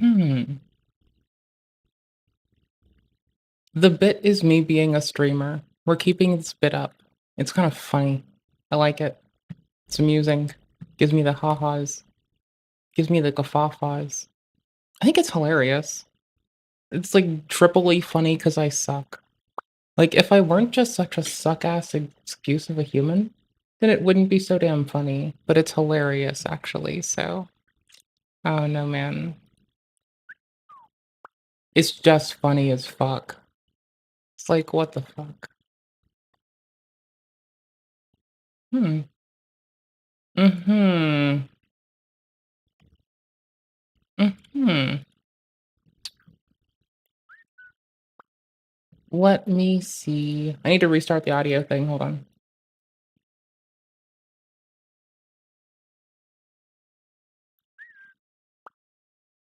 Hmm. The bit is me being a streamer. We're keeping this bit up. It's kind of funny. I like it. It's amusing. Gives me the ha-has. Gives me the guffaws. I think it's hilarious. It's like triply funny because I suck. Like, if I weren't just such a suck-ass excuse of a human, then it wouldn't be so damn funny. But it's hilarious, actually, so... Oh, no, man. It's just funny as fuck. It's like, what the fuck? Hmm. Mm-hmm. Mm-hmm. Let me see. I need to restart the audio thing. Hold on.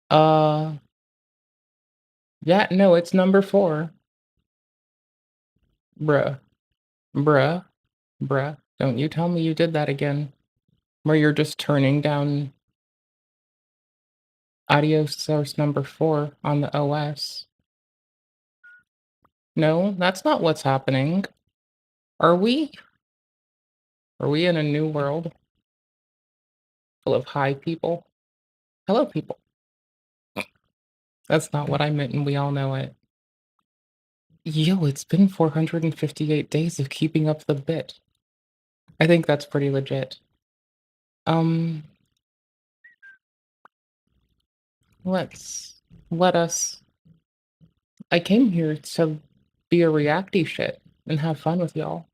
Uh, yeah, no, it's number 4. Bruh. Bruh. Bruh. Don't you tell me you did that again. Where you're just turning down audio source number 4 on the OS. No, that's not what's happening. Are we? Are we in a new world full of high people? Hello, people. That's not what I meant, and we all know it. Yo, it's been 458 days of keeping up the bit. I think that's pretty legit. Um, let us. I came here to be a reacty shit and have fun with y'all.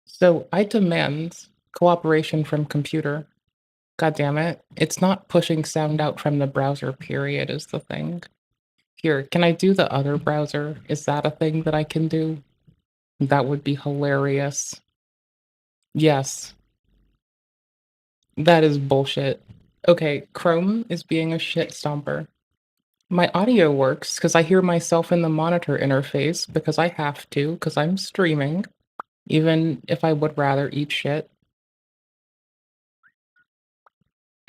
So I demand cooperation from computer. God damn it. It's not pushing sound out from the browser, period, is the thing. Here, can I do the other browser? Is that a thing that I can do? That would be hilarious. Yes. That is bullshit. Okay, Chrome is being a shit stomper. My audio works because I hear myself in the monitor interface because I have to, because I'm streaming, even if I would rather eat shit.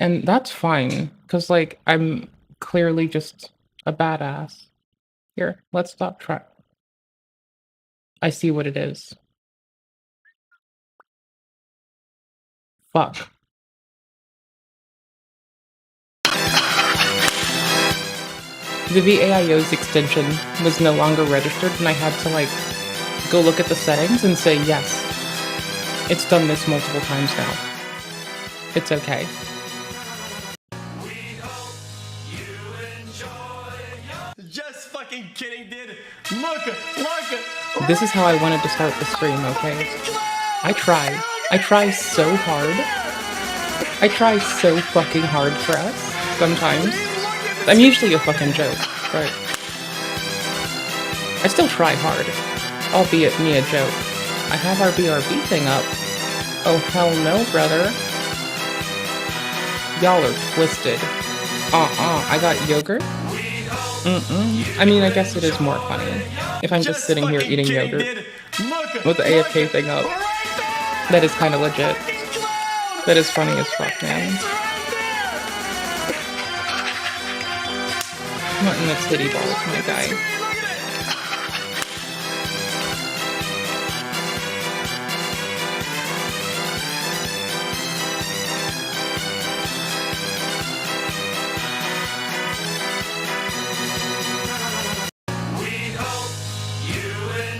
And that's fine, because, like, I'm clearly just a badass. Here, let's stop trying. I see what it is. Fuck. The VAIO's extension was no longer registered, and I had to, like, go look at the settings and say yes. It's done this multiple times now. It's okay. Just fucking kidding, dude. Look. This is how I wanted to start the stream, okay? I try. I try so hard. I try so fucking hard for us, sometimes. I'm usually a fucking joke, but I still try hard, albeit me a joke. I have our BRB thing up. Oh hell no, brother. Y'all are twisted. I got yogurt? I mean, I guess it is more funny if I'm just sitting here eating yogurt with the AFK thing up. That is kind of legit. That is funny as fuck, man. Not in the titty balls, my guy.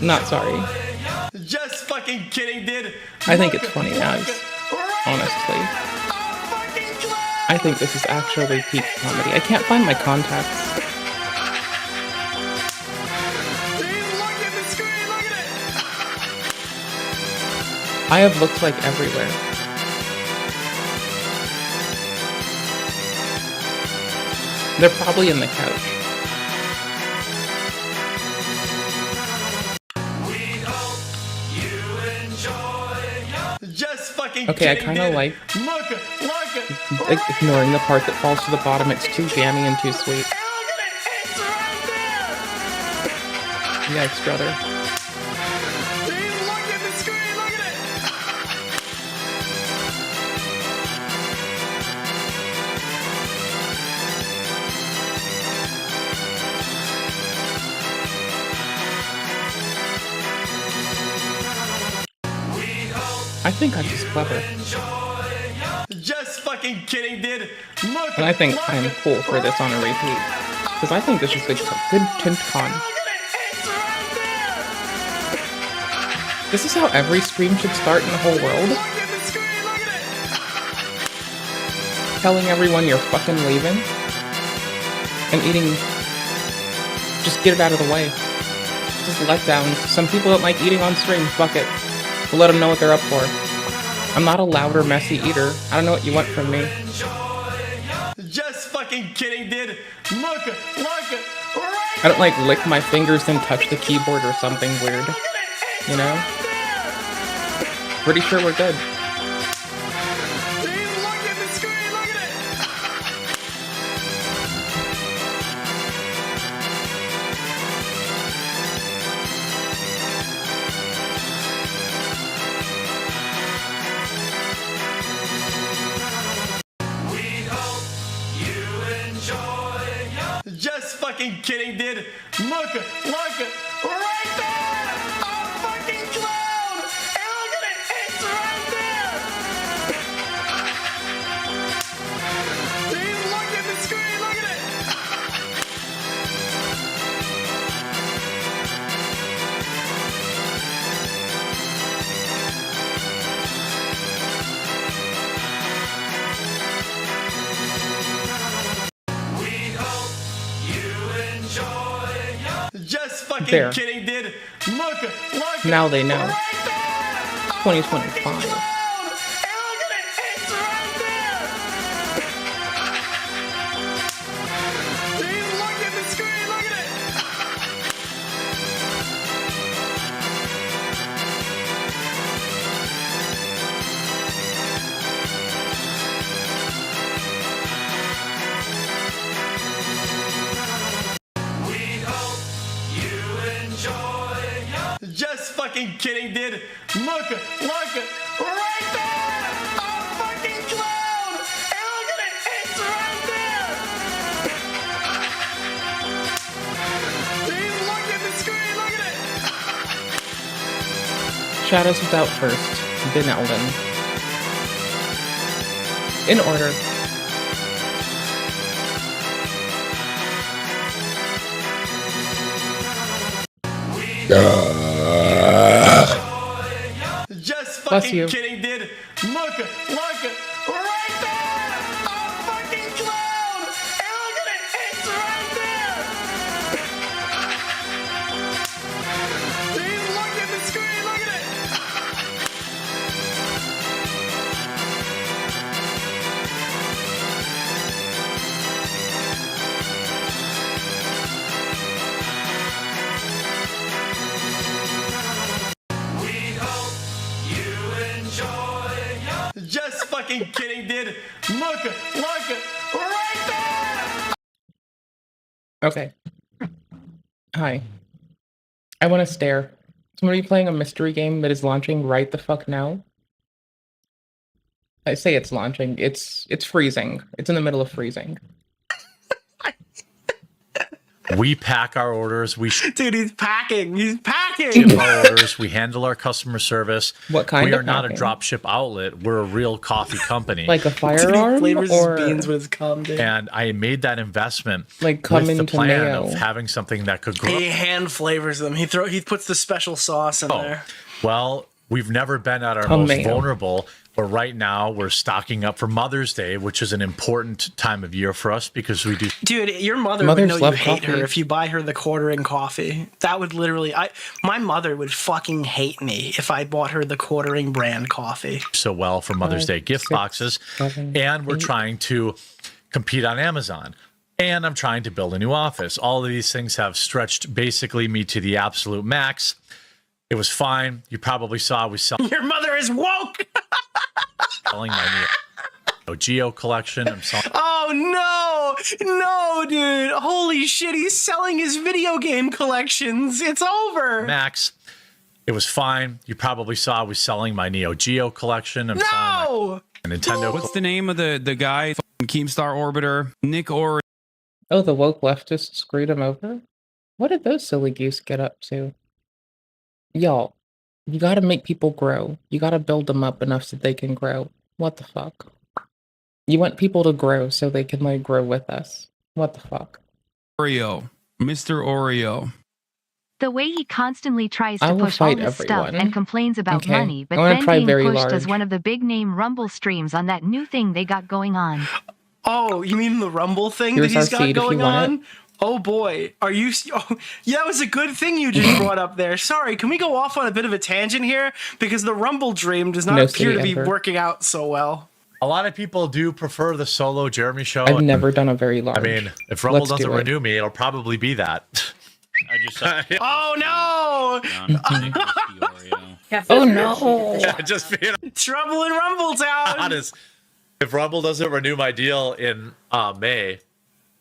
Not sorry. Just fucking kidding, dude. I think it's funny as, honestly. I think this is actually peak comedy. I can't find my contacts. I have looked like everywhere. They're probably in the couch. Just fucking okay, I kidding, kind of dude. like ignoring the part that falls to the bottom. It's too jammy and too sweet. Yikes, brother. think I'm just clever. Just fucking kidding, dude. Look. And I think I'm cool for this on a repeat. Because I think this is a good tint con. This is how every stream should start in the whole world. Telling everyone you're fucking leaving. And eating... Just get it out of the way. Just letdowns. Some people don't like eating on stream. Fuck it. We'll let them know what they're up for. I'm not a loud or messy eater. I don't know what you want from me. Just fucking kidding, dude. Look. I don't like lick my fingers and touch the keyboard or something weird. You know? Pretty sure we're good. Just fucking kidding, dude. Look, right there! A fucking clown! And look at it, it's right there! Please look at the screen, look at it! Just fucking There. kidding, dude. Look. Now they know. Right 2025. Just fucking kidding, dude. Look, right there! A fucking clown! And look at it, it's right there! Please look at the screen, look at it! Shadows was out first, then Elden. In order. Just Bless fucking you. kidding, dude. Look, right there! A fucking clown! And look at it, it's right there! Please look at the screen, look at it! Just fucking kidding, dude. Look, right there! Okay. Hi. I want to stare. Somebody playing a mystery game that is launching right the fuck now? I say it's launching. It's freezing. It's in the middle of freezing. We pack our orders. We Dude, he's packing. He's packing. ship our orders. We handle our customer service. What kind We of are not a packing? drop ship outlet. We're a real coffee company. Like a Dude, he firearm flavors or his beans with his cum, dude. and I made that investment like come with the into plan mayo? of having something that could grow. He hand flavors them. He puts the special sauce in there. Well, we've never been at our Come most mayo. vulnerable, but right now we're stocking up for Mother's Day, which is an important time of year for us because we do. Dude, your mother Mothers would know you love hate her coffee. if you buy her the quartering coffee. That would literally, my mother would fucking hate me if I bought her the quartering brand coffee. so well for Mother's 5, Day gift 6, boxes, 7, and we're 8. trying to compete on Amazon. And I'm trying to build a new office. All of these things have stretched basically me to the absolute max. It was fine. You probably saw we Your mother is woke. selling my new Geo collection. I'm selling Oh no, dude. Holy shit, he's selling his video game collections. It's over. Max. It was fine. You probably saw we selling my Neo Geo collection. I'm selling No. my Nintendo. What's the name of the guy? Keemstar Orbiter, Nick or Oh, the woke leftists screwed him over? What did those silly geese get up to? Y'all, You gotta make people grow. You gotta build them up enough so they can grow. What the fuck? You want people to grow so they can like grow with us. What the fuck? Oreo. Mr. Oreo. The way he constantly tries I to will push all fight this stuff everyone. and complains about Okay, money, I but wanna then try being very pushed large. as one of the big name Rumble streams on that new thing they got going on. Oh, you mean the Rumble thing Here's that he's our got feed if you going want on? Oh boy, are you? Oh, yeah, that was a good thing you just brought up there. Sorry, can we go off on a bit of a tangent here because the Rumble dream does not No appear city to be editor. working out so well. A lot of people do prefer the solo Jeremy show. I've never done a very large. I mean, if Rumble Let's doesn't do it. renew me, it'll probably be that. I just saw Oh no! Oh no! Just being Trouble in Rumble Town. honest. If Rumble doesn't renew my deal in May,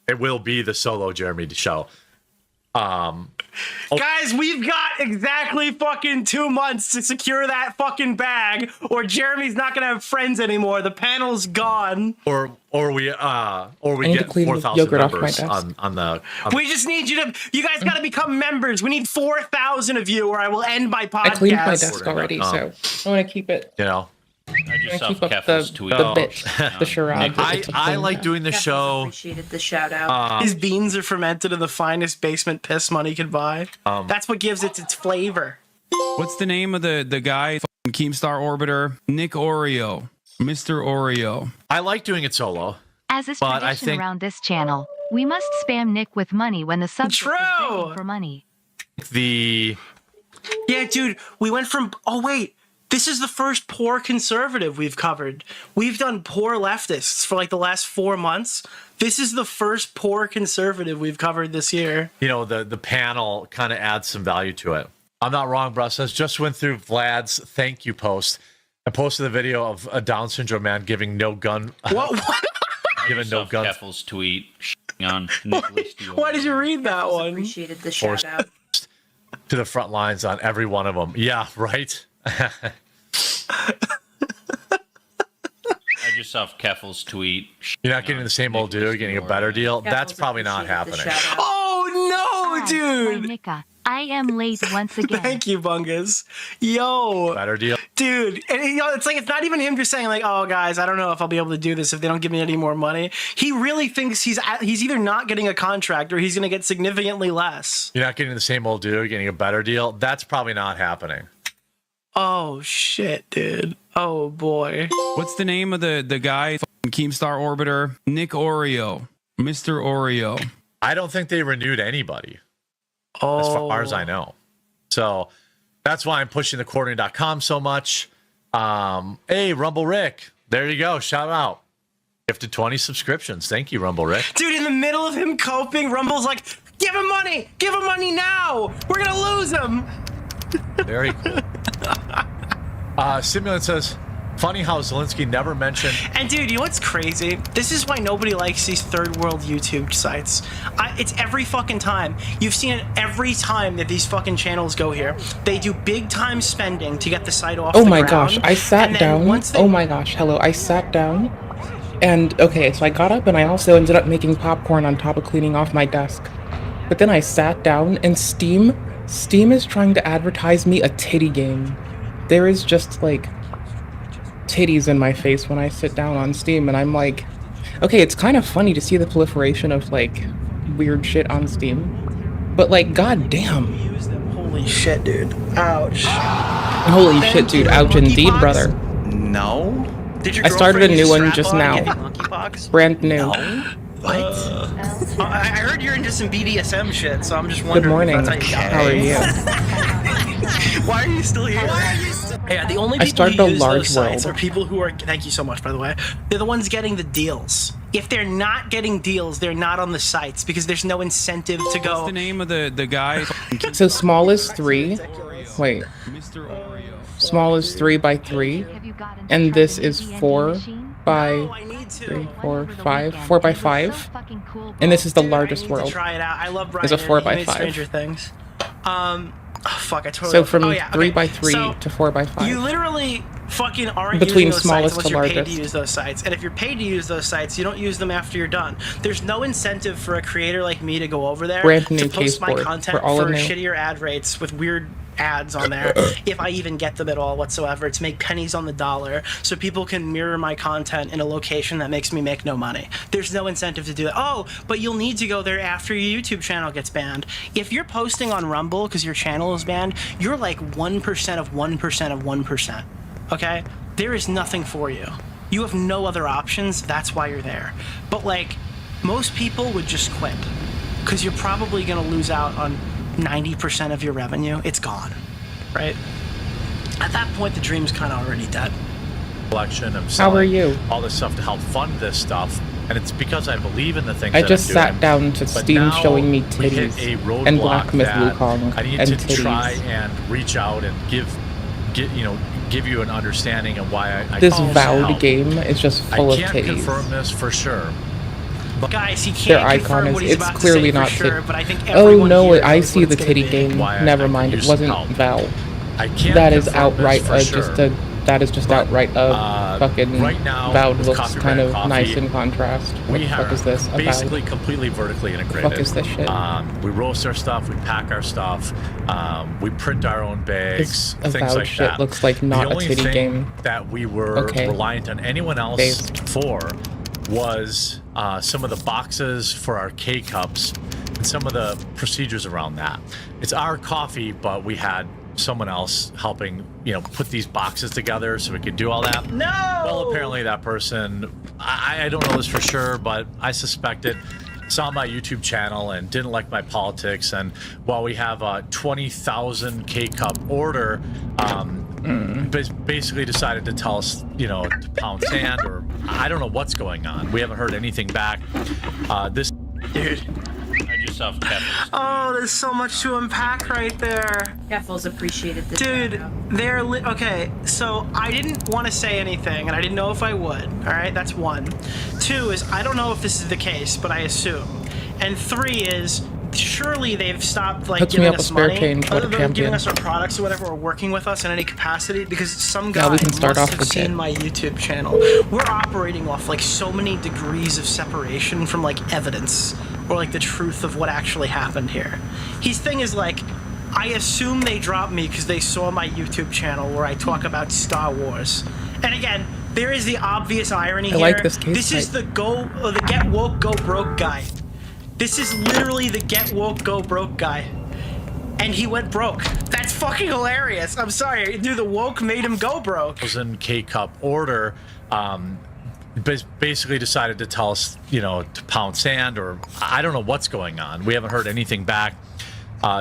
it will be the solo Jeremy show. Guys, we've got exactly fucking 2 months to secure that fucking bag, or Jeremy's not gonna have friends anymore. The panel's gone. Or we need to get clean the 4,000 yogurt off my members desk. on the. We just need you guys gotta become members. We need 4,000 of you, or I will end my podcast. I cleaned my desk already, so I want to keep it. You know, I just I saw keep up Keffel's the tweet. bit, the charade. that I it's a I thing like now. doing the show. Appreciated the shout out. His beans are fermented in the finest basement piss money can buy. That's what gives it its flavor. What's the name of the guy? Keemstar Orbiter. Nick Oreo. Mr. Oreo. I like doing it solo. As is But I tradition think- around this channel, we must spam Nick with money when the subject is True. begging for money. The Yeah, dude, we went from. Oh, wait. This is the first poor conservative we've covered. We've done poor leftists for like the last 4 months. This is the first poor conservative we've covered this year. the panel kind of adds some value to it. I'm not wrong, Brussels. Just went through Vlad's thank you post. I posted the video of a Down syndrome man giving no gun. What? Giving no guns. Keffel's tweet on Nicholas Dior. Why did you read that one? Appreciated the shout out. To the front lines on every one of them. Yeah, right. I just saw Keffel's tweet. You're not getting the same old dude, getting a better deal. That's Keffel's probably not appreciated the happening. shout out. Oh, no, Hi, dude. Nika. I am late once again. Thank you, Bungus. Yo, Better deal. dude. And it's like, it's not even him just saying like, oh, guys, I don't know if I'll be able to do this if they don't give me any more money. He really thinks he's either not getting a contract or he's going to get significantly less. You're not getting the same old dude, getting a better deal. That's probably not happening. Oh, shit, dude. Oh, boy. What's the name of the guy? Keemstar Orbiter. Nick Oreo. Mr. Oreo. I don't think they renewed anybody, Oh. as far as I know. So that's why I'm pushing the quartering.com so much. Hey, Rumble Rick. There you go. Shout out. Gifted 20 subscriptions. Thank you, Rumble Rick. Dude, in the middle of him coping, Rumble's like, give him money! Give him money now! We're going to lose him! Very cool. Simulant says, funny how Zelensky never mentioned. And dude, you know what's crazy? This is why nobody likes these third world YouTube sites. It's every fucking time. You've seen it every time that these fucking channels go here. They do big time spending to get the site off Oh the my ground, gosh, I sat and then down. once they- Oh my gosh, hello. I sat down. And okay, so I got up and I also ended up making popcorn on top of cleaning off my desk. But then I sat down and Steam is trying to advertise me a titty game. There is just like titties in my face when I sit down on Steam and I'm like, okay, it's kind of funny to see the proliferation of like weird shit on Steam. But like, goddamn. Holy shit, dude. Ouch. Holy shit, dude. Ouch indeed, Monkeypox? brother. No. Did your I started a girlfriend new use one just strap-on now. and get you monkeypox? Brand new. What? I heard you're into some BDSM shit, so I'm just wondering. Good morning. If that's How are you? Why are you still here? Yeah, the only I people started who a use large those sites world. are people who are. Thank you so much, by the way. They're the ones getting the deals. If they're not getting deals, they're not on the sites because there's no incentive to What's go. the name of the guy? So small is 3. Wait. Mr. Oreo. Small is 3 by 3. Have you gotten to And try this the is new D&D 4 machine? by Oh, I need to. 3, 4, Over the 5. weekend. 4 by It was so 5. fucking cool, And this is the Dude, I largest need to world. try it out. I love Brian. It's a 4 by He made 5. Stranger Things. Oh, fuck, I totally. So from oh, yeah, 3 okay. by 3 So, to 4 by 5. you literally fucking aren't Between using those smallest sites to unless you're paid largest. to use those sites. And if you're paid to use those sites, you don't use them after you're done. There's no incentive for a creator like me to go over there Brand new to post my case board content for all for new. shittier ad rates with weird ads on there, if I even get them at all whatsoever, to make pennies on the dollar so people can mirror my content in a location that makes me make no money. There's no incentive to do that. Oh, but you'll need to go there after your YouTube channel gets banned. If you're posting on Rumble because your channel is banned, you're like 1% of 1% of 1%. Okay? There is nothing for you. You have no other options. That's why you're there. But like, most people would just quit because you're probably going to lose out on 90% of your revenue. It's gone, right? At that point, the dream's kind of already dead. Collection of How are selling you? all this stuff to help fund this stuff, and it's because I believe in the things I that just I'm sat doing. down to But Steam now showing me we hit titties a roadblock and Black Myth that Wukong I need and to titties. try and reach out and give you an understanding of why I This call this Vowed help. game is just full I of can't titties. confirm this for sure. Guys, he Their can't icon confirm is what he's it's about clearly to say not for sure, tit- but I think Oh everyone no, here I knows see what the it's gonna titty be. game. Why I Never could mind, it use some wasn't help. Val. I can't That is confirm this outright for just sure. that is just outright fucking right now, Vowed with looks Coffee kind Brand of Coffee, nice in contrast. What We the fuck are is this? basically completely vertically integrated. Fuck is this shit? We roast our stuff, we pack our stuff, we print our own bags, This things Avowed like shit that. looks like not the a only titty thing game. that we were Okay. reliant on anyone else Based. for was some of the boxes for our K-cups and some of the procedures around that. It's our coffee, but we had someone else helping, put these boxes together so we could do all that. No! Well, apparently that person, I don't know this for sure, but I suspect it, saw my YouTube channel and didn't like my politics. And while we have a 20,000 K-cup order, basically decided to tell us, to pound sand, or I don't know what's going on. We haven't heard anything back. This Dude. I just saw Kevin's Oh, there's so much to unpack right there. Keffels appreciated this. Dude, shout-out. they're okay, so I didn't want to say anything, and I didn't know if I would. All right, that's one. Two is I don't know if this is the case, but I assume. And three is surely they've stopped Hooks me giving up a us spare money, change, what a giving champion. us our products or whatever, or working with us in any capacity, because some guy Yeah, we can start must off have with seen it. my YouTube channel. We're operating off so many degrees of separation from evidence or the truth of what actually happened here. His thing is I assume they dropped me because they saw my YouTube channel where I talk about Star Wars. And again, there is the obvious irony here. like this case This is type. the get woke, go broke guy. This is literally the get woke, go broke guy. And he went broke. That's fucking hilarious. I'm sorry. Dude, the woke made him go broke. 1,000 K-cup order, basically decided to tell us, to pound sand, or I don't know what's going on. We haven't heard anything back.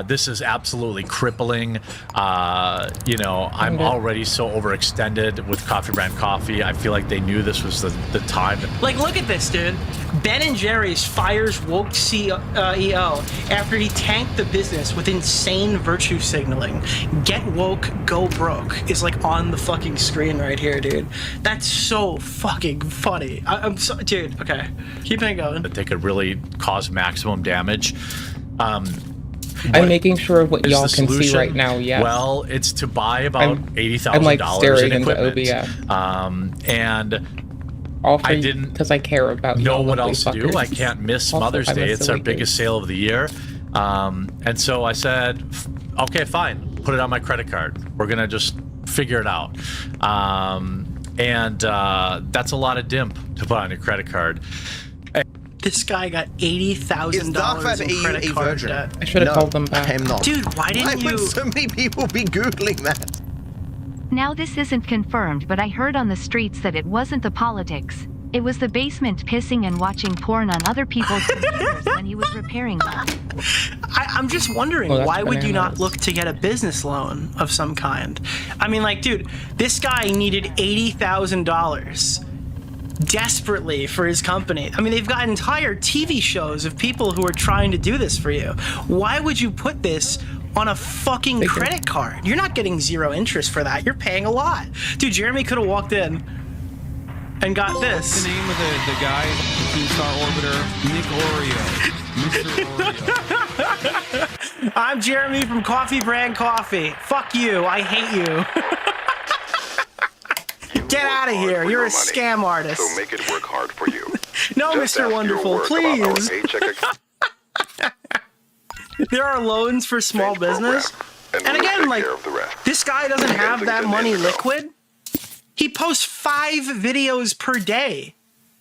This is absolutely crippling. I'm already so overextended with Coffee Brand Coffee. I feel like they knew this was the time. Look at this, dude. Ben & Jerry's fires woke CEO after he tanked the business with insane virtue signaling. Get woke, go broke is on the fucking screen right here, dude. That's so fucking funny. I'm so, dude. Okay, keep it going. That they could really cause maximum damage. I'm making sure of what Is y'all the can see solution? right now, yes. Well, it's to buy about I'm $80,000 staring in into equipment. OBS. And All for I didn't because I care about know y'all what lovely else to do. fuckers. I can't miss Also, Mother's I'm a Day. It's our silly biggest goose. sale of the year. And so I said, okay, fine. Put it on my credit card. We're going to just figure it out. And that's a lot of dimp to put on your credit card. This guy got $80,000 in credit card debt. I should have called them back. I'm not. Dude, why didn't you? would so many people be Googling that? Now this isn't confirmed, but I heard on the streets that it wasn't the politics. It was the basement pissing and watching porn on other people's computers when he was repairing them. I'm just wondering, Well, that's why would you not bananas. look to get a business loan of some kind? I mean, dude, this guy needed $80,000 desperately for his company. I mean, they've got entire TV shows of people who are trying to do this for you. Why would you put this on a fucking credit card? You're not getting zero interest for that. You're paying a lot. Dude, Jeremy could have walked in and got this. The name of the guy, Keemstar Orbiter, Nick Oreo, Mr. Oreo. I'm Jeremy from Coffee Brand Coffee. Fuck you. I hate you. Get out of here. You're a scam artist. So make it work hard for you. No, Just Mr. ask your Wonderful, work about our please. paycheck There are loans for small exchange program. business. And again, like, this guy doesn't have that money liquid. He posts 5 videos per day.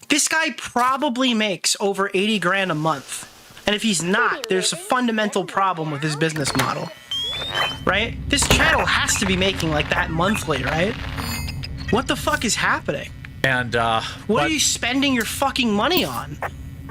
This guy probably makes over 80 grand a month. And if he's not, there's a fundamental problem with his business model. Right? This channel has to be making like that monthly, right? What the fuck is happening? And what are you spending your fucking money on?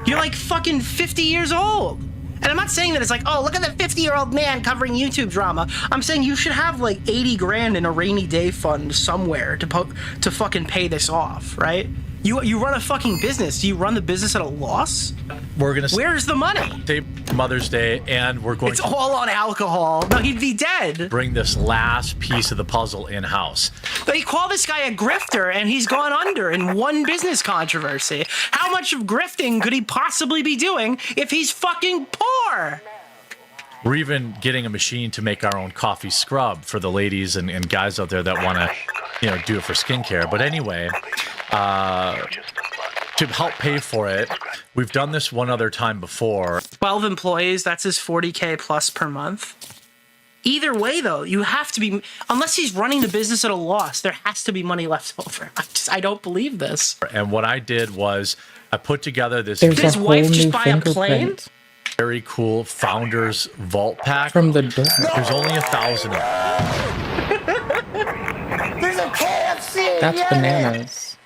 You're like fucking 50 years old. And I'm not saying that it's like, oh, look at that 50-year-old man covering YouTube drama. I'm saying you should have like 80 grand in a rainy day fund somewhere to fucking pay this off, right? You run a fucking business. Do you run the business at a loss? We're gonna. Where's the money? Say Mother's Day, and we're going. It's all on alcohol. No, he'd be dead. Bring this last piece of the puzzle in house. They call this guy a grifter, and he's gone under in one business controversy. How much of grifting could he possibly be doing if he's fucking poor? We're even getting a machine to make our own coffee scrub for the ladies and guys out there that want to, do it for skincare. But anyway, to help pay for it, we've done this one other time before. 12 employees, that's his 40K plus per month. Either way, though, you have to be, unless he's running the business at a loss, there has to be money left over. I don't believe this. And what I did was I put together this. There's His a whole wife new just buy a plane? fingerprint very cool Founders Vault Pack. from the door. There's only 1,000 of them. There's a KFC. That's bananas.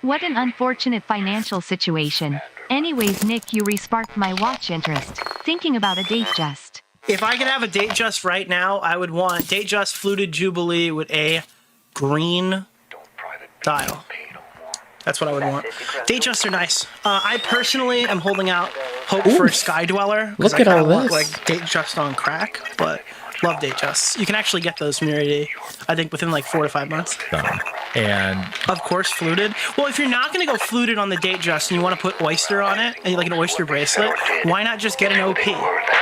What an unfortunate financial situation. Anyways, Nick, you resparked my watch interest. Thinking about a date just. If I could have a date just right now, I would want date just fluted Jubilee with a green dial. That's what I would want. Date just are nice. I personally am holding out hope for a Sky Dweller. Look I at all kinda want, this. like date just on crack, but love date just. You can actually get those from Unity, I think, within like 4 to 5 months. And Of course, fluted. Well, if you're not going to go fluted on the date just and you want to put oyster on it, and like an oyster bracelet, why not just get an OP?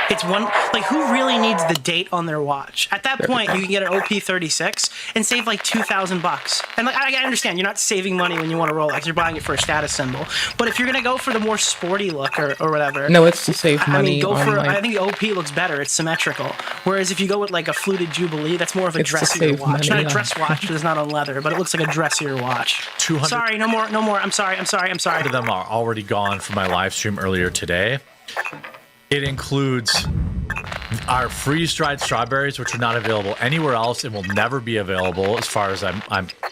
It's one, like, who really needs the date on their watch? At that point, you can get an OP36 and save like $2,000. And like, I understand you're not saving money when you want a Rolex, you're buying it for a status symbol. But if you're going to go for the more sporty look or whatever, No, it's to save I money mean, go on for. like. I think the OP looks better. It's symmetrical. Whereas if you go with like a fluted Jubilee, that's more of a It's to dressier save watch. money Not a on- dress watch. It's not on leather, but it looks like a dressier watch. 200 Sorry, no more. I'm sorry. of them are already gone from my live stream earlier today. It includes our freeze-dried strawberries, which are not available anywhere else and will never be available as far as I'm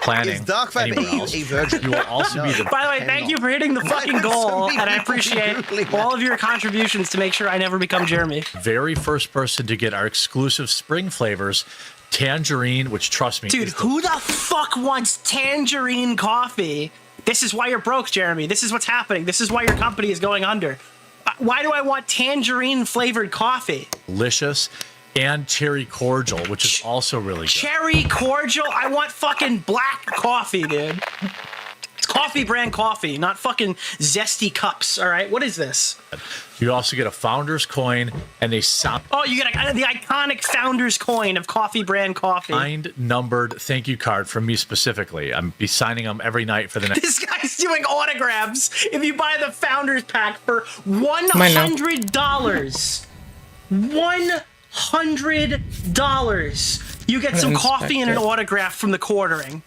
planning. Is Dark Fab anywhere else. a virgin? You will also be the By the way, thank you for hitting the fucking goal, and I appreciate all of your contributions to make sure I never become Jeremy. very first person to get our exclusive spring flavors, tangerine, which, trust me, Dude, is the who the fuck wants tangerine coffee? This is why you're broke, Jeremy. This is what's happening. This is why your company is going under. Why do I want tangerine flavored coffee? delicious, and cherry cordial, which is also really good. Cherry cordial? I want fucking black coffee, dude. It's coffee brand coffee, not fucking zesty cups, all right? What is this? You also get a Founder's coin and a signed Oh, you get the iconic Founder's coin of coffee brand coffee. numbered thank you card from me specifically. I'm be signing them every night for the next. This guy's doing autographs if you buy the Founders Pack for $100. $100. You get some coffee and an inspect it. autograph from the quartering.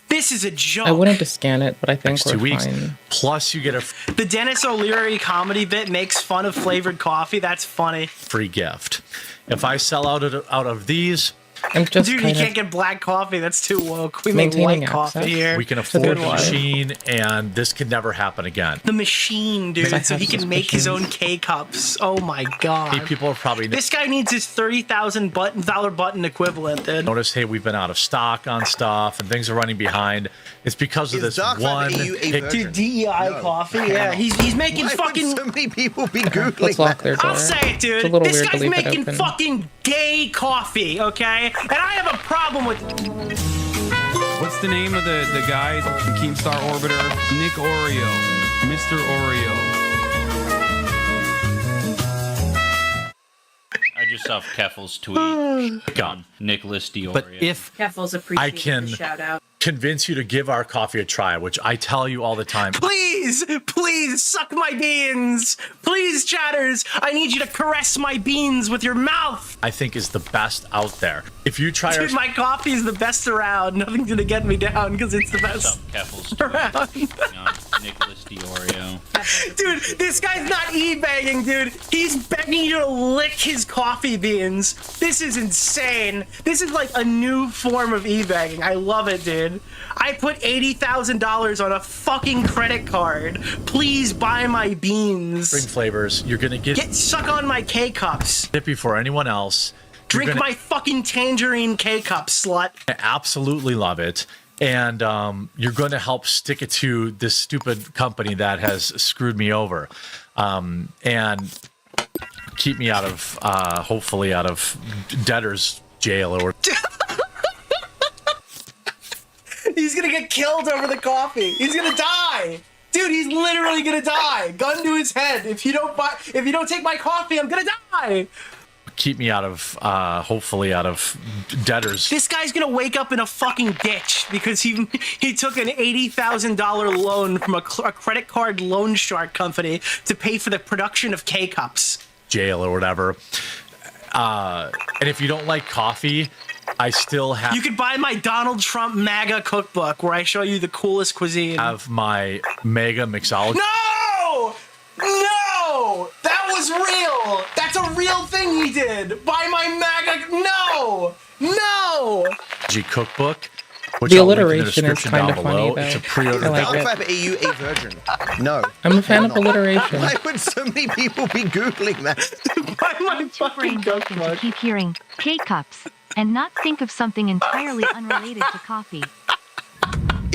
This is a joke. I wanted to scan it, but I think next we're 2 weeks. fine. Plus, you get a The Dennis O'Leary comedy bit makes fun of flavored coffee. That's funny. free gift. If I sell out of these, I'm just Dude, you kind can't of get black coffee. That's too woke. We make Maintaining white coffee access. here. we can the afford the good one. machine, and this can never happen again. The machine, dude, Because I so he have can make his own suspicions. K-cups. Oh my god. Hey, people are probably This guy needs his $30,000 button equivalent, dude. notice, hey, we've been out of stock on stuff, and things are running behind. It's because of Is this Dark one. Fab EU a pic- virgin? Dude, DEI No. coffee, yeah. He's making Why fucking... would so many people be Googling let's lock that? their door. I'll say it, It's a dude. little This weird to guy's leave it making open. fucking gay coffee, okay? And I have a problem with... What's the name of the guy from Keemstar Orbiter? Nick Oreo. Mr. Oreo. I yourself Keffel's tweet on Nicholas Diorio. But if Keffels I appreciates can the shout out. convince you to give our coffee a try, which I tell you all the time. Please, please suck my beans. Please, chatters, I need you to caress my beans with your mouth. I think is the best out there. If you try Dude, my coffee is the best around. Nothing's gonna get me down because it's the best Keffel's around. on Nicholas Diorio. Dude, this guy's not e-bagging, dude. He's begging you to lick his coffee beans. This is insane. This is like a new form of e-bagging. I love it, dude. I put $80,000 on a fucking credit card. Please buy my beans. spring flavors, you're gonna get Suck on my K-cups. it before anyone else. You're Drink gonna my fucking tangerine K-cup, slut. absolutely love it. And you're going to help stick it to this stupid company that has screwed me over, and keep me out of, hopefully, out of debtor's jail or. He's gonna get killed over the coffee. He's gonna die. Dude, he's literally gonna die. Gun to his head. If you don't take my coffee, I'm gonna die. Keep me out of, hopefully, out of debtors. This guy's gonna wake up in a fucking ditch because he took an $80,000 loan from a credit card loan shark company to pay for the production of K-cups. Jail or whatever. And if you don't like coffee, I still have. You could buy my Donald Trump MAGA cookbook where I show you the coolest cuisine. Have my mega mixology. No! No! That was real! That's a real thing he did! Buy my MAGA... No! No! Cookbook, which The I'll link in the alliteration is description kind down of funny, below. though. It's a pre-order. I like Dark it. Web, are you a virgin? No. I'm a fan of not. alliteration. Why would so many people be Googling that? Buy my Your fucking brain broken to cookbook. keep hearing K-cups and not think of something entirely unrelated to coffee.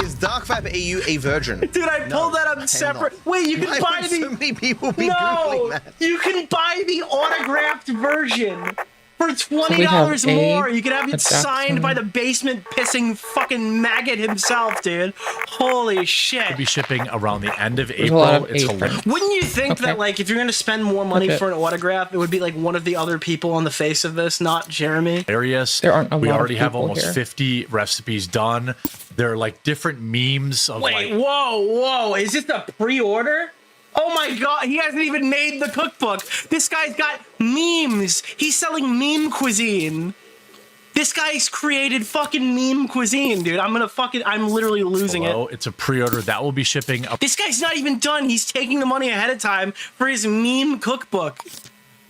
Is Dark Web, are you a virgin? Dude, I pulled that I up am separate. not. Wait, you can Why buy would the... so many people be No! Googling that? You can buy the autographed version for we $20 have A, more. You can have a it signed by the Jackson. basement pissing fucking maggot himself, dude. Holy shit. Will be shipping around the end of a lot April. of It's A hilarious. Wouldn't you think Okay. that, like, if you're gonna spend more money Okay. for an autograph, it would be like one of the other people on the face of this, not Jeremy? There aren't a We lot of already have people almost here. 50 recipes done. They're like different memes of Wait, like. whoa, is this a pre-order? Oh my god, he hasn't even made the cookbook. This guy's got memes. He's selling meme cuisine. This guy's created fucking meme cuisine, dude. I'm literally losing Below. it. It's a pre-order that will be shipping up. This guy's not even done. He's taking the money ahead of time for his meme cookbook.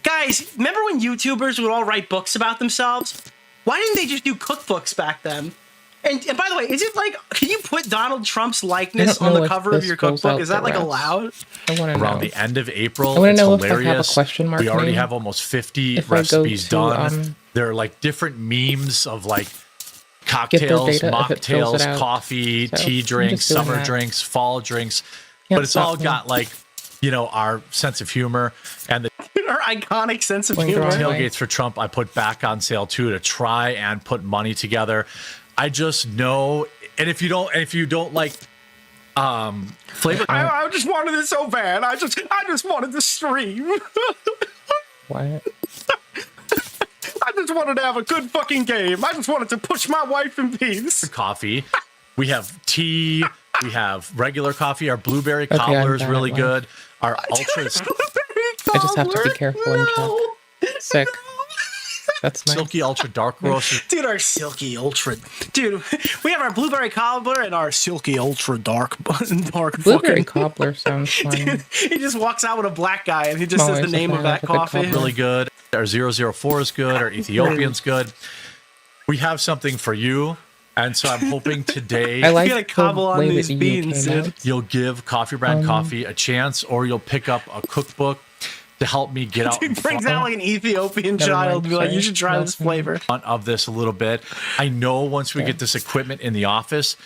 Guys, remember when YouTubers would all write books about themselves? Why didn't they just do cookbooks back then? And by the way, is it like, can you put Donald Trump's likeness don't on know the if cover of this your goes cookbook? out Is that the like rest. allowed? I want to Around know. the end of April. I wanna It's know if I have a hilarious. question mark We already name. have almost 50 If I go recipes to, done. They're like different memes of like cocktails, data if it fills it mocktails, out. coffee, So, tea I'm drinks, just doing summer that. drinks, fall drinks. Can't But it's all stop me. got like, our sense of humor. And the Our iconic sense of Going the humor. wrong way. tailgates for Trump I put back on sale too to try and put money together. I just know, and if you don't like flavor, I just wanted it so bad. I just wanted to stream. What? I just wanted to have a good fucking game. I just wanted to push my wife in peace. coffee, we have tea, we have regular coffee. Our blueberry I'm cobbler is bad really at good. Our ultra I just have to be careful and check. Sick. That's nice. silky ultra dark roast. Dude, our silky ultra. Dude, we have our blueberry cobbler and our silky ultra dark Blueberry fucking. cobbler sounds fun. Dude, he just walks out with a black guy and he just says the Always a name of fan that of a good coffee. cobbler. Really good. Our 004 is good. Our Ethiopian's good. We have something for you. And so I'm hoping today I like gotta cobble the on way these that you beans, came dude. out. you'll give Coffee Brand Coffee a chance, or you'll pick up a cookbook to help me get out in He brings front out like an Ethiopian Never child mind, and be like, sorry. you should try No, this no. flavor. of this a little bit. I know once we get this equipment in the office,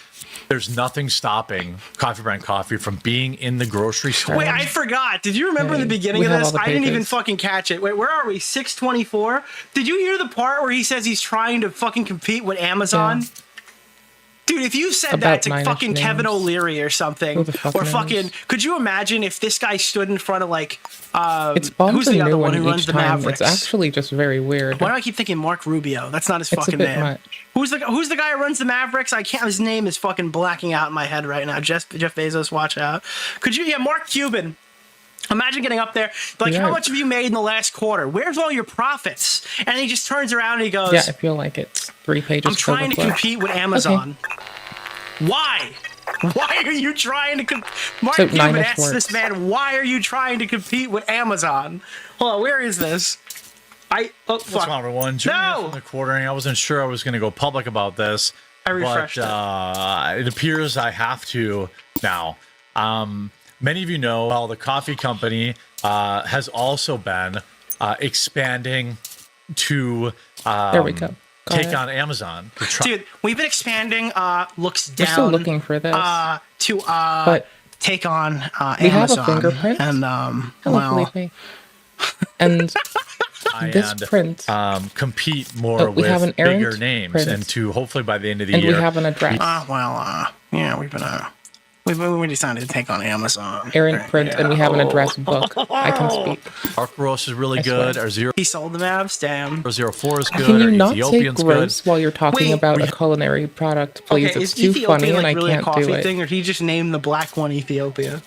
there's nothing stopping Coffee Brand Coffee from being in the grocery store. Wait, I forgot. Did you remember in the Hey, beginning we of have this? all the I didn't even pages. fucking catch it. Wait, where are we? 624? Did you hear the part where he says he's trying to fucking compete with Amazon? Dude, if you said About that to 9-ish fucking Kevin names. O'Leary or something, Who the fuck or knows? fucking, could you imagine if this guy stood in front of like, It's bombs who's a the other new one one who runs each the time. Mavericks? It's actually just very weird. Why do I keep thinking Mark Rubio? That's not his It's a fucking bit name. much. Who's the guy who runs the Mavericks? I can't. His name is fucking blacking out in my head right now. Jeff Bezos, watch out. Could you? Yeah, Mark Cuban. Imagine getting up there, like, how Yeah. much have you made in the last quarter? Where's all your profits? And he just turns around and he goes, Yeah, I feel like it's 3 pages. I'm trying to filled with compete with Amazon. Why? Why are you trying to compete? Mark So Cuban 9-ish asked this works. man, why are you trying to compete with Amazon? Hold on, where is this? Oh, What's fuck. wrong, everyone? Joining us from the quartering. I wasn't sure I was going to go public about this. I refreshed it appears I have to now. Many of you know, well, the coffee company has also been expanding to There we go. Got take it. on Amazon. To try- Dude, we've been expanding looks We're down still looking for this. to but take on we have Amazon. a fingerprint. And Hello, well, Felipe. And this and, print, compete more we have with an errant bigger names, print. and to hopefully by the end of the and year, we have an address. yeah, we decided to take on Amazon. Errant print, and we have an address book. I can speak. Arc Roast is really I swear. good. Our 004 He sold the Mavs, damn. is good. Can you Our not say Ethiopian's gross while you're talking Wait, about a culinary product, please? Okay, It's is too Ethiopian funny, and like I really a can't coffee do it. thing, or did he just name the black one Ethiopia?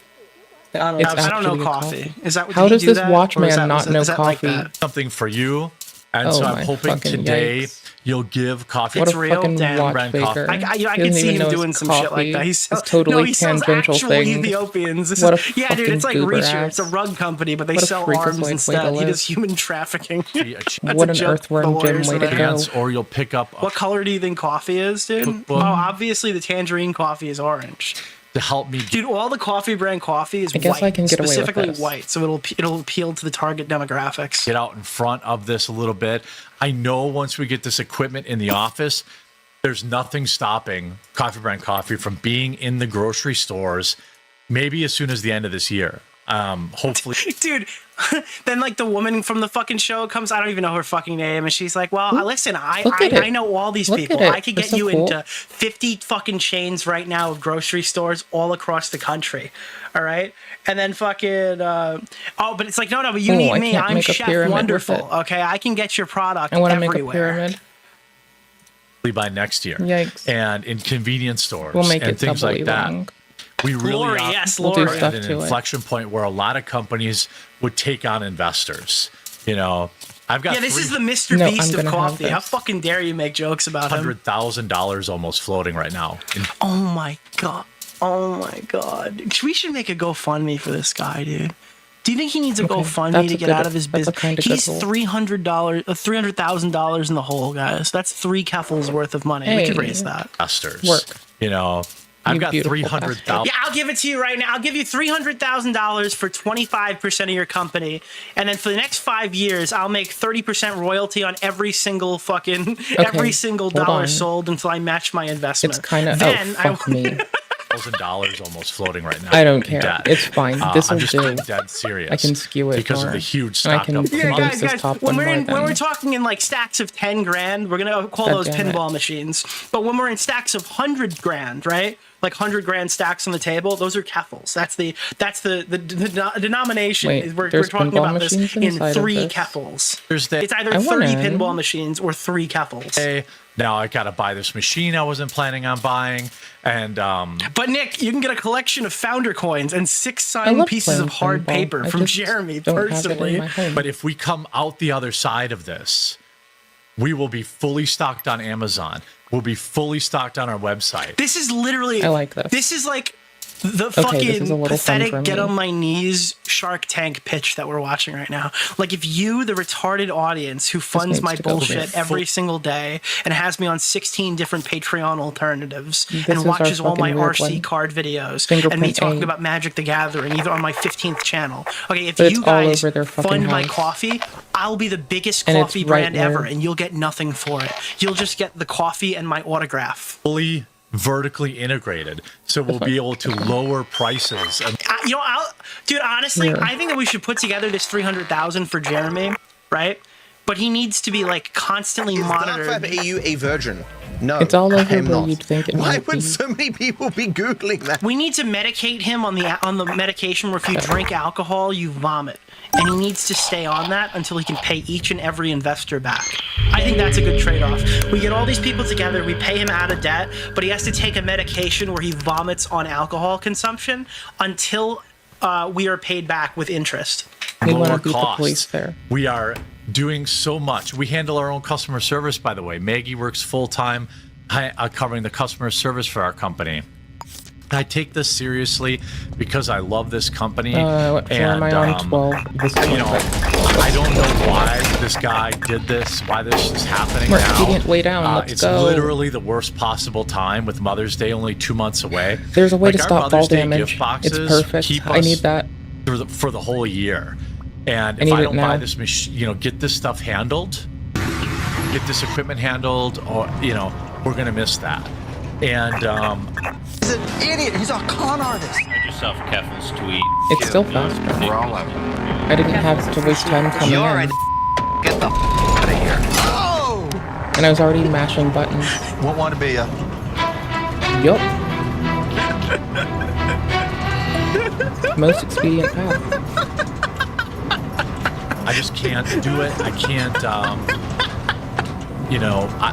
I don't, It's I don't know actually a coffee. coffee. Is that what How did he does do this that? watchman Or is that- not is know that like coffee? that? Something for you. And Oh so I'm my hoping fucking today yikes. you'll give coffee. What It's a real, fucking damn. watch Brand baker. coffee. I He can doesn't see even him know doing it's some shit like that. coffee. He's It's totally he sells tangential actual things. Ethiopians. This What is, a yeah, dude, it's like fucking goober Reacher. It's a ass. rug company, but they What a sell freakazoid arms way to instead. He live. does human trafficking. That's What a an joke. earthworm The Jim lawyers way are to there. go. Chance, or you'll pick up What color do you think coffee is, dude? Cookbook. Oh, obviously the tangerine coffee is orange. to help me. Dude, all the coffee brand coffee is I guess white. I can get away with specifically this. white, so it'll appeal to the target demographics. Get out in front of this a little bit. I know once we get this equipment in the office, there's nothing stopping Coffee Brand Coffee from being in the grocery stores, maybe as soon as the end of this year. Hopefully. Dude, then like the woman from the fucking show comes, I don't even know her fucking name, and she's like, well, listen, Look at it. I know all these Look people. at it. I could They're get so you cool. into 50 fucking chains right now of grocery stores all across the country. All right? And then fucking but it's like, no, but you Oh, need I me. can't I'm make a Chef pyramid with Wonderful. it. Okay, I can get your product I want to make a everywhere. pyramid. by next year. Yikes. And in convenience stores We'll make and it things like doubly that. long. We really Lori, are yes, We'll do Lori. stuff at an to it. inflection point where a lot of companies would take on investors. You know, I've got Yeah, this is the Mr. No, Beast I'm of gonna have coffee. How this. fucking dare you make jokes about him? $100,000 almost floating right now. Oh my god. Oh my god. We should make a GoFundMe for this guy, dude. Do you think he needs a Okay, GoFundMe that's to a get good- out of his that's a business? kinda good He's goal. $300,000 in the hole, guys. That's 3 keffels worth of money. We could Hey. raise that. Investors. Work. You know, I've You got beautiful 300,000. Yeah, I'll give it to you right now. I'll give you $300,000 for 25% of your company, and then for the next 5 years, I'll make 30% royalty on every single dollar on. sold until I match my investment. It's kind of Then fuck me. $1,000 almost floating right now. I don't in care. debt. It's fine. This I'm will just do. being dead serious. I can skew it because more. of the huge And I stock can up. Yeah, Yeah, Condense this guys, top when one more when then. we're talking in like stacks of 10 grand, we're gonna call God those damn it. pinball machines. But when we're in stacks of 100 grand, right? Like 100 grand stacks on the table, those are keffels. That's the denomination. Wait, is we're there's talking pinball about this machines in inside of 3 this? keffels. There's that. It's either I 30 wanna- pinball machines or 3 keffels. Hey, now I got to buy this machine I wasn't planning on buying. And But Nick, you can get a collection of founder coins and 6 I signed love pieces playing of hard pinball. paper I from just Jeremy don't have it in personally. my home. but if we come out the other side of this, we will be fully stocked on Amazon. We'll be fully stocked on our website. This is literally. I like this. This is like the this is a fucking little fun pathetic for get me. on my knees Shark Tank pitch that we're watching right now. Like if you, the retarded audience who funds needs my to go bullshit away. every single day and has me on 16 different Patreon alternatives This and is our watches all my fucking weird RC one. card videos Fingerprint and me talking A. about Magic the Gathering either on my 15th channel. Okay, if But you it's all guys over their fucking fund my house. coffee, I'll be the biggest And it's coffee right brand ever there. and you'll get nothing for it. You'll just get the coffee and my autograph. Fully vertically integrated. So we'll be able to lower prices. And You know, dude, honestly, Yeah. I think that we should put together this 300,000 for Jeremy, right? But he needs to be like constantly Is monitored. Dark Web AU a virgin? No, It's all over I'm where not. you'd think it Why might would be. so many people be Googling that? We need to medicate him on the medication where if you drink alcohol, you vomit. And he needs to stay on that until he can pay each and every investor back. I think that's a good trade-off. We get all these people together, we pay him out of debt, but he has to take a medication where he vomits on alcohol consumption until we are paid back with interest. We want Lower to beat the police costs. there. We are doing so much. We handle our own customer service, by the way. Maggie works full-time covering the customer service for our company. I take this seriously because I love this company. What floor am I on? 12. This is you know, 25. I don't know why this guy did this, why this is happening Mark, now. you didn't lay down. Let's it's go. literally the worst possible time with Mother's Day only 2 months away. There's a way to Like, our stop fall Mother's Day damage. gift boxes It's perfect. keep I us need that. for the whole year. And I if need I it don't buy now. this machine, get this stuff handled, get this equipment handled, or we're gonna miss that. And He's an idiot. He's a con artist. Read yourself Keffel's tweet. It's still faster. Nick- I didn't have to waste time coming You're in. Get the out of here. Oh! And I was already mashing buttons. Won't want to be a. Yup. Most expedient path. I just can't do it. I can't.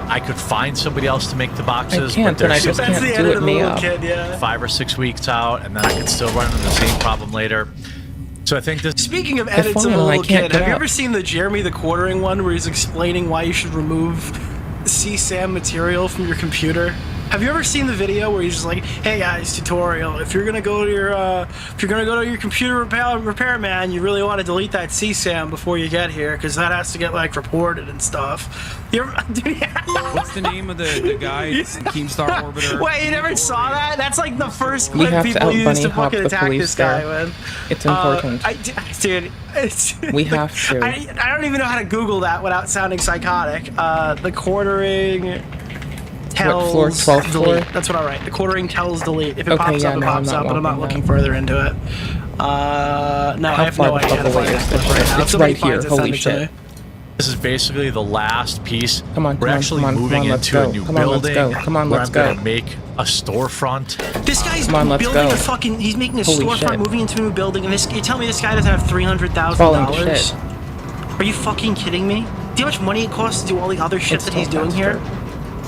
I could find somebody else to make the boxes, I can't, but and I they're just That's can't the do end it of the me little up. kid, yeah. 5 or 6 weeks out, and then I could still run into the same problem later. So I think this. Speaking of edits phone, of a I little can't kid, get have you up. ever seen the Jeremy the Quartering one where he's explaining why you should remove CSAM material from your computer? Have you ever seen the video where he's just like, "Hey guys, tutorial. If you're gonna go to your computer repairman, you really want to delete that CSAM before you get here because that has to get like reported and stuff." You ever, What's the name of the guy? Keemstar Orbiter. Wait, you never saw that? That's like the first We clip have to people use out-bunny to hop fucking the attack police this guy there. with. It's important. Dude, We have to. I don't even know how to Google that without sounding psychotic. The quartering tells floor? 12th floor? delete. That's what I write. The quartering tells delete. If it Okay, pops yeah, up, it no, I'm pops not up, but I'm not walking looking that. further into it. No, I have far no the idea how to fuck away find is it this right shit? now. If It's somebody right here. finds it, Holy send it to shit. me. This is basically the last piece. Come on, We're come on, actually come on, moving come on, let's into a go. new Come on, let's building. go. Come on, where let's I'm go. gonna make a storefront. This guy's Come on, let's building go. a fucking. He's making a Holy storefront, shit. moving into a new building, and you tell me this guy doesn't have $300,000? Falling to shit. Are you fucking kidding me? Do you know how much money it costs to do all the other shit It's that he's still doing here?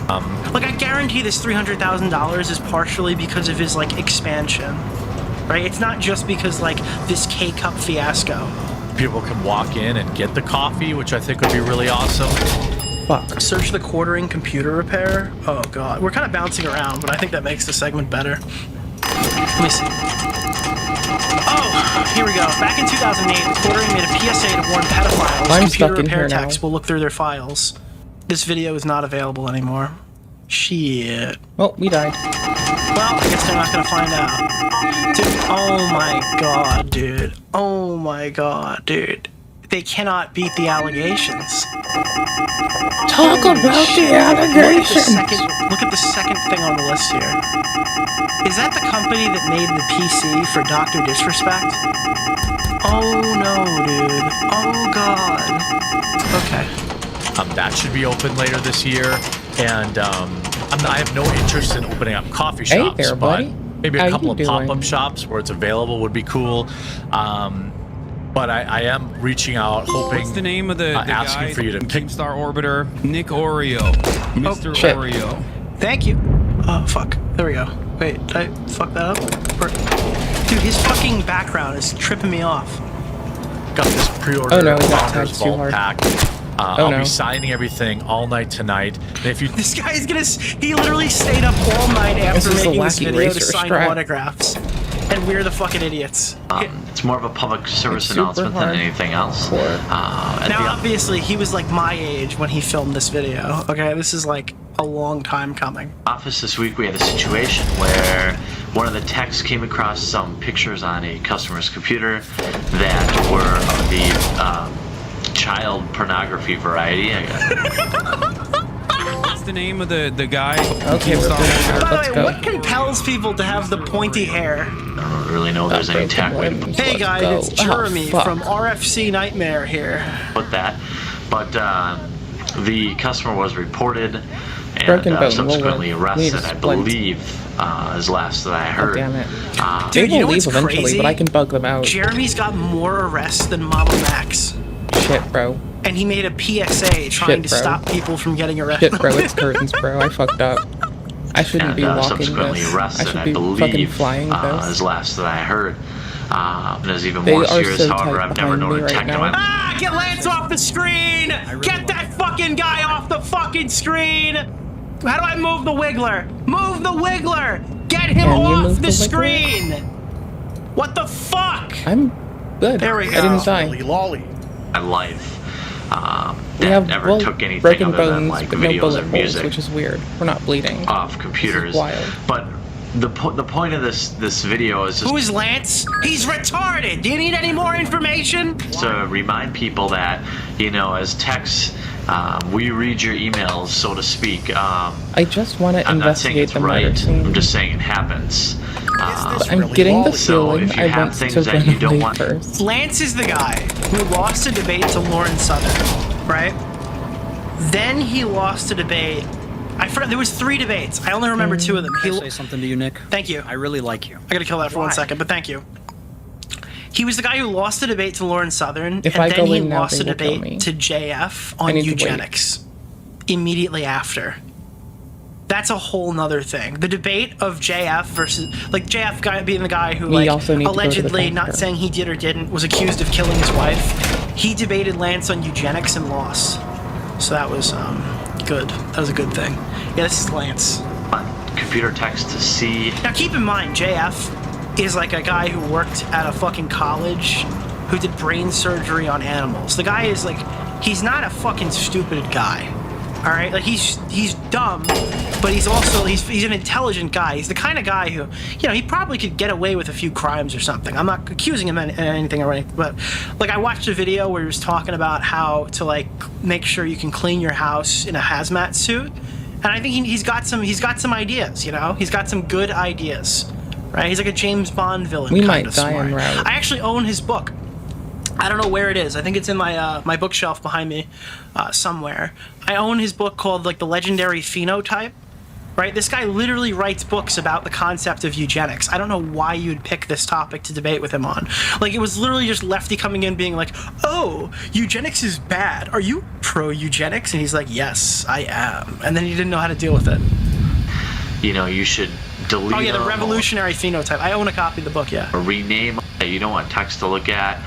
faster. Like, I guarantee this $300,000 is partially because of his, like, expansion. Right? It's not just because, like, this K-Cup fiasco. People can walk in and get the coffee, which I think would be really awesome. Fuck. Search the quartering computer repair. Oh, God. We're kind of bouncing around, but I think that makes the segment better. Let me see. Oh, here we go. Back in 2008, the quartering made a PSA to warn pedophiles. I'm Computer stuck in repair here now. techs will look through their files. This video is not available anymore. Shit. Well, we died. Well, I guess they're not gonna find out. Dude, oh my god, dude. Oh my god, dude. They cannot beat the allegations. Talk about the allegations. Look at the second thing on the list here. Is that the company that made the PC for Dr. Disrespect? Oh no, dude. Oh god. Okay. That should be open later this year, and I have no interest in opening up coffee Hey shops, there, but buddy. maybe How a you couple of doing? pop-up shops where it's available would be cool. But I am reaching out, hoping, What's the name of the asking guy? for you to pick. Keemstar Orbiter. Nick Oreo. Mr. shit. Oreo. Thank you. Oh, fuck. There we go. Wait, did I fuck that up? Dude, his fucking background is tripping me off. Got this pre-order Oh, no, we got Founders tagged too Vault hard. pack. I'll no. be signing everything all night tonight. And if you This guy's gonna. He literally stayed up all night after This is a making this wacky video to racer sign strap. autographs. And we're the fucking idiots. It's more of a public service It's super announcement than hard anything else. for- Now, obviously, he was like my age when he filmed this video. Okay, this is like a long time coming. Office this week we had a situation where one of the techs came across some pictures on a customer's computer that were of the child pornography variety. What's the name of the guy? Okay, we're Keemstar good. Orbiter. By Let's the way, go. what compels people to have the pointy hair? I don't really know if there's any tech way to Hey Let's guys, go. it's Oh, Jeremy fuck. from RFC Nightmare here. put that, but the customer was reported and Broken bone, subsequently we'll need arrested, a I splint. believe, is last that I Oh, heard. damn it. Dude, They you know will what's leave eventually, crazy? but I can bug them out. Jeremy's got more arrests than Mama Max. Shit, bro. And he made a PSA trying to bro. stop people from getting arrested. Shit, bro. It's curtains, bro. I fucked up. I shouldn't And be walking subsequently this. arrested, I should I be fucking believe, flying this. is last that I heard. And is even They more are serious, so however, tight I've never behind known me a right tech in now. my Ah, get Lance off the screen! Get that fucking guy off the fucking screen! How do I move the wiggler? Move the wiggler! Get him Can you off move the the wiggler? screen! What the fuck? I'm good. There we I go. didn't die. my life We that have ever took anything broken other than bones, like but no videos bullet and holes, music which is weird. We're not bleeding. off computers. wild. But the point of this video is just Who is Lance? He's retarded! Do you need any more information? to remind people that, you know, as techs, we read your emails, so to speak. I just want to I'm not saying investigate it's the murder right. scene. I'm just saying it happens. But I'm getting the So feeling if you I have want things to that run you don't away want- first. Lance is the guy who lost a debate to Lauren Southern, right? Then he lost a debate. I forgot, there was 3 debates. I only remember 2 of them. Can I say something to you, Nick? Thank you. I really like you. I gotta kill that for 1 second, but thank you. He was the guy who lost a debate to Lauren Southern, If and I then go he in now, lost a they will kill debate me. to JF I on need to wait. eugenics immediately after. That's a whole nother thing. The debate of JF versus, like, JF guy being the guy who, We like, also need to go to the allegedly, not doctor. saying he did or didn't, was accused of killing his wife. He debated Lance on eugenics and lost. So that was good. That was a good thing. Yeah, this is Lance. computer text to see. Now keep in mind, JF is like a guy who worked at a fucking college who did brain surgery on animals. The guy is like, he's not a fucking stupid guy. All right, like he's dumb, but he's also he's an intelligent guy. He's the kind of guy who, you know, he probably could get away with a few crimes or something. I'm not accusing him of anything or anything, but like I watched a video where he was talking about how to like make sure you can clean your house in a hazmat suit, and I think he's got some ideas. You know, he's got some good ideas, right? He's like a James Bond villain. We kind might of die smart. en route. I actually own his book. I don't know where it is. I think it's in my my bookshelf behind me somewhere. I own his book called like The Legendary Phenotype, right? This guy literally writes books about the concept of eugenics. I don't know why you'd pick this topic to debate with him on. Like it was literally just Lefty coming in being like, "Oh, eugenics is bad. Are you pro-eugenics?" And he's like, "Yes, I am." And then he didn't know how to deal with it. You know, you should delete. Oh yeah, The them Revolutionary Phenotype. I own a copy of the book. Yeah. Or rename that you don't want text to look at.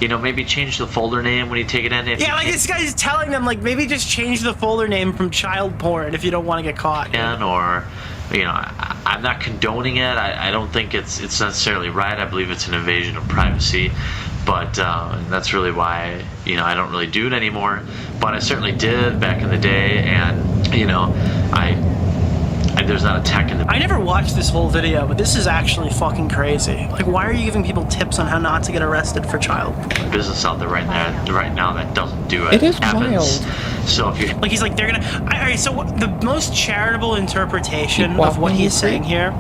You know, maybe change the folder name when you take it in. If Yeah, you like this guy's telling them, like, maybe just change the folder name from child porn if you don't want to get caught. can, or, you know, I'm not condoning it. I don't think it's necessarily right. I believe it's an invasion of privacy. But that's really why, you know, I don't really do it anymore. But I certainly did back in the day, and, you know, there's not a tech in the I never watched this whole video, but this is actually fucking crazy. Like, why are you giving people tips on how not to get arrested for child porn? business out there right now that doesn't do it. It is happens. wild. So if you Like, he's like, they're gonna... Alright, so the most charitable interpretation Keep of what walking, he's you saying see? here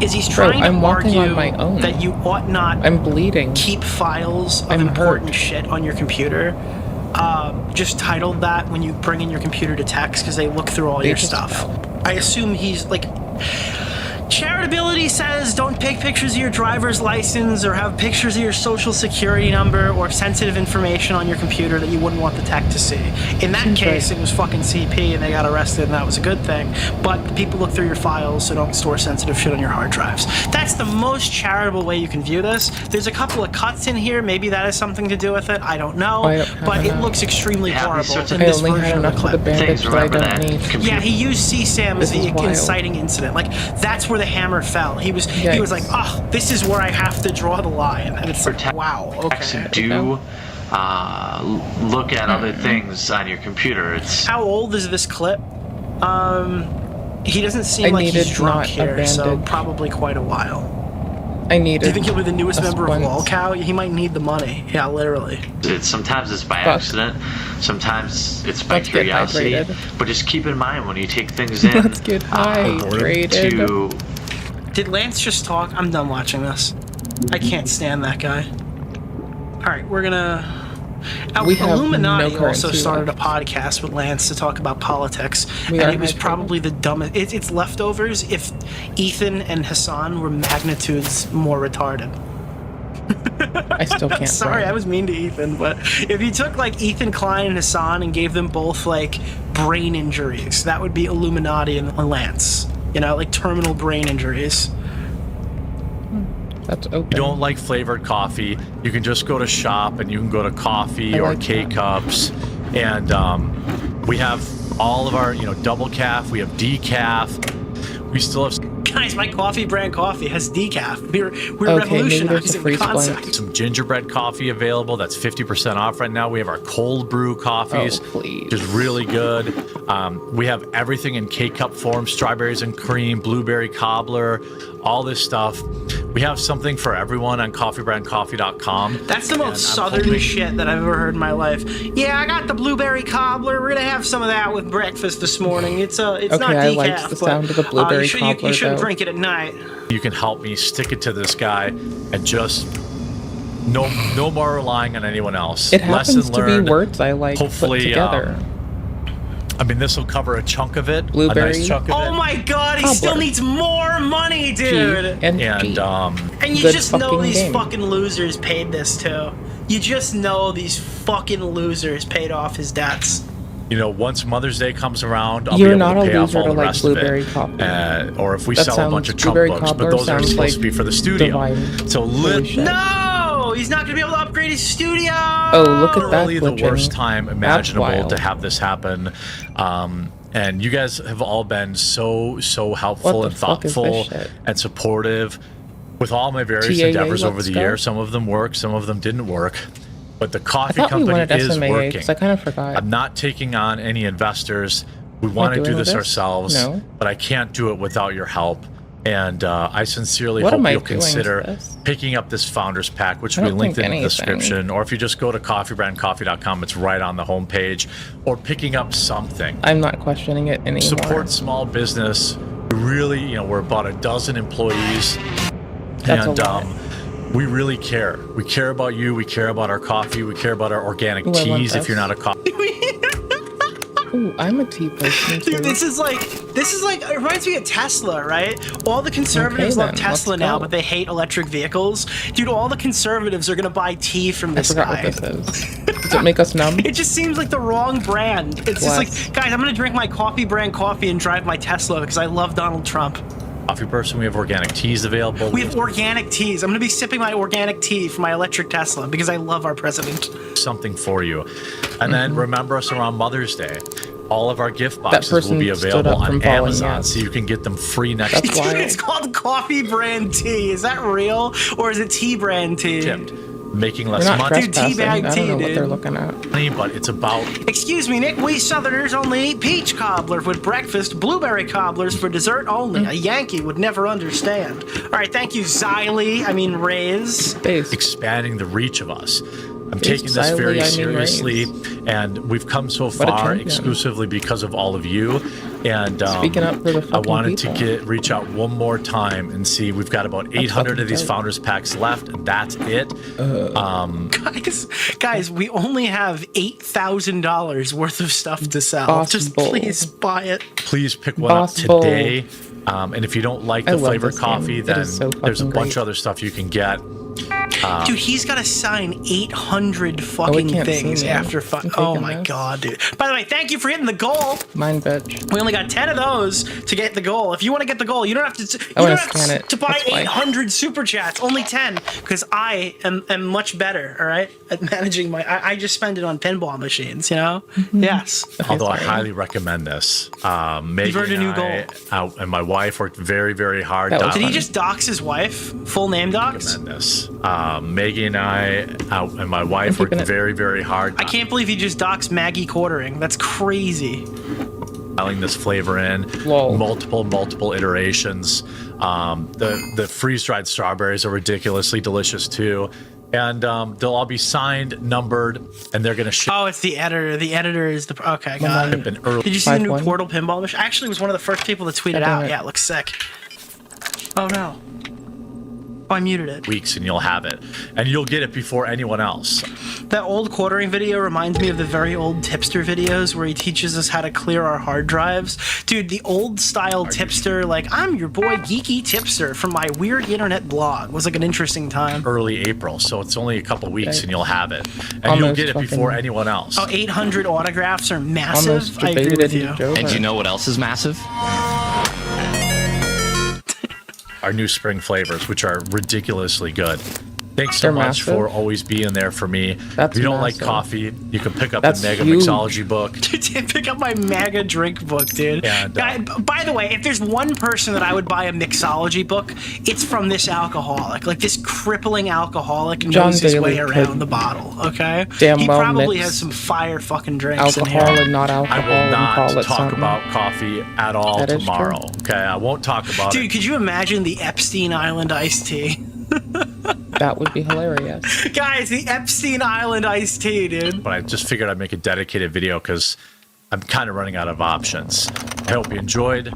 is he's Bro, trying to I'm walking argue on my own. that you ought not I'm bleeding. keep files of I'm important hurt. shit on your computer. Just titled that when you bring in your computer to text because they look through all They your just stuff. help. I assume he's like... Charitability says don't take pictures of your driver's license or have pictures of your social security number or sensitive information on your computer that you wouldn't want the tech to see. In that Seems case, right. it was fucking CP and they got arrested and that was a good thing. But people look through your files, so don't store sensitive shit on your hard drives. That's the most charitable way you can view this. There's a couple of cuts in here. Maybe that has something to do with it. I don't know. I don't have But it enough. looks extremely Have these horrible sorts of- in I this only had version of the enough of the clip. bandage things, that I remember don't that need. computer Yeah, he used CSAM as This the is wild. inciting incident. Like, that's where the hammer fell. He was Yikes. like, oh, this is where I have to draw the line. And it's like, wow, text okay. do look at other things on your computer. It's How old is this clip? He doesn't seem I like he's needed drunk not a here, so bandage. probably quite a while. I need Do you think he'll be the newest a member of splint. Lolcow? He might need the money. Yeah, literally. sometimes it's by Fuck. accident, sometimes it's by Let's get curiosity. hydrated. But just keep in mind when you take things in. Let's get hydrated. To Did Lance just talk? I'm done watching this. I can't stand that guy. Alright, we're gonna We have Illuminati no also currency started left. a podcast with Lance to talk about politics, We and are it was hydrated. probably the dumbest. It's leftovers if Ethan and Hassan were magnitudes more retarded. I still can't. Sorry, I was mean to Ethan, but if you took like Ethan Klein and Hassan and gave them both like brain injuries, that would be Illuminati and Lance. You know, like terminal brain injuries. That's open. you don't like flavored coffee, you can just go to shop and you can go to coffee I or like that. K-Cups. And we have all of our, double calf, we have decaf. We still have Guys, my coffee brand coffee has decaf. We're Okay, maybe there's a revolutionizing the freeze concept. blank. some gingerbread coffee available. That's 50% off right now. We have our cold brew coffees, Oh, please. which is really good. We have everything in K-Cup form, strawberries and cream, blueberry cobbler, all this stuff. We have something for everyone on coffeebrandcoffee.com. That's the And most I'm southern hoping- shit that I've ever heard in my life. Yeah, I got the blueberry cobbler. We're gonna have some of that with breakfast this morning. It's not Okay, decaf, I liked the but, sound of the blueberry you cobbler, shouldn't though. drink it at night. You can help me stick it to this guy and just no more relying on anyone else. It happens Lesson to learned. be words I like Hopefully, put together. I mean, this will cover a chunk of it. Blueberry. A nice chunk of Oh it. my god, he Cobbler. still needs more money, G dude. and And G. And you Good just know fucking these game. fucking losers paid this too. You just know these fucking losers paid off his debts. Once Mother's Day comes around, I'll You're be able not to a pay off loser all to the like rest of blueberry it. cobbler. Or if we That sell a bunch of sounds- Trump blueberry books, but cobbler those are sounds supposed to like be for the studio. divine. So Holy shit. No, he's not gonna be able to upgrade his studio. Oh, look at that Literally the glitching. worst time imaginable wild. to have this happen. And you guys have all been so helpful What the and fuck is this thoughtful shit? and supportive with all my various TAA, endeavors over let's the go. year. Some of them worked, some of them didn't work. But the I coffee thought we company wanted is SMAA working. because I kind of forgot. I'm not taking on any investors. We want to doing do this this? ourselves, No. but I can't do it without your help. And I sincerely What hope am I you'll doing to consider this? picking up this Founders Pack, which I will be don't linked think in the anything. description. Or if you just go to coffeebrandcoffee.com, it's right on the homepage. Or picking up something. I'm not questioning it anymore. Support small business. Really, we're about a dozen employees. That's and a lot. we really care. We care about you. We care about our coffee. We care about our organic Ooh, I want teas if this. you're not a coffee. Ooh, I'm a tea person too. Dude, this is like it reminds me of Tesla, right? All the conservatives Okay, love then, Tesla let's now, go. but they hate electric vehicles. Dude, all the conservatives are gonna buy tea from I this forgot guy. what this is. Does it make us numb? It just seems like the wrong brand. It's just Bless. like, guys, I'm gonna drink my coffee brand coffee and drive my Tesla because I love Donald Trump. Coffee person. We have organic teas available. We have organic teas. I'm gonna be sipping my organic tea from my electric Tesla because I love our president. something for you. And then remember us around Mother's Day. All of our gift That boxes will person be stood available up from on falling, Amazon, yes. so you can get them free next That's year. wild. It's called coffee brand tea. Is that real or is it tea brand tea? Tipped. Making less They're not money, trespassing. teabag I don't tea, know what dude. they're looking at. but it's about Excuse me, Nick. We Southerners only eat peach cobbler with breakfast, blueberry cobblers for dessert only. A Yankee would never understand. All right, thank you, Riz. Base. expanding the reach of us. I'm It's taking this very silently, I mean, seriously, and we've come so a far champion. exclusively because of all of you. And Speaking up for the I fucking wanted people. to reach out one more time and see. We've got about 800 fucking of these dope. Founders Packs left, and that's it. Guys, we only have $8,000 worth of stuff to sell. Boss Just bull. please buy it. Please pick one Boss up bull. today. And if you don't like I the love flavored this coffee, game. It then is so there's a fucking bunch great. of other stuff you can get. Dude, he's got to sign 800 fucking can't things see me. after I'm Oh taking my this. god, dude. By the way, thank you for hitting the goal. Mine, bitch. We only got 10 of those to get the goal. If you want to get the goal, you don't have to. You I wanna don't have scan it. to buy That's why. 800 super chats. Only 10, because I am much better. All right, at managing my. I just spend it on pinball machines. You know. Mm-hmm. Yes. Although I sorry. highly recommend this. Megan earned a new and and my wife worked very, very hard. That was Did he fun. just dox his wife? Full name dox? recommend this. Maggie and I and my wife worked keeping it. very, very hard. I can't believe he just doxed Maggie Quartering. That's crazy. dialing this flavor in. Lol. Multiple iterations. The freeze-dried strawberries are ridiculously delicious too. And they'll all be signed, numbered, and they're gonna ship Oh, it's the editor. The editor is the. Okay, got it. in early. Did you see the new 5-1? Portal pinball machine? Actually, was one of the first people to tweet it God damn out. it. Yeah, it looks sick. Oh no. Oh, I muted it. weeks, and you'll have it, and you'll get it before anyone else. That old quartering video reminds me of the very old tipster videos where he teaches us how to clear our hard drives. Dude, the old style tipster, like, I'm your boy geeky tipster from my weird internet blog, was like an interesting time. Early April, so it's only a couple weeks Okay. and you'll have it. And Almost you'll get it before fucking- anyone else. Oh, 800 autographs are massive. Almost I agree debated with it you. into Joe. And do you know what else is massive? Our new spring flavors, which are ridiculously good. Thanks so They're much massive. for always being there for me. That's if you don't like massive. coffee, you can pick up That's the Mega huge. Mixology book. Pick up my MAGA drink book, dude. Yeah, By the way, if there's one person that I would buy a mixology book, it's from this alcoholic. Like, this crippling alcoholic John knows his way Daly around could the bottle, okay? damn he well probably mix has some fire fucking drinks in alcohol here. and not I alcohol will and call not it talk something. about coffee at all That is tomorrow. Okay, I won't talk about Dude, it. could you imagine the Epstein Island iced tea? That would be hilarious. Guys, the Epstein Island iced tea, dude. But I just figured I'd make a dedicated video because I'm kind of running out of options. I hope you enjoyed.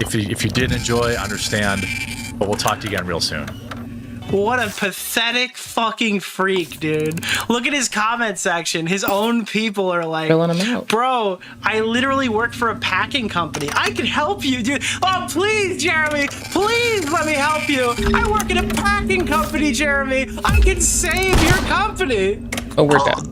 If you did enjoy, understand. But we'll talk to you again real soon. What a pathetic fucking freak, dude. Look at his comment section. His own people are like, Filling him out. bro, I literally work for a packing company. I can help you, dude. Oh, please, Jeremy. Please let me help you. I work at a packing company, Jeremy. I can save your company. Oh, we're dead.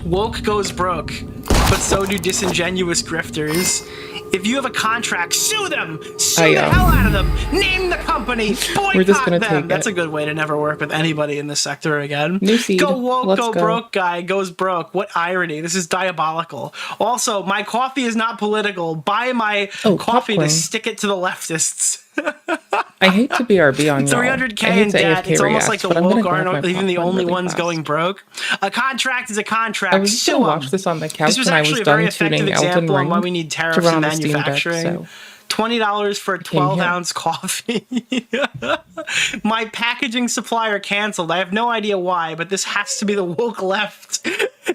Woke goes broke, but so do disingenuous grifters. If you have a contract, sue them. Sue the hell out of them. Name the company. Boycott We're just gonna them. take That's it. a good way to never work with anybody in this sector again. New seed. Go woke, Let's go go. broke guy goes broke. What irony. This is diabolical. Also, my coffee is not political. Buy my coffee popcorn. to stick it to the leftists. I hate to BRB on y'all. 300K I hate in to debt. AFK It's almost react, like the but I'm gonna woke grab aren't my even the popcorn only really ones fast. going broke. A contract is a contract. I was Sue gonna 'em. watch this on the couch This was when I actually was a very done effective tuning Elden example on Ring why we need to tariffs run in on the Steam Deck, manufacturing. so $20 for a came here. 12-ounce coffee. My packaging supplier canceled. I have no idea why, but this has to be the woke left.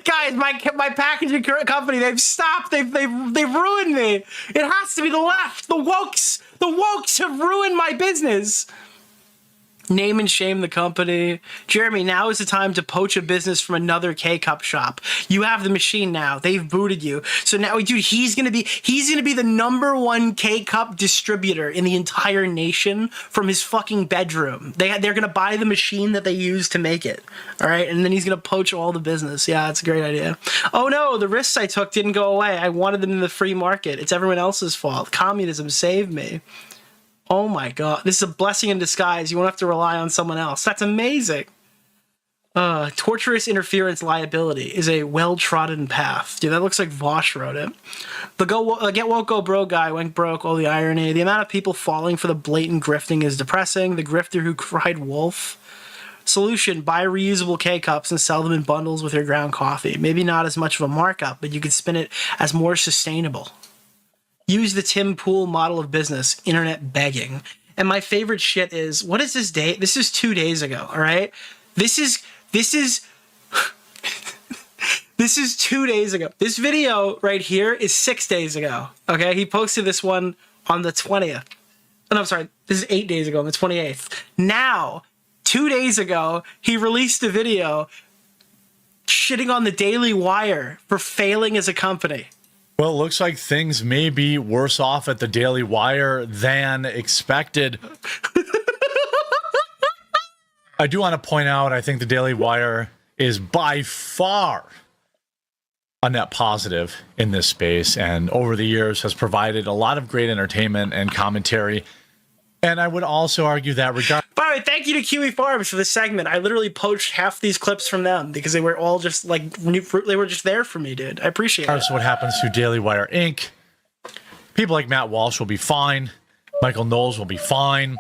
Guys, my packaging company, they've stopped. They've ruined me. It has to be the left. The wokes have ruined my business. Name and shame the company. Jeremy, now is the time to poach a business from another K-Cup shop. You have the machine now. They've booted you. So now, dude, he's gonna be the number one K-Cup distributor in the entire nation from his fucking bedroom. They're gonna buy the machine that they use to make it. All right, and then he's gonna poach all the business. Yeah, that's a great idea. Oh no, the risks I took didn't go away. I wanted them in the free market. It's everyone else's fault. Communism saved me. Oh my god, this is a blessing in disguise. You won't have to rely on someone else. That's amazing. Torturous interference liability is a well-trodden path. Dude, that looks like Vosh wrote it. The get woke, go broke guy went broke. All the irony. The amount of people falling for the blatant grifting is depressing. The grifter who cried wolf. Solution, buy reusable K-Cups and sell them in bundles with your ground coffee. Maybe not as much of a markup, but you could spin it as more sustainable. Use the Tim Pool model of business, internet begging. And my favorite shit is, what is this date? This is 2 days ago, all right? This is this is 2 days ago. This video right here is 6 days ago, okay? He posted this one on the 20th. Oh, no, I'm sorry. This is 8 days ago, on the 28th. Now, 2 days ago, he released a video shitting on the Daily Wire for failing as a company. Well, it looks like things may be worse off at the Daily Wire than expected. I do want to point out, I think the Daily Wire is by far a net positive in this space, and over the years has provided a lot of great entertainment and commentary. And I would also argue that regardless. By the way, thank you to Kiwi Farms for this segment. I literally poached half these clips from them because they were all just like they were just there for me, dude. I appreciate it. What happens to Daily Wire Inc. People like Matt Walsh will be fine. Michael Knowles will be fine.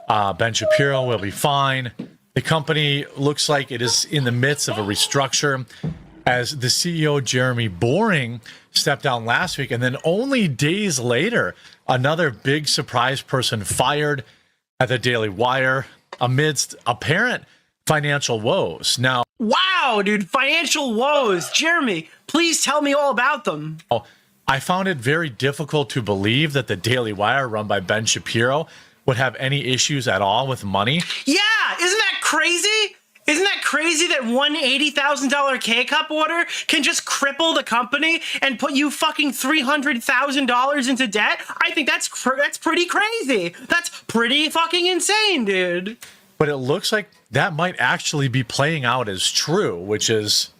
Ben Shapiro will be fine. The company looks like it is in the midst of a restructure, as the CEO, Jeremy Boring, stepped down last week. And then only days later, another big surprise person fired at the Daily Wire amidst apparent financial woes. Now, wow, dude, financial woes. Jeremy, please tell me all about them. I found it very difficult to believe that the Daily Wire, run by Ben Shapiro, would have any issues at all with money. Yeah, isn't that crazy? Isn't that crazy that one $80,000 K-Cup order can just cripple the company and put you fucking $300,000 into debt? I think that's pretty crazy. That's pretty fucking insane, dude. But it looks like that might actually be playing out as true, which is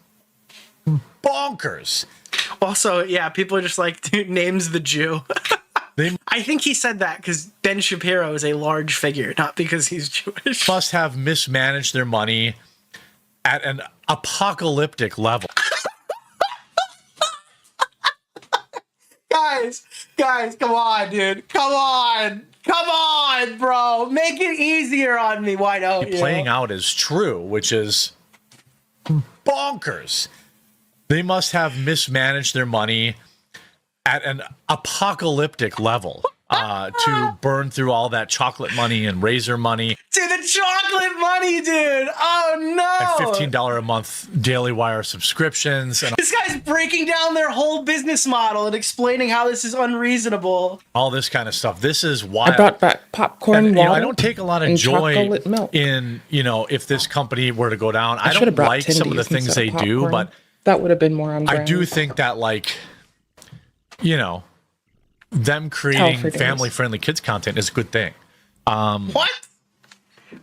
bonkers. Also, yeah, people are just like, dude, name's the Jew. I think he said that because Ben Shapiro is a large figure, not because he's Jewish. Must have mismanaged their money at an apocalyptic level. Guys, come on, dude. Come on, bro. Make it easier on me. Why don't you? Playing out as true, which is bonkers. They must have mismanaged their money at an apocalyptic level to burn through all that chocolate money and razor money. Dude, the chocolate money, dude. Oh, no. And $15 a month Daily Wire subscriptions. And this guy's breaking down their whole business model and explaining how this is unreasonable. All this kind of stuff. This is wild. I brought back popcorn, and, water, I don't take a lot of and joy chocolate milk. in, if this company were to go down. I should have don't brought like some of the Tindies things instead they of do, popcorn. but that would have been more on brand. I do think that, them creating for days. family-friendly kids content is a good thing. What?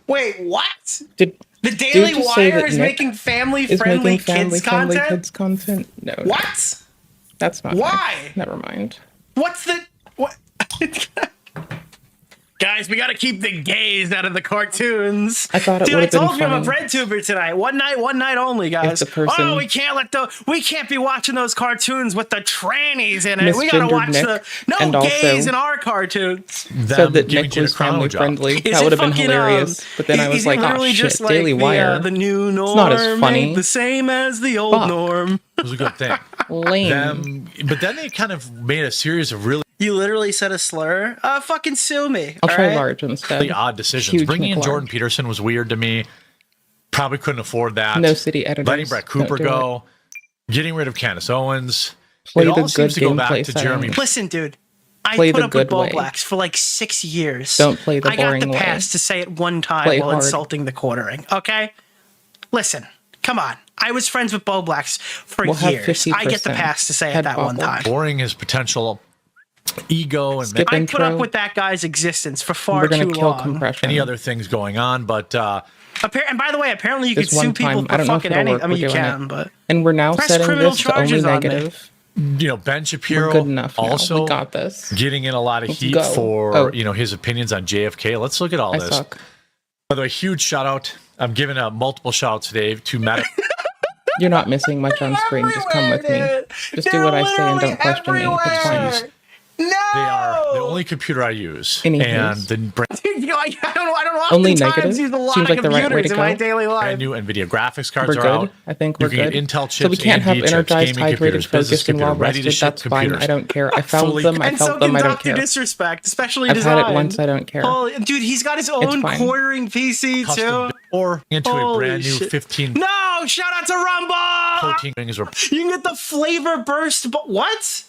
Wait, what? Did The Daily just say Wire that is Nick making family-friendly kids content? kids content? No. What? That's not Why? nice. Never mind. What's the... What? Guys, we gotta keep the gays out of the cartoons. I thought it Dude, would I have been told you I'm a funny. bread tuber tonight. One night only, guys. the person- Oh, we can't be watching those cartoons with the trannies in it. We gotta Misgendered watch Nick, no and gays also in our cartoons. Said that giving Nick Gina was Carano family a job. friendly. Is That it would have been fucking, hilarious. But then I is was it like, oh literally shit, just like Daily Wire. the new norm, not as funny. ain't the same as the old Fuck. norm. It was a good thing. Lame. But then they kind of made a series of really You literally said a slur. Fucking sue me. I'll try alright? large instead. odd decisions. Huge Bringing in McLarge. Jordan Peterson was weird to me. Probably couldn't afford that. No city editors. Letting Brett Cooper Don't do go. Getting rid of Candace Owens. Play it the all seems good to go gameplay back to Jeremy. settings. Listen, dude. I Play put the up with good Bo way. Blacks for like 6 years. Don't play the I got boring the way. pass to say it one time Play while hard. insulting the quartering. Okay? Listen, come on. I was friends with Bo Blacks for We'll have years. I get the 50% pass to say it head that one bobble. time. Boring his potential ego and Skip I intro. put up with that guy's existence for far We're gonna too kill long. compression. any other things going on. But And by the way, apparently you could This one sue people time, I for don't know if fucking it'll any. work, I mean, we're you doing can, it. but And we're now Press setting criminal this to only charges on me. negative. Ben Shapiro We're good enough now. also We got this. getting in a lot of Let's heat go. for Oh. his opinions on JFK. Let's look at all I this. suck. By the way, huge shout out. I'm giving multiple shout outs today to Meta. You're not missing much on screen. Just come with me. Dude. Just do what I say and don't question me. It's fine. No! They are the only computer I use. Anywho's. And the brand Dude, I don't Only oftentimes negative? use a lot Seems of like the right way computers to in my go. daily life. new NVIDIA graphics cards We're are good. out. I think You we're can good. get Intel chips, So we can't have AMD chips, energized, gaming hydrated, computers, business focused, and computer, well ready to rested. ship That's fine. computers. I don't care. I found Fully- them. I And so felt can them. I don't Dr. care. Disrespect, especially I've design. had it once. I don't care. Oh, dude, he's got his own fine. quartering PC custom too. or into a Holy brand new shit. 15 No, shout out to Rumble. protein rings or You can get the flavor burst. What?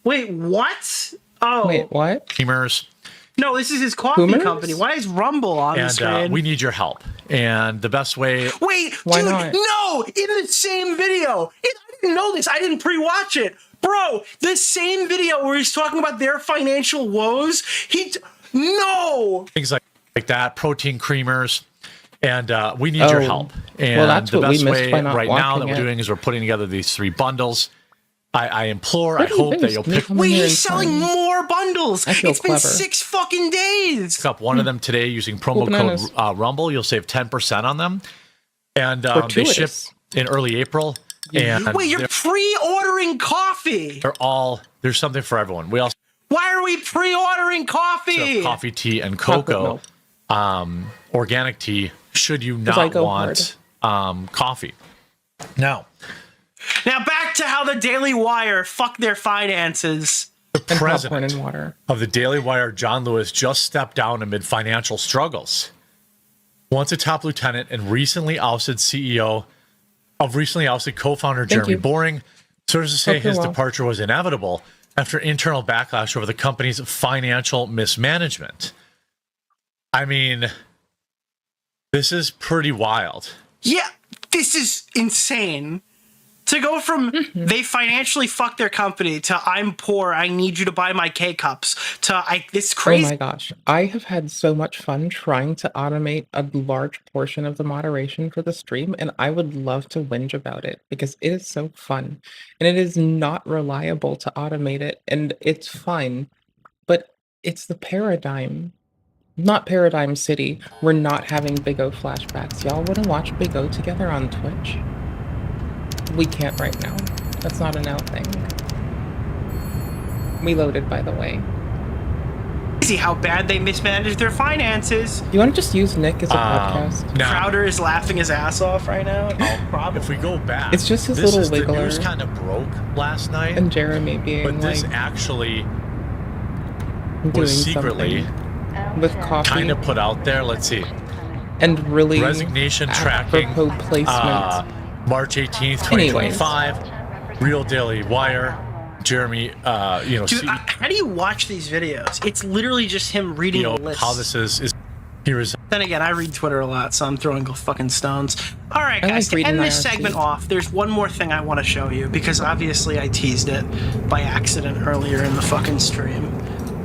Wait, what? Oh, Wait, what? creamers. no, this is his coffee Boomers? company. Why is Rumble on the And screen? we need your help. And the best way, Wait, Why dude, not? no! In the same video, I didn't know this. I didn't pre-watch it, bro. The same video where he's talking about their financial woes. No. things like that, protein creamers. And we need your Oh. help. And Well, that's the what we best missed way by not right now that watching we're it. doing is we're putting together these 3 bundles. I implore, What I do you hope think? that you'll Me pick coming Wait, here he's and selling trying- more bundles. I feel It's been clever. 6 fucking days. up one of them today using promo bananas. code Rumble. You'll save 10% on them. And they ship Fortuitous. in early April. And Wait, you're pre-ordering coffee. there's something for everyone. We also Why are we pre-ordering coffee? have coffee, tea, and Chocolate cocoa. milk. Organic tea, should you 'Cause I not go want coffee. Now, Now back to how the Daily Wire fuck their finances. the And popcorn president and water. of the Daily Wire, John Lewis, just stepped down amid financial struggles. Once a top lieutenant and recently ousted co-founder Jeremy you. Boring, sources say Hope you're his well. departure was inevitable after internal backlash over the company's financial mismanagement. I mean, this is pretty wild. Yeah, this is insane. To go from they financially fucked their company to I'm poor, I need you to buy my K-cups to it's crazy. Oh my gosh. I have had so much fun trying to automate a large portion of the moderation for the stream, and I would love to whinge about it because it is so fun. And it is not reliable to automate it, and it's fun, but it's the paradigm. Not Paradigm City. We're not having Big O flashbacks. Y'all want to watch Big O together on Twitch? We can't right now. That's not a now thing. We loaded, by the way. See how bad they mismanaged their finances. You want to just use Nick as a podcast? Now, Crowder is laughing his ass off right now. if we go back, It's just his this little is the wiggler. news kind of broke last night, And Jeremy being but this like actually doing was secretly something with coffee kind of put out there. Let's see. and really Resignation tracking. apropos placement. March 18th, 2025. Real Daily Wire. Jeremy, Dude, how do you watch these videos? It's literally just him reading a list. how this is here is. Then again, I read Twitter a lot, so I'm throwing fucking stones. All right, I guys, like to reading end this IRC. segment off, there's one more thing I want to show you, because obviously I teased it by accident earlier in the fucking stream.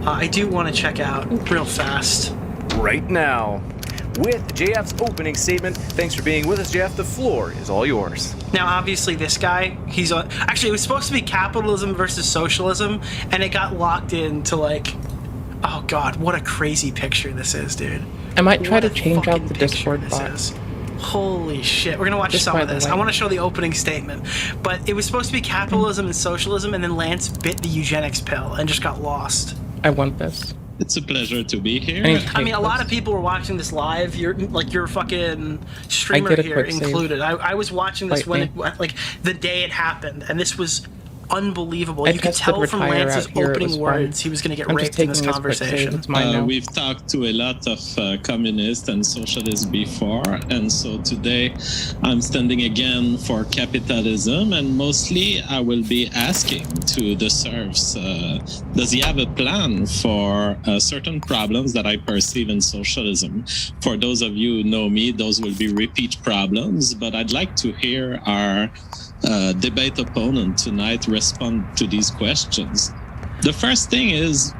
I do want to check out real fast. Right now, with JF's opening statement. Thanks for being with us, JF. The floor is all yours. Now, obviously, this guy, he's actually, it was supposed to be capitalism versus socialism, and it got locked into like, oh god, what a crazy picture this is, dude. I might try What to a change out fucking the picture Discord this bot. is. Holy shit. We're gonna watch Just some by of the this. way. I want to show the opening statement. But it was supposed to be capitalism and socialism, and then Lance bit the eugenics pill and just got lost. I want this. It's a pleasure to be here. I mean, a lot of people were watching this live. You're like your fucking streamer get a here quick save. included. I was watching this when Lightning. it, like the day it happened, and this was unbelievable. I You could tested tell from retire Lance's out here, it was opening fun. words he was going to get I'm just raped in this taking quick save, conversation. it's mine now. We've talked to a lot of communists and socialists before, and so today I'm standing again for capitalism, and mostly I will be asking to the serfs, does he have a plan for certain problems that I perceive in socialism? For those of you who know me, those will be repeat problems, but I'd like to hear our debate opponent tonight respond to these questions. The first thing is,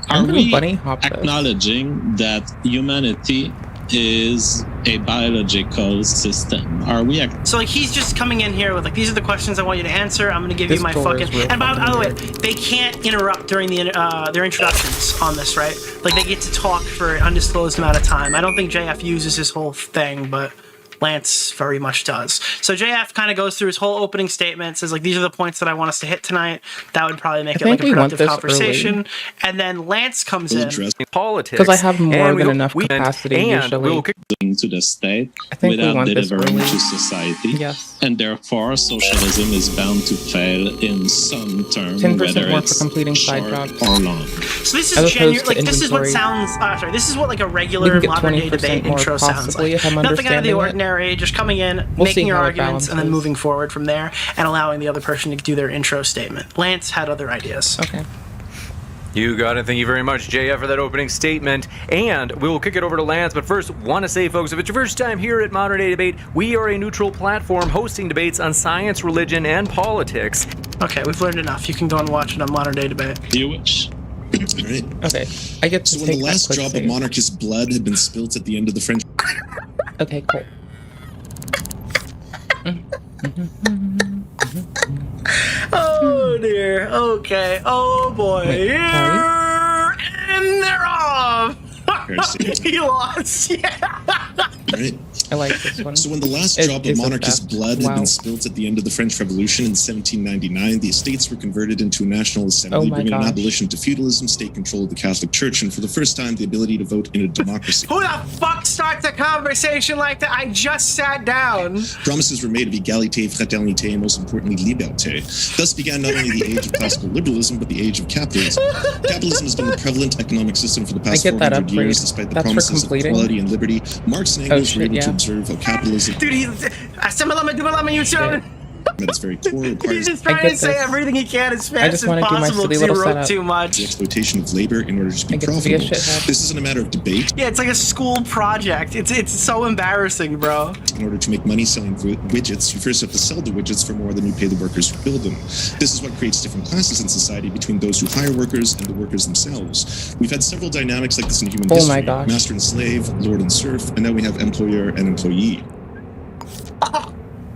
are I'm gonna we bunny hop this. acknowledging that humanity is a biological system? Are we So like he's just coming in here with like, these are the questions I want you to answer. I'm going to give This you my door is fucking. real And by fucking the way, weird. they can't interrupt during the their introductions on this, right? Like they get to talk for an undisclosed amount of time. I don't think JF uses his whole thing, but Lance very much does. So JF kind of goes through his whole opening statement, says like, these are the points that I want us to hit tonight. That would probably make it like think a we want productive this conversation. early. And then Lance comes in. Politics. Because I have more and than we'll- enough we- capacity and usually. we'll kick to the state I think we without want this delivering early. to society? Yes. And therefore, socialism is bound to fail in some term, 10% whether more for it's completing side short jobs. or long. So this As is opposed genuine. to Like this is what inventory. sounds. Sorry, this is what like a We regular can get modern day 20% debate more intro sounds possibly, like. if I'm Nothing out of understanding the it. ordinary. Just coming in, We'll making see your how it arguments, and then balances. moving forward from there, and allowing the other person to do their intro statement. Lance had other ideas. Okay. You got it. Thank you very much, JF, for that opening statement. And we will kick it over to Lance. But first, want to say, folks, if it's your first time here at Modern Day Debate, we are a neutral platform hosting debates on science, religion, and politics. Okay, we've learned enough. You can go and watch it on Modern Day Debate. You wish. Right. Okay. I get to So when take the that last quick drop save. of monarchist blood had been spilt at the end of the French. Okay, cool. Oh dear. Okay. Oh boy. Wait, Here and they're off. Heresy. He lost. Yeah. Right. I like this one. So when the last It drop of is a monarchist theft. blood had Wow. been spilt at the end of the French Revolution in 1799, the estates were converted into a national assembly, Oh my bringing an gosh. abolition to feudalism, state control of the Catholic Church, and for the first time, the ability to vote in a democracy. Who the fuck starts a conversation like that? I just sat down. Promises were made of égalité, fraternité, and most importantly, liberté. Thus began not only the age of classical liberalism, but the age of capitalism. Capitalism has been the prevalent economic system for the past get that 400 upgrade. years, despite the That's for promises of completing. equality and liberty. Marx and Oh, Engels were shit, able to yeah. observe how capitalism Dude, he's. at its very core He's requires just trying to say everything he can as fast just as wanna do my possible silly because he little wrote setup. too much. the exploitation of labor in order to be I get to be a profitable. shithead. This isn't a matter of debate. Yeah, it's like a school project. It's so embarrassing, bro. In order to make money selling widgets, you first have to sell the widgets for more than you pay the workers who build them. This is what creates different classes in society between those who hire workers and the workers themselves. We've had several dynamics like this in human Oh history. my gosh. Master and slave, lord and serf, and now we have employer and employee.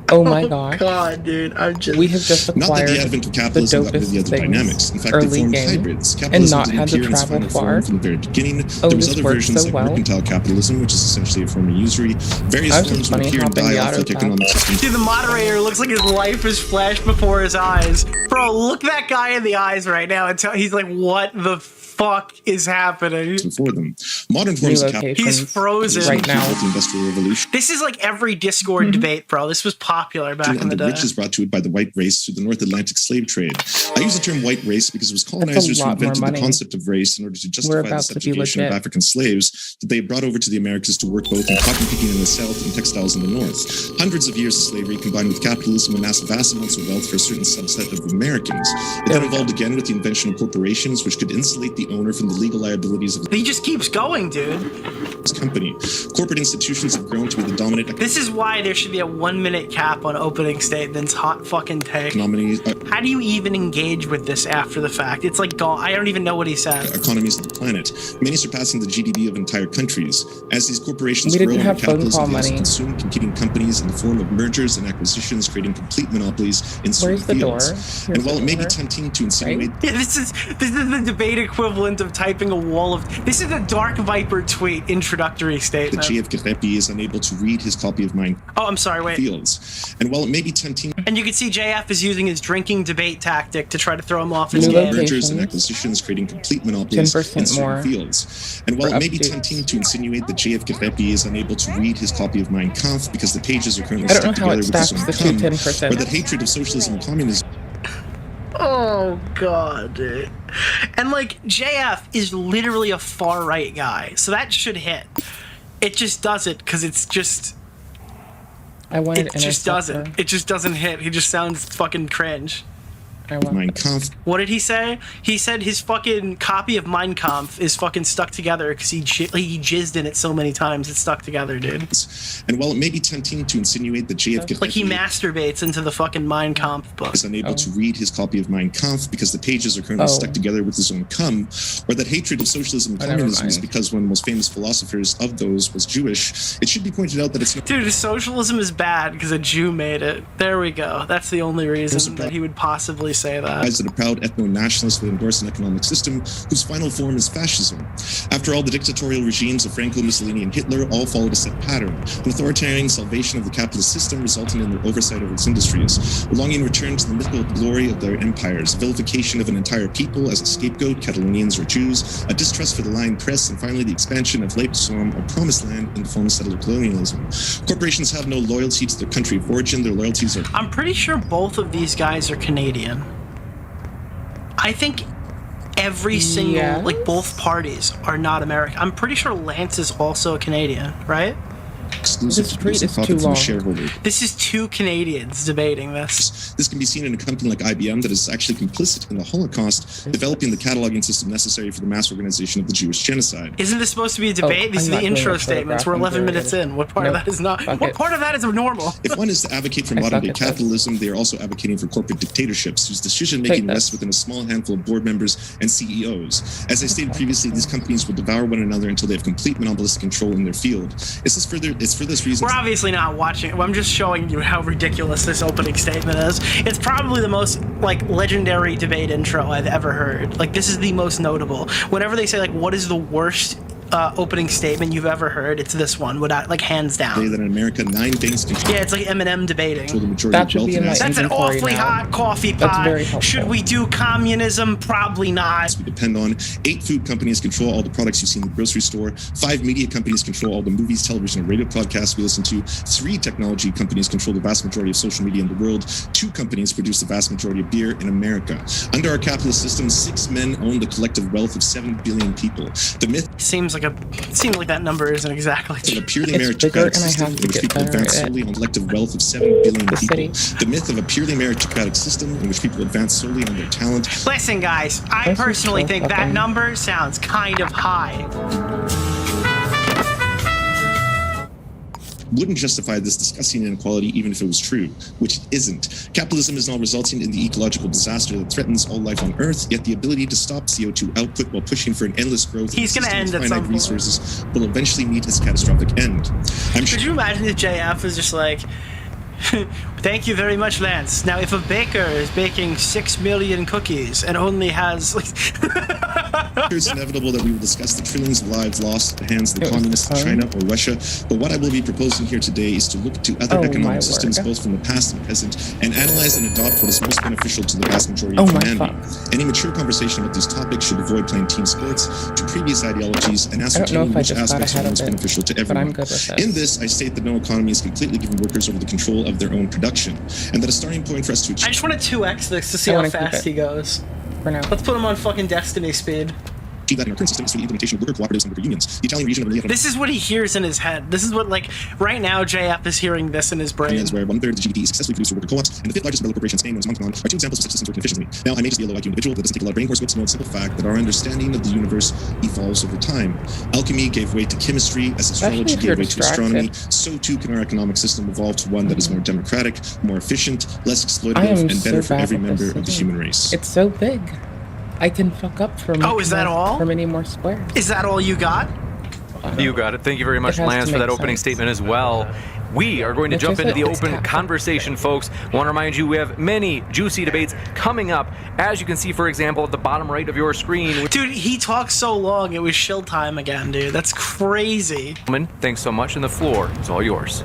Oh my gosh. God, dude, I'm just. We have just Not that acquired the advent of capitalism got rid of the dopest other dynamics. In things fact, they early formed game hybrids. and Capitalism not didn't had to appear in its travel final far. form from the very beginning. Oh, There was this other works versions so like well. mercantile capitalism, which is essentially a form of usury. Various I was forms just would funny appear and hopping die the off like autopilot. economic systems. Dude, the moderator looks like his life has flashed before his eyes. Bro, look that guy in the eyes right now and he's like, what the fuck is happening? For them. Modern forms of capitalism. He's frozen right now. The Industrial Revolution. This is like every Discord debate, bro. This was popular back in And the the day. riches brought to it by the white race through the North Atlantic slave trade. I use the term white race because it was colonizers who lot more invented the money. concept of race in order to We're justify the about to be subjugation of legit. African slaves that they had brought over to the Americas to work both in cotton picking in the South and textiles in the North. Hundreds of years of slavery combined with capitalism amassed vast amounts of wealth for a certain subset of Americans. It then evolved again with the invention of corporations, which could insulate the owner from the legal liabilities of He just keeps going, dude. his company. Corporate institutions have grown to be the dominant This is why there should be a 1 minute cap on opening statements. Hot fucking take. economies How do you even engage with this after the fact? It's like gone. I don't even know what he said. economies of the planet, many surpassing the GDP of entire countries. As these corporations We grow didn't under have phone capitalism, call they also money. consume competing companies in the form of mergers and acquisitions, creating complete monopolies in certain Where's the door? fields. Here's And while the it may be door. tempting to insinuate Yeah, this is the debate equivalent of typing a wall of. This is a Dark Viper tweet introductory that statement. JF Gerepi is unable to read his copy of Mein Oh, I'm sorry. Wait. Fields. And while it may be tempting And you can see JF is using his drinking debate tactic to try to throw him off his New game. location. mergers and acquisitions, creating complete monopolies 10% in certain more fields. And while for it may be updates. tempting to insinuate that JF Gerepi is unable to read his copy of Mein Kampf because the pages are currently I don't stuck know how together it with his stacks own the cum, 10%. or that hatred of socialism and communism Oh god, dude. And like JF is literally a far right guy, so that should hit. It just doesn't because it's just I wanted it just doesn't. It just doesn't hit. He just sounds fucking cringe. Mein Kampf. What did he say? He said his fucking copy of Mein Kampf is fucking stuck together because he jizzed in it so many times it's stuck together, dude. And while it may be tempting to insinuate that JF Like he Gerepi masturbates into the fucking Mein Kampf book. is unable to read his copy of Mein Kampf because the pages are currently Oh. stuck together with his own cum, or that hatred of socialism and Oh, never communism is mind. because one of the most famous philosophers of those was Jewish, it should be pointed out that it's not Dude, socialism is bad because a Jew made it. There we go. That's the only reason that he would possibly say that. that a proud ethno-nationalist would endorse an economic system whose final form is fascism. After all, the dictatorial regimes of Franco, Mussolini, and Hitler all followed a set pattern, an authoritarian salvation of the capitalist system resulting in their oversight over its industries, a longing return to the mythical glory of their empires, vilification of an entire people as a scapegoat, Catalonians or Jews, a distrust for the lying press, and finally the expansion of Leipzig, or promised land, in the form of settler colonialism. Corporations have no loyalty to their country of origin, their loyalties are... I'm pretty sure both of these guys are Canadian. I think every single, like both parties are not American. I'm pretty sure Lance is also a Canadian, right? Exclusive to produce a profit from a shareholder. This is two Canadians debating this. This can be seen in a company like IBM that is actually complicit in the Holocaust, developing the cataloging system necessary for the mass organization of the Jewish genocide. Isn't this supposed to be a debate? These are the intro statements. We're 11 minutes in. What part of that is not? What part of that is normal? If one is to advocate for modern-day capitalism, they are also advocating for corporate dictatorships whose decision-making rests within a small handful of board members and CEOs. As I stated previously, these companies will devour one another until they have complete monopolistic control in their field. It's for this reason. We're obviously not watching. I'm just showing you how ridiculous this opening statement is. It's probably the most legendary debate intro I've ever heard. This is the most notable. Whenever they say what is the worst opening statement you've ever heard, it's this one, without hands down. That in America, 9 banks control. Yeah, it's like Eminem debating. The majority of wealth and That's an awfully hot coffee pot. Should we do communism? Probably not. We depend on 8 food companies control all the products you see in the grocery store. 5 media companies control all the movies, television, and radio podcasts we listen to. 3 technology companies control the vast majority of social media in the world. 2 companies produce the vast majority of beer in America. Under our capitalist system, 6 men own the collective wealth of 7 billion people. The myth seems like seems like that number isn't exactly. Of a purely It's bigger, meritocratic and I system have in to which get people better advance at solely on collective wealth of 7 billion the people. city. The myth of a purely meritocratic system in which people advance solely on their talent. Listen, guys, I This is personally so think that fucking- number sounds kind of high. Wouldn't justify this disgusting inequality even if it was true, which it isn't. Capitalism is now resulting in the ecological disaster that threatens all life on Earth, yet the ability to stop CO2 output while pushing for an endless growth He's in gonna a end system at of some finite point. resources will eventually meet its catastrophic end. I'm Could sure you imagine if JF is just like, thank you very much, Lance. Now, if a baker is baking 6 million cookies and only has like, it's inevitable that we will discuss the trillions of lives lost at the hands of the It was communists of fun. China or Russia, but what I will be proposing here today is to look to other Oh, my economic systems, word. both from the past and present, and analyze and adopt what is most beneficial to the vast majority Oh, of my humanity. fuck. Any mature conversation about these topics should avoid playing team sports to previous ideologies and I don't know ascertaining if I which just got aspects are ahead of most it, beneficial to but everyone. I'm good with this. In this, I state that no economy is completely giving workers over the control of their own production, and that a starting point for us to I achieve just want to 2x this to see I how wanna keep fast it. he goes. For now. Let's put him on fucking Destiny speed. that in our current system is through the implementation of worker cooperatives and worker unions. The Italian region of Emilia This is what he hears in his head. This is what, like, right now JF is hearing this in his brain. where 1/3 of the GDP is successfully produced through worker co-ops, and the 5th largest umbrella corporation in Spain, known as Montalban, are 2 examples of such systems working efficiently. Now, I may just be a low IQ individual, but it doesn't take a lot of brain horse whips to know the simple fact that our understanding of the universe evolves over time. Alchemy gave way to chemistry, as Especially astrology if you're gave way to astronomy. distracted. So too can our economic system evolve to one that is more democratic, more efficient, less I exploitative, am and so better for bad every at member this of the system. human race. It's so big. I can fuck up for Oh, is that all? for many more squares. Is that all you got? You got it. Thank you very much, It has to Lance, for make that opening sense. statement as well. We are going to Which jump is into the it? It's open half- conversation, folks. Want to remind you, we have many juicy debates coming up. As you can see, for example, at the bottom right of your screen. Dude, he talks so long, it was shill time again, dude. That's crazy. Thanks so much, and the floor is all yours.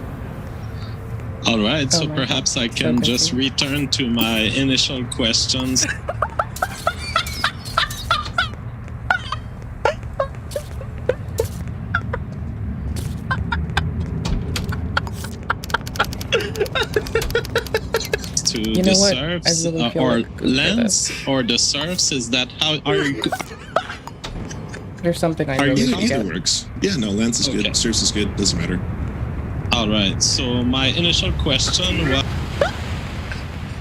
All right, Oh so my perhaps I So can busy. just return to my initial questions. To You the know what? serfs I really feel or like lands or the serfs, is that how are you? There's something I Are really you should Either get. works. Yeah, no, Lance is Okay. good, Circe is good, doesn't matter. All right, so my initial question was.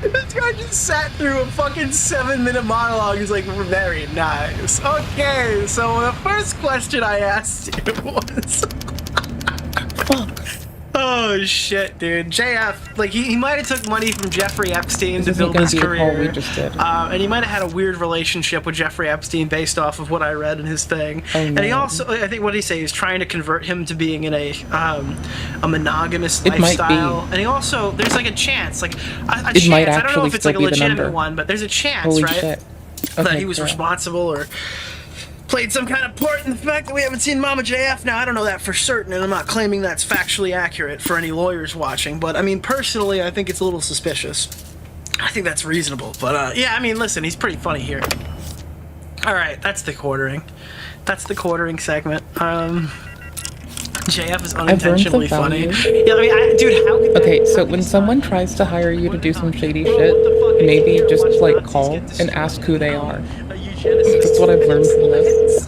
This guy just sat through a fucking 7-minute monologue. He's like, very nice. Okay, so the first question I asked you was... Fuck. Oh shit, dude. JF, like he might have took money from Jeffrey Epstein This to isn't build gonna his be a poll career, we just did. and he might have had a weird relationship with Jeffrey Epstein based off of what I read in his thing. Oh, And he no. also, I think, what did he say? He's trying to convert him to being in a monogamous It might be. lifestyle. And he also, there's like a chance, like a It chance. might I don't know actually if it's like a still be the legitimate number. one, but there's a chance, Holy right? shit. That Okay, he was cool. responsible or played some kind of part in the fact that we haven't seen Mama JF. Now, I don't know that for certain, and I'm not claiming that's factually accurate for any lawyers watching, but I mean, personally, I think it's a little suspicious. I think that's reasonable, but yeah, I mean, listen, he's pretty funny here. All right, that's the quartering. That's the quartering segment. JF is unintentionally funny. value. Yeah, I mean, dude, how could Okay, that- so how when could someone that- tries to hire you to do some shady What the shit, fuck is maybe here? just Watch like Nazis call get and ask who they are. A eugenicist. That's what I've learned from this.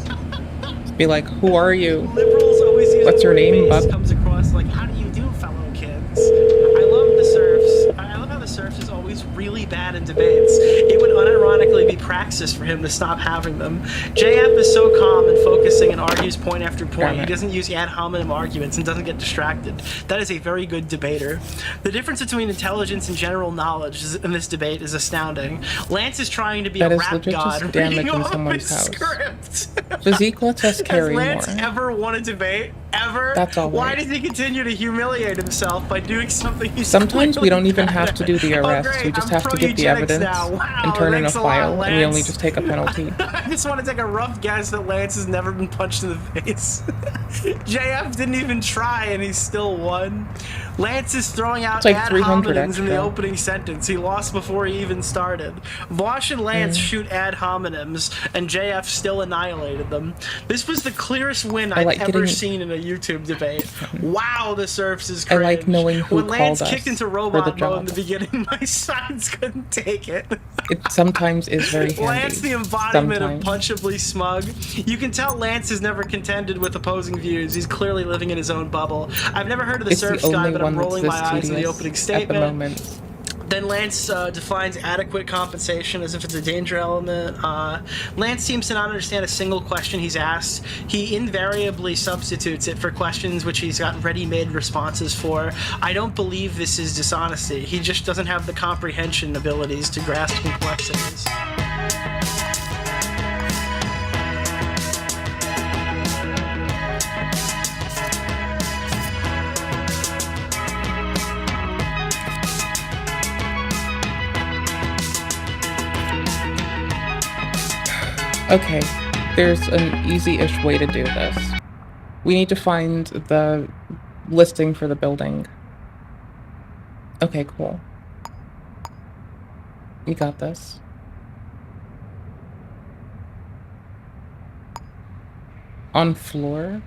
Be like, who are you? Liberals always use What's your name, base bub? comes across like, how do you do, fellow kids? I love the serfs. I love how the serfs is always really bad in debates. It would unironically be praxis for him to stop having them. JF is so calm and focusing and argues point after point. Damn He it. doesn't use ad hominem arguments and doesn't get distracted. That is a very good debater. The difference between intelligence and general knowledge in this debate is astounding. Lance is trying to be That a is rap legit god just reading damaging off someone's his house. script. Physique lets us carry Has Lance more. ever won a debate? Ever? That's all Why right. does he continue to humiliate himself by doing something he's Sometimes we don't clearly even bad have at? to do the Oh, arrest. great, We just I'm have to get the pro-eugenics evidence now. Wow, and turn in a thanks a lot, file, and we only Lance. just take a penalty. I just want to take a rough guess that Lance has never been punched in the face. JF didn't even try and he still won. Lance is throwing out It's like ad 300 hominems in the extra. opening sentence. He lost before he even started. Vosh and Lance shoot ad hominems, and JF still annihilated them. This was the clearest win I've like ever getting- seen in a YouTube debate. Wow, the serfs is I cringe. like knowing who when Lance called kicked us into for robot the mode in job. the beginning, my sons couldn't take it. It sometimes is very handy. Lance, the embodiment Sometimes. of punchably smug. You can tell Lance has never contended with opposing views. He's clearly living in his own bubble. I've never heard of the It's the Surfs guy, only but I'm one that's rolling my this eyes in the tedious opening at the statement. moment. Then Lance defines adequate compensation as if it's a danger element. Lance seems to not understand a single question he's asked. He invariably substitutes it for questions which he's got ready-made responses for. I don't believe this is dishonesty. He just doesn't have the comprehension abilities to grasp complexities. Okay, there's an easy-ish way to do this. We need to find the listing for the building. Okay, cool. We got this. On floor?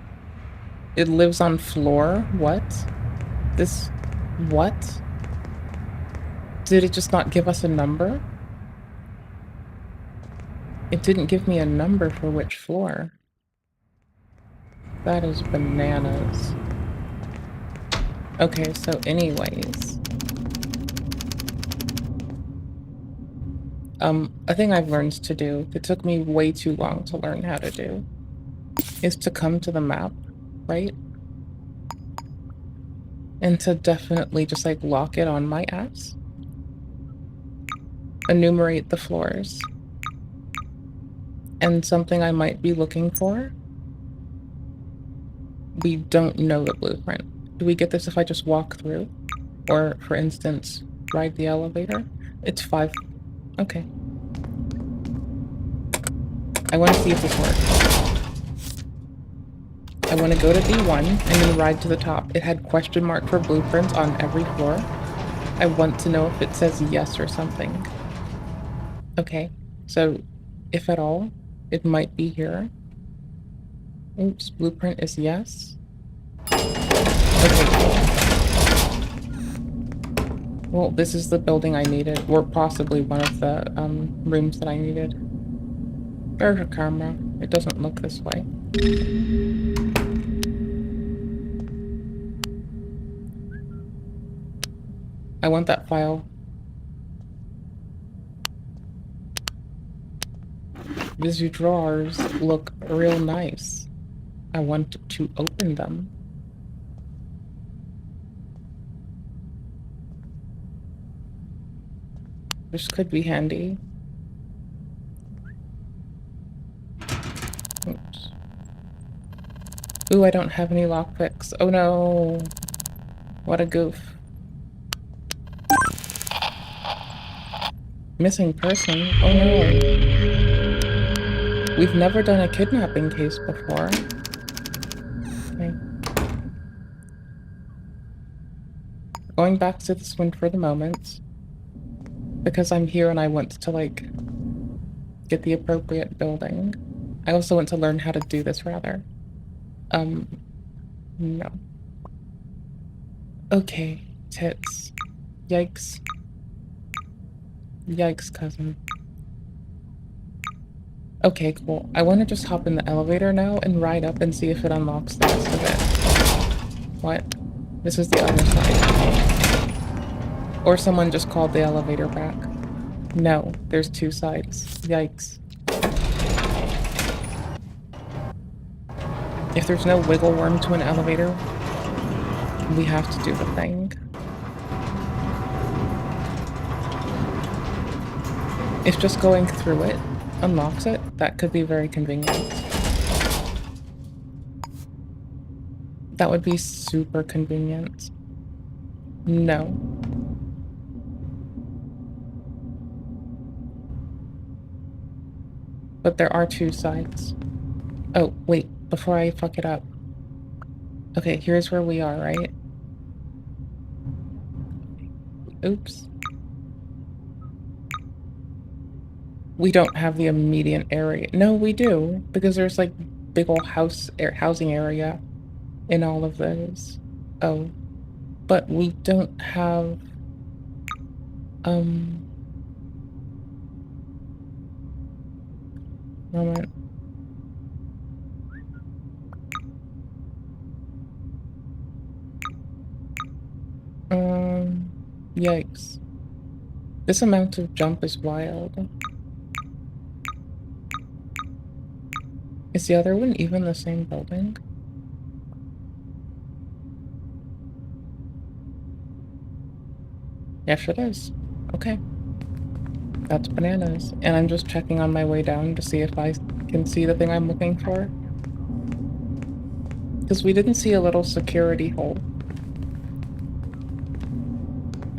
It lives on floor? What? This... what? Did it just not give us a number? It didn't give me a number for which floor. That is bananas. Okay, so anyways. A thing I've learned to do, it took me way too long to learn how to do, is to come to the map, right? And to definitely just like lock it on my ass. Enumerate the floors. And something I might be looking for. We don't know the blueprint. Do we get this if I just walk through? Or, for instance, ride the elevator? It's 5. Okay. I want to see if this works. I want to go to B1 and then ride to the top. It had question mark for blueprints on every floor. I want to know if it says yes or something. Okay, so if at all, it might be here. Oops, blueprint is yes. Okay, cool. Well, this is the building I needed, or possibly one of the rooms that I needed. There's a camera. It doesn't look this way. I want that file. These drawers look real nice. I want to open them. This could be handy. Oops. Ooh, I don't have any lockpicks. Oh no. What a goof. Missing person? Oh no. We've never done a kidnapping case before. Okay. Going back to this one for the moment. Because I'm here and I want to, like, get the appropriate building. I also want to learn how to do this, rather. No. Okay, tits. Yikes. Yikes, cousin. Okay, cool. I want to just hop in the elevator now and ride up and see if it unlocks the rest of it. What? This is the other side. Or someone just called the elevator back. No, there's 2 sides. Yikes. If there's no wiggle worm to an elevator, we have to do the thing. If just going through it unlocks it, that could be very convenient. That would be super convenient. No. But there are 2 sides. Oh, wait, before I fuck it up. Okay, here's where we are, right? Oops. We don't have the immediate area. No, we do, because there's like big old housing area in all of those. Oh, but we don't have moment. Yikes. This amount of jump is wild. Is the other one even the same building? Yes, it is. Okay. That's bananas. And I'm just checking on my way down to see if I can see the thing I'm looking for. Because we didn't see a little security hole.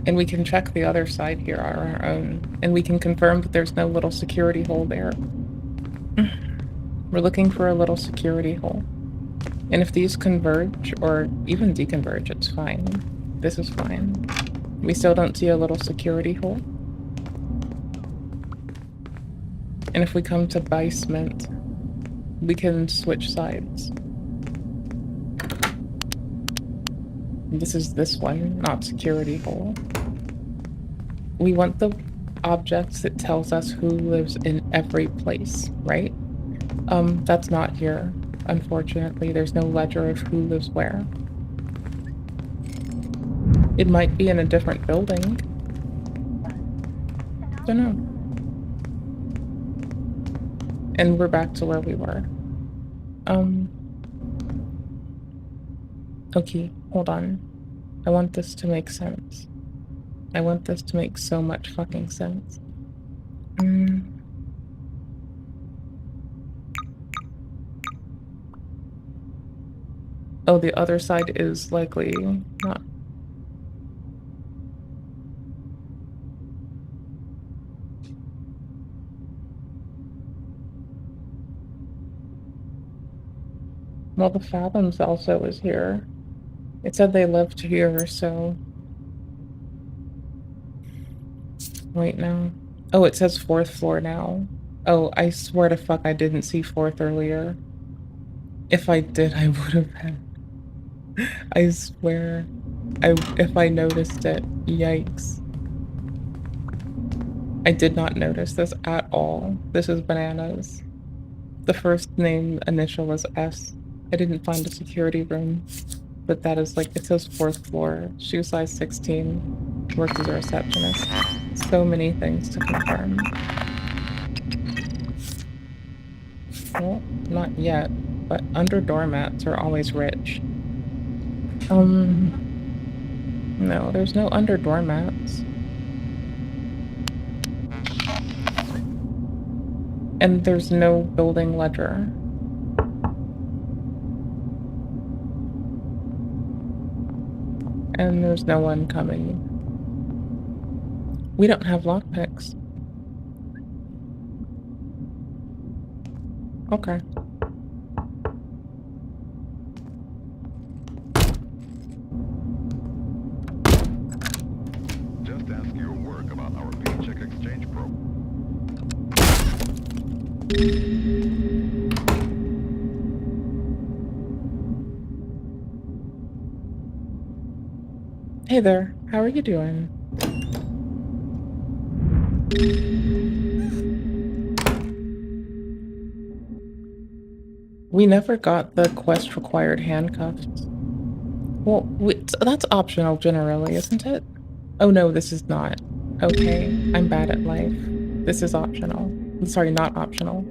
And we can check the other side here on our own. And we can confirm that there's no little security hole there. We're looking for a little security hole. And if these converge, or even deconverge, it's fine. This is fine. We still don't see a little security hole. And if we come to basement, we can switch sides. This is this one, not security hole. We want the objects that tells us who lives in every place, right? That's not here. Unfortunately, there's no ledger of who lives where. It might be in a different building. Don't know. And we're back to where we were. Okay, hold on. I want this to make sense. I want this to make so much fucking sense. Oh, the other side is likely not. Well, the Fathoms also is here. It said they lived here, so... Wait, no. Oh, it says 4th floor now. Oh, I swear to fuck I didn't see 4th earlier. If I did, I would have had... I swear. If I noticed it, yikes. I did not notice this at all. This is bananas. The first name initial was S. I didn't find a security room, but that is like, it says 4th floor, shoe size 16, works as a receptionist. So many things to confirm. Well, not yet, but under doormats are always rich. No, there's no under doormats. And there's no building ledger. And there's no one coming. We don't have lockpicks. Okay. Just ask your work about our paycheck exchange program. Hey there, how are you doing? We never got the quest required handcuffs. Well, that's optional generally, isn't it? Oh no, this is not. Okay, I'm bad at life. This is optional. Sorry, not optional.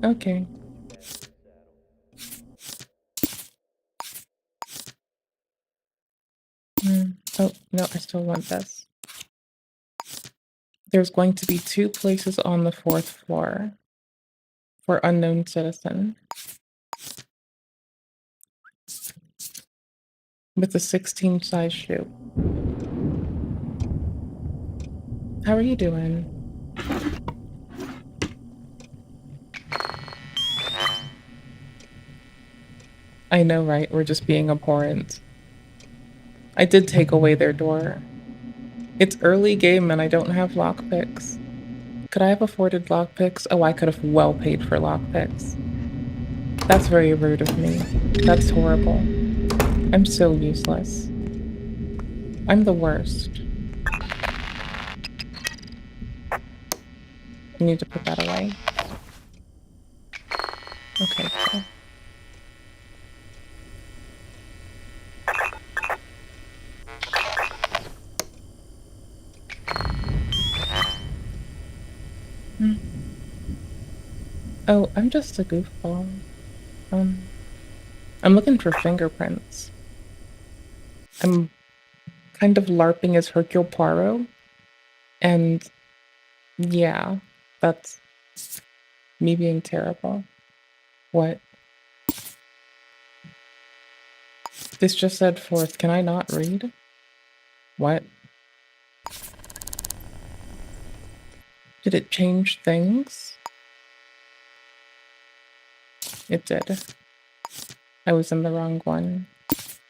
Okay. Oh, no, I still want this. There's going to be 2 places on the 4th floor for unknown citizen. With a 16 size shoe. How are you doing? I know, right? We're just being abhorrent. I did take away their door. It's early game and I don't have lockpicks. Could I have afforded lockpicks? Oh, I could have well paid for lockpicks. That's very rude of me. That's horrible. I'm so useless. I'm the worst. I need to put that away. Okay, cool. Oh, I'm just a goofball. I'm looking for fingerprints. I'm kind of LARPing as Hercule Poirot. And yeah, that's me being terrible. What? This just said fourth. Can I not read? What? Did it change things? It did. I was in the wrong one.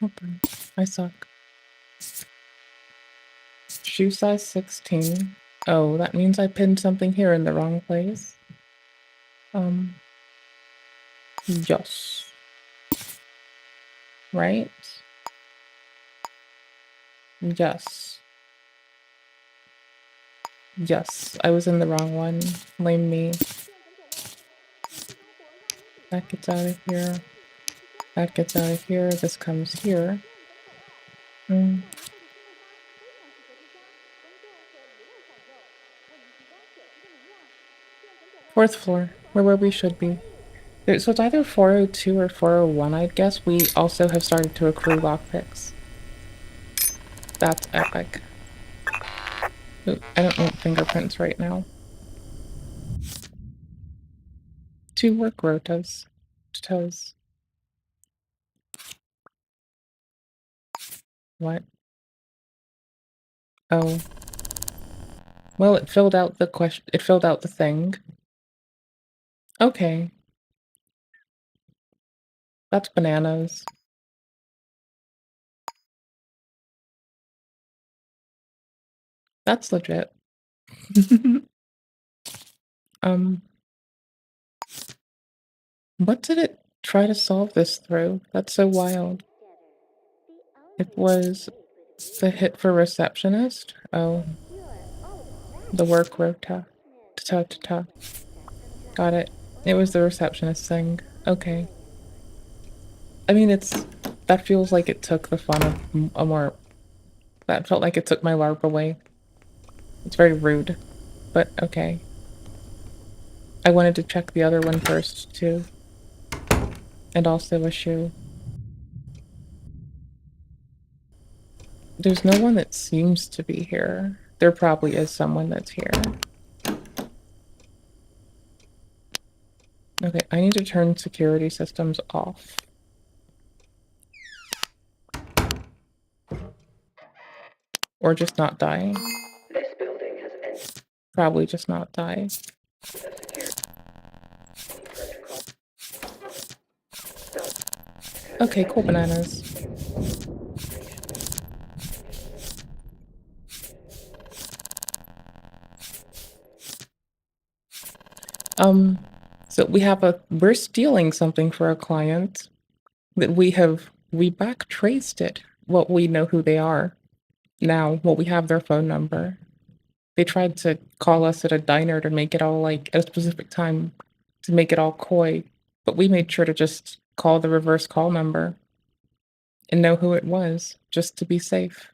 Okay. I suck. Shoe size 16. Oh, that means I pinned something here in the wrong place. Yes. Right? Yes. Yes, I was in the wrong one. Blame me. That gets out of here. That gets out of here. This comes here. Fourth floor. We're where we should be. So it's either 402 or 401, I'd guess. We also have started to accrue lockpicks. That's epic. Ooh, I don't want fingerprints right now. 2 work rotas. Toes. What? Oh. Well, it filled out the question. It filled out the thing. Okay. That's bananas. That's legit. What did it try to solve this through? That's so wild. It was the hit for receptionist? Oh. The work rota. Ta-ta-ta-ta. Got it. It was the receptionist thing. Okay. I mean, that feels like it took the fun of a more... That felt like it took my LARP away. It's very rude, but okay. I wanted to check the other one first, too. And also a shoe. There's no one that seems to be here. There probably is someone that's here. Okay, I need to turn security systems off. Or just not die. This building has Probably just not die. Okay, cool bananas. So we're stealing something for a client that we backtraced it. Well, we know who they are now. Well, we have their phone number. They tried to call us at a diner to make it all like at a specific time to make it all coy, but we made sure to just call the reverse call number and know who it was just to be safe.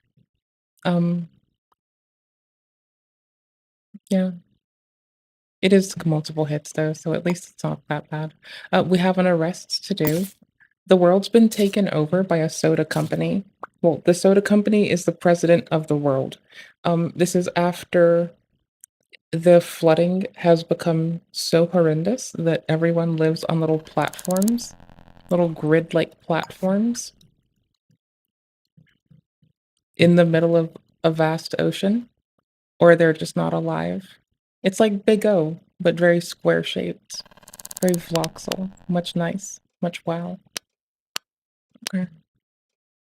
Yeah. It is multiple hits though, so at least it's not that bad. We have an arrest to do. The world's been taken over by a soda company. Well, the soda company is the president of the world. This is after the flooding has become so horrendous that everyone lives on little platforms, little grid-like platforms in the middle of a vast ocean, or they're just not alive. It's like Big O, but very square-shaped, very voxel, much nice, much wow. Okay.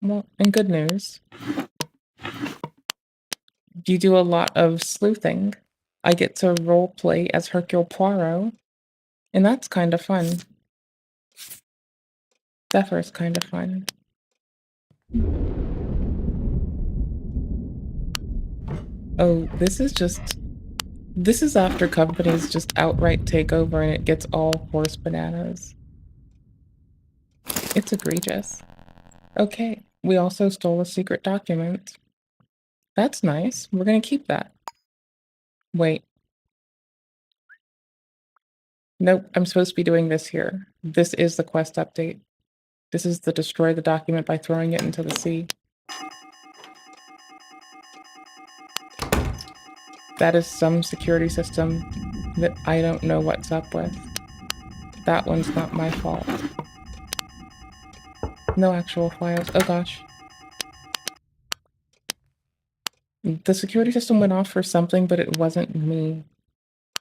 Well, and good news. You do a lot of sleuthing. I get to role play as Hercule Poirot, and that's kind of fun. Zephyr's kind of fun. Oh, this is after companies just outright take over and it gets all horse bananas. It's egregious. Okay, we also stole a secret document. That's nice. We're gonna keep that. Wait. Nope, I'm supposed to be doing this here. This is the quest update. This is the destroy the document by throwing it into the sea. That is some security system that I don't know what's up with. That one's not my fault. No actual files. Oh gosh. The security system went off for something, but it wasn't me.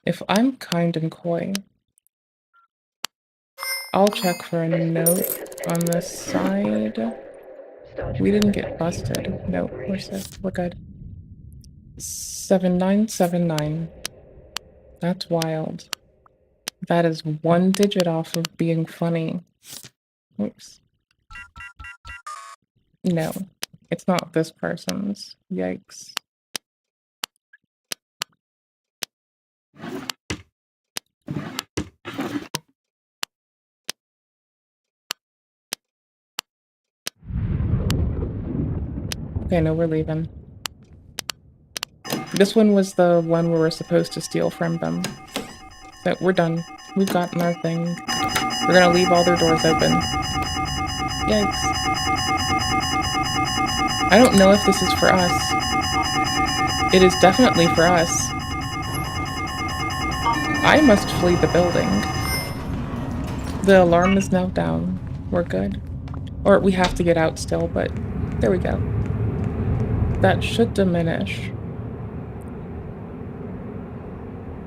If I'm kind and coy, I'll check for a note on this side. We didn't get busted. No, we're safe. We're good. 7979. That's wild. That is one digit off of being funny. Oops. No, it's not this person's. Yikes. Okay, no, we're leaving. This one was the one we were supposed to steal from them. So we're done. We've gotten our thing. We're gonna leave all their doors open. Yikes. I don't know if this is for us. It is definitely for us. I must flee the building. The alarm is now down. We're good. Or we have to get out still, but there we go. That should diminish.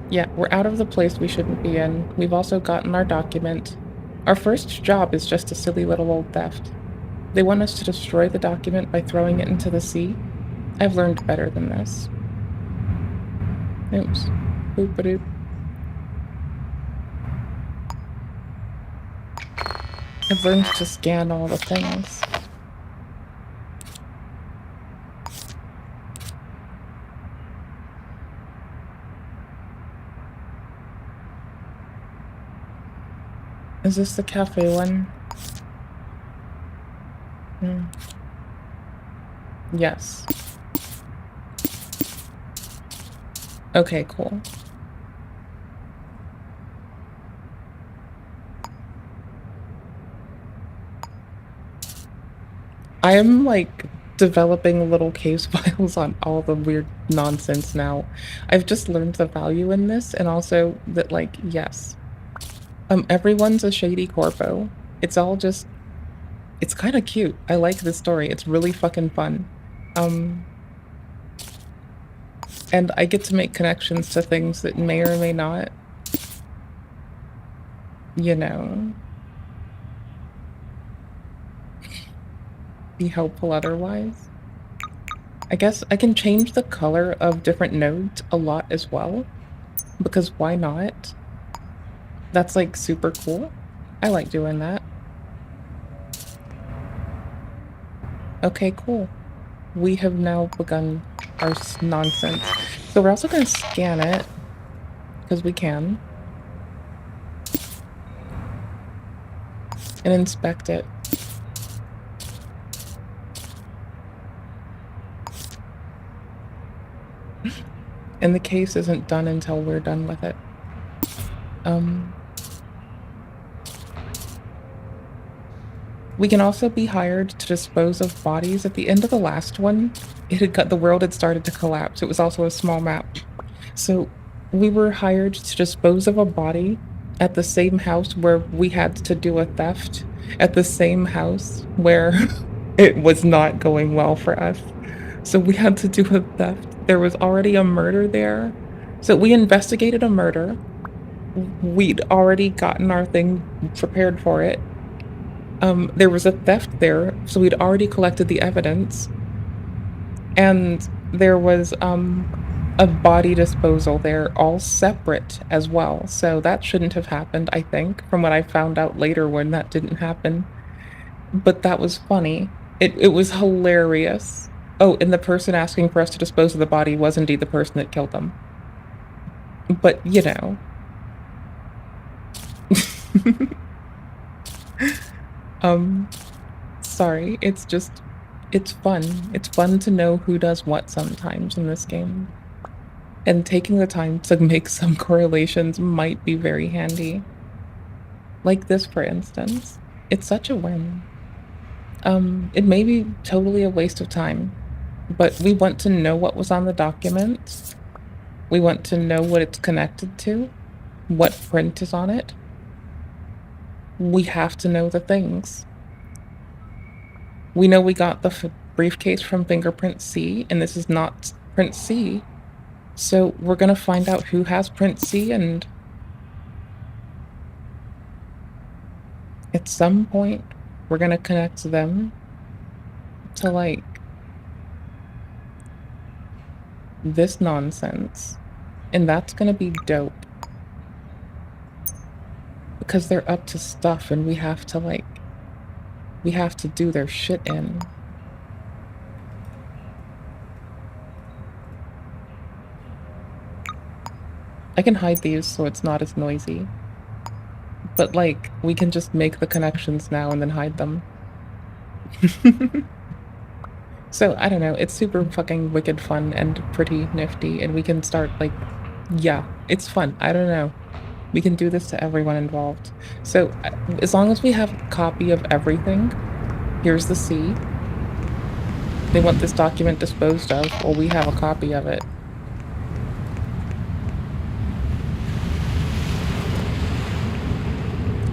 Yeah, we're out of the place we shouldn't be in. We've also gotten our document. Our first job is just a silly little old theft. They want us to destroy the document by throwing it into the sea. I've learned better than this. Oops. Boop-a-doop. I've learned to scan all the things. Is this the cafe one? Yes. Okay, cool. I am like developing little case files on all the weird nonsense now. I've just learned the value in this, and also that, like, yes. Everyone's a shady corpo. It's all just... It's kind of cute. I like this story. It's really fucking fun. And I get to make connections to things that may or may not, you know, be helpful otherwise. I guess I can change the color of different nodes a lot as well, because why not? That's like super cool. I like doing that. Okay, cool. We have now begun our nonsense. So we're also going to scan it, because we can, and inspect it. And the case isn't done until we're done with it. We can also be hired to dispose of bodies. At the end of the last one, the world had started to collapse. It was also a small map. So we were hired to dispose of a body at the same house where we had to do a theft, at the same house where it was not going well for us. So we had to do a theft. There was already a murder there. So we investigated a murder. We'd already gotten our thing prepared for it. There was a theft there, so we'd already collected the evidence. And there was a body disposal there, all separate as well. So that shouldn't have happened, I think, from what I found out later when that didn't happen. But that was funny. It was hilarious. Oh, and the person asking for us to dispose of the body was indeed the person that killed them. But, you know. Sorry, it's fun. It's fun to know who does what sometimes in this game. And taking the time to make some correlations might be very handy. Like this, for instance. It's such a win. It may be totally a waste of time, but we want to know what was on the document. We want to know what it's connected to, what print is on it. We have to know the things. We know we got the briefcase from fingerprint C, and this is not print C. So we're gonna find out who has print C, and at some point, we're gonna connect them to, like, this nonsense. And that's gonna be dope. Because they're up to stuff, and we have to, like, we have to do their shit in. I can hide these so it's not as noisy. But, like, we can just make the connections now and then hide them. So, I don't know, it's super fucking wicked fun and pretty nifty, and we can start, like, yeah, it's fun. I don't know. We can do this to everyone involved. So, as long as we have a copy of everything, here's the C. They want this document disposed of, well, we have a copy of it.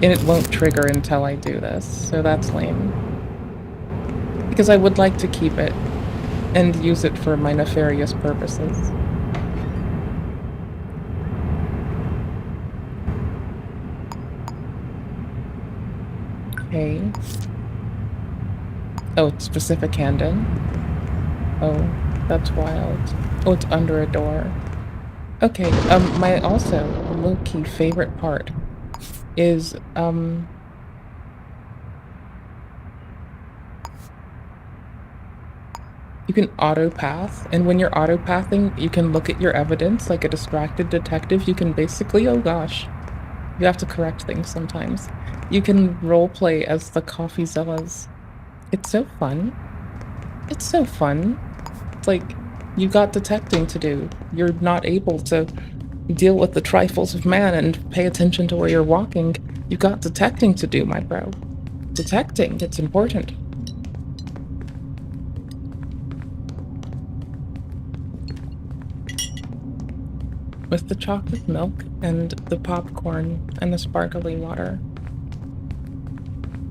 And it won't trigger until I do this, so that's lame. Because I would like to keep it and use it for my nefarious purposes. Okay. Oh, it's specific hand-in. Oh, that's wild. Oh, it's under a door. Okay, my also low-key favorite part is, you can auto-path, and when you're auto-pathing, you can look at your evidence like a distracted detective. You can basically, oh gosh, you have to correct things sometimes. You can roleplay as the CoffeeZillas. It's so fun. It's so fun. It's like, you got detecting to do. You're not able to deal with the trifles of man and pay attention to where you're walking. You got detecting to do, my bro. Detecting, it's important. With the chocolate milk and the popcorn and the sparkly water.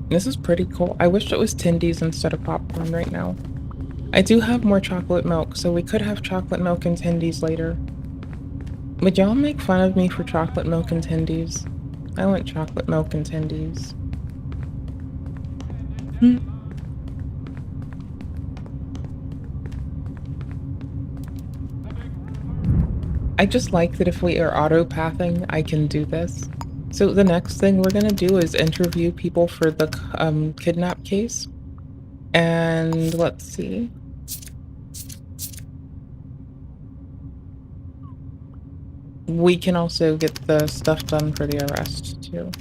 This is pretty cool. I wish it was Tindies instead of popcorn right now. I do have more chocolate milk, so we could have chocolate milk and Tindies later. Would y'all make fun of me for chocolate milk and Tindies? I want chocolate milk and Tindies. I just like that if we are auto-pathing, I can do this. So the next thing we're gonna do is interview people for the kidnap case. And let's see. We can also get the stuff done for the arrest, too.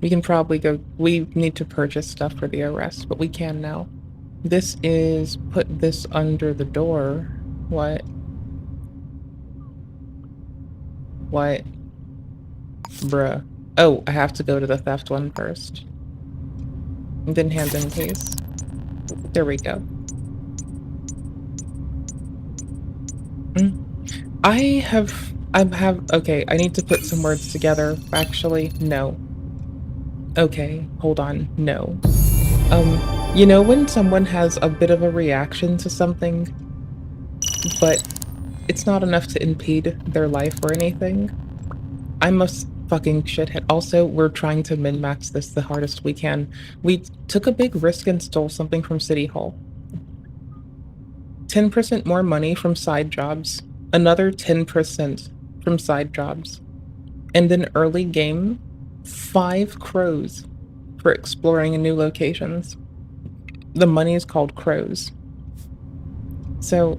We can probably go... We need to purchase stuff for the arrest, but we can now. This is... Put this under the door. What? What? Bruh. Oh, I have to go to the theft one first. And then hand in case. There we go. Okay, I need to put some words together. Actually, no. Okay, hold on. No. You know when someone has a bit of a reaction to something, but it's not enough to impede their life or anything? I'm a fucking shithead. Also, we're trying to min-max this the hardest we can. We took a big risk and stole something from City Hall. 10% more money from side jobs, another 10% from side jobs, and then early game, 5 crows for exploring new locations. The money is called crows. So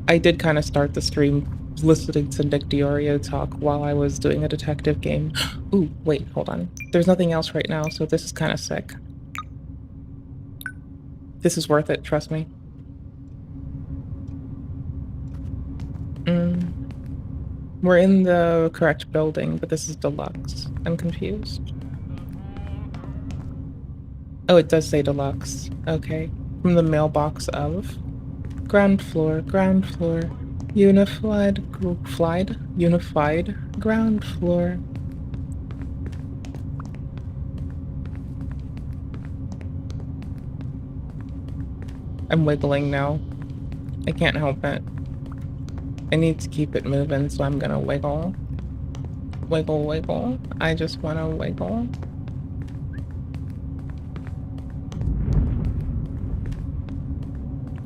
I did kind of start the stream listening to Nick Diorio talk while I was doing a detective game. Ooh, wait, hold on. There's nothing else right now, so this is kind of sick. This is worth it, trust me. We're in the correct building, but this is deluxe. I'm confused. Oh, it does say deluxe. Okay. From the mailbox of ground floor, unified ground floor. I'm wiggling now. I can't help it. I need to keep it moving, so I'm gonna wiggle. Wiggle, wiggle. I just wanna wiggle.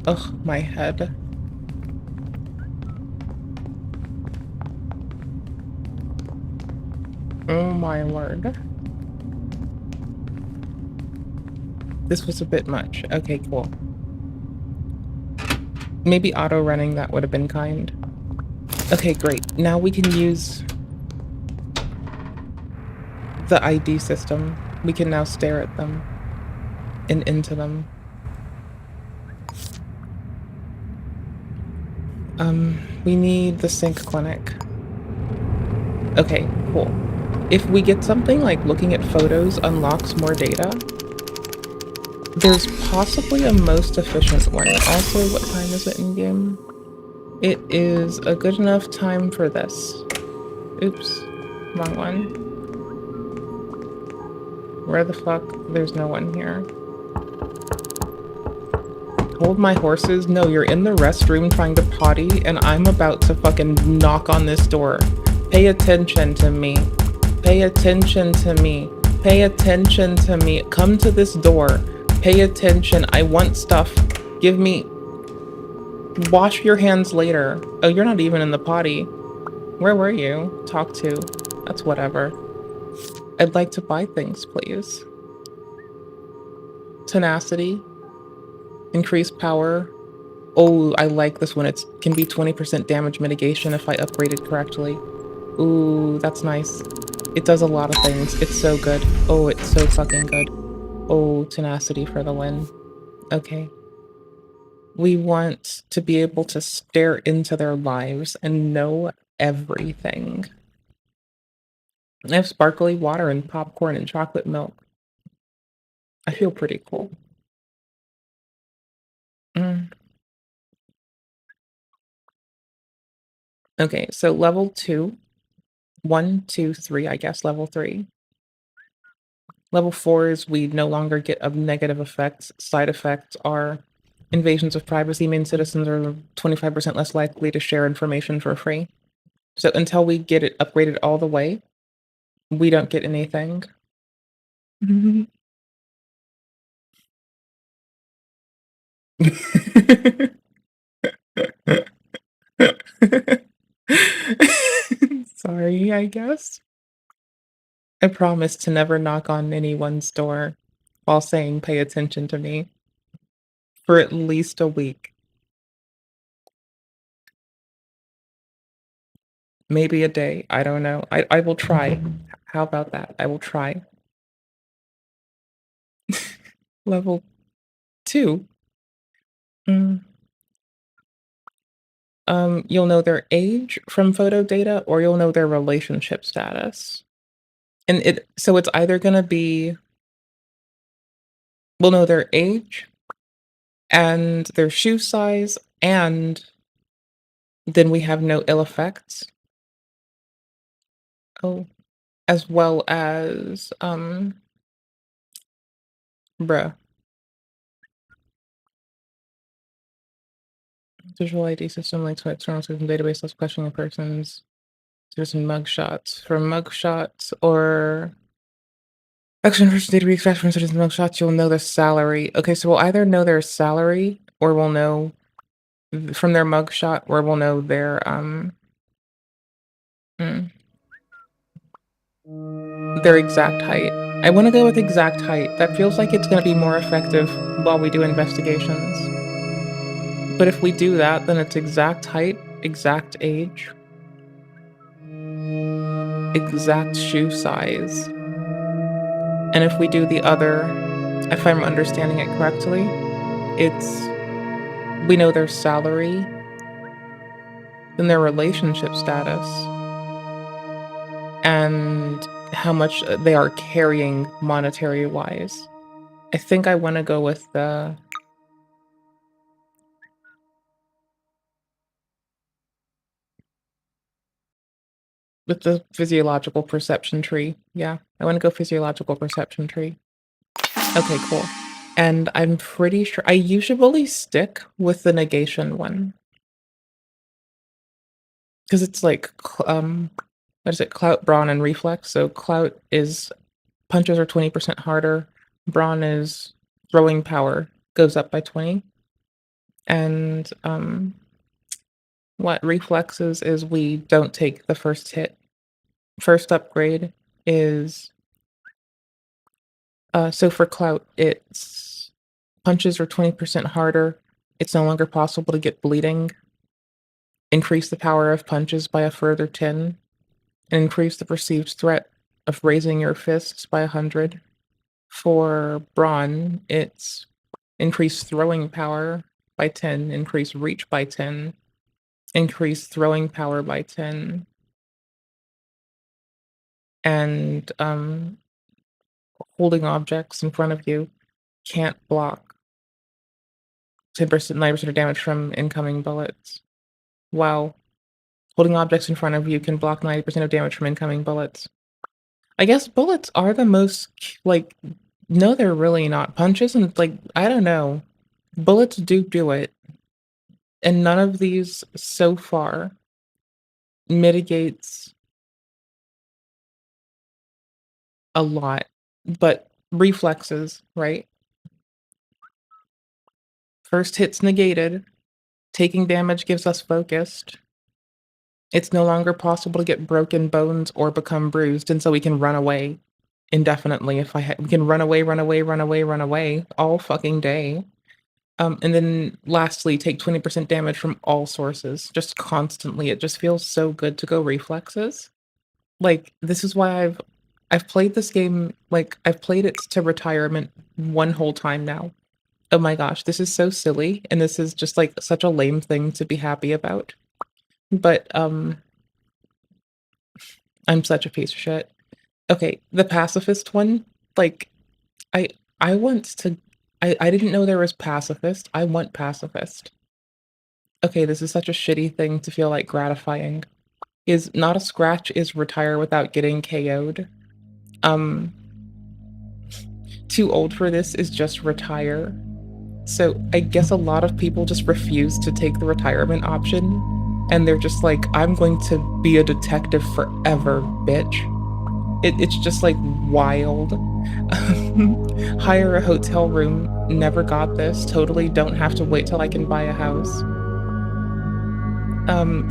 Ugh, my head. Oh my word. This was a bit much. Okay, cool. Maybe auto running that would have been kind. Okay, great. Now we can use the ID system. We can now stare at them and into them. We need the sync clinic. Okay, cool. If we get something like looking at photos unlocks more data, there's possibly a most efficient one. Also, what time is it in game? It is a good enough time for this. Oops, wrong one. Where the fuck? There's no one here. Hold my horses? No, you're in the restroom trying to potty, and I'm about to fucking knock on this door. Pay attention to me. Pay attention to me. Pay attention to me. Come to this door. Pay attention. I want stuff. Give me... Wash your hands later. Oh, you're not even in the potty. Where were you? Talk to. That's whatever. I'd like to buy things, please. Tenacity. Increase power. Oh, I like this one. It can be 20% damage mitigation if I upgrade it correctly. Ooh, that's nice. It does a lot of things. It's so good. Oh, it's so fucking good. Oh, tenacity for the win. Okay. We want to be able to stare into their lives and know everything. I have sparkly water and popcorn and chocolate milk. I feel pretty cool. Okay, so level 2. 1, 2, 3, I guess level 3. Level 4 is we no longer get a negative effects. Side effects are invasions of privacy mean citizens are 25% less likely to share information for free. So until we get it upgraded all the way, we don't get anything. Sorry, I guess. I promise to never knock on anyone's door while saying pay attention to me for at least a week. Maybe a day. I don't know. I will try. How about that? I will try. Level 2. You'll know their age from photo data, or you'll know their relationship status. And so it's either gonna be we'll know their age and their shoe size, and then we have no ill effects. Oh, as well as bruh. Visual ID system links to external system database less questioning persons. Citizen mugshots. For mugshots or action person data extract from citizen mugshots, you'll know their salary. Okay, so we'll either know their salary or we'll know from their mugshot where we'll know their exact height. I want to go with exact height. That feels like it's going to be more effective while we do investigations. But if we do that, then it's exact height, exact age, exact shoe size. And if we do the other, if I'm understanding it correctly, we know their salary, then their relationship status, and how much they are carrying monetary wise. I think I want to go with the physiological perception tree. Yeah, I want to go physiological perception tree. Okay, cool. And I'm pretty sure I usually stick with the negation one. Because it's like, what is it? Clout, brawn, and reflex. So clout is punches are 20% harder. Brawn is throwing power goes up by 20. And what reflexes is we don't take the first hit. First upgrade is so for clout, it's punches are 20% harder. It's no longer possible to get bleeding. Increase the power of punches by a further 10. And increase the perceived threat of raising your fists by 100. For brawn, it's increase throwing power by 10, increase reach by 10, increase throwing power by 10, and holding objects in front of you can't block 10%, 90% of damage from incoming bullets. Wow. Holding objects in front of you can block 90% of damage from incoming bullets. I guess bullets are the most, no, they're really not. Punches and, I don't know. Bullets do it. And none of these so far mitigates a lot. But reflexes, right? First hit's negated. Taking damage gives us focused. It's no longer possible to get broken bones or become bruised, and so we can run away indefinitely. We can run away all fucking day. And then lastly, take 20% damage from all sources, just constantly. It just feels so good to go reflexes. This is why I've played this game, I've played it to retirement one whole time now. Oh my gosh, this is so silly, and this is just such a lame thing to be happy about. But I'm such a piece of shit. Okay, the pacifist one, I want to I didn't know there was pacifist. I want pacifist. Okay, this is such a shitty thing to feel gratifying. Is not a scratch is retire without getting KO'd. Too old for this is just retire. So I guess a lot of people just refuse to take the retirement option. And they're just I'm going to be a detective forever, bitch. It's just wild. Hire a hotel room. Never got this. Totally don't have to wait till I can buy a house.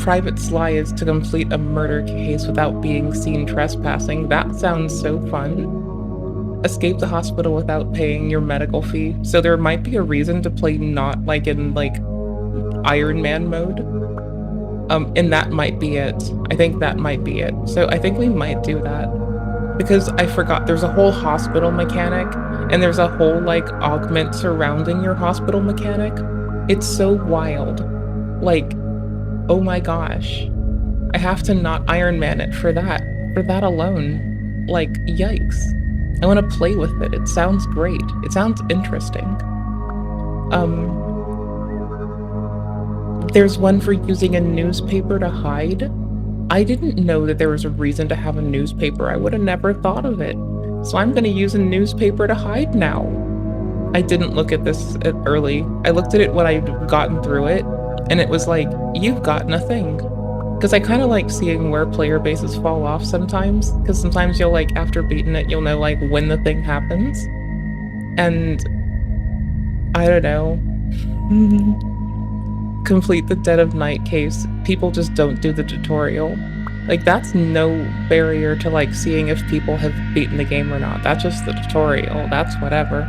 Private sly is to complete a murder case without being seen trespassing. That sounds so fun. Escape the hospital without paying your medical fee. So there might be a reason to play not in Iron Man mode. And that might be it. I think that might be it. So I think we might do that. Because I forgot there's a whole hospital mechanic, and there's a whole augment surrounding your hospital mechanic. It's so wild. Oh my gosh. I have to not Iron Man it for that. For that alone. Yikes. I want to play with it. It sounds great. It sounds interesting. There's one for using a newspaper to hide. I didn't know that there was a reason to have a newspaper. I would have never thought of it. So I'm going to use a newspaper to hide now. I didn't look at this early. I looked at it when I'd gotten through it, and it was you've gotten a thing. Because I kind of like seeing where player bases fall off sometimes. Because sometimes you'll after beating it, you'll know when the thing happens. And I don't know. complete the Dead of Night case, people just don't do the tutorial. Like, that's no barrier to, like, seeing if people have beaten the game or not. That's just the tutorial. That's whatever.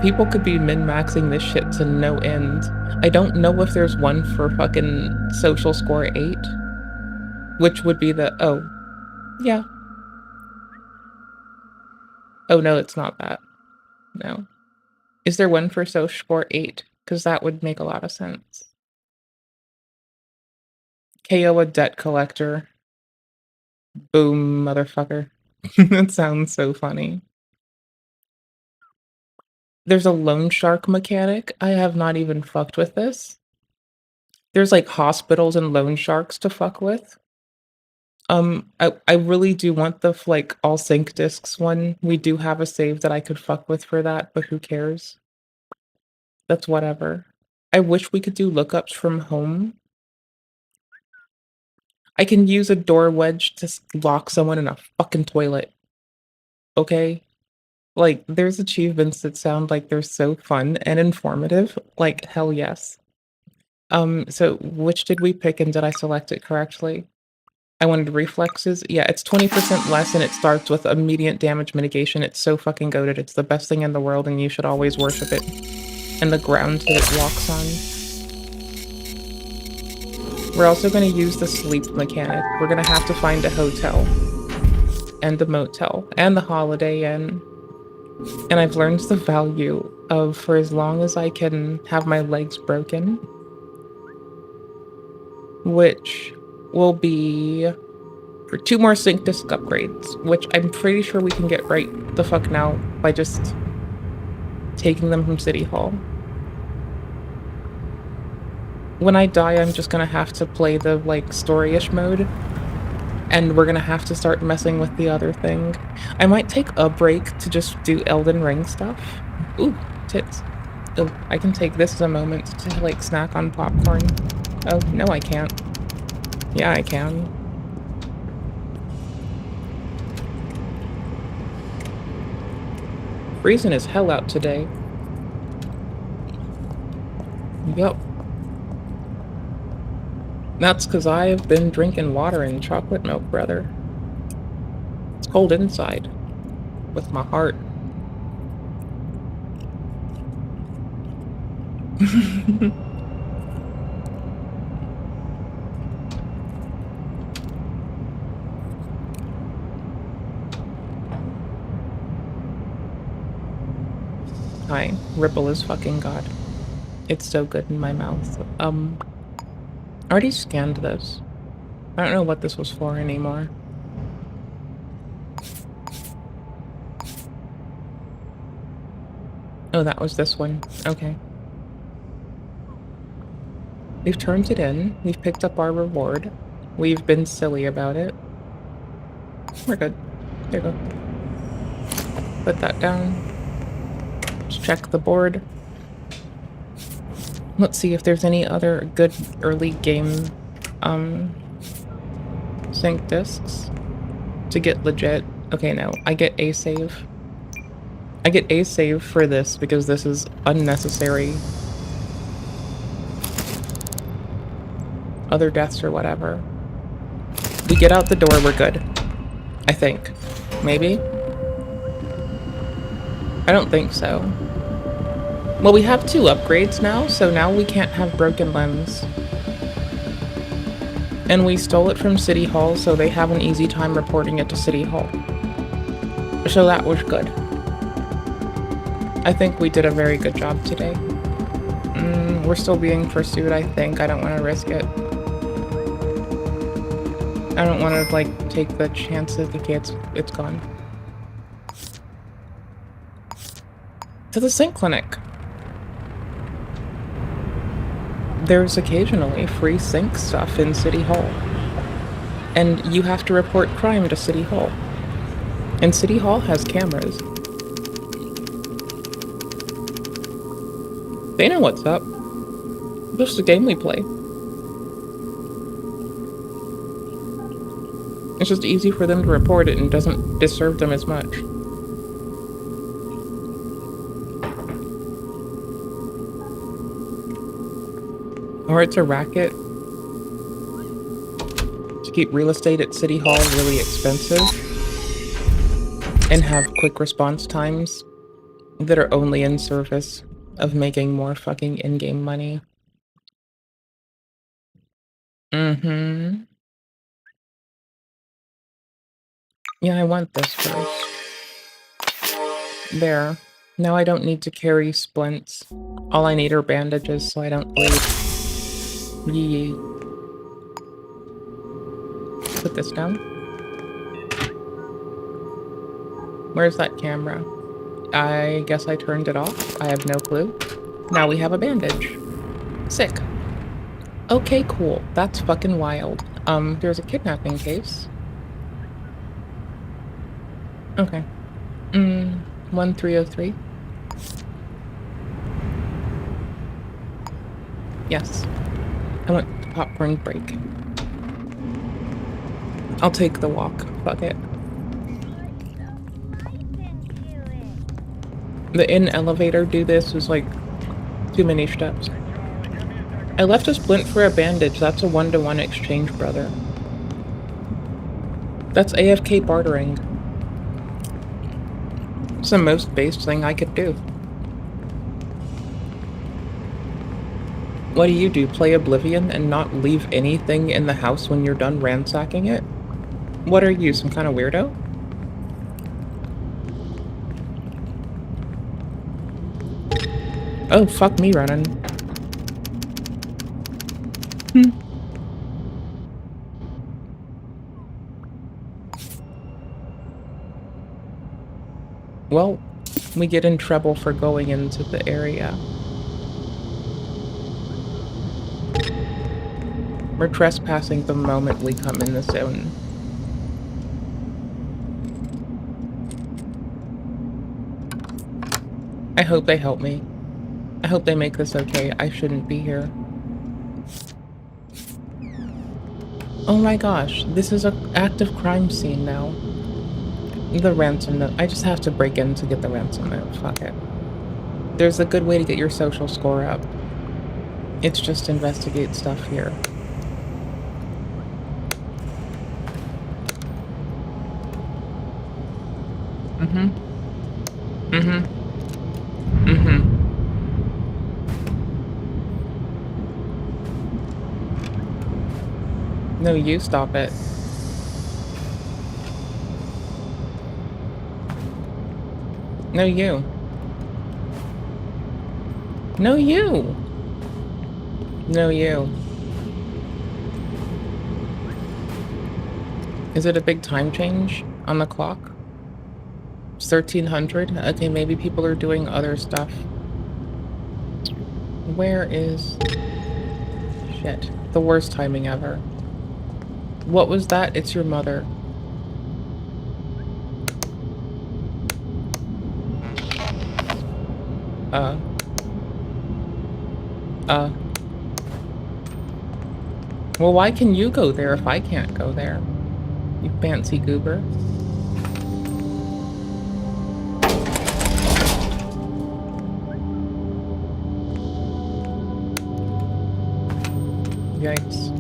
People could be min-maxing this shit to no end. I don't know if there's one for fucking social score 8. Which would be the... Oh. Yeah. Oh, no, it's not that. No. Is there one for social score 8? Because that would make a lot of sense. KO a debt collector. Boom, motherfucker. That sounds so funny. There's a loan shark mechanic. I have not even fucked with this. There's like hospitals and loan sharks to fuck with. I really do want the like all sync discs one. We do have a save that I could fuck with for that, but who cares? That's whatever. I wish we could do lookups from home. I can use a door wedge to lock someone in a fucking toilet. Okay? Like, there's achievements that sound like they're so fun and informative. Like, hell yes. So which did we pick and did I select it correctly? I wanted reflexes. Yeah, it's 20% less and it starts with immediate damage mitigation. It's so fucking goated. It's the best thing in the world and you should always worship it. And the ground that it walks on. We're also going to use the sleep mechanic. We're going to have to find a hotel. And a motel. And the Holiday Inn. And I've learned the value of, for as long as I can have my legs broken. Which will be for 2 more sync disc upgrades. Which I'm pretty sure we can get right the fuck now by just taking them from City Hall. When I die, I'm just gonna have to play the, like, story-ish mode. And we're gonna have to start messing with the other thing. I might take a break to just do Elden Ring stuff. Ooh, tits. Oh, I can take this as a moment to, like, snack on popcorn. Oh, no I can't. Yeah, I can. Freezing as hell out today. Yup. That's because I have been drinking water and chocolate milk, brother. It's cold inside. With my heart. Hi, Ripple is fucking God. It's so good in my mouth. I already scanned this. I don't know what this was for anymore. Oh, that was this one. Okay. We've turned it in. We've picked up our reward. We've been silly about it. We're good. There you go. Put that down. Let's check the board. Let's see if there's any other good early game sync discs to get legit. Okay, no, I get a save. I get a save for this because this is unnecessary. Other deaths or whatever. We get out the door, we're good. I think. Maybe? I don't think so. Well, we have 2 upgrades now, so now we can't have broken limbs. And we stole it from City Hall, so they have an easy time reporting it to City Hall. So that was good. I think we did a very good job today. We're still being pursued, I think. I don't want to risk it. I don't want to, like, take the chances. Okay, it's gone. To the sync clinic. There's occasionally free sync stuff in City Hall. And you have to report crime to City Hall. And City Hall has cameras. They know what's up. Just a game we play. It's just easy for them to report it and doesn't disturb them as much. Or it's a racket to keep real estate at City Hall really expensive and have quick response times that are only in service of making more fucking in-game money. Mm-hmm. Yeah, I want this first. There. Now I don't need to carry splints. All I need are bandages so I don't bleed. Yee. Put this down. Where's that camera? I guess I turned it off. I have no clue. Now we have a bandage. Sick. Okay, cool. That's fucking wild. There's a kidnapping case. Okay. 1303. Yes. I want the popcorn break. I'll take the walk. Fuck it. The in-elevator do this is like too many steps. I left a splint for a bandage. That's a 1-to-1 exchange, brother. That's AFK bartering. It's the most base thing I could do. What do you do? Play Oblivion and not leave anything in the house when you're done ransacking it? What are you, some kind of weirdo? Oh, fuck me running. Well, we get in trouble for going into the area. We're trespassing the moment we come in the zone. I hope they help me. I hope they make this okay. I shouldn't be here. Oh my gosh, this is an active crime scene now. The ransom note. I just have to break in to get the ransom note. Fuck it. There's a good way to get your social score up. It's just investigate stuff here. No, you stop it. No, you. No, you. No, you. Is it a big time change on the clock? It's 1300? Okay, maybe people are doing other stuff. Where is... Shit. The worst timing ever. What was that? It's your mother. Well, why can you go there if I can't go there? You fancy goober. Yikes.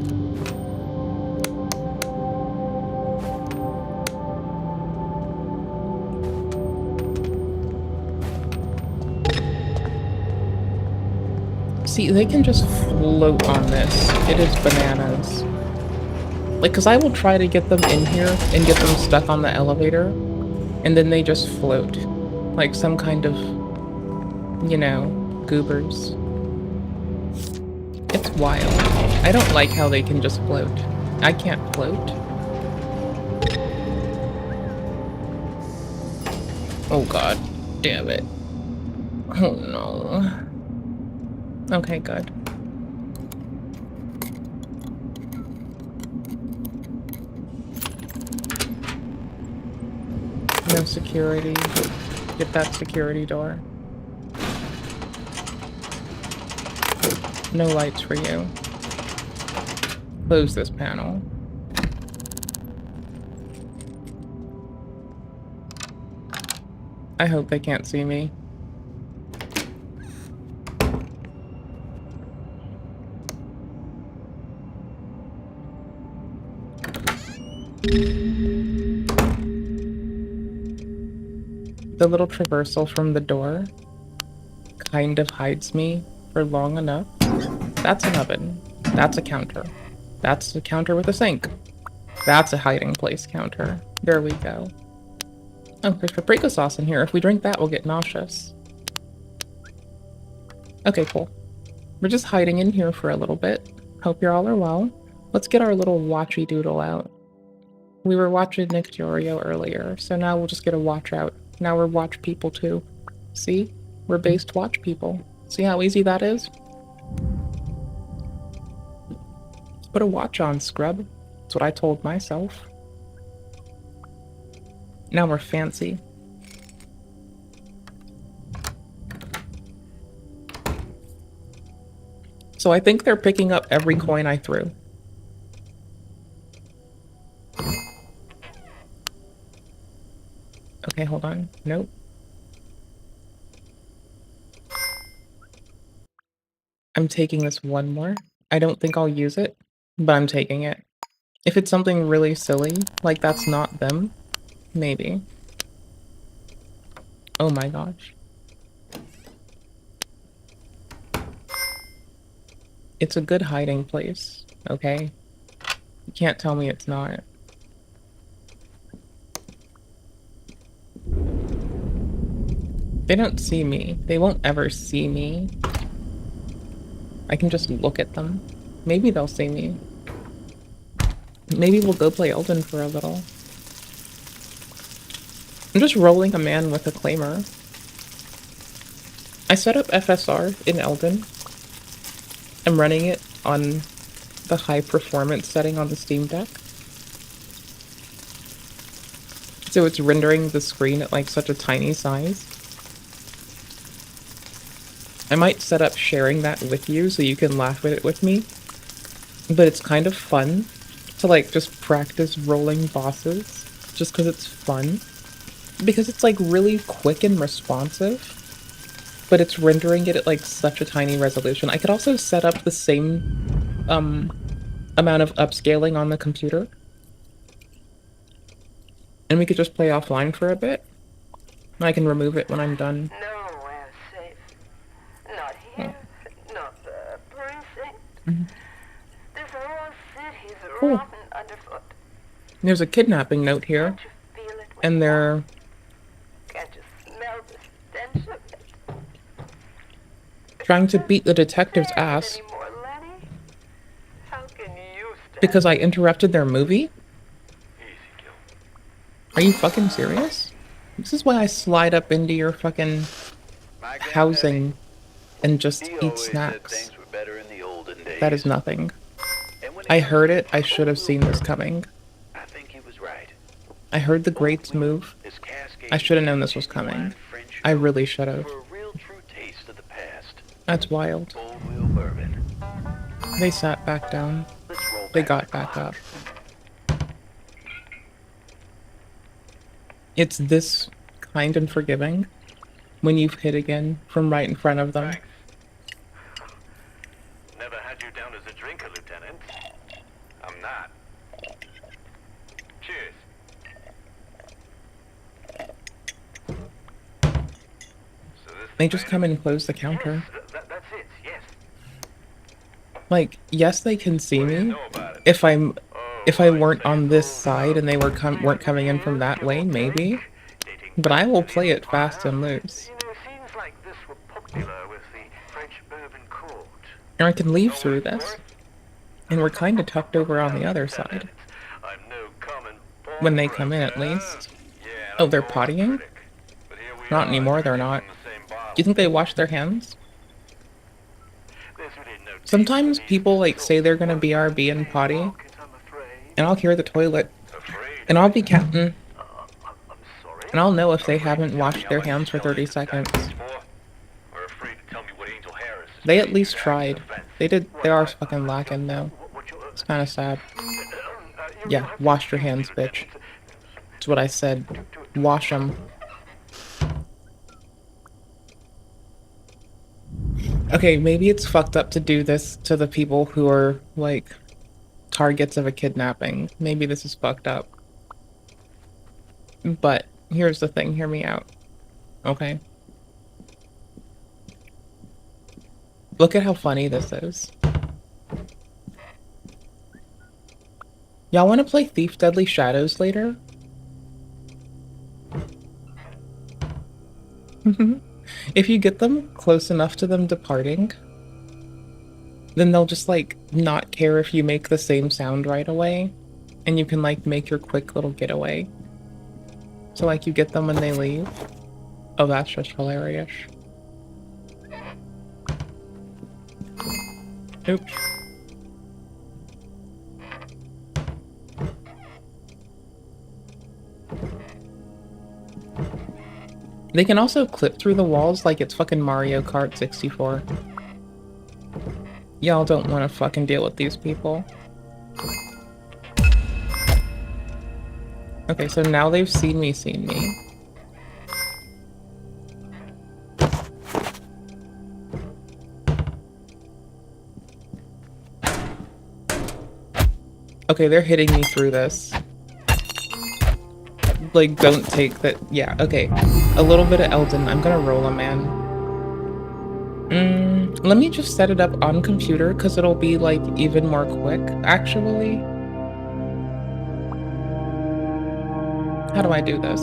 See, they can just float on this. It is bananas. Like, cause I will try to get them in here and get them stuck on the elevator, and then they just float. Like some kind of, you know, goobers. It's wild. I don't like how they can just float. I can't float. Oh god, damn it. Oh no. Okay, good. No security. Get that security door. No lights for you. Close this panel. I hope they can't see me. The little traversal from the door kind of hides me for long enough. That's an oven. That's a counter. That's a counter with a sink. That's a hiding place counter. There we go. Oh, there's paprika sauce in here. If we drink that, we'll get nauseous. Okay, cool. We're just hiding in here for a little bit. Hope you all are well. Let's get our little watchy doodle out. We were watching Nick Diorio earlier, so now we'll just get a watch out. Now we're watch people too. See? We're based watch people. See how easy that is? Put a watch on, scrub. That's what I told myself. Now we're fancy. So I think they're picking up every coin I threw. Okay, hold on. Nope. I'm taking this one more. I don't think I'll use it, but I'm taking it. If it's something really silly, like that's not them, maybe. Oh my gosh. It's a good hiding place, okay? You can't tell me it's not. They don't see me. They won't ever see me. I can just look at them. Maybe they'll see me. Maybe we'll go play Elden for a little. I'm just rolling a man with a claimer. I set up FSR in Elden. I'm running it on the high performance setting on the Steam Deck. So it's rendering the screen at like such a tiny size. I might set up sharing that with you so you can laugh at it with me. But it's kind of fun to like just practice rolling bosses just because it's fun. Because it's like really quick and responsive. But it's rendering it at like such a tiny resolution. I could also set up the same amount of upscaling on the computer. And we could just play offline for a bit. I can remove it when I'm done. Nowhere safe. Not here, not the precinct. Mm-hmm. This whole city's Cool. rotten underfoot. There's a kidnapping note here. And they're Can't you smell the stench of it? trying to beat the detective's ass Anymore, Lenny? How can you stand? because I interrupted their movie? Are you fucking serious? This is why I slide up into your fucking housing and just eat snacks. That is nothing. I heard it. I should have seen this coming. I heard the grates move. I should have known this was coming. I really should have. That's wild. They sat back down. They got back up. It's this kind and forgiving when you've hit again from right in front of them. Never had you down as a drinker, Lieutenant. I'm not. Cheers. They just come in and close the counter. That's it, yes. Like, yes, they can see me if I weren't on this side and they weren't coming in from that way, maybe. But I will play it fast and loose. Seems like this were popular with the French Bourbon Court. And I can leave through this. And we're kind of tucked over on the other side. When they come in, at least. Oh, they're pottying? Not anymore, they're not. Do you think they wash their hands? Sometimes people like say they're gonna BRB and potty, and I'll hear the toilet, and I'll be counting, and I'll know if they haven't washed their hands for 30 seconds. They at least tried. They are fucking lacking though. It's kind of sad. Yeah, wash your hands, bitch. That's what I said. Wash them. Okay, maybe it's fucked up to do this to the people who are, like, targets of a kidnapping. Maybe this is fucked up. But here's the thing, hear me out. Okay? Look at how funny this is. Y'all want to play Thief Deadly Shadows later? If you get them close enough to them departing, then they'll just like not care if you make the same sound right away, and you can like make your quick little getaway. So like you get them when they leave. Oh, that's just hilarious. Oops. They can also clip through the walls like it's fucking Mario Kart 64. Y'all don't want to fucking deal with these people. Okay, so now they've seen me. Okay, they're hitting me through this. Like, don't take that. Yeah, okay. A little bit of Elden. I'm gonna roll a man. Let me just set it up on computer because it'll be like even more quick, actually. How do I do this?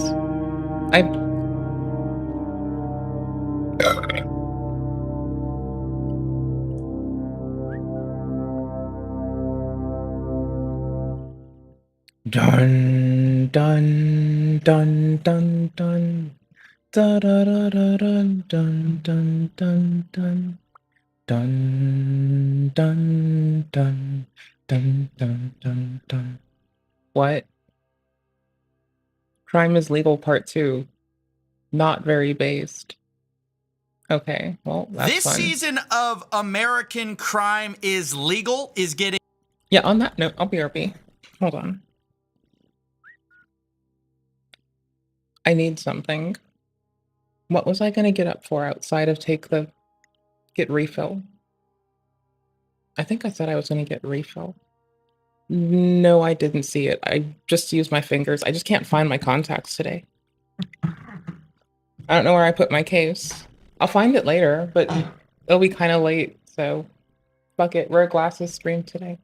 Dun dun dun dun dun da da da da dun dun dun dun dun dun dun dun dun dun dun dun. What? Crime is Legal Part 2. Not very based. Okay, well, that's This fun. season of American Crime is Legal is getting... Yeah, on that note, I'll BRB. Hold on. I need something. What was I gonna get up for outside of get refill? I think I said I was gonna get refill. No, I didn't see it. I just used my fingers. I just can't find my contacts today. I don't know where I put my case. I'll find it later, but it'll be kind of late, so fuck it. Wear glasses stream today.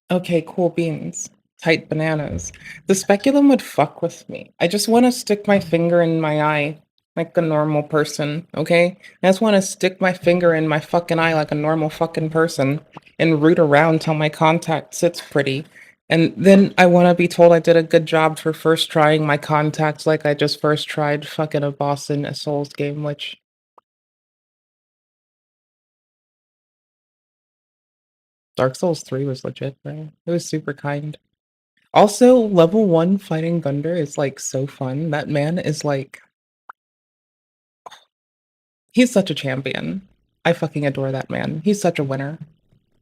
Okay, cool beans. Tight bananas. The speculum would fuck with me. I just want to stick my finger in my eye like a normal person, okay? I just want to stick my finger in my fucking eye like a normal fucking person and root around till my contact sits pretty. And then I want to be told I did a good job for first trying my contacts like I just first tried fucking a boss in a Souls game, which... Dark Souls 3 was legit, bro. It was super kind. Also, level 1 fighting Thunder is, like, so fun. That man is, like... He's such a champion. I fucking adore that man. He's such a winner.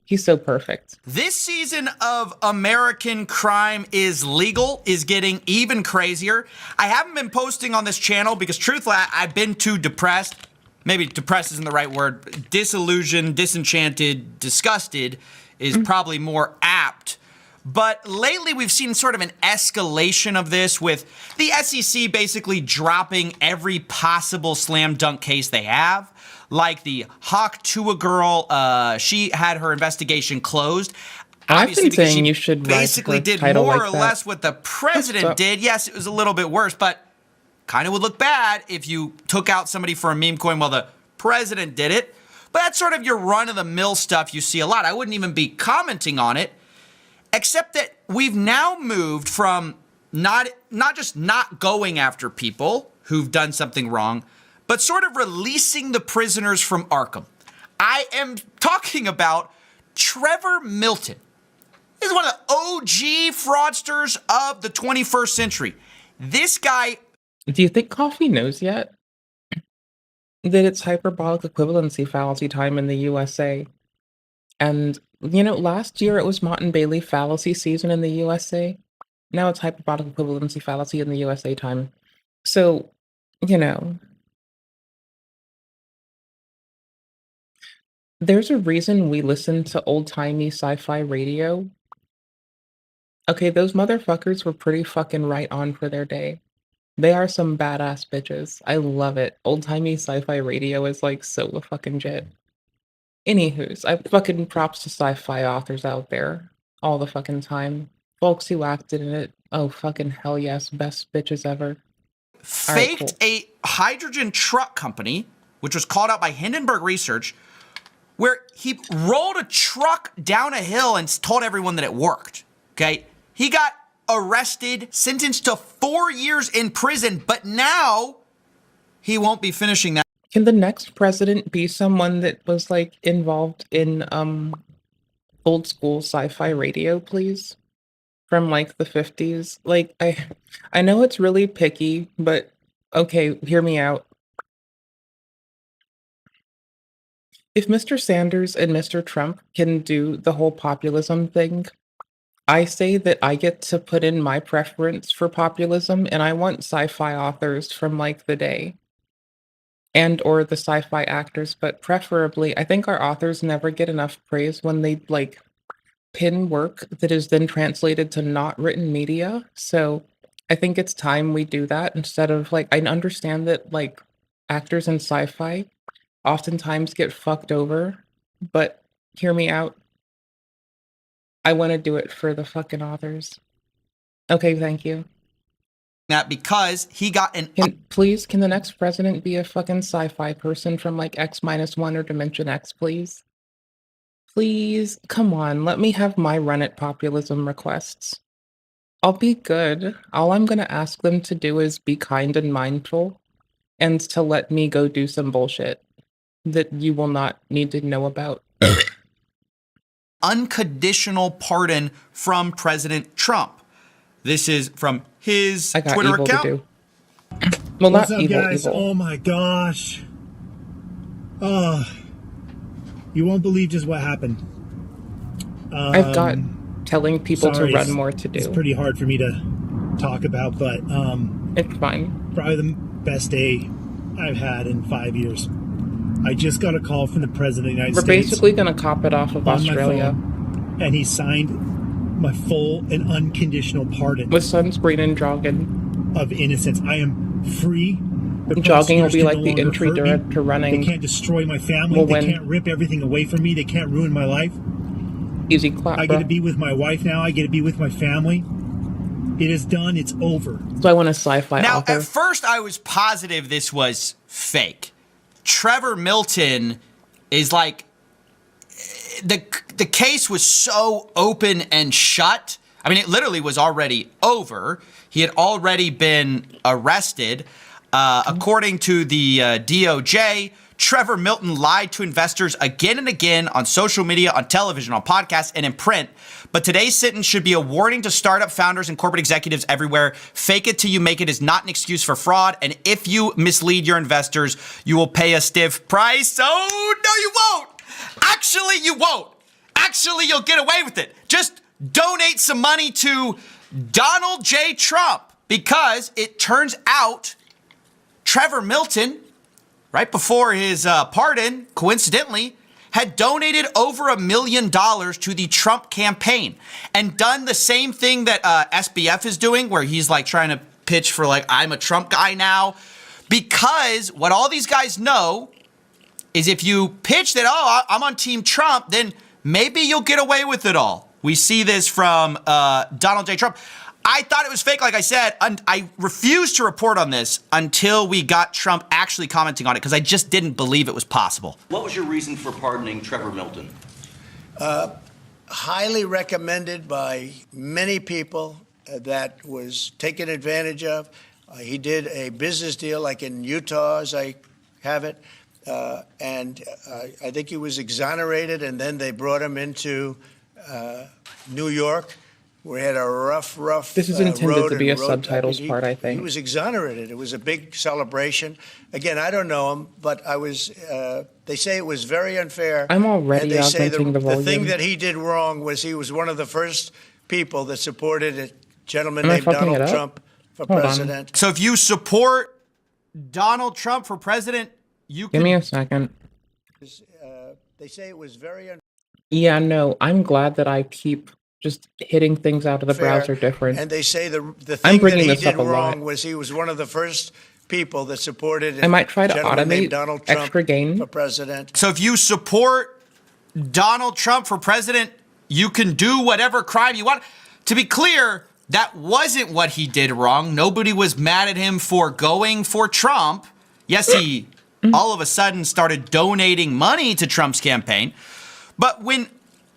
He's so perfect. This season of American Crime is Legal is getting even crazier. I haven't been posting on this channel because truthfully, I've been too depressed. Maybe depressed isn't the right word. Disillusioned, disenchanted, disgusted is probably more apt. But lately, we've seen sort of an escalation of this with the SEC basically dropping every possible slam dunk case they have. Like the Hawk Tua girl, she had her investigation closed. I've been because saying she you should write basically her did title more like or that. less what the president did. Yes, it was a little bit worse, but kind of would look bad if you took out somebody for a meme coin while the president did it. But that's sort of your run-of-the-mill stuff you see a lot. I wouldn't even be commenting on it, except that we've now moved from not just not going after people who've done something wrong, but sort of releasing the prisoners from Arkham. I am talking about Trevor Milton. He's one of the OG fraudsters of the 21st century. This guy... Do you think Coffee knows yet that it's hyperbolic equivalency fallacy time in the USA? And, last year it was Martin Bailey fallacy season in the USA. Now it's hyperbolic equivalency fallacy in the USA time. So, there's a reason we listen to old-timey sci-fi radio. Okay, those motherfuckers were pretty fucking right on for their day. They are some badass bitches. I love it. Old-timey sci-fi radio is like so the fucking jet. Anywho's, I fucking props to sci-fi authors out there all the fucking time. Folks who acted in it. Oh, fucking hell yes. Best bitches ever. faked a hydrogen truck company, which was called out by Hindenburg Research, where he rolled a truck down a hill and told everyone that it worked. Okay? He got arrested, sentenced to 4 years in prison, but now he won't be finishing that. Can the next president be someone that was like involved in old school sci-fi radio, please? From like the 50s? Like I know it's really picky, but okay, hear me out. If Mr. Sanders and Mr. Trump can do the whole populism thing, I say that I get to put in my preference for populism, and I want sci-fi authors from like the day. And or the sci-fi actors, but preferably, I think our authors never get enough praise when they like pin work that is then translated to not written media. So I think it's time we do that instead of like, I understand that like actors in sci-fi oftentimes get fucked over, but hear me out. I want to do it for the fucking authors. Okay, thank you. That because he got an... Can the next president be a fucking sci-fi person from like X-1 or Dimension X, please? Please, come on, let me have my run at populism requests. I'll be good. All I'm gonna ask them to do is be kind and mindful, and to let me go do some bullshit that you will not need to know about. Unconditional pardon from President Trump. This is from his Twitter account. To do. Well, what's not up, evil, guys? evil. Oh my gosh. You won't believe just what happened. I've got telling people to run more to do. It's pretty hard for me to talk about, but it's fine. Probably the best day I've had in 5 years. I just got a call from the President of the United States. We're basically going to cop it off of Australia. Phone, and he signed my full and unconditional pardon. With sunscreen and jogging. Of innocence. I am free. Jogging will be like the entry to running. They can't destroy my family. We'll they win. can't rip everything away from me. They can't ruin my life. Easy clap, I get to be with my wife now. I get to be with my family. It is done. It's over. So I want a sci-fi now, author. At first, I was positive this was fake. Trevor Milton is like... The case was so open and shut. I mean, it literally was already over. He had already been arrested. According to the DOJ, Trevor Milton lied to investors again and again on social media, on television, on podcasts, and in print. But today's sentence should be a warning to startup founders and corporate executives everywhere. Fake it till you make it is not an excuse for fraud. And if you mislead your investors, you will pay a stiff price. Oh, no, you won't. Actually, you won't. Actually, you'll get away with it. Just donate some money to Donald J. Trump, because it turns out Trevor Milton, right before his pardon, coincidentally, had donated over $1 million to the Trump campaign and done the same thing that SBF is doing, where he's like trying to pitch for like, I'm a Trump guy now. Because what all these guys know is if you pitch that, oh, I'm on Team Trump, then maybe you'll get away with it all. We see this from Donald J. Trump. I thought it was fake, like I said. I refused to report on this until we got Trump actually commenting on it because I just didn't believe it was possible. What was your reason for pardoning Trevor Milton? Highly recommended by many people that was taken advantage of. He did a business deal like in Utah, as I have it, and I think he was exonerated, and then they brought him into New York. We had a rough This is intended to be a subtitles part, I think. He was exonerated. It was a big celebration. Again, I don't know him, but I was. They say it was very unfair. I'm already and they say augmenting the volume. The thing that he did wrong was he was one of the first people that supported a gentleman Am I named fucking Donald it up? Trump for Hold on. president. So if you support Donald Trump for president, you can... Give me a second. They say it was very unfair. Yeah, no, I'm glad that I keep just hitting things out of the browser different. And they say the I'm thing that bringing he this did up a lot. wrong was he was one of the first people that supported I might try to gentleman named automate Donald Trump extra gain. for president. So if you support Donald Trump for president, you can do whatever crime you want. To be clear, that wasn't what he did wrong. Nobody was mad at him for going for Trump. Yes, he all of a sudden started donating money to Trump's campaign. But when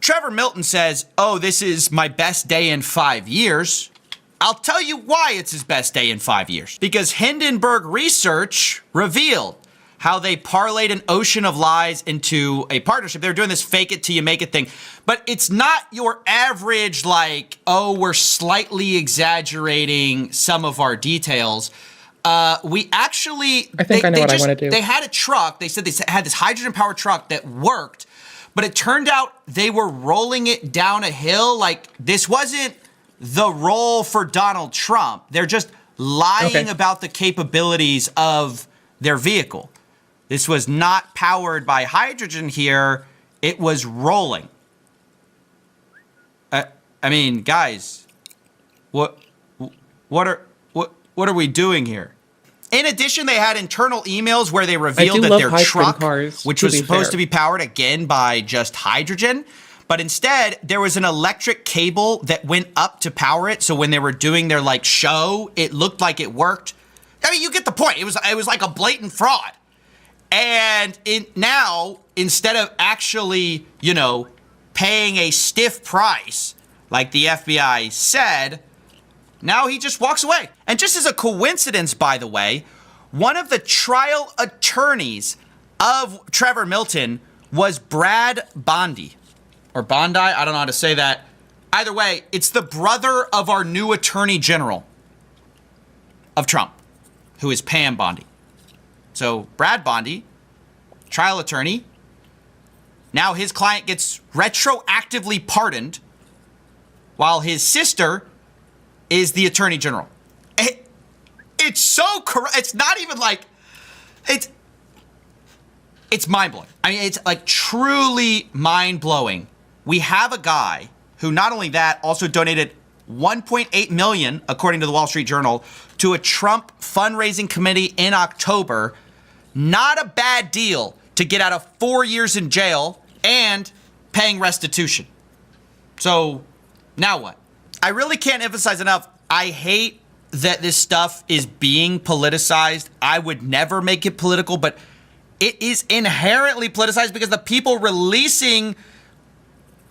Trevor Milton says, oh, this is my best day in 5 years, I'll tell you why it's his best day in 5 years. Because Hindenburg research revealed how they parlayed an ocean of lies into a partnership. They're doing this fake it till you make it thing. But it's not your average, like, oh, we're slightly exaggerating some of our details. We actually... I think I know what I want to do. They had a truck. They said they had this hydrogen-powered truck that worked. But it turned out they were rolling it down a hill. Like, this wasn't the role for Donald Trump. They're just lying about the capabilities of their vehicle. This was not powered by hydrogen here. It was rolling. I mean, guys, what are we doing here? In addition, they had internal emails where they revealed that their truck, which was supposed to be powered again by just hydrogen, but instead there was an electric cable that went up to power it. So when they were doing their like show, it looked like it worked. I mean, you get the point. It was like a blatant fraud. And now, instead of actually, you know, paying a stiff price like the FBI said, now he just walks away. And just as a coincidence, by the way, one of the trial attorneys of Trevor Milton was Brad Bondi. Or Bondi, I don't know how to say that. Either way, it's the brother of our new attorney general of Trump, who is Pam Bondi. So Brad Bondi, trial attorney, now his client gets retroactively pardoned while his sister is the attorney general. It's so corrupt. It's not even like, it's mind-blowing. I mean, it's like truly mind-blowing. We have a guy who not only that, also donated $1.8 million, according to the Wall Street Journal, to a Trump fundraising committee in October. Not a bad deal to get out of 4 years in jail and paying restitution. So now what? I really can't emphasize enough. I hate that this stuff is being politicized. I would never make it political, but it is inherently politicized because the people releasing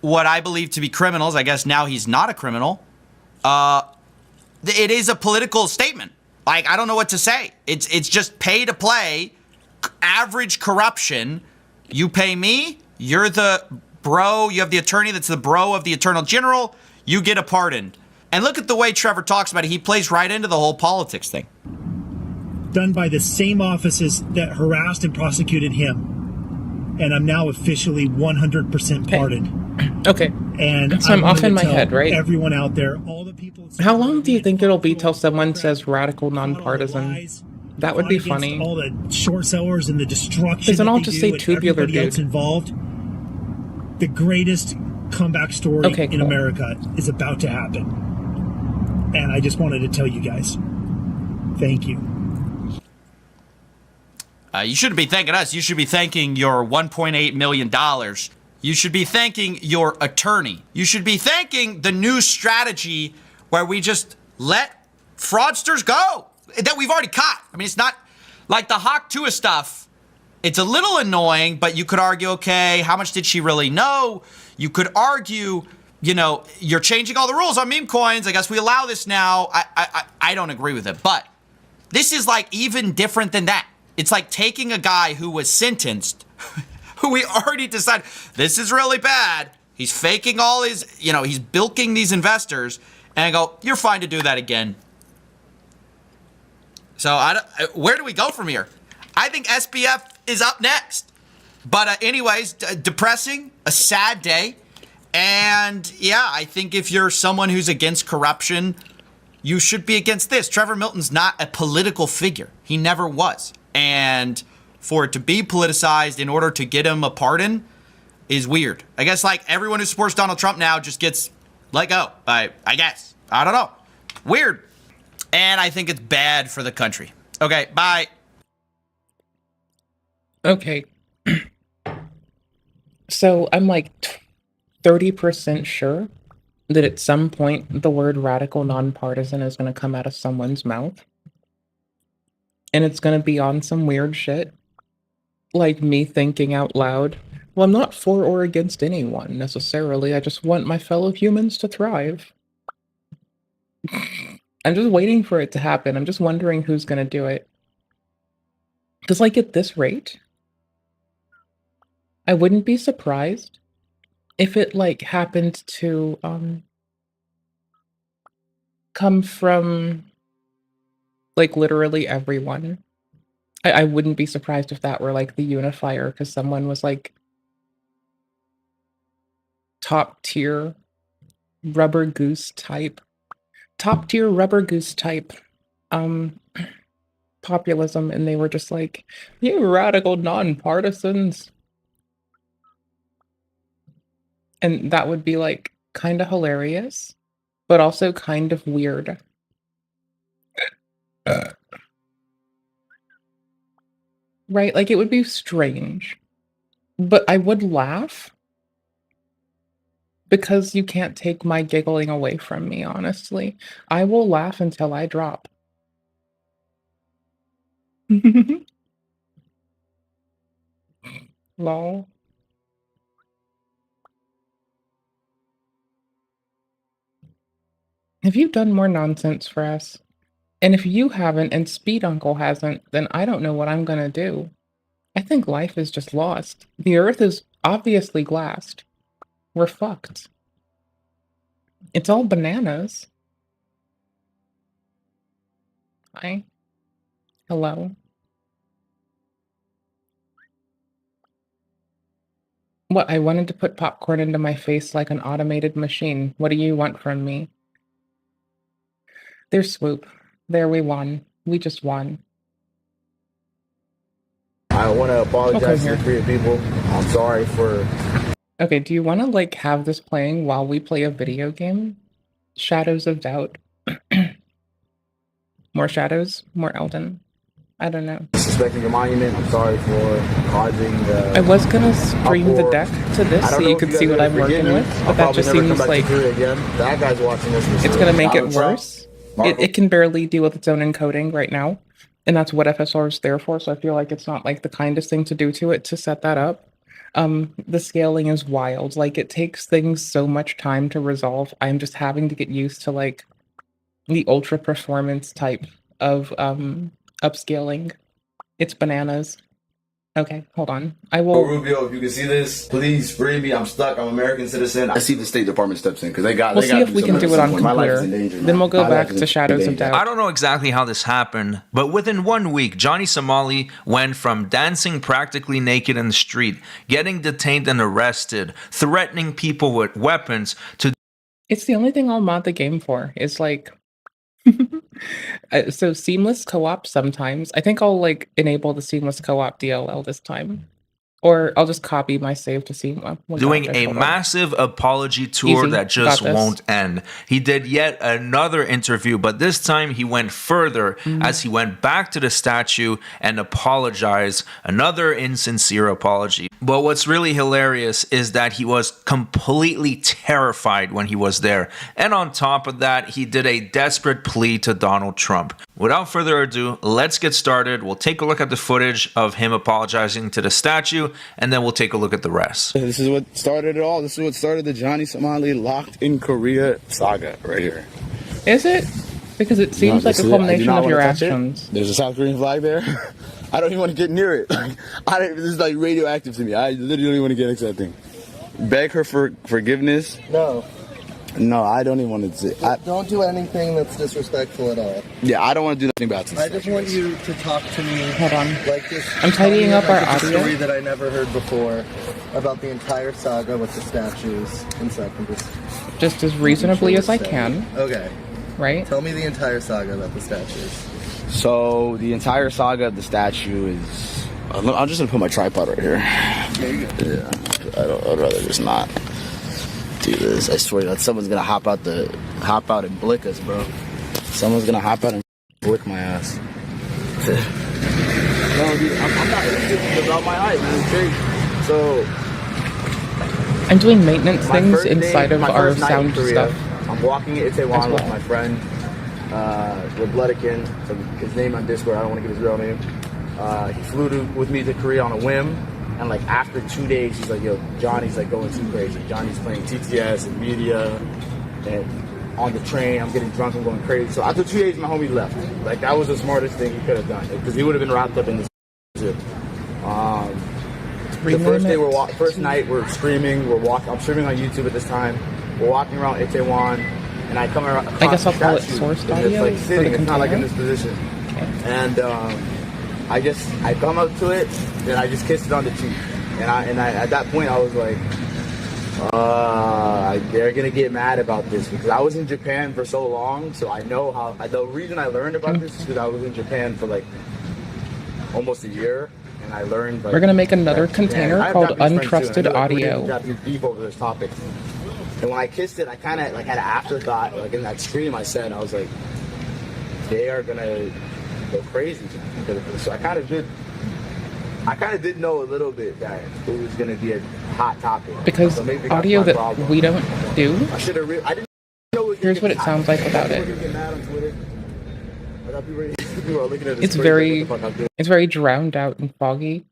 what I believe to be criminals, I guess now he's not a criminal, it is a political statement. Like, I don't know what to say. It's just pay to play, average corruption. You pay me, you're the bro, you have the attorney that's the bro of the attorney general, you get a pardon. And look at the way Trevor talks about it. He plays right into the whole politics thing. Done by the same offices that harassed and prosecuted him. And I'm now officially 100% pardoned. Okay. And so I'm off in my head, right? Everyone out there, all the people. How long do you think it'll be till someone says radical nonpartisan? That would be funny. All the short sellers and the destruction. Doesn't all that just they say do and tubular everybody dude? else involved. The greatest comeback story Okay, in cool. America is about to happen. And I just wanted to tell you guys. Thank you. You shouldn't be thanking us. You should be thanking your $1.8 million. You should be thanking your attorney. You should be thanking the new strategy where we just let fraudsters go that we've already caught. I mean, it's not like the Hawk Tua stuff. It's a little annoying, but you could argue, okay, how much did she really know? You could argue, you know, you're changing all the rules on meme coins. I guess we allow this now. I don't agree with it, but this is like even different than that. It's like taking a guy who was sentenced, who we already decided, this is really bad. He's faking all his, you know, he's bilking these investors, and I go, you're fine to do that again. So where do we go from here? I think SBF is up next. But anyways, depressing, a sad day. And yeah, I think if you're someone who's against corruption, you should be against this. Trevor Milton's not a political figure. He never was. And for it to be politicized in order to get him a pardon is weird. I guess like everyone who supports Donald Trump now just gets let go. I guess. I don't know. Weird. And I think it's bad for the country. Okay, bye. Okay. So I'm like 30% sure that at some point the word radical nonpartisan is going to come out of someone's mouth. And it's going to be on some weird shit. Like me thinking out loud, well, I'm not for or against anyone necessarily. I just want my fellow humans to thrive. I'm just waiting for it to happen. I'm just wondering who's going to do it. Because like at this rate, I wouldn't be surprised if it like happened to come from like literally everyone. I wouldn't be surprised if that were like the unifier, because someone was like top tier rubber goose type populism, and they were just like, you radical nonpartisans. And that would be like kind of hilarious, but also kind of weird. Right? Like it would be strange, but I would laugh because you can't take my giggling away from me, honestly. I will laugh until I drop. Lol. Have you done more nonsense for us? And if you haven't and Speed Uncle hasn't, then I don't know what I'm gonna do. I think life is just lost. The earth is obviously glassed. We're fucked. It's all bananas. Hi. Hello. What, I wanted to put popcorn into my face like an automated machine. What do you want from me? There's Swoop. There, we won. We just won. I want to apologize to the Korean people. I'm sorry for... Okay, do you want to, like, have this playing while we play a video game? Shadows of Doubt. More shadows? More Elden? I don't know. Disrespecting your monument. I'm sorry for causing... I was gonna stream the deck to this so you could see what I'm working with, but that just seems like... That guy's watching this. It's gonna make it worse. It can barely deal with its own encoding right now, and that's what FSR is there for, so I feel like it's not like the kindest thing to do to it to set that up. The scaling is wild. Like, it takes things so much time to resolve. I'm just having to get used to, like, the ultra performance type of upscaling. It's bananas. Okay, hold on. I will... Rubio, if you can see this, please free me. I'm stuck. I'm an American citizen. I see the State Department steps in because they got... We'll see if we can do it on computer. Then we'll go back to Shadows of Doubt. I don't know exactly how this happened, but within 1 week, Johnny Somali went from dancing practically naked in the street, getting detained and arrested, threatening people with weapons, to... It's the only thing I'll mod the game for, is like... so seamless co-op sometimes. I think I'll like enable the seamless co-op DLL this time. Or I'll just copy my save to see what doing got a hold on. massive apology tour Easy. that just Got this. won't end. He did yet another interview, but this time he went further as he went back to the statue and apologized. Another insincere apology. But what's really hilarious is that he was completely terrified when he was there. And on top of that, he did a desperate plea to Donald Trump. Without further ado, let's get started. We'll take a look at the footage of him apologizing to the statue, and then we'll take a look at the rest. This is what started it all. This is what started the Johnny Somali locked in Korea saga right here. Is it? Because it seems like a culmination of your actions. There's a South Korean flag there. I don't even want to get near it. This is like radioactive to me. I literally don't even want to get accepting. Beg her for forgiveness. No, I don't even want to say. Don't do anything that's disrespectful at all. Yeah, I don't want to do nothing bad to I just want you to talk to me. Hold on. Like this. I'm tidying up our a audio. story that I never heard before about the entire saga with the statues. In seconds. Just as reasonably as I can. Okay. Right? Tell me the entire saga about the statues. So the entire saga of the statue is. I'm just gonna put my tripod right here. There you go. Yeah, I'd rather just not do this. I swear that someone's gonna hop out and blick us, bro. Someone's gonna hop out and blick my ass. No, dude, I'm not thinking about my height, man. It's crazy. So I'm doing maintenance things inside of my our first night in sound Korea, stuff. I'm walking in Itaewon As with well. my friend, Bloodikin. His name on Discord, I don't want to give his real name. He flew with me to Korea on a whim, and like after 2 days, he's like, "Yo, Johnny's like going too crazy. Johnny's playing TTS and media, and on the train, I'm getting drunk and going crazy." So after 2 days, my homie left. Like that was the smartest thing he could have done, because he would have been wrapped up in this. The first night we're streaming. I'm streaming on YouTube at this time. We're walking around Itaewon, and I come around. I guess I'll call it sourced and audio. it's like sitting. For the It's not like in container. this position. And I come up to it, and I just kissed it on the cheek. And I at that point I was like, they're gonna get mad about this, because I was in Japan for so long, so I know how. The reason I learned about this is because I was in Japan for like almost a year, and I learned. Like, We're gonna make another that, container man, I have called Japanese friends too, Untrusted and I feel like Audio. we're Japanese beef over this topic. And when I kissed it, I kind of like had an afterthought, like in that scream I said, I was like, they are gonna go crazy. So I kind of did know a little bit that it was gonna be a hot topic. Because so maybe audio that's that my problem. we don't do. I should have. I didn't know. Here's what it sounds like without it. It's very drowned out and foggy.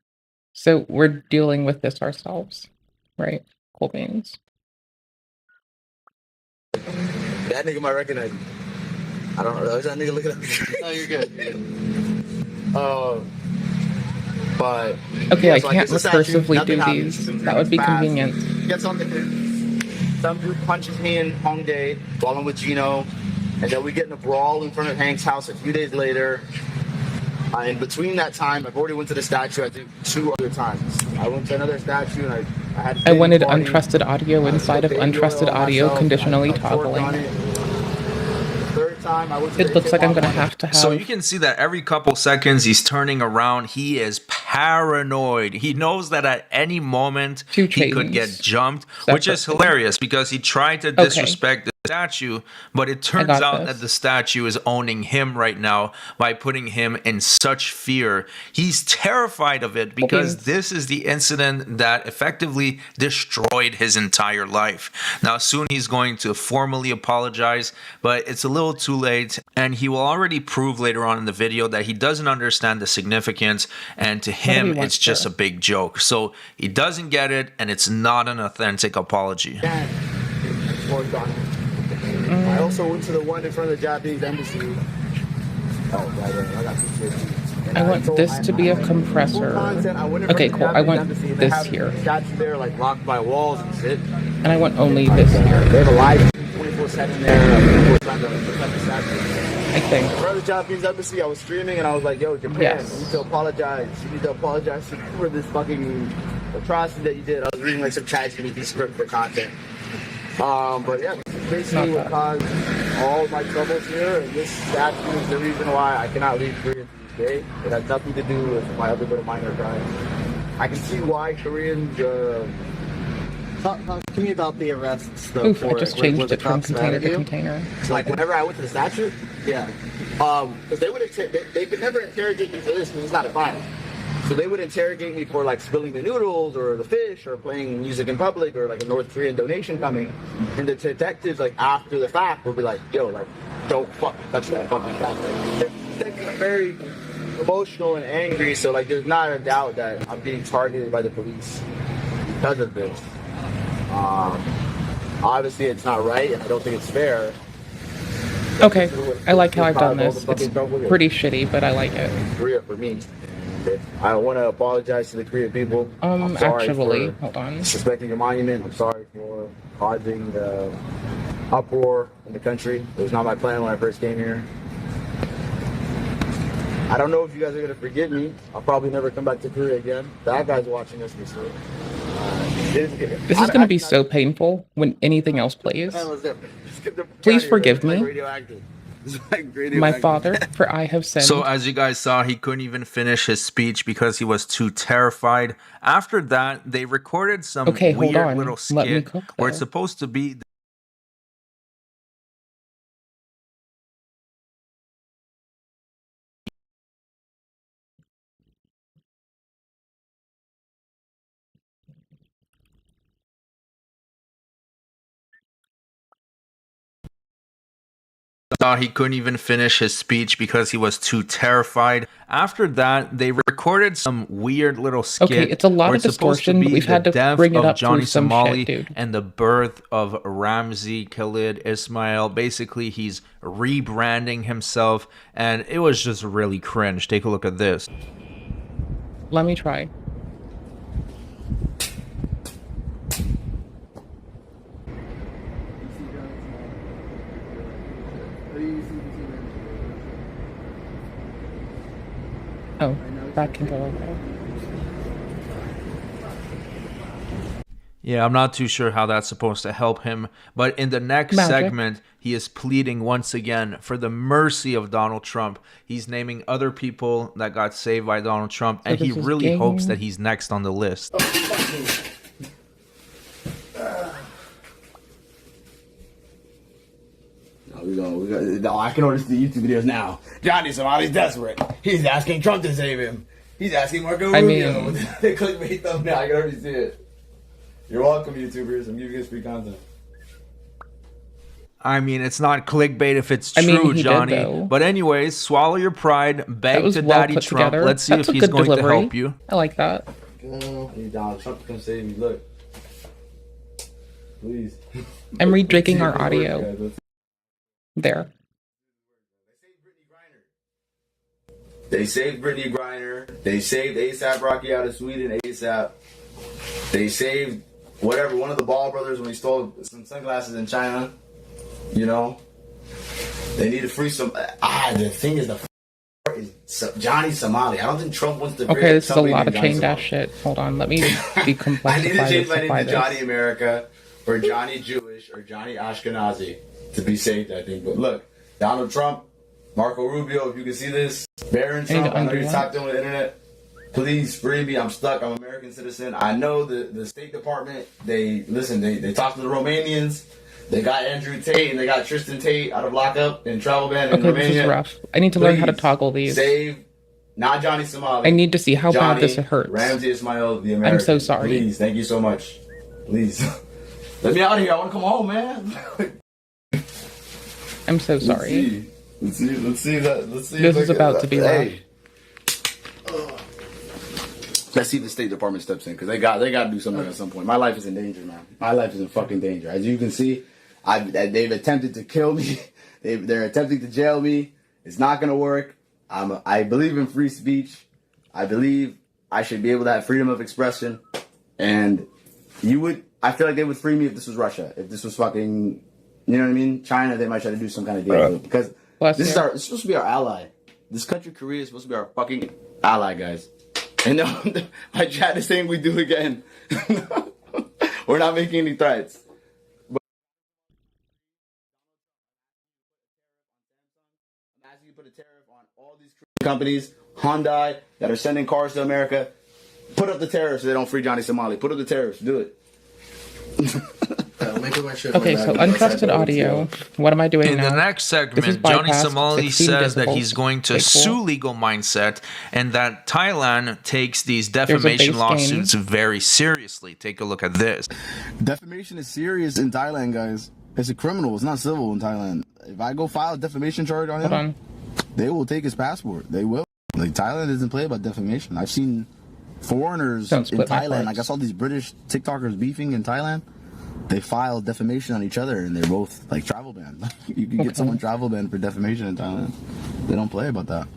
So we're dealing with this ourselves, right? Cool beans. That nigga might recognize me. I don't know. Is that nigga looking at me? No, you're good. But Okay, yeah, I so can't guess the statue, recursively nothing do happens. these. That would be Fast. convenient. Gets on some dude punches me in Hongdae while I'm with Gino, and then we get in a brawl in front of Hank's house a few days later. In between that time, I've already went to the statue, I think 2 other times. I went to another statue, and I had. I wanted untrusted audio inside of untrusted audio, conditionally toggling. It looks like I'm gonna have to have. So you can see that every couple seconds he's turning around. He is paranoid. He knows that at any moment he could get jumped, which is hilarious because he tried to disrespect the statue, but it turns out that the statue is owning him right now by putting him in such fear. He's terrified of it because this is the incident that effectively destroyed his entire life. Now soon he's going to formally apologize, but it's a little too late, and he will already prove later on in the video that he doesn't understand the significance, and to him it's just a big joke. So he doesn't get it, and it's not an authentic apology. I also went to the one in front of the Japanese embassy. Oh, right. I got some shit. I want this to be a compressor. Okay, cool. I want this here. Statue there, like locked by walls and shit. And I want only this here. They have a live 24/7 there. I think. In front of the Japanese embassy, I was streaming and I was like, "Yo, Japan, you need to apologize. You need to apologize for this fucking atrocity that you did." I was reading like some ChatGPT script for content. But yeah, this is basically what caused all my troubles here, and this statue is the reason why I cannot leave Korea to this day. It has nothing to do with my other little minor crimes. I can see why Koreans. Talk to me about the arrests, though. Oof, I just changed it from container to you? container. So like whenever I went to the statue, Yeah. because they could never interrogate me for this because it's not a crime. So they would interrogate me for like spilling the noodles or the fish or playing music in public or like a North Korean donation coming. And the detectives like after the fact would be like, yo, like don't fucking touch that fucking guy. They're very emotional and angry, so like there's not a doubt that I'm being targeted by the police because of this. Obviously it's not right and I don't think it's fair. Okay, I like how I've done this. It's pretty shitty, but I like it. Korea for me. I want to apologize to the Korean people. I'm sorry Actually, for hold on. disrespecting your monument. I'm sorry for causing the uproar in the country. It was not my plan when I first came here. I don't know if you guys are going to forgive me. I'll probably never come back to Korea again. That guy's watching us this week. This is going to be so painful when anything else plays. Please forgive me. My father, for I have sinned. So as you guys saw, he couldn't even finish his speech because he was too terrified. After that, they recorded some weird little skit where it's supposed to be thought he couldn't even finish his speech because he was too terrified. After that, they recorded some weird little skit. Okay, it's a lot of distortion, but we've had to bring it up Johnny through some Somali shit, dude. and the birth of Ramzi Khalid Ismail. Basically, he's rebranding himself, and it was just really cringe. Take a look at this. Let me try. Oh, that can go okay. Yeah, I'm not too sure how that's supposed to help him. But in the next segment, he is pleading once again for the mercy of Donald Trump. He's naming other people that got saved by Donald Trump, and he really hopes that he's next on the list. No, I can only see YouTube videos now. Johnny Somali's desperate. He's asking Trump to save him. He's asking Marco Rubio. The clickbait thumbnail. I can already see it. You're welcome, YouTubers. I'm giving you free content. I mean, it's not clickbait if it's true, Johnny. But anyways, swallow your pride. Beg to Daddy Trump. Together. Let's see if he's going to help you. I like that. Need Donald Trump to come save me. Look. Please. I'm rejigging our audio. There. They saved Brittany Griner. They saved ASAP Rocky out of Sweden ASAP. They saved whatever, one of the Ball brothers when he stole some sunglasses in China. You know? They need to free some. The thing is, is Johnny Somali. I don't think Trump wants to. Okay, this is a lot of chain dash shit. Hold on, let me decomplexify I need to change my this. name to Johnny America or Johnny Jewish or Johnny Ashkenazi to be saved, I think. But look, Donald Trump, Marco Rubio, if you can see this, Barron Trump, I know you're tapped in with the internet. Please free me. I'm stuck. I'm an American citizen. I know the State Department, they talked to the Romanians. They got Andrew Tate and they got Tristan Tate out of lockup and travel ban in Romania. This is rough. I need to learn how to toggle these. Save, not Johnny Somali. I need to see how bad this hurts. Ramzi Ismail, the American. I'm so sorry. Please, thank you so much. Please. Let me out of here. I want to come home, man. I'm so sorry. Let's see. This is about to be rough. Let's see if the State Department steps in because they got to do something at some point. My life is in danger, man. My life is in fucking danger. As you can see, they've attempted to kill me. They're attempting to jail me. It's not gonna work. I believe in free speech. I believe I should be able to have freedom of expression. And I feel like they would free me if this was Russia. If this was fucking, you know what I mean? China, they might try to do some kind of deal. Because this is supposed to be our ally. This country, Korea, is supposed to be our fucking ally, guys. And my chat is saying we do again. We're not making any threats. But I'm asking you to put a tariff on all these companies, Hyundai, that are sending cars to America. Put up the terrorists so they don't free Johnny Somali. Put up the terrorists. Do it. Okay, so untrusted audio. What am I doing In now? the next This is segment, Johnny bypassed, Somali 16 says that decibels. he's going to Okay, cool. sue Legal Mindset and that Thailand takes these defamation bass lawsuits very seriously. Take a look at this. Defamation is serious in Thailand, guys. It's a criminal. It's not civil in Thailand. If I go file a defamation charge on him, they will take his passport. They will. Like, Thailand doesn't play about defamation. I've seen foreigners in Thailand. Like, I saw these British TikTokers beefing in Thailand. They file defamation on each other, and they're both like travel banned. You can get someone travel banned for defamation in Thailand. They don't play about that.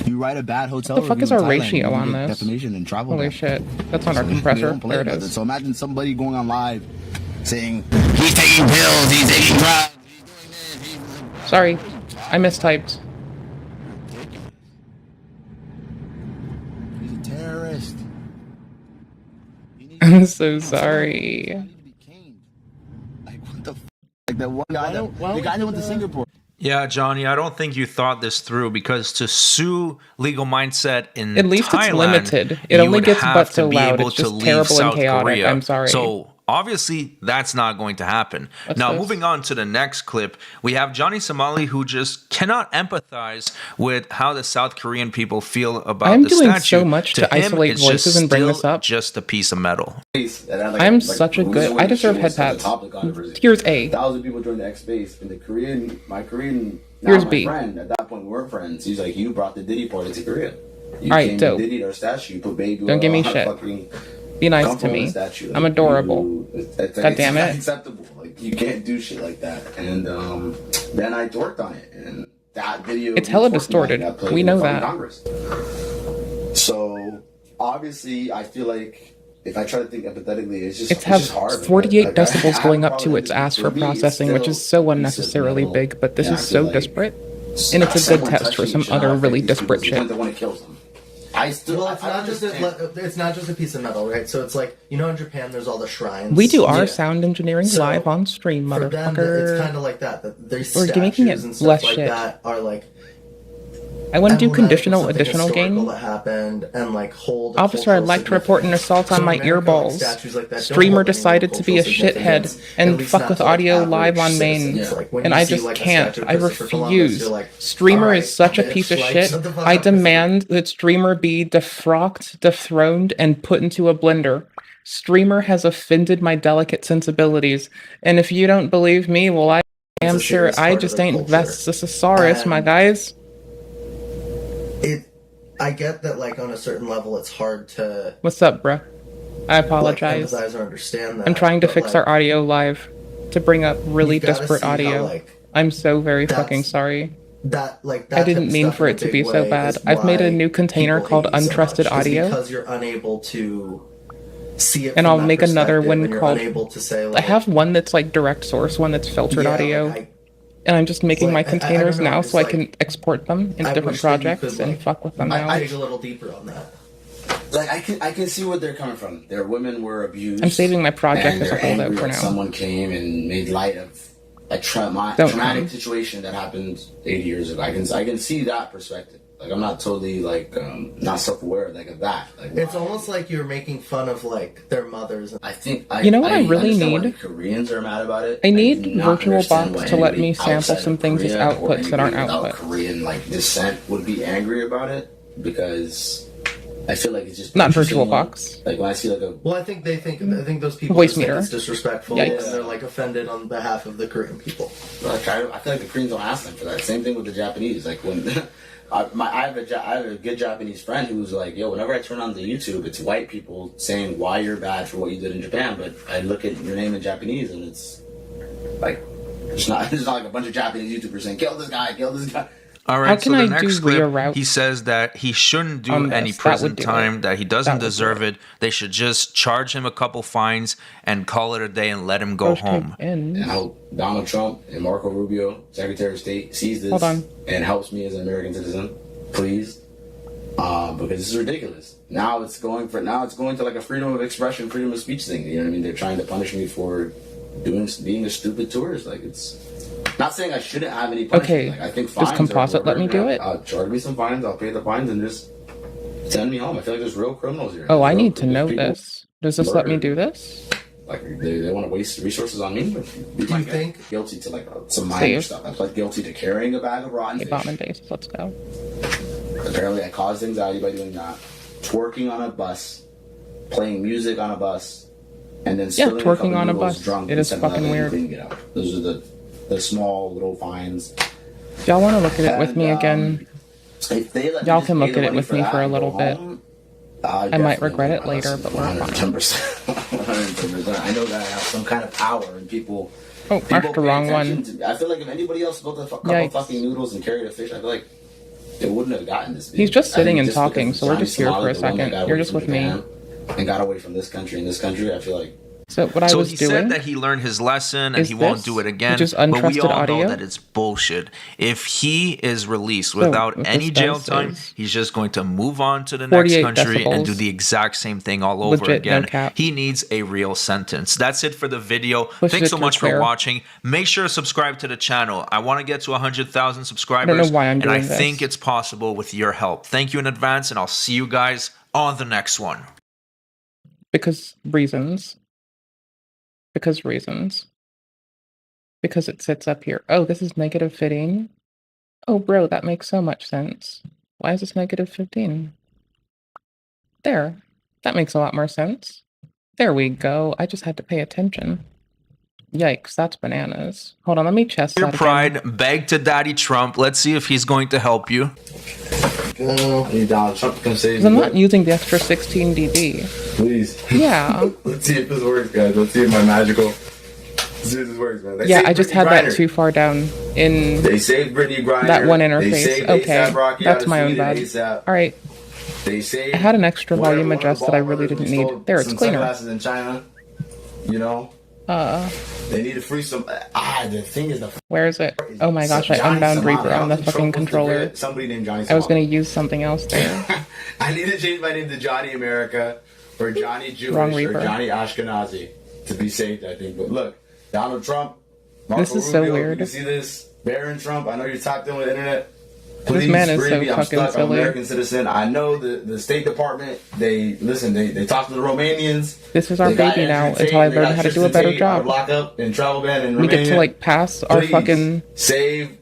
You write a bad hotel. What the fuck review is in our Thailand, ratio you on get this? Defamation and travel Holy ban. shit. That's on our They compressor. don't play There it about is. So imagine somebody going on live saying he's taking pills, he's taking drugs. Sorry, I mistyped. He's a terrorist. I'm so sorry. Like that one guy, the guy that went to Singapore. Yeah, Johnny, I don't think you thought this through because to sue Legal Mindset in At least Thailand, it's limited. It you only would gets have but to so be loud. able It's to just leave terrible and South chaotic. Korea. I'm sorry. So obviously that's not going to happen. What's now, this? moving on to the next clip, we have Johnny Somali who just cannot empathize with how the South Korean people feel about I'm the doing statue. so much to him, isolate it's voices just and bring still this up. just a piece of metal. I'm such a good. I deserve head pats. Here's A. 1,000 people joined the X Space, and my Korean, Here's my B. friend, at that point we weren't friends. He's like, you brought the Diddy party to Korea. You Alright, came dope. and Diddy'd our statue, you put baby Don't give me on our shit. fucking Be nice comfort to on the me. statue. Like, I'm adorable. it's God damn not it. acceptable. Like, you can't do shit like that. And then I worked on it, and that video. It's hella unfortunately, distorted. got played We in know fucking that. Congress. So obviously, I feel like if I try to think empathetically, it's just It has it's just hard. 48 Like, decibels I going have up to probably- its ass for me, it's processing, which is still so unnecessarily metal. big, but this And is I so feel like disparate. And it's a good test for some other really disparate shit. The one that kills them. I still. Well, it's not just a piece of metal, right? So it's like, you know, in Japan, there's all the shrines. We do our sound engineering So, live on stream, For them, motherfucker. it's kind of like that. These We're making it statues and stuff less like shit. that are like. I want to do emblematic of conditional something additional historical gain. that happened and like hold. Officer, I'd like to report an assault on my earballs. Streamer decided to be a shithead and fuck with audio live on main. And I just can't. I refuse. Streamer is such a piece of shit. I demand that Streamer be defrocked, dethroned, and put into a blender. Streamer has offended my delicate sensibilities. And if you don't believe me, well, I am sure I just ain't Vestisaurus, my guys. I get that, like, on a certain level, it's hard to What's up, bruh? I apologize. empathize or understand that. I'm trying to but, fix like, our audio live to bring up really you've gotta disparate see how, audio. like, I'm so very fucking sorry. that I type didn't of mean stuff for in it a to be big so way bad. is I've made a why new container people called hate you so Untrusted much, is Audio. because you're unable to see it And from I'll that make another perspective, one and you're called. unable to say, I like, have one that's like direct source, one that's filtered Yeah, audio. like, and I'm just making like, my I containers don't know, now it's so I like- can export them into I different wish that you projects could, and like, fuck with them now. I dig a little deeper on that. Like I can see where they're coming from. Their women were abused. I'm saving my project and as a they're whole though angry for that now. Someone came and made light of a Don't traumatic come. situation that happened 80 years ago. I can see that perspective. Like I'm not totally like not self-aware like of that. Like It's almost like you're making fun of, like, their mothers. I think You know what I really understand why need? the Koreans are mad about it. I need do not understand VirtualBox why to let anybody me sample outside some of things as Korea or outputs that aren't anybody without output. Korean like descent would be angry about it because I feel like it's just Not interesting, VirtualBox. Like when I see like a Well, I think those people Voice just think meter. it's disrespectful, Yikes. and they're, like, offended on behalf of the Korean people. Like, I feel like the Koreans don't ask them for that. Same thing with the Japanese. Like when I have a good Japanese friend who's like, yo, whenever I turn on the YouTube, it's white people saying why you're bad for what you did in Japan, but I look at your name in Japanese and it's like it's not like a bunch of Japanese YouTubers saying kill this guy, kill this guy. All How right, can so the I next do clip, reroute he says that he shouldn't do on any this? That prison would do time, it. that he doesn't That would do deserve it. They should just charge him a couple fines and call it a day and let him go home. And I hope Donald Trump and Marco Rubio, Secretary of State, sees this Hold on. and helps me as an American citizen, please, because this is ridiculous. Now it's going to like a freedom of expression, freedom of speech thing. You know what I mean? They're trying to punish me for being a stupid tourist. Like it's not saying I shouldn't have any punishment. Okay, Like, I think does fines Composite let me do it? Charge me some fines. I'll pay the fines and just Send me home. I feel like there's real criminals here. Oh, I Real- need to know people this. Does this let me murdered. do this? Like they want to waste resources on me. Do you think guilty to like some minor Save. stuff? I pled guilty to carrying a bag of rotten Okay, fish. Botman base. Let's go. Apparently, I caused anxiety by doing that. Twerking on a bus, playing music on a bus, and then Yeah, spilling a couple twerking on a noodles bus. drunk It is 7-Eleven fucking and weird. cleaning it out. Those are the small little fines. Y'all want to look at it with me And, again? If they let me Y'all just can pay look the at it money with me that for a and go little bit. home, I might regret it later, but we're fine. 110%. 110%. I know that I have some kind of power, and people. Oh, people marked the pay wrong attention one. to me. I feel like if anybody else built a couple Yikes. fucking noodles and carried a fish, I feel like it wouldn't have gotten this big. He's just I think sitting and because talking, so we're Johnny just here for Somali, a the one that second. got You're away just from with me. Japan and got away from this country and this country, I feel like. So what I So was he doing said that he learned his lesson and is he won't this, do it again. which is But we untrusted all audio. know that it's bullshit. If he is released So without what any this jail does time, is he's just going to move on to the next 48 country and do decibels. the exact same thing all over Legit, no again. cap. He needs a real sentence. That's it for the video. Pushes Thanks it so to much for clear. watching. Make sure to subscribe to the channel. I want to get to 100,000 I subscribers. don't know why I'm and I doing think this. it's possible with your help. Thank you in advance, and I'll see you guys on the next one. Because reasons. Because reasons. Because it sits up here. Oh, this is negative 15? Oh, bro, that makes so much sense. Why is this negative 15? There. That makes a lot more sense. There we go. I just had to pay attention. Yikes, that's bananas. Hold on, let me chest Your that again. pride, beg to Daddy Trump. Let's see if he's going to help you. Need Donald Trump to come save 'Cause I'm me. not using the extra 16 dB. Please. Yeah. Let's see if this works, guys. Let's see if my magical. Let's see if this works, man. They Yeah, saved I just Brittany had that Griner. too far down in They saved Brittany Griner. that one They interface. saved Okay, A$AP Rocky out that's of my own Sweden bad. ASAP. All right, They saved I had an extra whatever volume one of the adjust that I Ball really brothers didn't who stole need. There, it's some cleaner. Sunglasses in China. You know, they need to free some. The thing is, Where is it? Oh my gosh, I Johnny unbound Somali. Reaper I on don't the think fucking Trump was the controller. red- Somebody named Johnny I was Somali. gonna use something else there. I need to change my name to Johnny America or Johnny Jewish Wrong or Reaper. Johnny Ashkenazi to be saved, I think. But look, Donald Trump, Marco This is so Rubio, weird. You see this? Baron Trump, I know you're tapped in with the internet. This Please man is free so me. I'm fucking stuck. I'm an silly. American citizen. I know the State Department, they talk to the Romanians. This is our They got baby now Andrew Tate, until I they learn got how to do a Tristan better Tate out of job. Lockup and travel ban in We get to Romania. like pass our Please fucking save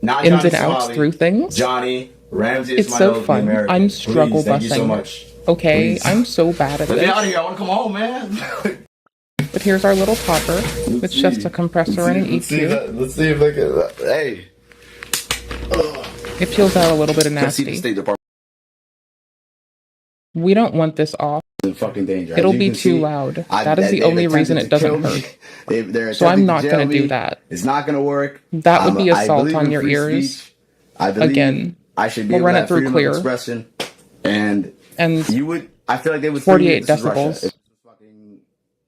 not ins Johnny and outs Somali, through things. Johnny Ramsey It's Ismail so of the fun. American. I'm Please, struggle thank you so busing. much. Okay, Please. I'm so bad at Let me out of this. here. I want to come home, man. But here's our little popper. It's just a compressor and an EQ. Let's see if I can. Hey. It peels out a little bit of Let's see the nasty. State Department We don't want this off. in fucking danger. As It'll you be can too see, loud. I- That is the they've only reason attempted it to kill doesn't me. hurt. They're So I'm attempting not jail going to me. do that. It's not going to work. That would be I assault believe on in your free ears. speech. I believe Again, I should be we'll able run to it have through freedom clear. of expression. And And you would, I feel like they would 48 this is Russia. decibels. If fucking,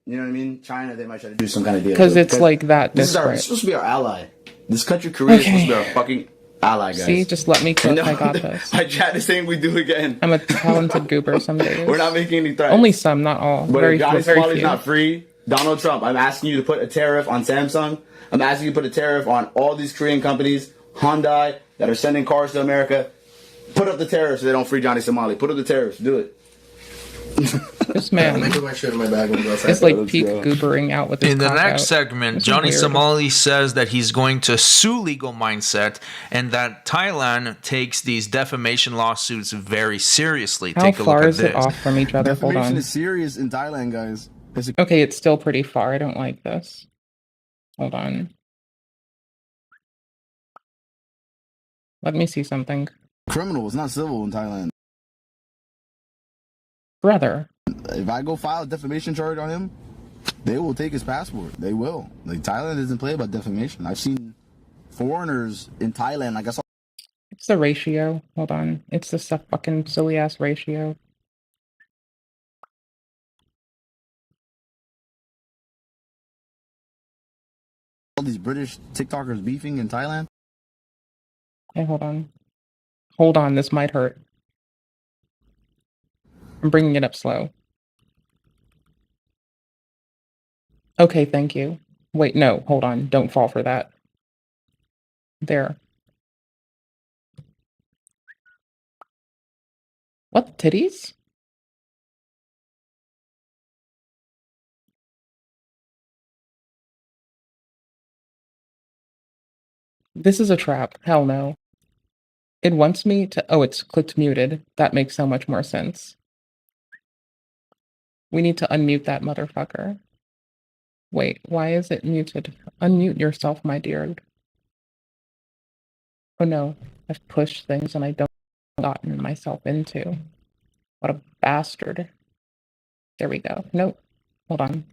you know what I mean? China, they might try to do some kind of deal. Because it's like that This is disparate. supposed to be our ally. This country, Korea, is supposed to be Okay. our fucking ally, guys. See, just let me cook. No, I got this. My chat is saying we do again. I'm a talented goober some days. We're not making any threats. Only some, not all. But Very, if Johnny very Somali's few. not free, Donald Trump, I'm asking you to put a tariff on Samsung. I'm asking you to put a tariff on all these Korean companies, Hyundai, that are sending cars to America. Put up the tariffs so they don't free Johnny Somali. Put up the tariffs. Do it. This man Let me put my shit in my bag when we go outside. is like Let's peak go. goobering out with his In the cock next out. segment, This is Johnny weird. Somali says that he's going to sue Legal Mindset and that Thailand takes these defamation lawsuits very seriously. How Take a look far at is it this. off from each other? Hold Defamation on. is serious in Thailand, guys. Okay, it's still pretty far. I don't like this. Hold on. Let me see something. Criminal. It's not civil in Thailand. Brother. If I go file a defamation charge on him, they will take his passport. They will. Like, Thailand doesn't play about defamation. I've seen foreigners in Thailand. Like, I saw It's the ratio. Hold on. It's the fucking silly ass ratio. all these British TikTokers beefing in Thailand. Hey, hold on. Hold on. This might hurt. I'm bringing it up slow. Okay, thank you. Wait, no, hold on. Don't fall for that. There. What, titties? This is a trap. Hell no. It wants me to... Oh, it's clicked muted. That makes so much more sense. We need to unmute that motherfucker. Wait, why is it muted? Unmute yourself, my dear. Oh no, I've pushed things and I don't gotten myself into. What a bastard. There we go. Nope. Hold on.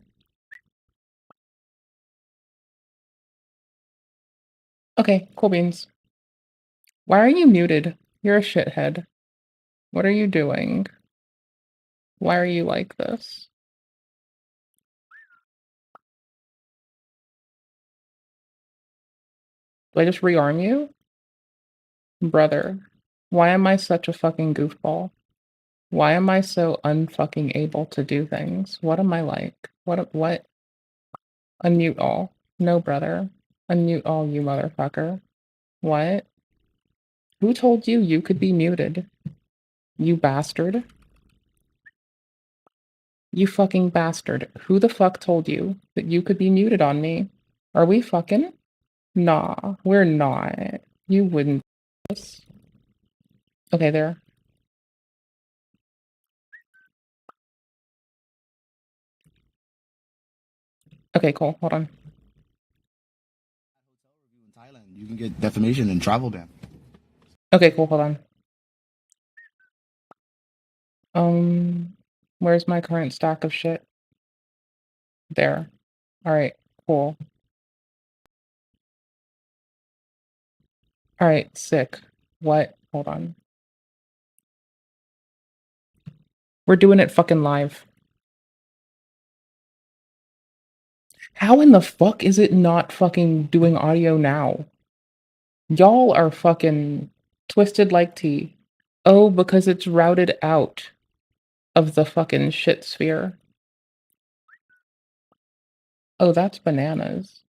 Okay, cool beans. Why are you muted? You're a shithead. What are you doing? Why are you like this? Do I just rearm you? Brother, why am I such a fucking goofball? Why am I so unfucking able to do things? What am I like? What? Unmute all. No, brother. Unmute all, you motherfucker. What? Who told you you could be muted? You bastard. You fucking bastard. Who the fuck told you that you could be muted on me? Are we fucking? Nah, we're not. You wouldn't. Okay, there. Okay, cool. Hold on. In Thailand, you can get defamation and travel ban. Okay, cool. Hold on. Where's my current stack of shit? There. Alright, cool. Alright, sick. What? Hold on. We're doing it fucking live. How in the fuck is it not fucking doing audio now? Y'all are fucking twisted like tea. Oh, because it's routed out of the fucking shit sphere. Oh, that's bananas.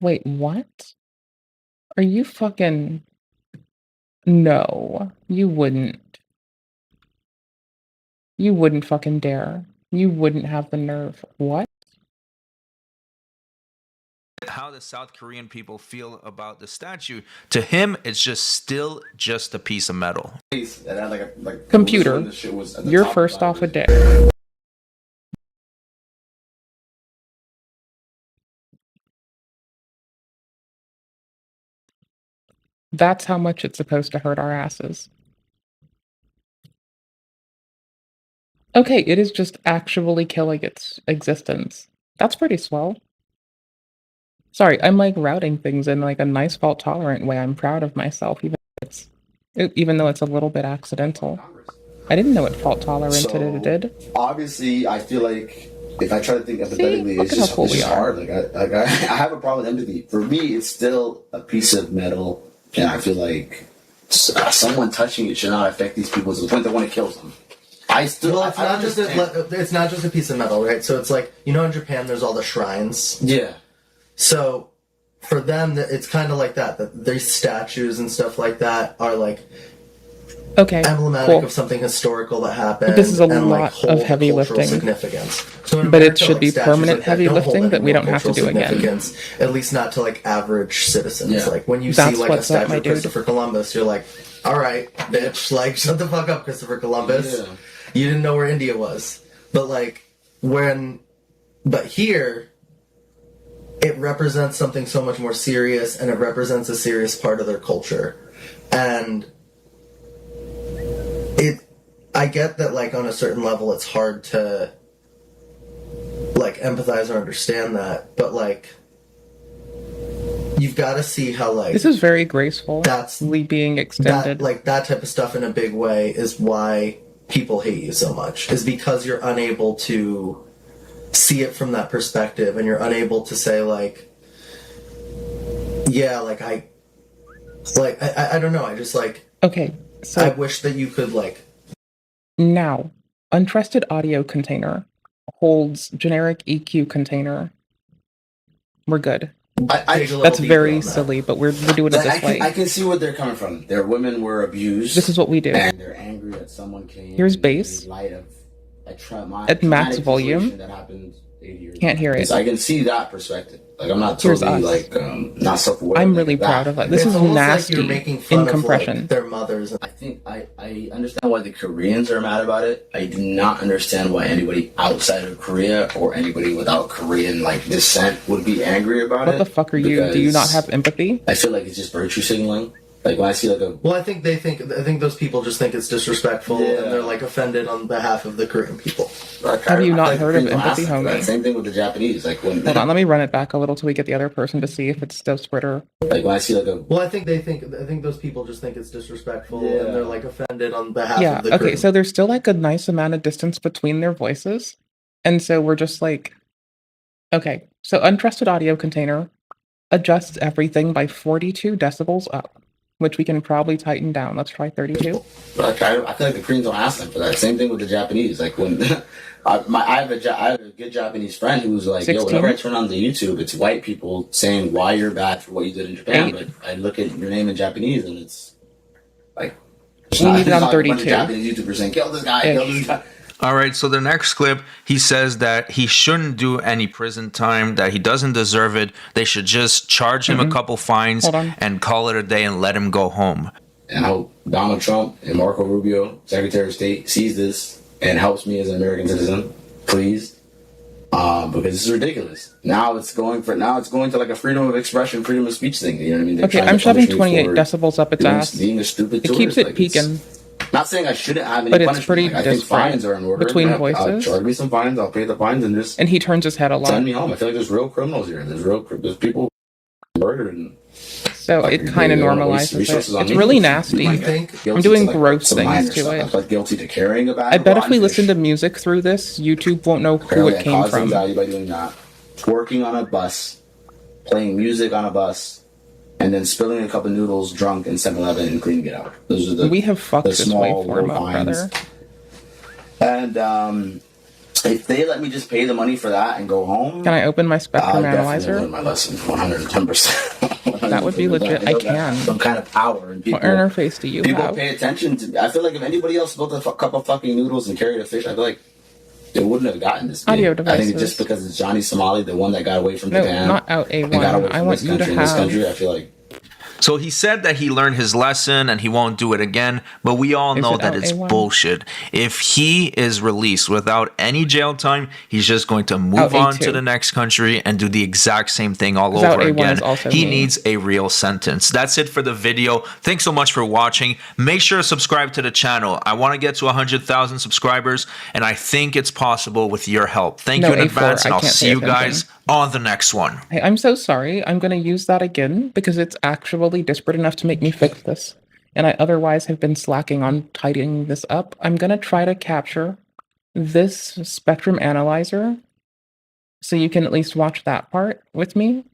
Wait, what? Are you fucking... No, you wouldn't. You wouldn't fucking dare. You wouldn't have the nerve. What? How the South Korean people feel about the statue. To him, it's still just a piece of metal. Computer, you're first off a dick. That's how much it's supposed to hurt our asses. Okay, it is just actually killing its existence. That's pretty swell. Sorry, I'm like routing things in like a nice fault tolerant way. I'm proud of myself, even though it's a little bit accidental. I didn't know what fault tolerant it did. Obviously, I feel like if I try to think empathetically, it's just hard. Like I have a problem with empathy. For me, it's still a piece of metal, and I feel like someone touching it should not affect these people to the point that want to kill them. It's not just a piece of metal, right? So it's like, you know, in Japan, there's all the shrines. Yeah. So for them, it's kind of like that these statues and stuff like that are like emblematic of something historical that happened. This is a and lot hold of heavy cultural lifting. Significance. So in But America, it should be statues permanent like that heavy don't hold lifting any that we more don't have to cultural do again. significance, at least not to like average citizens. Yeah. Like when you That's see like a what's up, statue my of dude. Christopher Columbus, you're like, all right, bitch, like shut the fuck up, Christopher Columbus. Yeah. You didn't know where India was. But like but here it represents something so much more serious, and it represents a serious part of their culture. And I get that, like, on a certain level, it's hard to, like, empathize or understand that, but, like, you've got to see how, like... This is very graceful. That's being extended. That type of stuff in a big way is why people hate you so much, is because you're unable to see it from that perspective, and you're unable to say, like, yeah, like, I don't know, I just, like... Okay, so... I wish that you could, like... Now, untrusted audio container holds generic EQ container. We're good. That's very silly, but we're doing it Like, this way. I can see where they're coming from. Their women were abused. This is what we do. And they're angry that someone came. Here's bass. Light of At max volume. That happened 80 years Can't hear it. So I can see that perspective. Like, I'm not totally like not self-aware. I'm really proud of that. This is nasty in compression. Their mothers. I think I understand why the Koreans are mad about it. I do not understand why anybody outside of Korea or anybody without Korean like descent would be angry about it. What the fuck are you? Do you not have empathy? I feel like it's just virtue signaling. Like when I see like a Well, I think those people just think it's disrespectful, and they're like offended on behalf of the Korean people. Have you not heard of empathy, homie? Same thing with the Japanese. Like when Hold on, let me run it back a little till we get the other person to see if it's still Twitter. Like when I see like a Well, I think those people just think it's disrespectful, and they're like offended on behalf Yeah, of the okay, Korean. so there's still like a nice amount of distance between their voices. And so we're just like, okay, so untrusted audio container adjusts everything by 42 decibels up, which we can probably tighten down. Let's try 32. Like I feel like the Koreans don't ask them for that. Same thing with the Japanese. Like when I have a good Japanese friend who's like, 16? yo, whenever I turn on the YouTube, it's white people saying why you're bad for what you did in Japan. 8? But I look at your name in Japanese and it's like We need it on a bunch 32. of Japanese YouTubers saying kill this guy, kill this guy. All right, so the next clip, he says that he shouldn't do any prison time, that he doesn't deserve it. They should just charge him a couple fines and call it a day and let him go home. And I hope Donald Trump and Marco Rubio, Secretary of State, sees this and helps me as an American citizen, please. Because this is ridiculous. Now it's going to like a freedom of expression, freedom of speech thing. You know what I mean? They're Okay, trying I'm to punish shoving me 28 for decibels up its ass. being a stupid It tourist. keeps it Like, peaking. Not saying I shouldn't have any But it's punishment. pretty Like, I think disparate fines are in order. between Yeah, voices. charge me some fines. I'll pay the fines and just And he turns his head a lot. send me home. I feel like there's real criminals here. There's people murdered and So it kind of normalizes resources it. on It's me. really nasty. I think I'm guilty doing to, like, gross some things minor to stuff. it. I feel guilty to carrying a bag. I of bet if we rotten listen fish. to music through this, YouTube won't know who Apparently it I came caused from. anxiety by doing that. Twerking on a bus, playing music on a bus, and then spilling a cup of noodles drunk in 7-Eleven and cleaning it out. Those are the We have fucked the this small waveform little up, fines. brother. And if they let me just pay the money for that and go home, Can I open my spectrum definitely analyzer? learned my lesson 110%. That would be legit. I can. Some kind of power and people. What interface do you People have? pay attention to. I feel like if anybody else spilled a cup of fucking noodles and carried a fish, I feel like they wouldn't have gotten this. Audio big. I think devices. just because it's Johnny Somali, the one that got away from No, Japan, not out and got away A1. from I want this you to country. In this country, I have. feel like So he said that he learned his lesson and he won't do it again, but we all Is know it that out it's A1? bullshit. If he is released without any jail time, he's just going to move Out on A2. to the next country and do the exact same thing all 'Cause out over A1 again. is also He me. needs a real sentence. That's it for the video. Thanks so much for watching. Make sure to subscribe to the channel. I want to get to 100,000 subscribers, and I think it's possible with your help. Thank No, you in A4, advance, and I I'll can't see pay you attention. guys on the next one. Hey, I'm so sorry. I'm going to use that again because it's actually disparate enough to make me fix this. And I otherwise have been slacking on tidying this up. I'm going to try to capture this spectrum analyzer so you can at least watch that part with me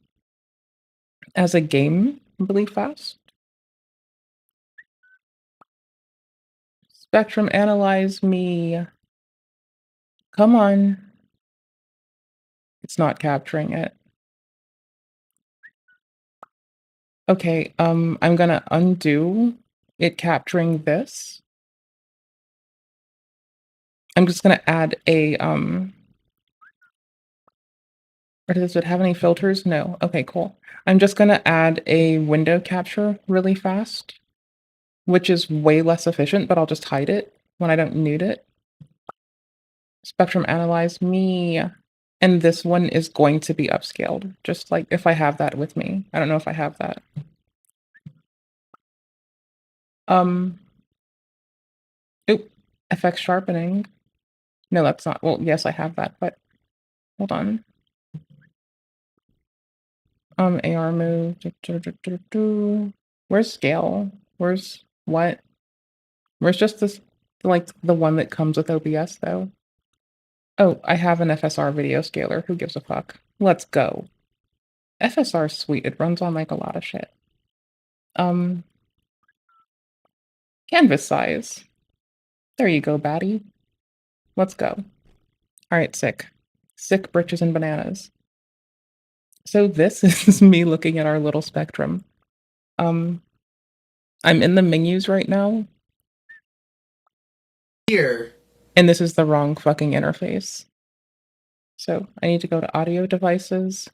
as a game really fast. Spectrum analyze me. Come on. It's not capturing it. Okay, I'm gonna undo it capturing this. I'm just gonna add a, or does it have any filters? No. Okay, cool. I'm just gonna add a window capture really fast, which is way less efficient, but I'll just hide it when I don't need it. Spectrum analyze me. And this one is going to be upscaled, just like if I have that with me. I don't know if I have that. Oop, FX sharpening. No, that's not, well, yes, I have that, but hold on. AR move. Where's scale? Where's what? Where's just this, like the one that comes with OBS though? Oh, I have an FSR video scaler. Who gives a fuck? Let's go. FSR's sweet. It runs on like a lot of shit. Canvas size. There you go, baddie. Let's go. All right, sick. Sick britches and bananas. So this is me looking at our little spectrum. I'm in the menus right now. Here. And this is the wrong fucking interface. So I need to go to audio devices.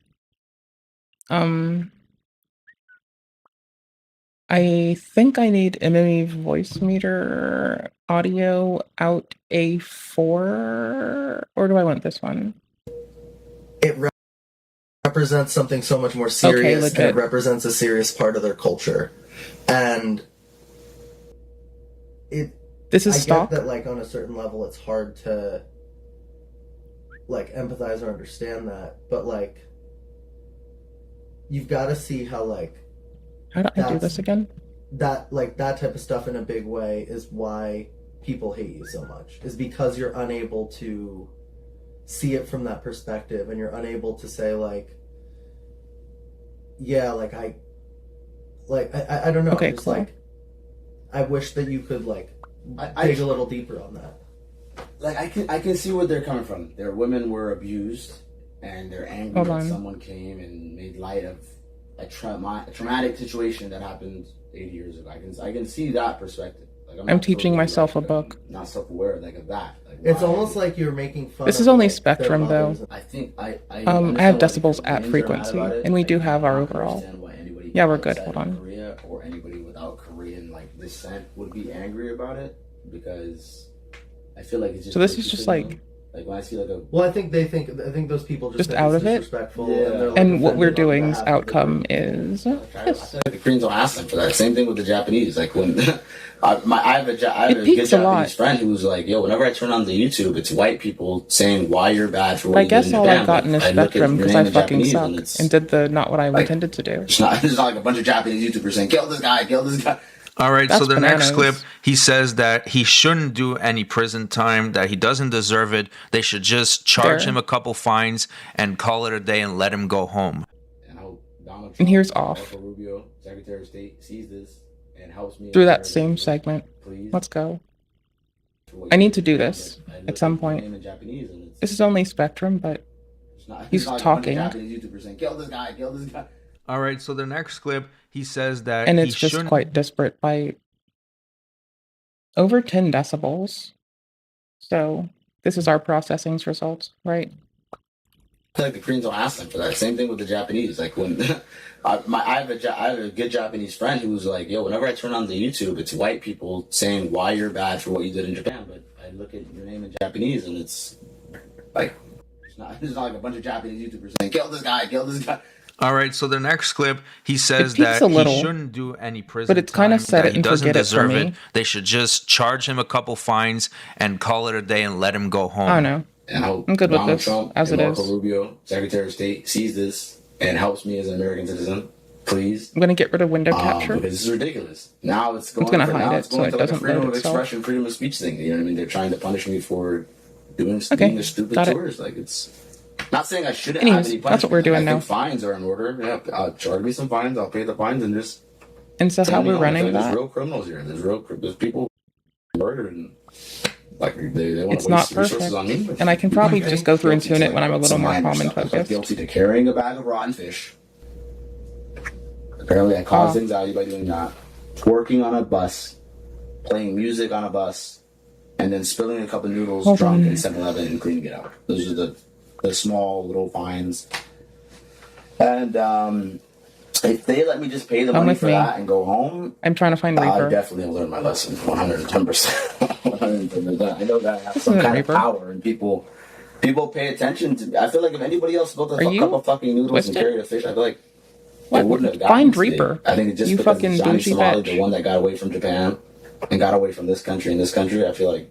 I think I need MME voice meter audio out A4, or do I want this one? It represents something so much more serious, and it legit. represents a serious part of their culture. And This is I stock? get that, like, on a certain level, it's hard to, like, empathize or understand that, but, like, you've got to see how, like, how do I do this again? That, like, that type of stuff in a big way is why people hate you so much, is because you're unable to see it from that perspective, and you're unable to say, like, yeah, like, I don't know. Okay, just, cool. like, I wish that you could, like, dig a little deeper on that. Like, I can see where they're coming from. Their women were abused, and they're angry Hold that on. someone came and made light of a traumatic situation that happened 80 years ago. I can see that perspective. Like, I'm not teaching totally, myself like, a book. not self-aware like of that. Like, It's why- almost like you're making fun This of, is only like, their spectrum, though. mothers. I think I I have understand why decibels the at Koreans are mad frequency, about it. and we Like, do I have our don't overall. understand why anybody Yeah, we're good. outside Hold of on. Korea or anybody without Korean like descent would be angry about it, because I feel like it's just So this cookie is just signal. like when I see like a Well, I think those people just think out it's of it. disrespectful, Yeah. and they're, like, And what we're offended on doing's behalf of the outcome is I feel like the Koreans don't ask them for that. Same thing with the Japanese. Like when I have a good peaks a lot. Japanese friend who was like, "Yo, whenever I turn on the YouTube, it's white people saying why you're bad for what But I you guess did in all Japan." I've gotten is But I look at spectrum your because name I in fucking Japanese suck and it's and did the not what I like, intended to do. it's not like a bunch of Japanese YouTubers saying, "Kill this guy, kill this guy." All right, so That's the next bananas. clip, he says that he shouldn't do any prison time, that he doesn't deserve it. They should just charge There. him a couple fines and call it a day and let him go home. And I hope Donald And Trump, here's off. Marco Rubio, Secretary of State, sees this and helps me Through that same segment. Please. Let's go. I need to do this at some point. In Japanese and it's This is only spectrum, but he's not like talking. a bunch of Japanese YouTubers saying, "Kill this guy, kill this guy." All right, so the next clip, he says that And he it's just shouldn't quite disparate by over 10 decibels. So this is our processing's results, right? I feel like the Koreans don't ask them for that. Same thing with the Japanese. Like when I have a good Japanese friend who was like, "Yo, whenever I turn on the YouTube, it's white people saying why you're bad for what you did in Japan." But I look at your name in Japanese and it's like it's not like a bunch of Japanese YouTubers saying, "Kill this guy, kill this guy." All right, so the next clip, he says peaks that a little, he shouldn't do any prison but it's kinda time, set that it he and doesn't forget it for deserve me. it. They should just charge him a couple fines and call it a day and let him go home. I don't know. And I hope I'm good with Donald this, Trump as and it Marco is. Rubio, Secretary of State, sees this and helps me as an American citizen. Please. I'm gonna get rid of window capture. Because this is ridiculous. Now it's going. gonna for, hide now it it's going so it to like a doesn't freedom load of itself. expression, freedom of speech thing. You know what I mean? They're trying to punish me for doing the stupid got it. tours. Like it's not saying I shouldn't Anyways, have any that's what we're punishment. doing I now. think fines are in order. Yeah, charge me some fines. I'll pay the fines and just. And so how send me we're home. running There's that, real criminals here. There's people murdered and like they want it's to not waste resources perfect. on me. And I can probably just go through and Guilty tune to, it when I'm a little some more minor calm and stuff. I was focused. guilty to carrying a bag of rotten fish. Apparently, I caused Oh. anxiety by doing that. Twerking on a bus, playing music on a bus, and then spilling a cup of noodles Hold drunk on. in 7-Eleven and cleaning it out. Those are the small little fines. And if they let me just pay the Come money with for me. that and go home, I'm trying to find I Reaper. definitely have learned my lesson 110%. 110%. I know that I have This some isn't kind Reaper. of power and people pay attention to me. I feel like if anybody else built a Are you cup of fucking noodles twisted? and carried a fish, I feel like What? they wouldn't have gotten Find this big. Reaper. I think it's just You because fucking Johnny bougie Somali, bitch. the one that got away from Japan and got away from this country and this country, I feel like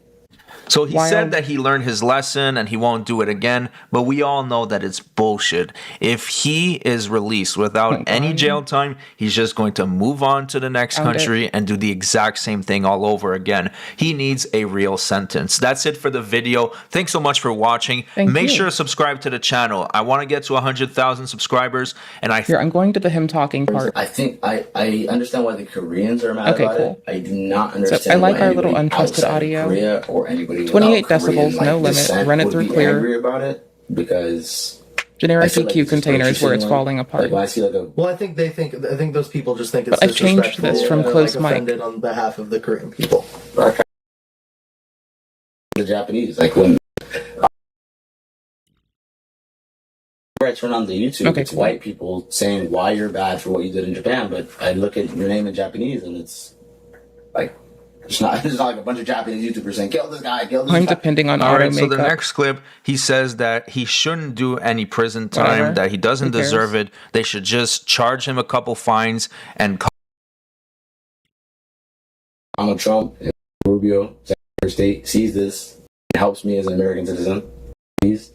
So he Wild. said that he learned his lesson and he won't do it again, but we all know that it's bullshit. If he is released without any jail time, he's just going to move on to the next Found country and do the exact same thing all over again. He needs a real sentence. That's it for the video. Thanks so much for watching. Thank Make you. sure to subscribe to the channel. I want to get to 100,000 subscribers, and Here, I'm going to the him talking part. I think I understand why the Koreans are mad Okay, about cool. it. I do not So understand I like why our little anybody untwisted outside of audio. Korea or anybody 28 without decibels, Korean, no limit. descent Run it would through be clear. angry about it because Generic feel like EQ it's just containers where it's purchasing, falling apart. Like when I see like a Well, I think those people just think it's But I've changed disrespectful. this from and they're, close like, mic. offended on behalf of the Korean people. the Japanese, like when I turn on the YouTube, Okay, it's cool. white people saying why you're bad for what you did in Japan, but I look at your name in Japanese and it's like it's not like a bunch of Japanese YouTubers saying kill this guy, kill this I'm guy. depending on All auto right, so the makeup. next clip, he says that he shouldn't do any prison time, Whatever. that he doesn't Who cares? deserve it. They should just charge him a couple fines and Donald Trump and Rubio, Secretary of State, sees this. It helps me as an American citizen. Please.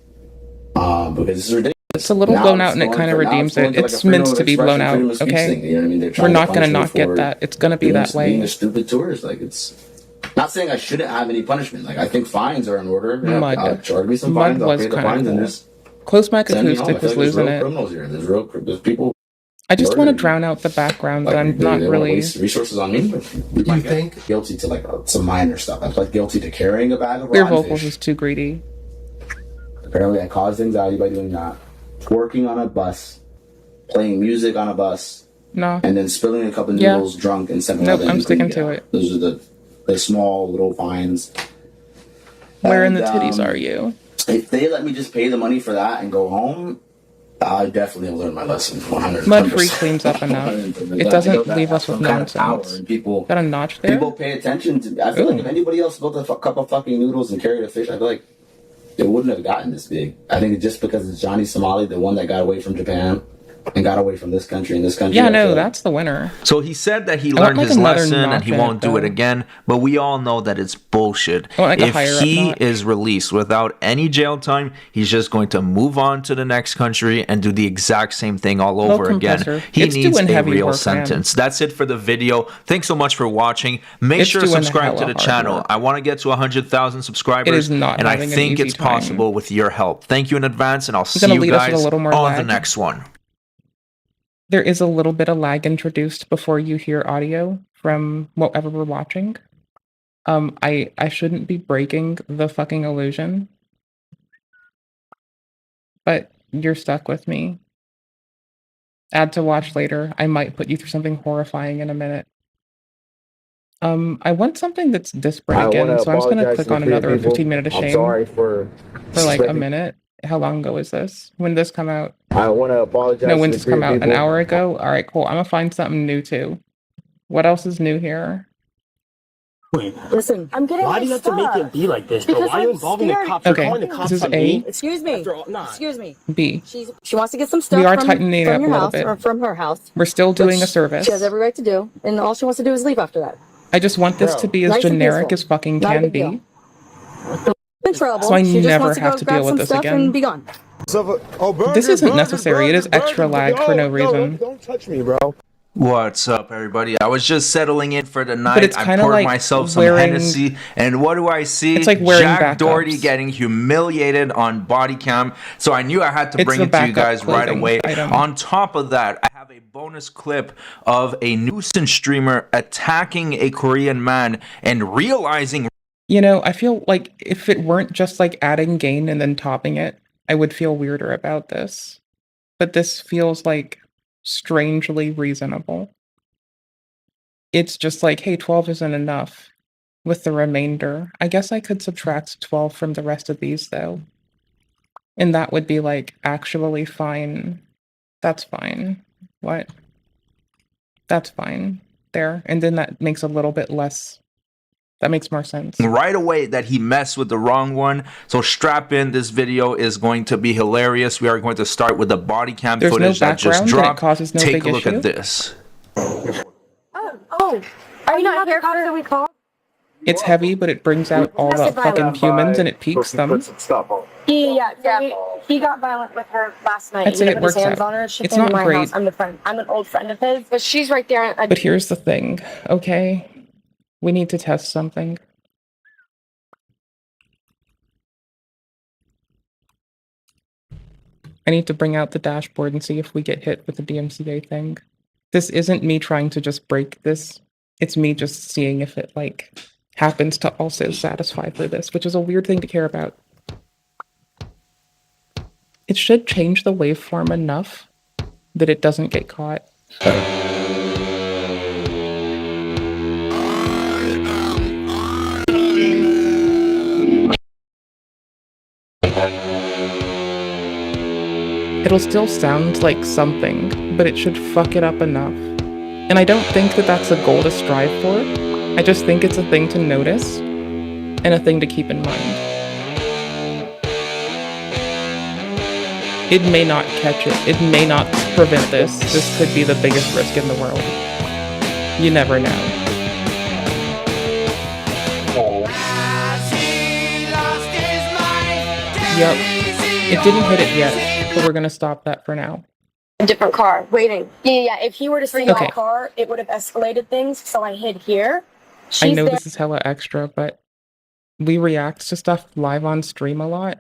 Because this is ridiculous. It's a little Now blown it's out and it going kind of for- now redeems going it. to, like, It's a freedom meant of to be expression, blown out, freedom of speech okay? thing, you know what I mean? They're We're trying not going to punish me not get for that. It's going to be that being way. a stupid tourist. Like, it's not saying I shouldn't have any punishment. Like, I think fines are in order. Mud. I'll charge me some Mud fines. I'll was pay the kinda fines and cool. just Close mic send me home. I acoustic feel was like there's losing real it. criminals here. There's people. I just want to murdering. drown out the background, but Like, I'm they not wanna really. waste resources on me. But you think guilty to like some minor stuff? I pled guilty to carrying a bag of Clear rotten vocals fish. is too greedy. Apparently, I caused anxiety by doing that. Twerking on a bus, playing music on a bus, No. and then spilling a cup of Yeah. noodles drunk in 7 Nope, I'm sticking to it. Those are the small little fines. Where in And, the titties are you? If they let me just pay the money for that and go home, I definitely have learned my lesson. 100%. Mud free cleans up enough. It doesn't leave us with nonsense. And people, Got a notch there? people pay attention to. I feel like if anybody else built a cup of fucking noodles and carried a fish, I feel like it wouldn't have gotten this big. I think it's just because it's Johnny Somali, the one that got away from Japan and got away from this country and this country. Yeah, I no, feel like- that's the winner. So he said that he I want, learned like, his another lesson and notch he in won't it, do it though. again, but we all know that it's bullshit. I want, like, a If higher up he notch. is released without any jail time, he's just going to move on to the next country and do the exact same thing all over again. compressor. He It's needs doing a heavy real work, sentence. That's it for the video. Thanks so much for watching. Make It's sure to doing subscribe to hella the hard channel. work. I want to get to 100,000 subscribers, It is not and I having an think easy it's time. possible with your help. Thank you in advance, and I'll see gonna you lead us with guys a little more on the lag. next one. There is a little bit of lag introduced before you hear audio from whatever we're watching. I shouldn't be breaking the fucking illusion, but you're stuck with me. Add to watch later. I might put you through something horrifying in a minute. I want something that's disparate again, so I'm just gonna click on another 15-minute of shame for like a minute. How long ago is this? When did this come out? I want to apologize. No, when did this come out? An hour ago? All right, cool. I'm gonna find something new too. What else is new here? Listen, I'm getting Why do you have to make it be like this, bro? Because Why are you I'm involving the scared. cops? You're Okay, calling the this cops is on A. me? Excuse me. After all, nah. Excuse me. B. She wants to get some stuff We are from, tightening it from up a your little house bit. or from her house. We're still doing a which service. She has every right to do, and all she wants to do is leave after that. I just want this Bro, to be as nice and generic peaceful. as fucking Not a can big be. deal. In trouble. So I she just never wants to have go to grab deal with some this stuff again. and be gone. This isn't necessary. It is extra lag for no reason. Don't touch me, bro. What's up, everybody? I was just settling in for the night. it's I kinda poured like myself some wearing- Hennessy, and what do I see? It's like wearing Jack backups. Doherty getting humiliated on body cam. So I knew I had to It's bring the it to you backup guys right clothing away. item. On top of that, I have a bonus clip of a nuisance streamer attacking a Korean man and realizing. You know, I feel like if it weren't just like adding gain and then topping it, I would feel weirder about this. But this feels like strangely reasonable. It's just like, hey, 12 isn't enough with the remainder. I guess I could subtract 12 from the rest of these though. And that would be like actually fine. That's fine. What? That's fine. There. And then that makes a little bit less. That makes more sense. Right away that he messed with the wrong one. So strap in. This video is going to be hilarious. We are going to start with the body cam There's no footage that just background and it dropped. causes no Take big a look issue? at this. Oh, are you not here for we call? It's heavy, but it brings out all the fucking humans and it peaks them. He got violent with her last night. I'd say He it put his works hands out. on her. She It's came to not my great. house. I'm the friend. I'm an old friend of his, but she's right there. But here's the thing, okay? We need to test something. I need to bring out the dashboard and see if we get hit with the DMCA thing. This isn't me trying to just break this. It's me just seeing if it, like, happens to also satisfy for this, which is a weird thing to care about. It should change the waveform enough that it doesn't get caught. It'll still sound like something, but it should fuck it up enough. And I don't think that that's a goal to strive for. I just think it's a thing to notice and a thing to keep in mind. It may not catch it. It may not prevent this. This could be the biggest risk in the world. You never know. Yep. It didn't hit it yet, so we're gonna stop that for now. A different car, waiting. Yeah. If he were to stay in Okay. the car, it would have escalated things, so I hid here. I know there. this is hella extra, but we react to stuff live on stream a lot.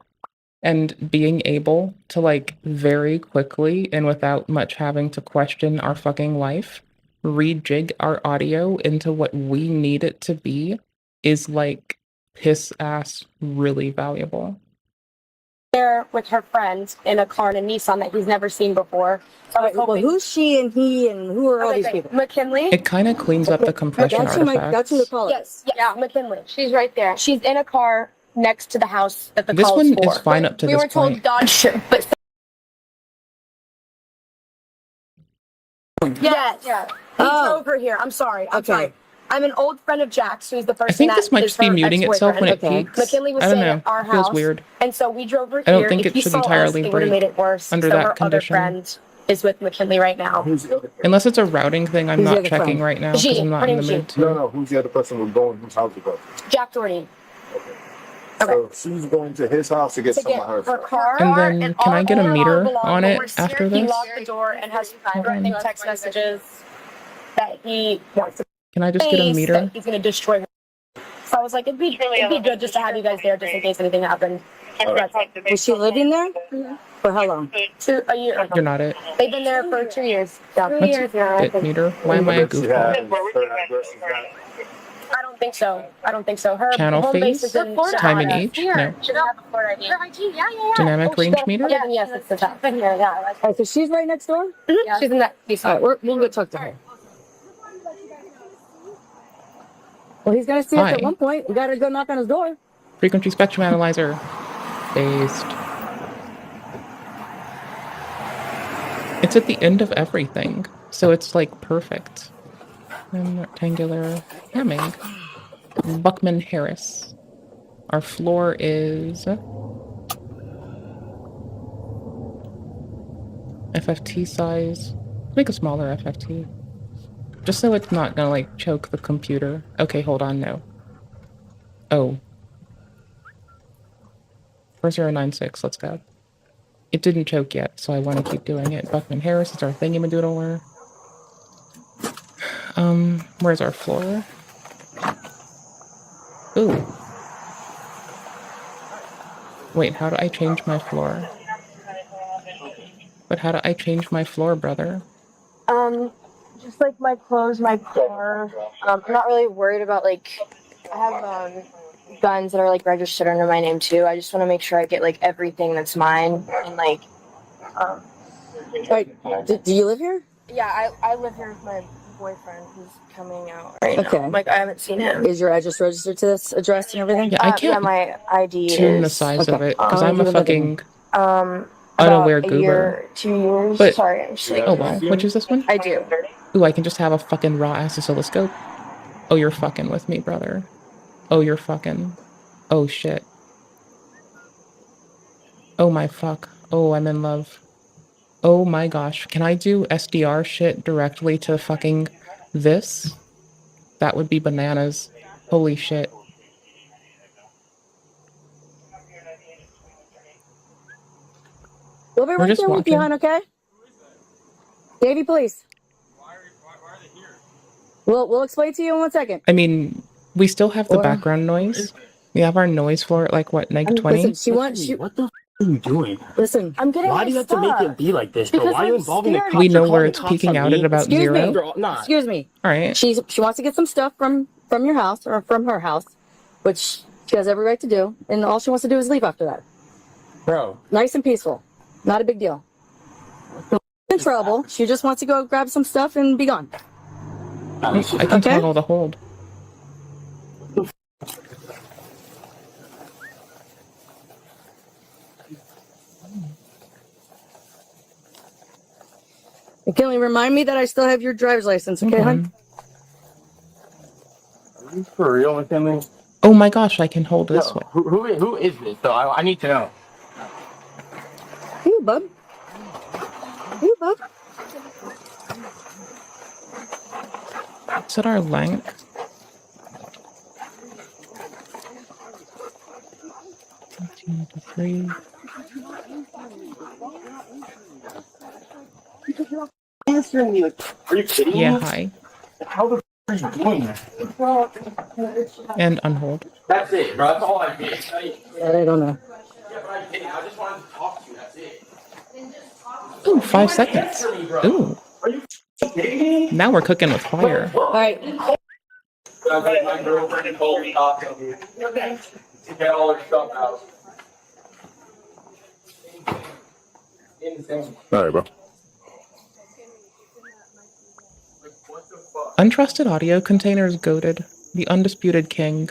And being able to, like, very quickly and without much having to question our fucking life, rejig our audio into what we need it to be is, like, piss ass really valuable. There with her friend in a car in a Nissan that he's never seen before. So well, who's she and he and who are all these people? McKinley. It kind of cleans up the compression artifacts. That's who the call is. Yes, yeah, McKinley. She's right there. She's in a car next to the house that the This call is one for. is fine up to we this were told point. dodge, but yes, yeah. He drove her here. I'm sorry. I'm sorry. I'm an old friend of Jack's, who's the person I think this might is just be her muting itself when it ex-boyfriend. peaks. McKinley was I don't staying know. at our It feels house, weird. and so we drove her I don't here. think If it he should saw entirely us, it would have break made it worse. under so that her condition. other friend is with McKinley right now. Unless it's a routing thing, I'm Who's the not other checking friend? right now because G. I'm not Her in the name's mood G. to. No, who's the other person who's going whose house is going? Jack Doherty. So she's going to his house to get To some get of her her stuff. car. And then, can I get a meter on it after He this? locked the door and has threatening text messages that he wants to Can I just get a face, meter? that he's going to destroy her. So I was like, it'd be good just to have you guys there just in case anything happened. Was she living there? For how long? A year. You're not it. They've been there for 2 years. Yeah. 2 What's years now. I bit meter? Why am I a goofball? don't think so. I don't think so. Her Channel home base phase? is in Time and Florida. age? No. She doesn't have a Florida ID. Her ID, yeah. Dynamic she range does. meter? Yeah, yes, it's the top. Been here, yeah. Oh, so she's right next door? Yeah. She's in that piece. All right, we'll go talk to her. Well, he's gonna see us Hi. at one point. We gotta go knock on his door. Frequency spectrum analyzer. Based. It's at the end of everything, so it's like perfect. And rectangular Hamming. Buckman Harris. Our floor is FFT size. Make a smaller FFT. Just so it's not gonna like choke the computer. Okay, hold on, no. Oh. 4096, let's go. It didn't choke yet, so I want to keep doing it. Buckman Harris is our thingamadoodler. Where's our floor? Ooh. Wait, how do I change my floor? But how do I change my floor, brother? Just like my clothes, my car. I'm not really worried about like. I have guns that are like registered under my name too. I just want to make sure I get like everything that's mine and like. Wait, do you live here? Yeah, I live here with my boyfriend who's coming out right Okay. now. Like I haven't seen him. Is your address registered to this address and everything? Yeah, I Yeah, can't my ID tune the is. size of Okay. it because How I'm long a have you been fucking About unaware a goober. year, 2 years. But Sorry, I'm just like. oh well, which is this one? I do. Ooh, I can just have a fucking raw ass oscilloscope. Oh, you're fucking with me, brother. Oh, you're fucking. Oh shit. Oh my fuck. Oh, I'm in love. Oh my gosh. Can I do SDR shit directly to fucking this? That would be bananas. Holy shit. We'll be We're right just there with you, walking. hon, okay? Davy, please. We'll explain to you in 1 second. I mean, we still have the Or- background noise. We have our noise floor at like what, neg 20? Listen, she wants you. What the f are you doing? Listen, I'm getting. Why my do you have to make stuff. it be like this, bro? Because Why are you I'm involving the scared. cops? We You're know calling where the it's cops peaking on out me? at about Excuse me. 0. They're all not. Excuse me. All right. She wants to get some stuff from your house or from her house, which she has every right to do, and all she wants to do is leave after that. Bro, Nice and peaceful. Not a big deal. In trouble. She just wants to go grab some stuff and be gone. I can toggle the hold. McKinley, remind me that I still have your driver's license, okay, hon? Are you for real, McKinley? Oh my gosh, I can hold this way. Who is this, though? I need to know. You, bub. You, bub. Is it our length? Three. Answering me like, are you kidding me? Yeah, hi. How the f are you doing that? And unhold. That's it, bro. That's all I did. I don't know. Yeah, but I didn't. I just wanted to talk to you. That's it. Ooh, 5 seconds. Ooh. Are you kidding me? Now we're cooking with fire. All right. My girlfriend told me not to get all her stuff out. All right, bro. Untrusted audio containers goated. The undisputed king.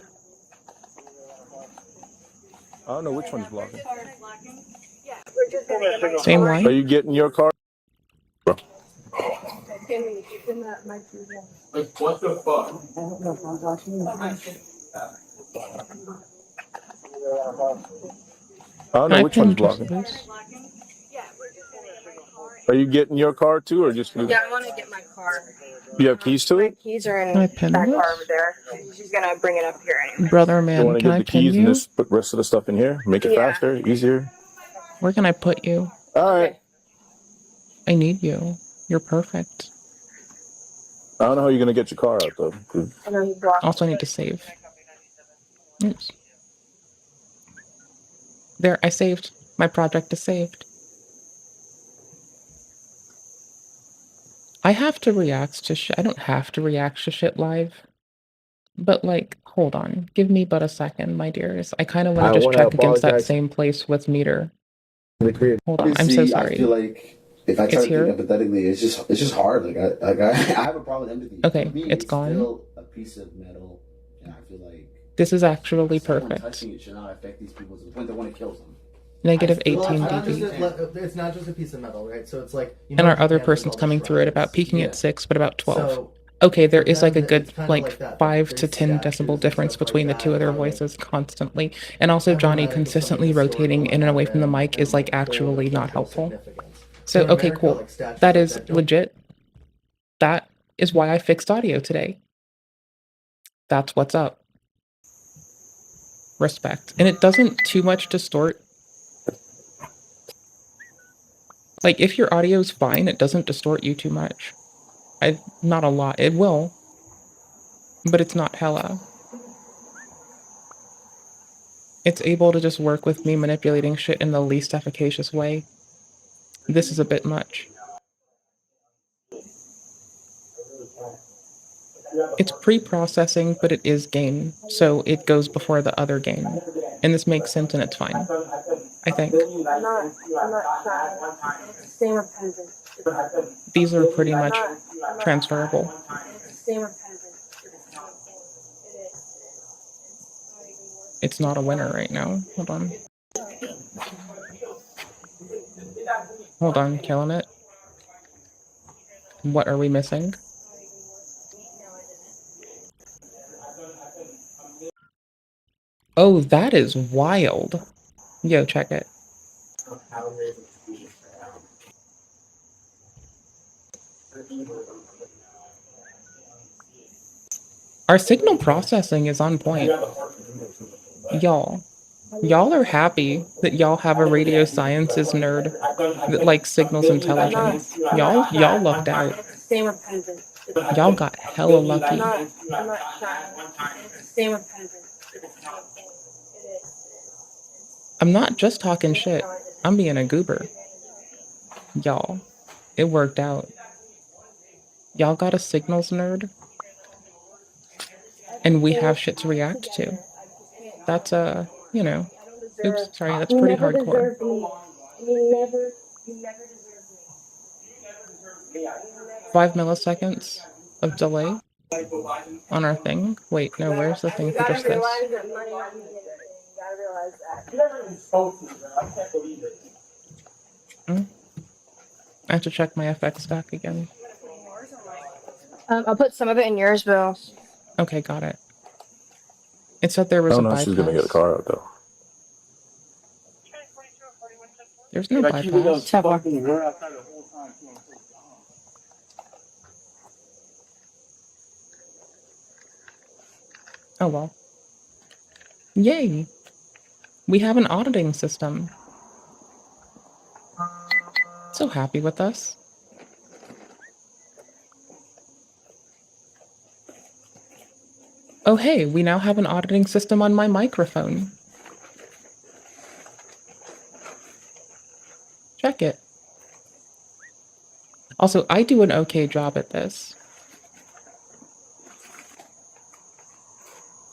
I don't know which one's blocking. Same line. Are you getting your car? Bro. Like, what the fuck? I don't know which one's blocking. Are you getting your car too, or just? Yeah, I want to get my car. You have keys to it? Keys are in Can I that pin car this? over there. She's gonna bring it up here anyway. Brother You man, want to can get I the pin keys and you? just put the rest of the stuff in here? Make it Yeah. faster, easier. Where can I put you? All right. I need you. You're perfect. I don't know how you're gonna get your car out though. 'Cause I know you blocked. Also, I need to save. Oops. There, I saved. My project is saved. I have to react to shit. I don't have to react to shit live. But, like, hold on. Give me but a second, my dears. I kind of want I to just wanna check against that apologize. same place with meter. Hold Hold on, I'm so I sorry. feel like if I try It's to here? think empathetically, it's just hard. I have a problem with empathy. Okay, For me, it's gone. Still a piece of metal, and I feel like This is actually someone perfect. touching it should not affect these people to the point they want to kill them. Negative Well, 18 it's not dB. it's not just a piece of metal, right? So it's like you And know our other Japan with person's all the coming through at about shrines. peaking at 6, but about 12. So Okay, there is for like a them, good it's kinda like like that. 5 There's to 10 statues decibel and difference stuff like between the that, two of their how, like, voices constantly. And also Johnny emblematic of consistently something historical rotating in and away from the happened mic is like and, hold actually a not cultural helpful. significance. So In okay, America, cool. like, statues That like is that don't- legit. That is why I fixed audio today. That's what's up. Respect. And it doesn't too much distort. Like if your audio is fine, it doesn't distort you too much. Not a lot. It will, but it's not hella. It's able to just work with me manipulating shit in the least efficacious way. This is a bit much. It's pre-processing, but it is gain, so it goes before the other gain. And this makes sense and it's fine. I think. I'm not trying. It's the same repentance. These are pretty much transferable. It's the same repentance. It's not a winner right now. Hold on. Hold on, killing it. What are we missing? Oh, that is wild. Yo, check it. Our signal processing is on point. Y'all are happy that y'all have a radio sciences nerd that like signals intelligence. Y'all lucked out. It's the same repentance. Y'all got hella lucky. I'm not trying. It's the same repentance. I'm not just talking shit. I'm being a goober. Y'all, it worked out. Y'all got a signals nerd. And we have shit to react to. That's you know. Oops, sorry, that's pretty hardcore. You never 5 milliseconds of delay on our thing. Wait, no, where's the thing for just this? I have to check my FX stack again. I'll put some of it in yours, Bill. Okay, got it. It said there was a bypass. She's gonna get a car out though. There's no bypass. Oh well. Yay! We have an auditing system. So happy with us. Oh hey, we now have an auditing system on my microphone. Check it. Also, I do an okay job at this.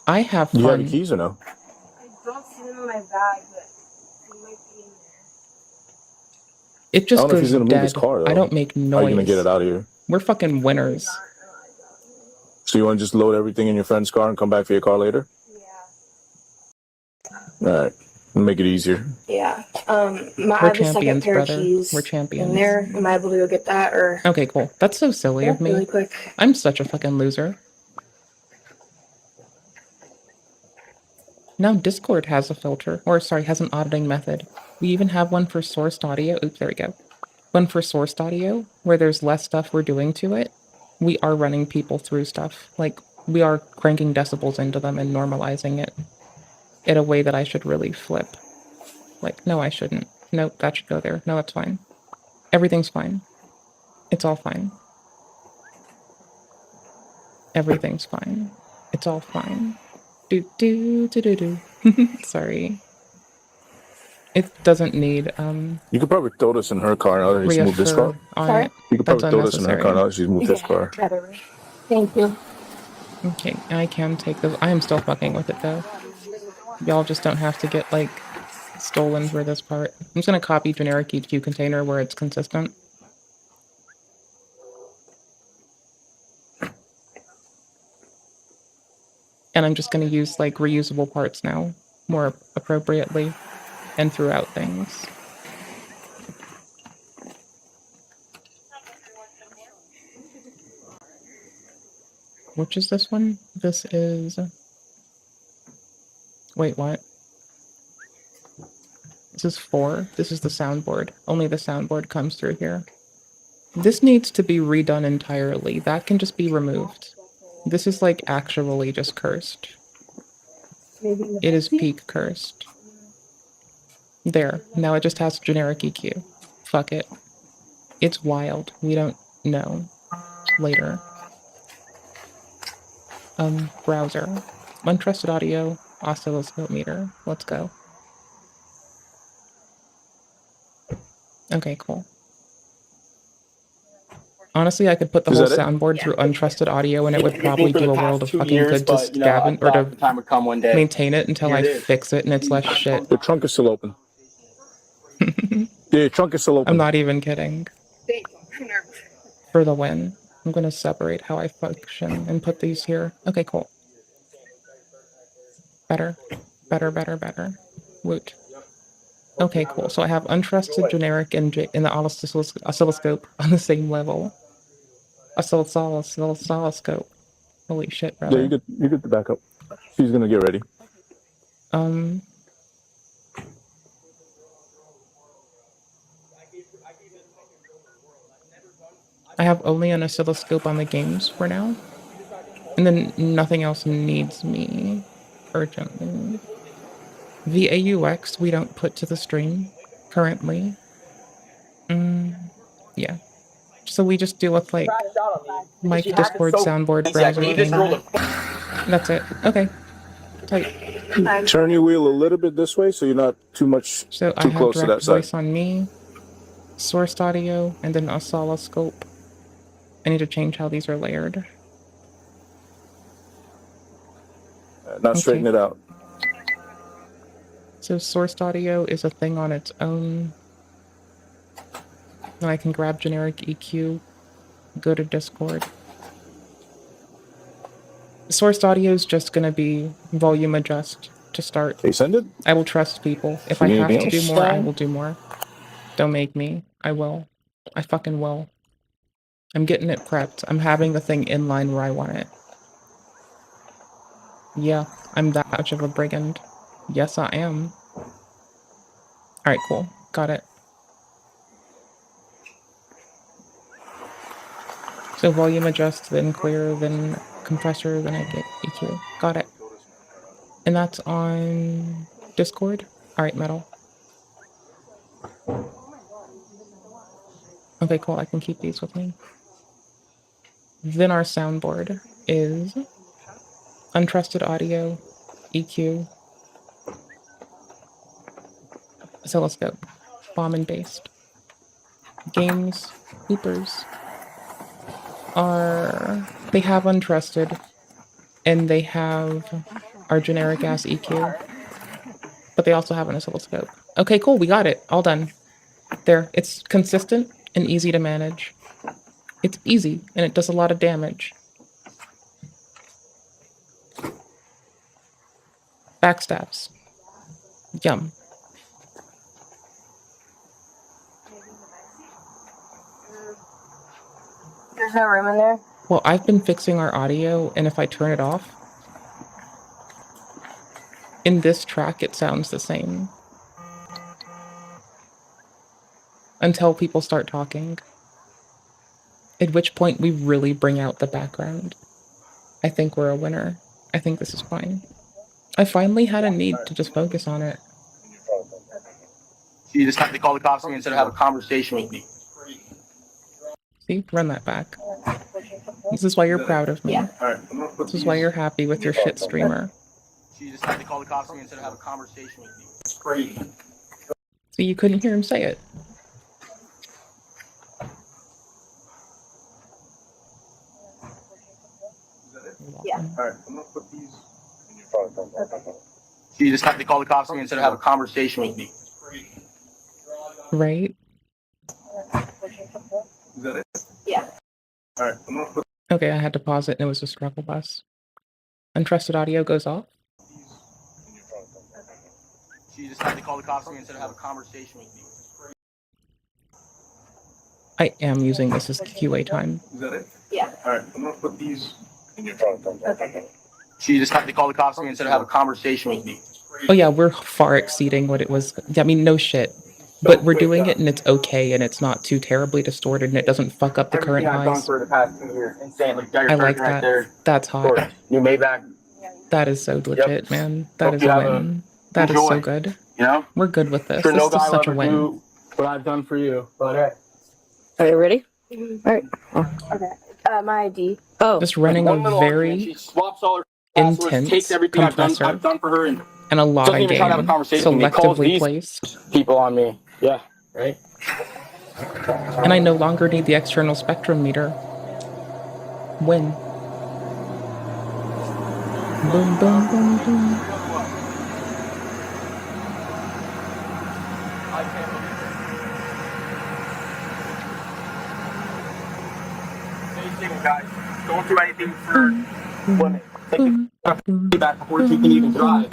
I have fun. You have the keys or no? I don't see them in my bag, but they might be in there. It just I don't know if goes he's gonna dead. move his car, though. I don't make noise. How are you gonna get it out of here? We're fucking winners. So you want to just load everything in your friend's car and come back for your car later? Yeah. All right. Make it easier. Yeah. I We're have a second champions, pair of brother. keys We're champions. in there. Am I able to go get that, or? Okay, cool. That's so silly of me. Really quick. I'm such a fucking loser. Now Discord has a filter, or sorry, has an auditing method. We even have one for sourced audio. Oops, there we go. One for sourced audio, where there's less stuff we're doing to it. We are running people through stuff. Like, we are cranking decibels into them and normalizing it in a way that I should really flip. Like, no, I shouldn't. Nope, that should go there. No, that's fine. Everything's fine. It's all fine. Everything's fine. It's all fine. Do do do do do. Sorry. It doesn't need You could probably throw this in her car now that she's moved this car. Sorry? You could probably throw this in her car now that she's moved this car. Better. Thank you. Okay, I can take those. I am still fucking with it though. Y'all just don't have to get like stolen for this part. I'm just gonna copy generic EQ container where it's consistent. And I'm just gonna use like reusable parts now more appropriately and throughout things. Which is this one? This is... Wait, what? This is 4. This is the soundboard. Only the soundboard comes through here. This needs to be redone entirely. That can just be removed. This is like actually just cursed. It is peak cursed. There. Now it just has generic EQ. Fuck it. It's wild. We don't know. Later. Browser. Untrusted audio. Oscilloscope meter. Let's go. Okay, cool. Honestly, I could put the whole soundboard through untrusted audio and it would probably do a world of fucking good to scavenge or to maintain it until I fix it and it's less shit. The trunk is still open. Yeah, your trunk is still open. I'm not even kidding. For the win. I'm going to separate how I function and put these here. Okay, cool. Better. Better, better, better. Woot. Okay, cool. So I have untrusted, generic, and in the oscilloscope on the same level. Oscilloscope. Holy shit, brother. Yeah, you get the backup. She's gonna get ready. I have only an oscilloscope on the games for now. And then nothing else needs me urgently. The AUX we don't put to the stream currently. Yeah. So we just deal with like mic, Discord, soundboard, browser. That's it. Okay. Tight. Turn your wheel a little bit this way so you're not too close to that side. I have direct voice on me, sourced audio, and then oscilloscope. I need to change how these are layered. Not straighten it out. So sourced audio is a thing on its own. And I can grab generic EQ, go to Discord. Sourced audio is just going to be volume adjust to start. They send it? I will trust people. If You I need have anything to do else? more, I will do more. Don't make me. I will. I fucking will. I'm getting it prepped. I'm having the thing in line where I want it. Yeah, I'm that much of a brigand. Yes, I am. Alright, cool. Got it. So volume adjust, then clear, then compressor, then I get EQ. Got it. And that's on Discord? Alright, metal. Okay, cool. I can keep these with me. Then our soundboard is untrusted audio, EQ, oscilloscope, bomb and based. Games, loopers are, they have untrusted and they have our generic ass EQ, but they also have an oscilloscope. Okay, cool. We got it. All done. There. It's consistent and easy to manage. It's easy and it does a lot of damage. Backstabs. Yum. There's no room in there? Well, I've been fixing our audio, and if I turn it off, in this track it sounds the same. Until people start talking. At which point we really bring out the background. I think we're a winner. I think this is fine. I finally had a need to just focus on it. You just have to call the cops on me instead of have a conversation with me. See? Run that back. This is why you're proud of me. This is why you're happy with your shit streamer. You just have to call the cops on me instead of have a conversation with me. It's great. See, you couldn't hear him say it. Yeah. Alright, I'm gonna put these in your phone. You just have to call the cops on me instead of have a conversation with me. Right? Is that it? Yeah. Alright, I'm gonna put Okay, I had to pause it and it was a struggle bus. Untrusted audio goes off. you just have to call the cops on me instead of have a conversation with me. I am using this as QA time. Is that it? Yeah. Alright, I'm gonna put these in your phone. Okay. You just have to call the cops on me instead of have a conversation with me. Oh yeah, we're far exceeding what it was. I mean, no shit. But we're doing it and it's okay and it's not too terribly distorted and it doesn't fuck up the current Everything I've done highs. for the past 2 years, insane. Like, got your I like charger right that. there. That's hot. New Maybach. That is so legit, man. That Hope is you a have a win. That is so enjoy. good. You know? We're good with this. Sure, This no is guy will such a ever win. do what I've done for you. But hey. Are you ready? All right. Okay. My ID. Oh. Just running a One little argument, very she swaps all her passwords, intense takes everything compressor I've done for her, and and a lot doesn't of even try to have a gain conversation with me. Calls selectively these placed. people on me. Yeah, right? And I no longer need the external spectrum meter. Win. Boom, boom, boom, boom. Guys, don't do anything for women. Take back before you can even drive.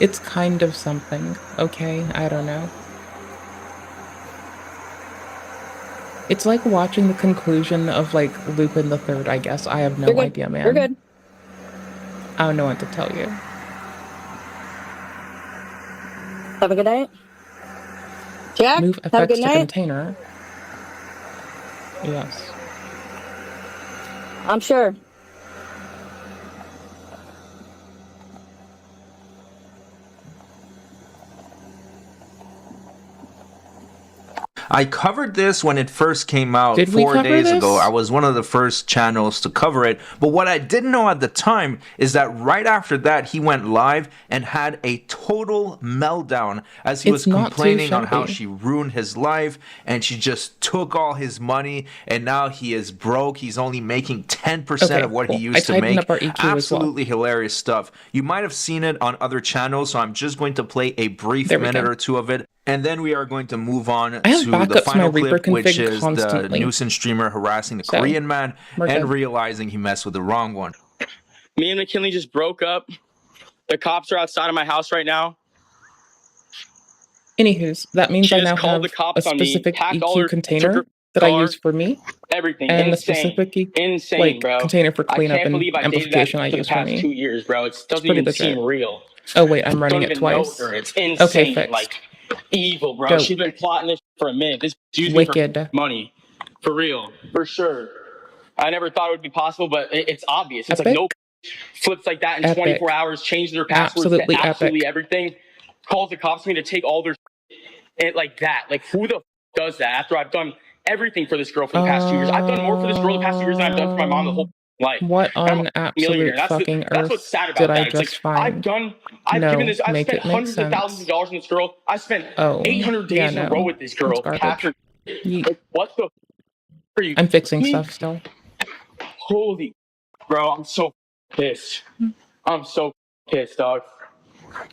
It's kind of something, okay? I don't know. It's like watching the conclusion of like Lupin the Third, I guess. I have no You're good. idea, man. You're good. I don't know what to tell you. Have a good night. Jack, Move have a effects good to night. container. Yes. I'm sure. I covered this when it first came out Did we 4 cover days this? ago. I was one of the first channels to cover it. But what I didn't know at the time is that right after that, he went live and had a total meltdown as he was It's not too complaining on how shabby. she ruined his life and she just took all his money and now he is broke. He's only making 10% Okay, of what cool. he I used to tightened make. up our EQ as well. Absolutely hilarious stuff. You might have seen it on other channels, so I'm just going to play a brief There we minute go. or two of it. And then we are going to move on I have to backups the to my final Reaper clip, which config is the constantly. nuisance streamer harassing the So, Korean man we're and good. realizing he messed with the wrong one. Me and McKinley just broke up. The cops are outside of my house right now. Anywho's, that means She I just now called have the cops a on me, specific packed all EQ her, took container her that I car, use for me, everything. and the Insane. specific Insane, like bro. container for I cleanup can't and believe I dated that amplification I for the use for past 2 me. years, bro. It doesn't pretty even legit. seem real. Oh wait, I'm running Don't it even know twice. her. It's Okay, insane. fixed. Like, evil, bro. Dope. She's been plotting this for a minute. This used me for Wicked. money. For real. For sure. I never thought it would be possible, but it's obvious. It's Epic. like no flips like that in Epic. 24 hours, changes their passwords Absolutely to absolutely epic. everything, calls the cops on me to take all their and like that. Like, who the does that after I've done everything for this girl for the past 2 years? I've done more for this girl the past 2 years than I've done for my mom the whole life. What And I'm on a absolute millionaire. fucking That's what's earth sad about did that. I It's like, just find? I've No, given this, I've make spent it make hundreds of sense. thousands of dollars on this girl. I spent Oh, 800 yeah, days in a no. row with this It's girl. garbage. After, like, what the are you? I'm fixing me? stuff still. Holy, bro, I'm so pissed. I'm so pissed, dog.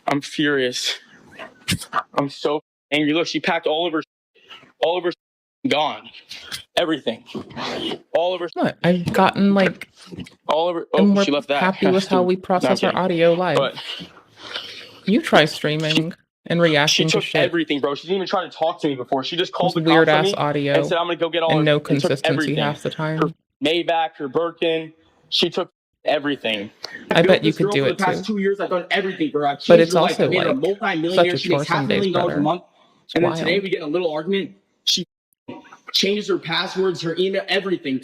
I'm furious. I'm so angry. Look, she packed all of her gone. Everything. All of her. What? I've gotten like, All of her. and Oh, we're she left that. happy with how we process our audio live. But You try streaming and she reacting to took shit everything, bro. She didn't even try to talk to me before. She just called with the weird cops on ass me audio and said, "I'm gonna go get all and her." no and took consistency everything. half the time. Her Maybach, her Birkin. She took everything. I built bet you this could girl do for it the past too. 2 years. I've done everything for her. I've But changed it's her life. also I made her a like multi-millionaire. such a She makes chore some days $500,000 a better. month. And then today wild. we get in a little argument. She changes her passwords, her email, everything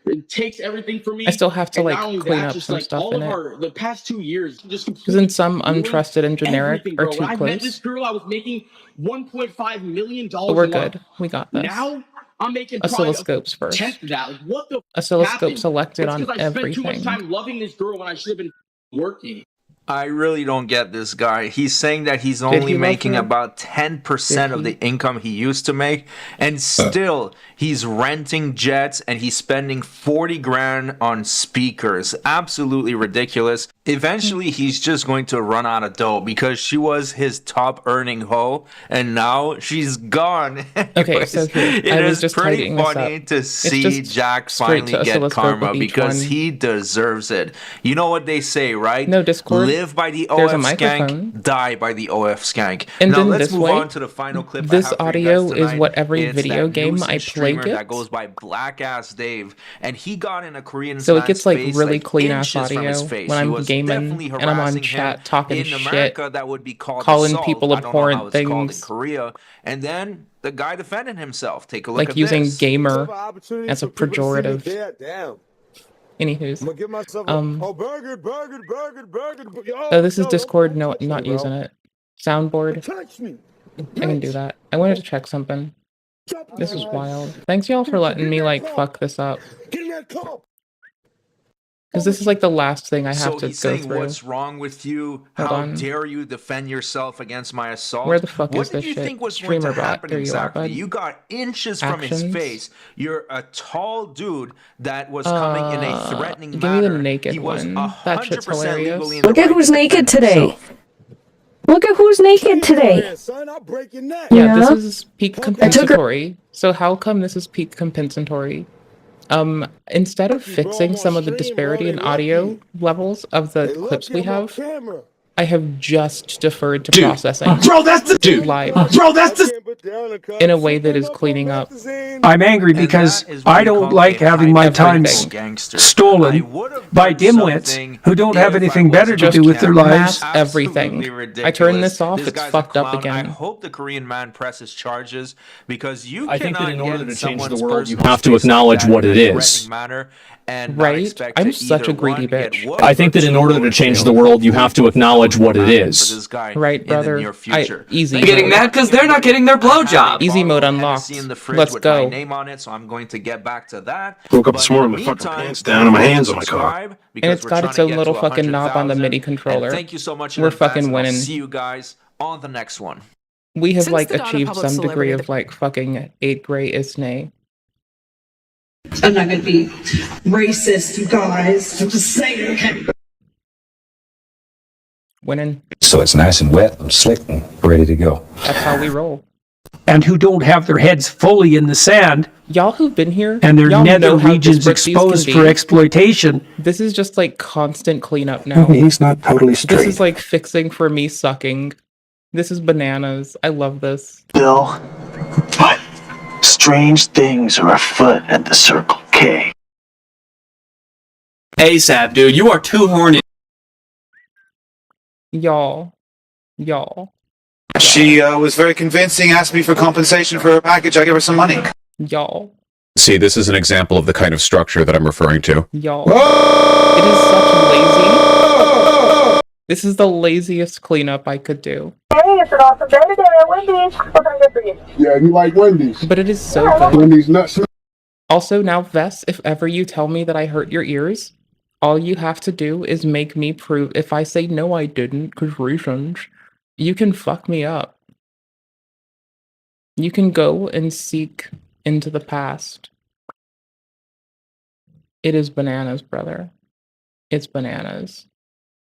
it takes everything from me. I still have to And like not only clean that, up just some like stuff all in of it. our the past 2 years just Because in some ruined untrusted and generic everything, are bro. too When I met this close. girl, I was making $1.5 million But we're a month. good. We got this. Now I'm making probably Oscilloscopes a first. tenth of that. Like, what the Oscilloscope happened? selected It's on because I spent too much everything. time loving this girl when I should have been working. I really don't get this guy. He's saying that he's Did only he love making her? about 10% Did of he? the income he used to make, and still he's renting jets and he's spending 40 grand on speakers. Absolutely ridiculous. Eventually, he's just going to run out of dough because she was his top earning hoe, and now she's gone. Okay, so here, It I was is just pretty tidying this funny up. to It's see just Jack straight to finally get oscilloscope karma of each because one. he deserves it. You know what they say, right? No, Discord. Live by the There's a OF microphone. skank, die by the OF skank. And Now then let's this move way, on to the final clip. I this have for you audio guys is tonight. what every It's video that game nuisance I play streamer gets. that goes by Black Ass Dave, and he got in a Korean So it man's gets like face, really clean ass inches from his audio face. when He I'm was gaming definitely and I'm on harassing chat him. talking In shit, America, that would be called calling assault. people I don't know abhorrent how it's called in things, Korea. And then the guy defended himself. Take a look like at using this. gamer as a pejorative. Damn. Anywho's, I'm gonna give myself burger. oh, this is Discord. No, not using it. Soundboard. Touch me. I can do that. I wanted to check something. This is wild. Thanks y'all for letting me like fuck this up. Because this is like the last thing I have So to he's go saying, through. what's wrong with you? Hold How on. dare you defend yourself against my assault? Where the fuck what is did this you shit? think was going to Streamer bot. happen There you are, exactly? bud. You got inches from his Actions. face. You're a tall dude that was coming in a threatening give me manner. the naked He was one. That shit's 100% hilarious. legally in the Look at right who's to defend naked today. himself. Look at who's naked today. Son, I'll break your neck. Yeah, Yeah. this is peak compensatory. So how come this is peak compensatory? Instead of fixing some of the disparity in audio levels of the clips we have, I have just deferred to processing live in a way that is cleaning up. I'm angry because I don't like having my time stolen by dimwits who don't have anything better to do with their lives. Mass everything. I turn this off, it's guy's a fucked up clown. I again. hope the Korean man presses charges because you I think that cannot in order get to change the someone's world, you personal have to space acknowledge like that what in it a is. threatening manner and Right? not expect I'm to such either a greedy one, get bitch. whooped, I think or that in two, order go to change jail. the world, you have to Hopefully acknowledge what it for is. this guy Right, in the brother. near future. Easy Thank you mode. very much, because they're not everybody. getting their I have a blowjob. Easy bottle mode of unlocked. Hennessy in the fridge Let's with my go. name on it, so I'm going to get back to that. Woke up But this in the morning with fucking meantime, pants down and my don't hands on my car. subscribe And because it's we're got trying its to own get little to fucking knob on the 100,000. MIDI And controller. thank you so much in We're advance, fucking and I'll winning. see you guys on the next one. We have Since like the dawn of achieved public some degree celebrity, of like fucking 8th grade isnay. I'm not going to be racist, you guys. I'm just saying, okay? Winning. So it's nice and wet and slick and ready to go. That's how we roll. And who don't have their heads fully in the sand Y'all who've been here, and their y'all nether know how regions disparate these can exposed be. for exploitation. This is just like constant cleanup now. Well, he's not totally This straight. is like fixing for me sucking. This is bananas. I love this. Bill, but strange things are afoot at the Circle K. ASAP, dude, you are too horny. Y'all. She was very convincing, asked me for compensation for her package. I gave her some money. Y'all. See, this is an example of the kind of structure that I'm referring to. Y'all. It is such lazy. This is the laziest cleanup I could do. Hey, it's an awesome day today at Wendy's. What can I get for you? Yeah, you like Wendy's. But it is so Yeah, good. Wendy's nuts. Also, now, Vess, if ever you tell me that I hurt your ears, all you have to do is make me prove. If I say no, I didn't, because reasons, you can fuck me up. You can go and seek into the past. It is bananas, brother. It's bananas.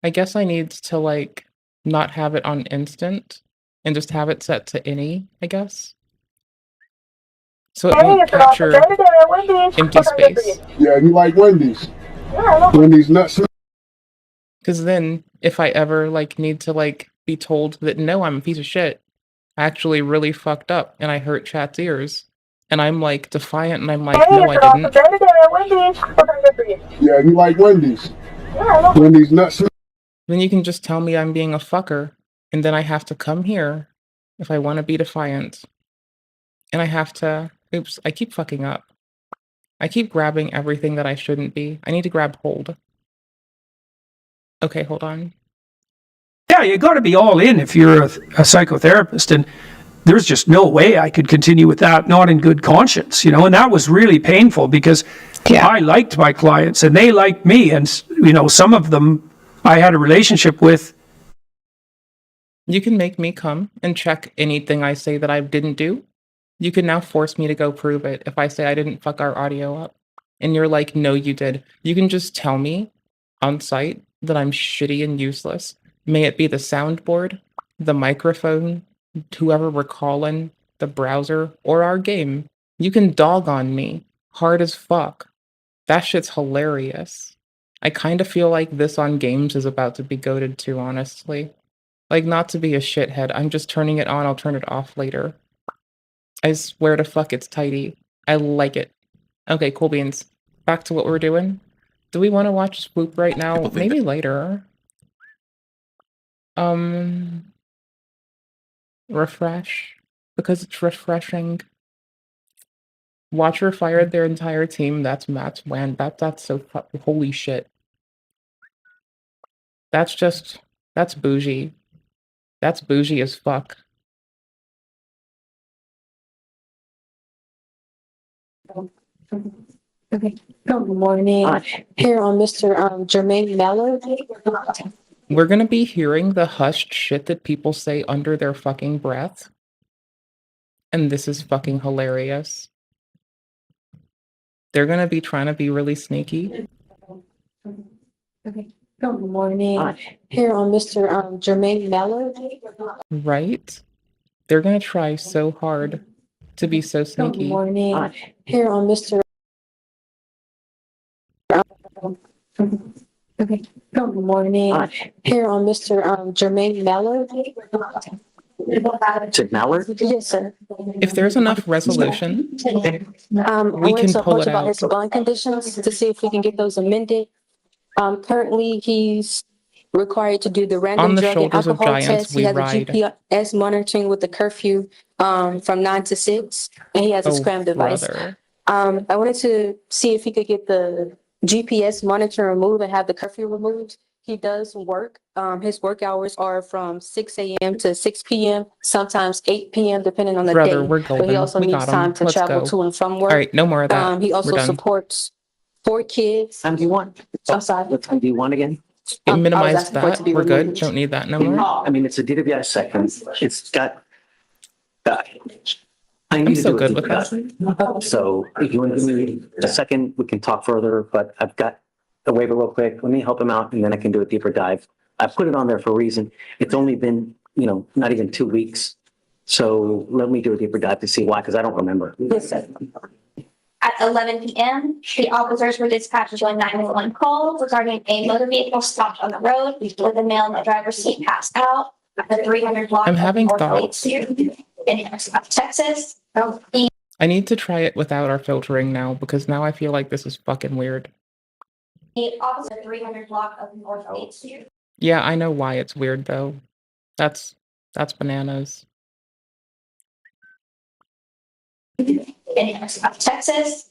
I guess I need to, like, not have it on instant and just have it set to any, I guess. So it Hey, won't it's an awesome capture day today at Wendy's. empty What can I get for space. you? Yeah, you like Wendy's. Yeah, Wendy's nuts. Because then, if I ever, like, need to, like, be told that, no, I'm a piece of shit, I actually really fucked up, and I hurt chat's ears, and I'm, like, defiant, and I'm like, Hey, no, I it's an awesome didn't. day today at Wendy's. What can I get for you? Yeah, you like Wendy's. Yeah, Wendy's nuts. Then you can just tell me I'm being a fucker, and then I have to come here if I want to be defiant. And I have to... Oops, I keep fucking up. I keep grabbing everything that I shouldn't be. I need to grab hold. Okay, hold on. Yeah, you got to be all in if you're a psychotherapist, and there's just no way I could continue with that, not in good conscience, you know. And that was really painful because I liked my clients and they liked me, and you know, some of them I had a relationship with. You can make me come and check anything I say that I didn't do. You can now force me to go prove it if I say I didn't fuck our audio up. And you're like, no, you did. You can just tell me on site that I'm shitty and useless. May it be the soundboard, the microphone, whoever we're calling, the browser, or our game. You can dog on me. Hard as fuck. That shit's hilarious. I kind of feel like this on games is about to be goated too, honestly. Like, not to be a shithead, I'm just turning it on, I'll turn it off later. I swear to fuck, it's tidy. I like it. Okay, cool beans. Back to what we're doing. Do we want to watch Swoop right now? Maybe later. Refresh. Because it's refreshing. Watcher fired their entire team. That's Matt's WAN. That's so holy shit. That's bougie. That's bougie as fuck. Okay. Good morning. Here on Mr. Jermaine Mello. We're gonna be hearing the hushed shit that people say under their fucking breath. And this is fucking hilarious. They're gonna be trying to be really sneaky. Okay. Good morning. Here on Mr. Jermaine Mello. Right? They're gonna try so hard to be so Good sneaky. morning. Here on Mr. Okay. Good morning. Here on Mr. Jermaine Mello. Mallard? Yes, sir. If there's enough resolution, We we can pull it about his out. bond conditions to see if we can get those amended. Currently, he's required to do the On random the drug and shoulders of alcohol giants, test. we He has ride. a GPS monitoring with the curfew from 9 to 6, and he has a Oh, scram device. brother. I wanted to see if he could get the GPS monitor and remove and have the curfew removed. He does work. His work hours are from 6 a.m. to 6 p.m., sometimes 8 p.m., depending on the Brother, day. we're But he golden. also We needs got him. time to Let's travel go. to and from All work. right, no more of that. He We're also done. supports 4 kids. Time do you want? I'm sorry. What time do you want again? Okay, I was minimize asking for it to that. be We're good. removed. Don't need that no more. I mean, it's a DWI second. It's got. I need I'm to so do a good deeper with that. dive. So if you want to give me a second, we can talk further. But I've got the waiver real quick. Let me help him out, and then I can do a deeper dive. I put it on there for a reason. It's only been, not even 2 weeks. So let me do a deeper dive to see why, because I don't remember. Yes, sir. At 11 p.m., the officers were dispatched to a 911 call regarding a motor vehicle stopped on the road with a male in the driver's seat passed out at the 300 block I'm of having North thoughts. Eighth in Texas. I need to try it without our filtering now because now I feel like this is fucking weird. The officer 300 block of North 8th Street. Yeah, I know why it's weird though. That's bananas. In Texas.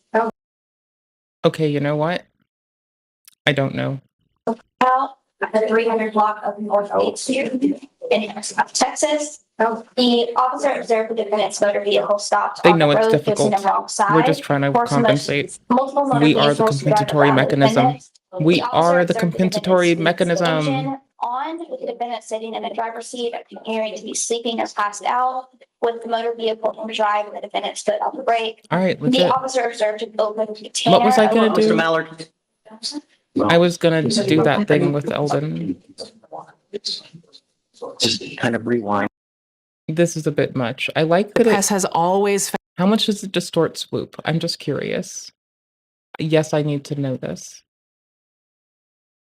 Okay, you know what? I don't know. Out at the 300 block of North 8th Street in Texas. The officer observed the defendant's motor vehicle stopped They on know the it's road difficult. facing the wrong side. We're just trying to Forcing compensate. multiple motor We are the vehicles to drive compensatory around the mechanism. defendant. We The officer are the observed compensatory defendant's mechanism. engine on, with the defendant sitting in the driver's seat, appearing to be sleeping or passed out, with the motor vehicle in drive and the defendant's foot on the brake. All right, The legit. officer observed an open container. What was I gonna of- do? Mr. Mallard. I was gonna do that thing with Eldon. Just kind of rewind. This is a bit much. I like that press has always How much does it distort swoop? I'm just curious. Yes, I need to know this.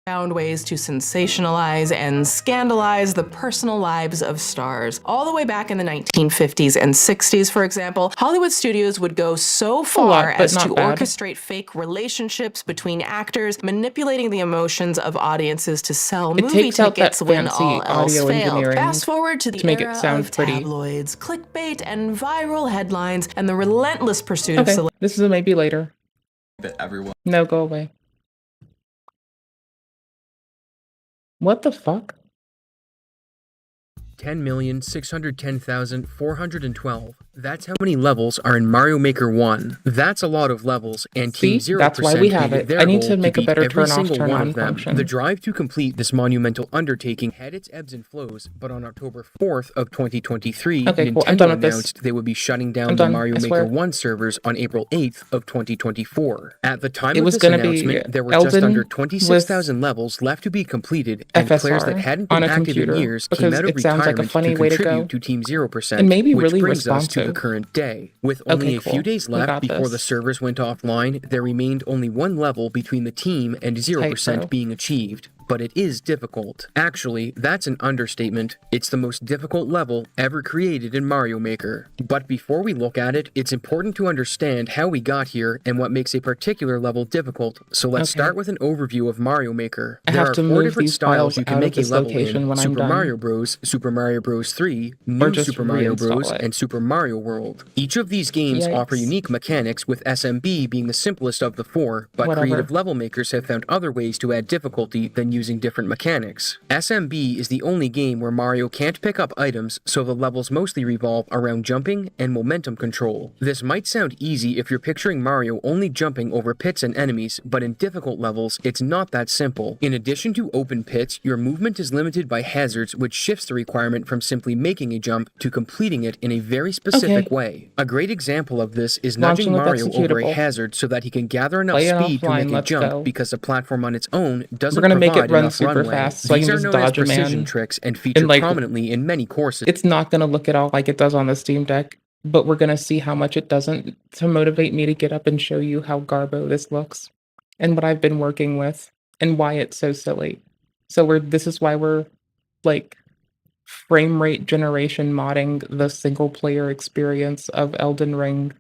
found ways to sensationalize and scandalize the personal lives of stars. All the way back in the 1950s and 60s, for example, Hollywood studios would go so far but as not to bad. orchestrate fake relationships between actors, manipulating the emotions of audiences to sell It movie takes out that tickets when fancy all else audio failed. engineering Fast forward to the to make era it sound of pretty. tabloids, clickbait, and viral headlines, and the relentless pursuit of Okay, celebrity. this is a maybe later. Everyone. No, go away. What the fuck? 10,610,412. That's how many levels are in Mario Maker 1. That's a lot of levels, and See? Team 0% That's why we have made it. their I need goal to make a beat better every turn off, single turn one on of them. function. The drive to complete this monumental undertaking had its ebbs and flows, but on October 4th of 2023, Okay, cool. I'm Nintendo done with this. announced they would be shutting down I'm the done, Mario I Maker swear. 1 servers on April 8th of 2024. At the time It of was this gonna be announcement, there were just Eldon under with 26,000 levels left to be completed, and players that FSR hadn't on been a active in computer years because came out of it sounds like a retirement funny to way to contribute go. to Team 0%, And maybe which really brings us to the responsive. current day. With Okay, only a cool. few days We left got before the this. servers went offline, there remained only one level between the team and 0% bro. being achieved. But it is difficult. Actually, that's an understatement. It's the most difficult level ever created in Mario Maker. But before we look at it, it's important to understand how we got here and what makes a particular level difficult. So let's Okay. start with an overview of Mario Maker. I There have are to 4 move different these styles files you can out of make a this level location in: when I'm Super done. Mario Bros., Super Mario Bros. 3, Or New just Super Mario Bros., reinstall it. and Super Mario World. Each of these games offer Yikes. unique mechanics, with SMB being the simplest of the 4, but Whatever. creative level makers have found other ways to add difficulty than using different mechanics. SMB is the only game where Mario can't pick up items, so the levels mostly revolve around jumping and momentum control. This might sound easy if you're picturing Mario only jumping over pits and enemies, but in difficult levels, it's not that simple. In addition to open pits, your movement is limited by hazards, which shifts the requirement from simply making a jump to completing it in a very specific Okay. way. A great example of this is Launching nudging with Mario over a executable. hazard so that he can gather enough Play it speed to offline, make a let's jump, go. because the platform on its own doesn't We're gonna make it provide run enough super runway. fast, so I These can are just known as dodge a man. precision tricks and feature like, prominently in many courses. It's not gonna look at all like it does on the Steam Deck, but we're gonna see how much it doesn't to motivate me to get up and show you how garbo this looks and what I've been working with and why it's so silly. So this is why we're like frame rate generation modding the single player experience of Elden Ring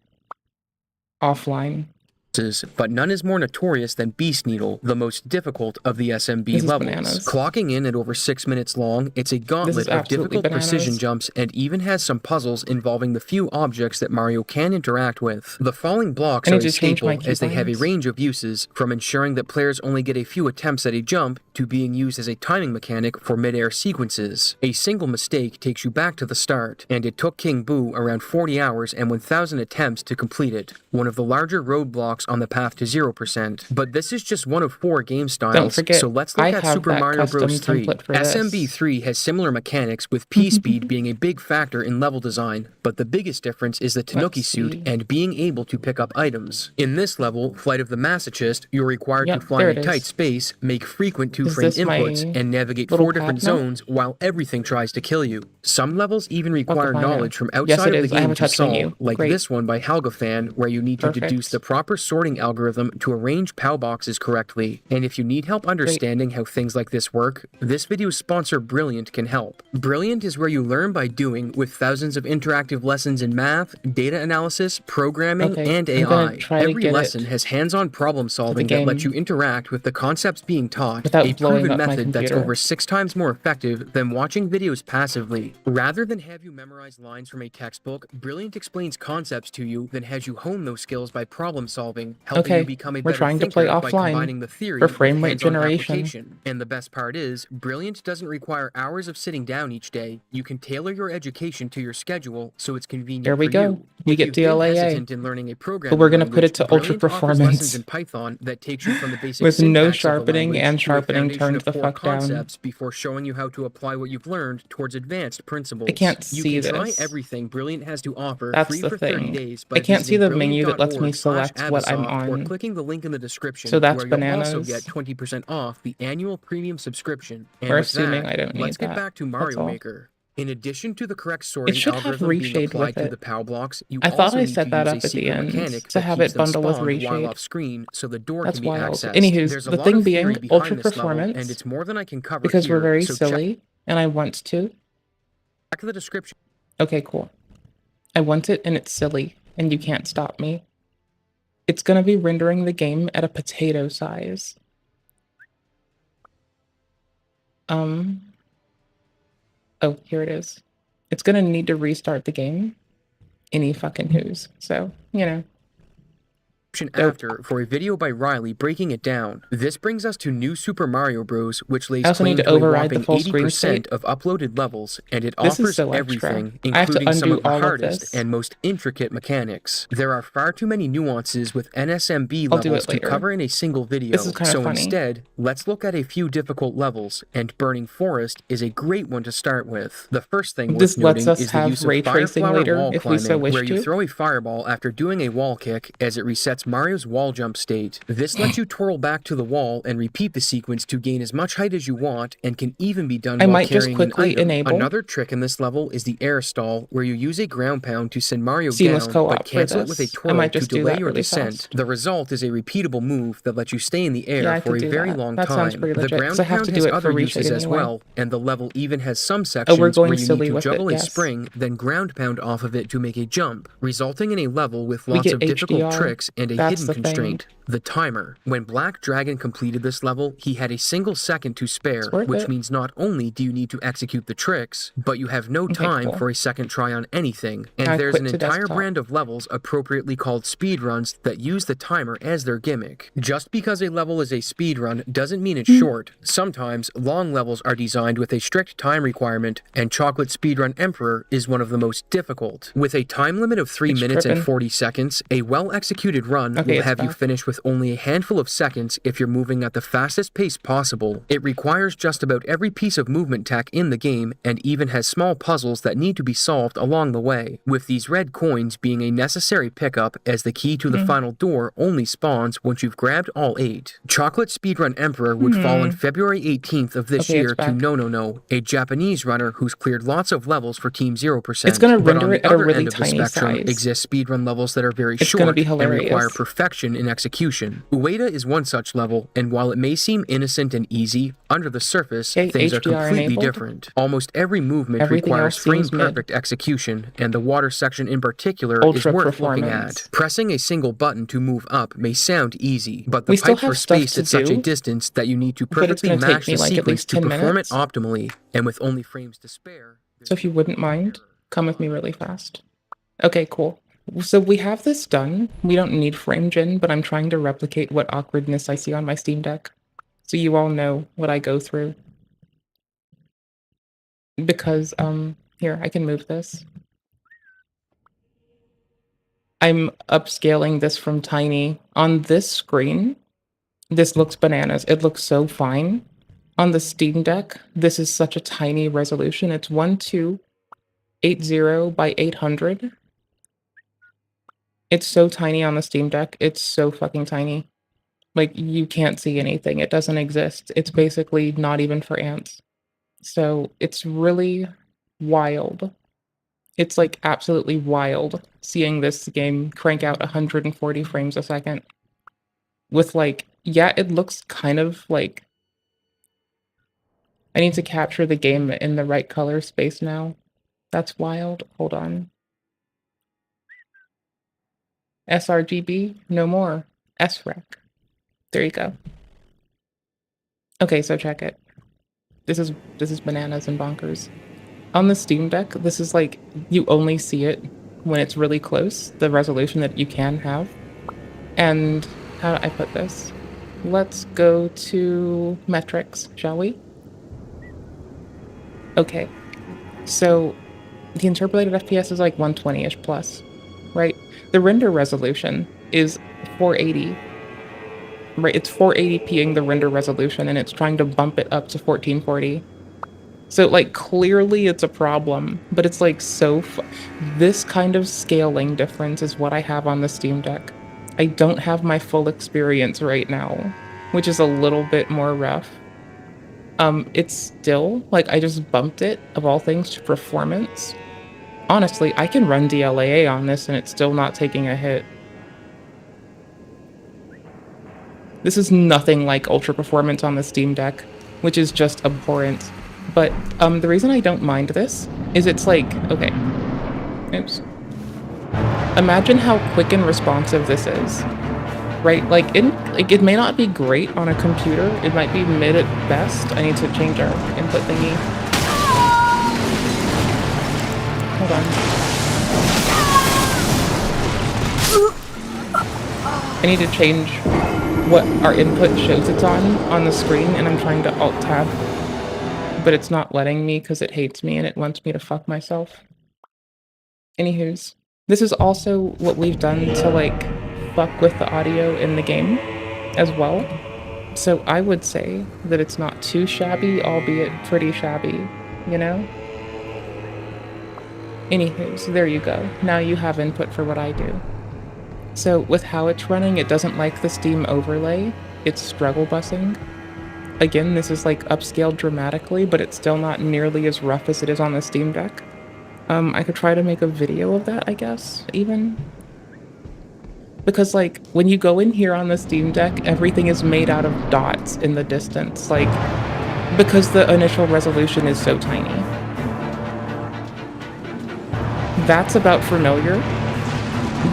offline. but none is more notorious than Beast Needle, the most difficult of the SMB levels. Bananas. Clocking in at over 6 minutes long, it's a gauntlet of difficult precision jumps and even has some puzzles involving the few objects that Mario can interact with. The falling blocks are a staple as they have a range of uses, from ensuring that players only get a few attempts at a jump to being used as a timing mechanic for mid-air sequences. A single mistake takes you back to the start, and it took King Boo around 40 hours and 1,000 attempts to complete it, one of the larger roadblocks on the path to 0%. But this is just one of 4 game styles, Don't forget, so let's look I at have Super that Mario custom Bros. 3. template for this. SMB3 has similar mechanics, with P-Speed being a big factor in level design, but the biggest difference is the Tanuki suit and being able to pick up items. In this level, Flight of the Masochist, you're required to fly in a tight space, make frequent 2-frame inputs, and navigate 4 different zones while everything tries to kill you. Some levels even require knowledge from outside of the game to solve, like this one by Helgafan, where you need to deduce the proper sorting algorithm to arrange POW boxes correctly. And if you need help understanding how things like this work, this video's sponsor Brilliant can help. Brilliant is where you learn by doing, with thousands of interactive lessons in math, data analysis, programming, and AI. Every lesson has hands-on problem solving that lets you interact with the concepts being taught, a proven method that's over 6 times more effective than watching videos passively. Rather than have you memorize lines from a textbook, Brilliant explains concepts to you, then has you hone those skills by problem solving, helping you become a better thinker by combining the theory for frame rate with hands-on generation. application. And the best part is, Brilliant doesn't require hours of sitting down each day. You can tailor your education to your schedule so it's convenient There we for go. you. We If get you've been DLAA. hesitant in learning a But programming we're going to put it language, to ultra Brilliant offers lessons performance in Python that takes you from the basic with no syntax of the sharpening language and to a sharpening foundation turned of the core fuck down. concepts before showing you how to apply what you've learned towards advanced principles. I can't You see can try this. everything Brilliant has to offer That's free the for 30 thing. days I by can't see the visiting menu that lets me select what I'm brilliant.org/Abasoft or on. clicking the link in the description, So that's where you'll also bananas. get 20% off the annual premium subscription. And We're with assuming that, I don't need let's get that. back to That's Mario all. Maker. In addition to the correct sorting should have algorithm being reshade applied with to it. the POW blocks, you I thought also I need set to that use up a at the secret end mechanic to that have keeps it them bundle with spawned while reshade. off screen, so the door That's can be wild. accessed. Anywho's, There's a the lot thing of being theory behind ultra this level, performance, and it's more than I can cover because here, we're very so check silly, and I want to. the description. Okay, cool. I want it, and it's silly, and you can't stop me. It's going to be rendering the game at a potato size. Oh, here it is. It's going to need to restart the game. Any fucking who's. So, you know. After for a video by Riley breaking it down. This brings us to New Super Mario Bros, which lays I also claim need to to a override the whopping full screen 80% state. of uploaded levels, and it This is offers so extra. everything, I have to including some undo of the all of hardest this. and most intricate mechanics. There are far too many nuances with NSMB I'll do levels it to later. cover in a single video, This is kinda so funny. instead, let's look at a few difficult levels, and Burning Forest is a great one to start with. The first thing This worth lets noting us is the have use of ray Fire tracing Flower later wall if we so climbing, wish where you to. throw a fireball after doing a wall kick as it resets Mario's wall jump state. This lets you twirl back to the wall and repeat the sequence to gain as much height as you want, and can even be done I while might just carrying quickly an item. enable- Another trick in this level is the air stall, where you use a ground pound to send Mario Seamless down, co-op but cancel for it with a this. I twirl might to just do delay that your really descent. fast. The result is a repeatable move that lets you stay in the air Yeah, I for could a do very that. long That sounds time. pretty The legit, ground 'cause I have pound to has do it for other reshade uses as anyway. well, and the level even has some Oh, we're sections going where you silly need to with it, juggle a yes. spring, then ground pound off of it to make a jump, resulting in a level with We lots get of difficult HDR. tricks and a That's hidden the thing. constraint. The timer. When Black Dragon completed this level, he had a single second to spare, worth which it. means not only do you need to execute the tricks, but you have no time cool. for a second try on anything. And I there's quit an to entire desktop. brand of levels appropriately called speedruns that use the timer as their gimmick. Just because a level is a speedrun doesn't mean it's short. Sometimes long levels are designed with a strict time requirement, and Chocolate Speedrun Emperor is one of the most difficult. With a time limit of 3 minutes and tripping. 40 seconds, a well-executed run Okay, will it's have you back. finish with only a handful of seconds if you're moving at the fastest pace possible. It requires just about every piece of movement tech in the game, and even has small puzzles that need to be solved along the way, with these red coins being a necessary pickup, as the key to the final door only spawns once you've grabbed all 8. Chocolate Speedrun Emperor would fall on February 18th of this Okay, it's year to back. No, a Japanese runner who's cleared lots of levels for Team 0%. It's gonna But render on it the at a other really end of the tiny spectrum size. exist speedrun levels that are very It's gonna short be and require hilarious. perfection in execution. execution. Ueda is one such level, and while it may seem innocent and easy, under the surface, Okay, things are HDR completely enabled. different. Almost every movement Everything requires else seems frame-perfect execution, and the water section in particular Ultra is worth looking performance. at. Pressing a single button to move up may sound easy, but the We still pipes were have stuff spaced to at such a do, distance that you need to but it's perfectly gonna take match me, the like, at sequence least to 10 perform minutes. it optimally, and with only frames to spare. So if you wouldn't mind, come with me really fast. Okay, cool. So we have this done. We don't need frame gen, but I'm trying to replicate what awkwardness I see on my Steam Deck. So you all know what I go through. Because, here, I can move this. I'm upscaling this from tiny. On this screen, this looks bananas. It looks so fine. On the Steam Deck, this is such a tiny resolution. It's 1280 by 800. It's so tiny on the Steam Deck. It's so fucking tiny. Like, you can't see anything. It doesn't exist. It's basically not even for ants. So it's really wild. It's like absolutely wild seeing this game crank out 140 frames a second. With like, yeah, it looks kind of like... I need to capture the game in the right color space now. That's wild. Hold on. sRGB? No more. SREC. There you go. Okay, so check it. This is bananas and bonkers. On the Steam Deck, this is like, you only see it when it's really close, the resolution that you can have. And how do I put this? Let's go to metrics, shall we? Okay, so the interpolated FPS is like 120-ish plus, right? The render resolution is 480. Right, it's 480ping the render resolution, and it's trying to bump it up to 1440. So, like, clearly it's a problem, but it's, like, so... This kind of scaling difference is what I have on the Steam Deck. I don't have my full experience right now, which is a little bit more rough. It's still, like, I just bumped it, of all things, to performance. Honestly, I can run DLAA on this, and it's still not taking a hit. This is nothing like ultra performance on the Steam Deck, which is just abhorrent. But the reason I don't mind this is it's like, okay, oops. Imagine how quick and responsive this is, right? Like, it may not be great on a computer. It might be mid at best. I need to change our input thingy. Hold on. I need to change what our input shows it's on the screen, and I'm trying to Alt-Tab. But it's not letting me because it hates me and it wants me to fuck myself. Anywho's, this is also what we've done to, like, fuck with the audio in the game as well. So I would say that it's not too shabby, albeit pretty shabby, you know? Anywho's, there you go. Now you have input for what I do. So with how it's running, it doesn't like the Steam overlay. It's struggle busing. Again, this is like upscaled dramatically, but it's still not nearly as rough as it is on the Steam Deck. I could try to make a video of that, I guess, even. Because, like, when you go in here on the Steam Deck, everything is made out of dots in the distance, like, because the initial resolution is so tiny. That's about familiar,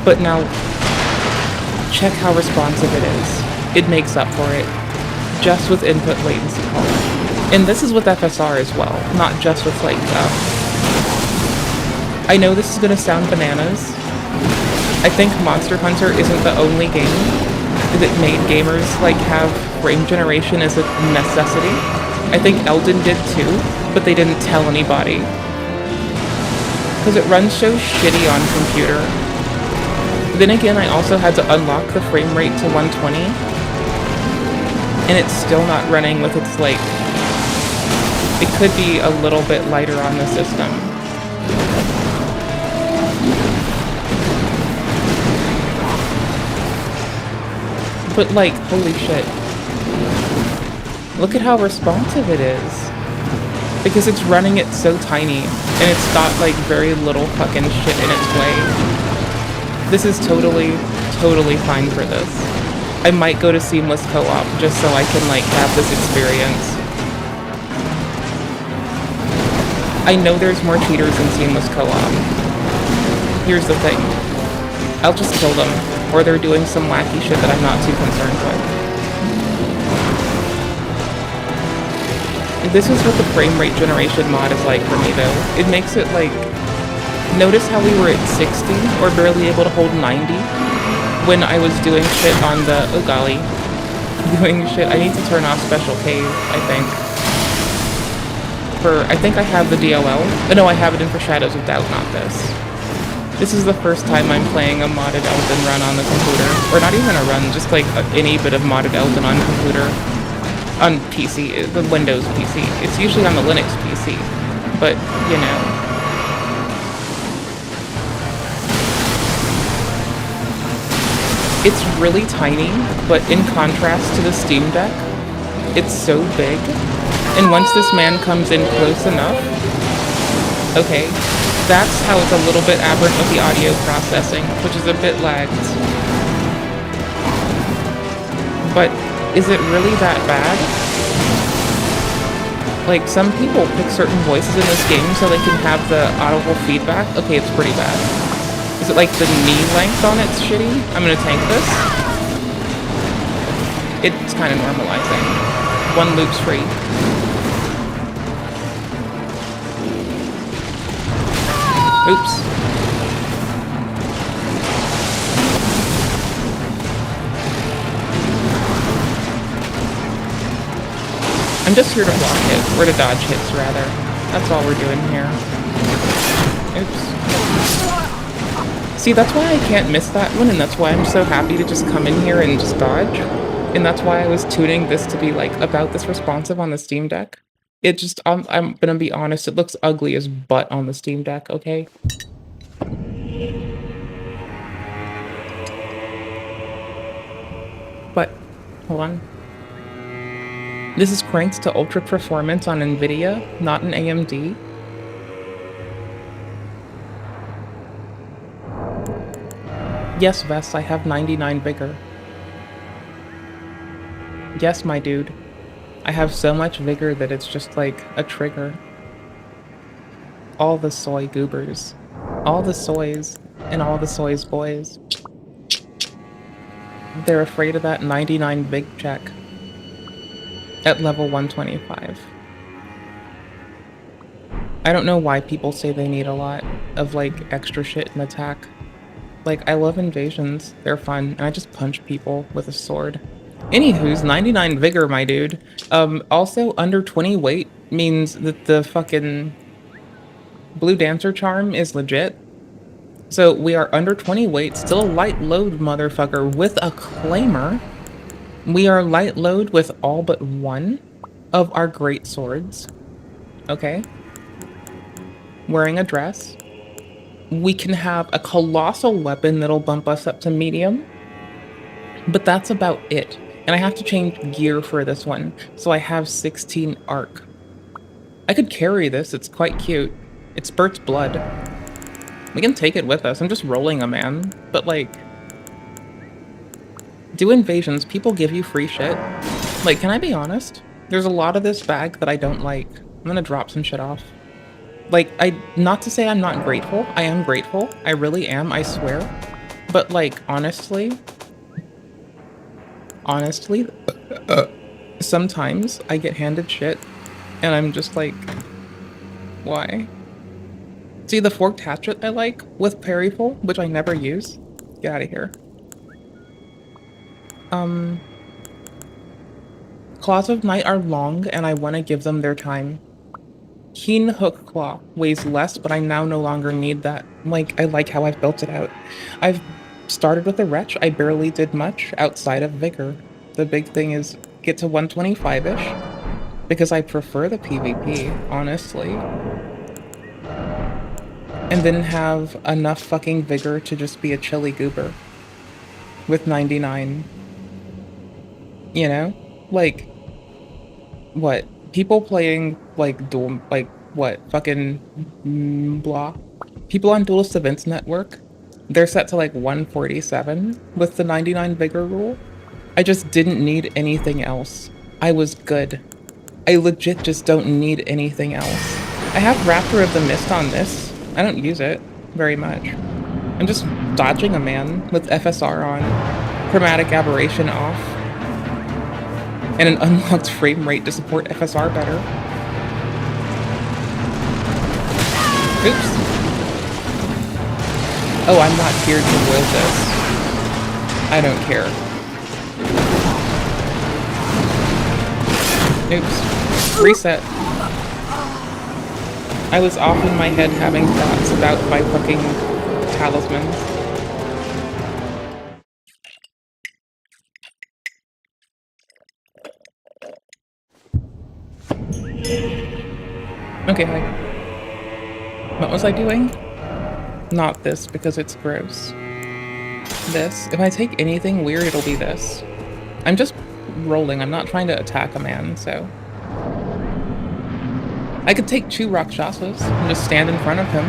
but now check how responsive it is. It makes up for it. Just with input latency calling. And this is with FSR as well, not just with, like, I know this is gonna sound bananas. I think Monster Hunter isn't the only game that made gamers, like, have frame generation as a necessity. I think Elden did too, but they didn't tell anybody. Because it runs so shitty on computer. Then again, I also had to unlock the frame rate to 120. And it's still not running with its, like... It could be a little bit lighter on the system. But, like, holy shit. Look at how responsive it is. Because it's running it so tiny, and it's got, like, very little fucking shit in its way. This is totally, totally fine for this. I might go to seamless co-op just so I can like have this experience. I know there's more cheaters in seamless co-op. Here's the thing. I'll just kill them, or they're doing some wacky shit that I'm not too concerned with. This is what the frame rate generation mod is like for me though. It makes it like, notice how we were at 60 or barely able to hold 90 when I was doing shit on the, oh golly, doing shit. I need to turn off Special Cave, I think. I think I have the DLL. Oh, no, I have it in for Shadows of Doubt, not this. This is the first time I'm playing a modded Elden run on the computer. Or not even a run, just like any bit of modded Elden on computer. On PC, the Windows PC. It's usually on the Linux PC. But, you know. It's really tiny, but in contrast to the Steam Deck, it's so big. And once this man comes in close enough, okay, that's how it's a little bit aberrant with the audio processing, which is a bit lagged. But is it really that bad? Like, some people pick certain voices in this game so they can have the audible feedback. Okay, it's pretty bad. Is it like the knee length on it's shitty? I'm gonna tank this. It's kind of normalizing. One loop's free. Oops. I'm just here to block hits, or to dodge hits rather. That's all we're doing here. Oops. See, that's why I can't miss that one, and that's why I'm so happy to just come in here and just dodge. And that's why I was tuning this to be like about this responsive on the Steam Deck. It just, I'm gonna be honest, it looks ugly as butt on the Steam Deck, okay? But, hold on. This is cranked to ultra performance on NVIDIA, not an AMD. Yes, Vess, I have 99 vigor. Yes, my dude. I have so much vigor that it's just like a trigger. All the soy goobers. All the soys and all the soys boys. They're afraid of that 99 vig check at level 125. I don't know why people say they need a lot of like extra shit in attack. Like, I love invasions, they're fun, and I just punch people with a sword. Anywho's 99 vigor, my dude. Also, under 20 weight means that the fucking Blue Dancer charm is legit. So we are under 20 weight, still a light load motherfucker with a claimer. We are light load with all but one of our great swords. Okay. Wearing a dress. We can have a colossal weapon that'll bump us up to medium. But that's about it. And I have to change gear for this one. So I have 16 arc. I could carry this, it's quite cute. It spurts blood. We can take it with us. I'm just rolling a man. But like, do invasions, people give you free shit. Like, can I be honest? There's a lot of this bag that I don't like. I'm gonna drop some shit off. Like, not to say I'm not grateful. I am grateful. I really am, I swear. But like, honestly, sometimes I get handed shit and I'm just like, why? See, the forked hatchet I like with parryful, which I never use. Get out of here. Claws of Night are long and I want to give them their time. Keen Hook Claw weighs less, but I now no longer need that. Like, I like how I've built it out. I've started with a Wretch. I barely did much outside of Vigor. The big thing is get to 125-ish, because I prefer the PvP, honestly. And then have enough fucking Vigor to just be a chilly goober. With 99. You know? Like, what? People playing, like, dual, like, what? Fucking, blah. People on Duelist Events Network, they're set to, like, 147 with the 99 Vigor rule. I just didn't need anything else. I was good. I legit just don't need anything else. I have Raptor of the Mist on this. I don't use it very much. I'm just dodging a man with FSR on, chromatic aberration off, and an unlocked frame rate to support FSR better. Oops. Oh, I'm not here to will this. I don't care. Oops. Reset. I was off in my head having thoughts about my fucking talismans. Okay, hi. What was I doing? Not this, because it's gross. This. If I take anything weird, it'll be this. I'm just rolling. I'm not trying to attack a man, so... I could take 2 Rakshasas and just stand in front of him.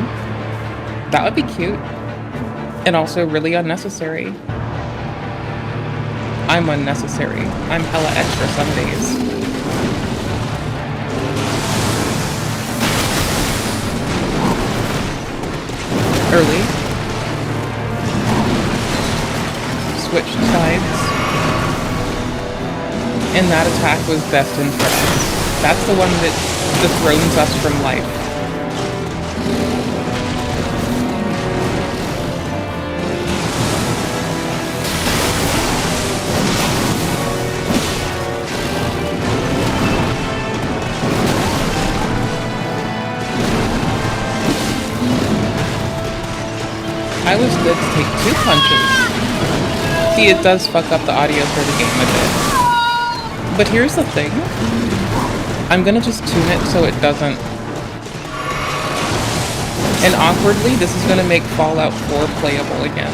That would be cute. And also really unnecessary. I'm unnecessary. I'm hella extra some days. Early. Switched sides. And that attack was destined for us. That's the one that dethrones us from life. I was good to take 2 punches. See, it does fuck up the audio for the game a bit. But here's the thing. I'm gonna just tune it so it doesn't... And awkwardly, this is gonna make Fallout 4 playable again.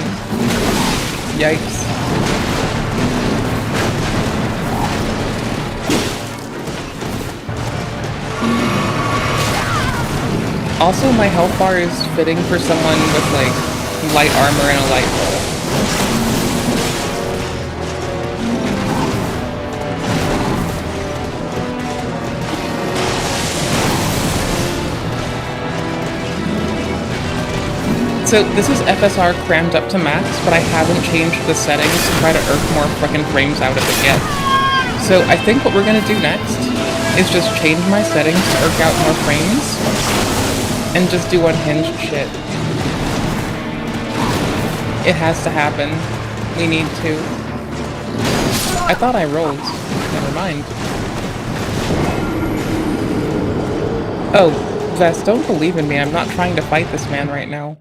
Yikes. Also, my health bar is fitting for someone with, like, light armor and a light roll. So this is FSR crammed up to max, but I haven't changed the settings to try to irk more fucking frames out of it yet. So I think what we're gonna do next is just change my settings to irk out more frames and just do unhinged shit. It has to happen. We need to. I thought I rolled. Never mind. Oh, Vest, don't believe in me. I'm not trying to fight this man right now.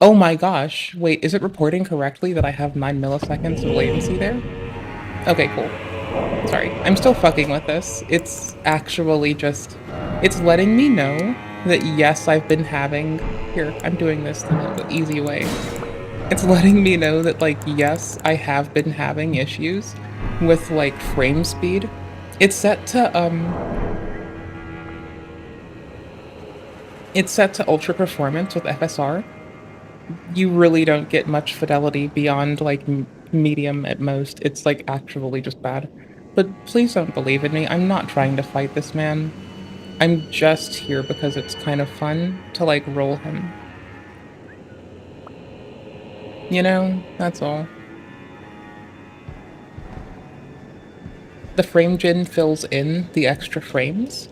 Oh my gosh. Wait, is it reporting correctly that I have 9 milliseconds of latency there? Okay, cool. Sorry. I'm still fucking with this. It's actually just... It's letting me know that yes, I've been having... Here, I'm doing this the easy way. It's letting me know that, like, yes, I have been having issues with, like, frame speed. It's set to, It's set to ultra performance with FSR. You really don't get much fidelity beyond, like, medium at most. It's, like, actually just bad. But please don't believe in me. I'm not trying to fight this man. I'm just here because it's kind of fun to, like, roll him. You know, that's all. The frame gen fills in the extra frames,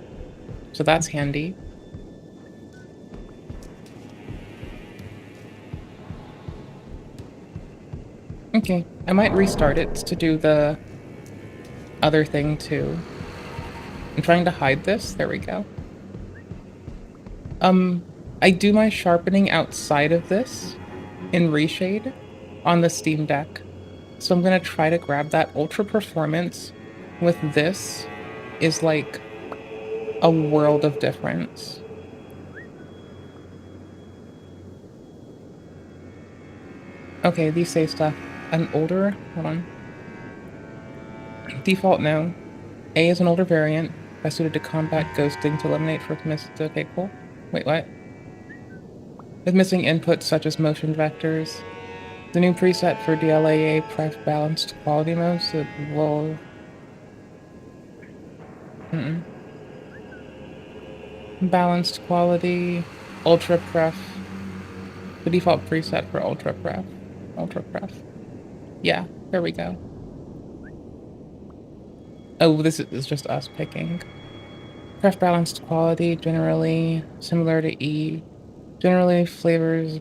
so that's handy. Okay, I might restart it to do the other thing too. I'm trying to hide this. There we go. I do my sharpening outside of this in Reshade on the Steam Deck. So I'm gonna try to grab that ultra performance with this is like a world of difference. Okay, these say stuff. An older, hold on. Default no. A is an older variant, best suited to combat ghosting to eliminate for missed. Okay, cool. Wait, what? With missing inputs such as motion vectors. The new preset for DLAA pref balanced quality modes that will... Balanced quality, ultra pref. The default preset for ultra pref. Ultra pref. Yeah, there we go. Oh, this is just us picking. Pref balanced quality, generally similar to E. Generally favors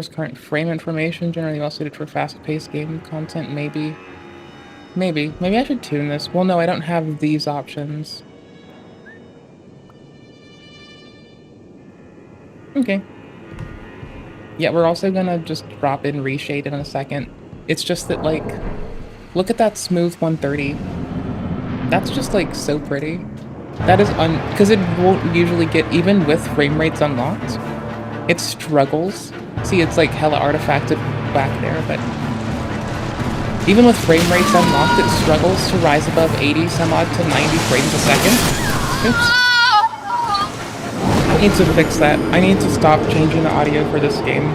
current frame information, generally well suited for fast-paced game content, maybe. Maybe I should tune this. Well, no, I don't have these options. Okay. Yeah, we're also gonna just drop in reshade in a second. It's just that, like, look at that smooth 130. That's just, like, so pretty. That is because it won't usually get, even with frame rates unlocked, it struggles. See, it's like hella artifacted back there, but even with frame rates unlocked, it struggles to rise above 80 some odd to 90 frames a second. Oops. I need to fix that. I need to stop changing the audio for this game.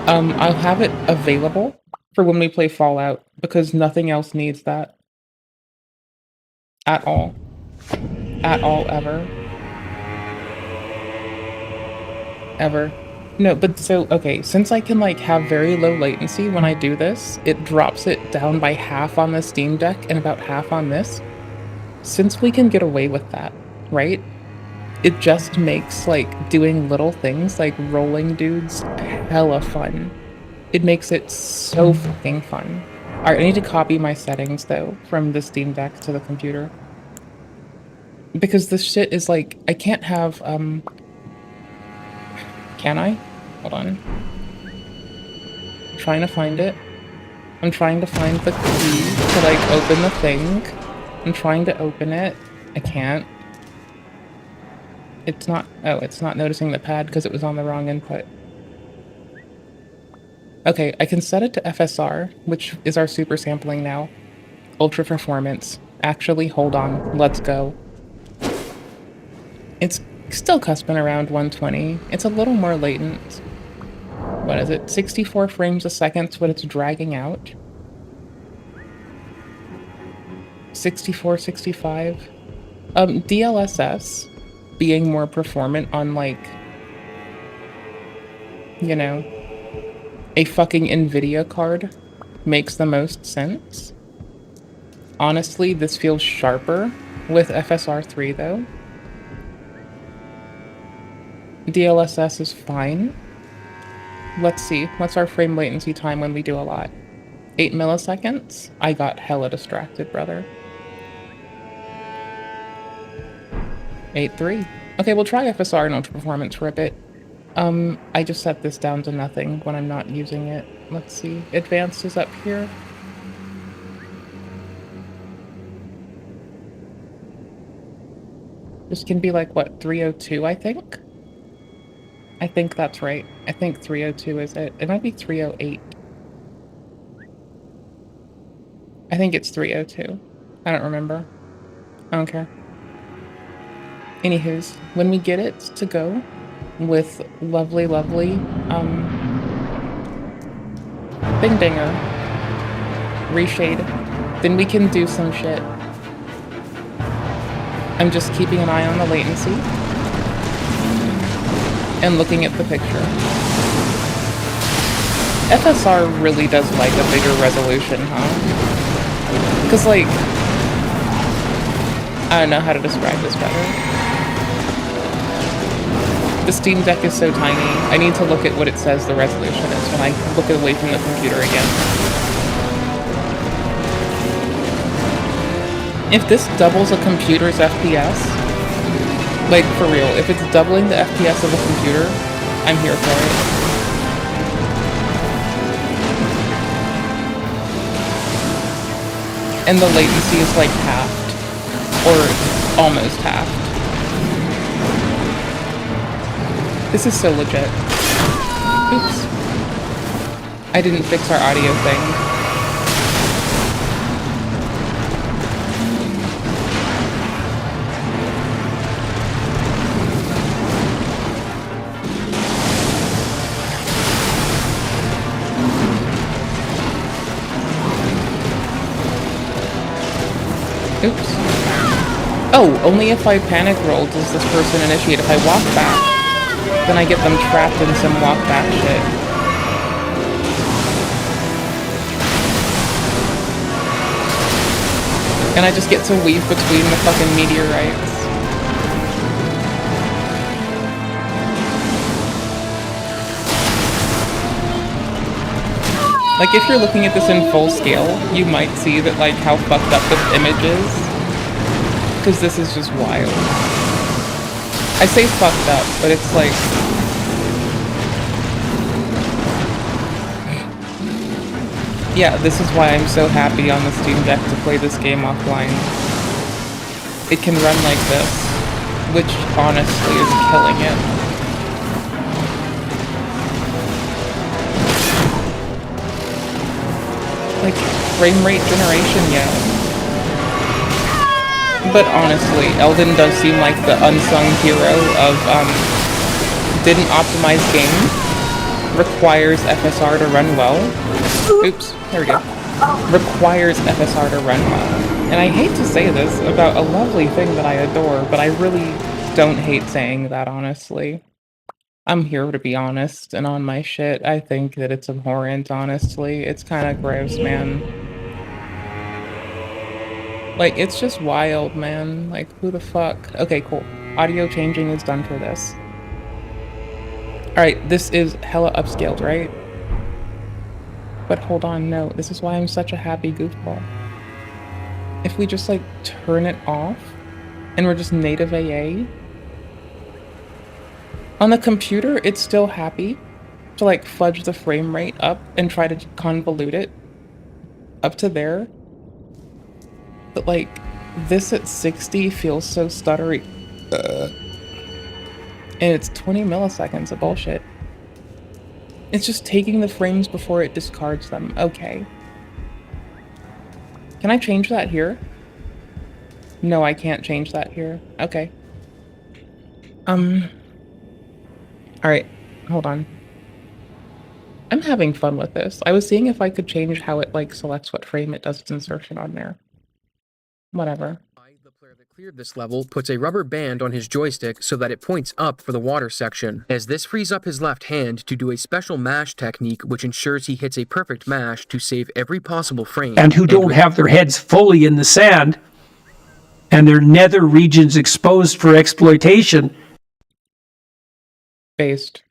I'll have it available for when we play Fallout, because nothing else needs that. At all. At all, ever. Ever. No, but so, okay, since I can, like, have very low latency when I do this, it drops it down by half on the Steam Deck and about half on this. Since we can get away with that, right? It just makes, like, doing little things like rolling dudes hella fun. It makes it so fucking fun. Alright, I need to copy my settings, though, from the Steam Deck to the computer. Because this shit is, like, I can't have, can I? Hold on. I'm trying to find it. I'm trying to find the key to, like, open the thing. I'm trying to open it. I can't. It's not, oh, it's not noticing the pad because it was on the wrong input. Okay, I can set it to FSR, which is our super sampling now. Ultra performance. Actually, hold on. Let's go. It's still cusping around 120. It's a little more latent. What is it? 64 frames a second when it's dragging out. 64, 65. DLSS being more performant on, like, you know, a fucking NVIDIA card makes the most sense. Honestly, this feels sharper with FSR 3, though. DLSS is fine. Let's see. What's our frame latency time when we do a lot? 8 milliseconds? I got hella distracted, brother. 8.3. Okay, we'll try FSR and ultra performance for a bit. I just set this down to nothing when I'm not using it. Let's see. Advanced is up here. This can be like, what, 302, I think? I think that's right. I think 302 is it. It might be 308. I think it's 302. I don't remember. I don't care. Anywho's, when we get it to go with lovely, Bing Dinger, reshade, then we can do some shit. I'm just keeping an eye on the latency and looking at the picture. FSR really does like a bigger resolution, huh? Because, like, I don't know how to describe this better. The Steam Deck is so tiny, I need to look at what it says the resolution is when I look away from the computer again. If this doubles a computer's FPS, like, for real, if it's doubling the FPS of a computer, I'm here for it. And the latency is, like, halved. Or almost halved. This is so legit. Oops. I didn't fix our audio thing. Oops. Oh, only if I panic roll does this person initiate. If I walk back, then I get them trapped in some walk back shit. And I just get to weave between the fucking meteorites. Like, if you're looking at this in full scale, you might see that, like, how fucked up this image is. Because this is just wild. I say fucked up, but it's like... Yeah, this is why I'm so happy on the Steam Deck to play this game offline. It can run like this, which honestly is killing it. Like, frame rate generation, yeah. But honestly, Elden does seem like the unsung hero of, didn't optimize game, requires FSR to run well. Oops, there we go. Requires FSR to run well. And I hate to say this about a lovely thing that I adore, but I really don't hate saying that, honestly. I'm here to be honest and on my shit. I think that it's abhorrent, honestly. It's kind of gross, man. Like, it's just wild, man. Like, who the fuck? Okay, cool. Audio changing is done for this. Alright, this is hella upscaled, right? But hold on, no. This is why I'm such a happy goofball. If we just, like, turn it off, and we're just native AA... On the computer, it's still happy to, like, fudge the frame rate up and try to convolute it up to there. But, like, this at 60 feels so stuttery. And it's 20 milliseconds of bullshit. It's just taking the frames before it discards them. Okay. Can I change that here? No, I can't change that here. Okay. Alright, hold on. I'm having fun with this. I was seeing if I could change how it, like, selects what frame it does its insertion on there. Whatever. The player that cleared this level puts a rubber band on his joystick so that it points up for the water section, as this frees up his left hand to do a special mash technique which ensures he hits a perfect mash to save every possible frame. And who don't have their heads fully in the sand and their nether regions exposed for exploitation. Based.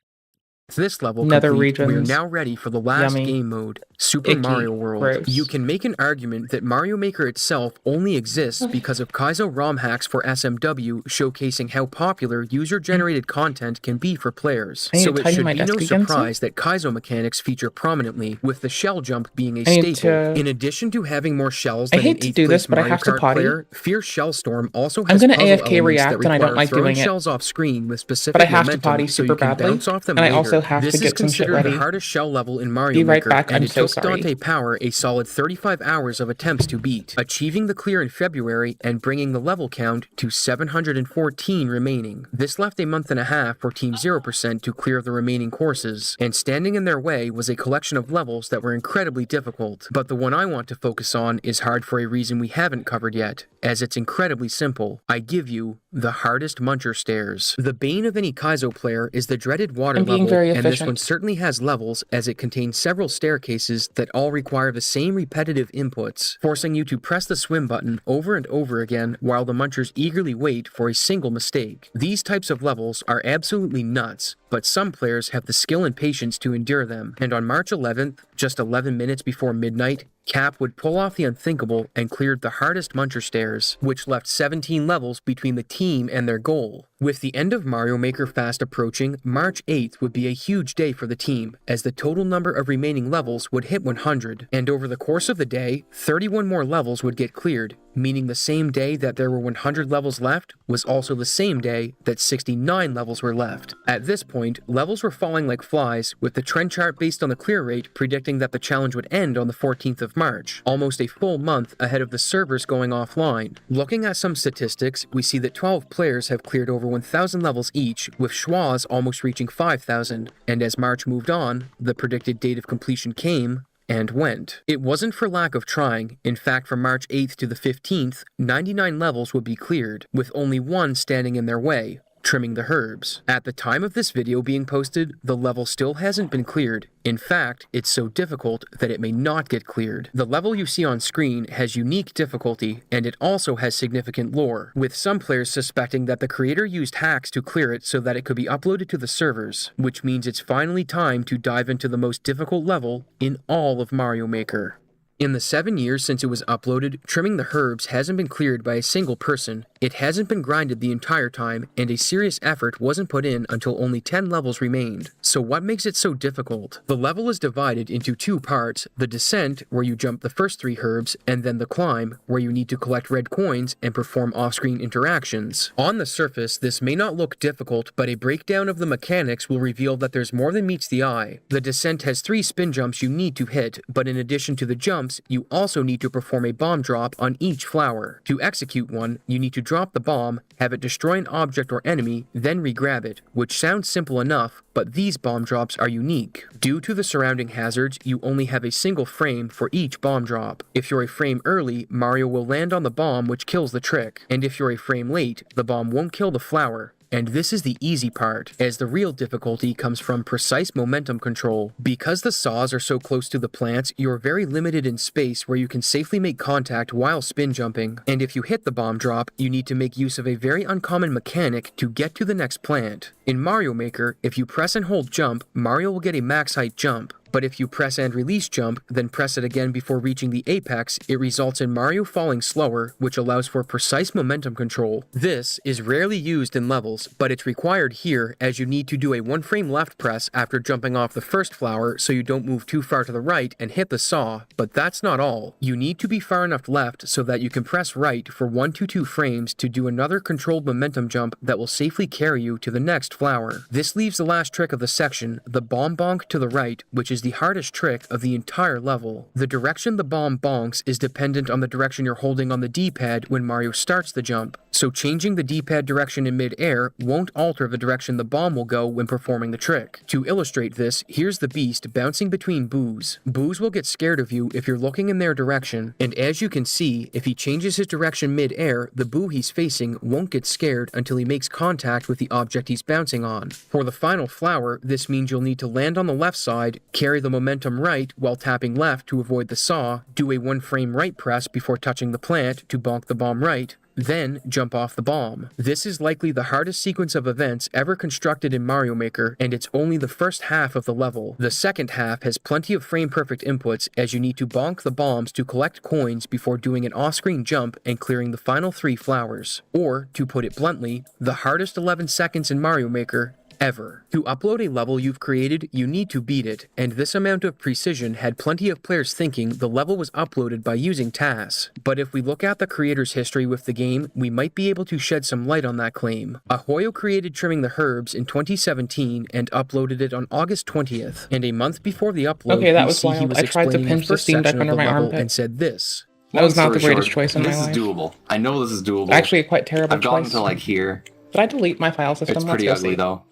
With this level Nether complete, we are regions. now ready for the last Yummy. game mode, Super Icky. Mario World. Gross. You can make an argument that Mario Maker itself only exists because of Kaizo ROM hacks for SMW showcasing how popular user-generated content can be for players. I need So to it tighten should my be no desk again, surprise that Kaizo mechanics feature prominently, with the shell jump being a I need staple. to- In addition to having more shells I than hate an to 8th do place this, but I Mario have to Kart potty. player, Fierce Shellstorm also I'm has gonna puzzle AFK elements react, that and I don't require like throwing doing it. shells off screen with specific But I have to momentum potty so super you can badly, bounce off them and I later. also have This to is get some shit considered ready. the hardest shell level in Mario Be right Maker, back, and I'm it so took sorry. Dante Power a solid 35 hours of attempts to beat, achieving the clear in February and bringing the level count to 714 remaining. This left a month and a half for Team 0% to clear the remaining courses, and standing in their way was a collection of levels that were incredibly difficult. But the one I want to focus on is hard for a reason we haven't covered yet, as it's incredibly simple. I give you the hardest muncher stairs. The bane of any Kaizo player is the dreaded water I'm being level, very and this one efficient. certainly has levels, as it contains several staircases that all require the same repetitive inputs, forcing you to press the swim button over and over again while the munchers eagerly wait for a single mistake. These types of levels are absolutely nuts, but some players have the skill and patience to endure them, and on March 11th, just 11 minutes before midnight, Cap would pull off the unthinkable and cleared the hardest muncher stairs, which left 17 levels between the team and their goal. With the end of Mario Maker fast approaching, March 8th would be a huge day for the team, as the total number of remaining levels would hit 100, and over the course of the day, 31 more levels would get cleared, meaning the same day that there were 100 levels left was also the same day that 69 levels were left. At this point, levels were falling like flies, with the trend chart based on the clear rate predicting that the challenge would end on the 14th of March, almost a full month ahead of the servers going offline. Looking at some statistics, we see that 12 players have cleared over 1,000 levels each, with Schwaz almost reaching 5,000, and as March moved on, the predicted date of completion came, and went. It wasn't for lack of trying. In fact, from March 8th to the 15th, 99 levels would be cleared, with only one standing in their way: trimming the herbs. At the time of this video being posted, the level still hasn't been cleared. In fact, it's so difficult that it may not get cleared. The level you see on screen has unique difficulty, and it also has significant lore, with some players suspecting that the creator used hacks to clear it so that it could be uploaded to the servers, which means it's finally time to dive into the most difficult level in all of Mario Maker. In the 7 years since it was uploaded, trimming the herbs hasn't been cleared by a single person. It hasn't been grinded the entire time, and a serious effort wasn't put in until only 10 levels remained. So what makes it so difficult? The level is divided into two parts: the descent, where you jump the first 3 herbs, and then the climb, where you need to collect red coins and perform off-screen interactions. On the surface, this may not look difficult, but a breakdown of the mechanics will reveal that there's more than meets the eye. The descent has 3 spin jumps you need to hit, but in addition to the jumps, you also need to perform a bomb drop on each flower. To execute one, you need to drop the bomb, have it destroy an object or enemy, then re-grab it, which sounds simple enough, but these bomb drops are unique. Due to the surrounding hazards, you only have a single frame for each bomb drop. If you're a frame early, Mario will land on the bomb, which kills the trick, and if you're a frame late, the bomb won't kill the flower. And this is the easy part, as the real difficulty comes from precise momentum control. Because the saws are so close to the plants, you're very limited in space where you can safely make contact while spin jumping. And if you hit the bomb drop, you need to make use of a very uncommon mechanic to get to the next plant. In Mario Maker, if you press and hold jump, Mario will get a max height jump. But if you press and release jump, then press it again before reaching the apex, it results in Mario falling slower, which allows for precise momentum control. This is rarely used in levels, but it's required here, as you need to do a 1 frame left press after jumping off the first flower so you don't move too far to the right and hit the saw. But that's not all. You need to be far enough left so that you can press right for 1 to 2 frames to do another controlled momentum jump that will safely carry you to the next flower. This leaves the last trick of the section, the bomb bonk to the right, which is the hardest trick of the entire level. The direction the bomb bonks is dependent on the direction you're holding on the D-pad when Mario starts the jump, so changing the D-pad direction in mid-air won't alter the direction the bomb will go when performing the trick. To illustrate this, here's the beast bouncing between boos. Boos will get scared of you if you're looking in their direction, and as you can see, if he changes his direction mid-air, the boo he's facing won't get scared until he makes contact with the object he's bouncing on. For the final flower, this means you'll need to land on the left side, carry the momentum right while tapping left to avoid the saw, do a 1 frame right press before touching the plant to bonk the bomb right, then jump off the bomb. This is likely the hardest sequence of events ever constructed in Mario Maker, and it's only the first half of the level. The second half has plenty of frame-perfect inputs, as you need to bonk the bombs to collect coins before doing an off-screen jump and clearing the final 3 flowers. Or, to put it bluntly, the hardest 11 seconds in Mario Maker ever. To upload a level you've created, you need to beat it, and this amount of precision had plenty of players thinking the level was uploaded by using TAS. But if we look at the creator's history with the game, we might be able to shed some light on that claim. Ahoyo created Trimming the Herbs in 2017 and uploaded it on August 20th, and a month before the upload, Okay, that we was see he wild. was I tried to explaining pinch the first Steam Deck section of under the my level armpit. and said this. That was not the Long greatest story choice in my short, life. This is doable. I know this is doable. Actually, a quite terrible I've gotten choice. to like here. Did I delete my file system? It's Let's pretty go ugly see. though.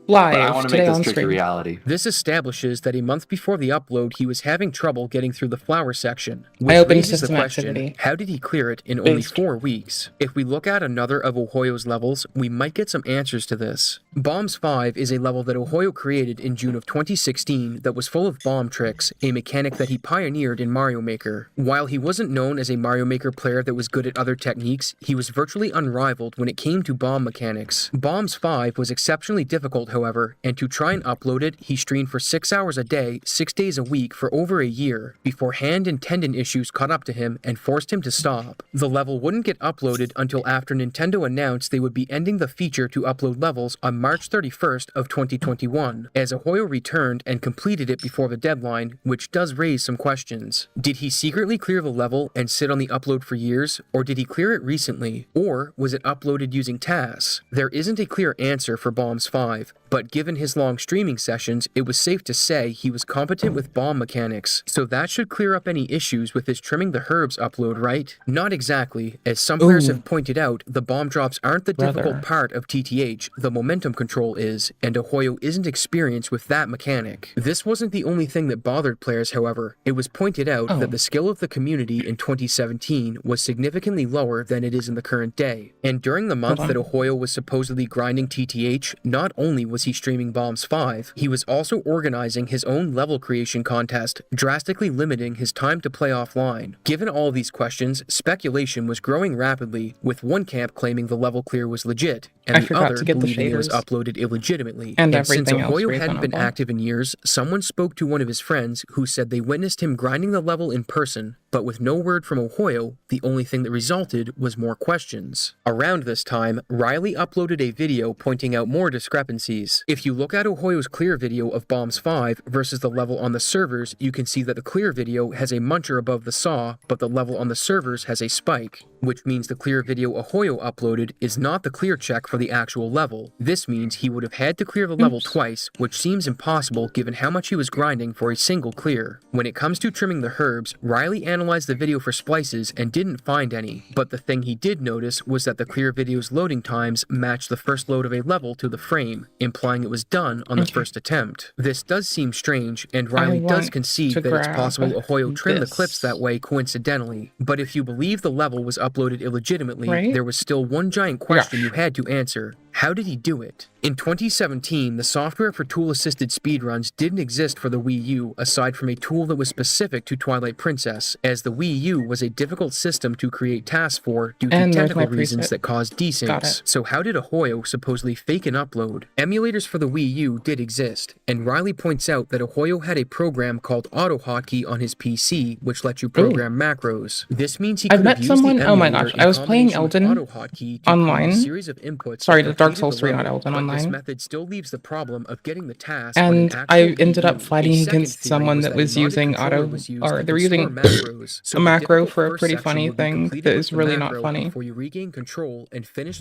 Live But I want to today make this on trick a stream. reality. This establishes that a month before the upload, he was having trouble getting through the flower section, I which opened raises the system question, activity. how did he clear it in only Based. 4 weeks? If we look at another of Ohoyo's levels, we might get some answers to this. Bombs 5 is a level that Ohoyo created in June of 2016 that was full of bomb tricks, a mechanic that he pioneered in Mario Maker. While he wasn't known as a Mario Maker player that was good at other techniques, he was virtually unrivaled when it came to bomb mechanics. Bombs 5 was exceptionally difficult, however, and to try and upload it, he streamed for 6 hours a day, 6 days a week for over a year, before hand and tendon issues caught up to him and forced him to stop. The level wouldn't get uploaded until after Nintendo announced they would be ending the feature to upload levels on March 31st of 2021, as Ahoyo returned and completed it before the deadline, which does raise some questions. Did he secretly clear the level and sit on the upload for years, or did he clear it recently, or was it uploaded using TAS? There isn't a clear answer for Bombs 5, but given his long streaming sessions, it was safe to say he was competent with bomb mechanics, so that should clear up any issues with his trimming the herbs upload, right? Not exactly. As some players have pointed out, the bomb drops aren't the difficult part of TTH, the momentum control is, and Ahoyo isn't experienced with that mechanic. This wasn't the only thing that bothered players, however. It was pointed out that the skill of the community in 2017 was significantly lower than it is in the current day. And during the month that Ahoyo was supposedly grinding TTH, not only was he streaming Bombs 5, he was also organizing his own level creation contest, drastically limiting his time to play offline. Given all these questions, speculation was growing rapidly, with one camp claiming the level clear was legit, and the other believing it was uploaded illegitimately. And since Ahoyo hadn't been active in years, someone spoke to one of his friends who said they witnessed him grinding the level in person, but with no word from Ahoyo, the only thing that resulted was more questions. Around this time, Riley uploaded a video pointing out more discrepancies. If you look at Ahoyo's clear video of Bombs 5 versus the level on the servers, you can see that the clear video has a muncher above the saw, but the level on the servers has a spike, which means the clear video Ahoyo uploaded is not the clear check for the actual level. This means he would have had to clear the level twice, which seems impossible given how much he was grinding for a single clear. When it comes to trimming the herbs, Riley analyzed the video for splices and didn't find any, but the thing he did notice was that the clear video's loading times matched the first load of a level to the frame, implying it was done on the first attempt. This does seem strange, and Riley does concede that it's possible Ahoyo trimmed the clips that way coincidentally, but if you believe the level was uploaded illegitimately, there was still one giant question you had to answer. How did he do it? In 2017, the software for tool-assisted speedruns didn't exist for the Wii U aside from a tool that was specific to Twilight Princess, as the Wii U was a difficult system to create tasks for due to technical reasons that caused desyncs. So how did Ahoyo supposedly fake an upload? Emulators for the Wii U did exist, and Riley points out that Ahoyo had a program called AutoHotkey on his PC, which let you program macros. This means he could have used the emulator oh my gosh, I was playing Elden online. Series of inputs Sorry, the Dark Souls 3, not Elden online. This method still leaves the problem of getting the task. And I ended up fighting against someone that was using they were using a macro for a pretty funny thing that is really not funny.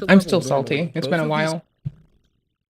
I'm still salty. It's been a while.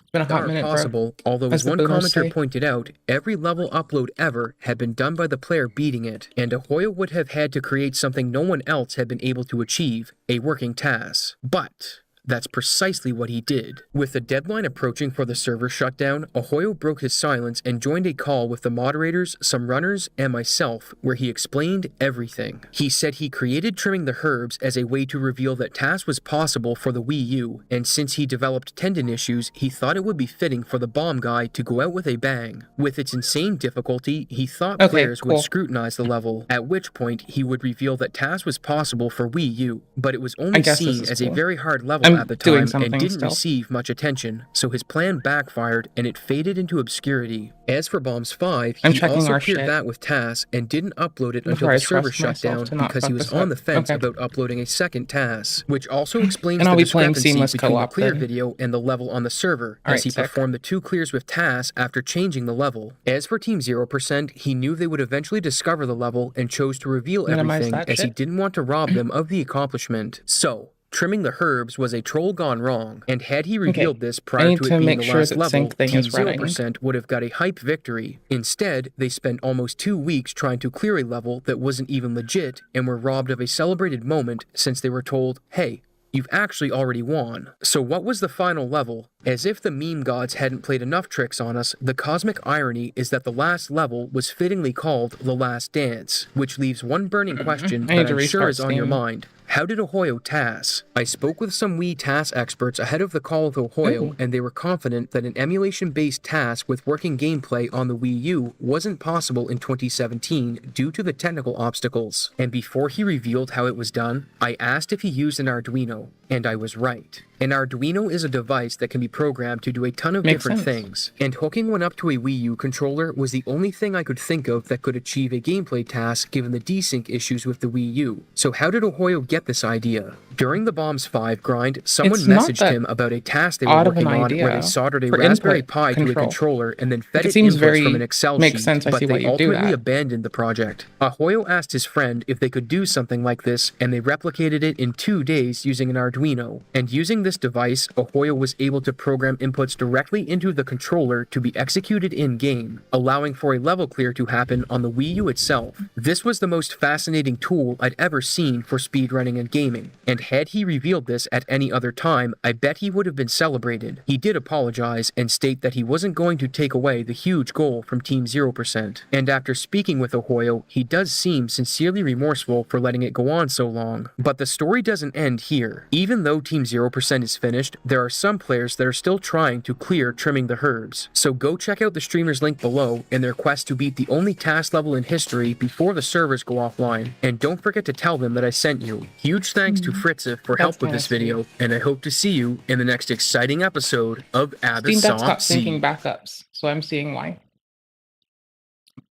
It's been a hot minute, possible, although as one commenter pointed out, every level upload ever had been done by the player beating it, and Ahoyo would have had to create something no one else had been able to achieve, a working task. But that's precisely what he did. With the deadline approaching for the server shutdown, Ahoyo broke his silence and joined a call with the moderators, some runners, and myself, where he explained everything. He said he created trimming the herbs as a way to reveal that task was possible for the Wii U, and since he developed tendon issues, he thought it would be fitting for the bomb guy to go out with a bang. With its insane difficulty, he thought players would scrutinize the level, at which point he would reveal that task was possible for Wii U, but it was only seen as a very hard level at the time and didn't receive much attention, so his plan backfired and it faded into obscurity. As for Bombs 5, he also cleared that with TAS and didn't upload it until the server shut down because he was on the fence about uploading a second TAS, which also explains the discrepancy between the clear video and the level on the server, as he performed the 2 clears with TAS after changing the level. As for Team 0%, he knew they would eventually discover the level and chose to reveal everything as he didn't want to rob them of the accomplishment. So, trimming the herbs was a troll gone wrong, and had he revealed this prior to it being the last level, Team 0% would have got a hype victory. Instead, they spent almost 2 weeks trying to clear a level that wasn't even legit, and were robbed of a celebrated moment since they were told, hey, you've actually already won. So what was the final level? As if the meme gods hadn't played enough tricks on us, the cosmic irony is that the last level was fittingly called The Last Dance, which leaves one burning question that I'm sure is on your mind. How did Ahoyo TAS? I spoke with some Wii TAS experts ahead of the call with Ahoyo, and they were confident that an emulation-based TAS with working gameplay on the Wii U wasn't possible in 2017 due to the technical obstacles. And before he revealed how it was done, I asked if he used an Arduino, and I was right. An Arduino is a device that can be programmed to do a ton of different things, and hooking one up to a Wii U controller was the only thing I could think of that could achieve a gameplay task given the desync issues with the Wii U. So how did Ahoyo get this idea? During the Bombs 5 grind, someone It's not messaged that him about a task they were odd of an working on where they idea soldered a for Raspberry input Pi to a control. controller and then fed It it seems inputs very from an Excel makes sheet, sense. I see but why they you do ultimately that. abandoned the project. Ahoyo asked his friend if they could do something like this, and they replicated it in 2 days using an Arduino. And using this device, Ahoyo was able to program inputs directly into the controller to be executed in-game, allowing for a level clear to happen on the Wii U itself. This was the most fascinating tool I'd ever seen for speedrunning and gaming, and had he revealed this at any other time, I bet he would have been celebrated. He did apologize and state that he wasn't going to take away the huge goal from Team 0%. And after speaking with Ahoyo, he does seem sincerely remorseful for letting it go on so long. But the story doesn't end here. Even though Team 0% is finished, there are some players that are still trying to clear trimming the herbs. So go check out the streamer's link below in their quest to beat the only task level in history before the servers go offline. And don't forget to tell them that I sent you. Huge thanks to Fritzif for help with this video, and I hope to see you in the next exciting episode of Steam Deck stopped Abyssal syncing backups, so I'm seeing why.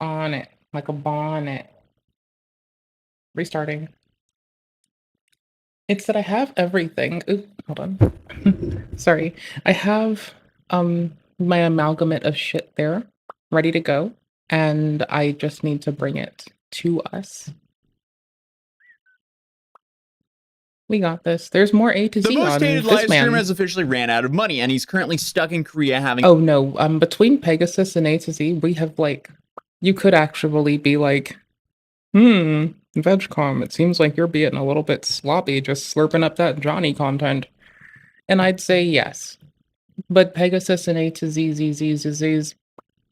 Bonnet, like a bonnet. Restarting. It's that I have everything. Oop, hold on. Sorry. I have my amalgamate of shit there, ready to go, and I just need to bring it to us. We got this. There's more A to Z The most on dated this live man. streamer has officially ran out of money, and he's currently stuck in Korea having. Oh no, between Pegasus and A to Z, we have like, you could actually be like, VegCom, it seems like you're being a little bit sloppy just slurping up that Johnny content. And I'd say yes. But Pegasus and A to Z's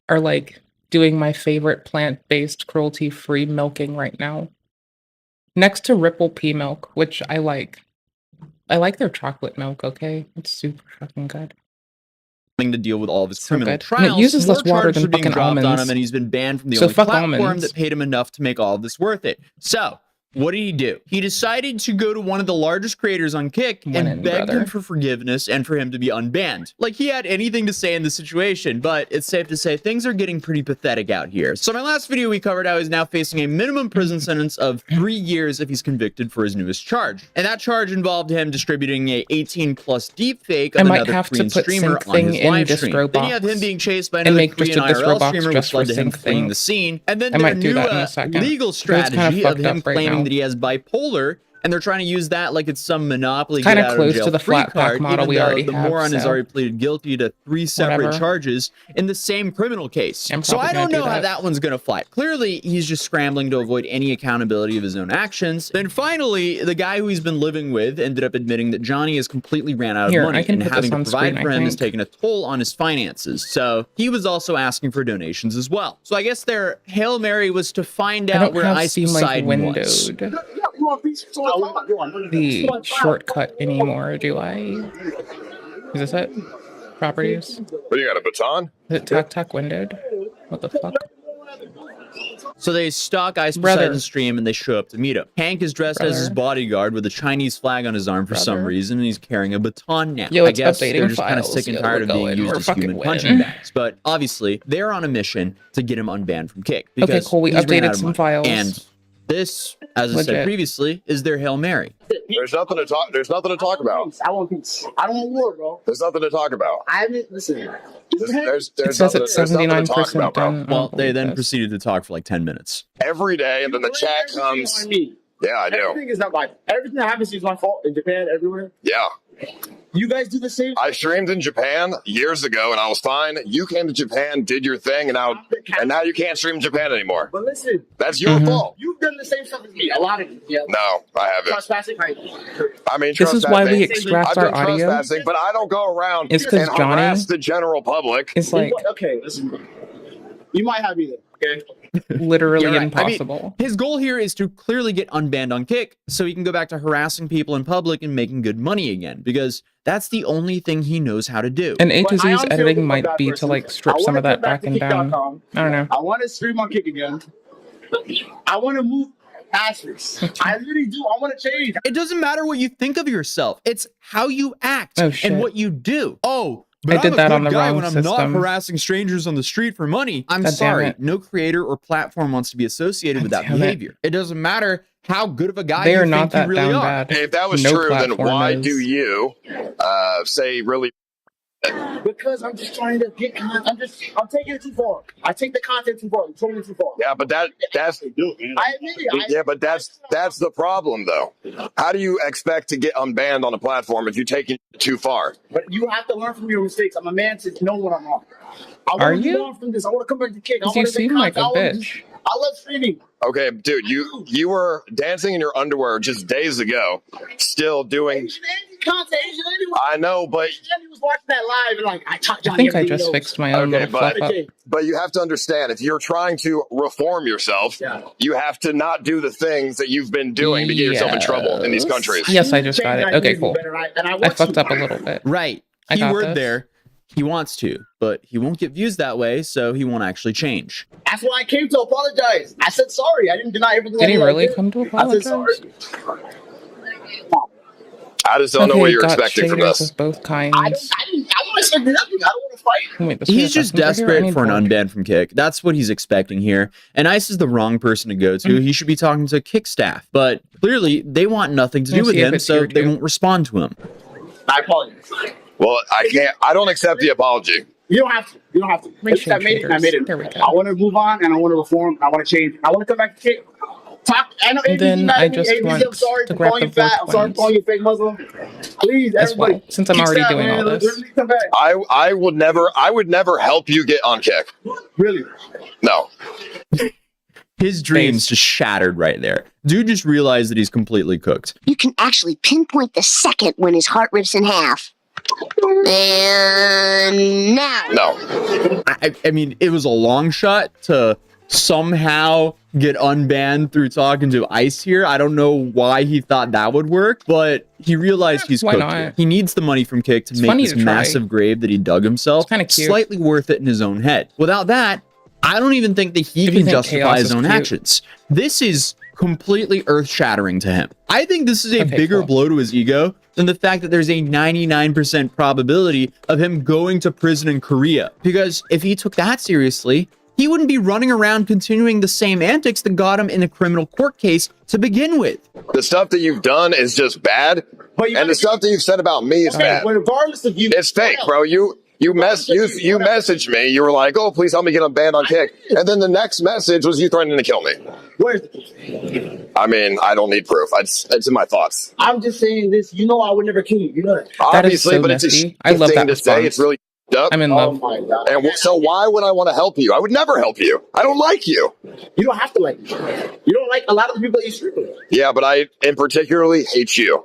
are like doing my favorite plant-based, cruelty-free milking right now. Next to Ripple Pea Milk, which I like. I like their chocolate milk, okay? It's super fucking good. To deal with all of his So criminal good. And trials, it uses more less water charges than are being fucking dropped on almonds. him, and he's been banned from the So only fuck platform almonds. that paid him enough to make all of this worth it. So, what did he do? He decided to go to one of the largest creators on Kick and begged him for forgiveness and for him to be unbanned. Like he had anything to say in the situation, but it's safe to say things are getting pretty pathetic out here. So in my last video, we covered how he's now facing a minimum prison sentence of 3 years if he's convicted for his newest charge. And that charge involved him distributing a 18+ deepfake of I might another have to Korean put streamer sync on thing his in live stream. distro Then you have him box being chased by and another make just Korean a distro IRL box streamer, just which led for to him sync fleeing thing. the scene. And then I their might do new that in a second. legal It's kinda strategy of fucked him up right claiming now. that he has bipolar, and they're trying to use that like it's some monopoly Kinda get out close of jail to the free flat pack card, model even we though already the have, moron has so already pleaded guilty to 3 separate whatever. charges in the same criminal case. I'm So probably I don't gonna know do how that. that one's gonna fly. Clearly, he's just scrambling to avoid any accountability of his own actions. Then finally, the guy who he's been living with ended up admitting that Johnny has completely ran out of Here, money, I can and put having this to on provide screen, for I him has think. taken a toll on his finances. So he was also asking for donations as well. So I guess their Hail Mary was to find I out don't where have Ice Steam Link Poseidon was. windowed the shortcut anymore, do I? Is this it? Properties? What, you got a baton? Is it tac windowed? What the fuck? So they stalk Ice Brother. Poseidon's stream and they show up to meet him. Hank is dressed as his bodyguard with a Chinese flag on his arm for some Brother. reason, and he's carrying a baton now. Yo, I it's guess updating they're just kind of files. sick and Yo, tired of we're being going. used We're as fucking human winning. punching bags. But obviously, they're on a mission to get him unbanned from Kick. Okay, Because cool. We he's ran updated out of some money. files. And this, as I said Legit. previously, is their Hail Mary. There's nothing to talk. There's nothing to talk about. I want peace. I don't want war, bro. There's nothing to talk about. I haven't listen. There's It says nothing, it's there's nothing to talk 79% about, bro. done. Well, they then proceeded to talk for like 10 minutes. Every day, and then the chat comes. Yeah, I do. Everything is not my. Everything that happens is my fault in Japan, everywhere. Yeah. You guys do the same. I streamed in Japan years ago, and I was fine. You came to Japan, did your thing, and now you can't stream in Japan anymore. But listen, That's your fault. you've done the same stuff as me. A lot of you. Yeah. No, I haven't. Trespassing, right? I mean, This is why we trespassing. extract I've our been audio. trespassing, but I don't go around It's 'cause and Johnny harass the general public. It's like Okay, listen. You might have either. Okay. literally You're right. I mean, impossible. his goal here is to clearly get unbanned on Kick so he can go back to harassing people in public and making good money again, because that's the only thing he knows how to do. And A to But I Z's honestly editing don't might feel bad be for to like it. strip I some wanna of that get back back to and down. Kick.com. I don't know. I want to stream on Kick again. I want to move past this. I really do. I want to change. It doesn't matter what you think of yourself. It's how you act Oh, shit. and what you do. Oh, But I did I'm a that good on the guy wrong when I'm not system. harassing strangers on the street for money. I'm God damn sorry. it. No creator or platform wants to be associated with that damn it. behavior. It doesn't matter how good of a guy They you are think not you that really down are. bad. If that was No true, then platform why is. do you say really? Because I'm just trying to get. I'm taking it too far. I take the content too far. I'm taking it too far. Yeah, but that's I admit it. yeah, but that's the problem though. How do you expect to get unbanned on a platform if you take it too far? But you have to learn from your mistakes. I'm a man to know when I'm wrong. I Are want to you? move on from this. I want to come back to kick. I 'Cause you want to make seem like a content. bitch. I love streaming. Okay, dude, you were dancing in your underwear just days ago, still doing. Asian content. Asian anyway. I know, but Andy was watching that live and like I taught Johnny. I think I everything he just knows. fixed my own okay, little fluff up. but you have to understand if you're trying to reform yourself, you have to not do the things that you've been doing to get yourself in trouble in these countries. Yes, I just got it. Okay, cool. And I fucked up a little bit. Right. I got Keyword this. there. He wants to, but he won't get views that way, so he won't actually change. That's why I came to apologize. I said sorry. I didn't deny everything. Did he I really did. come to I said apologize? sorry. I just don't know what you're got expecting from shaders this. of both kinds. I don't expect nothing. I don't want to fight. Wait, this He's weird just button over here? I desperate need for an more. unban from Kick. That's what he's expecting here. And Ice is the wrong person to go to. He should be talking to Kick staff. But clearly, they want nothing to Let me do with see if him, it's so here, they too. won't respond to him. I apologize. Well, I don't accept the apology. You don't have to. You don't have to. Make I made it. I made it. There we go. I want to move on and I want to reform. I want to change. I want to come back to kick. Talk. I know And then ABC's mad I at me. just ABC, want I'm sorry to for grab calling the you fat. I'm sorry for Vortex calling you fake Muslim. Please, as everybody. well, since I'm kick already staff, doing man. all Let this. me come back. I would never help you get on Kick. Really? No. His dreams just shattered right there. Dude just realized that he's completely cooked. You can actually pinpoint the second when his heart rips in half. And now. No. I mean, it was a long shot to somehow get unbanned through talking to Ice here. I don't know why he thought that would work, but he realized he's why cooked not? here. He needs the money from Kick to It's make funny this to try. massive grave that he dug himself It's kinda cute. slightly worth it in his own head. Without that, I don't even think that he If you can think justify chaos his is own cute. actions. This is completely earth-shattering to him. I think this is a Okay, bigger cool. blow to his ego than the fact that there's a 99% probability of him going to prison in Korea. Because if he took that seriously, he wouldn't be running around continuing the same antics that got him in a criminal court case to begin with. The stuff that you've done is just bad, and the stuff that you've said about me is bad. Well, regardless of you, It's fake, bro. You messaged me. You were like, "Oh, please help me get unbanned on Kick," and then the next message was you threatening to kill me. Where's the I mean, I don't need proof. It's in my thoughts. I'm just saying this. You know, I would never kill you. You know that. That is Obviously, so but it's a messy. shitty I love thing that to say. response. It's really up. I'm in Oh love. my god. And so why would I want to help you? I would never help you. I don't like you. You don't have to like me. You don't like a lot of the people that you stream with. Yeah, but I in particularly hate you.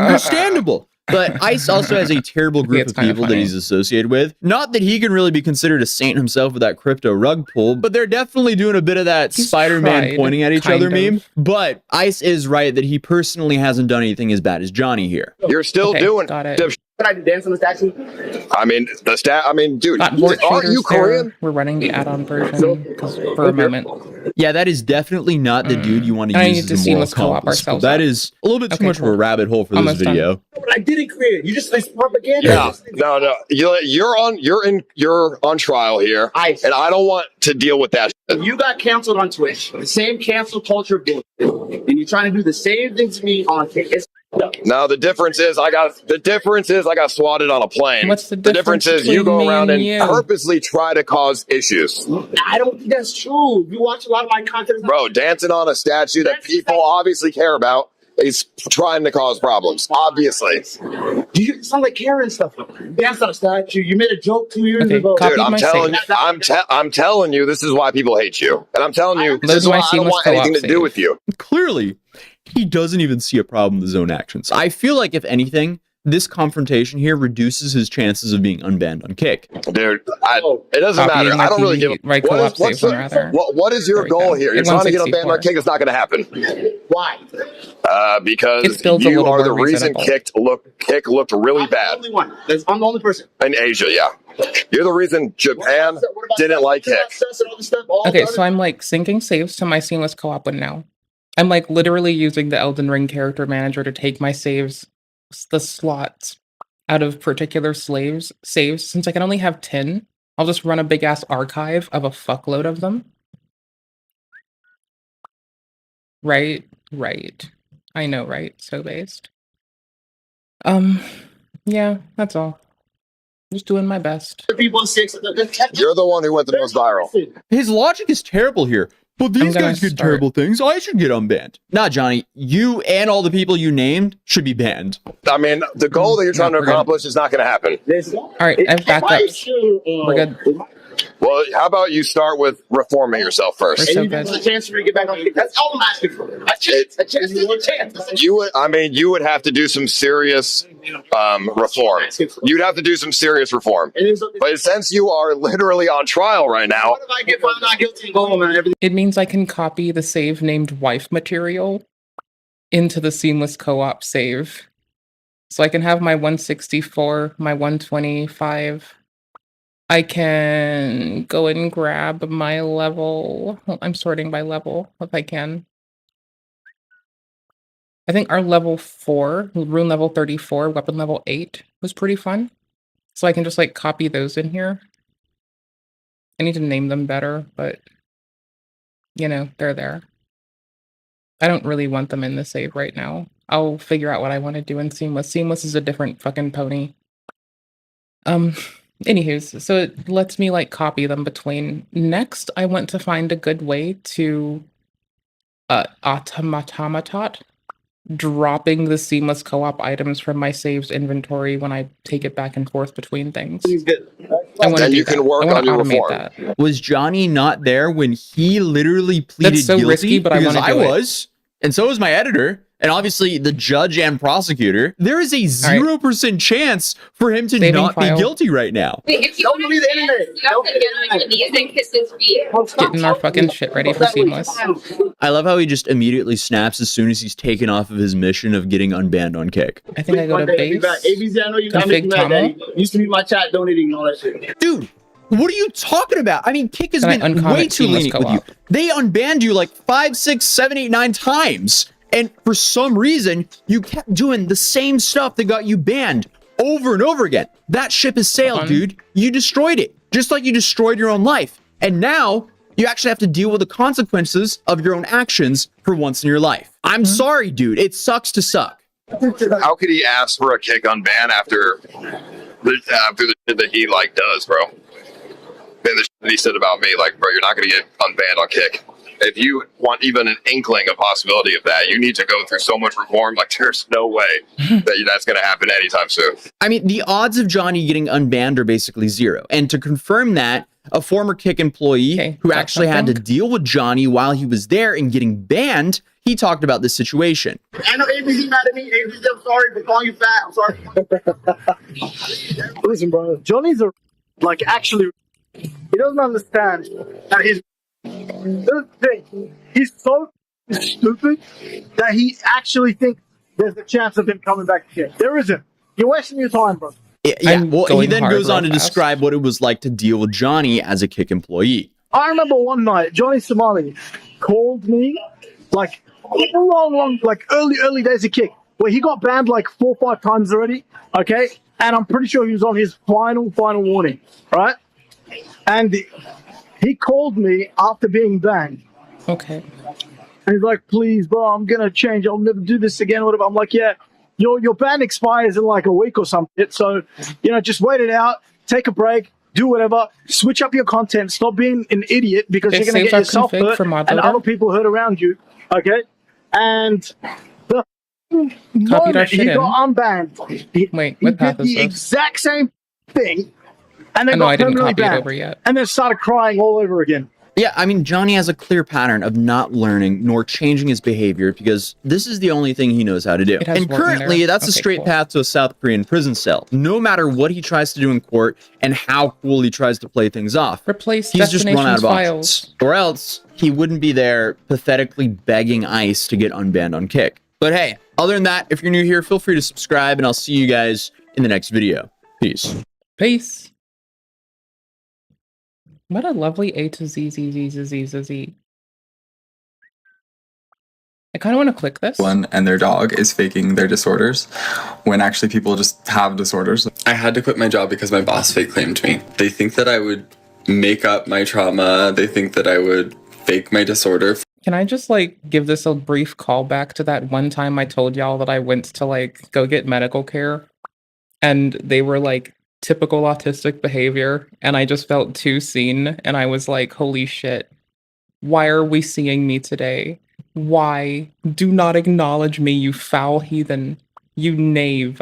Understandable. But Ice also has a terrible group it's of kinda people that funny. he's associated with. Not that he can really be considered a saint himself with that crypto rug pull, but they're definitely doing a bit of that He's Spider-Man tried, pointing at each kind other of. meme. But Ice is right that he personally hasn't done anything as bad as Johnny here. You're still Okay, doing. got it. the- Can I dance on the statue? I mean, dude, Got Vort aren't you shaders there. Korean? We're running the add-on version 'cause for a moment. Yeah, that is definitely not the dude you want to And I use need as to a see moral let's co-op compass. ourselves That up. is a little bit too Okay, much of cool. a rabbit hole for Almost this done. video. But I didn't create it. You just it's propaganda. Yeah, no. You're on trial here, Ice. and I don't want to deal with that. Shit. You got canceled on Twitch. The same cancel culture bullshit. And you're trying to do the same thing to me on Twitch. It's No, the difference is I got swatted on a plane. What's the difference is you between go me around and and you? purposely try to cause issues. I don't think that's true. You watch a lot of my content. Bro, dancing on a statue that people obviously care about is trying to cause problems. Obviously. You sound like Karen stuff. Dance on a statue. You made a joke 2 years Okay, ago. copy Dude, my save. I'm telling you, this is why people hate you. And I'm telling you, this Load is my why I don't seamless want anything to co-op do save. with you. Clearly, he doesn't even see a problem with his own actions. I feel like, if anything, this confrontation here reduces his chances of being unbanned on Kick. Dude, it doesn't Copying matter. my I don't really PV give a right what co-op is, what's save the- one rather. what is your There we goal go. here? You're At trying to get unbanned 164. on Kick. It's not going to happen. Why? Because It's built a you little are the more reason reasonable. Kick looked really I'm the bad only one. I'm the only person. in Asia. Yeah, you're the reason Japan What about didn't like what Kick. about Sus and all this stuff? All Okay, the so other- I'm like syncing saves to my seamless co-op one now. I'm like literally using the Elden Ring character manager to take my saves, the slots out of particular saves, since I can only have 10, I'll just run a big ass archive of a fuckload of them. Right, right. I know, right? So based. Yeah, that's all. Just doing my best. You're the one who went the most viral. His logic is terrible here. But these guys did terrible things. I should get unbanned. Nah, Johnny, you and all the people you named should be banned. I mean, the goal that you're trying to accomplish is not going to happen. All right, I have backups. We're good. Well, how about you start with reforming yourself first? We're so good. A chance for you to get back on kick. That's all I'm asking for. A chance. You would have to do some serious reform. You'd have to do some serious reform. But since you are literally on trial right now, What if I get found not guilty and go home and everything? It means I can copy the save named wife material into the seamless co-op save. So I can have my 164, my 125. I can go and grab my level. Well, I'm sorting by level if I can. I think our level 4, rune level 34, weapon level 8 was pretty fun. So I can just like copy those in here. I need to name them better, but you know, they're there. I don't really want them in the save right now. I'll figure out what I want to do in Seamless. Seamless is a different fucking pony. Anywho, so it lets me like copy them between. Next, I want to find a good way to automatot dropping the seamless co-op items from my saves inventory when I take it back and forth between things. I want to do that. I want to automate that. Was Johnny not there when he literally pleaded That's so guilty? risky, but I Because want to do it. was, and so was my editor, and obviously the judge and prosecutor. There is a 0% chance for him to not be guilty right now. If you don't believe the internet, you have to get on your knees and kiss his feet. Getting our fucking shit ready for Seamless. I love how he just immediately snaps as soon as he's taken off of his mission of getting unbanned on Kick. I think I go to base. ABC, I know you got me config mad, Daddy. tunnel. Used to be my chat donating and all that shit. Dude, what are you talking about? I mean, Kick has Then I been uncomment way too Seamless lenient with you. co-op. They unbanned you like 5, 6, 7, 8, 9 times. And for some reason, you kept doing the same stuff that got you banned over and over again. That ship has sailed, dude. You destroyed it, just like you destroyed your own life. And now you actually have to deal with the consequences of your own actions for once in your life. I'm sorry, dude. It sucks to suck. how could he ask for a kick unban after the shit that he like does, bro? And the shit that he said about me, like, bro, you're not gonna get unbanned on Kick. If you want even an inkling of possibility of that, you need to go through so much reform. Like, there's no way that that's going to happen anytime soon. I mean, the odds of Johnny getting unbanned are basically 0. And to confirm that, a former Kick employee who actually had to deal with Johnny while he was there and getting banned, he talked about this situation. I know ABC mad at me. ABC, I'm sorry for calling you fat. I'm sorry. Listen, bro. Johnny's like actually, he doesn't understand that he's so stupid that he actually thinks there's a chance of him coming back here. There isn't. You're wasting your time, bro. Yeah, well, he then goes on to describe what it was like to deal with Johnny as a Kick employee. I remember one night, Johnny Somali called me, like, long, like early days of Kick, where he got banned like 4 or 5 times already, okay? And I'm pretty sure he was on his final warning, right? And he called me after being banned. Okay. And he's like, please, bro, I'm going to change. I'll never do this again. Whatever. I'm like, yeah, your ban expires in like a week or something. So, just wait it out. Take a break. Do whatever. Switch up your content. Stop being an idiot because you're going to get yourself hurt and other people hurt around you. Okay? And the moment he got unbanned, he did the exact same thing. And then got permanently banned, and then started crying all over again. Yeah, I mean, Johnny has a clear pattern of not learning nor changing his behavior because this is the only thing he knows how to do. And currently, that's a straight path to a South Korean prison cell. No matter what he tries to do in court and how cool he tries to play things off, he's just run out of options. Or else, he wouldn't be there pathetically begging ICE to get unbanned on Kick. But hey, other than that, if you're new here, feel free to subscribe, and I'll see you guys in the next video. Peace. Peace. What a lovely A to Z, Z, Z, Z, Z, Z, Z. I kind of want to click this. And their dog is faking their disorders when actually people just have disorders. I had to quit my job because my boss fake claimed me. They think that I would make up my trauma. They think that I would fake my disorder. Can I just like give this a brief callback to that one time I told y'all that I went to like go get medical care and they were like typical autistic behavior and I just felt too seen and I was like, holy shit, why are we seeing me today? Why? Do not acknowledge me, you foul heathen. You knave.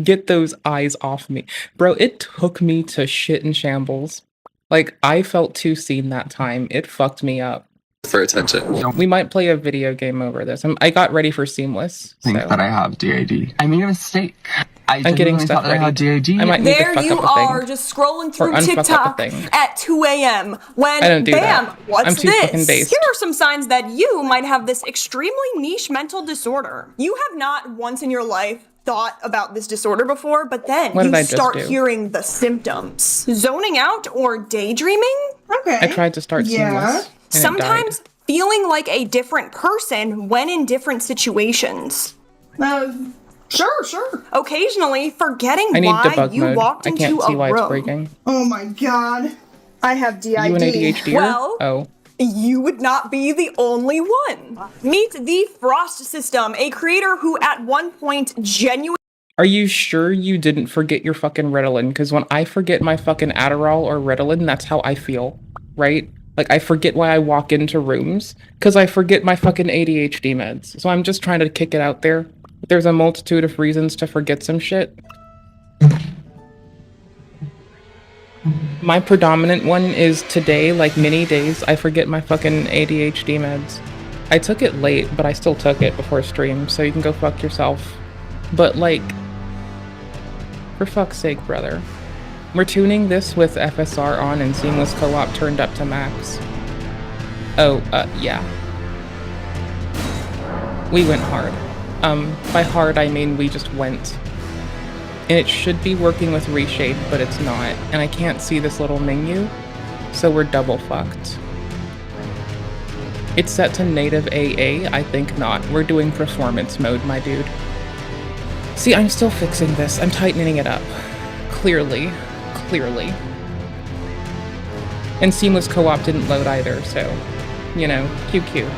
Get those eyes off me. Bro, it took me to shit in shambles. Like, I felt too seen that time. It fucked me up. For attention. We might play a video game over this. I got ready for Seamless. I think that I have DID. I made a mistake. I'm getting stuff ready. I might need to There fuck you up a thing. are, just scrolling through Or unfuck up a TikTok thing. at 2 a.m. when, I don't do bam, that. what's I'm too fucking this? based. Here are some signs that you might have this extremely niche mental disorder. You have not once in your life thought about this disorder before, but then What did you I just start do? hearing the symptoms. Zoning out or daydreaming? Okay. I tried to start Seamless. And it Sometimes died. feeling like a different person when in different situations. Sure. Occasionally forgetting I need why debug you mode. walked I into can't see a why room. it's breaking. Oh my god. I have DID. You an ADHD? Well, Oh. you would not be the only one. Meet the Frost System, a creator who at one point genuinely Are you sure you didn't forget your fucking Ritalin? Because when I forget my fucking Adderall or Ritalin, that's how I feel, right? Like, I forget why I walk into rooms, because I forget my fucking ADHD meds. So I'm just trying to kick it out there. There's a multitude of reasons to forget some shit. My predominant one is today, like many days, I forget my fucking ADHD meds. I took it late, but I still took it before stream, so you can go fuck yourself. But like, for fuck's sake, brother. We're tuning this with FSR on and Seamless Co-op turned up to max. Oh, yeah. We went hard. By hard, I mean we just went. And it should be working with Reshape, but it's not. And I can't see this little menu, so we're double fucked. It's set to native AA? I think not. We're doing performance mode, my dude. See, I'm still fixing this. I'm tightening it up. Clearly. And Seamless Co-op didn't load either, so, you know, QQ.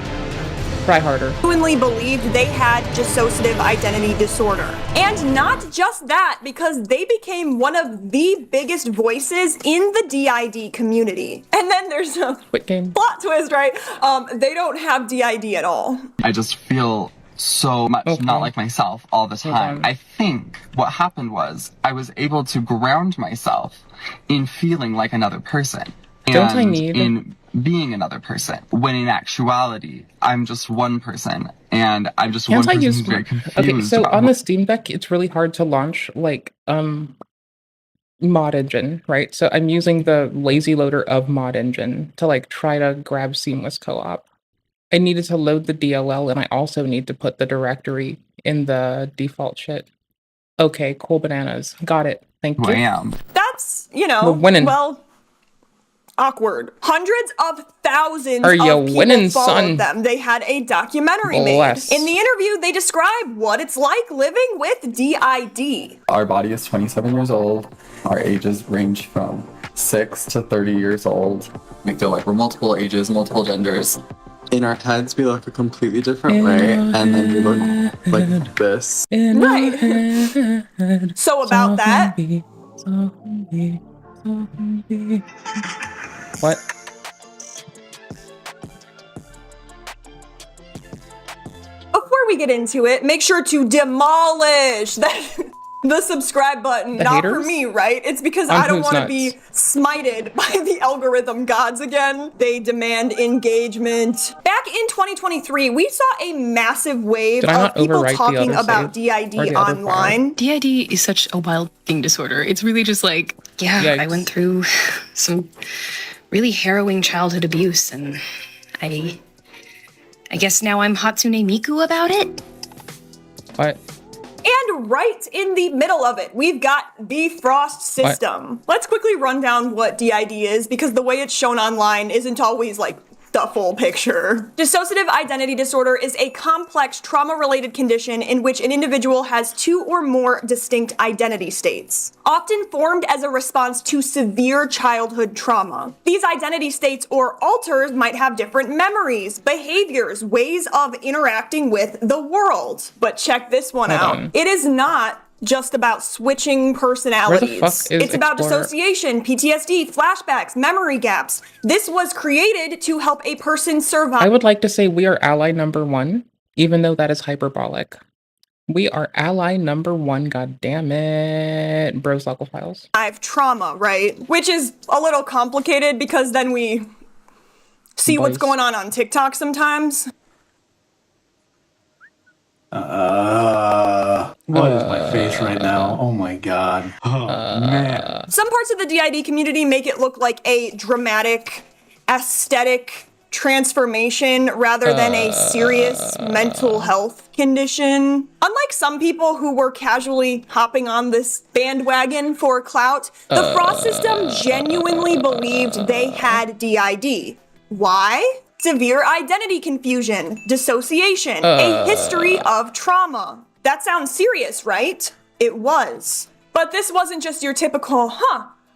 Try harder. genuinely believed they had dissociative identity disorder. And not just that, because they became one of the biggest voices in the DID community. And then there's a plot twist, right? They don't have DID at all. I just feel so much not like myself all the time. I think what happened was I was able to ground myself in feeling like another person. Don't I and need- in being another person, when in actuality, I'm just one person, and I'm just one person who's very confused. Okay, so about on the Steam Deck, it's really hard to launch, like, Mod Engine, right? So I'm using the lazy loader of Mod Engine to, like, try to grab Seamless Co-op. I needed to load the DLL, and I also need to put the directory in the default shit. Okay, cool bananas. Got it. Thank you. who I am. That's, you know, We're winning. well, awkward. Hundreds of thousands Are of you people winning, followed son? them. They had a documentary Bless. made. In the interview, they describe what it's like living with DID. Our body is 27 years old. Our ages range from 6 to 30 years old. We feel like we're multiple ages, multiple genders. In our heads, we look a completely different way, and then we look like this. Right. So about that, What? before we get into it, make sure to demolish that the subscribe button. The Not for haters? me, right? It's because On I don't whose want to nuts? be smited by the algorithm gods again. They demand engagement. Back in 2023, we saw a massive wave Did I of not people overwrite the talking other about save? Or DID the other file? online. DID is such a wild thing disorder. It's really just like, yeah, I Yikes. went through some really harrowing childhood abuse, and I guess now I'm Hatsune Miku about it. What? And right in the middle of it, we've got the Frost System. Let's quickly run down what DID is, because the way it's shown online isn't always, like, the full picture. Dissociative identity disorder is a complex trauma-related condition in which an individual has two or more distinct identity states, often formed as a response to severe childhood trauma. These identity states or alters might have different memories, behaviors, ways of interacting with the world. But check this one out. It is not just about switching personalities. It's about dissociation, PTSD, flashbacks, memory gaps. This was created to help a person survive. I would like to say we are ally number one, even though that is hyperbolic. We are ally number one, god damn it. Bros local files. Trauma, right? Which is a little complicated because then we see what's going on TikTok sometimes. What is my face right now? Oh my god. Oh man. Some parts of the DID community make it look like a dramatic, aesthetic transformation rather than a serious mental health condition. Unlike some people who were casually hopping on this bandwagon for clout, the Frost system genuinely believed they had DID. Why? Severe identity confusion, dissociation, a history of trauma. That sounds serious, right? It was. But this wasn't just your typical,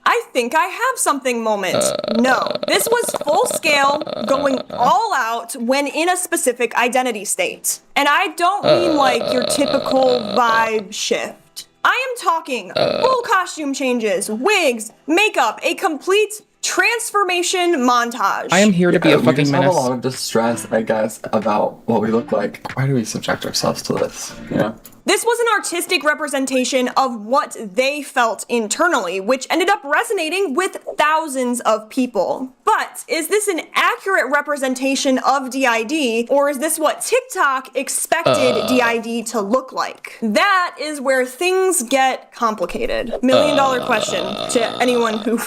I think I have something moment. No, this was full scale, going all out when in a specific identity state. And I don't mean like your typical vibe shift. I am talking full costume changes, wigs, makeup, a complete transformation montage. I am here to be a fucking we menace. have a lot of distress, I guess, about what we look like. Why do we subject ourselves to this? Yeah. This was an artistic representation of what they felt internally, which ended up resonating with thousands of people. But is this an accurate representation of DID, or is this what TikTok expected DID to look like? That is where things get complicated. $1 million question to anyone who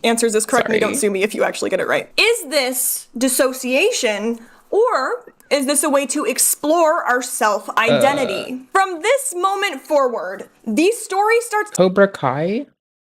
answers this correctly. Don't sue me if you actually get it right. Is this dissociation, or is this a way to explore our self-identity? From this moment forward, the story starts— Cobra Kai?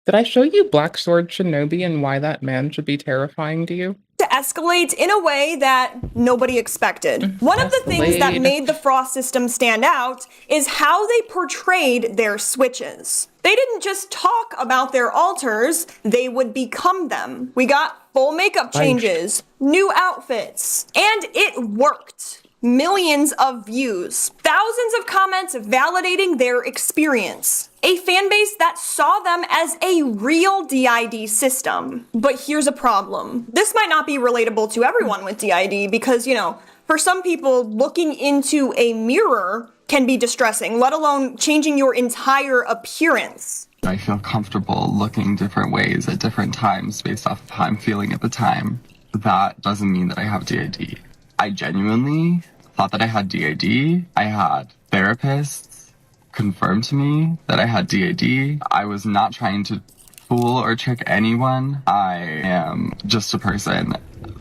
Did I show you Black Sword Shinobi and why that man should be terrifying to you? to escalate in a way that nobody expected. One of the things that made the Frost system stand out is how they portrayed their switches. They didn't just talk about their alters, they would become them. We got full makeup changes, new outfits, and it worked. Millions of views, thousands of comments validating their experience. A fan base that saw them as a real DID system. But here's a problem. This might not be relatable to everyone with DID because, you know, for some people, looking into a mirror can be distressing, let alone changing your entire appearance. I feel comfortable looking different ways at different times based off of how I'm feeling at the time. That doesn't mean that I have DID. I genuinely thought that I had DID. I had therapists confirm to me that I had DID. I was not trying to fool or trick anyone. I am just a person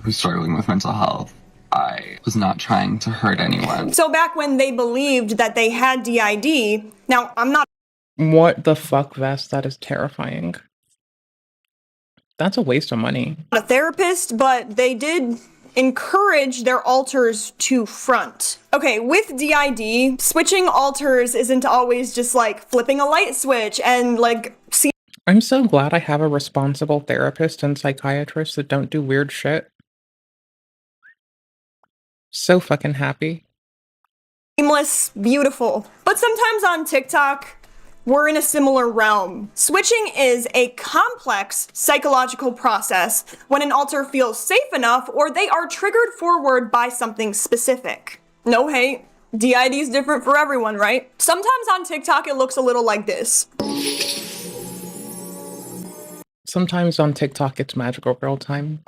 who's struggling with mental health. I was not trying to hurt anyone. So back when they believed that they had DID, now I'm not— What the fuck, Vest? That is terrifying. That's a waste of money. a therapist, but they did encourage their alters to front. Okay, with DID, switching alters isn't always just like flipping a light switch and like see. I'm so glad I have a responsible therapist and psychiatrist that don't do weird shit. So fucking happy. Seamless, beautiful. But sometimes on TikTok, we're in a similar realm. Switching is a complex psychological process when an alter feels safe enough or they are triggered forward by something specific. No hate. DID is different for everyone, right? Sometimes on TikTok, it looks a little like this. Sometimes on TikTok, it's magical girl time.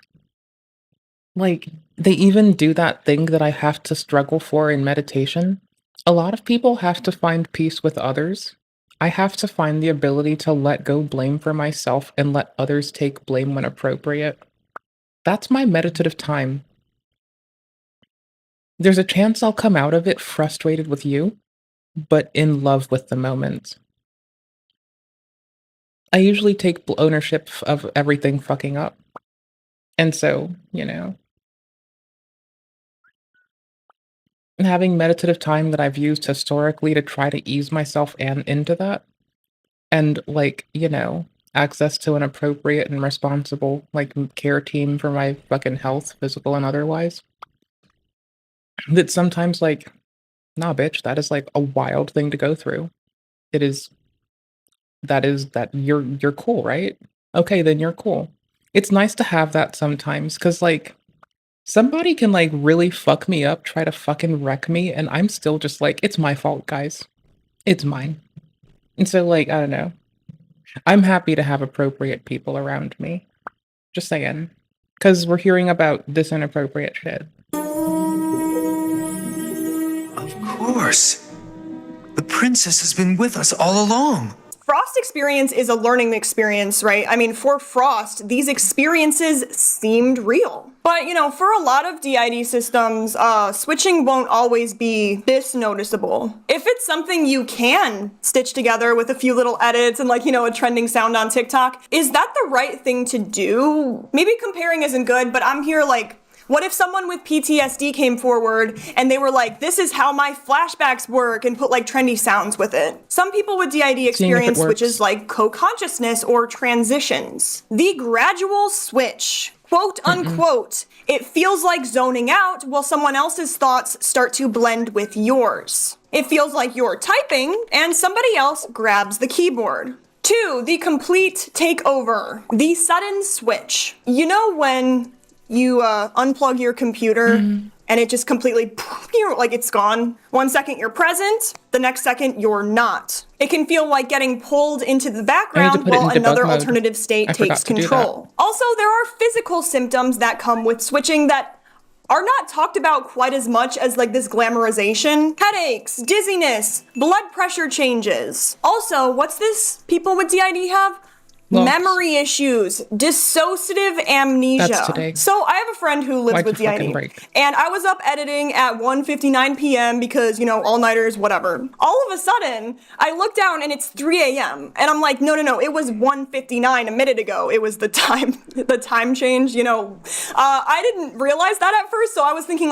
Like, they even do that thing that I have to struggle for in meditation. A lot of people have to find peace with others. I have to find the ability to let go blame for myself and let others take blame when appropriate. That's my meditative time. There's a chance I'll come out of it frustrated with you, but in love with the moment. I usually take ownership of everything fucking up. And so, you know, having meditative time that I've used historically to try to ease myself and into that. And like, access to an appropriate and responsible care team for my fucking health, physical and otherwise. That sometimes nah, bitch, that is a wild thing to go through. It is that you're cool, right? Okay, then you're cool. It's nice to have that sometimes, because somebody can really fuck me up, try to fucking wreck me, and I'm still just it's my fault, guys. It's mine. And so I don't know. I'm happy to have appropriate people around me. Just saying. Because we're hearing about this inappropriate shit. Of course. The princess has been with us all along. Frost experience is a learning experience, right? I mean, for Frost, these experiences seemed real. But, for a lot of DID systems, switching won't always be this noticeable. If it's something you can stitch together with a few little edits and a trending sound on TikTok, is that the right thing to do? Maybe comparing isn't good, but I'm here what if someone with PTSD came forward and they were like, this is how my flashbacks work, and put trendy sounds with it? Some people with DID experience switches like co-consciousness or transitions. The gradual switch, quote unquote, it feels like zoning out while someone else's thoughts start to blend with yours. It feels like you're typing and somebody else grabs the keyboard. 2, the complete takeover, the sudden switch. When you unplug your computer and it just completely, it's gone. 1 second you're present, the next second you're not. It can feel like getting pulled into the background while another alternative state takes control. Also, there are physical symptoms that come with switching that are not talked about quite as much as this glamorization. Headaches, dizziness, blood pressure changes. Also, what's this people with DID have? Memory issues, dissociative amnesia. That's today. So I have a friend who lives with DID, and I was up editing at 1:59 p.m. because, all-nighters, whatever. All of a sudden, I look down and it's 3 a.m. and I'm like, no, it was 1:59 a minute ago. It was the time change, I didn't realize that at first, so I was thinking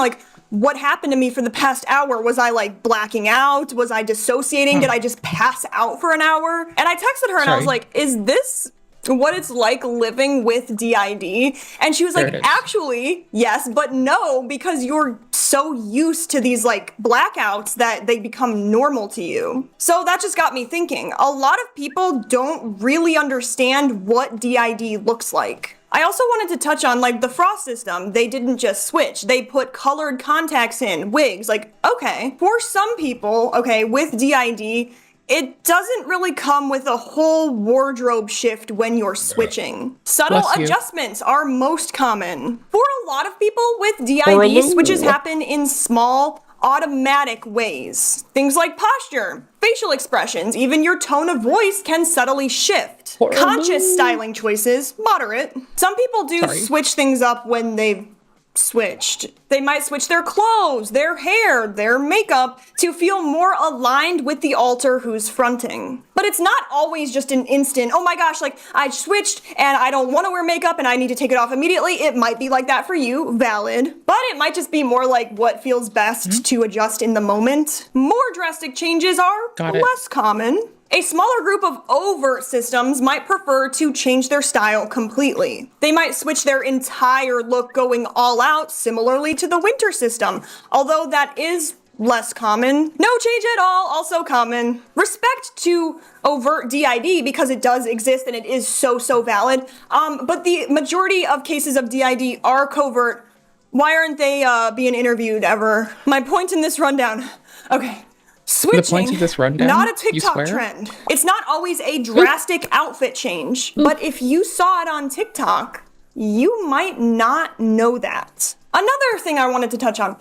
what happened to me for the past hour? Was I blacking out? Was I dissociating? Did I just pass out for an hour? And I texted her and I was like, is this what it's like living with DID? And she was like, actually, yes, but no, because you're so used to these blackouts that they become normal to you. So that just got me thinking. A lot of people don't really understand what DID looks like. I also wanted to touch on the Frost system. They didn't just switch. They put colored contacts in, wigs. Okay, for some people, with DID, it doesn't really come with a whole wardrobe shift when you're switching. Subtle adjustments are most common. For a lot of people with DID, switches happen in small, automatic ways. Things like posture, facial expressions, even your tone of voice can subtly shift. Conscious styling choices, moderate. Some people do switch things up when they've switched. They might switch their clothes, their hair, their makeup to feel more aligned with the alter who's fronting. But it's not always just an instant, oh my gosh, I switched and I don't want to wear makeup and I need to take it off immediately. It might be like that for you, valid. But it might just be more what feels best to adjust in the moment. More drastic changes are less common. A smaller group of overt systems might prefer to change their style completely. They might switch their entire look going all out, similarly to the winter system, although that is less common. No change at all, also common. Respect to overt DID because it does exist and it is so valid, but the majority of cases of DID are covert. Why aren't they being interviewed ever? My point in this rundown. Okay. Switching, not a TikTok trend. It's not always a drastic outfit change, but if you saw it on TikTok, you might not know that. Another thing I wanted to touch on.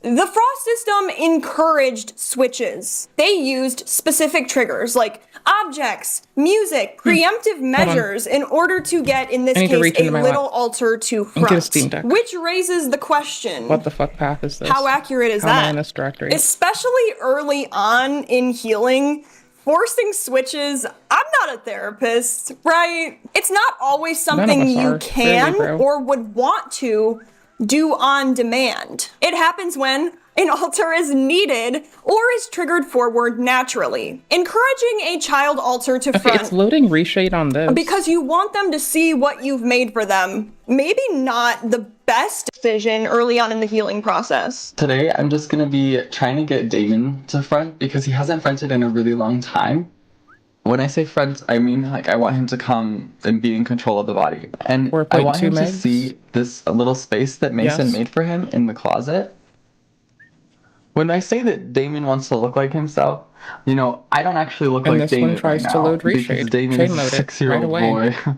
The Frost system encouraged switches. They used specific triggers like objects, music, preemptive measures in order to get, in this case, a little alter to front. Which raises the question, what the fuck path is this? How accurate is How am I that? in this directory? Especially early on in healing, forcing switches, I'm not a therapist, right? It's not always something you can or would want to do on demand. It happens when an alter is needed or is triggered forward naturally. Encouraging a child alter to Okay, front it's loading reshade on this. because you want them to see what you've made for them. Maybe not the best decision early on in the healing process. Today, I'm just gonna be trying to get Damon to front because he hasn't fronted in a really long time. When I say front, I mean like I want him to come and be in control of the body. And I want him to see this little space that Mason made for him in the closet. When I say that Damon wants to look like himself, you know, I don't actually look like Damon one tries right to now load because reshade. Damon Chain is a load it 6-year-old right away. boy.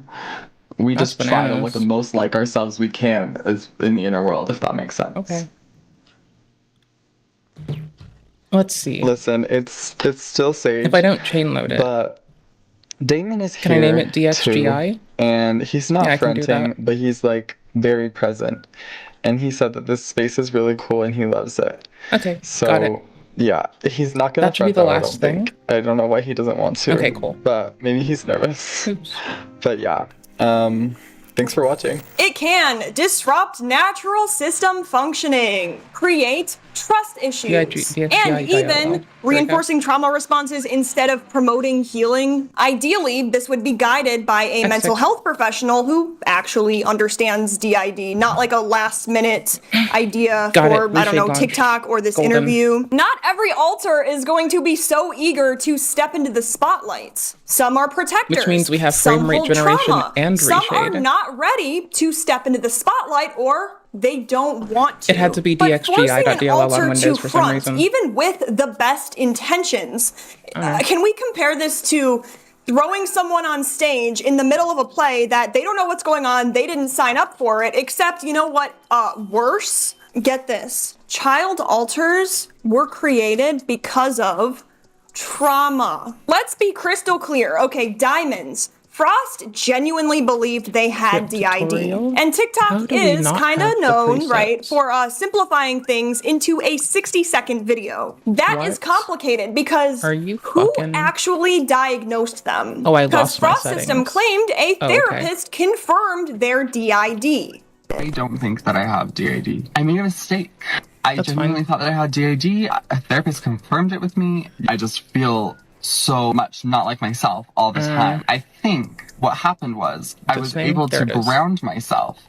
We That's just try to bananas. look the most like ourselves we can as in the inner world, if that makes sense. Okay. Let's see. Listen, it's still Sage. If I don't chain load it. But Damon is Can I here name it DXGI? too, and he's not Yeah, I can do fronting, that. but he's like very present. And he said that this space is really cool and he loves it. Okay, So got it. yeah, he's not gonna That should be front the though, I last don't thing. think. I don't know why he doesn't want to. Okay, cool. But maybe he's nervous. But yeah. Thanks for watching. It can disrupt natural system functioning, create trust issues, DXGI and even dialogue. reinforcing trauma responses instead of promoting healing. Ideally, this would be guided by a mental health professional who actually understands DID, not like a last-minute idea Got for, it. I don't know, Reshade launch. TikTok or this Golden. interview. Not every alter is going to be so eager to step into the spotlight. Some are protectors. Which means we have some frame rate hold generation trauma, and some are reshade. not ready to step into the spotlight or they don't want to. It had to be But forcing an DXGI.dll on alter Windows to for some front, reason. even with the best intentions, can we compare this to throwing someone on stage in the middle of a play that they don't know what's going on, they didn't sign up for it, except, you know what, worse? Get this. Child alters were created because of trauma. Let's be crystal clear. Okay, diamonds. Frost genuinely believed they had DID. And TikTok is kind of known, right, for simplifying things into a 60-second video. That is complicated because who actually diagnosed them? Oh, I Because lost my Frost System settings. claimed a Oh, okay. therapist confirmed their DID. I don't think that I have DID. I made a mistake. I genuinely thought that I had DID. A therapist confirmed it with me. I just feel so much not like myself all the time. I think what happened was I was able to ground myself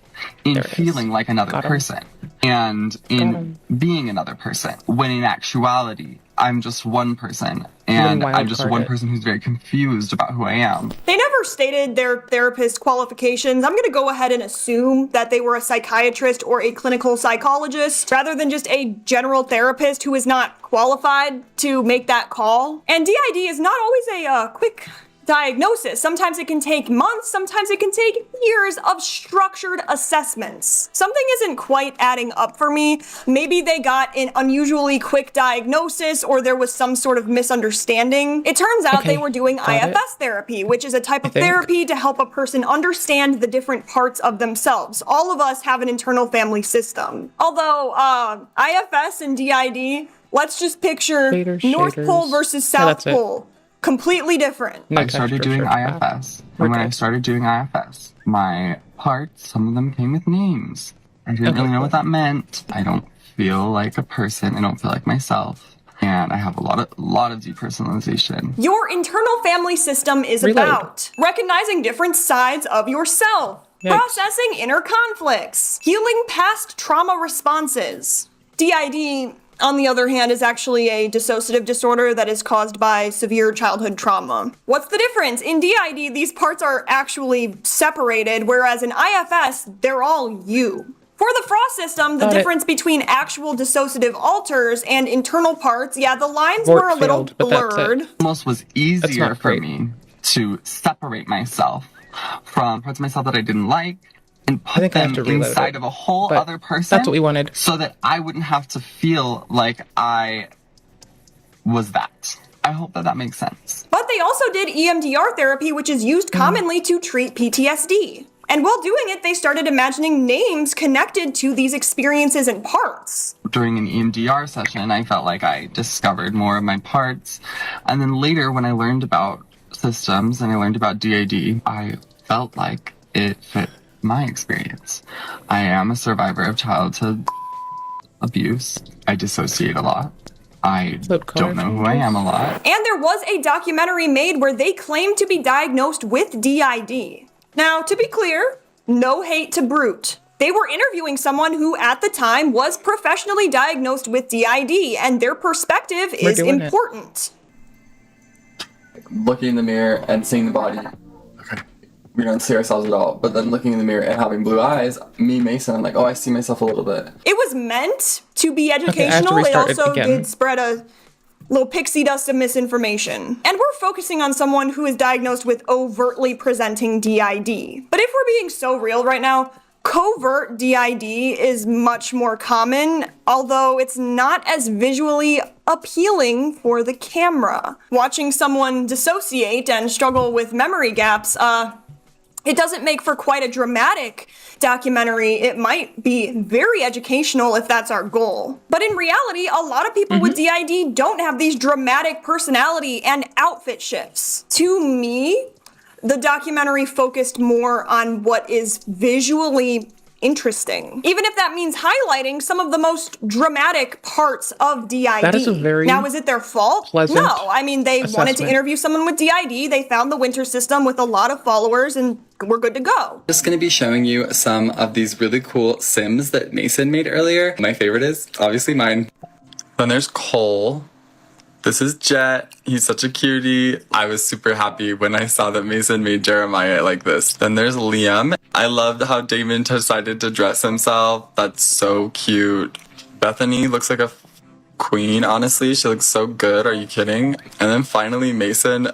in feeling like another person and in being another person, when in actuality, I'm just one person. And I'm just one person who's very confused about who I am. They never stated their therapist qualifications. I'm gonna go ahead and assume that they were a psychiatrist or a clinical psychologist rather than just a general therapist who is not qualified to make that call. And DID is not always a quick diagnosis. Sometimes it can take months, sometimes it can take years of structured assessments. Something isn't quite adding up for me. Maybe they got an unusually quick diagnosis or there was some sort of misunderstanding. It turns out they were doing IFS therapy, which is a type of therapy to help a person understand the different parts of themselves. All of us have an internal family system. Although IFS and DID, let's just picture North Pole versus South Pole. Completely different. I started doing IFS. And when I started doing IFS, my parts, some of them came with names. I didn't really know what that meant. I don't feel like a person. I don't feel like myself. And I have a lot of depersonalization. Your internal family system is about recognizing different sides of yourself, processing inner conflicts, healing past trauma responses. DID, on the other hand, is actually a dissociative disorder that is caused by severe childhood trauma. What's the difference? In DID, these parts are actually separated, whereas in IFS, they're all you. For the Frost System, the difference between actual dissociative alters and internal parts, the lines were a little blurred. It almost was easier for me to separate myself from parts of myself that I didn't like and put them inside of a whole other person. That's what we wanted. So that I wouldn't have to feel like I was that. I hope that makes sense. But they also did EMDR therapy, which is used commonly to treat PTSD. And while doing it, they started imagining names connected to these experiences and parts. During an EMDR session, I felt like I discovered more of my parts. And then later, when I learned about systems and I learned about DID, I felt like it fit my experience. I am a survivor of childhood abuse. I dissociate a lot. I don't know who I am a lot. And there was a documentary made where they claimed to be diagnosed with DID. Now, to be clear, no hate to Brute. They were interviewing someone who at the time was professionally diagnosed with DID, and their perspective is important. Looking in the mirror and seeing the body, we don't see ourselves at all. But then looking in the mirror and having blue eyes, me, Mason, I'm like, oh, I see myself a little bit. It was meant to be educational. It also did spread a little pixie dust of misinformation. And we're focusing on someone who is diagnosed with overtly presenting DID. But if we're being so real right now, covert DID is much more common, although it's not as visually appealing for the camera. Watching someone dissociate and struggle with memory gaps, it doesn't make for quite a dramatic documentary. It might be very educational if that's our goal. But in reality, a lot of people with DID don't have these dramatic personality and outfit shifts. To me, the documentary focused more on what is visually interesting, even if that means highlighting some of the most dramatic parts of DID. That is a very Now, is it their fault? No, I mean, they wanted to interview someone with DID. They found the winter system with a lot of followers, and we're good to go. Just going to be showing you some of these really cool Sims that Mason made earlier. My favorite is obviously mine. Then there's Cole. This is Jet. He's such a cutie. I was super happy when I saw that Mason made Jeremiah like this. Then there's Liam. I loved how Damon decided to dress himself. That's so cute. Bethany looks like a queen, honestly. She looks so good. Are you kidding? And then finally Mason.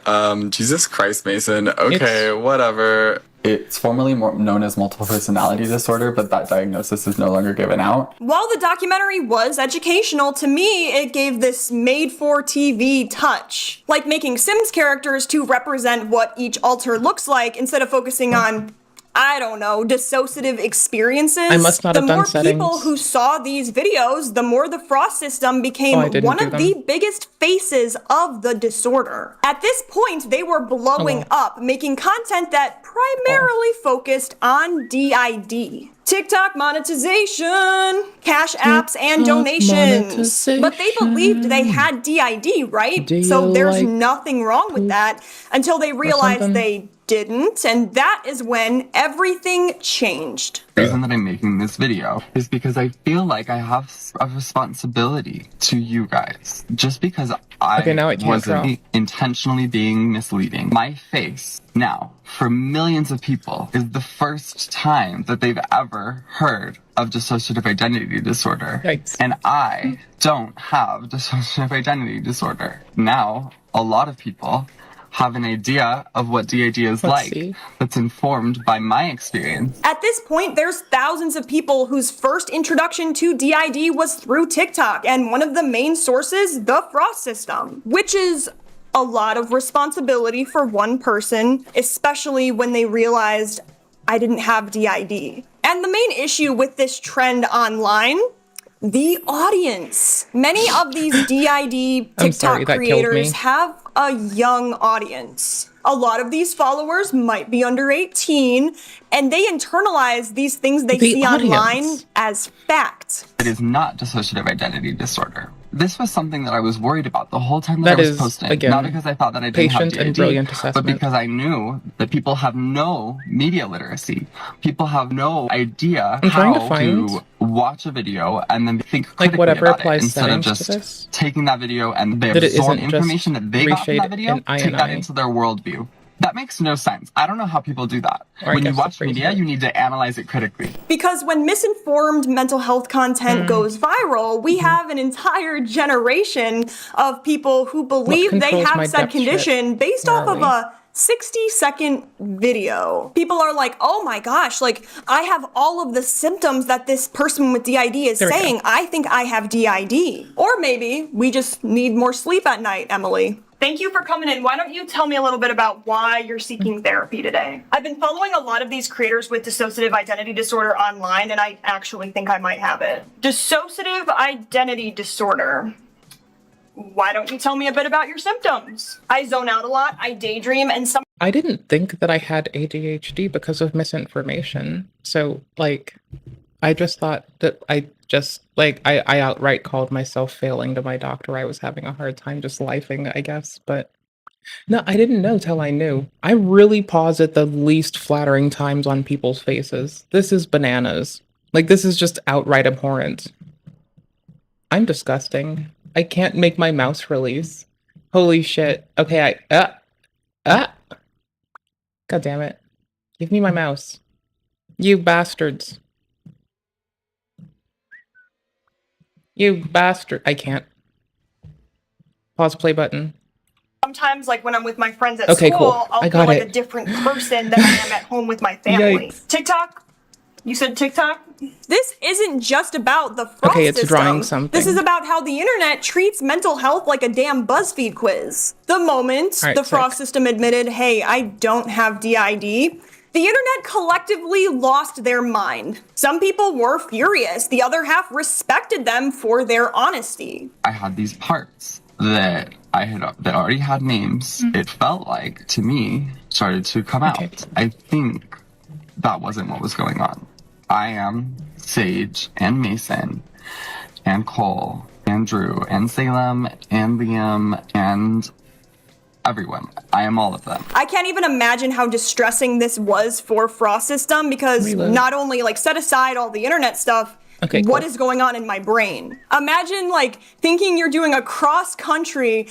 Jesus Christ, Mason. Okay, whatever. It's formerly known as multiple personality disorder, but that diagnosis is no longer given out. While the documentary was educational, to me, it gave this made-for-TV touch. Like making Sims characters to represent what each alter looks like instead of focusing on, I don't know, dissociative experiences. I must not have done settings. The more people who saw these videos, the more the Frost system became one of the biggest faces of the disorder. At this point, they were blowing up, making content that primarily focused on DID. TikTok monetization, cash apps, and donations. But they believed they had DID, right? So there's nothing wrong with that until they realized they didn't, and that is when everything changed. The reason that I'm making this video is because I feel like I have a responsibility to you guys. Just because I wasn't intentionally being misleading. My face now, for millions of people, is the first time that they've ever heard of dissociative identity disorder. Yikes. And I don't have dissociative identity disorder. Now, a lot of people have an idea of what DID is that's informed by my experience. At this point, there's thousands of people whose first introduction to DID was through TikTok, and one of the main sources, the Frost system, which is a lot of responsibility for one person, especially when they realized I didn't have DID. And the main issue with this trend online, the audience. Many of these DID TikTok creators have a young audience. A lot of these followers might be under 18, and they internalize these things they see online as fact. It is not dissociative identity disorder. This was something that I was worried about the whole time that I was posting. Again, not because I thought that I didn't have DID, and brilliant assessment. but because I knew that people have no media literacy. People have no idea how to watch a video and then think critically about it instead of just taking that video and they absorb information that they got from that video, take that into their worldview. That makes no sense. I don't know how people do that. When you watch media, you need to analyze it critically. Because when misinformed mental health content goes viral, we have an entire generation of people who believe they have said condition based off of a 60-second video. People are like, oh my gosh, like I have all of the symptoms that this person with DID is saying. I think I have DID. Or maybe we just need more sleep at night, Emily. Thank you for coming in. Why don't you tell me a little bit about why you're seeking therapy today? I've been following a lot of these creators with dissociative identity disorder online, and I actually think I might have it. Dissociative identity disorder. Why don't you tell me a bit about your symptoms? I zone out a lot, I daydream, and some— I didn't think that I had ADHD because of misinformation. So, like, I just thought that I outright called myself failing to my doctor. I was having a hard time just lifing, I guess, but no, I didn't know till I knew. I really pause at the least flattering times on people's faces. This is bananas. Like, this is just outright abhorrent. I'm disgusting. I can't make my mouse release. Holy shit. Okay, God damn it. Give me my mouse. You bastards. You bastard. I can't. Pause play button. Sometimes, like when I'm with my friends at Okay, school, cool. I'll I feel got like it. a different person than I am at home with my family. Yikes. TikTok? You said TikTok? This isn't just about the frost Okay, it's system. drawing something. This is about how the internet treats mental health like a damn BuzzFeed quiz. The moment All right, the sick. frost system admitted, hey, I don't have DID, the internet collectively lost their mind. Some people were furious. The other half respected them for their honesty. I had these parts that that already had names. It felt like, to me, started to come out. I think that wasn't what was going on. I am Sage and Mason and Cole and Drew and Salem and Liam and everyone. I am all of them. I can't even imagine how distressing this was for Frost System because not only like set aside all the internet stuff, what is going on in my brain? Imagine like thinking you're doing a cross-country,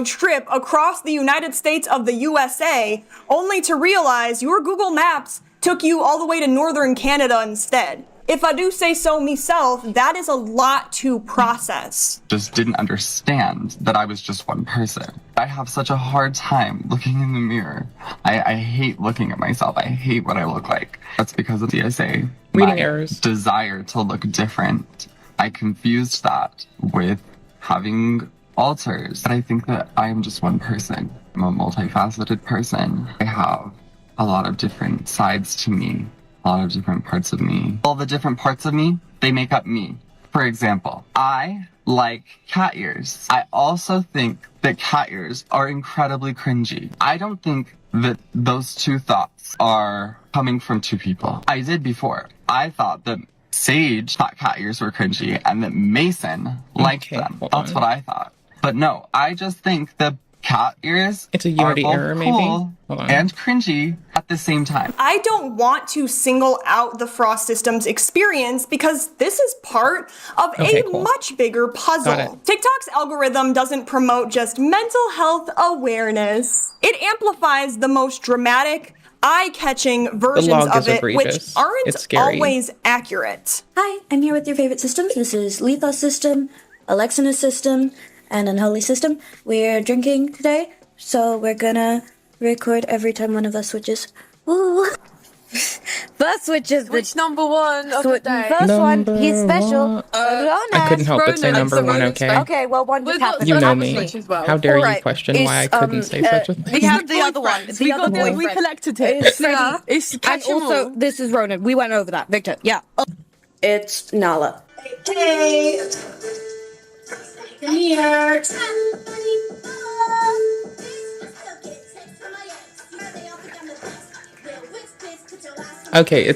trip across the United States of the USA, only to realize your Google Maps took you all the way to northern Canada instead. If I do say so myself, that is a lot to process. Just didn't understand that I was just one person. I have such a hard time looking in the mirror. I hate looking at myself. I hate what I look like. That's because of DSA. Reading errors. Desire to look different. I confused that with having alters. But I think that I am just one person. I'm a multifaceted person. I have a lot of different sides to me. A lot of different parts of me. All the different parts of me, they make up me. For example, I like cat ears. I also think that cat ears are incredibly cringy. I don't think that those two thoughts are coming from two people. I did before. I thought that Sage thought cat ears were cringy and that Mason liked them. That's what I thought. But no, I just think that cat ears it's a are Unity both error, cool maybe? and cringy at the same time. I don't want to single out the Frost System's experience because this is part of a much bigger puzzle. TikTok's algorithm doesn't promote just mental health awareness. It amplifies the most dramatic, eye-catching versions of it, which aren't always accurate. Hi, I'm here with your favorite systems. This is Lethos System, Alexinus System, and Unholy System. We're drinking today, so we're gonna record every time one of us switches. Ooh. First switch is Which number one of the day? First one, he's special. I couldn't help but say number one, okay? Okay, well, one just happened. You know me. How dare you question why I couldn't say such a thing? We have the other one. The other boyfriend. We collected it. It's and also, this is Ronan. We went over that. Victor, yeah. It's Nala. Hey. Come here. Okay,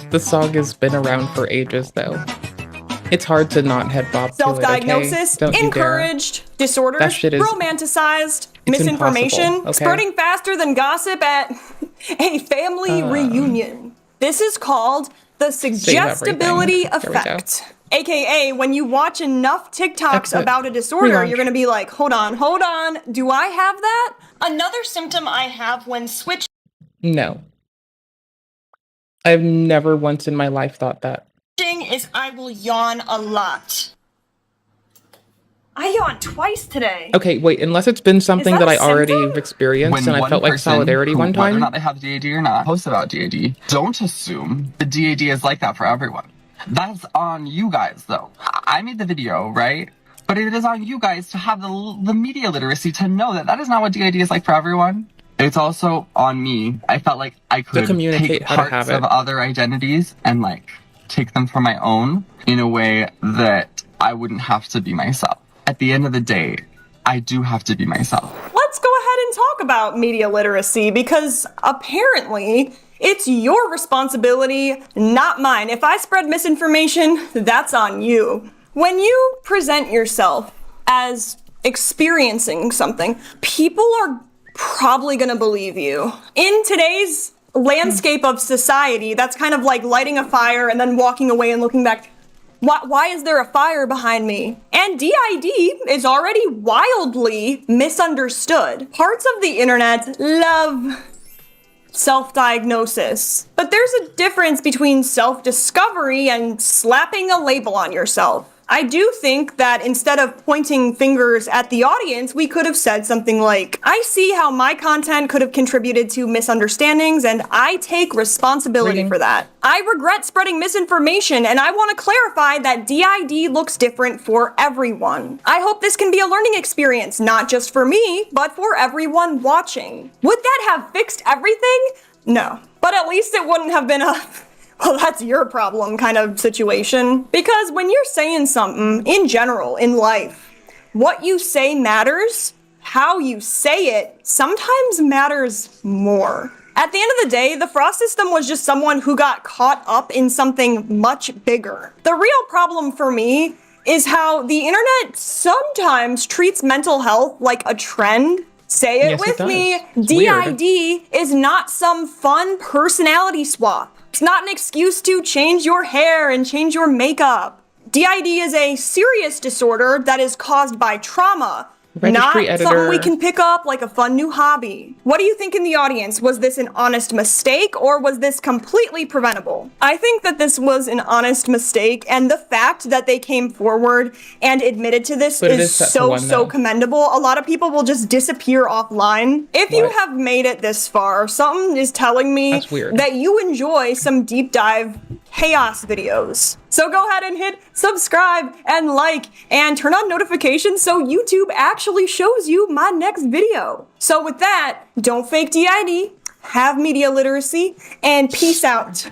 the song has been around for ages though. It's hard to not head bop to it, Self-diagnosis, okay? Don't you dare. encouraged, disorders, That shit is- romanticized, it's misinformation, impossible, okay? spreading faster than gossip at a family reunion. This is called the suggestibility everything. There we go. effect. AKA, when you watch enough TikToks about a disorder, Relaunch. you're gonna be like, hold on, do I have that? Another symptom I have when switching No. I've never once in my life thought that. is I will yawn a lot. I yawned twice today. Okay, wait, unless it's been something that that a I already symptom? have experienced When and I one felt like person solidarity who, one whether or time. not they have DAD or not, posts about DAD, don't assume the DAD is like that for everyone. That's on you guys, though. I made the video, right? But it is on you guys to have the media literacy to know that that is not what DAD is like for everyone. It's also on me. I felt like I could communicate take how to parts have of it. other identities and like take them for my own in a way that I wouldn't have to be myself. At the end of the day, I do have to be myself. Let's go ahead and talk about media literacy because apparently It's your responsibility, not mine. If I spread misinformation, that's on you. When you present yourself as experiencing something, people are probably gonna believe you. In today's landscape of society, that's kind of like lighting a fire and then walking away and looking back. Why is there a fire behind me? And DID is already wildly misunderstood. Parts of the internet love self-diagnosis, but there's a difference between self-discovery and slapping a label on yourself. I do think that instead of pointing fingers at the audience, we could have said something like, I see how my content could have contributed to misunderstandings, and I take responsibility for that. I regret spreading misinformation, and I want to clarify that DID looks different for everyone. I hope this can be a learning experience, not just for me, but for everyone watching. Would that have fixed everything? No. But at least it wouldn't have been a well, that's your problem kind of situation. Because when you're saying something, in general, in life, what you say matters, how you say it sometimes matters more. At the end of the day, the Frost system was just someone who got caught up in something much bigger. The real problem for me is how the internet sometimes treats mental health like a trend. Say it with me, DID is not some fun personality swap. It's not an excuse to change your hair and change your makeup. DID is a serious disorder that is caused by trauma, not something we can pick up like a fun new hobby. What do you think in the audience? Was this an honest mistake or was this completely preventable? I think that this was an honest mistake, and the fact that they came forward and admitted to this is so commendable. A lot of people will just disappear offline. If you have made it this far, something is telling me that you enjoy some deep dive chaos videos. So go ahead and hit subscribe and like and turn on notifications so YouTube actually shows you my next video. So with that, don't fake DID, have media literacy, and peace out.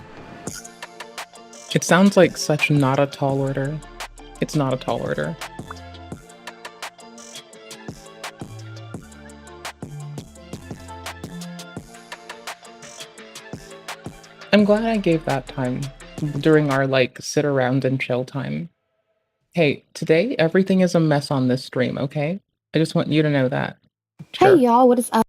It sounds like such not a tall order. It's not a tall order. I'm glad I gave that time during our like sit around and chill time. Hey, today everything is a mess on this stream, okay? I just want you to know that. Hey y'all, what is up?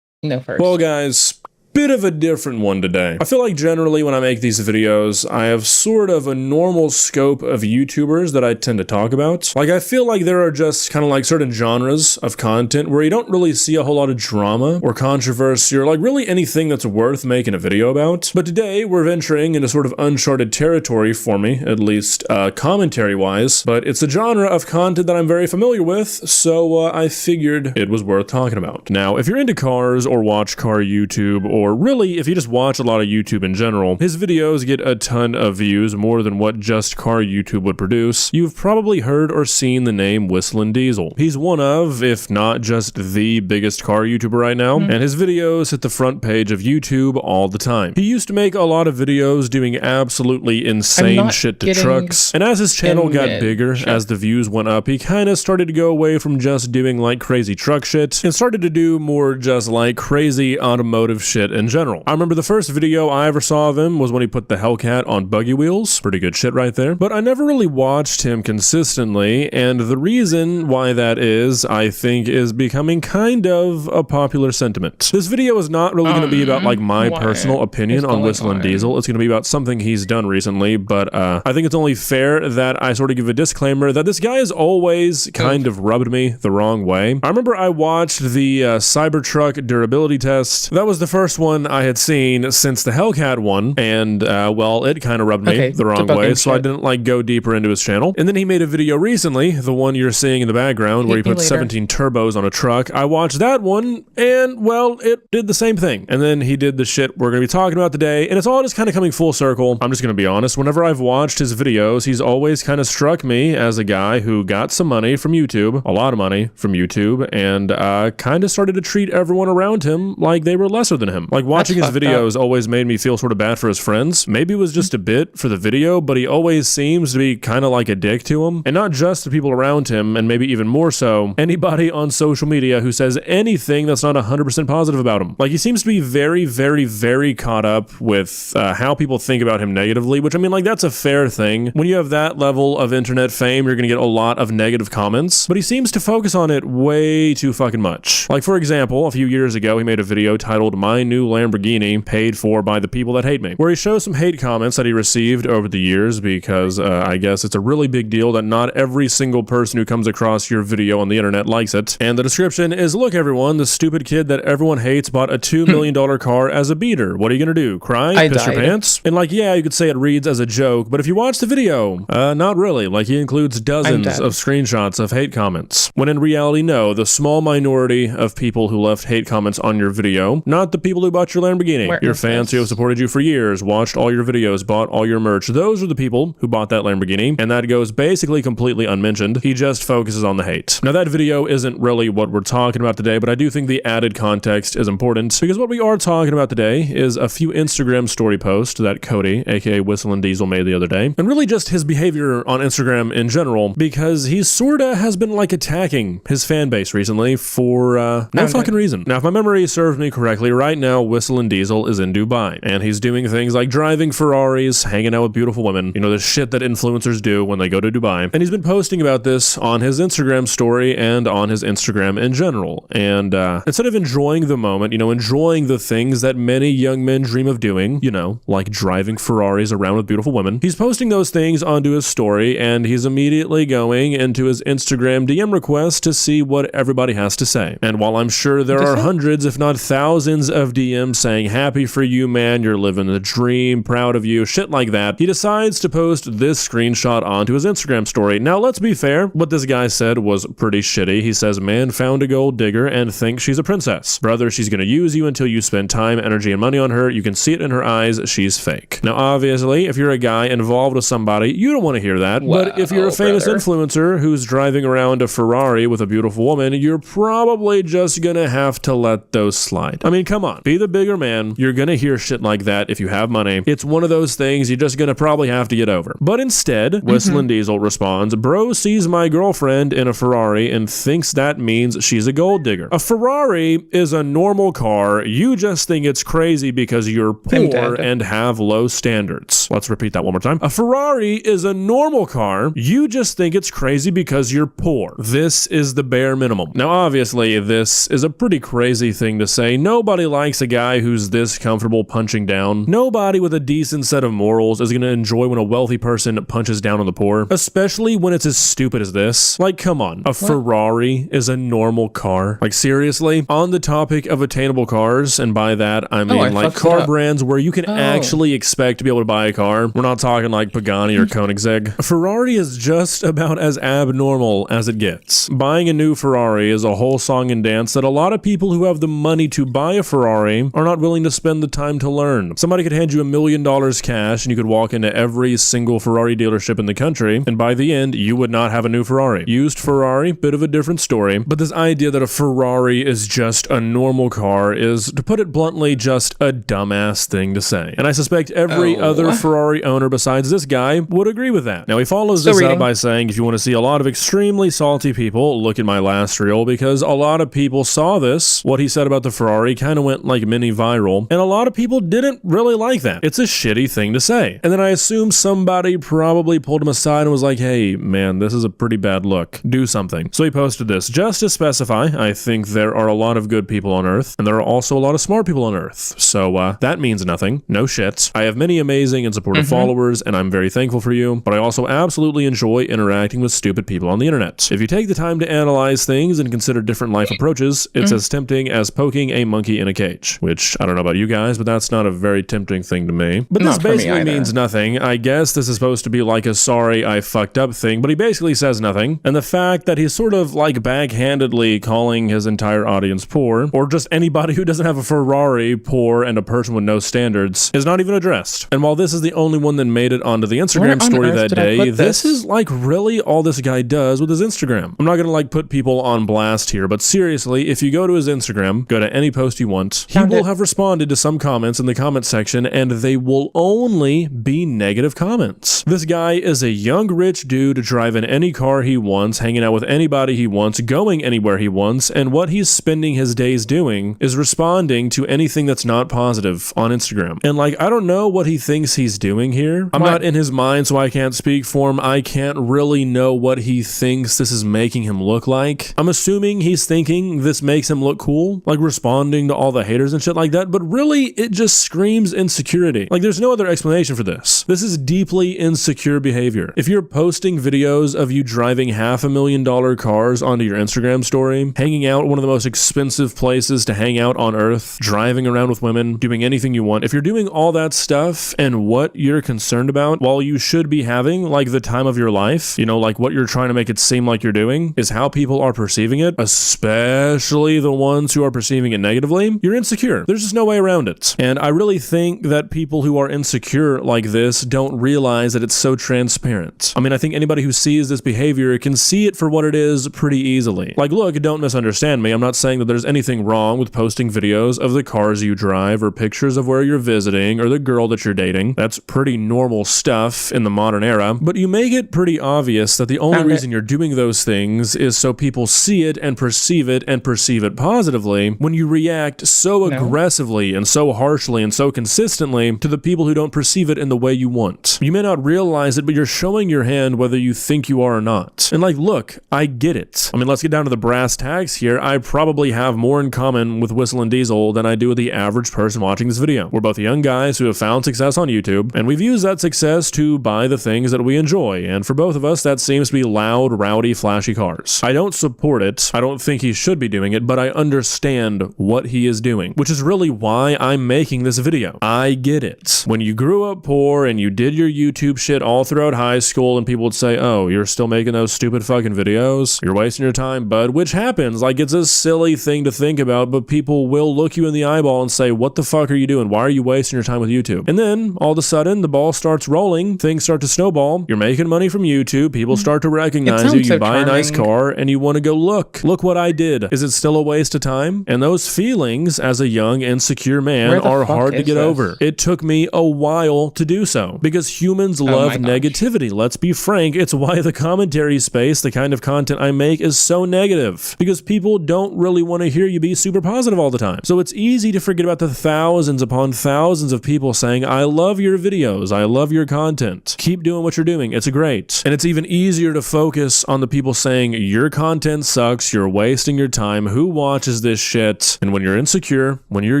No first. Well guys, bit of a different one today. I feel like generally when I make these videos, I have sort of a normal scope of YouTubers that I tend to talk about. Like I feel like there are just kind of like certain genres of content where you don't really see a whole lot of drama or controversy or like really anything that's worth making a video about. But today we're venturing into sort of uncharted territory for me, at least commentary wise, but it's a genre of content that I'm very familiar with, so I figured it was worth talking about. Now, if you're into cars or watch car YouTube, or really, if you just watch a lot of YouTube in general, his videos get a ton of views, more than what just car YouTube would produce. You've probably heard or seen the name Whistlin' Diesel. He's one of, if not just the biggest car YouTuber right now, and his videos hit the front page of YouTube all the time. He used to make a lot of videos doing absolutely insane shit to trucks, and as his channel got bigger, as the views went up, he kind of started to go away from just doing like crazy truck shit, and started to do more just like crazy automotive shit in general. I remember the first video I ever saw of him was when he put the Hellcat on buggy wheels. Pretty good shit right there. But I never really watched him consistently, and the reason why that is, I think, is becoming kind of a popular sentiment. This video is not really going to be about like my personal opinion on Whistlin' Diesel. It's going to be about something he's done recently, but I think it's only fair that I sort of give a disclaimer that this guy has always kind of rubbed me the wrong way. I remember I watched the Cybertruck durability test. That was the first one I had seen since the Hellcat one, and well, it kind of rubbed me the wrong way, so I didn't like go deeper into his channel. And then he made a video recently, the one you're seeing in the background, where he put 17 turbos on a truck. I watched that one, and well, it did the same thing. And then he did the shit we're going to be talking about today, and it's all just kind of coming full circle. I'm just going to be honest, whenever I've watched his videos, he's always kind of struck me as a guy who got some money from YouTube, a lot of money from YouTube, and kind of started to treat everyone around him like they were lesser than him. him. Like, watching his videos always made me feel sort of bad for his friends. Maybe it was just a bit for the video, but he always seems to be kind of like a dick to him. And not just the people around him, and maybe even more so, anybody on social media who says anything that's not 100% positive about him. Like, he seems to be very, very, very caught up with how people think about him negatively, which, I mean, like, that's a fair thing. When you have that level of internet fame, you're gonna get a lot of negative comments, but he seems to focus on it way too fucking much. Like, for example, a few years ago, he made a video titled "My New Lamborghini Paid For by the People That Hate Me," where he shows some hate comments that he received over the years because I guess it's a really big deal that not every single person who comes across your video on the internet likes it. And the description is, "Look everyone, the stupid kid that everyone hates bought a $2 million car as a beater. What are you gonna do? Cry? Piss your pants?" And like, yeah, you could say it reads as a joke, but if you watch the video, not really. Like, he includes dozens of screenshots of hate comments. When in reality, no, the small minority of people who left hate comments on your video, not the people who bought your Lamborghini. Your fans who have supported you for years, watched all your videos, bought all your merch. Those are the people who bought that Lamborghini, and that goes basically completely unmentioned. He just focuses on the hate. Now, that video isn't really what we're talking about today, but I do think the added context is important, because what we are talking about today is a few Instagram story posts that Cody, aka Whistle and Diesel, made the other day, and really just his behavior on Instagram in general, because he sorta has been like attacking his fan base recently for no fucking reason. Now, if my memory serves me correctly, right now Whistle and Diesel is in Dubai, and he's doing things like driving Ferraris, hanging out with beautiful women, you know, the shit that influencers do when they go to Dubai. And he's been posting about this on his Instagram story and on his Instagram in general. And instead of enjoying the moment, you know, enjoying the things that many young men dream of doing, you know, like driving Ferraris around with beautiful women, he's posting those things onto his story, and he's immediately going into his Instagram DM request to see what everybody has to say. And while I'm sure there are hundreds, if not thousands, of DMs saying, "Happy for you, man, you're living the dream, proud of you," shit like that, he decides to post this screenshot onto his Instagram story. Now, let's be fair, what this guy said was pretty shitty. He says, "Man found a gold digger and thinks she's a princess. Brother, she's gonna use you until you spend time, energy, and money on her. You can see it in her eyes, she's fake." Now, obviously, if you're a guy involved with somebody, you don't want to hear that. But if you're a famous influencer who's driving around a Ferrari with a beautiful woman, you're probably just gonna have to let those slide. I mean, come on, be the bigger man. You're gonna hear shit like that if you have money. It's one of those things you're just gonna probably have to get over. But instead, Whistle and Diesel responds, "Bro sees my girlfriend in a Ferrari and thinks that means she's a gold digger. A Ferrari is a normal car. You just think it's crazy because you're poor and have low standards." Let's repeat that one more time. A Ferrari is a normal car. You just think it's crazy because you're poor. This is the bare minimum. Now, obviously, this is a pretty crazy thing to say. Nobody likes a guy who's this comfortable punching down. Nobody with a decent set of morals is going to enjoy when a wealthy person punches down on the poor, especially when it's as stupid as this. Like, come on. A Ferrari is a normal car. Like, seriously? On the topic of attainable cars, and by that, I mean like car brands where you can actually expect to be able to buy a car. We're not talking like Pagani or Koenigsegg. A Ferrari is just about as abnormal as it gets. Buying a new Ferrari is a whole song and dance that a lot of people who have the money to buy a Ferrari are not willing to spend the time to learn. Somebody could hand you $1 million cash and you could walk into every single Ferrari dealership in the country, and by the end, you would not have a new Ferrari. Used Ferrari, bit of a different story, but this idea that a Ferrari is just a normal car is, to put it bluntly, just a dumbass thing to say. And I suspect every other Ferrari owner besides this guy would agree with that. Now, he follows this up by saying, "If you want to see a lot of extremely salty people, look at my last reel, because a lot of people saw this." What he said about the Ferrari kind of went like mini viral, and a lot of people didn't really like that. It's a shitty thing to say. And then I assume somebody probably pulled him aside and was like, "Hey, man, this is a pretty bad look. Do something." So he posted this. Just to specify, I think there are a lot of good people on Earth, and there are also a lot of smart people on Earth. So that means nothing. No shit. I have many amazing and supportive followers, and I'm very thankful for you, but I also absolutely enjoy interacting with stupid people on the internet. If you take the time to analyze things and consider different life approaches, it's as tempting as poking a monkey in a cage. Which, I don't know about you guys, but that's not a very tempting thing to me. But this basically means nothing. I guess this is supposed to be like a sorry I fucked up thing, but he basically says nothing. And the fact that he's sort of like backhandedly calling his entire audience poor, or just anybody who doesn't have a Ferrari poor and a person with no standards, is not even addressed. And while this is the only one that made it onto the Instagram story that day, this is like really all this guy does with his Instagram. I'm not gonna like put people on blast here, but seriously, seriously, if you go to his Instagram, go to any post you want, he will have responded to some comments in the comment section, and they will only be negative comments. This guy is a young rich dude driving any car he wants, hanging out with anybody he wants, going anywhere he wants, and what he's spending his days doing is responding to anything that's not positive on Instagram. And like, I don't know what he thinks he's doing here. I'm not in his mind, so I can't speak for him. I can't really know what he thinks this is making him look like. I'm assuming he's thinking this makes him look cool, like responding to all the haters and shit like that, but really it just screams insecurity. Like, there's no other explanation for this. This is deeply insecure behavior. If you're posting videos of you driving $500,000 cars onto your Instagram story, hanging out one of the most expensive places to hang out on earth, driving around with women, doing anything you want, if you're doing all that stuff and what you're concerned about, while you should be having like the time of your life, you know, like what you're trying to make it seem like you're doing is how people are perceiving it, especially the ones who are perceiving it negatively, you're insecure. There's just no way around it. And I really think that people who are insecure like this don't realize that it's so transparent. I mean, I think anybody who sees this behavior can see it for what it is pretty easily. Like, look, don't misunderstand me. I'm not saying that there's anything wrong with posting videos of the cars you drive or pictures of where you're visiting or the girl that you're dating. That's pretty normal stuff in the modern era. But you make it pretty obvious that the only reason you're doing those things is so people see it and perceive it positively when you react so aggressively and so harshly and so consistently to the people who don't perceive it in the way you want. You may not realize it, but you're showing your hand whether you think you are or not. And like, look, I get it. I mean, let's get down to the brass tacks here. I probably have more in common with Whistle and Diesel than I do with the average person watching this video. We're both young guys who have found success on YouTube, and we've used that success to buy the things that we enjoy. And for both of us, that seems to be loud, rowdy, flashy cars. I don't support it. I don't think he should be doing it, but I understand what he is doing, which is really why I'm making this video. I get it. When you grew up poor and you did your YouTube shit all throughout high school and people would say, oh, you're still making those stupid fucking videos? You're wasting your time, bud, which happens. Like, it's a silly thing to think about, but people will look you in the eyeball and say, what the fuck are you doing? Why are you wasting your time with YouTube? And then all of a sudden the ball starts rolling, things start to snowball, you're making money from YouTube, people start to recognize you, you buy a nice car, and you want to go, look what I did. Is it still a waste of time? And those feelings as a young, insecure man are hard to get over. It took me a while to do so because humans love negativity. Let's be frank, it's why the commentary space, the kind of content I make, is so negative because people don't really want to hear you be super positive all the time. So it's easy to forget about the thousands upon thousands of people saying, I love your videos, I love your content, keep doing what you're doing, it's great. And it's even easier to focus on the people saying, your content sucks, you're wasting your time, who watches this shit? And when you're insecure, when you're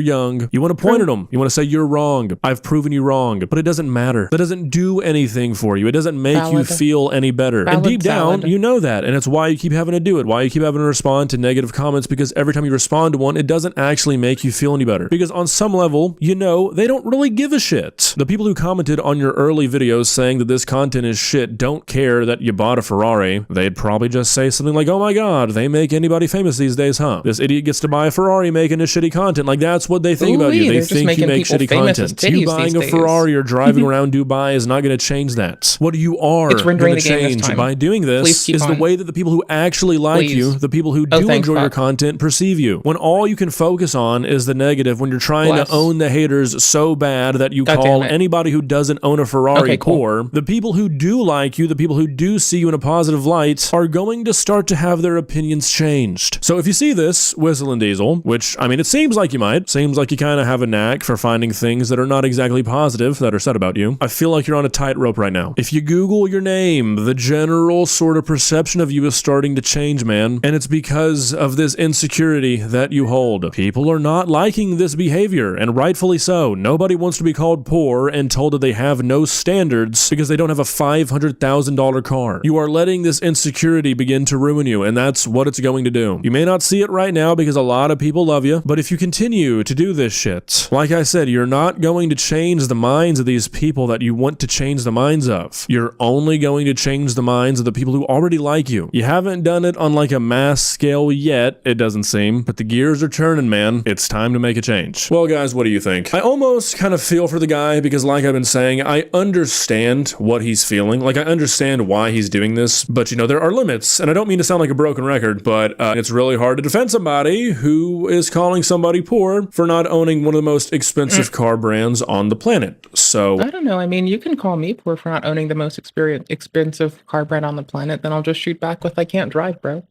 young, you want to point at them, you want to say, you're wrong, I've proven you wrong, but it doesn't matter. That doesn't do anything for you. It doesn't make you feel any better. And deep down, you know that, and it's why you keep having to do it, why you keep having to respond to negative comments, because every time you respond to one, it doesn't actually make you feel any better. Because on some level, you know, they don't really give a shit. The people who commented on your early videos saying that this content is shit don't care that you bought a Ferrari. They'd probably just say something like, oh my god, they make anybody famous these days, huh? This idiot gets to buy a Ferrari making this shitty content. Like, that's what they think about you. They think you make shitty content. You buying a Ferrari or driving around Dubai is not going to change that. What you are going to change by doing this is the way that the people who actually like you, the people who do enjoy your content, perceive you. When all you can focus on is the negative, when you're trying to own the haters so bad that you call anybody who doesn't own a Ferrari poor, the people who do like you, the people who do see you in a positive light, are going to start to have their opinions changed. So if you see this, Whistle and Diesel, which, I mean, it seems like you might, seems like you kind of have a knack for finding things that are not exactly positive that are said about you. I feel like you're on a tightrope right now. If you Google your name, the general sort of perception of you is starting to change, man. And it's because of this insecurity that you hold. People are not liking this behavior, and rightfully so. Nobody wants to be called poor and told that they have no standards because they don't have a $500,000 car. You are letting this insecurity begin to ruin you, and that's what it's going to do. You may not see it right now because a lot of people love you, but if you continue to do this shit, like I said, you're not going to change the minds of these people that you want to change the minds of. You're only going to change the minds of the people who already like you. You haven't done it on like a mass scale yet, it doesn't seem, but the gears are turning, man. It's time to make a change. Well, guys, what do you think? I almost kind of feel for the guy because, like I've been saying, I understand what he's feeling. Like, I understand why he's doing this, but you know, there are limits, and I don't mean to sound like a broken record, but it's really hard to defend somebody who is calling somebody poor for not owning one of the most expensive car brands on the planet. So I don't know. I mean, you can call me poor for not owning the most expensive car brand on the planet. Then I'll just shoot back with I can't drive, bro.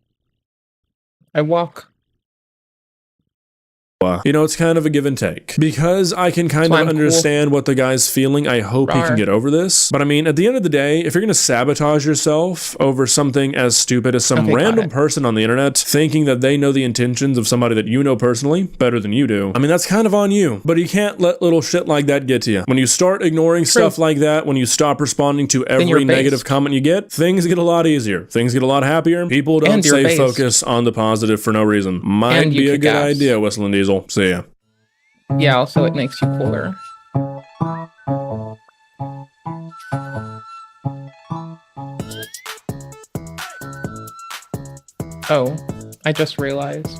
I walk. you know, it's kind of a give and take. Because I can kind of understand what the guy's feeling, I hope he can get over this. But I mean, at the end of the day, if you're going to sabotage yourself over something as stupid as some random person on the internet thinking that they know the intentions of somebody that you know personally better than you do, I mean, that's kind of on you. But you can't let little shit like that get to you. When you start ignoring stuff like that, when you stop responding to every negative comment you get, things get a lot easier. Things get a lot happier. People don't stay focused on the positive for no reason. Might be a good idea, Whistling Diesel. See ya. Yeah, also it makes you cooler. Oh, I just realized.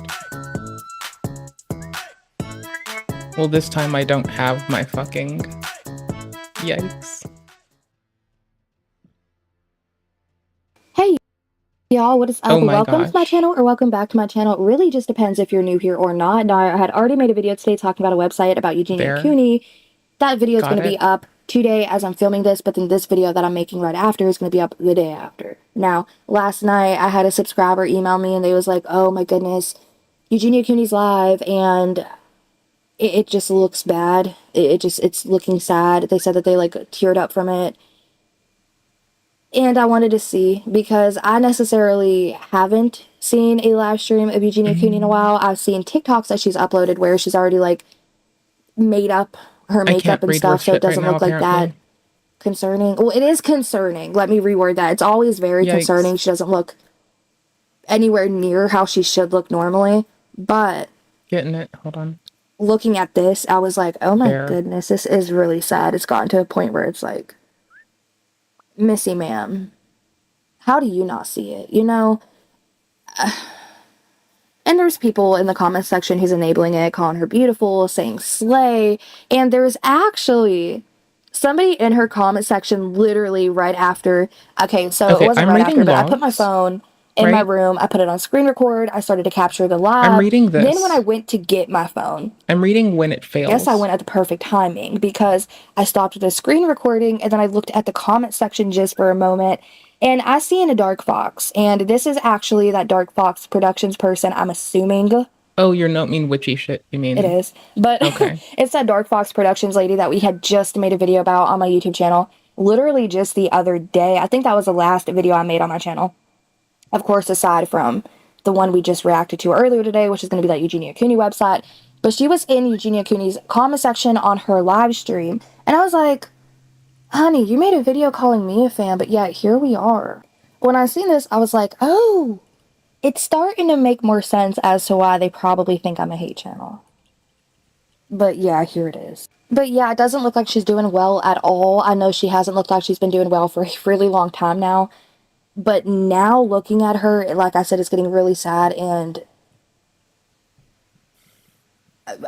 Well, this time I don't have my fucking... Yikes. Hey, y'all, what is up? Oh my Welcome to my gosh. channel, or welcome back to my channel. It really just depends if you're new here or not. Now, I had already made a video today talking about a website about Eugenia Cooney. That video is going to be up today as I'm filming this, but then this video that I'm making right after is going to be up the day after. Now, last night I had a subscriber email me and they was like, oh my goodness, Eugenia Cooney's live and it just looks bad. It's looking sad. They said that they like teared up from it. And I wanted to see, because I necessarily haven't seen a live stream of Eugenia Cooney in a while. I've seen TikToks that she's uploaded where she's already like made up her makeup and stuff, so it doesn't look like that concerning. Well, it is concerning. Let me reword that. It's always very concerning. She doesn't look anywhere near how she should look normally. But getting it. Hold on. Looking at this, I was like, oh my goodness, this is really sad. It's gotten to a point where it's like, Missy, ma'am, how do you not see it? You know? And there's people in the comment section who's enabling it, calling her beautiful, saying slay. And there's actually somebody in her comment section literally right after. Okay, so it wasn't right after, but I put my phone in my room. I put it on screen record. I started to capture the live. I'm reading this. Then when I went to get my phone. I'm reading when it fails. Yes, I went at the perfect timing because I stopped the screen recording and then I looked at the comment section just for a moment. And I see in a Dark Fox, and this is actually that Dark Fox Productions person, I'm assuming. Oh, you don't mean witchy shit, you mean? It is. But it's that Dark Fox Productions lady that we had just made a video about on my YouTube channel. Literally just the other day. I think that was the last video I made on my channel. Of course, aside from the one we just reacted to earlier today, which is going to be that Eugenia Cooney website. But she was in Eugenia Cooney's comment section on her live stream. And I was like, honey, you made a video calling me a fan, but yet here we are. When I seen this, I was like, oh, it's starting to make more sense as to why they probably think I'm a hate channel. But yeah, here it is. But yeah, it doesn't look like she's doing well at all. I know she hasn't looked like she's been doing well for a really long time now. But now looking at her, like I said, it's getting really sad, and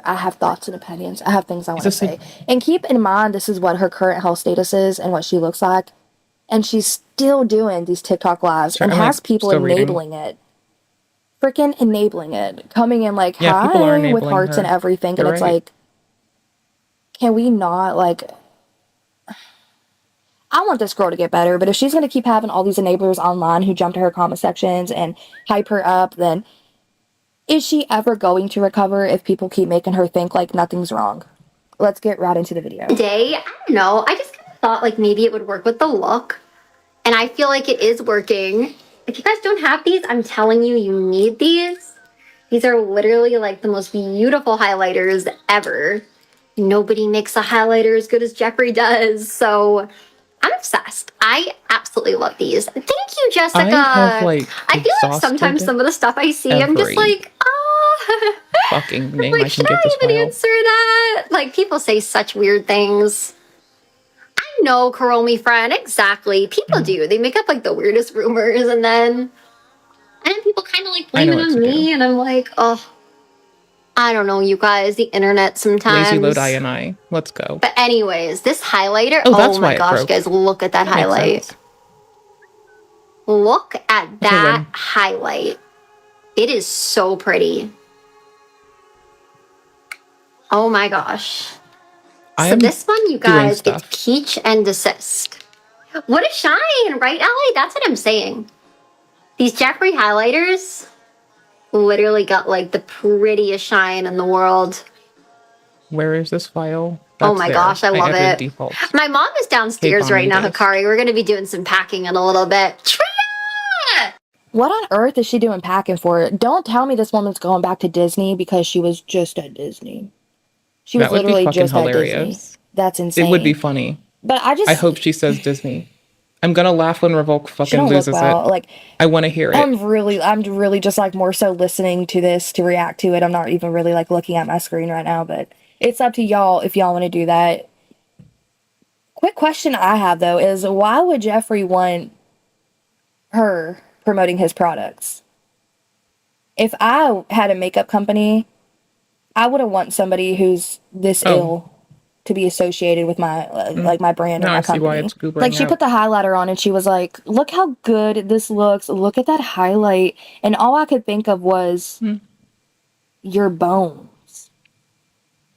I have thoughts and opinions. I have things I want to say. And keep in mind, this is what her current health status is and what she looks like. And she's still doing these TikTok lives and has people enabling it. Freaking enabling it. Coming in like, hi, with hearts and everything. And it's like, can we not, like... I want this girl to get better, but if she's going to keep having all these enablers online who jump to her comment sections and hype her up, then is she ever going to recover if people keep making her think like nothing's wrong? Let's get right into the video. Today, I don't know, I just kind of thought like maybe it would work with the look, and I feel like it is working. If you guys don't have these, I'm telling you, you need these. These are literally like the most beautiful highlighters ever. Nobody makes a highlighter as good as Jeffrey does, so... I'm obsessed. I absolutely love these. Thank you, Jessica. I feel like sometimes some of the stuff I see, I'm just like, oh. Fucking name like, I can should give I this even file. answer that? Like, people say such weird things. I know, Kuromi friend, exactly. People do. They make up like the weirdest rumors, and then people kind of like blame it on me, and I'm like, oh. I don't know, you guys, the internet sometimes. Lazy load I. Let's go. But anyways, this highlighter, that's my gosh, guys, look at that highlight. Look at that highlight. It is so pretty. Oh my gosh. So this one, you guys, it's peach and desist. What a shine, right, Allie? That's what I'm saying. These Jeffree highlighters literally got like the prettiest shine in the world. Where is this file? Oh my gosh, I love it. Default. My mom is downstairs right now, Hikari. We're going to be doing some packing in a little bit. Tria! What on earth is she doing packing for? Don't tell me this woman's going back to Disney because she was just at Disney. She was literally just at Disney. That's insane. It would be funny. But I hope she says Disney. I'm gonna laugh when Revoke fucking loses it. Like, I want to hear it. I'm really just like more so listening to this to react to it. I'm not even really like looking at my screen right now, but it's up to y'all if y'all want to do that. Quick question I have though is why would Jeffree want her promoting his products? If I had a makeup company, I wouldn't want somebody who's this ill to be associated with my like my brand or my company. Why it's like she put the highlighter on and she was like, "Look how good this looks. Look at that highlight." And all I could think of was your bones.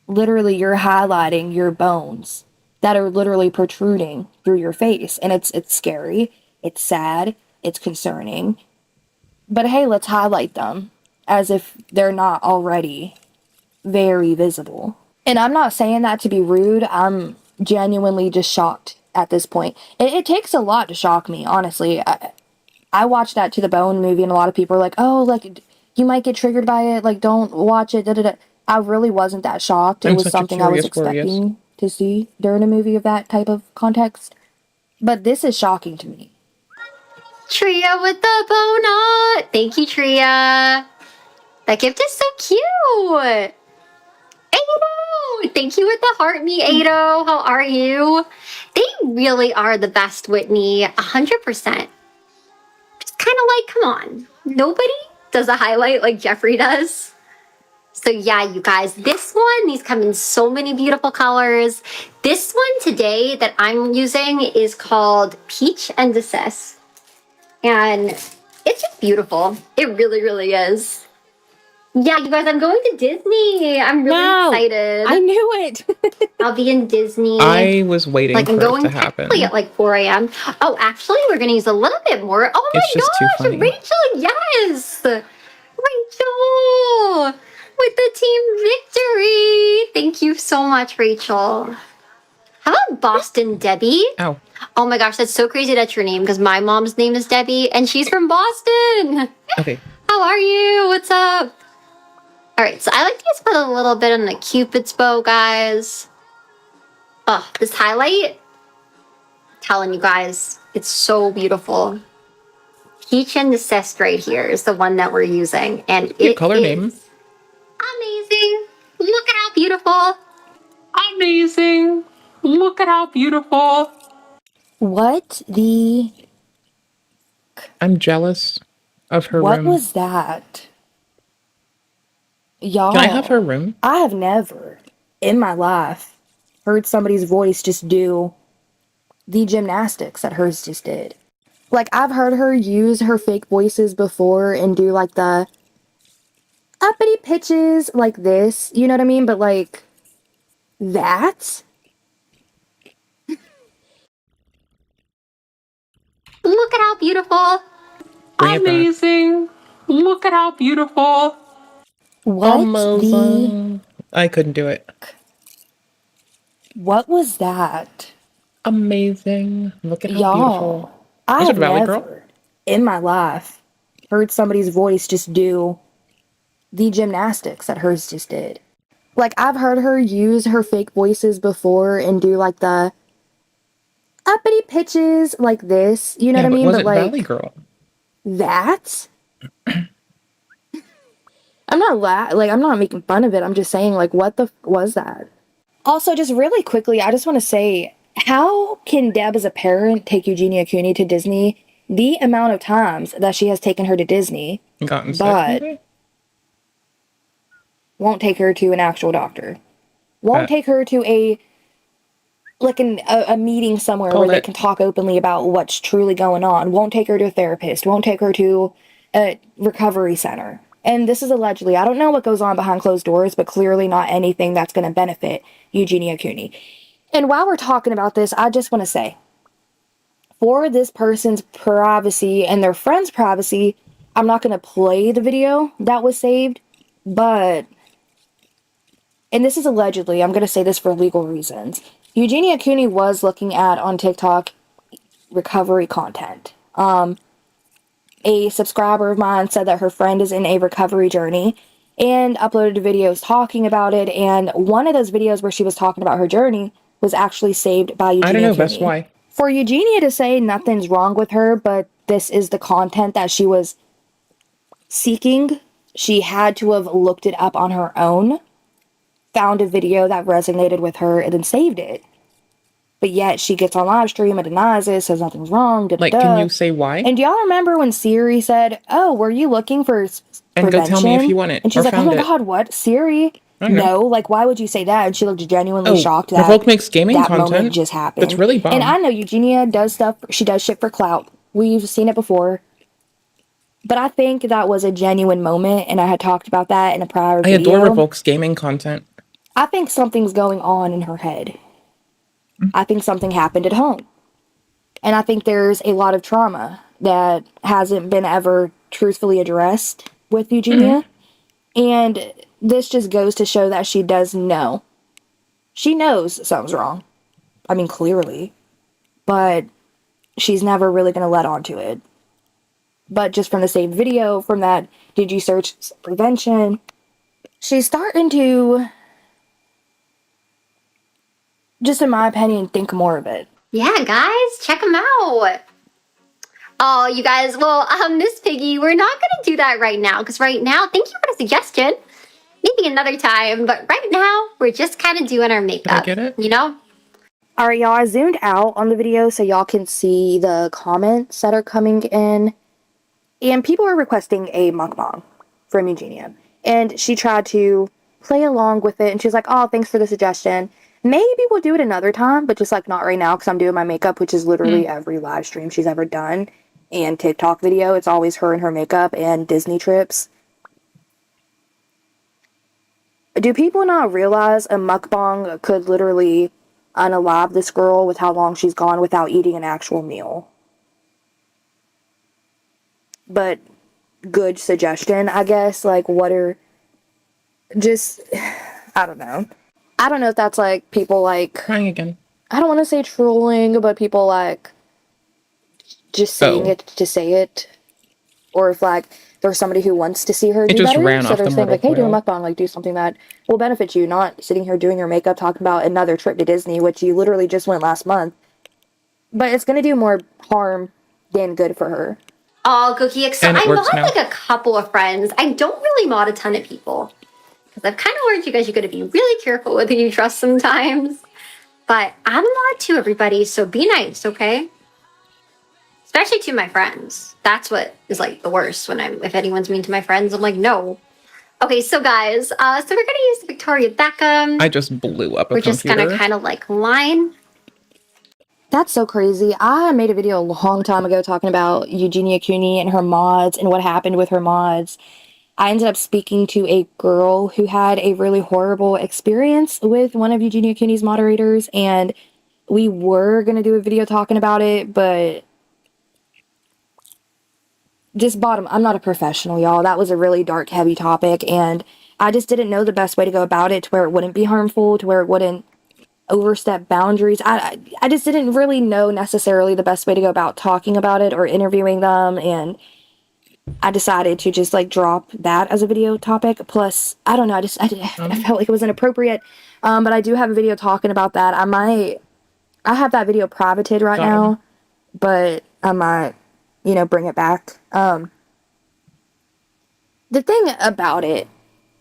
Literally, you're highlighting your bones that are literally protruding through your face, and it's scary. It's sad. It's concerning. But hey, let's highlight them as if they're not already very visible. And I'm not saying that to be rude. I'm genuinely just shocked at this point. It takes a lot to shock me, honestly. I watched that To the Bone movie, and a lot of people are like, "Oh, like you might get triggered by it. Like, don't watch it." Da, da, da. I really wasn't that shocked. It was something I was expecting to see during a movie of that type of context. But this is shocking to me. Tria with the bonut. Thank you, Tria. That gift is so cute. Ado! Thank you with the heart me, Ado. How are you? They really are the best, Whitney. 100%. Just kind of like, come on. Nobody does a highlight like Jeffree does. So yeah, you guys, this one, these come in so many beautiful colors. This one today that I'm using is called Peach and Desist. And it's just beautiful. It really, really is. Yeah, you guys, I'm going to Disney. I'm really excited. I knew it. I'll be in Disney. I was waiting like, for I'm going it to happen. At like 4 a.m. Oh, actually, we're going to use a little bit more. Oh my gosh, Rachel, yes. Rachel with the team victory. Thank you so much, Rachel. How about Boston Debbie? Oh. Oh my gosh, that's so crazy that's your name because my mom's name is Debbie and she's from Boston. Okay. How are you? What's up? All right, so I like to just put a little bit on the Cupid's bow, guys. Oh, this highlight, I'm telling you guys, it's so beautiful. Peach and Desist right here is the one that we're using, and Your color name. Amazing. Look at how beautiful. Amazing. Look at how beautiful. What the? I'm jealous of her What room. was that? Y'all. Can I have her room? I have never in my life heard somebody's voice just do the gymnastics that hers just did. Like, I've heard her use her fake voices before and do like the uppity pitches like this, you know what I mean? But like that? Look at how beautiful. Amazing. Look at how beautiful. What the? I couldn't do it. What was that? Amazing. Look at how Y'all, beautiful. I Is have it Valley never Girl? in my life heard somebody's voice just do the gymnastics that hers just did. Like, I've heard her use her fake voices before and do like the uppity pitches like this, you know what I mean? Was But it like Valley Girl? that? I'm not making fun of it. I'm just saying, like, what the was that? Also, just really quickly, I just want to say, how can Deb as a parent take Eugenia Cooney to Disney the amount of times that she has taken her to Disney, Gotten sick, but maybe? won't take her to an actual doctor? Won't take her to a meeting somewhere where they can talk openly about what's truly going on. Won't take her to a therapist. Won't take her to a recovery center. And this is allegedly. I don't know what goes on behind closed doors, but clearly not anything that's going to benefit Eugenia Cooney. And while we're talking about this, I just want to say, for this person's privacy and their friend's privacy, I'm not going to play the video that was saved, but, and this is allegedly, I'm going to say this for legal reasons. Eugenia Cooney was looking at, on TikTok, recovery content. A subscriber of mine said that her friend is in a recovery journey and uploaded videos talking about it, and one of those videos where she was talking about her journey was actually saved by Eugenia I don't know, Cooney. that's why. For Eugenia to say nothing's wrong with her, but this is the content that she was seeking, she had to have looked it up on her own, found a video that resonated with her, and then saved it. But yet she gets on live stream and denies it, says nothing's wrong. Like, can you say why? And do y'all remember when Siri said, "Oh, were you looking for And prevention?" go tell me if you want it. And she's or like, "Oh found my it. god, what? Siri? Okay. No, like why would you say that?" And she looked genuinely shocked that Revoke makes gaming that content. moment just happened. It's really bomb. And I know Eugenia does stuff. She does shit for clout. We've seen it before. But I think that was a genuine moment, and I had talked about that in a prior video. I adore Revoke's gaming content. I think something's going on in her head. I think something happened at home. And I think there's a lot of trauma that hasn't been ever truthfully addressed with Eugenia. And this just goes to show that she does know. She knows something's wrong. I mean, clearly. But she's never really going to let on to it. But just from the same video, from that, did you search prevention? She's starting to, just in my opinion, think more of it. Yeah, guys, check them out. Oh, you guys, well, Miss Piggy, we're not gonna do that right now, because right now, thank you for the suggestion. Maybe another time, but right now, we're just kind of doing our makeup. Did I get it? You know? Alright, y'all, I zoomed out on the video so y'all can see the comments that are coming in. And people are requesting a mukbang from Eugenia. And she tried to play along with it, and she's like, "Oh, thanks for the suggestion. Maybe we'll do it another time, but just like not right now because I'm doing my makeup," which is literally every live stream she's ever done. And TikTok video, it's always her and her makeup and Disney trips. Do people not realize a mukbang could literally unalive this girl with how long she's gone without eating an actual meal? But good suggestion, I guess. Like, what are just, I don't know. I don't know if that's like people like crying again. I don't want to say trolling, but people like just saying it to say it, or if like there's somebody who wants to see her do just better, ran so off they're the saying like, "Hey, do a mortal mukbang, like do something that will benefit you, not sitting here doing your makeup talking about another trip to Disney, which you literally just went last month." But it's gonna do more harm than good for her. Oh, Cookie, so And it I works mod now. like a couple of friends. I don't really mod a ton of people. Because I've kind of learned you guys, you gotta be really careful with who you trust sometimes. But I'm a mod to everybody, so be nice, okay? Especially to my friends. That's what is like the worst when if anyone's mean to my friends, I'm like, no. Okay, so guys, so we're gonna use Victoria Beckham. I just blew up a We're just computer. gonna kind of like line. That's so crazy. I made a video a long time ago talking about Eugenia Cooney and her mods and what happened with her mods. I ended up speaking to a girl who had a really horrible experience with one of Eugenia Cooney's moderators, and we were going to do a video talking about it, but just bottom, I'm not a professional, y'all. That was a really dark, heavy topic, and I just didn't know the best way to go about it to where it wouldn't be harmful, to where it wouldn't overstep boundaries. I just didn't really know necessarily the best way to go about talking about it or interviewing them, and I decided to just like drop that as a video topic. Plus, I don't know, I felt like it was inappropriate. But I do have a video talking about that. I have that video privated right now, but I might, bring it back. The thing about it,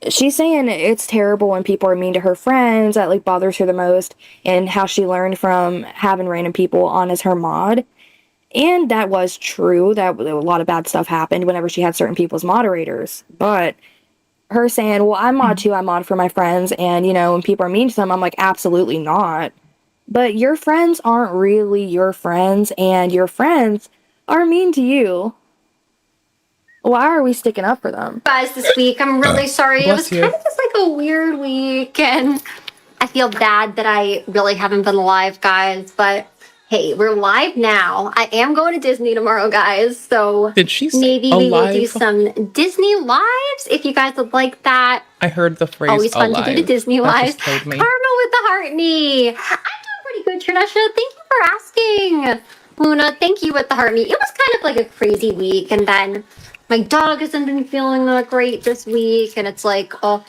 she's saying it's terrible when people are mean to her friends. That like bothers her the most, and how she learned from having random people on as her mod. And that was true, that a lot of bad stuff happened whenever she had certain people as moderators. But her saying, "Well, I mod too, I mod for my friends, and when people are mean to them," I'm like, absolutely not. But your friends aren't really your friends, and your friends are mean to you. Why are we sticking up for them? Guys, this week, I'm really sorry. It was Bless you. kind of just like a weird week, and I feel bad that I really haven't been live, guys, but hey, we're live now. I am going to Disney tomorrow, guys, so Did she say maybe we will do alive? some Disney lives if you guys would like that. I heard the phrase Always fun alive. to do the Disney That lives. just killed me. Karma with the heart knee. I'm doing pretty good, Trinasha. Thank you for asking. Luna, thank you with the heart knee. It was kind of like a crazy week, and then my dog hasn't been feeling that great this week, and it's like, oh,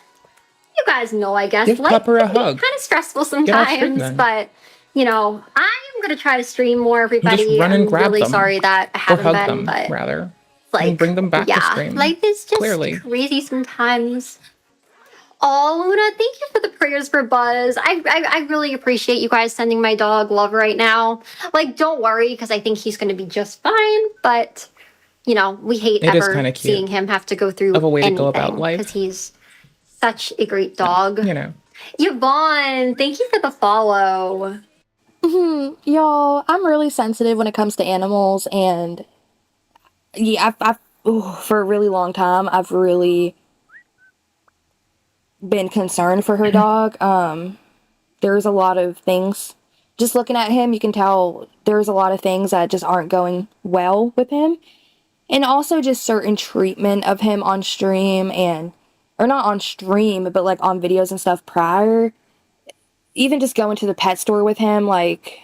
you guys know, I guess. Give Pepper a hug. Kind of stressful Get off stream sometimes, then. but you know, I'm gonna try to stream more. Everybody, Just run and I'm grab really them. sorry that I Or haven't hug been, them, but rather. like, And bring them back to yeah, stream. life is just Clearly. crazy sometimes. Oh, Luna, thank you for the prayers for Buzz. I really appreciate you guys sending my dog love right now. Like, don't worry, because I think he's going to be just fine. But, you know, we hate It is ever kinda cute. seeing him have to go through Of a way to anything, go about life. because he's such a great dog. You know. Yvonne, thank you for the follow. Y'all, I'm really sensitive when it comes to animals, and yeah, for a really long time, I've really been concerned for her dog. There's a lot of things. Just looking at him, you can tell there's a lot of things that just aren't going well with him. And also just certain treatment of him on stream or not on stream, but like on videos and stuff prior. Even just going to the pet store with him, like,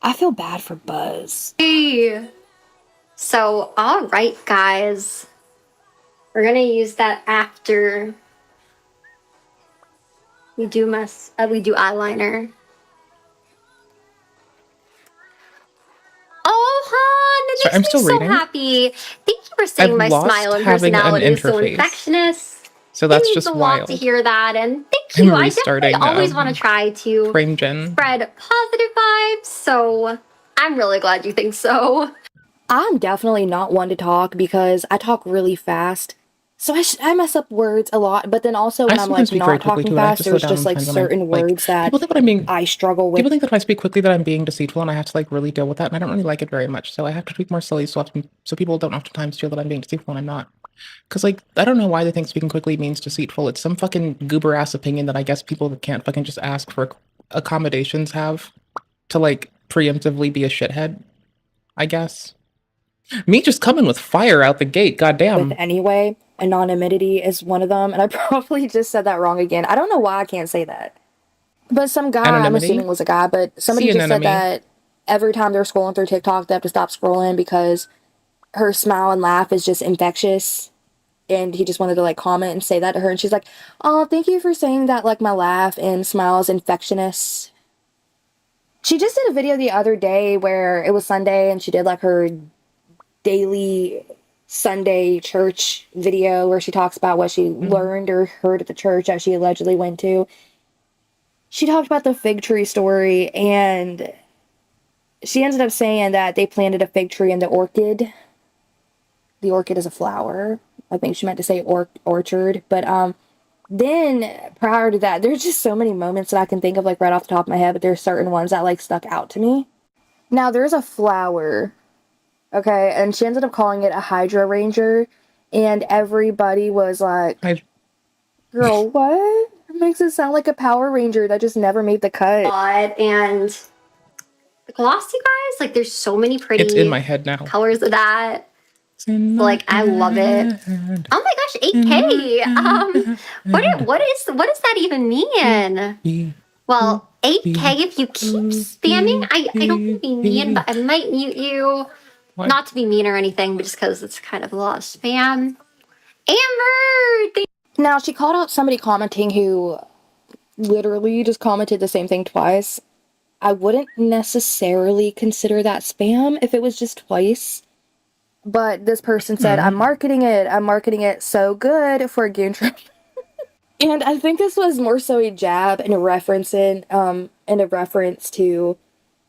I feel bad for Buzz. Hey. So, all right, guys. We're going to use that after we do eyeliner. Oh, hon, it Sorry, I'm makes still me so reading. happy. Thank you for saying I've my lost smile and having an personality is so interface. infectious. So that's It means just a lot wild. to hear that, and thank I'm you. I restarting, definitely always want to try to Frame Gen. spread positive vibes, so I'm really glad you think so. I'm definitely not one to talk because I talk really fast. So I mess up words a lot, but then also when I'm like sometimes speak very not quickly talking too, and I have to fast, slow there's down just like sometimes when I'm, certain like, words that people think that I'm being I struggle with. People think that if I speak quickly that I'm being deceitful, and I have to like really deal with that, and I don't really like it very much. So I have to speak more slowly so people don't oftentimes feel that I'm being deceitful when I'm not. Because like I don't know why they think speaking quickly means deceitful. It's some fucking goober ass opinion that I guess people that can't fucking just ask for accommodations have to like preemptively be a shithead. I guess. Me just coming with fire out the gate, goddamn. With anyway, anonymity is one of them, and I probably just said that wrong again. I don't know why I can't say that. But some guy, I'm Anonymity? assuming was a guy, but somebody See just said anemone. that every time they're scrolling through TikTok, they have to stop scrolling because her smile and laugh is just infectious. And he just wanted to like comment and say that to her, and she's like, "Oh, thank you for saying that. Like my laugh and smile is infectious." She just did a video the other day where it was Sunday, and she did like her daily Sunday church video where she talks about what she learned or heard at the church that she allegedly went to. She talked about the fig tree story, and she ended up saying that they planted a fig tree in the orchid. The orchid is a flower. I think she meant to say orchard. But then prior to that, there's just so many moments that I can think of like right off the top of my head, but there's certain ones that like stuck out to me. Now there's a flower. Okay, and she ended up calling it a Hydra Ranger, and everybody was like, girl, what? It makes it sound like a Power Ranger that just never made the cut. And the glossy guys, like there's so many pretty It's in my head now. colors of that. Like I love it. Oh my gosh, 8K. What does that even mean? Well, 8K if you keep spamming. I don't want to be mean, but I might mute you. What? Not to be mean or anything, but just because it's kind of a lot of spam. Amber! Now, she called out somebody commenting who literally just commented the same thing twice. I wouldn't necessarily consider that spam if it was just twice. But this person said, I'm marketing it so good for a Goontrip. And I think this was more so a jab and a reference to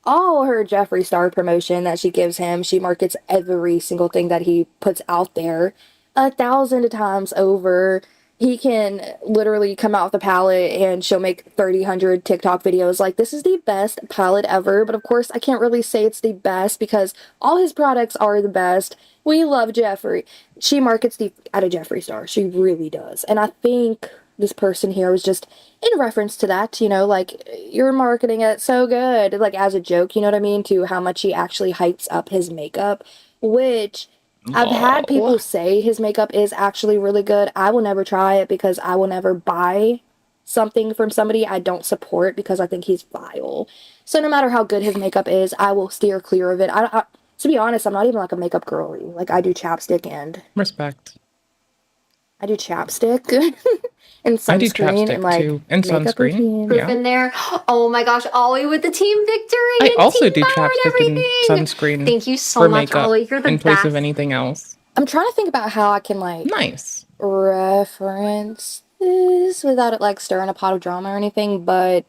all her Jeffree Star promotion that she gives him. She markets every single thing that he puts out there 1,000 times over. he can literally come out with a palette and she'll make 3,000 TikTok videos. Like, this is the best palette ever. But of course, I can't really say it's the best because all his products are the best. We love Jeffree. She markets the out of Jeffree Star. She really does. And I think this person here was just in reference to that, you know, like, you're marketing it so good, like, as a joke, you know what I mean, to how much he actually hypes up his makeup, which I've had people say his makeup is actually really good. I will never try it because I will never buy something from somebody I don't support because I think he's vile. So no matter how good his makeup is, I will steer clear of it. To be honest, I'm not even like a makeup girly. Like, I do chapstick and respect. I do chapstick and sunscreen I do chapstick and like too, and makeup sunscreen. routine. Proof in there. Oh my gosh, Ollie with the team victory. I and also team do power and chapstick and everything. sunscreen. Thank you so for much, makeup Ollie. You're the in place best. of anything else. I'm trying to think about how I can like reference this without it like stirring a pot of drama or anything, but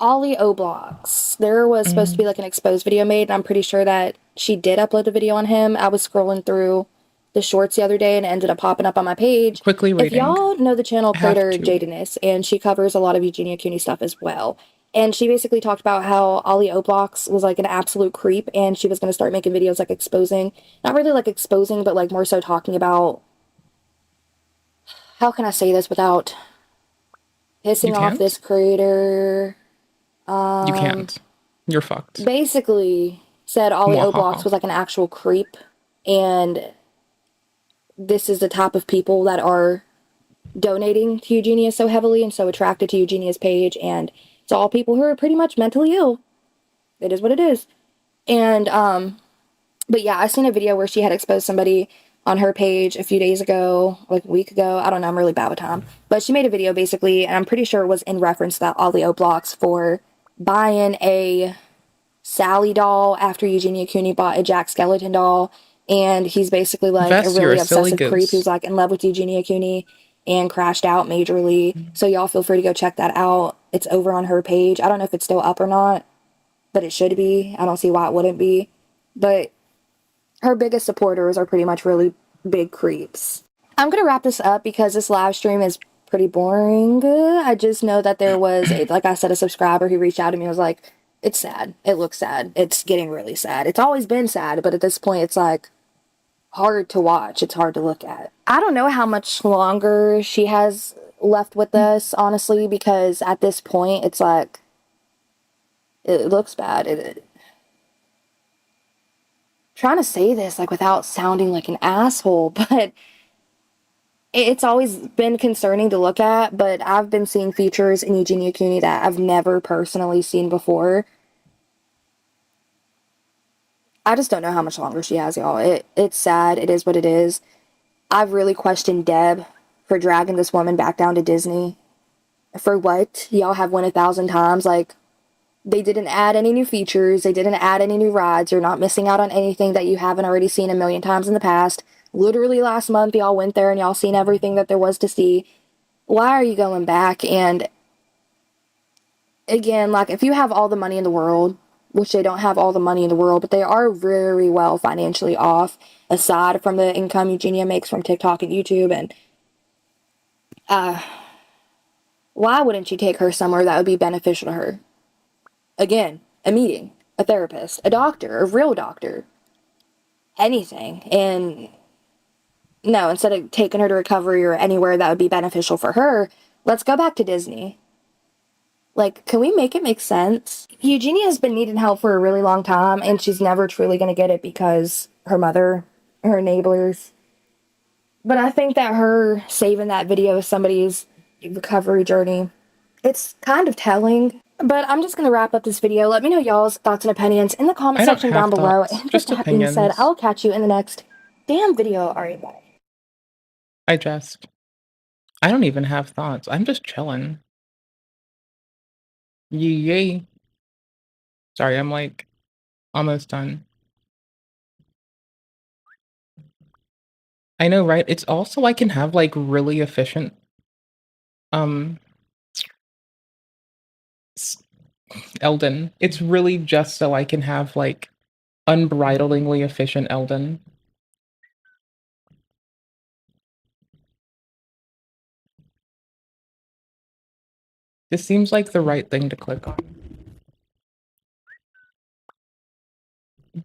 Ollie O'Blocks. There was supposed to be like an exposed video made, and I'm pretty sure that she did upload a video on him. I was scrolling through the shorts the other day and it ended up popping up on my page. Quickly rating. If y'all know the channel creator Jadeness, and she covers a lot of Eugenia Cooney stuff as well. And she basically talked about how Ollie O'Blocks was like an absolute creep and she was going to start making videos like exposing, not really like exposing, but like more so talking about, how can I say this without pissing off this creator? You can't. You're fucked. Basically said Ollie O'Blocks was like an actual creep, and this is the type of people that are donating to Eugenia so heavily and so attracted to Eugenia's page, and it's all people who are pretty much mentally ill. It is what it is. And but yeah, I seen a video where she had exposed somebody on her page a few days ago, like a week ago. I don't know, I'm really bad with time. But she made a video basically, and I'm pretty sure it was in reference to that Ollie O'Blocks for buying a Sally doll after Eugenia Cooney bought a Jack Skellington doll. And he's basically like a really obsessive creep who's like in love with Eugenia Cooney and crashed out majorly. So y'all feel free to go check that out. It's over on her page. I don't know if it's still up or not, but it should be. I don't see why it wouldn't be. But her biggest supporters are pretty much really big creeps. I'm going to wrap this up because this live stream is pretty boring. I just know that there was, like I said, a subscriber who reached out to me and was like, it's sad. It looks sad. It's getting really sad. It's always been sad, but at this point, it's like hard to watch. It's hard to look at. I don't know how much longer she has left with us, honestly, because at this point, it's like, it looks bad. Trying to say this like without sounding like an asshole, but it's always been concerning to look at. But I've been seeing features in Eugenia Cooney that I've never personally seen before. I just don't know how much longer she has, y'all. It's sad. It is what it is. I've really questioned Deb for dragging this woman back down to Disney. For what? Y'all have won 1,000 times. Like, they didn't add any new features. They didn't add any new rides. You're not missing out on anything that you haven't already seen a million times in the past. Literally last month, y'all went there and y'all seen everything that there was to see. Why are you going back? And again, like, if you have all the money in the world, which they don't have all the money in the world, but they are very well financially off, aside from the income Eugenia makes from TikTok and YouTube, and why wouldn't you take her somewhere that would be beneficial to her? Again, a meeting, a therapist, a doctor, a real doctor, anything. And no, instead of taking her to recovery or anywhere that would be beneficial for her, let's go back to Disney. Like, can we make it make sense? Eugenia has been needing help for a really long time, and she's never truly going to get it because her mother, her enablers. But I think that her saving that video of somebody's recovery journey, it's kind of telling. But I'm just going to wrap up this video. Let me know y'all's thoughts and opinions in the comment section down below. And with that being said, I'll catch you in the next damn video. Alright, bye. I don't even have thoughts. I'm just chilling. Yay. Sorry, I'm like almost done. I know, right? It's also I can have like really efficient Elden. It's really just so I can have like unbridledly efficient Elden. This seems like the right thing to click on.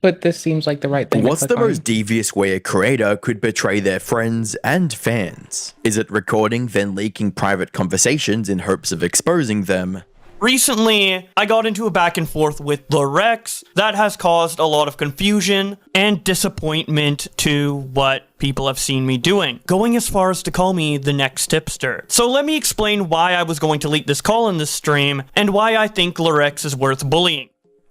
But this seems like the right thing. What's the most devious way a creator could betray their friends and fans? Is it recording, then leaking private conversations in hopes of exposing them? Recently, I got into a back and forth with Rex that has caused a lot of confusion and disappointment to what people have seen me doing, going as far as to call me the next tipster. So let me explain why I was going to leak this call in this stream and why I think Rex is worth bullying.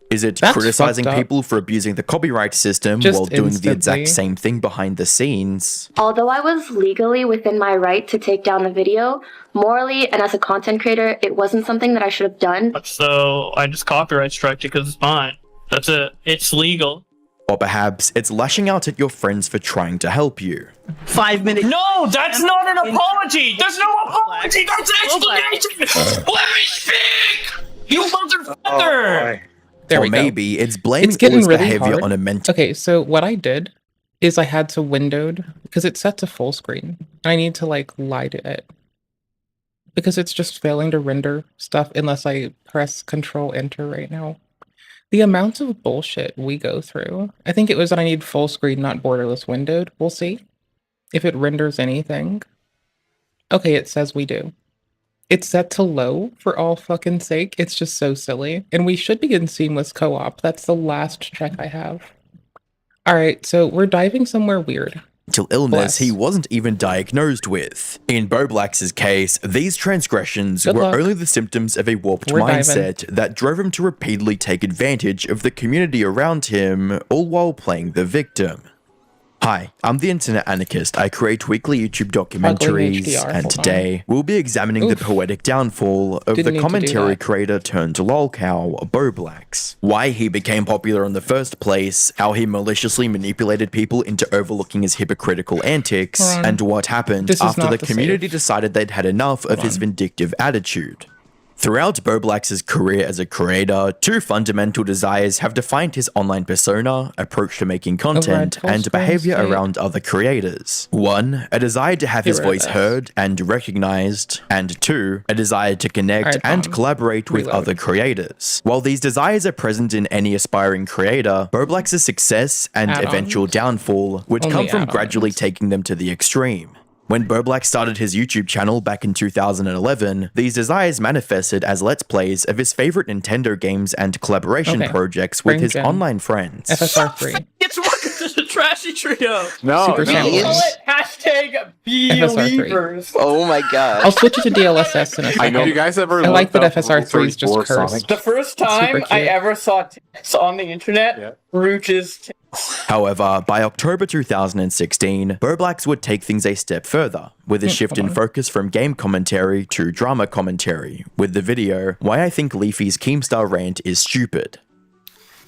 Is it That's criticizing fucked up. people for abusing the copyright system Just while doing the instantly. exact same thing behind the scenes? Although I was legally within my right to take down the video, morally and as a content creator, it wasn't something that I should have done. So I just copyright strike it because it's mine. That's it. It's legal. Or perhaps it's lashing out at your friends for trying to help you. 5 minutes. No, that's not an apology. There's no apology. That's explanation. Let me speak. You motherfucker. There or we go. maybe it's blaming It's getting all his really behavior hard. on a mental. Okay, so what I did is I had to windowed because it's set to full screen. And I need to like lie to it because it's just failing to render stuff unless I press Control Enter right now. The amount of bullshit we go through. I think it was that I need full screen, not borderless windowed. We'll see if it renders anything. Okay, it says we do. It's set to low for all fucking sake. It's just so silly. And we should begin seamless co-op. That's the last check I have. All right, so we're diving somewhere weird. Mental illness he wasn't even diagnosed with. In Boblax's case, these transgressions Good were luck. only the symptoms of a warped We're diving. mindset that drove him to repeatedly take advantage of the community around him, all while playing the victim. Hi, I'm the Internet Anarchist. I create weekly YouTube documentaries, HDR, and hold today we'll be examining the poetic downfall of Didn't need the to do commentary that. creator turned lolcow, Boblax. Why he became popular in the first place, how he maliciously manipulated people into overlooking his hypocritical antics, Hold on. and what happened This is after not the the community save. decided they'd had enough of his vindictive attitude. Throughout Boblax's career as a creator, two fundamental desires have defined his online persona, approach to making content, full and screen behavior state. around other creators. One, a desire to have Get his rid of voice this. heard and recognized, and two, a desire to connect Alright, and Tom. collaborate with Reload. other creators. While these desires are present in any aspiring creator, Boblax's success and Add-ons? eventual downfall would Only come from add-ons. gradually taking them to the extreme. When Boblax started his YouTube channel back in 2011, these desires manifested as Let's Plays of his favorite Nintendo games and collaboration Okay. projects with Brain his Gen. online friends. FSR3. It's welcome to the Trashy Trio. No, Super no. samples. Hashtag FSR3. believers. Oh my god. I'll switch it to DLSS in a second. I know. You guys ever I like looked that up FSR3 is just 34 cursed. Sonic? The first It's super time I cute. ever saw tits on the internet, Rooch's tits. However, by October 2016, Boblax would take things a step further, with a shift in focus from game commentary to drama commentary, with the video, Why I Think Leafy's Keemstar Rant is Stupid.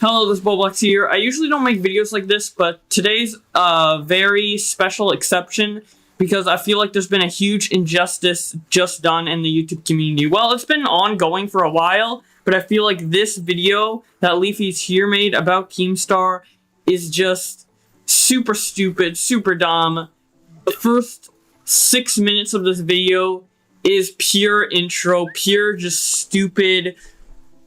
Hello, this is Boblax here. I usually don't make videos like this, but today's a very special exception because I feel like there's been a huge injustice just done in the YouTube community. Well, it's been ongoing for a while, but I feel like this video that Leafy's here made about Keemstar is just super stupid, super dumb. The first 6 minutes of this video is pure intro, pure just stupid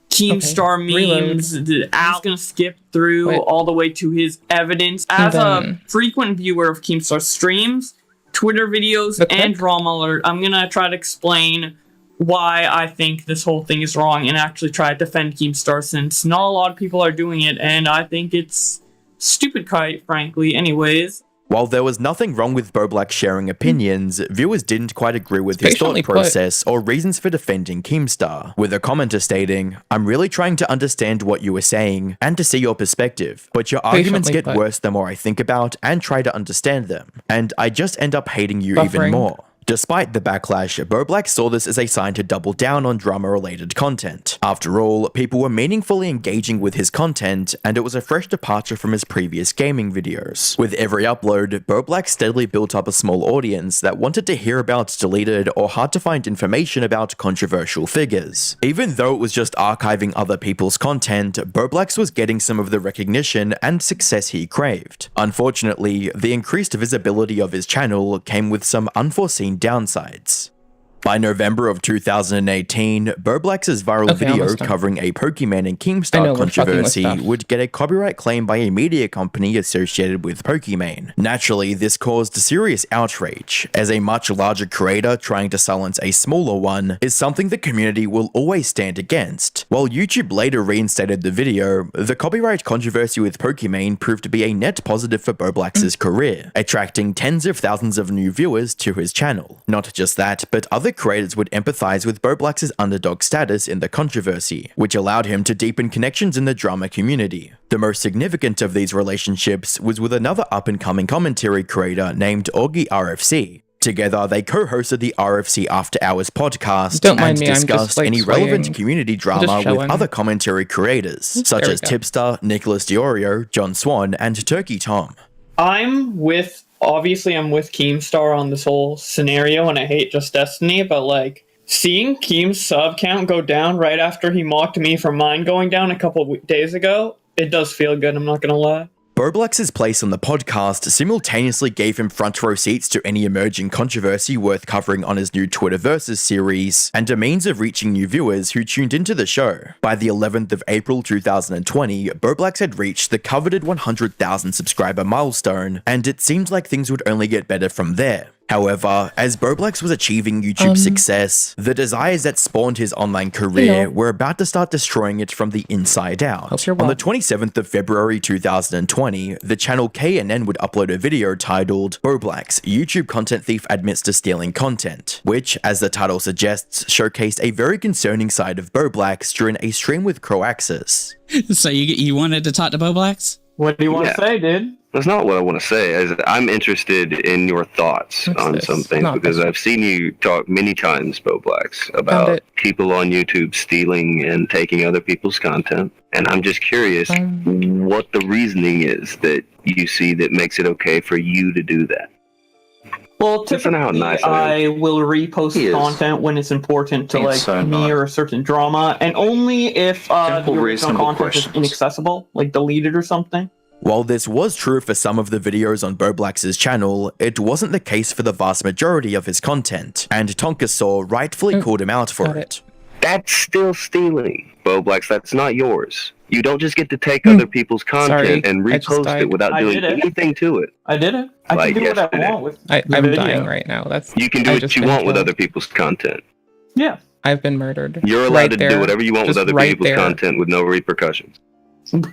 Keemstar memes. I'm just gonna skip through all the way to his evidence. As a frequent viewer of Keemstar streams, Twitter videos, and Drama Alert, I'm gonna try to explain why I think this whole thing is wrong and actually try to defend Keemstar since not a lot of people are doing it, and I think it's stupid, quite frankly, anyways. While there was nothing wrong with Boblax sharing opinions, viewers didn't quite agree with his thought Patiently put. process or reasons for defending Keemstar, with a commenter stating, I'm really trying to understand what you were saying and to see your perspective, but your arguments Patiently get put. worse the more I think about and try to understand them, and I just end up hating you even Buffering. more. Despite the backlash, Boblax saw this as a sign to double down on drama-related content. After all, people were meaningfully engaging with his content, and it was a fresh departure from his previous gaming videos. With every upload, Boblax steadily built up a small audience that wanted to hear about deleted or hard-to-find information about controversial figures. Even though it was just archiving other people's content, Boblax was getting some of the recognition and success he craved. Unfortunately, the increased visibility of his channel came with some unforeseen downsides. By November of 2018, Burblax's viral video covering a Pokemon and Keemstar controversy would get a copyright claim by a media company associated with Pokemon. Naturally, this caused serious outrage, as a much larger creator trying to silence a smaller one is something the community will always stand against. While YouTube later reinstated the video, the copyright controversy with Pokemon proved to be a net positive for Burblax's career, attracting tens of thousands of new viewers to his channel. Not just that, but other creators would empathize with Burblax's underdog status in the controversy, which allowed him to deepen connections in the drama community. The most significant of these relationships was with another up-and-coming commentary creator named Augie RFC. Together, they co-hosted the RFC After Hours podcast and discussed any relevant community drama with other commentary creators, such as Tipster, Nicholas Diorio, John Swan, and Turkey Tom. Obviously, I'm with Keemstar on this whole scenario, and I hate Just Destiny, but, like, seeing Keem's sub count go down right after he mocked me for mine going down a couple of days ago, it does feel good, I'm not gonna lie. Burblax's place on the podcast simultaneously gave him front row seats to any emerging controversy worth covering on his new Twitter Versus series, and a means of reaching new viewers who tuned into the show. By the 11th of April 2020, Burblax had reached the coveted 100,000 subscriber milestone, and it seemed like things would only get better from there. However, as Burblax was achieving YouTube success, the desires that spawned his online career were about to start destroying it from the inside out. On the 27th of February 2020, the channel KNN would upload a video titled Burblax, YouTube content thief admits to stealing content, which, as the title suggests, showcased a very concerning side of Burblax during a stream with Croaxis. So you wanted to talk to Burblax? What do you want to say, dude? That's not what I want to say. I'm interested in your thoughts on some things because I've seen you talk many times, Burblax, about people on YouTube stealing and taking other people's content. And I'm just curious what the reasoning is that you see that makes it okay for you to do that. Well, typically, I will repost content when it's important to me or a certain drama, and only if the original content is inaccessible, like deleted or something. While this was true for some of the videos on Burblax's channel, it wasn't the case for the vast majority of his content, and Tonkasaw rightfully called him out for it. That's still stealing, Burblax. That's not yours. You don't just get to take other people's content and repost it without doing anything to it. I did it. I can do what I want with I'm dying right now. You can do what you want with other people's content. Yeah. I've been murdered. You're allowed to do whatever you want with other people's content with no repercussions.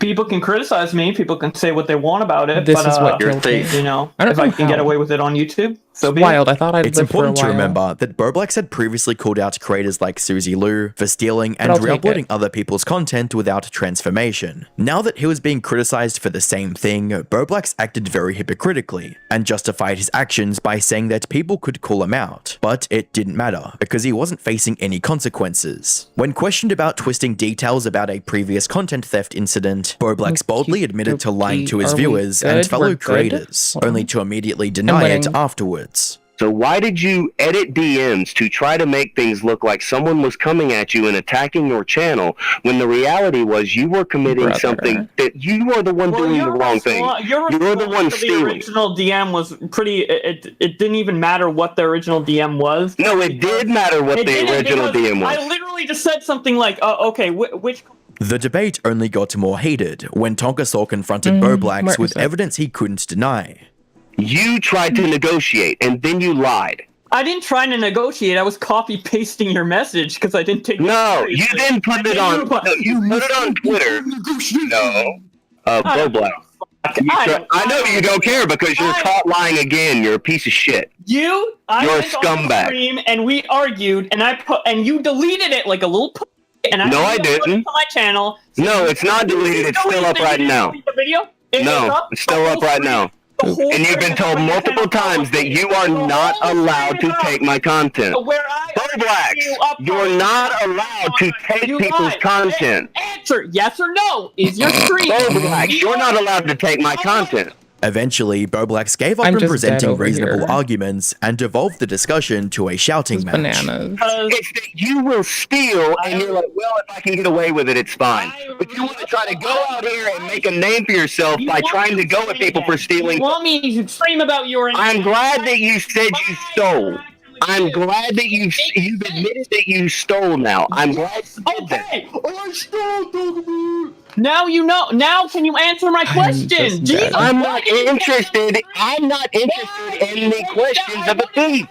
People can criticize me. People can say what they want about it. This is what killed me. You know, if I can get away with it on YouTube, so be wild. I thought I'd It's important to remember that Burblax had previously called out creators like Susie Liu for stealing and re-uploading other people's content without transformation. Now that he was being criticized for the same thing, Burblax acted very hypocritically and justified his actions by saying that people could call him out, but it didn't matter because he wasn't facing any consequences. When questioned about twisting details about a previous content theft incident, Burblax boldly admitted to lying to his viewers and fellow creators, only to immediately deny it afterwards. So why did you edit DMs to try to make things look like someone was coming at you and attacking your channel when the reality was you were committing something that you were the one doing the wrong thing? You're the one stealing. The original DM was pretty. It didn't even matter what the original DM was. No, it did matter what the original DM was. I literally just said something like, "Okay, which." The debate only got more heated when Tonkasaw confronted Burblax with evidence he couldn't deny. You tried to negotiate, and then you lied. I didn't try to negotiate. I was copy-pasting your message because I didn't take it. No, you didn't put it on. No, you put it on Twitter. No. Burblax. I know you don't care because you're caught lying again. You're a piece of shit. You're a scumbag. And we argued, and you deleted it like a little. And no, I didn't. To my channel. No, it's not deleted. It's still up right now. No, it's still up right now. And you've been told multiple times that you are not allowed to take my content. Burblax, you're not allowed to take people's content. Answer yes or no. Is your stream? Burblax, you're not allowed to take my content. Eventually, Burblax gave up on presenting reasonable arguments and devolved the discussion to a shouting match. It's that you will steal, and you're like, well, if I can get away with it, it's fine. But you want to try to go out here and make a name for yourself by trying to go at people for stealing. You want me to scream about your... I'm glad that you said you stole. I'm glad that you've admitted that you stole now. I'm glad you did that. I stole. Now you know. Now can you answer my question? I'm not interested. I'm not interested in the questions of a thief.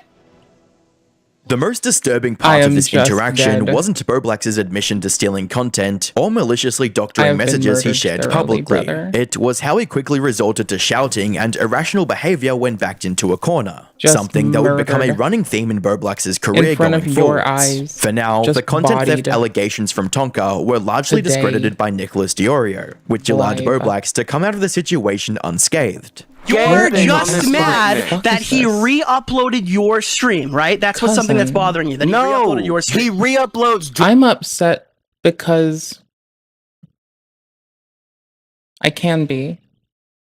The most disturbing part of this interaction wasn't Boblax's admission to stealing content or maliciously doctoring messages he shared publicly. It was how he quickly resorted to shouting and irrational behavior when backed into a corner. Something that would become a running theme in Boblax's career going forward. For now, the content theft allegations from Tonka were largely discredited by Nicholas Diorio, which allowed Boblax to come out of the situation unscathed. You're just mad that he re-uploaded your stream, right? That's what's something that's bothering you. That he re-uploaded your stream. He re-uploads. I'm upset because I can be.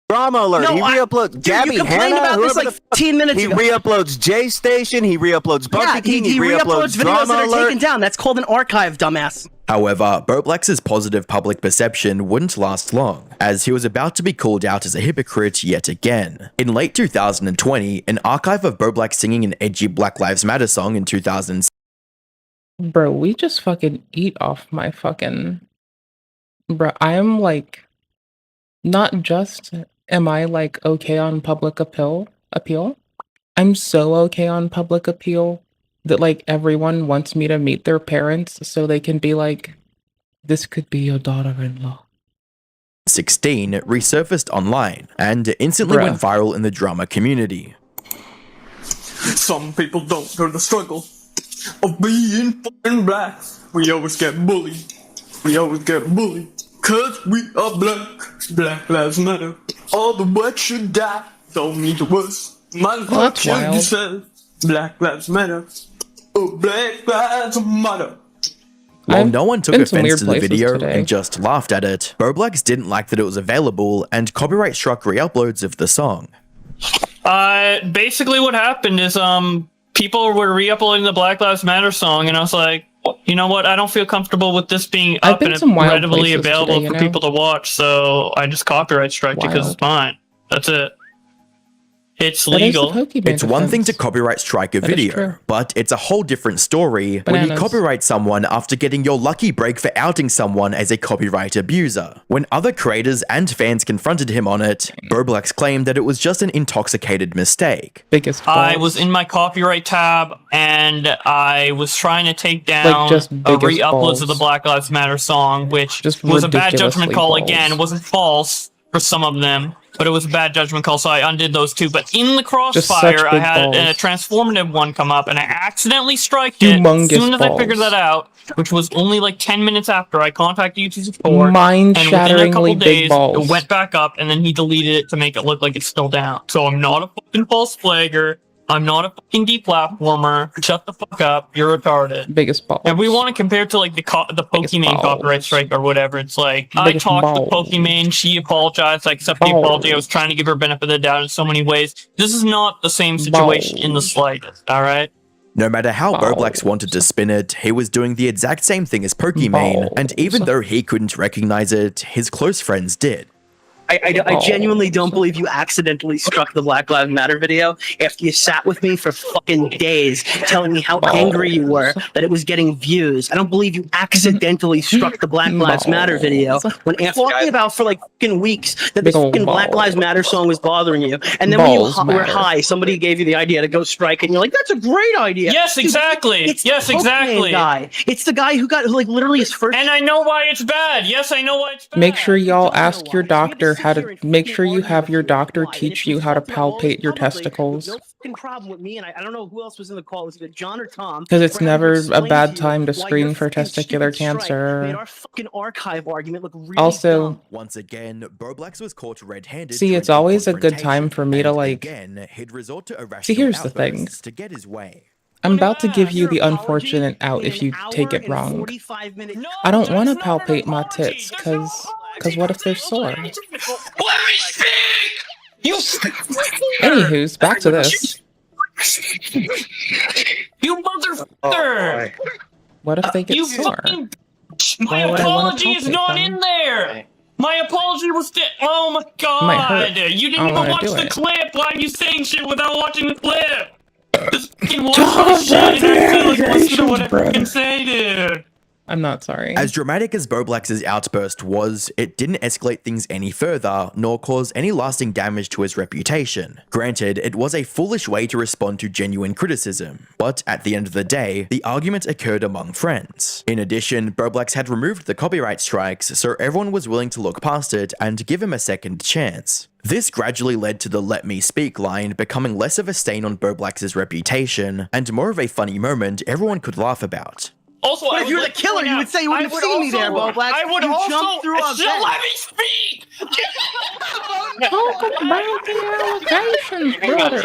Drama alert! No, he re-uploads Gabby you complained Hanna, about this whoever like the 15 minutes he ago. He re-uploads J Station. He re-uploads Bumpy King. He re-uploads videos Drama that are alert. taken down. That's called an archive, dumbass. However, Boblax's positive public perception wouldn't last long, as he was about to be called out as a hypocrite yet again. In late 2020, an archive of Boblax singing an edgy Black Lives Matter song in 2000. Bro, we just fucking eat off my fucking... Bro, I am like... Not just am I like okay on public appeal? I'm so okay on public appeal that like everyone wants me to meet their parents so they can be like, this could be your daughter-in-law. 16 resurfaced online and instantly went viral in the drama community. Some people don't know the struggle of being fucking black. We always get bullied. Cause we are black. Black lives matter. All the white should die. Don't need to worse. My life should yourself. Black lives matter. Oh, black lives matter. While no one took offense to the video and just laughed at it, Boblax didn't like that it was available and copyright struck re-uploads of the song. Basically what happened is people were re-uploading the Black Lives Matter song, and I was like, you know what, I don't feel comfortable with this being up and readily available for people to watch, so I just copyright striked it because it's mine. That's it. It's legal. It's one thing to copyright strike a video, but it's a whole different story when you copyright someone after getting your lucky break for outing someone as a copyright abuser. When other creators and fans confronted him on it, Boblax claimed that it was just an intoxicated mistake. I was in my copyright tab and I was trying to take down re-uploads of the Black Lives Matter song, which was a bad judgment call again. It wasn't false for some of them, but it was a bad judgment call, so I undid those two. But in the crossfire, I had a transformative one come up, and I accidentally striked it. As soon as I figured that out, which was only like 10 minutes after, I contacted YouTube support, and within a couple days, it went back up, and then he deleted it to make it look like it's still down. So I'm not a fucking false flagger. I'm not a fucking deplatformer. Shut the fuck up. You're retarded. Biggest balls. And we want to compare it to like the Pokimane copyright strike or whatever. It's like, I talked to Pokimane, she apologized, I accept the apology. I was trying to give her benefit of the doubt in so many ways. This is not the same situation in the slightest, alright? No matter how Boblax wanted to spin it, he was doing the exact same thing as Pokimane, and even though he couldn't recognize it, his close friends did. I genuinely don't believe you accidentally struck the Black Lives Matter video after you sat with me for fucking days telling me how angry you were that it was getting views. I don't believe you accidentally struck the Black Lives Matter video when after talking about for like fucking weeks that this fucking Black Lives Matter song was bothering you. And then when you were high, somebody gave you the idea to go strike it and you're like, that's a great idea. Yes, exactly. Yes, exactly. Guy. It's the guy who got like literally his first. And I know why it's bad. Yes, I know why it's bad. Make sure y'all ask your doctor how to make sure you have your doctor teach you how to palpate your testicles. No fucking problem with me, and I don't know who else was in the call. Was it John or Tom? Because it's never a bad time to screen for testicular cancer. Made our fucking archive argument look really also, once again, Boblax was caught red-handed. See, it's always a good time for me to like. See, here's the thing. To get his way. I'm about to give you the unfortunate out if you take it wrong. I don't want to palpate my tits, because what if they're sore? Let me speak! You Anywho's, back to this. You motherfucker! What if they get sore? My apology is not in there! My apology was oh my god! You didn't even watch the clip! Why are you saying shit without watching the clip? I'm not sorry. As dramatic as Boblax's outburst was, it didn't escalate things any further, nor cause any lasting damage to his reputation. Granted, it was a foolish way to respond to genuine criticism, but at the end of the day, the argument occurred among friends. In addition, Boblax had removed the copyright strikes, so everyone was willing to look past it and give him a second chance. This gradually led to the "let me speak" line becoming less of a stain on Boblax's reputation, and more of a funny moment everyone could laugh about. Also, but if you were the killer, you would say you wouldn't have seen me there, Boblax. I would you also jumped through a vent. let me speak. Talk about the allegations, brother.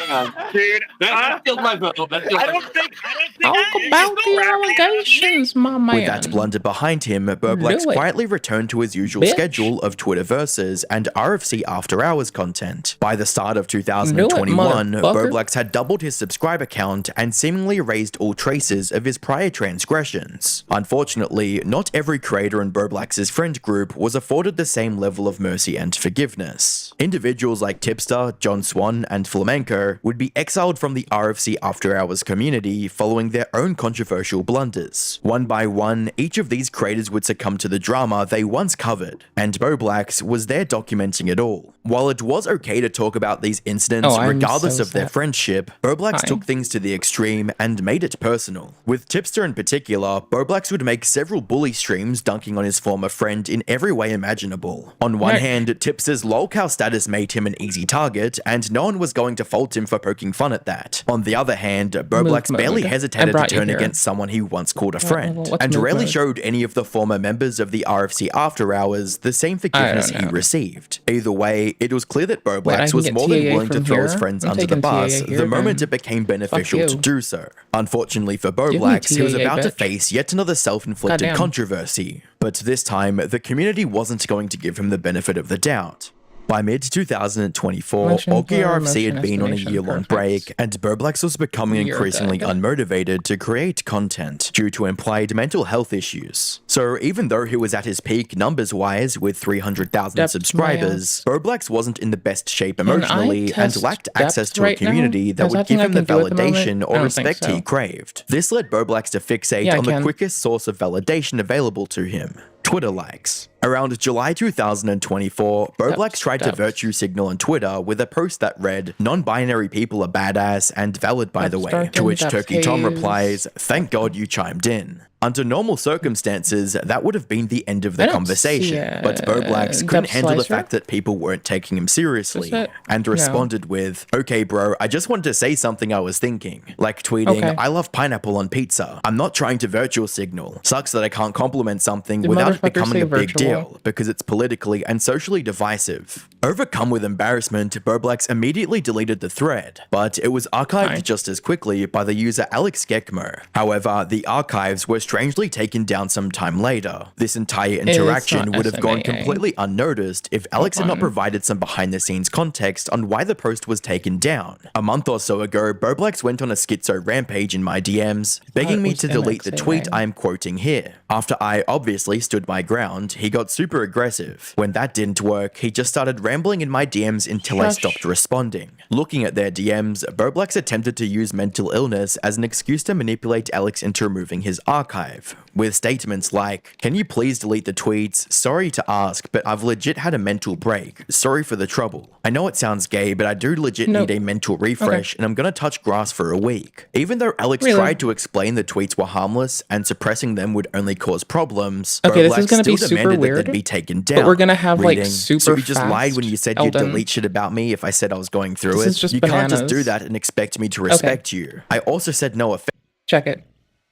Dude, that feels my vote. I don't think. Talk about the allegations, my man. With that blunder behind him, Boblax quietly returned to his usual schedule of Twitterverses and RFC After Hours content. By the start of 2021, Boblax had doubled his subscriber count and seemingly erased all traces of his prior transgressions. Unfortunately, not every creator in Boblax's friend group was afforded the same level of mercy and forgiveness. Individuals like Tipster, John Swan, and Flamenco would be exiled from the RFC After Hours community following their own controversial blunders. One by one, each of these creators would succumb to the drama they once covered, and Boblax was there documenting it all. While it was okay to talk about these incidents regardless of their friendship, Boblax took things to the extreme and made it personal. With Tipster in particular, Boblax would make several bully streams dunking on his former friend in every way imaginable. On one hand, Tipster's lolcow status made him an easy target, and no one was going to fault him for poking fun at that. On the other hand, Boblax barely hesitated to turn against someone he once called a friend, and rarely showed any of the former members of the RFC After Hours the same forgiveness he received. Either way, it was clear that Boblax was more than willing to throw his friends under the bus the moment it became beneficial to do so. Unfortunately for Boblax, he was about to face yet another self-inflicted controversy, but this time, the community wasn't going to give him the benefit of the doubt. By mid-2024, RFC had been on a year-long break, and Boblax was becoming increasingly unmotivated to create content due to implied mental health issues. So even though he was at his peak numbers-wise with 300,000 subscribers, Boblax wasn't in the best shape emotionally and lacked access to a community that would give him the validation or respect he craved. This led Boblax to fixate on the quickest source of validation available to him: Twitter likes. Around July 2024, Boblax tried to virtue signal on Twitter with a post that read, "Non-binary people are badass and valid by the way," to which Turkey Tom replies, "Thank God you chimed in." Under normal circumstances, that would have been the end of the conversation, but Boblax couldn't handle the fact that people weren't taking him seriously, and responded with, "Okay bro, I just wanted to say something I was thinking," like tweeting, "I love pineapple on pizza. I'm not trying to virtual signal. Sucks that I can't compliment something without it becoming a big deal, because it's politically and socially divisive." Overcome with embarrassment, Boblax immediately deleted the thread, but it was archived just as quickly by the user Alex Gekmo. However, the archives were strangely taken down some time later. This entire interaction would have gone completely unnoticed if Alex had not provided some behind-the-scenes context on why the post was taken down. A month or so ago, Boblax went on a schizo rampage in my DMs, begging me to delete the tweet I am quoting here. After I obviously stood my ground, he got super aggressive. When that didn't work, he just started rambling in my DMs until I stopped responding. Looking at their DMs, Boblax attempted to use mental illness as an excuse to manipulate Alex into removing his archive, with statements like, "Can you please delete the tweets? Sorry to ask, but I've legit had a mental break. Sorry for the trouble. I know it sounds gay, but I do legit need a mental refresh, and I'm gonna touch grass for a week." Even though Alex tried to explain the tweets were harmless and suppressing them would only cause problems, this is gonna be still super demanded weird, that they'd be taken down. but we're gonna have like super So you just fast lied when you said you'd delete shit about me if I said I was going through This is it. just You can't just bananas. do that and expect me to respect you. I also said no offense. Check it.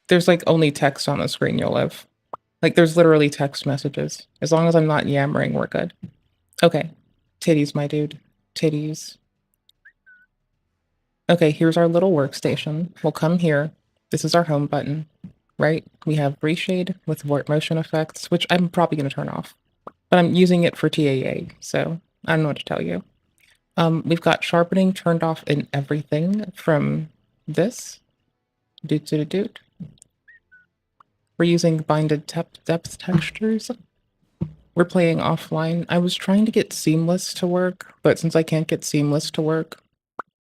There's like only text on the screen, you'll live. Like there's literally text messages. As long as I'm not yammering, we're good. Okay. Titties, my dude. Titties. Okay, here's our little workstation. We'll come here. This is our home button, right? We have reshade with vort motion effects, which I'm probably going to turn off. But I'm using it for TAA, so I don't know what to tell you. We've got sharpening turned off in everything from this. Doot doot doot. We're using binded depth textures. We're playing offline. I was trying to get seamless to work, but since I can't get seamless to work,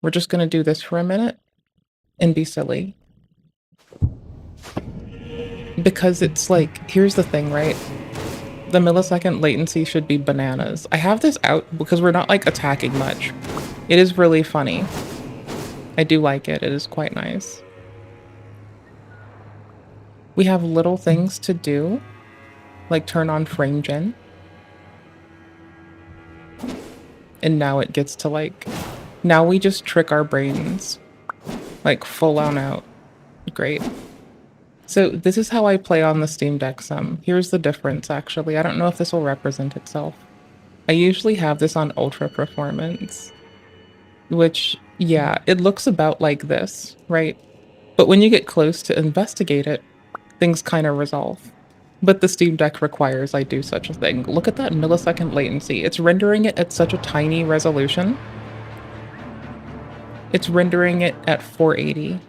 we're just going to do this for a minute. and be silly. Because it's like, here's the thing, right? The millisecond latency should be bananas. I have this out because we're not like attacking much. It is really funny. I do like it. It is quite nice. We have little things to do, like turn on frame gen. And now it gets to like, now we just trick our brains, like full on out. Great. So this is how I play on the Steam Deck some. Here's the difference actually. I don't know if this will represent itself. I usually have this on ultra performance, which, yeah, it looks about like this, right? But when you get close to investigate it, things kind of resolve. But the Steam Deck requires I do such a thing. Look at that millisecond latency. It's rendering it at such a tiny resolution. It's rendering it at 480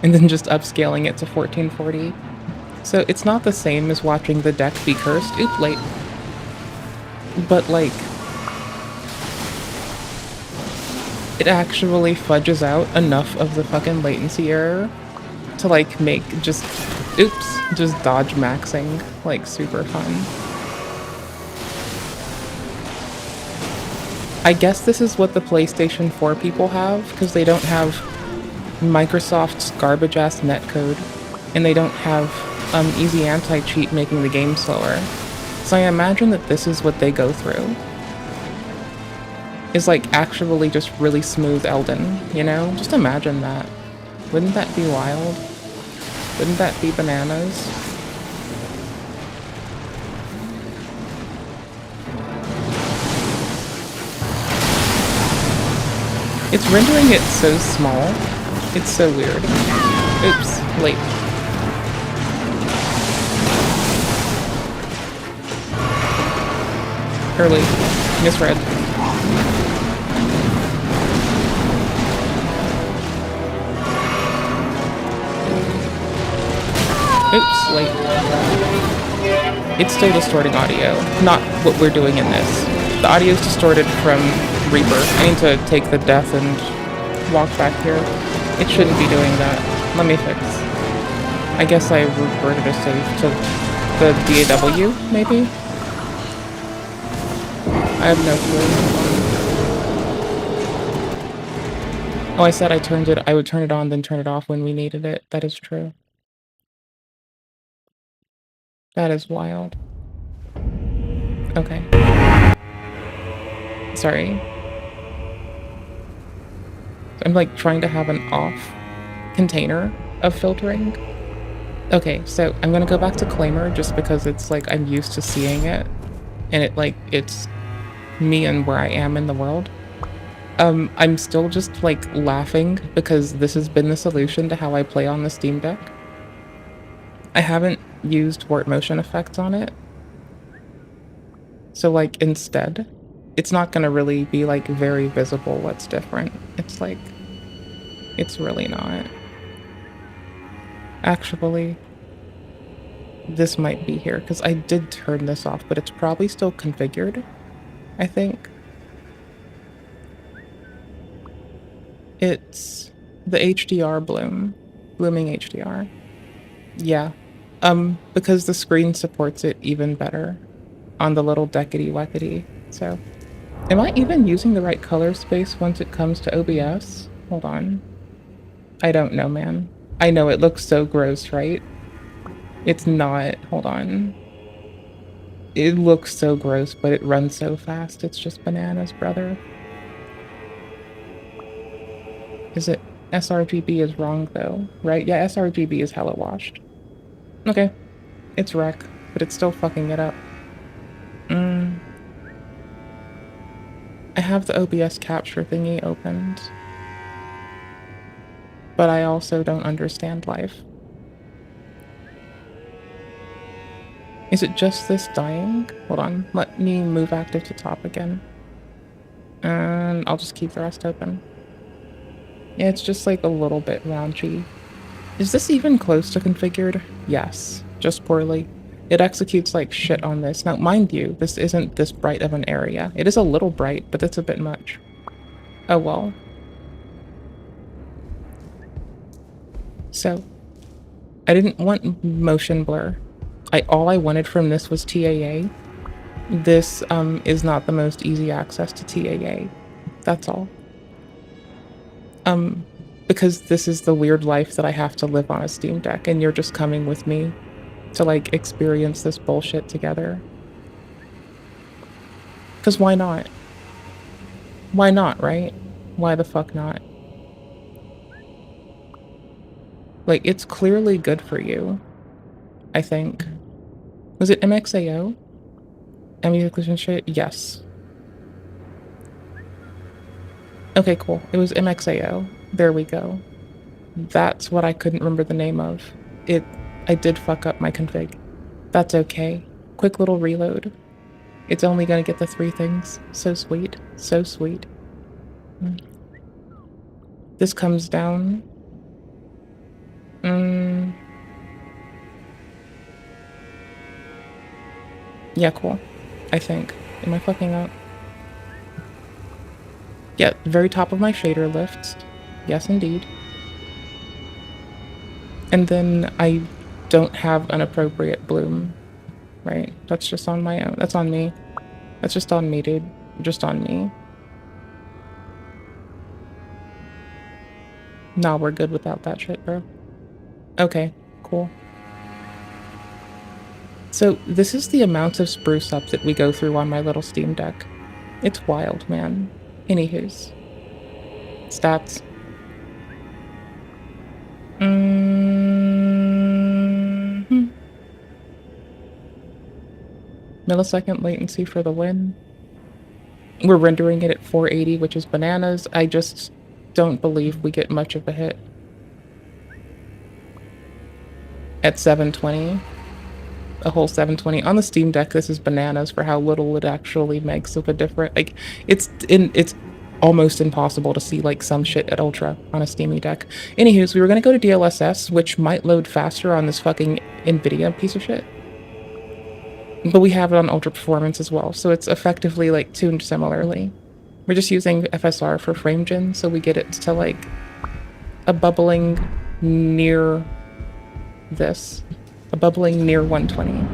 and then just upscaling it to 1440. So it's not the same as watching the deck be cursed. Oop, late. But like, it actually fudges out enough of the fucking latency error to like make just, oops, just dodge maxing like super fun. I guess this is what the PlayStation 4 people have, because they don't have Microsoft's garbage ass netcode, and they don't have easy anti-cheat making the game slower. So I imagine that this is what they go through. Is like actually just really smooth Elden, you know? Just imagine that. Wouldn't that be wild? Wouldn't that be bananas? It's rendering it so small. It's so weird. Oops, late. Early. Misread. Oops, late. It's still distorting audio, not what we're doing in this. The audio is distorted from Reaper. I need to take the death and walk back here. It shouldn't be doing that. Let me fix. I guess I reverted a save to the DAW, maybe? I have no clue. Oh, I said I would turn it on, then turn it off when we needed it. That is true. That is wild. Okay. Sorry. I'm like trying to have an off container of filtering. Okay, so I'm gonna go back to Claimer just because it's like I'm used to seeing it. And it like, it's me and where I am in the world. I'm still just like laughing because this has been the solution to how I play on the Steam Deck. I haven't used warp motion effects on it. So like instead, it's not gonna really be like very visible what's different. It's like, it's really not. Actually, this might be here because I did turn this off, but it's probably still configured, I think. It's the HDR blooming HDR. Yeah, because the screen supports it even better on the little deckety-weckety. So, am I even using the right color space once it comes to OBS? Hold on. I don't know, man. I know it looks so gross, right? It's not. Hold on. It looks so gross, but it runs so fast. It's just bananas, brother. Is it sRGB is wrong though, right? Yeah, sRGB is hella washed. Okay. It's wreck, but it's still fucking it up. I have the OBS capture thingy opened. But I also don't understand life. Is it just this dying? Hold on, let me move active to top again. And I'll just keep the rest open. Yeah, it's just like a little bit raunchy. Is this even close to configured? Yes, just poorly. It executes like shit on this. Now, mind you, this isn't this bright of an area. It is a little bright, but that's a bit much. Oh well. So, I didn't want motion blur. All I wanted from this was TAA. This is not the most easy access to TAA. That's all. Because this is the weird life that I have to live on a Steam Deck, and you're just coming with me to, like, experience this bullshit together. Because why not? Why not, right? Why the fuck not? Like, it's clearly good for you, I think. Was it MXAO? Yes. Okay, cool. It was MXAO. There we go. That's what I couldn't remember the name of. I did fuck up my config. That's okay. Quick little reload. It's only gonna get the 3 things. So sweet. So sweet. This comes down. Yeah, cool. I think. Am I fucking up? Yeah, very top of my shader lifts. Yes, indeed. And then I don't have an appropriate bloom. Right? That's just on my own. That's on me. That's just on me, dude. Just on me. Nah, we're good without that shit, bro. Okay, cool. So, this is the amount of spruce up that we go through on my little Steam Deck. It's wild, man. Anywho's. Stats. Millisecond latency for the win. We're rendering it at 480, which is bananas. I just don't believe we get much of a hit. At 720. A whole 720. On the Steam Deck, this is bananas for how little it actually makes of a difference. Like, it's almost impossible to see, like, some shit at Ultra on a Steamy Deck. Anywho, we were gonna go to DLSS, which might load faster on this fucking NVIDIA piece of shit. But we have it on Ultra Performance as well, so it's effectively, like, tuned similarly. We're just using FSR for frame gen, so we get it to, like, a bubbling near this. A bubbling near 120.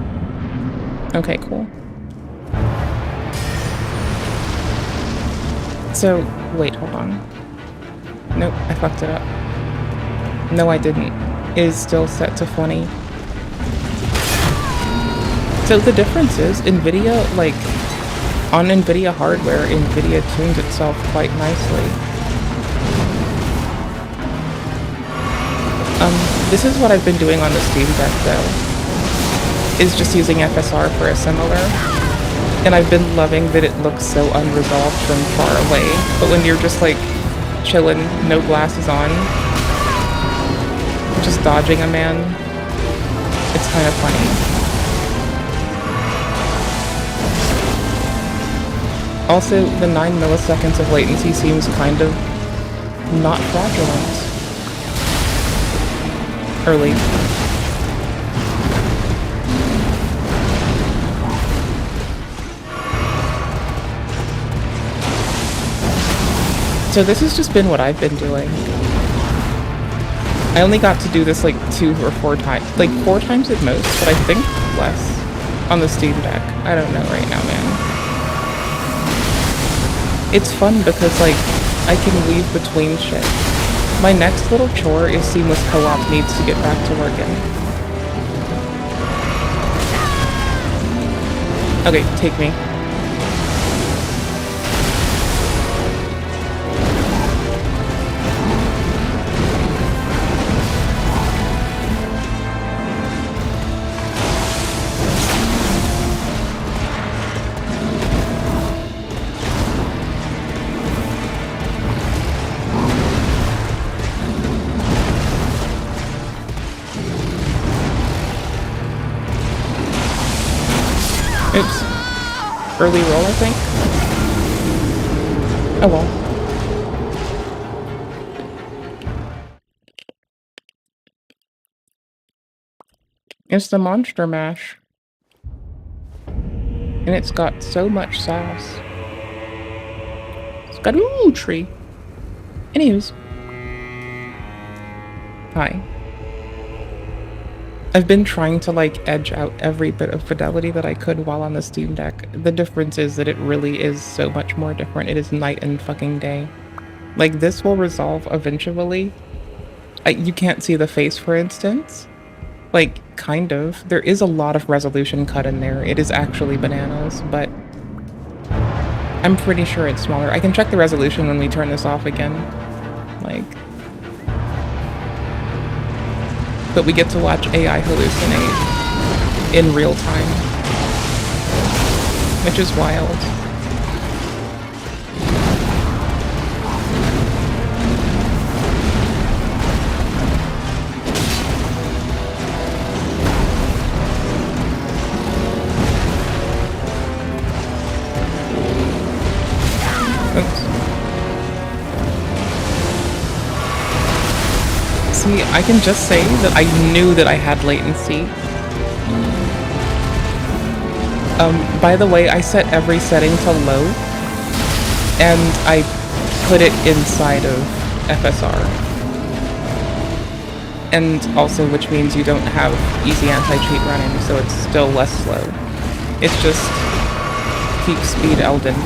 Okay, cool. So, wait, hold on. Nope, I fucked it up. No, I didn't. It is still set to funny. So the difference is, NVIDIA, like, on NVIDIA hardware, NVIDIA tunes itself quite nicely. This is what I've been doing on the Steam Deck, though, is just using FSR for a similar. And I've been loving that it looks so unresolved from far away, but when you're just, like, chilling, no glasses on, just dodging a man, it's kind of funny. Also, the 9 milliseconds of latency seems kind of not fraudulent. Early. So this has just been what I've been doing. I only got to do this like 2 or 4 times. Like 4 times at most, but I think less on the Steam Deck. I don't know right now, man. It's fun because, like, I can weave between shit. My next little chore is Seamless Co-op needs to get back to working. Okay, take me. Oops. Early roll, I think. Oh well. It's the Monster Mash. And it's got so much sauce. It's got a tree. Anyways. Hi. I've been trying to like edge out every bit of fidelity that I could while on the Steam Deck. The difference is that it really is so much more different. It is night and fucking day. Like, this will resolve eventually. You can't see the face, for instance. Like, kind of. There is a lot of resolution cut in there. It is actually bananas, but I'm pretty sure it's smaller. I can check the resolution when we turn this off again. Like, but we get to watch AI hallucinate in real time, which is wild. See, I can just say that I knew that I had latency. By the way, I set every setting to low, and I put it inside of FSR. And also, which means you don't have easy anti-cheat running, so it's still less slow. It's just peak speed Elden.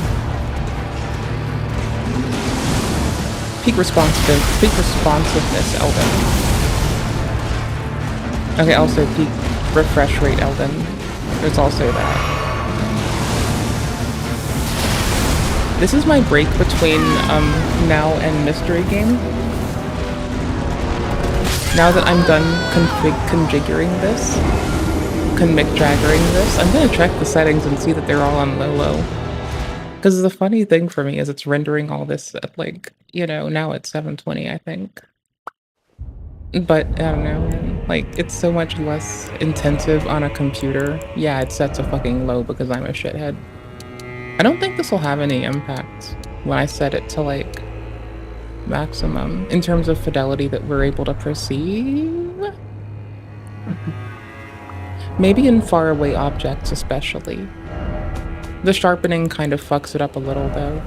Peak responsiveness Elden. Okay, also peak refresh rate Elden. There's also that. This is my break between now and mystery game. Now that I'm done configuring this, I'm gonna check the settings and see that they're all on low. Because the funny thing for me is it's rendering all this at, like, you know, now it's 720, I think. But, I don't know, like, it's so much less intensive on a computer. Yeah, it's set to fucking low because I'm a shithead. I don't think this will have any impact when I set it to, like, maximum in terms of fidelity that we're able to perceive. Maybe in faraway objects especially. The sharpening kind of fucks it up a little, though.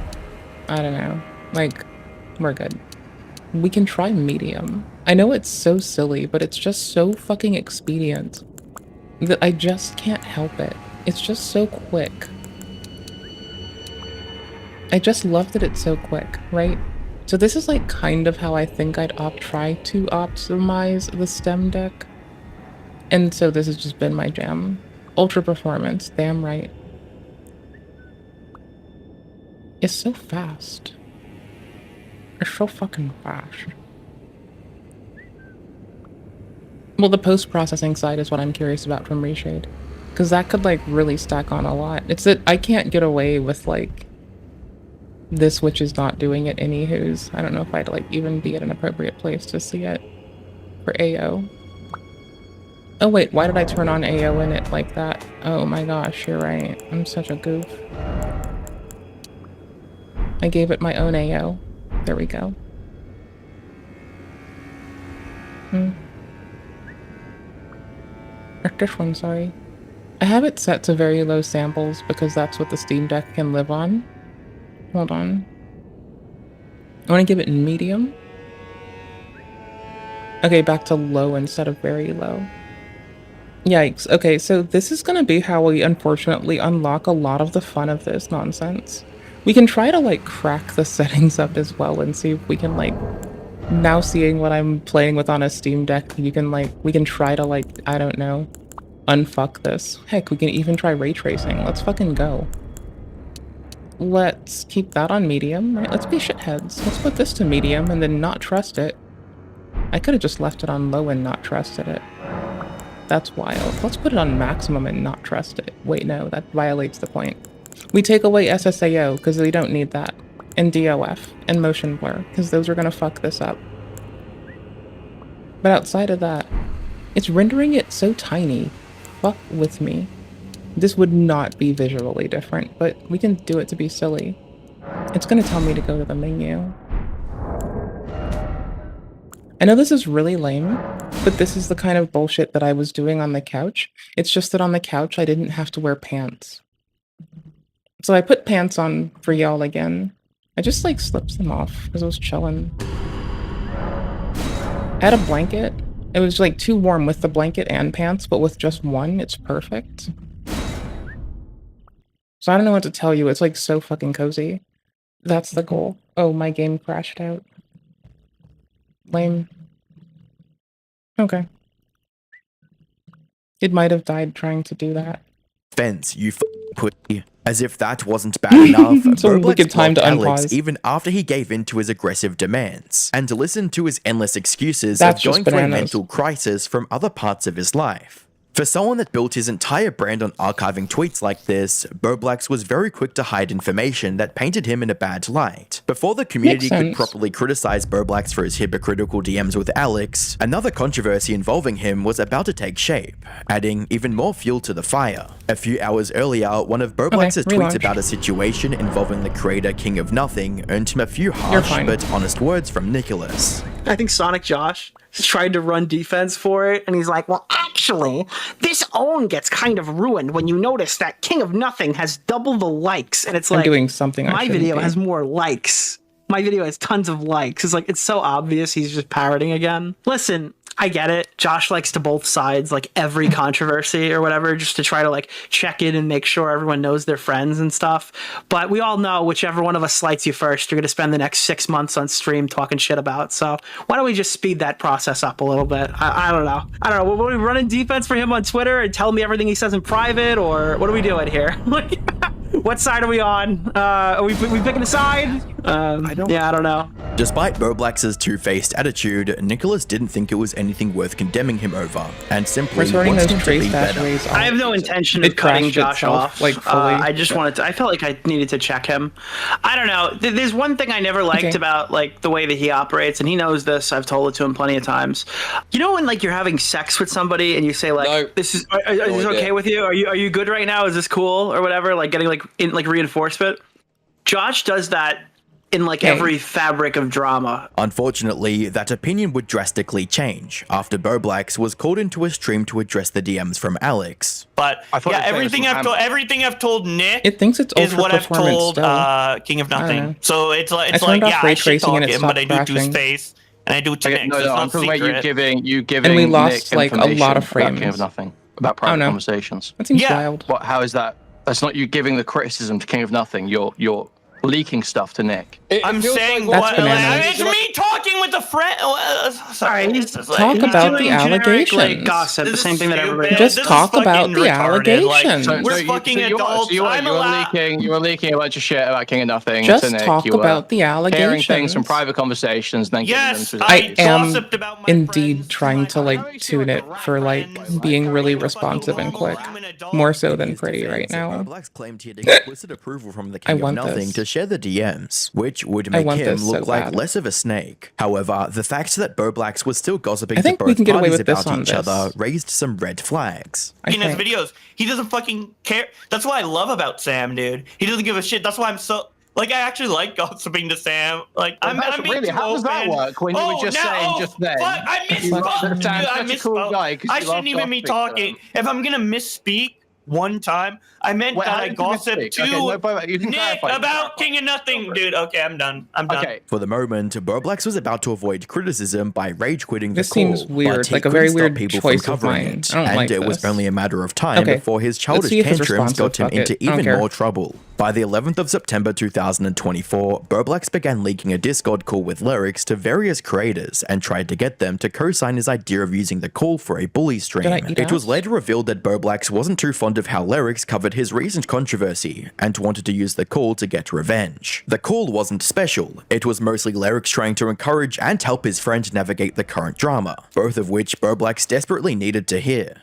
I don't know. Like, we're good. We can try medium. I know it's so silly, but it's just so fucking expedient that I just can't help it. It's just so quick. I just love that it's so quick, right? So this is like kind of how I think I'd try to optimize the Steam Deck. And so this has just been my jam. Ultra performance, damn right. It's so fast. It's so fucking fast. Well, the post-processing side is what I'm curious about from Reshade. Because that could, like, really stack on a lot. It's that I can't get away with, like, this which is not doing it anywho's. I don't know if I'd, like, even be at an appropriate place to see it for AO. Oh, wait, why did I turn on AO in it like that? Oh my gosh, you're right. I'm such a goof. I gave it my own AO. There we go. Or this one, sorry. I have it set to very low samples because that's what the Steam Deck can live on. Hold on. I want to give it medium. Okay, back to low instead of very low. Yikes. Okay, so this is going to be how we unfortunately unlock a lot of the fun of this nonsense. We can try to, like, crack the settings up as well and see if we can, like, now seeing what I'm playing with on a Steam Deck, we can try to, like, I don't know, unfuck this. Heck, we can even try ray tracing. Let's fucking go. Let's keep that on medium, right? Let's be shitheads. Let's put this to medium and then not trust it. I could have just left it on low and not trusted it. That's wild. Let's put it on maximum and not trust it. Wait, no, that violates the point. We take away SSAO, because we don't need that. And DOF, and motion blur, because those are going to fuck this up. But outside of that, it's rendering it so tiny. Fuck with me. This would not be visually different, but we can do it to be silly. It's going to tell me to go to the menu. I know this is really lame, but this is the kind of bullshit that I was doing on the couch. It's just that on the couch, I didn't have to wear pants. So I put pants on for y'all again. I just, like, slipped them off because I was chilling. I had a blanket, It was like too warm with the blanket and pants, but with just one, it's perfect. So I don't know what to tell you. It's like so fucking cozy. That's the goal. Oh, my game crashed out. Lame. Okay. It might have died trying to do that. Fence, you pussy. As if that wasn't bad enough, It's a wicked time to Alex unpause. even after he gave in to his aggressive demands, and to listen to his endless excuses That's of just going through a bananas. mental crisis from other parts of his life. For someone that built his entire brand on archiving tweets like this, Boblax was very quick to hide information that painted him in a bad light. Before the community Makes could sense. properly criticize Boblax for his hypocritical DMs with Alex, another controversy involving him was about to take shape, adding even more fuel to the fire. A few hours earlier, one of Boblax's Okay, tweets relaunch. about a situation involving the creator King of Nothing earned him a few harsh fine. but honest words from Nicholas. I think Sonic Josh tried to run defense for it, and he's like, well, actually, this own gets kind of ruined when you notice that King of Nothing has double the likes, and it's I'm like, doing something I my shouldn't video be. has more likes. My video has tons of likes. It's like, it's so obvious he's just parroting again. Listen, I get it. Josh likes to both sides, like every controversy or whatever, just to try to like check in and make sure everyone knows their friends and stuff. But we all know whichever one of us slights you first, you're going to spend the next 6 months on stream talking shit about. So why don't we just speed that process up a little bit? I don't know. I don't know. What are we running defense for him on Twitter and tell me everything he says in private, or what are we doing here? What side are we on? Are we picking a side? I don't know. Despite Boblax's two-faced attitude, Nicholas didn't think it was anything worth condemning him over, and simply We're sorting wanted those him to trace be better. pathways I have off. no intention It of cutting crashed Josh itself, off. like, fully. I just wanted to. I felt like I needed to check him. I don't know. There's one thing I never liked Okay. about like the way that he operates, and he knows this. I've told it to him plenty of times. You know when like you're having sex with somebody and you say like, No. "This is this okay with you? Are you good right now? Is this cool or whatever?" Like getting like in like reinforcement. Josh does that in like every fabric of drama. Unfortunately, that opinion would drastically change after Boblax was called into a stream to address the DMs from Alex. But yeah, everything I've told Nick It thinks it's is what I've ultra-performance told still. King of I don't Nothing. know. So it's I like turned off yeah, ray I shit tracing talk and it him, but I stopped do it to his crashing. face and I do it to Nick. No, so it's I'm not talking about you secret. giving And we lost, Nick like, a lot of information about frames. King of Nothing about I don't private know. conversations. That seems Yeah. wild. What? How is that? That's not you giving the criticism to King of Nothing. You're leaking stuff to Nick. I'm saying That's what? bananas. It's me talking with a friend. Sorry, it's just like, Talk he's about doing the generic, allegations. Like gossip, the This same is thing that everybody stupid. Just This is talk about fucking the retarded. Like, allegations. we're fucking adults. You I'm allowed. you were leaking a bunch of shit about King of Nothing Just to Nick. talk You were about the hearing allegations. things from private conversations, then Yes, giving them to I am gossiped about my indeed friends. trying to like tune it for like being really responsive and quick. More so than pretty right now. Boblax claimed he had explicit approval from the King of want Nothing this. to share the DMs, which would I make want him this look so like bad. less of a snake. However, the fact that Boblax was still gossiping I to think we both can get away parties with this about on each this. other raised some red flags. I In his think. videos, he doesn't fucking care. That's what I love about Sam, dude. He doesn't give a shit. That's why I'm so like. I actually like gossiping to Sam. Like I'm being really, too how does that open. work when you were just saying just then? Fuck, I misspoke. Sam's Dude, I such a cool misspoke. guy 'cause I you love shouldn't even be gossiping to talking. If I'm gonna misspeak one time, I meant Wait, that how I did you gossiped misspeak? to Okay, no, but you can Nick clarify, you can about King of Nothing, dude. Okay, I'm done. I'm done. Okay. For the moment, Boblax was about to avoid criticism by rage quitting the This call, seems weird, but he like a couldn't very stop weird people choice from of covering mine. it, I don't and like it was this. only a matter of time Okay. before his Let's childish see if it's tantrums got him responsive. Fuck into it. I don't even care. more trouble. By the 11th of September 2024, Boblax began leaking a Discord call with lyrics to various creators and tried to get them to co-sign his idea of using the call for a bully stream. Did I eat It was ass? later revealed that Boblax wasn't too fond of how lyrics covered his recent controversy and wanted to use the call to get revenge. The call wasn't special. It was mostly lyrics trying to encourage and help his friend navigate the current drama, both of which Boblax desperately needed to hear.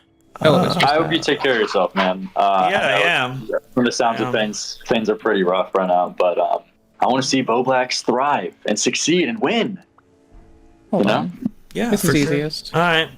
I hope you take care of yourself, man. Yeah, I am. From the sounds of things are pretty rough right now. But I want to see Boblax thrive and succeed and win. Hold you on. know? Yeah, This is easiest. All right.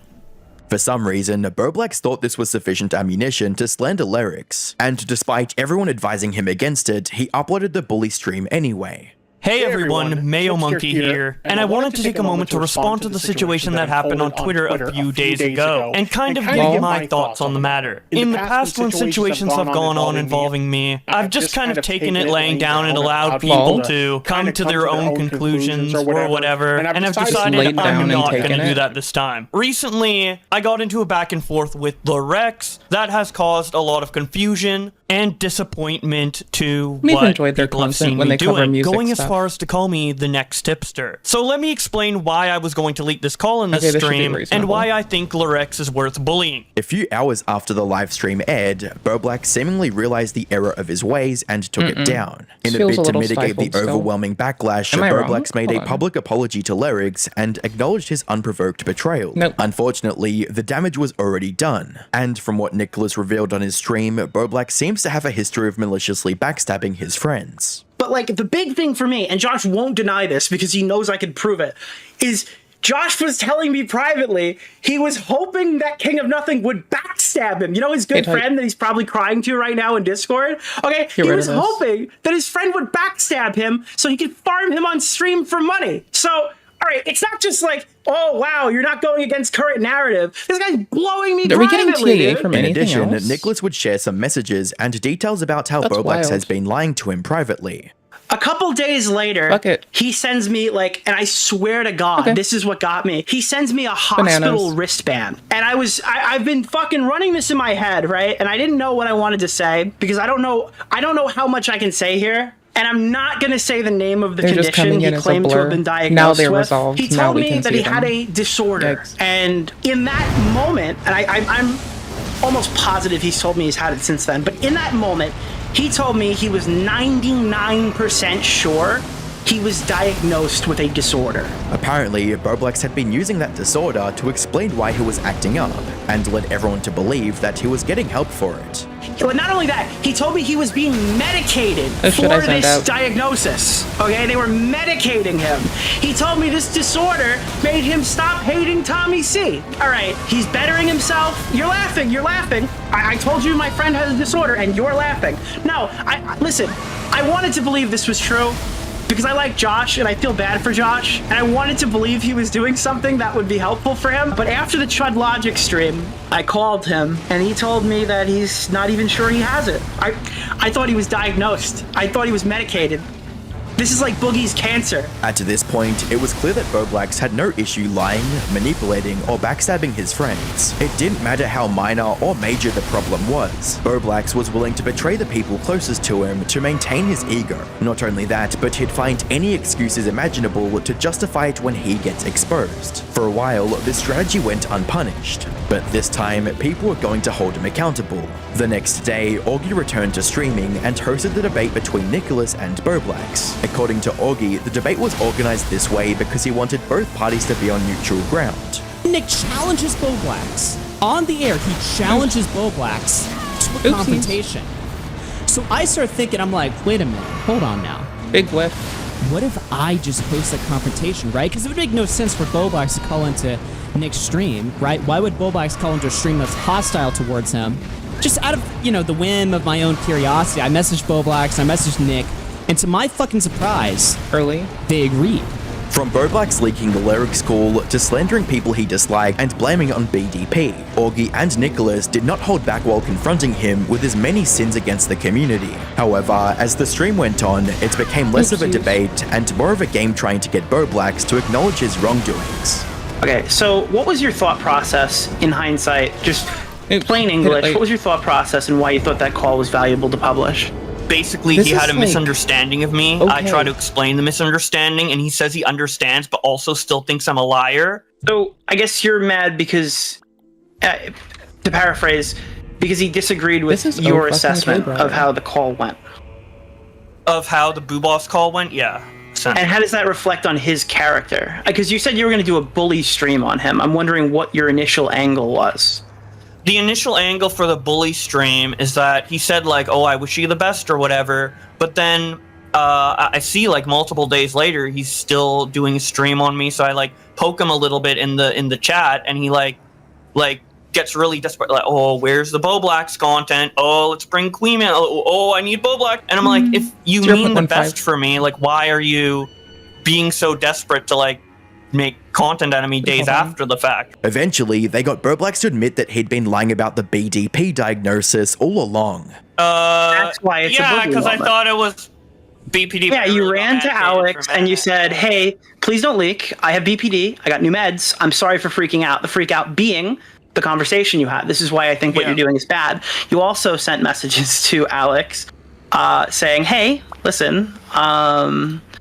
For some reason, Boblax thought this was sufficient ammunition to slander lyrics, and despite everyone advising him against it, he uploaded the bully stream anyway. Hey everyone, Mayo Monkey here, and I wanted to take a moment to respond to the situation that happened on Twitter a few days ago, and kind of give my thoughts on the matter. In the past, when situations have gone on involving me, I've just kind of taken it laying down and allowed people to come to their own conclusions or whatever, and I've decided I'm not going to do that this time. Recently, I got into a back and forth with the Rex that has caused a lot of confusion and disappointment to what people have seen me doing, going as far as to call me the next tipster. So let me explain why I was going to leak this call in this stream and why I think Lorex is worth bullying. A few hours after the live stream aired, Boblack seemingly realized the error of his ways and took it down. In a bid to mitigate the overwhelming backlash, Boblax made a public apology to Lorex and acknowledged his unprovoked betrayal. Unfortunately, the damage was already done, and from what Nicholas revealed on his stream, Boblack seems to have a history of maliciously backstabbing his friends. But like the big thing for me, and Josh won't deny this because he knows I can prove it, is Josh was telling me privately he was hoping that King of Nothing would backstab him. You know his good friend that he's probably crying to right now in Discord? Okay, he was hoping that his friend would backstab him so he could farm him on stream for money. So, all right, it's not just like, oh wow, you're not going against current narrative. This guy's blowing me privately. In addition, Nicholas would share some messages and details about how Boblax has been lying to him privately. A couple days later, he sends me like, and I swear to God, this is what got me. He sends me a hospital wristband. And I've been fucking running this in my head, right? And I didn't know what I wanted to say because I don't know how much I can say here. And I'm not going to say the name of the condition he claimed to have been diagnosed with. He told me that he had a disorder. And in that moment, and I'm almost positive he's told me he's had it since then, but in that moment, he told me he was 99% sure he was diagnosed with a disorder. Apparently, Boblax had been using that disorder to explain why he was acting up, and led everyone to believe that he was getting help for it. But not only that, he told me he was being medicated for this diagnosis. Okay, they were medicating him. He told me this disorder made him stop hating Tommy C. All right, he's bettering himself. You're laughing, I told you my friend has a disorder and you're laughing. No, listen, I wanted to believe this was true because I like Josh and I feel bad for Josh, and I wanted to believe he was doing something that would be helpful for him. But after the Chud Logic stream, I called him and he told me that he's not even sure he has it. I thought he was diagnosed. I thought he was medicated. This is like Boogie's cancer. At this point, it was clear that Boblax had no issue lying, manipulating, or backstabbing his friends. It didn't matter how minor or major the problem was. Boblax was willing to betray the people closest to him to maintain his ego. Not only that, but he'd find any excuses imaginable to justify it when he gets exposed. For a while, this strategy went unpunished. But this time, people were going to hold him accountable. The next day, Augie returned to streaming and hosted the debate between Nicholas and Boblax. According to Augie, the debate was organized this way because he wanted both parties to be on neutral ground. Nick challenges Boblax. On the air, he challenges Boblax to a confrontation. So I start thinking, I'm like, wait a minute, hold on now. Big whiff. What if I just host a confrontation, right? Because it would make no sense for Boblax to call into Nick's stream, right? Why would Boblax call into a stream that's hostile towards him? Just out of, the whim of my own curiosity, I messaged Boblax, I messaged Nick, and to my fucking surprise, they agreed. From Boblax leaking the lyrics call to slandering people he disliked and blaming it on BDP, Augie and Nicholas did not hold back while confronting him with his many sins against the community. However, as the stream went on, it became less of a debate and more of a game trying to get Boblax to acknowledge his wrongdoings. Okay, so what was your thought process in hindsight? Just plain English, what was your thought process and why you thought that call was valuable to publish? Basically, he had a misunderstanding of me. I try to explain the misunderstanding, and he says he understands, but also still thinks I'm a liar. So, I guess you're mad because, to paraphrase, because he disagreed with your assessment of how the call went. Of how the Boo Boss call went? Yeah. And how does that reflect on his character? Because you said you were going to do a bully stream on him. I'm wondering what your initial angle was. The initial angle for the bully stream is that he said like, oh, I wish you the best or whatever. But then I see like multiple days later, he's still doing a stream on me. So I like poke him a little bit in the chat, and he like gets really desperate, like, oh, where's the Boblax content? Oh, let's bring Queen. Oh, I need Boblax. And I'm like, if you mean the best for me, like, why are you being so desperate to like make content out of me days after the fact? Eventually, they got Boblax to admit that he'd been lying about the BDP diagnosis all along. That's why it's a boogie because I moment. thought it was BPD. Yeah, you ran to Alex and you said, hey, please don't leak. I have BPD. I got new meds. I'm sorry for freaking out. The freak out being the conversation you had. This is why I think what you're doing is bad. You also sent messages to Alex saying, hey, listen,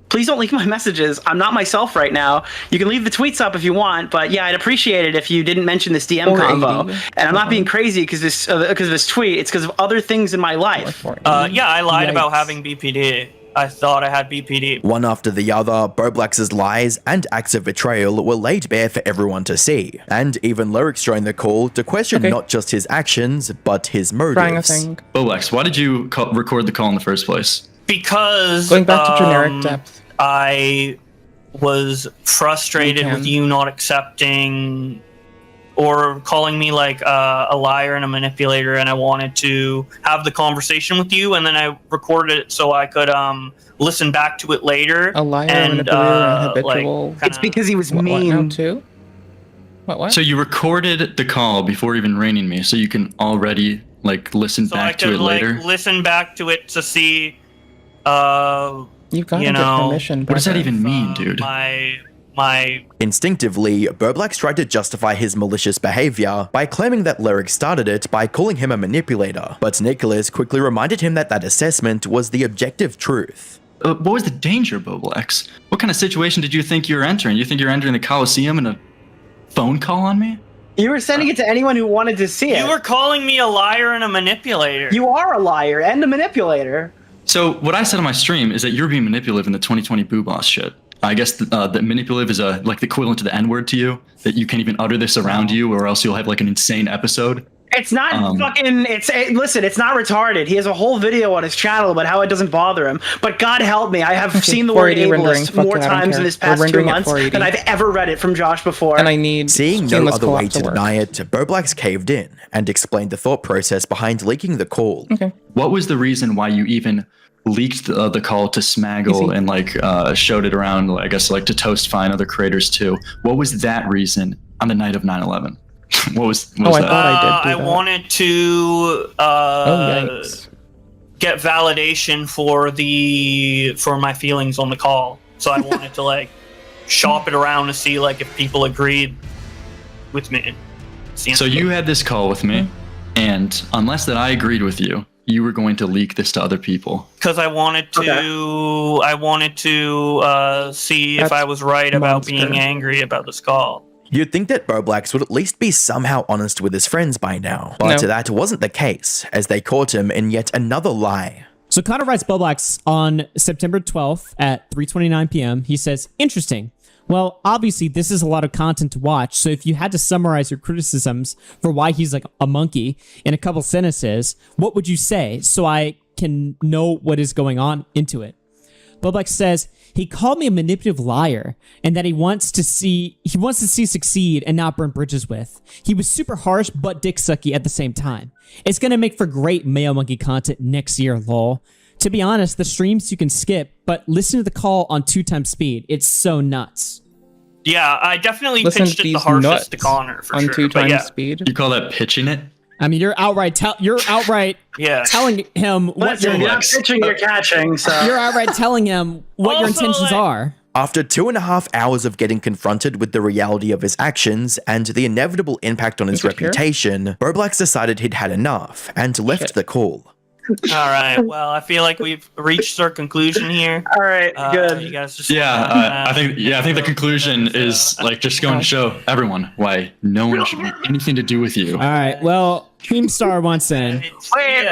please don't leak my messages. I'm not myself right now. You can leave the tweets up if you want, but yeah, I'd appreciate it if you didn't mention this DM combo. And I'm not being crazy because of this tweet. It's because of other things in my life. Yeah, I lied about having BPD. I thought I had BPD. One after the other, Boblax's lies and acts of betrayal were laid bare for everyone to see, and even Lyrics joined the call to question not just his actions, but his motives. Boblax, why did you record the call in the first place? Because going back to generic depth, I was frustrated with you not accepting or calling me like a liar and a manipulator, and I wanted to have the conversation with you, and then I recorded it so I could listen back to it later. A liar, manipulator, and habitual. It's because he was mean too. What? So you recorded the call before even raining me, so you can already like listen back to it later. Listen back to it to see. You've got to get permission. What does that even mean, dude? My Instinctively, Boblax tried to justify his malicious behavior by claiming that Lyric started it by calling him a manipulator, but Nicholas quickly reminded him that that assessment was the objective truth. What was the danger, Boblax? What kind of situation did you think you were entering? You think you're entering the Coliseum and a phone call on me? You were sending it to anyone who wanted to see it. You were calling me a liar and a manipulator. You are a liar and a manipulator. So what I said on my stream is that you're being manipulative in the 2020 Boo Boss shit. I guess the manipulative is like the equivalent to the N-word to you, that you can't even utter this around you or else you'll have like an insane episode. It's not fucking, listen, it's not retarded. He has a whole video on his channel about how it doesn't bother him. But God help me, I have seen the word ableist more times in this past 2 months than I've ever read it from Josh before. And I need Seeing no other way to deny it, Boblax caved in and explained the thought process behind leaking the call. What was the reason why you even leaked the call to Smaggle and like showed it around, I guess, like to Toastify and other creators too? What was that reason on the night of 9/11? What was that? I wanted to get validation for my feelings on the call. So I wanted to like shop it around to see like if people agreed with me. So you had this call with me, and unless that I agreed with you, you were going to leak this to other people. Because I wanted to see if I was right about being angry about this call. You'd think that Boblax would at least be somehow honest with his friends by now, but that wasn't the case, as they caught him in yet another lie. So Connor writes Boblax on September 12th at 3:29 p.m. He says, interesting. Well, obviously, this is a lot of content to watch, so if you had to summarize your criticisms for why he's like a monkey in a couple sentences, what would you say so I can know what is going on into it? Boblax says, he called me a manipulative liar and that he wants to see succeed and not burn bridges with. He was super harsh but dick sucky at the same time. It's going to make for great Mayo Monkey content next year, lol. To be honest, the streams you can skip, but listen to the call on 2x speed. It's so nuts. Yeah, I definitely pitched it the harshest to Connor for on sure. 2x speed. You call that pitching it? I mean, you're outright telling him what you're not pitching, you're catching. So you're outright telling him what your intentions are. After 2.5 hours of getting confronted with the reality of his actions and the inevitable impact on his reputation, Boblax decided he'd had enough and left the call. All right. Well, I feel like we've reached our conclusion here. All right. Good. You guys just I think the conclusion is like just going to show everyone why no one should have anything to do with you. All right. Well, Keemstar wants in. Wait.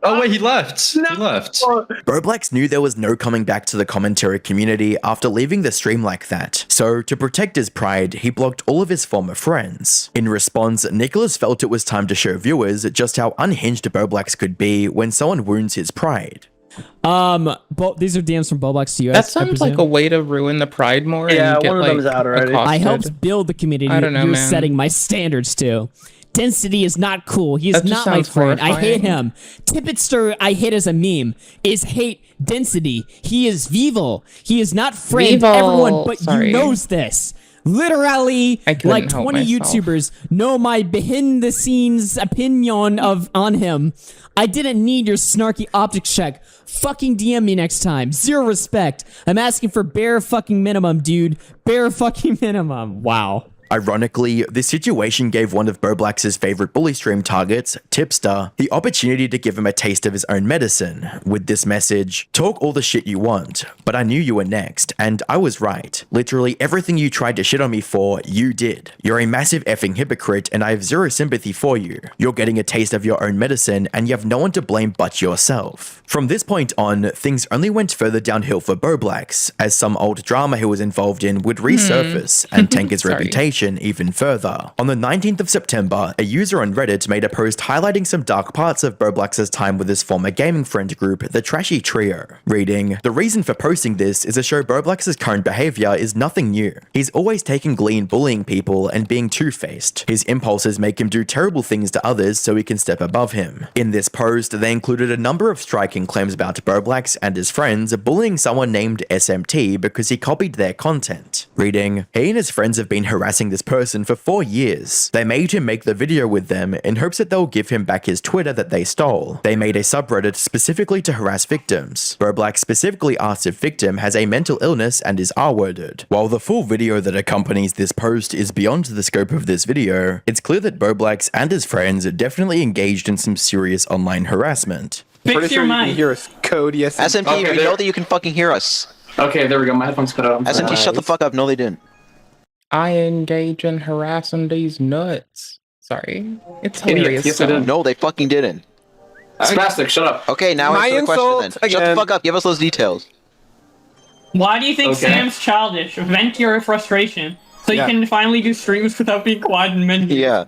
Oh wait, he left. He left. Boblax knew there was no coming back to the commentary community after leaving the stream like that, so to protect his pride, he blocked all of his former friends. In response, Nicholas felt it was time to show viewers just how unhinged Boblax could be when someone wounds his pride. These are DMs from Boblox to you. That sounds like a way to ruin the Pride more. Yeah, and get, one of them's out already. I accosted. helped build the community. I don't know, You're man. setting my standards to. Density is not cool. He is That just not my sounds friend. I hate horrifying. him. Tippetster, I hate as a meme, is hate Density. He is Vival. He is not friend Vival. everyone, but Sorry. you knows this. Literally, couldn't like help 20 myself. YouTubers know my behind the scenes opinion on him. I didn't need your snarky optics check. Fucking DM me next time. Zero respect. I'm asking for bare fucking minimum, dude. Bare fucking minimum. Wow. Ironically, this situation gave one of Boblax's favorite bully stream targets, Tipster, the opportunity to give him a taste of his own medicine, with this message: talk all the shit you want, but I knew you were next, and I was right. Literally everything you tried to shit on me for, you did. You're a massive effing hypocrite, and I have zero sympathy for you. You're getting a taste of your own medicine, and you have no one to blame but yourself. From this point on, things only went further downhill for Boblax, as some old drama he was involved in would resurface and tank his Sorry. reputation even further. On the 19th of September, a user on Reddit made a post highlighting some dark parts of Boblax's time with his former gaming friend group, the Trashy Trio, reading, "The reason for posting this is to show Boblax's current behavior is nothing new. He's always taking glee in bullying people and being two-faced. His impulses make him do terrible things to others so he can step above him." In this post, they included a number of striking claims about Boblax and his friends bullying someone named SMT because he copied their content, reading, "He and his friends have been harassing this person for 4 years. They made him make the video with them in hopes that they'll give him back his Twitter that they stole. They made a subreddit specifically to harass victims. Boblax specifically asked if victim has a mental illness and is R-worded." While the full video that accompanies this post is beyond the scope of this video, it's clear that Boblax and his friends definitely engaged in some serious online harassment. Fix your mic. Hear us code, yes. SMT, we know that you can fucking hear us. Okay, there we go. My headphones cut out. SMT, shut the fuck up. No, they didn't. I engage in harassing these nuts. Sorry. It's hilarious. Yes, they did. No, they fucking didn't. Spastic, shut up. Okay, now My answer the question then. insult Shut the again. fuck up. Give us those details. Why do you think Okay. Sam's childish? Vent your frustration. So Yeah. you can finally do streams without being quiet and mental. Yeah.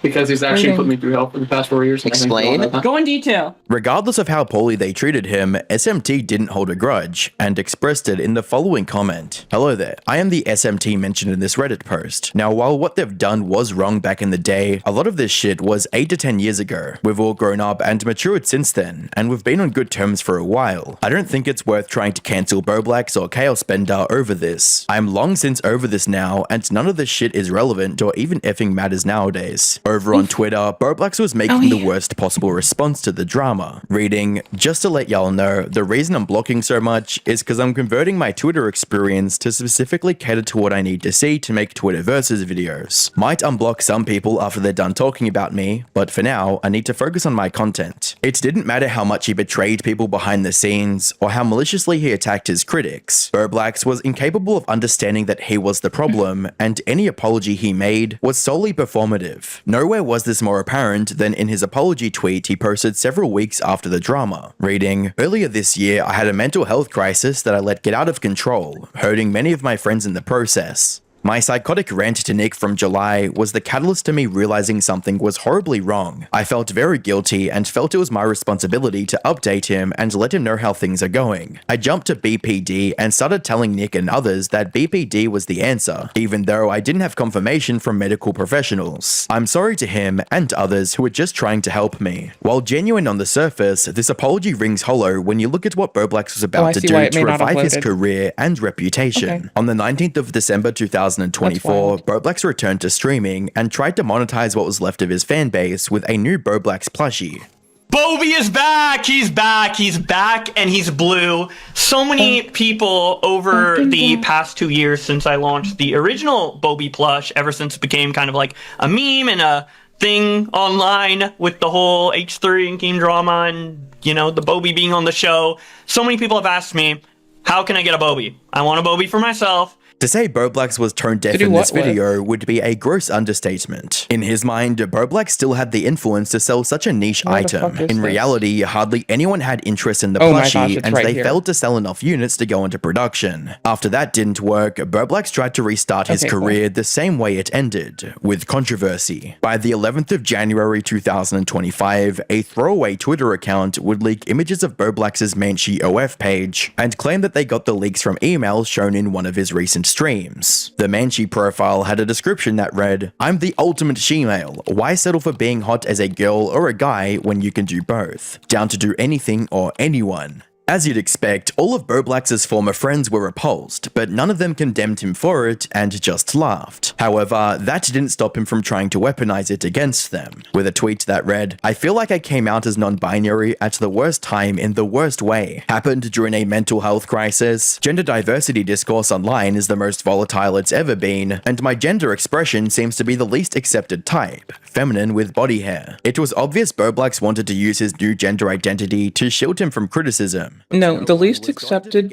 Because he's actually put me through hell for the past 4 years. Explain. Go in detail. Regardless of how poorly they treated him, SMT didn't hold a grudge, and expressed it in the following comment. "Hello there, I am the SMT mentioned in this Reddit post. Now, while what they've done was wrong back in the day, a lot of this shit was 8 to 10 years ago. We've all grown up and matured since then, and we've been on good terms for a while. I don't think it's worth trying to cancel Boblax or Chaos Bender over this. I'm long since over this now, and none of this shit is relevant or even effing matters nowadays." Over on Twitter, Boblax was making the worst possible response to the drama, reading, "Just to let y'all know, the reason I'm blocking so much is because I'm converting my Twitter experience to specifically cater to what I need to see to make Twitter versus videos. Might unblock some people after they're done talking about me, but for now, I need to focus on my content. It didn't matter how much he betrayed people behind the scenes, or how maliciously he attacked his critics. Boblax was incapable of understanding that he was the problem, and any apology he made was solely performative. Nowhere was this more apparent than in his apology tweet he posted several weeks after the drama, reading, "Earlier this year, I had a mental health crisis that I let get out of control, hurting many of my friends in the process. My psychotic rant to Nick from July was the catalyst to me realizing something was horribly wrong. I felt very guilty and felt it was my responsibility to update him and let him know how things are going. I jumped to BPD and started telling Nick and others that BPD was the answer, even though I didn't have confirmation from medical professionals. I'm sorry to him and others who were just trying to help me." While genuine on the surface, this apology rings hollow when you look at what Boblax was about to do to revive his career and reputation. Okay. On the 19th of December 2024, Boblax returned to streaming and tried to monetize what was left of his fanbase with a new Boblax plushie. Bobby is back! He's back! He's back and he's blue. So many people over the past 2 years since I launched the original Bobby plush, ever since it became kind of like a meme and a thing online with the whole H3 and Game drama and, you know, the Bobby being on the show. So many people have asked me, how can I get a Bobby? I want a Bobby for myself. To say Boblax was tone deaf in this video would be a gross understatement. In his mind, Boblax still had the influence to sell such a niche item. In reality, hardly anyone had interest in the plushie, and they failed to sell enough units to go into production. After that didn't work, Boblax tried to restart his career the same way it ended, with controversy. By the 11th of January 2025, a throwaway Twitter account would leak images of Boblax's Manchi OF page and claim that they got the leaks from emails shown in one of his recent streams. The Manchi profile had a description that read, "I'm the ultimate she-male. Why settle for being hot as a girl or a guy when you can do both? Down to do anything or anyone." As you'd expect, all of Boblax's former friends were repulsed, but none of them condemned him for it and just laughed. However, that didn't stop him from trying to weaponize it against them, with a tweet that read, "I feel like I came out as non-binary at the worst time in the worst way. Happened during a mental health crisis. Gender diversity discourse online is the most volatile it's ever been, and my gender expression seems to be the least accepted type, feminine with body hair." It was obvious Boblax wanted to use his new gender identity to shield him from criticism. No, the least accepted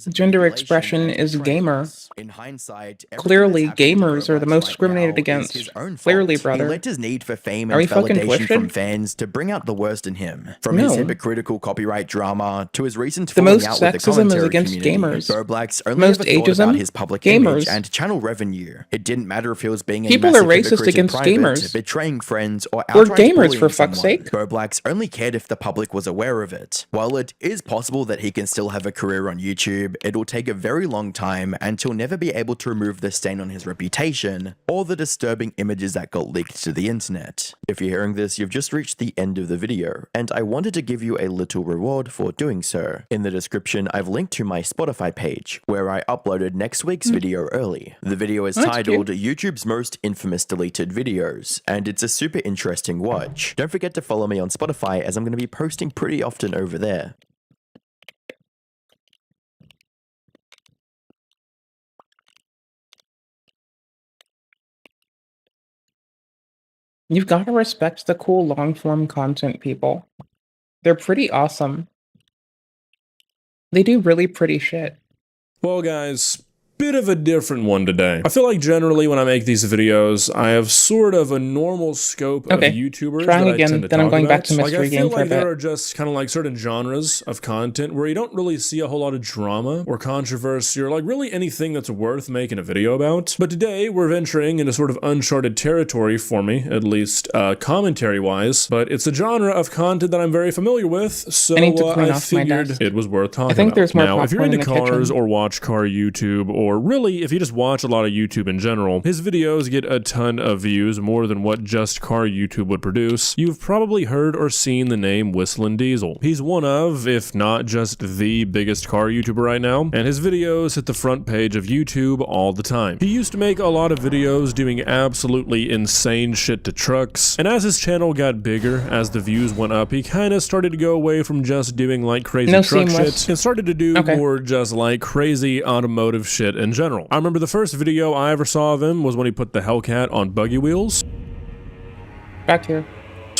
gender expression is gamer. Clearly, gamers are the most discriminated against. Clearly, brother. He let his need for fame Are we and fucking validation twisted? from fans to bring out the worst in him. From his No. hypocritical copyright drama to his recent The falling most out with the sexism is commentary against community, gamers. Boblax only Most ever thought ageism, about his public image gamers. and channel revenue. It didn't matter if he was being a People massive are racist hypocrite in against private, gamers. betraying friends, or We're outright gamers, bullying for fuck's someone. sake. Boblax only cared if the public was aware of it. While it is possible that he can still have a career on YouTube, it'll take a very long time and he'll never be able to remove the stain on his reputation or the disturbing images that got leaked to the internet. If you're hearing this, you've just reached the end of the video, and I wanted to give you a little reward for doing so. In the description, I've linked to my Spotify page, where I uploaded next week's video early. The video is That's titled YouTube's Most Infamous Deleted Videos, and it's a super interesting watch. Don't forget to follow me on Spotify, as I'm going to be posting pretty often over there. You've got to respect the cool long-form content, people. They're pretty awesome. They do really pretty shit. Well, guys, bit of a different one today. I feel like generally when I make these videos, I have sort of a normal scope of YouTubers trying that again, I tend to then talk I'm going back about. to mystery like, I game feel for a like there bit. are just kind of like certain genres of content where you don't really see a whole lot of drama or controversy or like really anything that's worth making a video about. But today we're venturing into sort of uncharted territory for me, at least commentary-wise. But it's a genre of content that I'm very familiar with, so I need to clean I off my figured desk. it was worth talking I think about. there's more Now, if you're popcorn into in the cars kitchen. or watch car YouTube, or really if you just watch a lot of YouTube in general, his videos get a ton of views, more than what just car YouTube would produce. You've probably heard or seen the name Whistlin' Diesel. He's one of, if not just the biggest car YouTuber right now, and his videos hit the front page of YouTube all the time. He used to make a lot of videos doing absolutely insane shit to trucks, and as his channel got bigger, as the views went up, he kinda started to go away from just doing like crazy No truck seamless. shit, and started to do more just like crazy automotive shit in general. I remember the first video I ever saw of him was when he put the Hellcat on buggy wheels. Back here.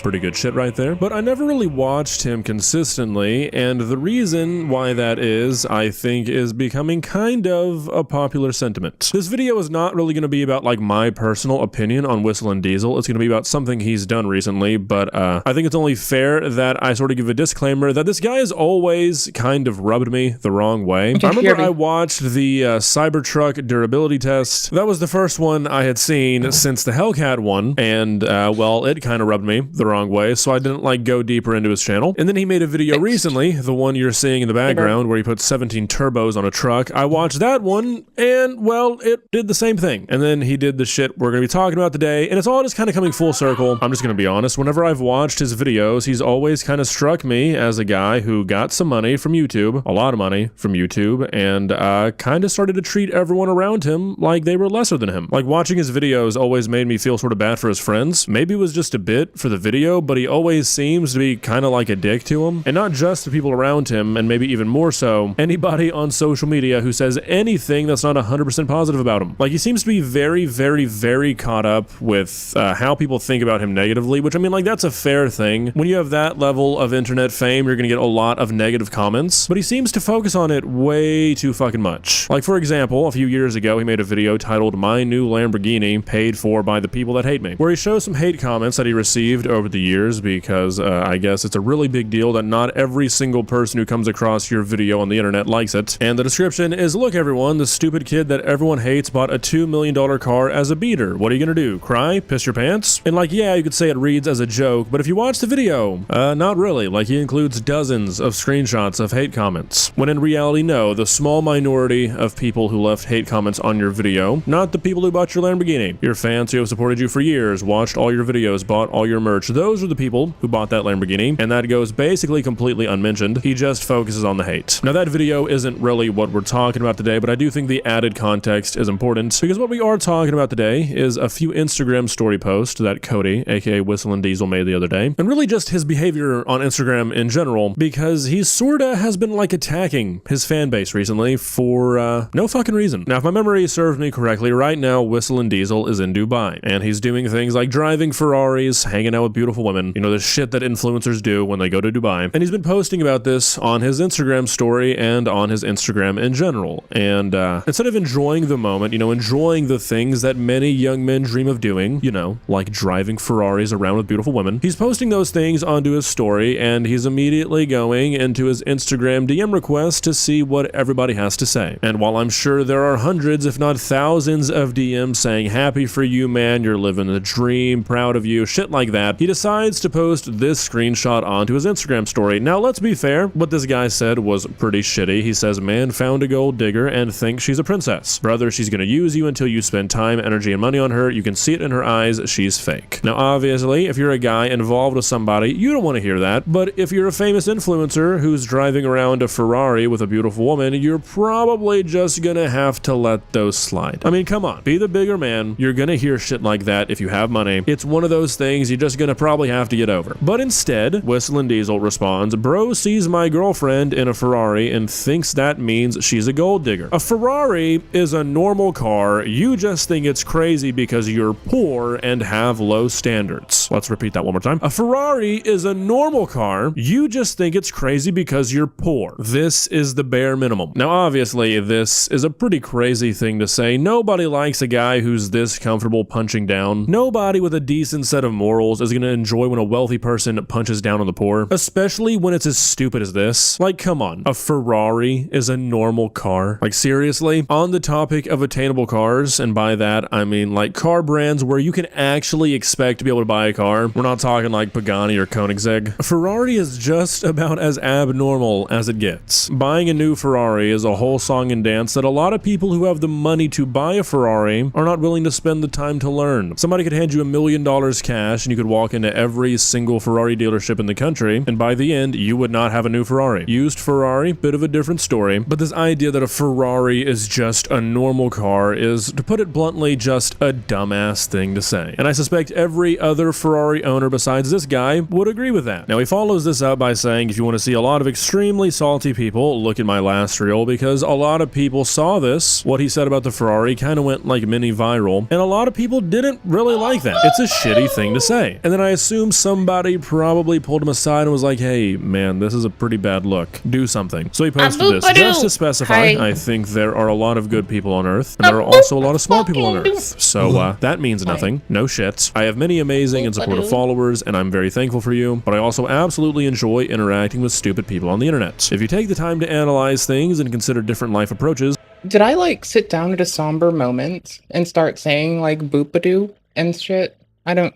Pretty good shit right there. But I never really watched him consistently, and the reason why that is, I think, is becoming kind of a popular sentiment. This video is not really going to be about like my personal opinion on Whistlin' Diesel. It's going to be about something he's done recently, but I think it's only fair that I sort of give a disclaimer that this guy has always kind of rubbed me the wrong way. I remember I watched the Cybertruck durability test. That was the first one I had seen since the Hellcat one, and well, it kind of rubbed me the wrong way, so I didn't like go deeper into his channel. And then he made a video recently, the one you're seeing in the background, where he put 17 turbos on a truck. I watched that one, and well, it did the same thing. And then he did the shit we're gonna be talking about today, and it's all just kind of coming full circle. I'm just gonna be honest, whenever I've watched his videos, he's always kind of struck me as a guy who got some money from YouTube, a lot of money from YouTube, and kind of started to treat everyone around him like they were lesser than him. Like watching his videos always made me feel sort of bad for his friends. Maybe it was just a bit for the video, video, but he always seems to be kind of like a dick to him. And not just the people around him, and maybe even more so, anybody on social media who says anything that's not 100% positive about him. Like, he seems to be very, very, very caught up with how people think about him negatively, which, I mean, like, that's a fair thing. When you have that level of internet fame, you're gonna get a lot of negative comments, but he seems to focus on it way too fucking much. Like, for example, a few years ago, he made a video titled "My New Lamborghini Paid For by the People That Hate Me," where he shows some hate comments that he received over the years because I guess it's a really big deal that not every single person who comes across your video on the internet likes it. And the description is, "Look everyone, the stupid kid that everyone hates bought a $2 million car as a beater. What are you gonna do? Cry? Piss your pants?" And like, yeah, you could say it reads as a joke, but if you watch the video, not really. Like, he includes dozens of screenshots of hate comments. When in reality, no, the small minority of people who left hate comments on your video, not the people who bought your Lamborghini. Your fans who have supported you for years, watched all your videos, bought all your merch, those are the people who bought that Lamborghini, and that goes basically completely unmentioned. He just focuses on the hate. Now, that video isn't really what we're talking about today, but I do think the added context is important, because what we are talking about today is a few Instagram story posts that Cody, aka Whistle and Diesel, made the other day, and really just his behavior on Instagram in general, because he sorta has been like attacking his fan base recently for no fucking reason. Now, if my memory serves me correctly, right now Whistle and Diesel is in Dubai, and he's doing things like driving Ferraris, hanging out with beautiful women, you know, the shit that influencers do when they go to Dubai, and he's been posting about this on his Instagram story and on his Instagram in general, and instead of enjoying the moment, you know, enjoying the things that many young men dream of doing, you know, like driving Ferraris around with beautiful women, he's posting those things onto his story, and he's immediately going into his Instagram DM request to see what everybody has to say. And while I'm sure there are hundreds, if not thousands of DMs saying, "Happy for you, man, you're living the dream, proud of you," shit like that, he decides to post this screenshot onto his Instagram story. Now, let's be fair, what this guy said was pretty shitty. He says, "Man found a gold digger and thinks she's a princess. Brother, she's gonna use you until you spend time, energy, and money on her. You can see it in her eyes, she's fake." Now, obviously, if you're a guy involved with somebody, you don't want to hear that, but if you're a famous influencer who's driving around a Ferrari with a beautiful woman, you're probably just gonna have to let those slide. I mean, come on, be the bigger man. You're gonna hear shit like that if you have money. It's one of those things you're just gonna probably have to get over. But instead, Whistle and Diesel responds, "Bro sees my girlfriend in a Ferrari and thinks that means she's a gold digger. A Ferrari is a normal car. You just think it's crazy because you're poor and have low standards." Let's repeat that one more time. A Ferrari is a normal car. You just think it's crazy because you're poor. This is the bare minimum. Now, obviously, this is a pretty crazy thing to say. Nobody likes a guy who's this comfortable punching down. Nobody with a decent set of morals is going to enjoy when a wealthy person punches down on the poor, especially when it's as stupid as this. Like, come on. A Ferrari is a normal car. Like, seriously? On the topic of attainable cars, and by that, I mean, like, car brands where you can actually expect to be able to buy a car. We're not talking like Pagani or Koenigsegg. A Ferrari is just about as abnormal as it gets. Buying a new Ferrari is a whole song and dance that a lot of people who have the money to buy a Ferrari are not willing to spend the time to learn. Somebody could hand you $1 million cash and you could walk into every single Ferrari dealership in the country, and by the end, you would not have a new Ferrari. Used Ferrari, bit of a different story, but this idea that a Ferrari is just a normal car is, to put it bluntly, just a dumbass thing to say. And I suspect every other Ferrari owner besides this guy would agree with that. Now, he follows this up by saying, "If you want to see a lot of extremely salty people, look at my last reel, because a lot of people saw this." What he said about the Ferrari kind of went like mini viral, and a lot of people didn't really like that. It's a shitty thing to say. And then I assume somebody probably pulled him aside and was like, "Hey, man, this is a pretty bad look. Do something." So he posted this. Just to specify, I think there are a lot of good people on Earth, and there are also a lot of smart people on Earth. So that means nothing. No shit. I have many amazing and supportive followers, and I'm very thankful for you, but I also absolutely enjoy interacting with stupid people on the internet. If you take the time to analyze things and consider different life approaches. Did I like sit down at a somber moment and start saying like boopadoo and shit? I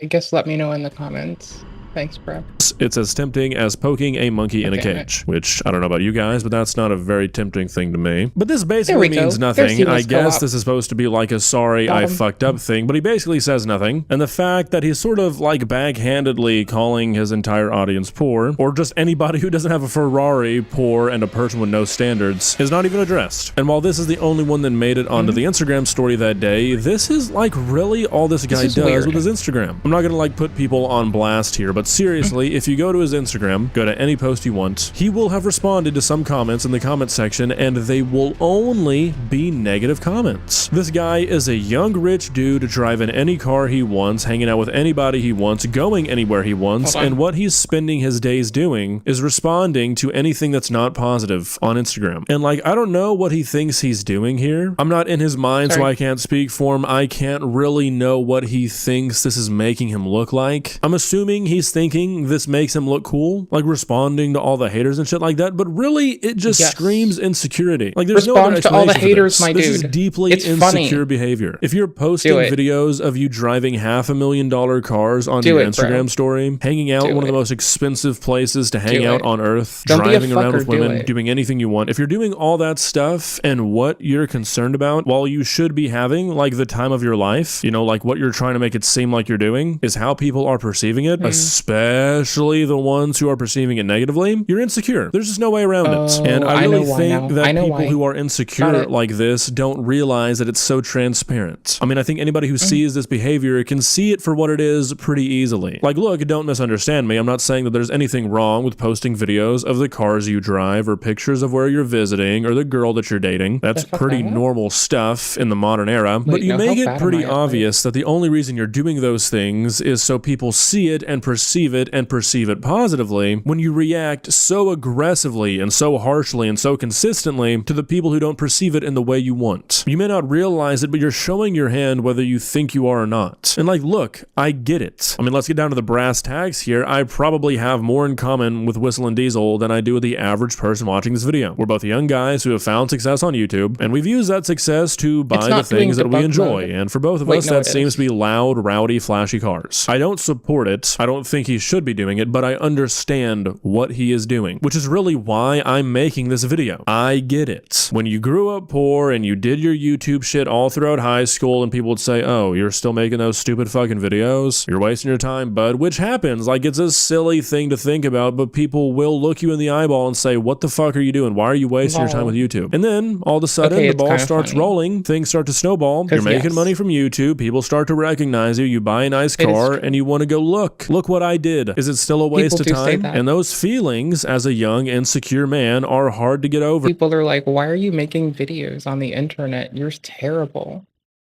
guess let me know in the comments. Thanks, bro. It's as tempting as poking a monkey in a cage, which I don't know about you guys, but that's not a very tempting thing to me. But this basically means nothing. I guess this is supposed to be like a sorry I fucked up thing, but he basically says nothing. And the fact that he's sort of like backhandedly calling his entire audience poor, or just anybody who doesn't have a Ferrari poor and a person with no standards, is not even addressed. And while this is the only one that made it onto the Instagram story that day, this is like really all this guy does with his Instagram. I'm not gonna like put people on blast here, but seriously, if you go to his Instagram, go to any post you want, he will have responded to some comments in the comment section, and they will only be negative comments. This guy is a young rich dude driving any car he wants, hanging out with anybody he wants, going anywhere he wants, and what he's spending his days doing is responding to anything that's not positive on Instagram. And like, I don't know what he thinks he's doing here. I'm not in his mind, so I can't speak for him. I can't really know what he thinks this is making him look like. I'm assuming he's thinking this makes him look cool, like responding to all the haters and shit like that, but really it just screams insecurity. Like there's no other explanation to all the haters, my dude. This is deeply insecure behavior. If you're posting videos of you driving $500,000 cars on your Instagram story, hanging out in one of the most expensive places to hang out on earth, driving around with women, doing anything you want, if you're doing all that stuff and what you're concerned about, while you should be having like the time of your life, you know, like what you're trying to make it seem like you're doing is how people are perceiving it, especially the ones who are perceiving it negatively, you're insecure. There's just no way around it. And I really think that people who are insecure like this don't realize that it's so transparent. I mean, I think anybody who sees this behavior can see it for what it is pretty easily. Like, look, don't misunderstand me. I'm not saying that there's anything wrong with posting videos of the cars you drive or pictures of where you're visiting or the girl that you're dating. That's pretty normal stuff in the modern era. But you make it pretty obvious that the only reason you're doing those things is so people see it and perceive it positively, when you react so aggressively and so harshly and so consistently to the people who don't perceive it in the way you want. You may not realize it, but you're showing your hand whether you think you are or not. And like, look, I get it. I mean, let's get down to the brass tacks here. I probably have more in common with Whistle and Diesel than I do with the average person watching this video. We're both young guys who have found success on YouTube, and we've used that success to buy the things that we enjoy. And for both of us, that seems to be loud, rowdy, flashy cars. I don't support it. I don't think he should be doing it, but I understand what he is doing, which is really why I'm making this video. I get it. When you grew up poor and you did your YouTube shit all throughout high school and people would say, oh, you're still making those stupid fucking videos? You're wasting your time, bud, which happens. Like, it's a silly thing to think about, but people will look you in the eyeball and say, what the fuck are you doing? Why are you wasting your time with YouTube? And then all of a sudden the ball starts rolling, things start to snowball, you're making money from YouTube, people start to recognize you, you buy a nice car, and you want to go, look what I did. Is it still a waste of time? And those feelings as a young, insecure man are hard to get over. People are like, why are you making videos on the internet? You're terrible.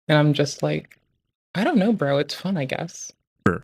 And I'm just like, I don't know, bro. It's fun, I guess.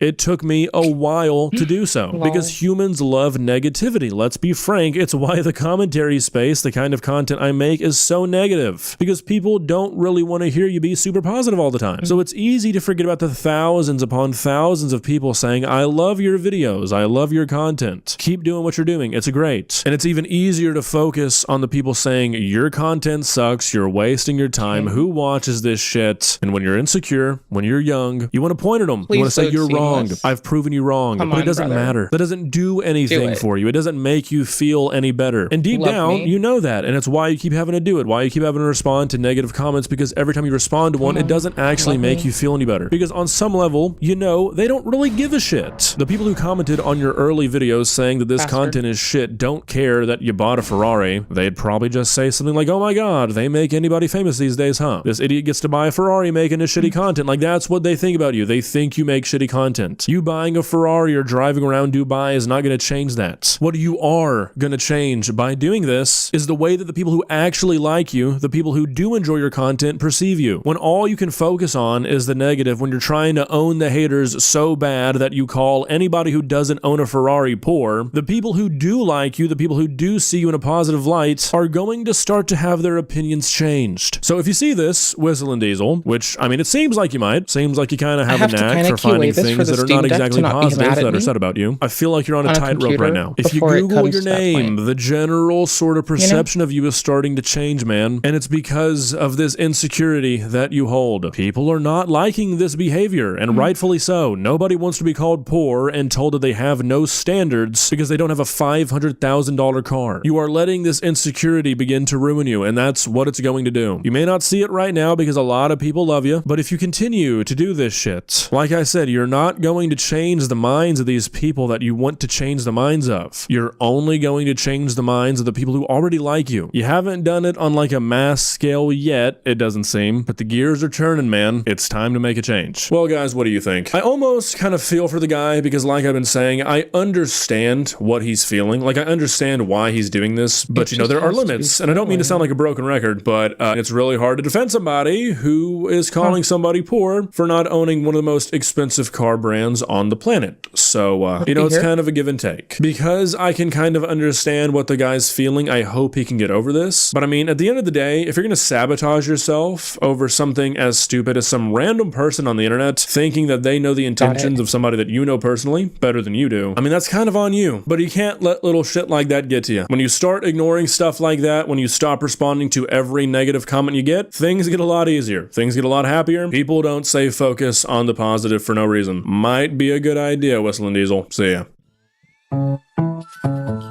It took me a while to do so because humans love negativity. Let's be frank, it's why the commentary space, the kind of content I make, is so negative because people don't really want to hear you be super positive all the time. So it's easy to forget about the thousands upon thousands of people saying, I love your videos, I love your content, keep doing what you're doing, it's great. And it's even easier to focus on the people saying, your content sucks, you're wasting your time, who watches this shit? And when you're insecure, when you're young, you want to point at them, you want to say, you're wrong. I've proven you wrong. But it doesn't matter. That doesn't do anything for you. It doesn't make you feel any better. And deep down, you know that. And it's why you keep having to do it. Why you keep having to respond to negative comments, because every time you respond to one, it doesn't actually make you feel any better. Because on some level, you know, they don't really give a shit. The people who commented on your early videos saying that this content is shit don't care that you bought a Ferrari. They'd probably just say something like, oh my god, they make anybody famous these days, huh? This idiot gets to buy a Ferrari making this shitty content. Like, that's what they think about you. They think you make shitty content. You buying a Ferrari or driving around Dubai is not going to change that. What you are going to change by doing this is the way that the people who actually like you, the people who do enjoy your content, perceive you. When all you can focus on is the negative, when you're trying to own the haters so bad that you call anybody who doesn't own a Ferrari poor, the people who do like you, the people who do see you in a positive light, are going to start to have their opinions changed. So if you see this, Whistle and Diesel, which, I mean, it seems like you might, seems like you kind of have a knack for finding things things that are not exactly positive that are said about you. I feel like you're on a tightrope right now. If you Google your name, the general sort of perception of you is starting to change, man. And it's because of this insecurity that you hold. People are not liking this behavior, and rightfully so. Nobody wants to be called poor and told that they have no standards because they don't have a $500,000 car. You are letting this insecurity begin to ruin you, and that's what it's going to do. You may not see it right now because a lot of people love you, but if you continue to do this shit, like I said, you're not going to change the minds of these people that you want to change the minds of. You're only going to change the minds of the people who already like you. You haven't done it on like a mass scale yet, it doesn't seem, but the gears are turning, man. It's time to make a change. Well, guys, what do you think? I almost kind of feel for the guy because, like I've been saying, I understand what he's feeling. Like, I understand why he's doing this, but you know, there are limits, and I don't mean to sound like a broken record, but it's really hard to defend somebody who is calling somebody poor for not owning one of the most expensive car brands on the planet. So, you know, it's kind of a give and take. Because I can kind of understand what the guy's feeling, I hope he can get over this. But I mean, at the end of the day, if you're gonna sabotage yourself over something as stupid as some random person on the internet thinking that they know the intentions of somebody that you know personally better than you do, I mean, that's kind of on you. But you can't let little shit like that get to you. When you start ignoring stuff like that, when you stop responding to every negative comment you get, things get a lot easier. Things get a lot happier. People don't say focus on the positive for no reason. Might be a good idea, Whistling Diesel. See ya.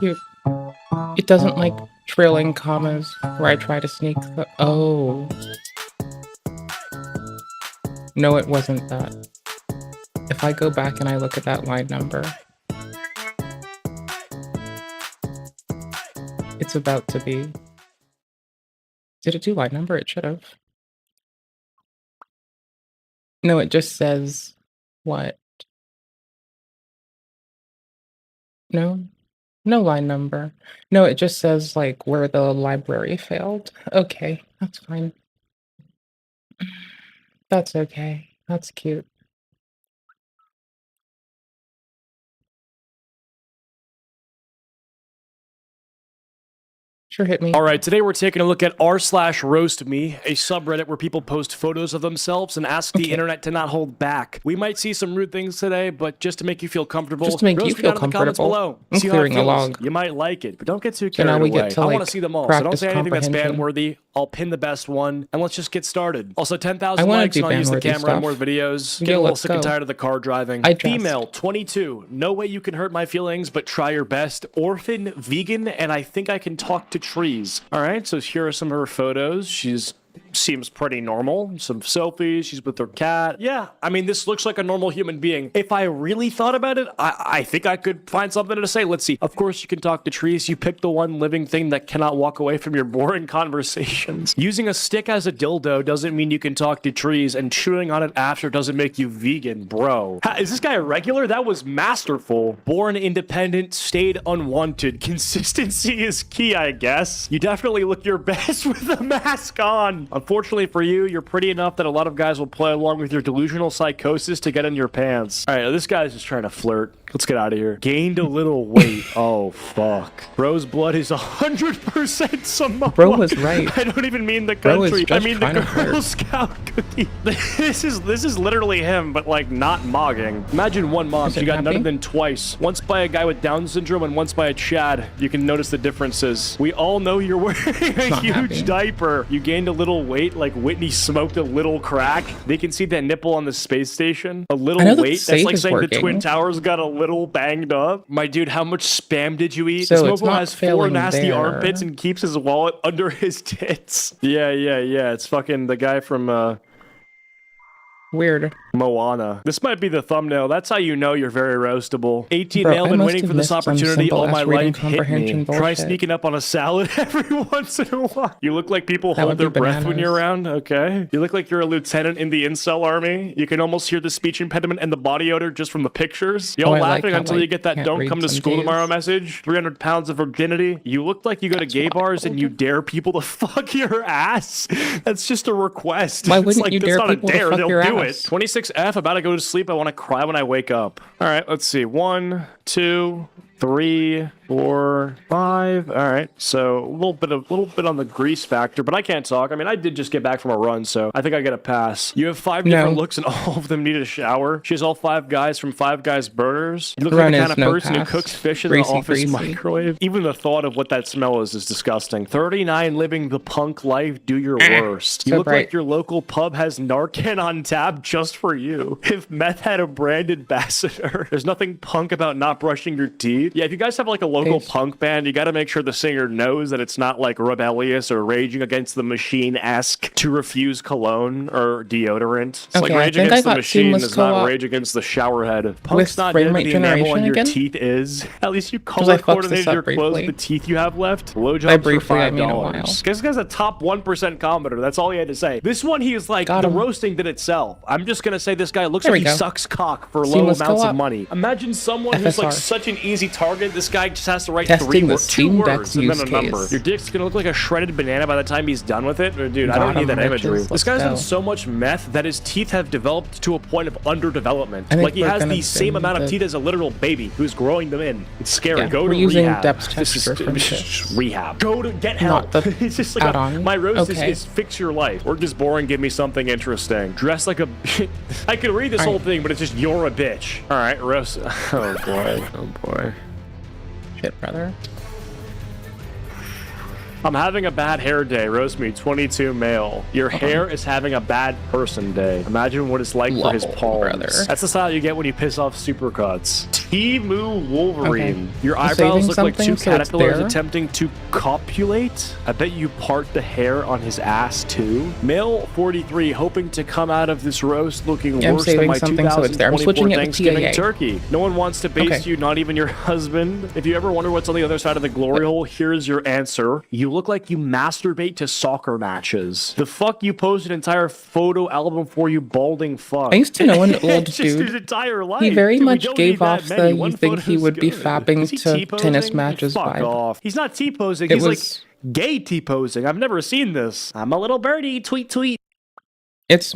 Cute. It doesn't like trailing commas where I try to sneak the... Oh. No, it wasn't that. If I go back and I look at that line number, it's about to be... Did it do line number? It should have. No, it just says what? No? No line number. No, it just says like where the library failed. Okay, that's fine. That's okay. That's cute. Sure hit me. All right, today we're taking a look at r/roastme, a subreddit where people post photos of themselves and ask the internet to not hold back. We might see some rude things today, but just to make you feel comfortable, Just to make you roast me feel down in the comments comfortable. below. I'm See how it clearing a feels. log. You might like it, but don't get too So now carried we away. get to, I want to like, see them all, so don't practice say anything that's comprehension. ban-worthy. I'll pin the best one, and let's just get started. Also, 10,000 I wanna likes, do and I'll use the ban-worthy camera in stuff. more videos. Yeah, Get a little let's sick and go. tired of the car driving. I dressed. Female, 22. No way you can hurt my feelings, but try your best. Orphan, vegan, and I think I can talk to trees. All right, so here are some of her photos. She's seems pretty normal. Some selfies. She's with her cat. Yeah, I mean, this looks like a normal human being. If I really thought about it, I think I could find something to say. Let's see. Of course, you can talk to trees. You pick the one living thing that cannot walk away from your boring conversations. Using a stick as a dildo doesn't mean you can talk to trees, and chewing on it after doesn't make you vegan, bro. Is this guy a regular? That was masterful. Born independent, stayed unwanted. Consistency is key, I guess. You definitely look your best with a mask on. Unfortunately for you, you're pretty enough that a lot of guys will play along with your delusional psychosis to get in your pants. All right, this guy's just trying to flirt. Let's get out of here. Gained a little weight. Oh, fuck. Bro's blood is 100% Samoan. Bro was right. I don't even mean the Bro is country. I just mean the trying to flirt. Girl Scout cookie. This is literally him, but like not mogging. Imagine one mog. Is it You got none happy? of them twice. Once by a guy with Down syndrome and once by a Chad. You can notice the differences. We all know you're wearing a not huge happy. diaper. You gained a little weight like Whitney smoked a little crack. They can see that nipple on the space station. A little I know that weight. That's safe like is saying the working. Twin Towers got a little banged up. My dude, how much spam did you eat? So This it's mofo not has 4 failing nasty there. armpits and keeps his wallet under his tits. Yeah. It's fucking the guy from Weird. Moana. This might be the thumbnail. That's how you know you're very roastable. 18 Bro, male, I been must waiting have for this missed some opportunity all my simple-ass reading life. Hit me. comprehension Try bullshit. sneaking up on a salad every once in a while. You look like people That hold would be their breath when bananas. you're around. Okay. You look like you're a lieutenant in the incel army. You can almost hear the speech impediment and the body odor just from the pictures. Y'all Oh, I like laughing how, until like, you get that can't don't read come to some school days. tomorrow message. 300 pounds of virginity. You look like you go to gay bars and you dare people to fuck your ass. That's just a request. Why It's wouldn't like, you that's dare not a people to dare. fuck They'll your do ass? it. 26F, about to go to sleep. I want to cry when I wake up. All right, let's see. 1, 2, 3, 4, 5. All right, so a little bit on the grease factor, but I can't talk. I mean, I did just get back from a run, so I think I get a pass. You have 5 different looks, and all of them need a shower. She has all 5 guys from 5 Guys Burgers. You look like the kind of person who cooks fish in the office microwave. Even the thought of what that smell is disgusting. 39, living the punk life. Do your worst. You look like your local pub has Narcan on tap just for you. If meth had a brand ambassador, there's nothing punk about not brushing your teeth. Yeah, if you guys have like a local punk band, you got to make sure the singer knows that it's not like rebellious or raging against the machine-esque to refuse cologne or deodorant. It's like rage against the machine is not rage against the shower head. Punk's not dead, the enamel on your teeth is. At least you color coordinated your clothes with the teeth you have left. Blowjobs for $5. This guy's a top 1% commenter. That's all he had to say. This one, he is like, the roasting did itself. I'm just gonna say this guy looks like he sucks cock for low amounts of money. Imagine someone who's like such an easy target. This guy just has to write 2 words and then a number. Your dick's gonna look like a shredded banana by the time he's done with it. Dude, I don't need that imagery. This guy's on so much meth that his teeth have developed to a point of underdevelopment. Like he has the same amount of teeth as a literal baby who's growing them in. It's scary. Go to rehab. This is rehab. Go to get help. It's just like my roast is fix your life. Work is boring. Give me something interesting. Dress like a. I could read this whole thing, but it's just you're a bitch. All right, roast. Oh boy. Oh boy. Shit, brother. I'm having a bad hair day. Roast me, 22 male. Your hair is having a bad person day. Imagine what it's like for his palms. Brother. That's the style you get when you piss off supercuts. Timu Wolverine. Your eyebrows look like 2 caterpillars attempting to copulate. I bet you part the hair on his ass too. Male 43 hoping to come out of this roast looking worse than my 2024 Thanksgiving turkey. No one wants to base you, not even your husband. If you ever wonder what's on the other side of the glory hole, here's your answer. You look like you masturbate to soccer matches. The fuck you post an entire photo album for, you balding fuck. I used to know an old dude. His entire life. He very much gave off the you think he would be fapping to tennis matches vibe. Off. He's not T-posing. He's like gay T-posing. I've never seen this. I'm a little birdie. Tweet, tweet. It's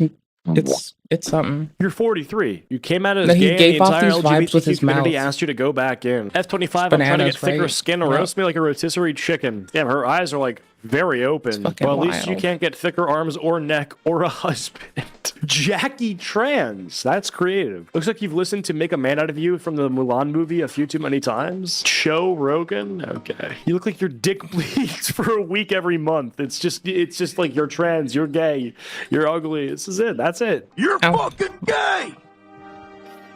something. You're 43. You came out as gay, and the entire LGBT community asked you to go back in. F25, I'm trying to get thicker skin to roast me like a rotisserie chicken. Damn, her eyes are like very open. Well, at least you can't get thicker arms or neck or a husband. Jackie Trans. That's creative. Looks like you've listened to Make a Man Out of You from the Mulan movie a few too many times. Joe Rogan. Okay. You look like your dick bleeds for a week every month. It's just like you're trans, you're gay, you're ugly. This is it. That's it. You're fucking gay!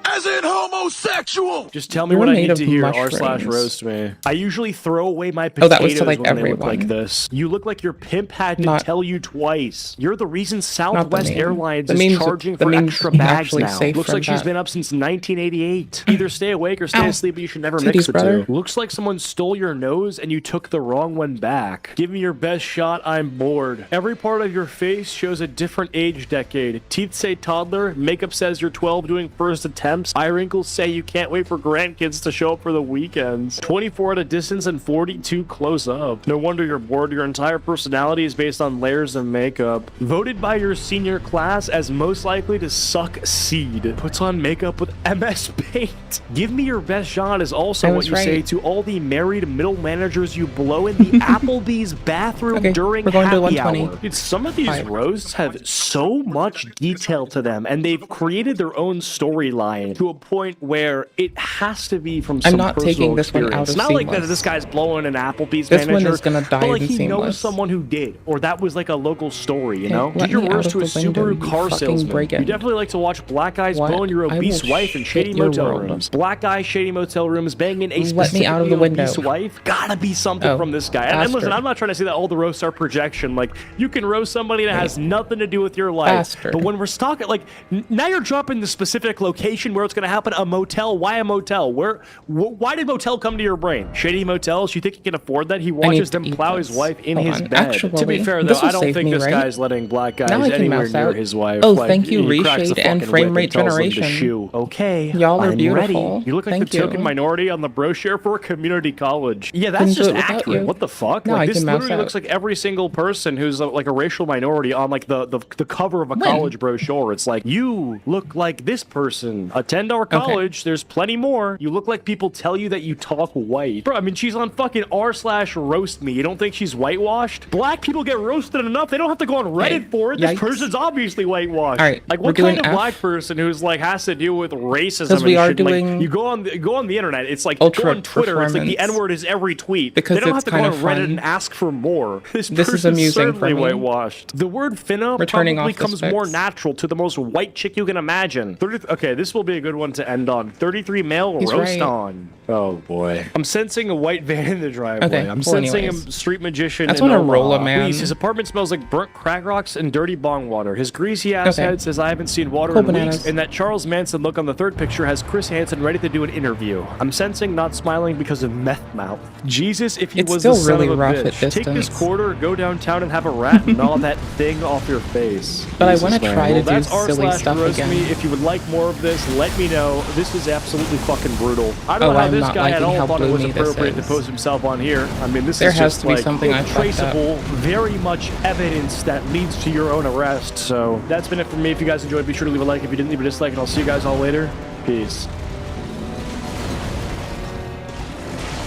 As in homosexual! Just tell me what I need to hear, r/roast me. I usually throw away my potatoes that was to, like, when they look like this. You look like your pimp had to tell you twice. You're the reason Southwest Airlines is charging for extra bags now. Looks like she's been up since 1988. Either stay awake or stay asleep, but you should never mix the two. Looks like someone stole your nose and you took the wrong one back. Give me your best shot, I'm bored. Every part of your face shows a different age decade. Teeth say toddler, makeup says you're 12 doing first attempt. Eye wrinkles say you can't wait for grandkids to show up for the weekends. 24 at a distance and 42 close up. No wonder you're bored. Your entire personality is based on layers of makeup. Voted by your senior class as most likely to suck seed. Puts on makeup with MS Paint. Give me your best shot is also what you say to all the married middle managers you blow in the Applebee's bathroom during happy hour. Dude, some of these roasts have so much detail to them, and they've created their own storyline to a point where it has to be from some I'm not personal taking this experience. one out of Not like that this guy's blowing an Applebee's manager. One is gonna die but like he seamless. knows someone who did, or that was like a local story, you know? Did your worst to a Subaru car salesman. You definitely like to watch black guys blowing your obese wife in shady motel rooms. Black guys, shady motel rooms, banging a specifically obese wife. Gotta be something from this guy. And listen, I'm not trying to say that all the roasts are projection. Like, you can roast somebody that has nothing to do with your life. But when we're talking, like, now you're dropping the specific location where it's gonna happen. A motel. Why a motel? Why did motel come to your brain? Shady motels? You think he can afford that? He watches them plow his wife in his bed. To be fair, though, I don't think this guy's letting black guys anywhere near his wife. Oh, thank you, Reshade and Frame Rate Generation. Okay, y'all are I'm beautiful. Ready. You look like the token minority on the brochure for a community college. Yeah, that's just accurate. What the fuck? Like, this literally looks like every single person who's like a racial minority on like the cover of a college brochure. It's like, you look like this person, a Attend our college. There's plenty more. You look like people tell you that you talk white. Bro, I mean, she's on fucking r/roast me. You don't think she's whitewashed? Black people get roasted enough. They don't have to go on Reddit for it. This person's obviously whitewashed. All right, like, what kind of black person who's like has to deal with racism and we are shit? doing Like, you go on the internet. It's like, go on Twitter. It's like the N-word is every tweet. Because they don't it's have to go on kind of Reddit fun. and ask for more. This is person's amusing certainly for me. whitewashed. The word finna Returning probably off the comes spics. more natural to the most white chick you can imagine. Okay, this will be a good one to end on. 33 male He's roast right. on. Oh boy. I'm sensing a white van in the driveway. Okay, I'm well, sensing anyways. a street magician. I just in wanna Omaha. roll a man. Please, his apartment smells like burnt crack rocks and dirty bong water. His greasy ass Okay. head says I haven't seen water Cool in bananas. weeks, and that Charles Manson look on the third picture has Chris Hansen ready to do an interview. I'm sensing not smiling because of meth mouth. Jesus, if he It's was still the son really of a rough bitch, at take this distance. quarter, go downtown and have a rat and gnaw that thing off your face. But I Jesus, wanna man. try to Well, do that's silly stuff r/roast again. me. If you would like more of this, let me know. This is absolutely fucking brutal. I don't know how I'm this not guy at liking all how thought it was bloomy this appropriate to is. post himself on here. I mean, this There is has just to be like something I fucked up. traceable, very much evidence that leads to your own arrest. So that's been it for me. If you guys enjoyed, be sure to leave a like. If you didn't, leave a dislike, and I'll see you guys all later. Peace.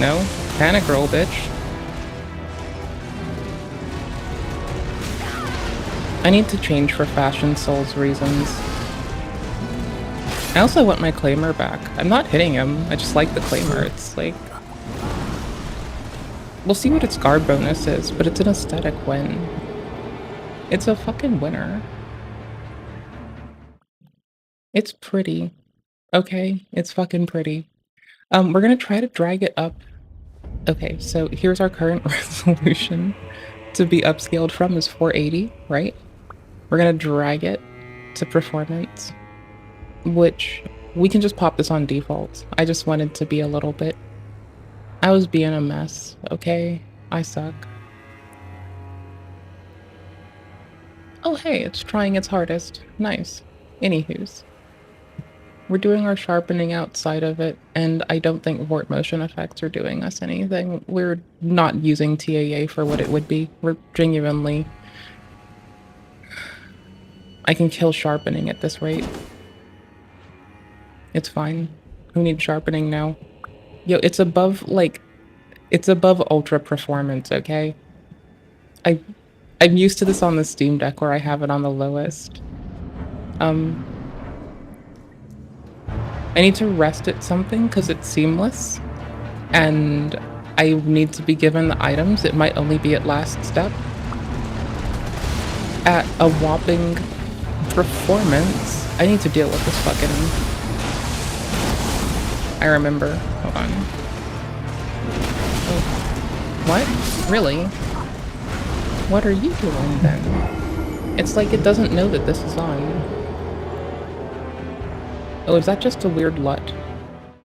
No? Panic roll, bitch. I need to change for Fashion Souls reasons. I also want my claimer back. I'm not hitting him, I just like the claimer. It's like... We'll see what its guard bonus is, but it's an aesthetic win. It's a fucking winner. It's pretty. Okay, it's fucking pretty. We're gonna try to drag it up. Okay, so here's our current resolution. To be upscaled from is 480, right? We're gonna drag it to performance, which we can just pop this on default. I just wanted to be a little bit... I was being a mess, okay? I suck. Oh hey, it's trying its hardest. Nice. Anywho's. We're doing our sharpening outside of it, and I don't think Vort motion effects are doing us anything. We're not using TAA for what it would be. We're genuinely... I can kill sharpening at this rate. It's fine. Who needs sharpening now? Yo, it's above, like... It's above ultra performance, okay? I'm used to this on the Steam Deck where I have it on the lowest. I need to rest at something because it's seamless, and I need to be given the items. It might only be at last step. At a whopping performance, I need to deal with this fucking... I remember. Hold on. Oh. What? Really? What are you doing then? It's like it doesn't know that this is on. Oh, is that just a weird LUT?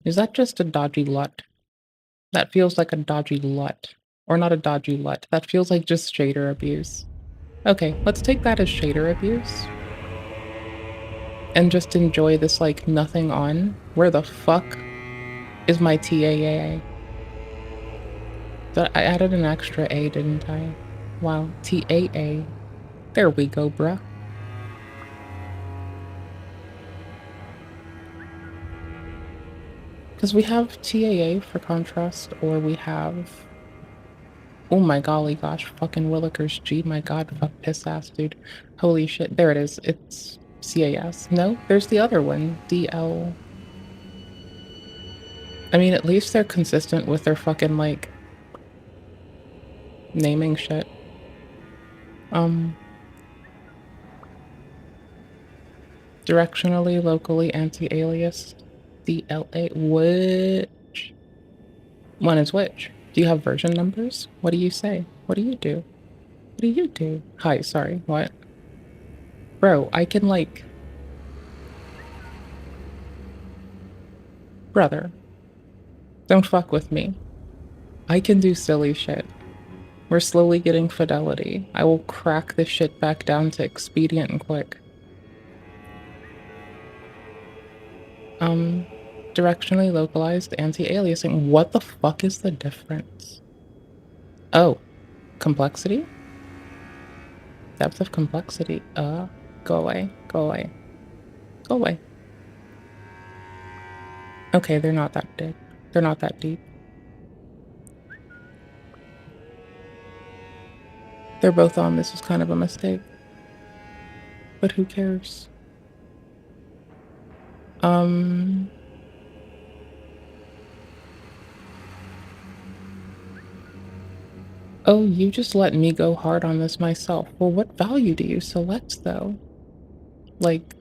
Is that just a dodgy LUT? That feels like a dodgy LUT. Or not a dodgy LUT. That feels like just shader abuse. Okay, let's take that as shader abuse. And just enjoy this, like, nothing on. Where the fuck is my TAA? I added an extra A, didn't I? Wow, TAA. There we go, bruh. Because we have TAA for contrast, or we have... Oh my golly gosh, fucking Willikers G, my god, fuck piss ass, dude. Holy shit, there it is, it's CAS. No, there's the other one, DL. I mean, at least they're consistent with their fucking, like, naming shit. Directionally, locally, anti-alias. DLA, which one is which? Do you have version numbers? What do you say? What do you do? What do you do? Hi, sorry, what? Bro, I can, like... Brother. Don't fuck with me. I can do silly shit. We're slowly getting fidelity. I will crack this shit back down to expedient and quick. Directionally localized anti-aliasing. What the fuck is the difference? Oh, complexity? Depth of complexity. Go away, go away. Go away. Okay, they're not that deep. They're not that deep. They're both on. This is kind of a mistake. But who cares? Oh, you just let me go hard on this myself. Well, what value do you select, though? Like,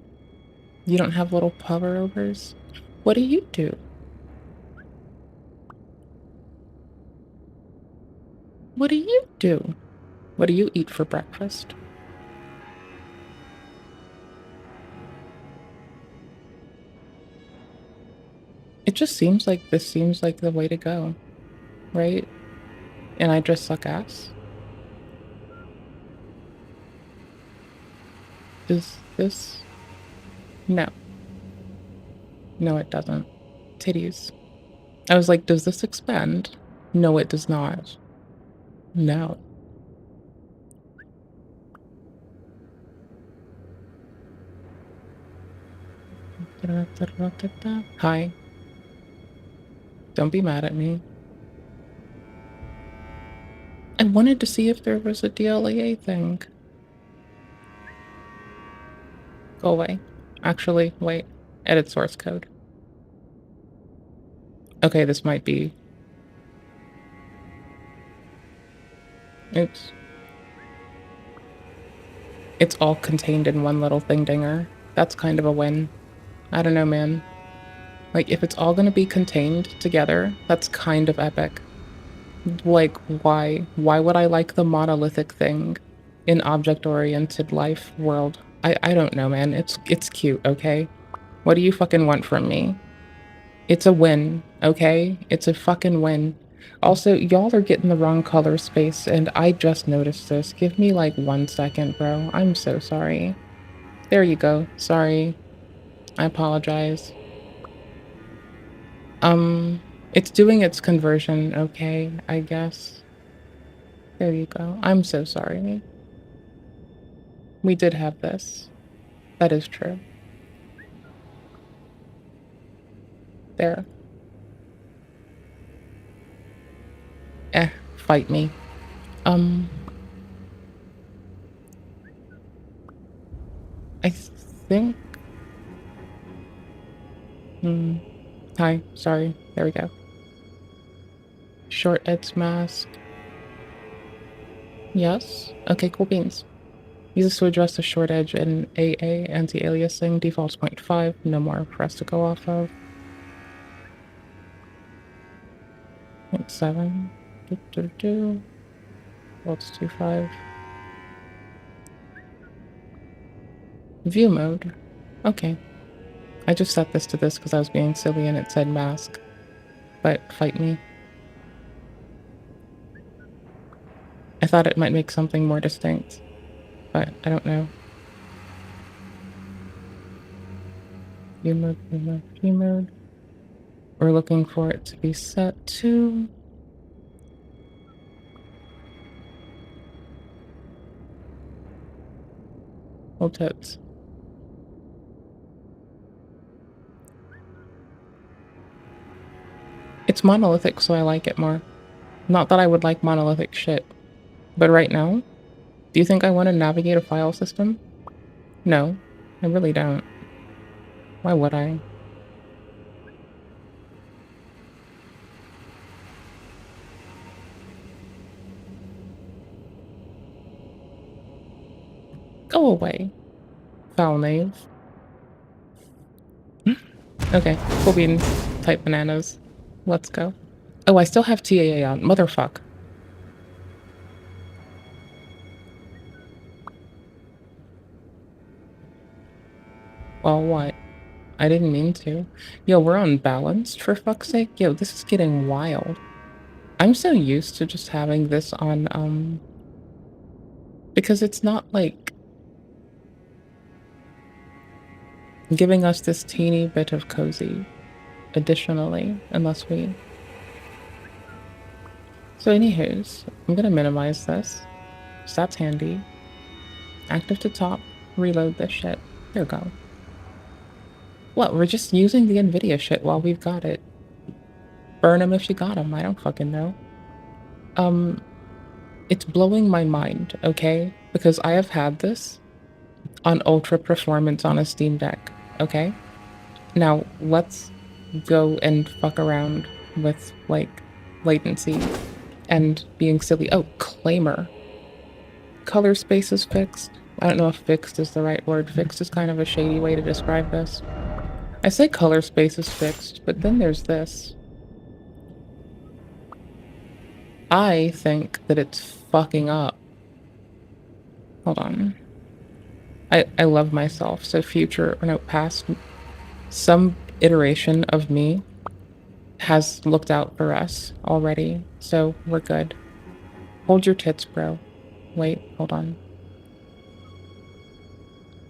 you don't have little hover-overs? What do you do? What do you do? What do you eat for breakfast? It just seems like this seems like the way to go, right? And I just suck ass. Is this? No. No, it doesn't. Titties. I was like, does this expand? No, it does not. No. Hi. Don't be mad at me. I wanted to see if there was a DLAA thing. Go away. Actually, wait. Edit source code. Okay, this might be... Oops. It's all contained in one little thing dinger. That's kind of a win. I don't know, man. Like, if it's all gonna be contained together, that's kind of epic. Like, why? Why would I like the monolithic thing in object-oriented life world? I don't know, man. It's cute, okay? What do you fucking want from me? It's a win, okay? It's a fucking win. Also, y'all are getting the wrong color space, and I just noticed this. Give me, like, 1 second, bro. I'm so sorry. There you go. Sorry. I apologize. It's doing its conversion, okay, I guess. There you go. I'm so sorry. We did have this. That is true. There. Fight me. I think... Hi, sorry. There we go. Short edge mask. Yes? Okay, cool beans. Use this to address the short edge in AA anti-aliasing. Default's 0.5. No more for us to go off of. 0.7. Default's 2.5. View mode. Okay. I just set this to this because I was being silly and it said mask. But fight me. I thought it might make something more distinct, but I don't know. View mode, view mode, view mode. We're looking for it to be set to... Hold tits. It's monolithic, so I like it more. Not that I would like monolithic shit. But right now, do you think I want to navigate a file system? No, I really don't. Why would I? Go away, foul knave. Okay, cool beans, type bananas. Let's go. Oh, I still have TAA on. Motherfuck. Well, what? I didn't mean to. Yo, we're unbalanced, for fuck's sake. Yo, this is getting wild. I'm so used to just having this on, because it's not, like, giving us this teeny bit of cozy, additionally, unless we... So anywho's, I'm gonna minimize this. So that's handy. Active to top, reload this shit. There we go. What, we're just using the NVIDIA shit while we've got it. Burn them if you got them, I don't fucking know. It's blowing my mind, okay? Because I have had this on ultra performance on a Steam Deck, okay? Now, let's go and fuck around with, like, latency and being silly. Oh, claimer. Color space is fixed. I don't know if fixed is the right word. Fixed is kind of a shady way to describe this. I say color space is fixed, but then there's this. I think that it's fucking up. Hold on. I love myself, so future, or no, past, some iteration of me has looked out for us already, so we're good. Hold your tits, bro. Wait, hold on.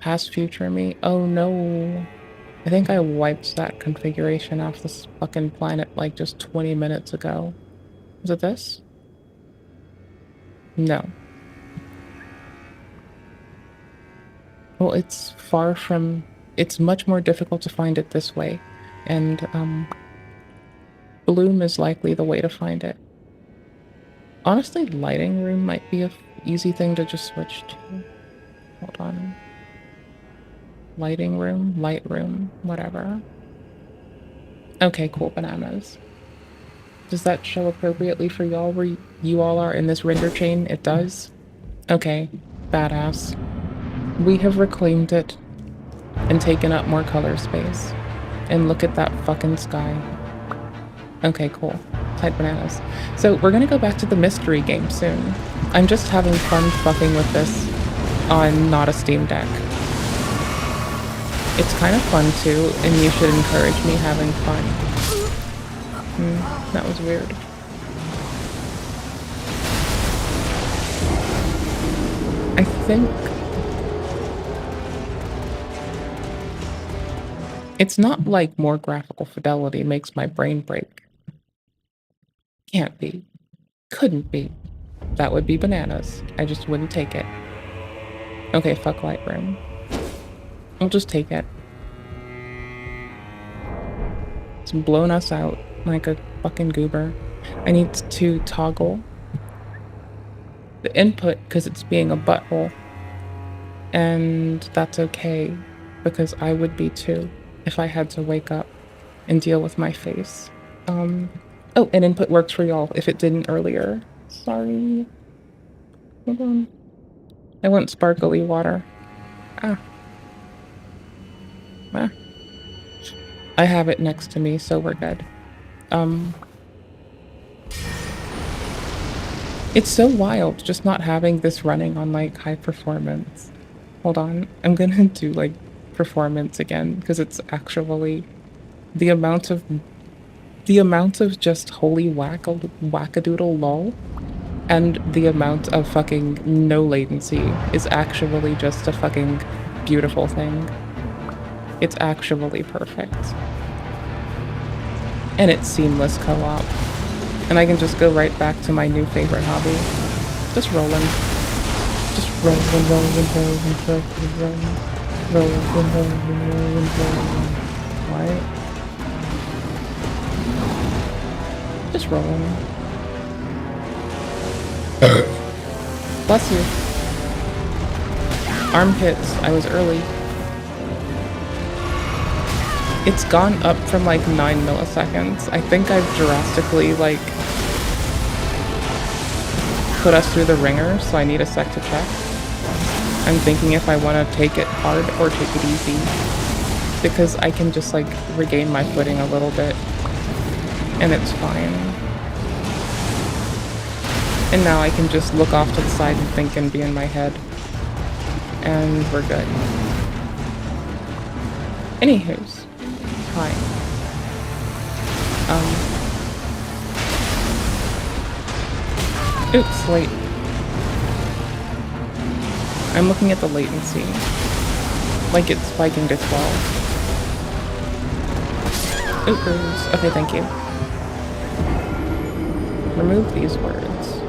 Past future me? Oh no. I think I wiped that configuration off this fucking planet like just 20 minutes ago. Was it this? No. Well, it's far from... It's much more difficult to find it this way. And, Bloom is likely the way to find it. Honestly, lighting room might be a easy thing to just switch to. Hold on. Lighting room, light room, whatever. Okay, cool, bananas. Does that show appropriately for y'all where you all are in this render chain? It does? Okay, badass. We have reclaimed it and taken up more color space. And look at that fucking sky. Okay, cool. Tight bananas. So we're gonna go back to the mystery game soon. I'm just having fun fucking with this on not a Steam Deck. It's kind of fun too, and you should encourage me having fun. That was weird. I think... It's not like more graphical fidelity makes my brain break. Can't be. Couldn't be. That would be bananas. I just wouldn't take it. Okay, fuck Lightroom. I'll just take it. It's blown us out like a fucking goober. I need to toggle the input because it's being a butthole. And that's okay, because I would be too if I had to wake up and deal with my face. Oh, and input works for y'all if it didn't earlier. Sorry. Hold on. I want sparkly water. Ah. I have it next to me, so we're good. It's so wild just not having this running on like high performance. Hold on, I'm gonna do like performance again because it's actually the amount of just holy wackadoodle lol and the amount of fucking no latency is actually just a fucking beautiful thing. It's actually perfect. And it's seamless co-op. And I can just go right back to my new favorite hobby. Just rolling. Just rolling. Right? Just rolling. Bless you. Armpits. I was early. It's gone up from like 9 milliseconds. I think I've drastically like put us through the ringer, so I need a sec to check. I'm thinking if I want to take it hard or take it easy, because I can just like regain my footing a little bit and it's fine. And now I can just look off to the side and think and be in my head. And we're good. Anywho's. Hi. Oops, late. I'm looking at the latency. Like it's spiking to 12. Oops. Okay, thank you. Remove these words.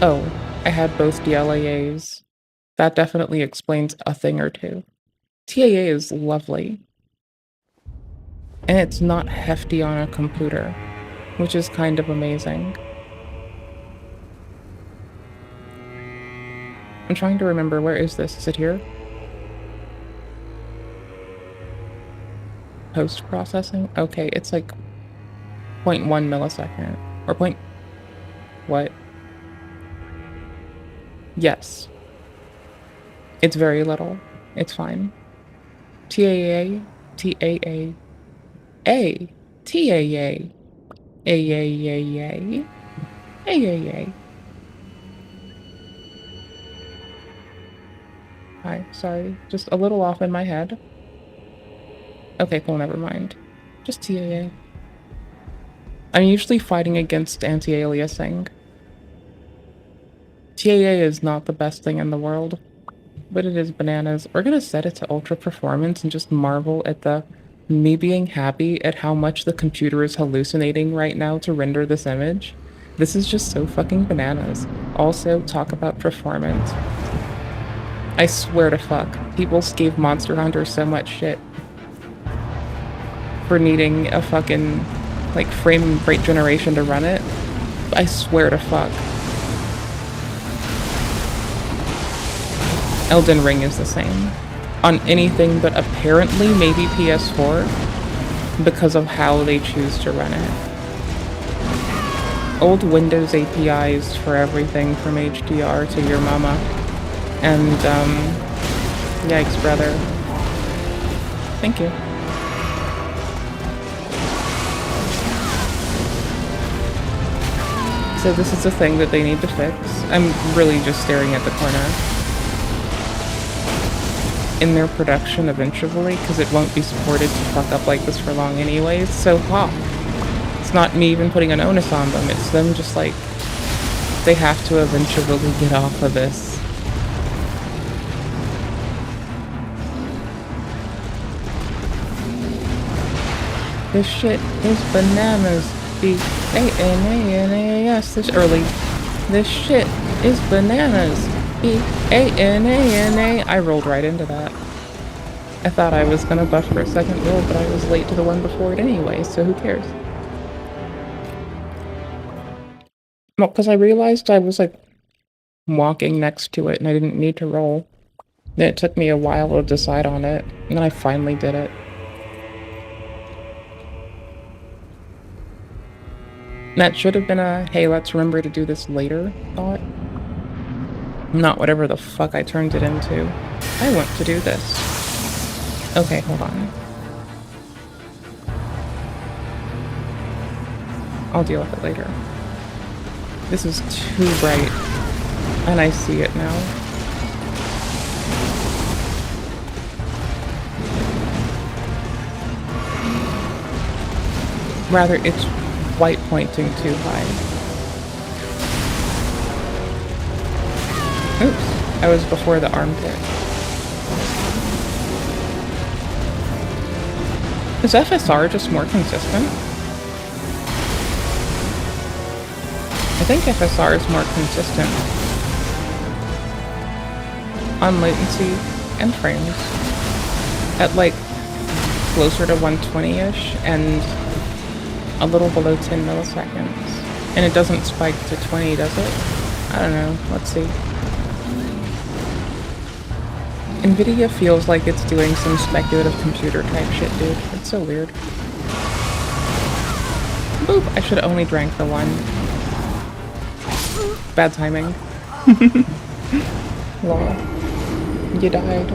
Oh, I had both DLAAs. That definitely explains a thing or two. TAA is lovely. And it's not hefty on a computer, which is kind of amazing. I'm trying to remember, where is this? Is it here? Post-processing? Okay, it's like 0.1 millisecond. Or point... What? Yes. It's very little. It's fine. TAA. TAA. A. TAA. A. A. Hi, sorry. Just a little off in my head. Okay, cool, never mind. Just TAA. I'm usually fighting against anti-aliasing. TAA is not the best thing in the world, but it is bananas. We're gonna set it to ultra performance and just marvel at me being happy at how much the computer is hallucinating right now to render this image. This is just so fucking bananas. Also, talk about performance. I swear to fuck, people gave Monster Hunter so much shit for needing a fucking, like, frame rate generation to run it. I swear to fuck. Elden Ring is the same. On anything but apparently maybe PS4, because of how they choose to run it. Old Windows APIs for everything from HDR to your mama. And, yikes, brother. Thank you. So this is the thing that they need to fix. I'm really just staring at the corner. In their production eventually, because it won't be supported to fuck up like this for long anyways, so it's not me even putting an onus on them, it's them just like, they have to eventually get off of this. This shit is bananas. B-A-N-A-N-A-S. This early. This shit is bananas. B-A-N-A-N-A. I rolled right into that. I thought I was gonna buff for a second roll, but I was late to the one before it anyway, so who cares? Well, because I realized I was like walking next to it and I didn't need to roll. Then it took me a while to decide on it, and then I finally did it. That should have been a, hey, let's remember to do this later thought. Not whatever the fuck I turned it into. I want to do this. Okay, hold on. I'll deal with it later. This is too bright. And I see it now. Rather, it's white pointing too high. Oops, I was before the armpit. Is FSR just more consistent? I think FSR is more consistent on latency and frames at like closer to 120-ish and a little below 10 milliseconds. And it doesn't spike to 20, does it? I don't know. Let's see. NVIDIA feels like it's doing some speculative computer type shit, dude. It's so weird. Boop! I should have only drank the one. Bad timing. Lol. You died.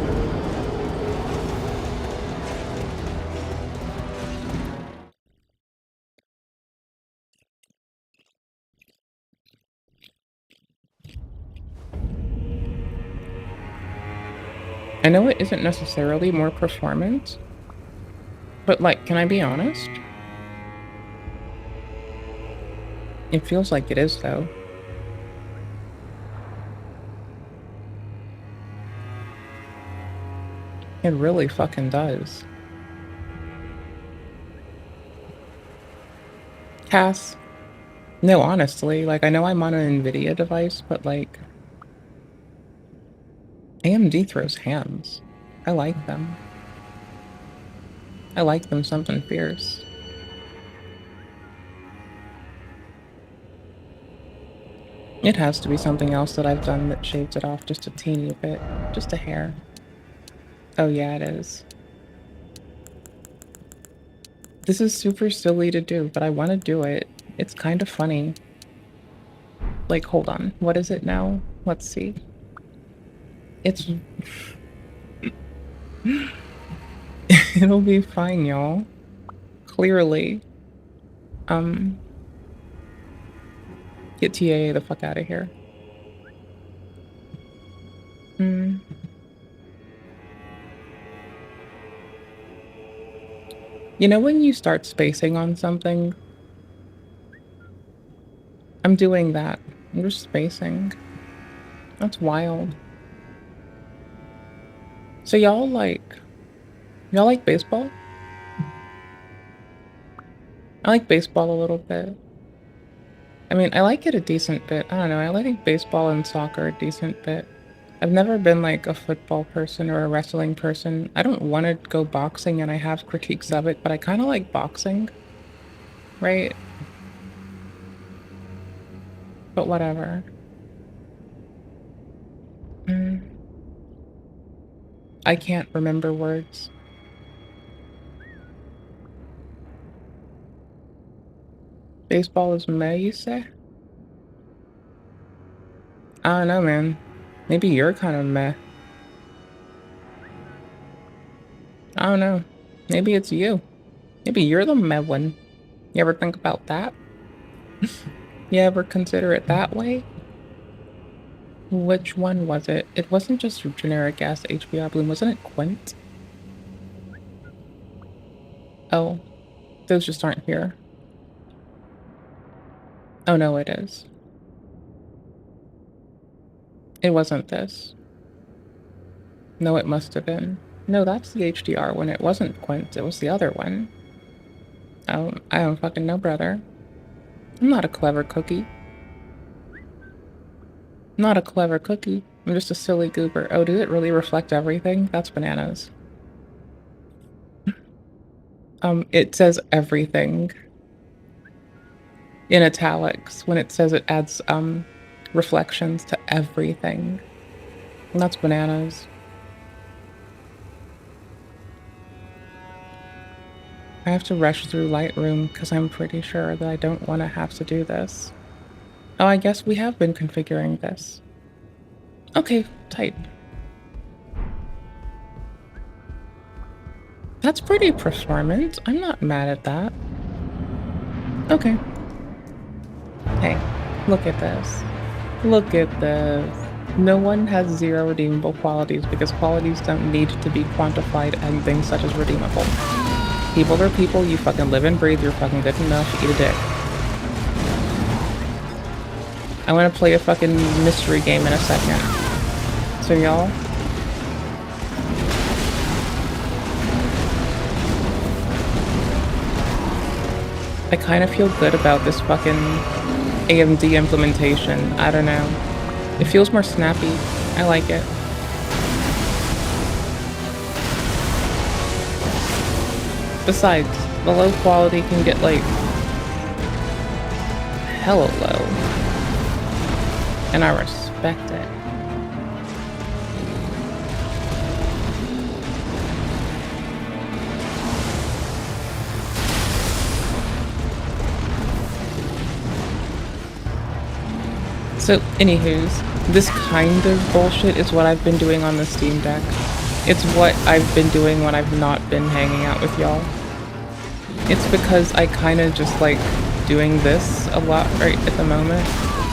I know it isn't necessarily more performance, but like, can I be honest? It feels like it is, though. It really fucking does. Cass? No, honestly, like, I know I'm on an NVIDIA device, but like, AMD throws hands. I like them. I like them something fierce. It has to be something else that I've done that shaves it off just a teeny bit. Just a hair. Oh yeah, it is. This is super silly to do, but I want to do it. It's kind of funny. Like, hold on. What is it now? Let's see. It's... It'll be fine, y'all. Clearly. Get TAA the fuck out of here. You know when you start spacing on something? I'm doing that. I'm just spacing. That's wild. So y'all like baseball? I like baseball a little bit. I mean, I like it a decent bit. I don't know, I like baseball and soccer a decent bit. I've never been like a football person or a wrestling person. I don't want to go boxing and I have critiques of it, but I kind of like boxing. Right? But whatever. I can't remember words. Baseball is meh, you say? I don't know, man. Maybe you're kind of meh. I don't know. Maybe it's you. Maybe you're the meh one. You ever think about that? You ever consider it that way? Which one was it? It wasn't just generic ass HBR Bloom, wasn't it Quint? Oh, those just aren't here. Oh no, it is. It wasn't this. No, it must have been. No, that's the HDR one. It wasn't Quint, it was the other one. Oh, I don't fucking know, brother. I'm not a clever cookie. Not a clever cookie. I'm just a silly goober. Oh, did it really reflect everything? That's bananas. It says everything in italics when it says it adds reflections to everything. And that's bananas. I have to rush through Lightroom because I'm pretty sure that I don't want to have to do this. Oh, I guess we have been configuring this. Okay, tight. That's pretty performant. I'm not mad at that. Okay. Hey, look at this. Look at this. No one has zero redeemable qualities because qualities don't need to be quantified and things such as redeemable. People are people, you fucking live and breathe, you're fucking good enough, eat a dick. I want to play a fucking mystery game in a second. So y'all... I kind of feel good about this fucking AMD implementation. I don't know. It feels more snappy. I like it. Besides, the low quality can get like hella low. And I respect it. So, anywho's, this kind of bullshit is what I've been doing on the Steam Deck. It's what I've been doing when I've not been hanging out with y'all. It's because I kind of just like doing this a lot right at the moment.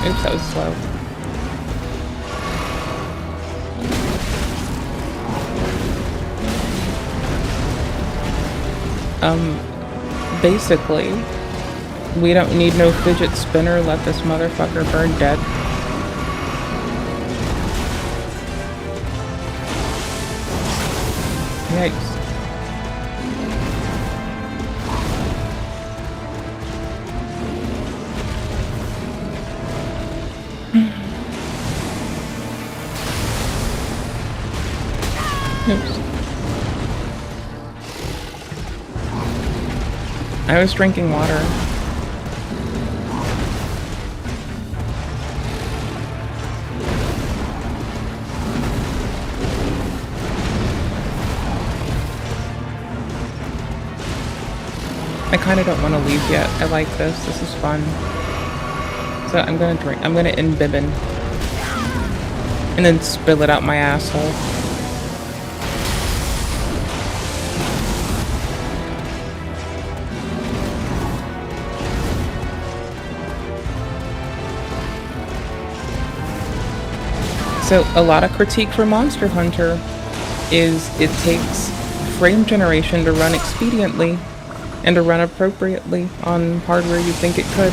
Oops, that was slow. Basically, we don't need no fidget spinner, let this motherfucker burn dead. Yikes. Oops. I was drinking water. I kind of don't want to leave yet. I like this. This is fun. So I'm gonna drink. I'm gonna end bibbin. And then spill it out my asshole. So a lot of critique for Monster Hunter is it takes frame generation to run expediently and to run appropriately on hardware you think it could.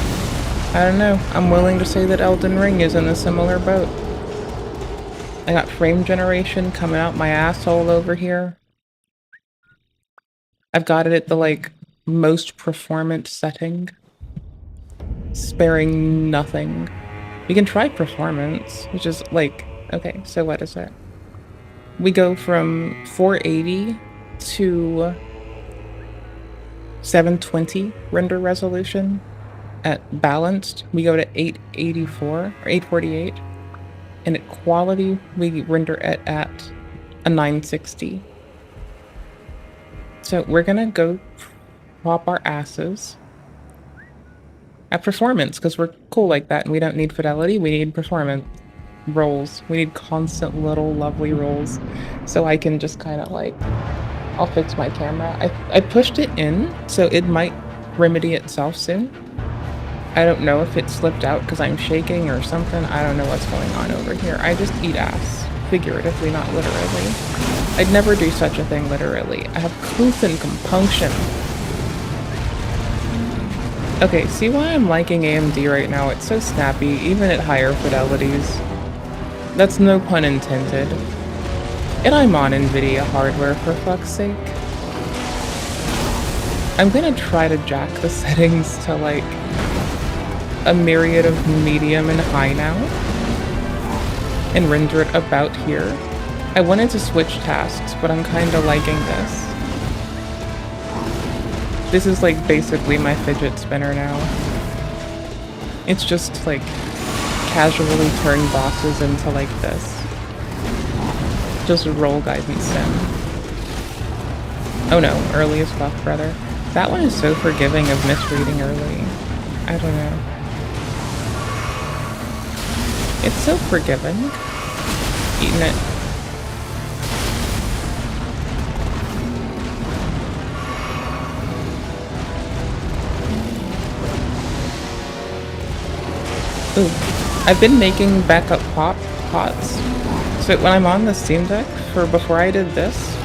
I don't know. I'm willing to say that Elden Ring is in a similar boat. I got frame generation coming out my asshole over here. I've got it at the, like, most performant setting. Sparing nothing. You can try performance, which is, like, okay, so what is it? We go from 480 to 720 render resolution. At balanced, we go to 884 or 848. And at quality, we render it at a 960. So we're gonna go pop our asses at performance because we're cool like that and we don't need fidelity, we need performance rolls. We need constant little lovely rolls. So I can just kind of like, I'll fix my camera. I pushed it in, so it might remedy itself soon. I don't know if it slipped out because I'm shaking or something. I don't know what's going on over here. I just eat ass. Figuratively, not literally. I'd never do such a thing literally. I have couth and compunction. Okay, see why I'm liking AMD right now? It's so snappy, even at higher fidelities. That's no pun intended. And I'm on NVIDIA hardware, for fuck's sake. I'm gonna try to jack the settings to like a myriad of medium and high now and render it about here. I wanted to switch tasks, but I'm kind of liking this. This is like basically my fidget spinner now. It's just like casually turn bosses into like this. Just roll guidance sim. Oh no, early as fuck, brother. That one is so forgiving of misreading early. I don't know. It's so forgiving. Eating it. Ooh. I've been making backup pots. So when I'm on the Steam Deck, before I did this,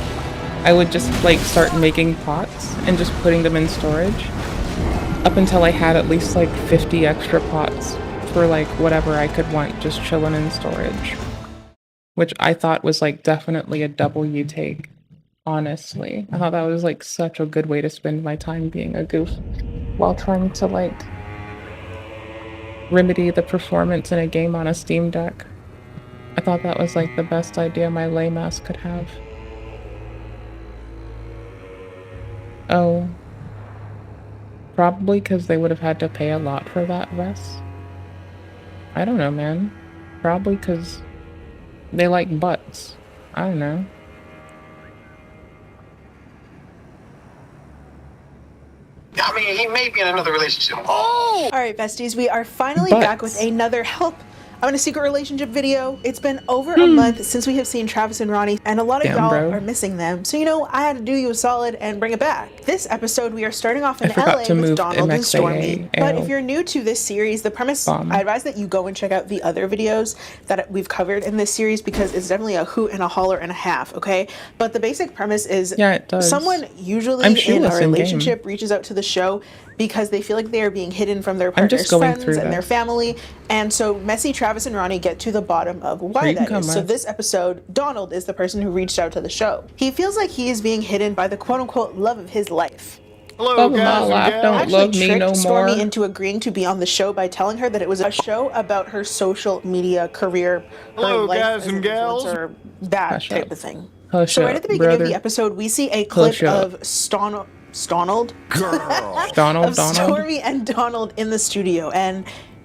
I would just like start making pots and just putting them in storage up until I had at least like 50 extra pots for like whatever I could want just chilling in storage, which I thought was like definitely a W take, honestly. I thought that was like such a good way to spend my time being a goof while trying to like remedy the performance in a game on a Steam Deck. I thought that was like the best idea my lame ass could have. Oh. Probably because they would have had to pay a lot for that, Wes. I don't know, man. Probably because they like butts. I don't know. I mean, he may be in another relationship. Oh! All right, besties, we are finally back with another Help, I'm in a Secret Relationship video. It's been over a month since we have seen Travis and Ronnie, and a lot of y'all are missing them. So, you know, I had to do you a solid and bring it back. This episode, we are starting off in LA with Donald and Stormy. But if you're new to this series, the premise, I advise that you go and check out the other videos that we've covered in this series because it's definitely a hoot and a holler and a half, okay? But the basic premise is someone usually in a relationship reaches out to the show because they feel like they are being hidden from their partner's friends and their family. And so messy Travis and Ronnie get to the bottom of why that is. So this episode, Donald is the person who reached out to the show. He feels like he is being hidden by the quote-unquote love of his life. Hello, guys and gals. Actually tricked Stormy into agreeing to be on the show by telling her that it was a show about her social media career, her life as an influencer, that type of thing. So right at the beginning of the episode, we see a clip of Donald. Donald. Stormy and Donald in the studio, and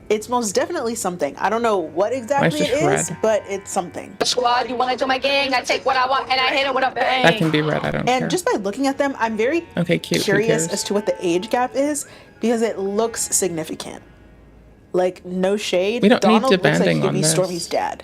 it's most definitely something. I don't know what exactly it is, but it's something. Squad, you want to my gang? I take what I want and I hit it with a bang. That can be red. I don't care. And just by looking at them, I'm very curious as to what the age gap is because it looks significant. Like, no shade. We don't Donald need looks like he debanding could on be this. Stormy's dad.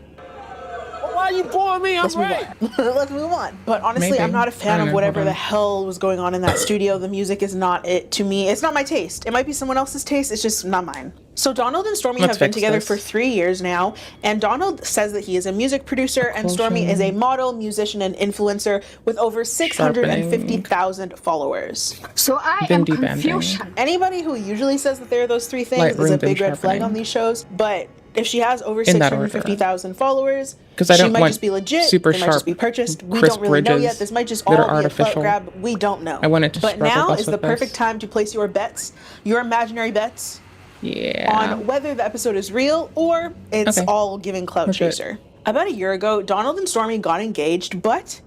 Why are you pouring me? I'm ready. Let's move on. But honestly, Maybe. I'm not a I fan don't of know, whatever hold the on. hell was going on in that studio. The music is not it to me. It's not my taste. It might be someone else's taste. It's just not mine. So Donald and Stormy Let's have been fix together this. for 3 years now, and Donald says that he is a music producer, and Stormy is a model, musician, and influencer with over 650,000 followers. So I Then am debanding. confused. Anybody who usually says that they're those three things is Lightroom, a big then red flag sharpening. on these shows, but if she has over In that order. 650,000 followers, 'Cause I she don't might want just be legit, super it might just sharp be purchased, we crisp don't really know bridges yet, this might just that all are be a clout artificial. grab, we don't know. I want it to But struggle now less is the with perfect this. time to place your bets, your imaginary bets, Yeah. on whether the episode is real or it's Okay. all giving clout Okay. chaser. About a year ago, Donald and Stormy got engaged, but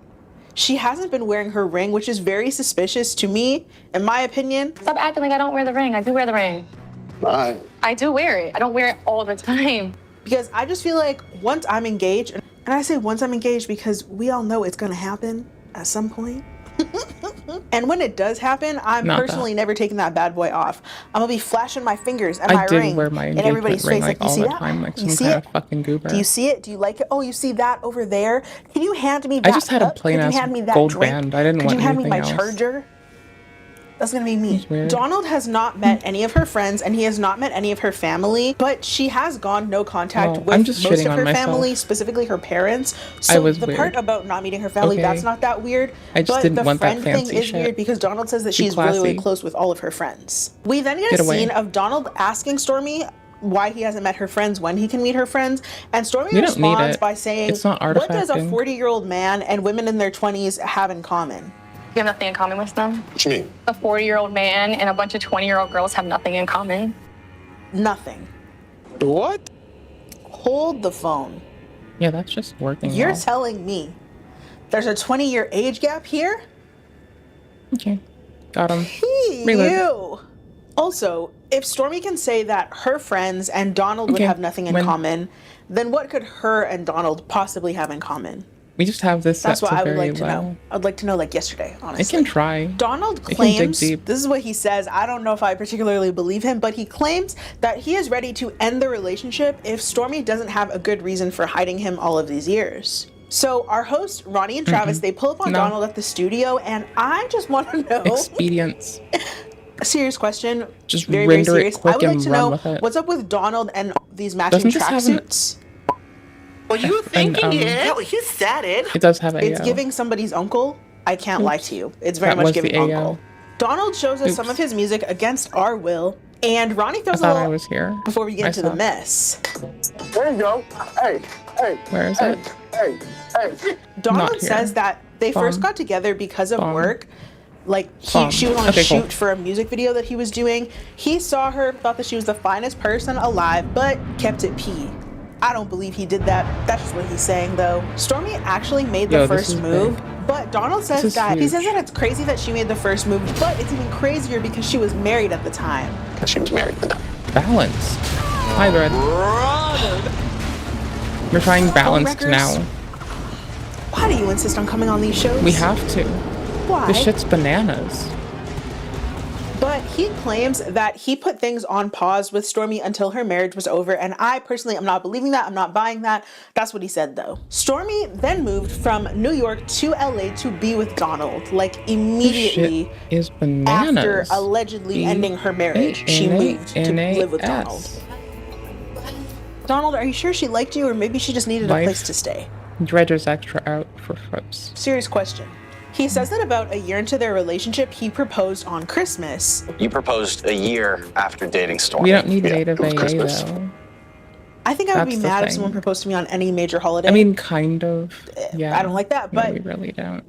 she hasn't been wearing her ring, which is very suspicious to me, in my opinion. Stop acting like I don't wear the ring. I do wear the ring. Bye. I do wear it. I don't wear it all the time. Because I just feel like once I'm engaged, and I say once I'm engaged because we all know it's gonna happen at some point. And when it does happen, I'm Not personally never taking that bad boy off. I'm gonna be flashing my fingers and I my did ring wear my in engagement everybody's ring face. like Like, you all see the that? time, like You some see kind it? of fucking goober. Do you see it? Do you like it? Oh, you see that over there? Can you hand me that? I just had a cup? plain Could ass you hand me that gold drink? band. I didn't Could want you hand me anything my else. charger? That's gonna be me. weird. Donald has not met any of her friends, and he has not met any of her family, but she has gone no contact Well, with I'm just most shitting of on her myself. family, specifically her parents. I So was the weird. part about not meeting her family, Okay. that's not that weird. I just but didn't the want that friend fancy thing is shit. weird because Donald says that Too she's really, really classy. close with all of her friends. We then get Get a away. scene of Donald asking Stormy why he hasn't met her friends, when he can meet her friends, and Stormy We don't need responds it. by saying, It's not "What does a artifacting. 40-year-old man and women in their 20s have in common?" You have nothing in common with them? What you mean? A 40-year-old man and a bunch of 20-year-old girls have nothing in common. Nothing. What? Hold the phone. Yeah, that's just working. You're well. telling me there's a 20-year age gap here? Okay. Got him. Reload. You. Also, if Stormy can say that her friends and Donald would Okay, have nothing in when- common, then what could her and Donald possibly have in common? We just have this That's set what to I would very like to well. know. I'd like to know like yesterday, honestly. It can try. Donald It can dig claims, deep. this is what he says, I don't know if I particularly believe him, but he claims that he is ready to end the relationship if Stormy doesn't have a good reason for hiding him all of these years. So our hosts, Ronnie and Travis, they pull up on No. Donald at the studio, and I just want to know, Expedience. a serious question, Just very, very render it serious. quick I would like and to run know with it. what's up with Donald and these matching Doesn't this have an- tracksuits. Were you thinking um, it? You said it. It does have It's AO. giving somebody's uncle. I can't lie to you. It's very That much was the giving AO. uncle. Donald shows us Oops. some of his music against our will, and Ronnie I throws a thought I little was here. before we get I into the saw. mess. There you go. Hey, hey. Where is hey, it? Hey, hey. Donald here. says that they first Bomb. got together because of Bomb. work. Like Bomb. she was on a Okay, cool. shoot for a music video that he was doing. He saw her, thought that she was the finest person alive, but kept it P. I don't believe he did that. That's just what he's saying, though. Stormy actually made the Yo, this first is move, big. but Donald This says is that he huge. says that it's crazy that she made the first move, but it's even crazier because she was married at the time. Because she was married. Balance. Hybrid. We're trying balanced Wreckers. now. Why do you insist on coming on these shows? We have to. Why? This shit's bananas. But he claims that he put things on pause with Stormy until her marriage was over, and I personally am not believing that. I'm not buying that. That's what he said, though. Stormy then moved from New York to LA to be with Donald, like immediately This shit is bananas. after allegedly ending her marriage. She moved to live with Donald. Donald, are you sure she liked you, or maybe she just needed a Life. place to stay? Dredger's extra out for foots. Serious question. He says that about a year into their relationship, he proposed on Christmas. You proposed a year after dating Stormy. We don't need Yeah, native it was AA Christmas. though. I think I would That's be the mad if thing. someone proposed to me on any major holiday. I mean, kind of. Yeah. I don't like that, No, but we really don't.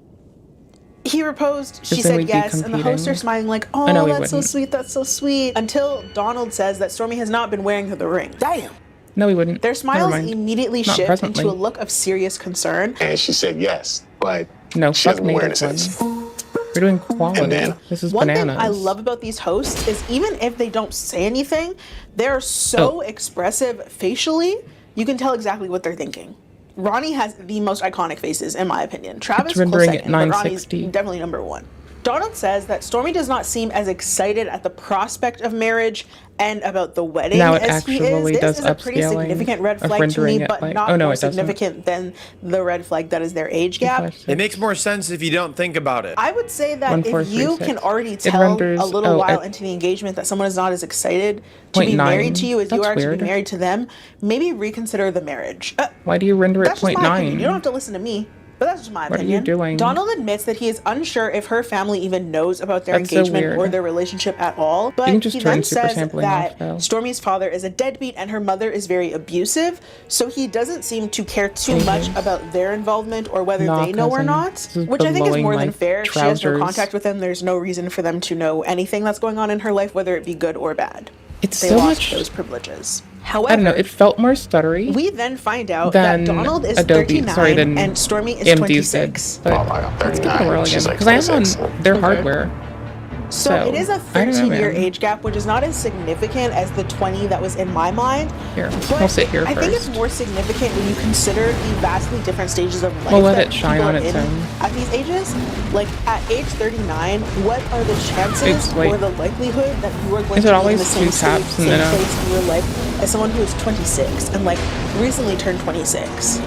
he proposed, she Because then said we'd be yes, and the hosts are competing. smiling like, Oh, oh, no, we that's so wouldn't. sweet, that's so sweet. Until Donald says that Stormy has not been wearing the ring. Damn. No, we wouldn't. Their Never smiles mind. immediately Not shift presently. into a look of serious concern. And she said yes, but No, she fuck hasn't been wearing it native since. ones. We're doing quality. This is One bananas. thing I love about these hosts is even if they don't say anything, they're so expressive facially, you can tell exactly what they're thinking. Ronnie has the most iconic faces, in my opinion. Travis, close second, but Ronnie's definitely number one. Donald says that Stormy does not seem as excited at the prospect of marriage and about the wedding as he is. This is a pretty significant red flag to me, but not more significant than the red flag that is their age gap. It makes more sense if you don't think about it. I would say that if you can already tell a little while into the engagement that someone is not as excited to be married to you as you are to be married to them, maybe reconsider the marriage. Why do you render it 0.9? You don't have to listen to me. But that's just my opinion. What are you doing? Donald admits that he is unsure if her family even knows about their engagement or their relationship at all. But he then says that Stormy's father is a deadbeat and her mother is very abusive. So he doesn't seem to care too much about their involvement or whether they know or not. Which I think is more than fair. She has no contact with them. There's no reason for them to know anything that's going on in her life, whether it be good or bad. It's they so lost much those privileges. However, I don't know, it felt more stuttery. We then find out that Donald is 39 and Stormy is 26. But oh my God, 39. She's like, because I am on their hardware. So it is a 13-year age gap, which is not as significant as the 20 that was in my mind. Here, we'll sit here I first. think it's more significant when you consider the vastly different stages of life we'll let that it shine on its own. At these ages, like at age 39, what are the chances or the likelihood that you are going to be in the same stage, same place in your life as someone who is 26 and like recently turned 26?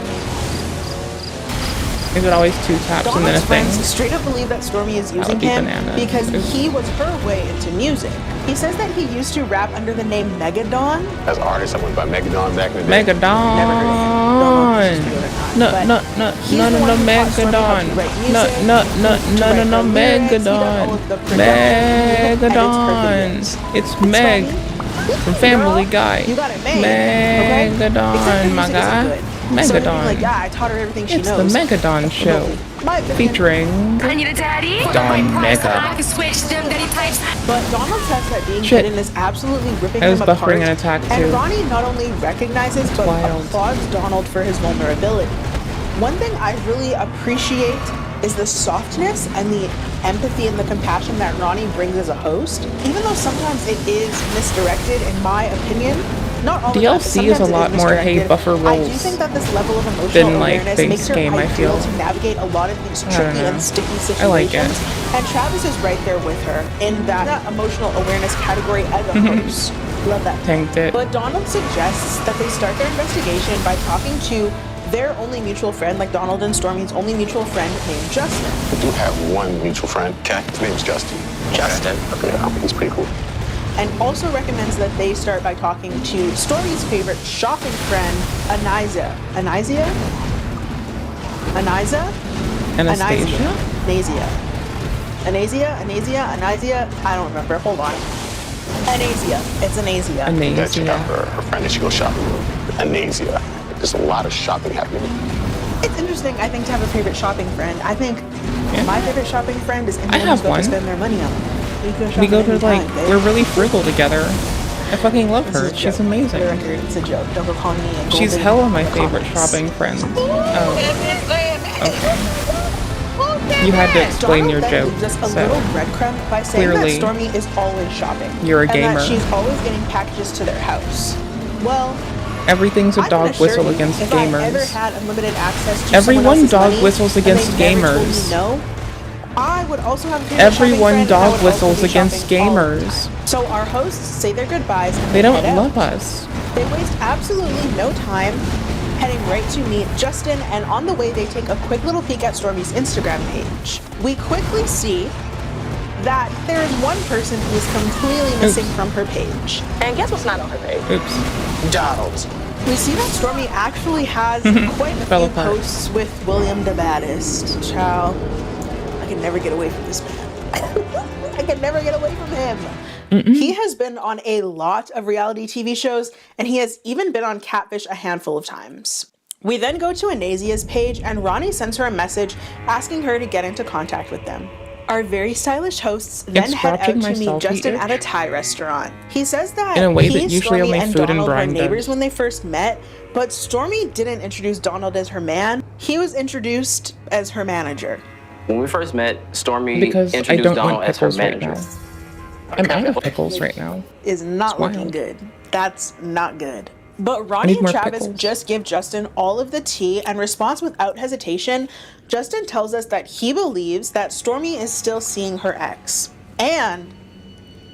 Is it always 2 taps and then a thing? Friends straight up believe that Stormy is using him because he was her way into music. He says that he used to rap under the name Megadon. As an artist, I went by Megadon back in the day. Megadon. No, Megadon. No, Megadon. Megadon. It's Meg from Family Guy. You got it made. Megadon, my guy. Megadon. Like, yeah, I taught her everything she it's knows. the Megadon show, featuring I need a daddy. Don Mega. I can switch them daddy types. But Donald says that being hidden is absolutely ripping I was him apart. buffering an attack too. And Ronnie not only recognizes but applauds Donald for his vulnerability. One thing I really appreciate is the softness and the empathy and the compassion that Ronnie brings as a host. Even though sometimes it is misdirected, in my opinion. Not all DLC is a lot more hey buffer rolls I do think that this level of emotional than like awareness base makes her game. I feel to navigate a lot of these tricky and sticky situations. I like it. And Travis is right there with her in that emotional awareness category as a host. Love that. Tanked it. But Donald suggests that they start their investigation by talking to their only mutual friend, like Donald and Stormy's only mutual friend named Justin. We do have one mutual friend. Okay, his name's Justin. Justin. Okay, yeah, he's pretty cool. And also recommends that they start by talking to Stormy's favorite shopping friend, Aniza. Aniza? Aniza? Anastasia? Anazia? I don't remember. Hold on. Anazia. It's Anazia. That check out her friend that she goes shopping with. Anazia. There's a lot of shopping happening. It's interesting, I think, to have a favorite shopping friend. I think my favorite shopping friend is anyone who's going to spend their money on. We go to like, we're really frugal together. I fucking love her. She's amazing. It's a joke. Don't go calling me a She's hella my favorite shopping friend. Oh. Okay. You had to explain your joke. Just a little breadcrumb by saying that Stormy is always shopping. You're a gamer. And that she's always getting packages to their house. Well, everything's a dog whistle against gamers. If I ever had unlimited access to everyone dog whistles against gamers. I would also have a everyone dog whistles against gamers. So our hosts say their goodbyes and they don't love us. They waste absolutely no time heading right to meet Justin, and on the way they take a quick little peek at Stormy's Instagram page. We quickly see that there is one person who is completely missing from her page. And guess what's not on her page? Oops. Donald. We see that Stormy actually has quite a few posts with William the Baddest. Child. I can never get away from this man. I can never get away from him. He has been on a lot of reality TV shows, and he has even been on Catfish a handful of times. We then go to Anazia's page, and Ronnie sends her a message asking her to get into contact with them. Our very stylish hosts then head out to meet Justin at a Thai restaurant. He says that in a way he, that usually Stormy, only and food Donald and were brine neighbors does. when they first met, but Stormy didn't introduce Donald as her man. He was introduced as her manager. When we first met, Stormy Because I introduced don't Donald want as her pickles right manager. now. I'm out of pickles right now. Is not It's looking wild. good. That's not good. But I Ronnie need and more Travis pickles. just give Justin all of the tea and responds without hesitation. Justin tells us that he believes that Stormy is still seeing her ex. And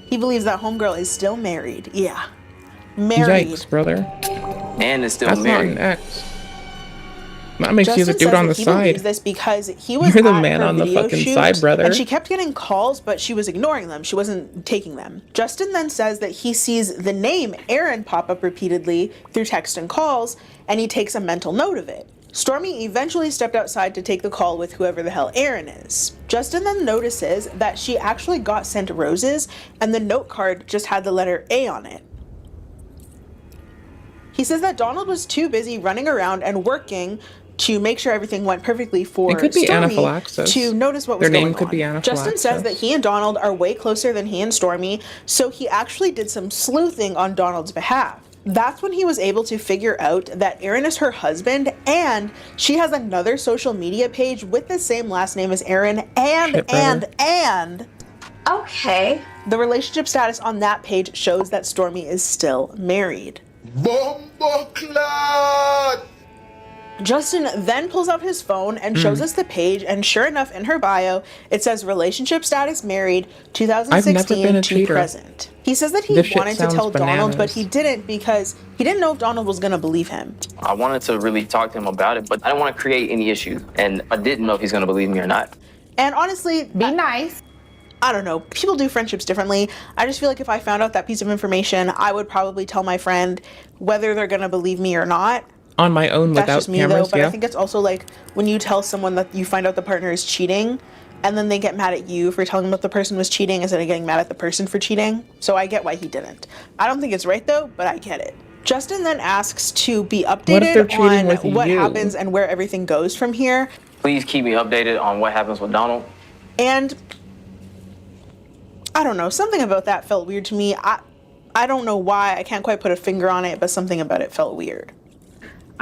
he believes that homegirl is still married. Yeah. Married. Yikes, brother. And is still That's married. not an ex. That makes you the Justin dude says on that the he believes side. this because he was You're the at man her on the video fucking shoot, side, brother. and she kept getting calls, but she was ignoring them. She wasn't taking them. Justin then says that he sees the name Aaron pop up repeatedly through text and calls, and he takes a mental note of it. Stormy eventually stepped outside to take the call with whoever the hell Aaron is. Justin then notices that she actually got sent roses, and the note card just had the letter A on it. He says that Donald was too busy running around and working to make sure everything went perfectly for It could be Stormy anaphylaxis. to notice what was Their name going could on. be Justin says anaphylaxis. that he and Donald are way closer than he and Stormy, so he actually did some sleuthing on Donald's behalf. That's when he was able to figure out that Aaron is her husband, and she has another social media page with the same last name as Aaron, and okay, the relationship status on that page shows that Stormy is still married. Justin then pulls out his phone and shows us the page, and sure enough, in her bio, it says relationship status married, I've never been 2016 a to cheater. present. He says that he This shit wanted to sounds tell Donald, but bananas. he didn't because he didn't know if Donald was gonna believe him. I wanted to really talk to him about it, but I didn't want to create any issues, and I didn't know if he's going to believe me or not. And honestly, be nice. I don't know. People do friendships differently. I just feel like if I found out that piece of information, I would probably tell my friend whether they're gonna believe me or not. On my own That's without just me cameras, though, but yeah. I think it's also like when you tell someone that you find out the partner is cheating, and then they get mad at you for telling them that the person was cheating instead of getting mad at the person for cheating. So I get why he didn't. I don't think it's right though, but I get it. Justin then asks to be What if they're updated cheating on with what you? happens and where everything goes from here. Please keep me updated on what happens with Donald. And I don't know, something about that felt weird to me. I don't know why, I can't quite put a finger on it, but something about it felt weird.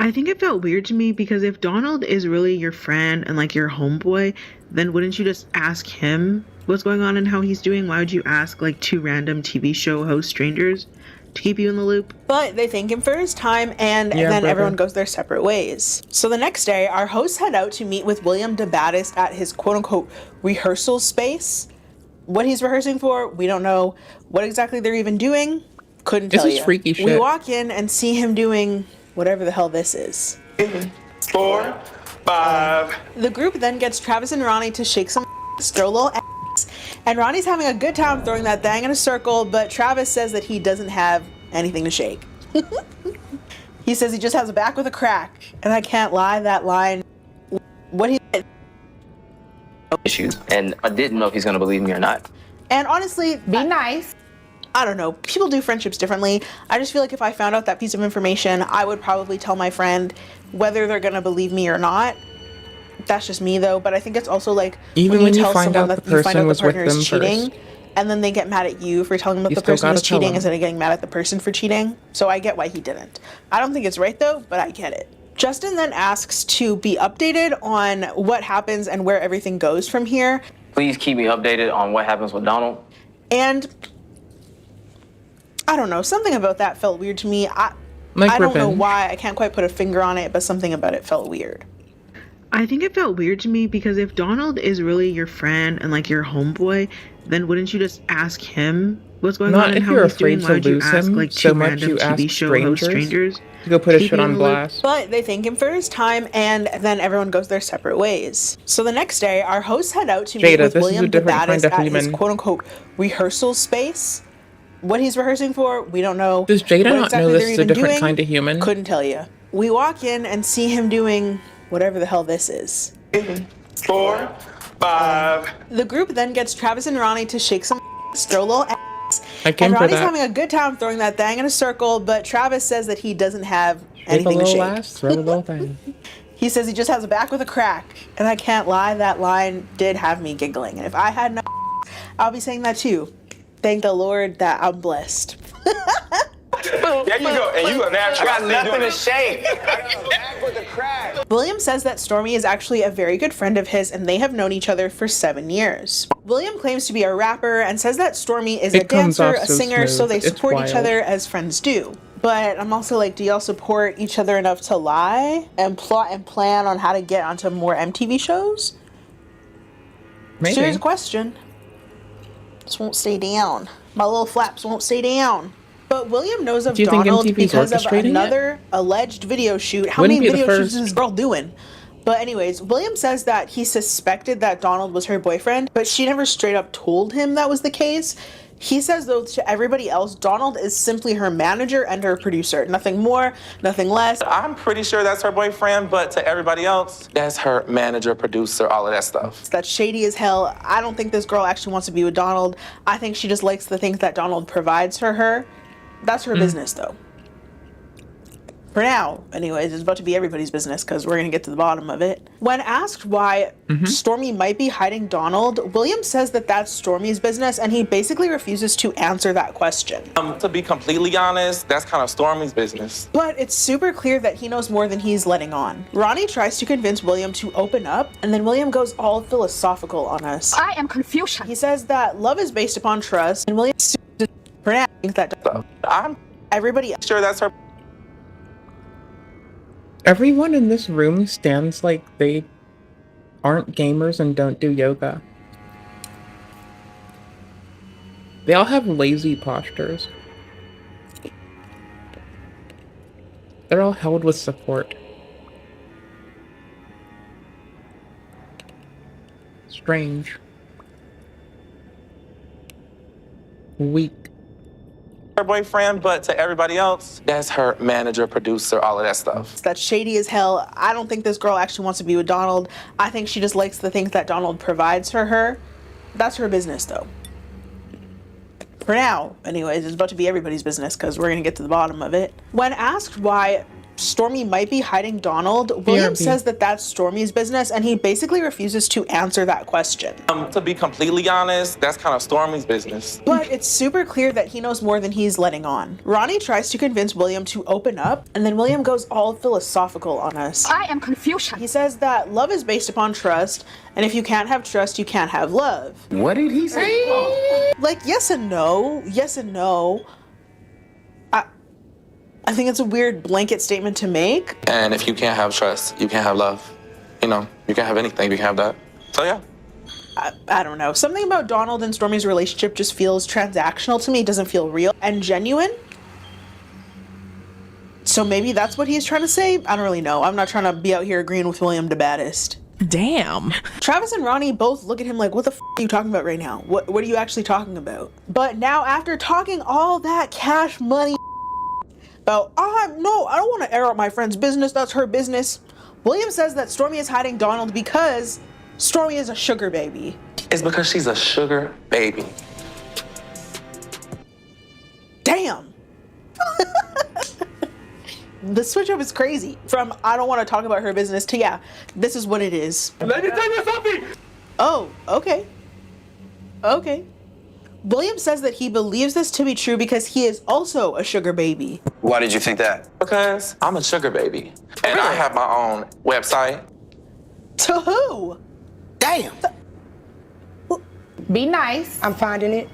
I think it felt weird to me because if Donald is really your friend and like your homeboy, then wouldn't you just ask him what's going on and how he's doing? Why would you ask like two random TV show host strangers to keep you in the loop? But they thank him for his time, and Yeah, then brother. everyone goes their separate ways. So the next day, our hosts head out to meet with William DeBattis at his quote-unquote rehearsal space. What he's rehearsing for, we don't know. What exactly they're even doing, couldn't This tell is you. freaky We shit. walk in and see him doing whatever the hell this is. 4, 5. The group then gets Travis and Ronnie to shake some throw a little ass, and Ronnie's having a good time throwing that thing in a circle, but Travis says that he doesn't have anything to shake. He says he just has a back with a crack, and I can't lie, that line, what he Issues, and I didn't know if he's going to believe me or not. and honestly, be nice. I don't know, people do friendships differently. I just feel like if I found out that piece of information, I would probably tell my friend whether they're gonna believe me or not. That's just me though, but I think it's also like Even when you tell find someone out that the you find person out was the with partner is them cheating, first. and then they get mad at you for telling them that You the still person was gotta tell cheating them. instead of getting mad at the person for cheating. So I get why he didn't. I don't think it's right though, but I get it. Justin then asks to be updated on what happens and where everything goes from here. Please keep me updated on what happens with Donald. And I don't know, something about that felt weird to me. I Like don't know revenge. why, I can't quite put a finger on it, but something about it felt weird. I think it felt weird to me because if Donald is really your friend and like your homeboy, then wouldn't you just ask him what's going Not on and if how you're he's doing? afraid Why to would you lose ask him like so two much random you ask TV show host strangers to go put his keep shit you on in the loop? blast. But they thank him for his time, and then everyone goes their separate ways. So the next day, our hosts head out to meet Jada, with this is a William different DeBattis kind of at his human. quote-unquote rehearsal space. What he's rehearsing for, we don't know. Does Jada What not exactly know they're this is a even different doing, kind of human? Couldn't tell you. We walk in and see him doing whatever the hell this is. 4, 5. The group then gets Travis and Ronnie to shake some throw a little ass, I came and for Ronnie's that. having a good time throwing that thing in a circle, but Travis says that he doesn't have Shake a anything to little shake. ass, throw a little thing. He says he just has a back with a crack, and I can't lie, that line did have me giggling. And if I had no, I'll be saying that too. Thank the Lord that I'm blessed. But There you go. And you a natural. I got nothing to say. William says that Stormy is actually a very good friend of his and they have known each other for 7 years. William claims to be a rapper and says that Stormy is a dancer, a singer, so they support each other as friends do. But I'm also like, do y'all support each other enough to lie and plot and plan on how to get onto more MTV shows? Maybe. Serious question. Just won't stay down. My little flaps won't stay down. But William knows of Donald because of another alleged video shoot. How many video shoots is this girl doing? But anyways, William says that he suspected that Donald was her boyfriend, but she never straight up told him that was the case. He says, though, to everybody else, Donald is simply her manager and her producer. Nothing more, nothing less. I'm pretty sure that's her boyfriend, but to everybody else, that's her manager, producer, all of that stuff. That's shady as hell. I don't think this girl actually wants to be with Donald. I think she just likes the things that Donald provides for her. That's her business, though. For now, anyways, it's about to be everybody's business because we're going to get to the bottom of it. When asked why Stormy might be hiding Donald, William says that that's Stormy's business and he basically refuses to answer that question. To be completely honest, that's kind of Stormy's business. But it's super clear that he knows more than he's letting on. Ronnie tries to convince William to open up, and then William goes all philosophical on us. I am confused. He says that love is based upon trust, and William for now thinks that I'm everybody sure that's her. Everyone in this room stands like they aren't gamers and don't do yoga. They all have lazy postures. They're all held with support. Strange. Weak. Her boyfriend, but to everybody else, that's her manager, producer, all of that stuff. That's shady as hell. I don't think this girl actually wants to be with Donald. I think she just likes the things that Donald provides for her. That's her business, though. For now, anyways, it's about to be everybody's business because we're going to get to the bottom of it. When asked why Stormy might be hiding Donald, William says that that's Stormy's business and he basically refuses to answer that question. To be completely honest, that's kind of Stormy's business. But it's super clear that he knows more than he's letting on. Ronnie tries to convince William to open up, and then William goes all philosophical on us. I am confused. He says that love is based upon trust, and if you can't have trust, you can't have love. What did he say? Like, yes and no. Yes and no. I think it's a weird blanket statement to make. And if you can't have trust, you can't have love. You know, you can't have anything, you can have that. So yeah. I don't know. Something about Donald and Stormy's relationship just feels transactional to me. It doesn't feel real and genuine. So maybe that's what he's trying to say? I don't really know. I'm not trying to be out here agreeing with William the baddest. Damn. Travis and Ronnie both look at him like, what the f are you talking about right now? What are you actually talking about? But now after talking all that cash money about, no, I don't want to air out my friend's business. That's her business. William says that Stormy is hiding Donald because Stormy is a sugar baby. It's because she's a sugar baby. Damn. The switch up is crazy. From I don't want to talk about her business to yeah, this is what it is. Let me tell you something. Oh, okay. Okay. William says that he believes this to be true because he is also a sugar baby. Why did you think that? Because I'm a sugar baby. And I have my own website. To who? Damn. Be nice. I'm finding it.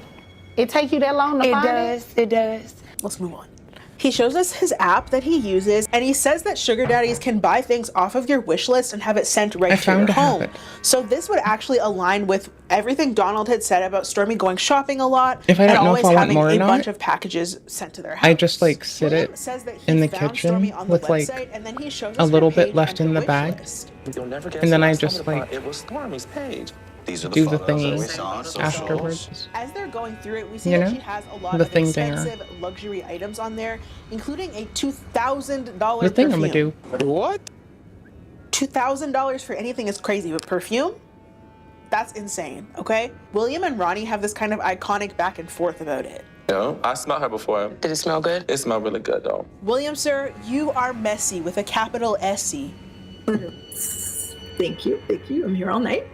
It take you that long to find it? It does. Let's move on. He shows us his app that he uses, and he says that sugar daddies can buy things off of your wish list and have it sent right to your home. So this would actually align with everything Donald had said about Stormy going shopping a lot If I don't and know always if I want having more or a not, bunch of packages sent to their house. I just like sit William it says that he in the found kitchen Stormy on the with like website, and then he shows a us her little page bit left and in her the wish bag. list. And then I just like It was Stormy's page. These are do the thingy afterwards. As they're going through it, we see You that know? she has a lot The of thing dinger. expensive luxury items on there, including a $2,000 The thing I'm perfume. gonna do. What? $2,000 for anything is crazy, but perfume? That's insane, okay? William and Ronnie have this kind of iconic back and forth about it. Yo, I smelled her before. Did it smell good? It smelled really good though. William, sir, you are messy with a capital S-E. Thank you. I'm here all night.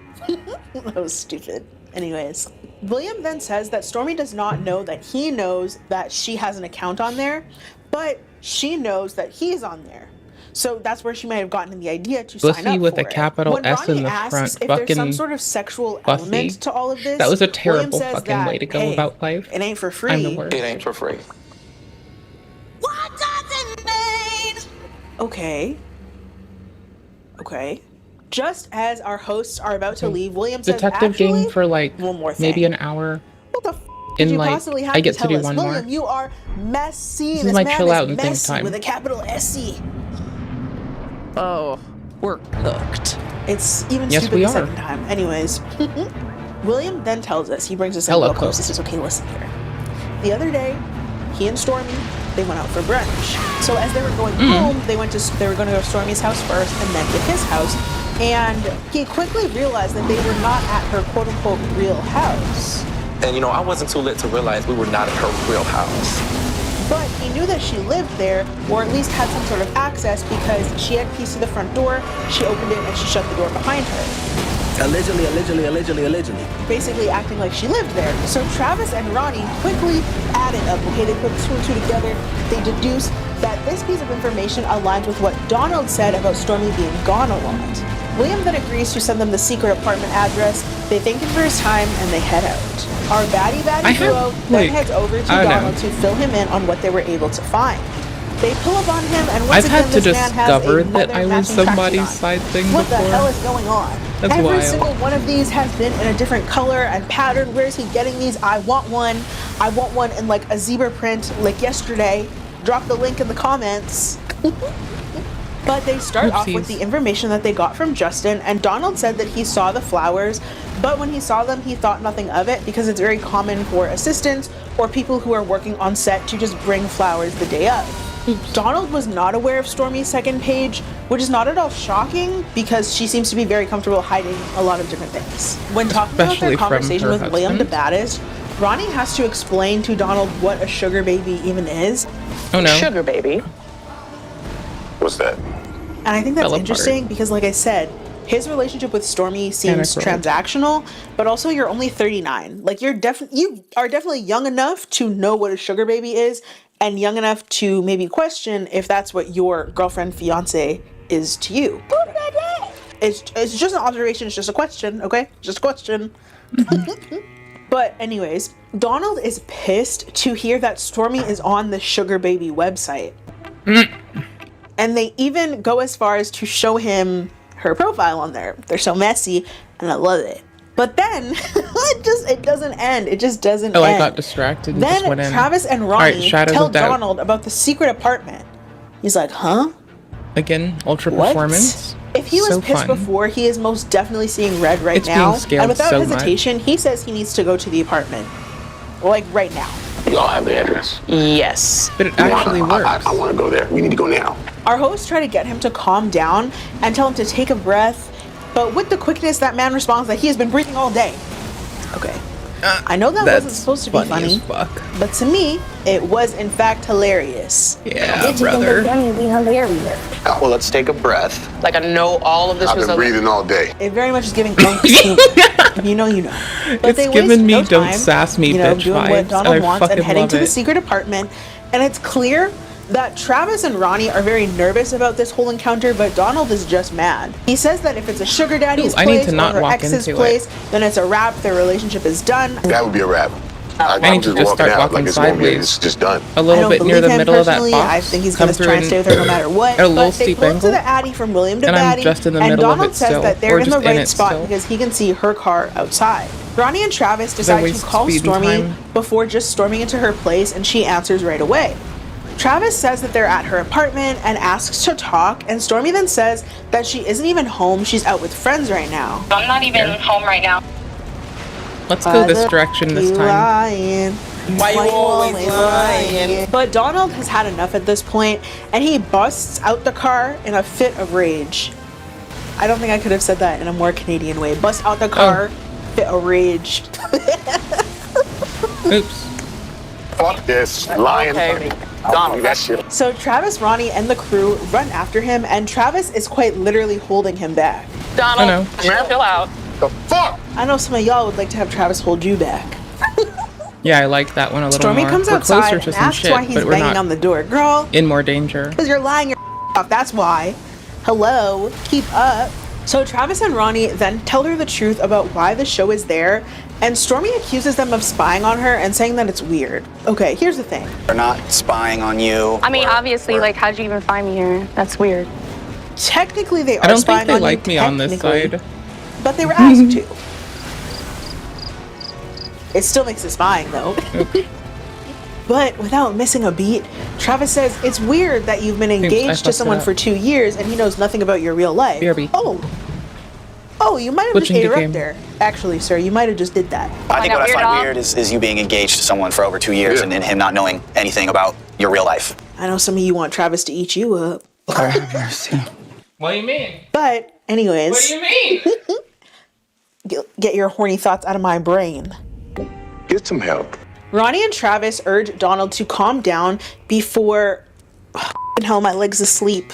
That was stupid. Anyways, William then says that Stormy does not know that he knows that she has an account on there, But she knows that he's on there. So that's where she might have gotten the idea to sign Bussy up with for a capital When S Ronnie in the asks front. if there's some Fucking sort of sexual Bussy. element to all of this, That was a William terrible says fucking that, way to go hey, about life. it ain't for free. I'm the worst. It ain't for free. Okay. Okay. Just as our hosts are about to leave, William says, Detective actually, game for like one more thing. maybe an hour. What the f did you like, possibly have I get to tell to do us? one William, more. you are messy. This is This my man chill out is and think messy time. with a capital S-E. Oh, we're cooked. It's even Yes, stupid we the are. second time. Anyways, William then tells us, he brings us in Hella real close. cooked. He says, okay, listen here. The other day, he and Stormy, they went out for brunch. So as they were going home, they were going to go to Stormy's house first and then to his house. And he quickly realized that they were not at her quote-unquote real house. And you know, I wasn't too lit to realize we were not at her real house. But he knew that she lived there, or at least had some sort of access, because she had keys to the front door, she opened it, and she shut the door behind her. Allegedly, allegedly, allegedly, allegedly. Basically acting like she lived there. So Travis and Ronnie quickly added up, okay? They put two and two together. They deduced that this piece of information aligns with what Donald said about Stormy being gone a lot. William then agrees to send them the secret apartment address. They thank him for his time, and they head out. Our baddie duo then heads over to Donald to fill him in on what they were able to find. They pull up on him, and once I've had again, to this man has discover that another I was matching somebody's tracksuit on. side thing What before. the hell is going on? That's Every wild. single one of these has been in a different color and pattern. Where is he getting these? I want one. I want one in like a zebra print, like yesterday. Drop the link in the comments. But they start off with the information that they got from Justin, and Donald said that he saw the flowers, but when he saw them, he thought nothing of it because it's very common for assistants or people who are working on set to just bring flowers the day of. Donald was not aware of Stormy's second page, which is not at all shocking because she seems to be very comfortable hiding a lot of different things. When talking about Especially their from conversation her with William the husband. Baddest, Ronnie has to explain to Donald what a sugar baby even is. Oh no. Sugar baby. What's that? And I think that's Fell apart. interesting because, like I said, his relationship with Stormy seems Panic roll. transactional, but also you're only 39. Like you are definitely young enough to know what a sugar baby is, and young enough to maybe question if that's what your girlfriend, fiance is to you. It's just an observation. It's just a question. Okay, just a question. But anyways, Donald is pissed to hear that Stormy is on the sugar baby website. And they even go as far as to show him her profile on there. They're so messy, and I love it. But then, it doesn't end. It just doesn't end. Oh, I got distracted and just Then went in. Travis and Alright, Ronnie Shadows tell of Doubt. Donald about the secret apartment. He's like, huh? Again, ultra What? performance. If he was So pissed fun. before, he is most definitely seeing red right It's being now. scaled And without so hesitation, he says he needs to go to the apartment. Like, right now. You all have the address. Yes. But it actually works. I want to go there. We need to go now. Our hosts try to get him to calm down and tell him to take a breath, but with the quickness, that man responds that he has been breathing all day. Okay. I know that wasn't supposed to be funny, but to me, it was in fact hilarious. Yeah, brother. Well, let's take a breath. Like I know all of this I've was been breathing all day. It very much is giving Unc you know. But It's they giving waste me no don't time, sass me bitch doing vibes, what and Donald I wants and fucking heading love to the it. secret apartment. And it's clear that Travis and Ronnie are very nervous about this whole encounter, but Donald is just mad. He says that if it's a sugar daddy's Ooh, I need place to not or her walk ex's into place, then it's a wrap. Their relationship is done. That would be a wrap. I need to just start walking sideways It's just done. a little bit near the middle of that personally. box. I think he's Come going to through try and stay with her no matter what. at a little But they steep pull up to angle, the Addy from William to and I'm Batty, just in the and middle of Donald it says still, that or they're in just the in right it spot still. because he can see her car outside. Ronnie and Travis decide to waste call speed and Stormy time. before just storming into her place, and she answers right away. Travis says that they're at her apartment and asks to talk, and Stormy then says that she isn't even home, she's out with friends right now. I'm not even home right now. Let's go this direction this time. Lying? Why you always lying? But Donald has had enough at this point, and he busts out the car in a fit of rage. I don't think I could have said that in a more Canadian way. Bust out the car, fit of rage. Oops. Fuck this. Lying. Okay. Donald. That shit. So Travis, Ronnie, and the crew run after him, and Travis is quite literally holding him back. Donald, I know. chill out. The fuck? I know some of y'all would like to have Travis hold you back. Yeah, I like that one a little Stormy more. comes We're outside closer and to some asks shit, why he's but we're banging not on the door. Girl, in more danger. because you're lying your off, that's why. Hello, keep up. So Travis and Ronnie then tell her the truth about why the show is there, and Stormy accuses them of spying on her and saying that it's weird. Okay, here's the thing. They're not spying on you. I mean, obviously, like, how'd you even find me here? That's weird. Technically, they are I don't spying think they on like you, me on this technically, side. but they were asked to. It still makes it spying, though. But without missing a beat, Travis says it's weird that you've been engaged to someone for 2 years and he knows nothing about your real life. BRB. Oh, you might have just Switching ate the her up game. there. Actually, sir, you might have just did that. I think what I find weird is you being engaged to someone for over 2 years and him not knowing anything about your real life. I know some of you want Travis to eat you up. What do you mean? But anyways. What do you mean? Get your horny thoughts out of my brain. Get some help. Ronnie and Travis urge Donald to calm down before... hell, my leg's asleep.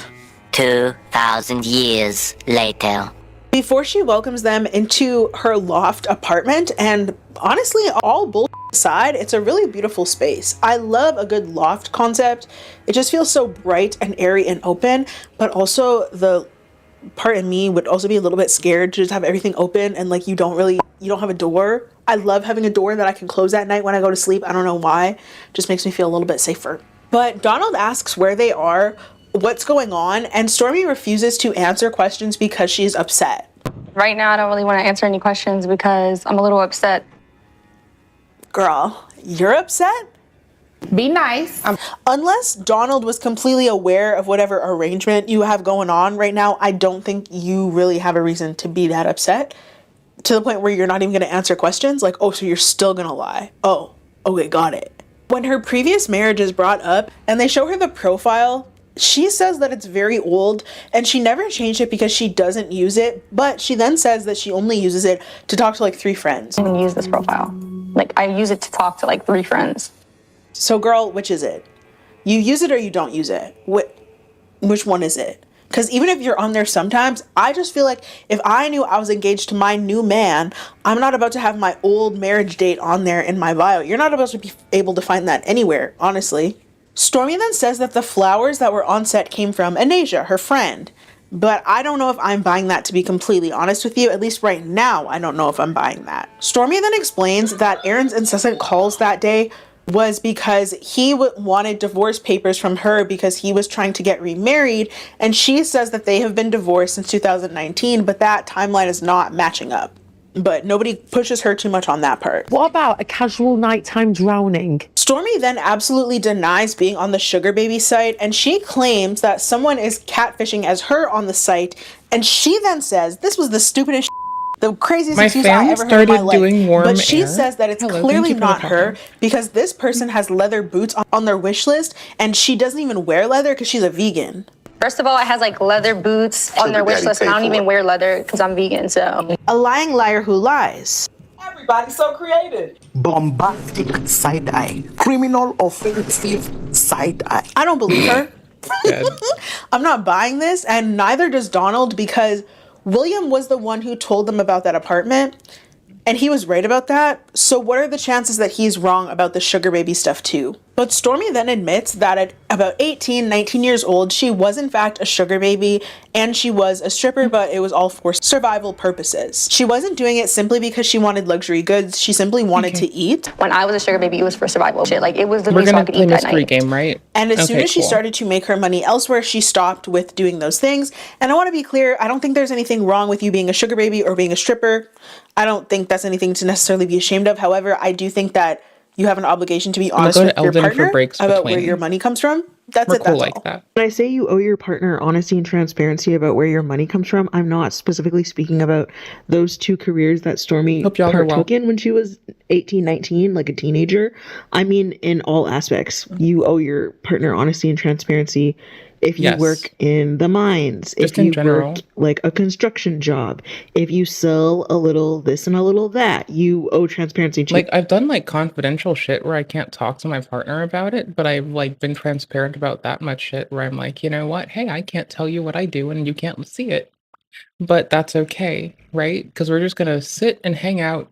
2,000 years later. Before she welcomes them into her loft apartment, and honestly, all bull aside, it's a really beautiful space. I love a good loft concept. It just feels so bright and airy and open, but also the part in me would also be a little bit scared to just have everything open and like you don't have a door. I love having a door that I can close at night when I go to sleep. I don't know why. It just makes me feel a little bit safer. But Donald asks where they are, what's going on, and Stormy refuses to answer questions because she's upset. Right now, I don't really want to answer any questions because I'm a little upset. Girl, you're upset? Be nice. Unless Donald was completely aware of whatever arrangement you have going on right now, I don't think you really have a reason to be that upset. To the point where you're not even going to answer questions. Like, oh, so you're still going to lie. Oh, okay, got it. When her previous marriage is brought up and they show her the profile, she says that it's very old and she never changed it because she doesn't use it. But she then says that she only uses it to talk to like 3 friends. I don't even use this profile. Like, I use it to talk to like 3 friends. So girl, which is it? You use it or you don't use it? Which one is it? Because even if you're on there sometimes, I just feel like if I knew I was engaged to my new man, I'm not about to have my old marriage date on there in my bio. You're not about to be able to find that anywhere, honestly. Stormy then says that the flowers that were on set came from Anasia, her friend. But I don't know if I'm buying that, to be completely honest with you. At least right now, I don't know if I'm buying that. Stormy then explains that Aaron's incessant calls that day was because he wanted divorce papers from her because he was trying to get remarried, and she says that they have been divorced since 2019, but that timeline is not matching up. But nobody pushes her too much on that part. What about a casual nighttime drowning? Stormy then absolutely denies being on the Sugar Baby site, and she claims that someone is catfishing as her on the site, and she then says this was the stupidest the craziest excuse I ever heard in my life. But she says that it's clearly not her because this person has leather boots on their wish list, and she doesn't even wear leather because she's a vegan. First of all, it has like leather boots on their wish list, and I don't even wear leather because I'm vegan, so. A lying liar who lies. Everybody's so creative. Bombastic side-eye. Criminal offensive side-eye. I don't believe her. I'm not buying this, and neither does Donald, because William was the one who told them about that apartment, and he was right about that. So what are the chances that he's wrong about the Sugar Baby stuff too? But Stormy then admits that at about 18, 19 years old, she was in fact a sugar baby and she was a stripper, but it was all for survival purposes. She wasn't doing it simply because she wanted luxury goods. She simply wanted to eat. When I was a sugar baby, it was for survival shit. Like, it was literally so I could eat that night. We're gonna play mystery game, right? And as soon as she started to make her money elsewhere, she stopped with doing those things. And I want to be clear, I don't think there's anything wrong with you being a sugar baby or being a stripper. I don't think that's anything to necessarily be ashamed of. However, I do think that you have an obligation to be honest with your partner about where your money comes from. That's it. That's all. When I say you owe your partner honesty and transparency about where your money comes from, I'm not specifically speaking about those 2 careers that Stormy partook in when she was 18, 19, like a teenager. I mean, in all aspects, you owe your partner honesty and transparency. If you work in the mines, if you work like a construction job, if you sell a little this and a little that, you owe transparency to. Like, I've done like confidential shit where I can't talk to my partner about it, but I've like been transparent about that much shit where I'm like, you know what? Hey, I can't tell you what I do and you can't see it, but that's okay, right? Because we're just gonna sit and hang out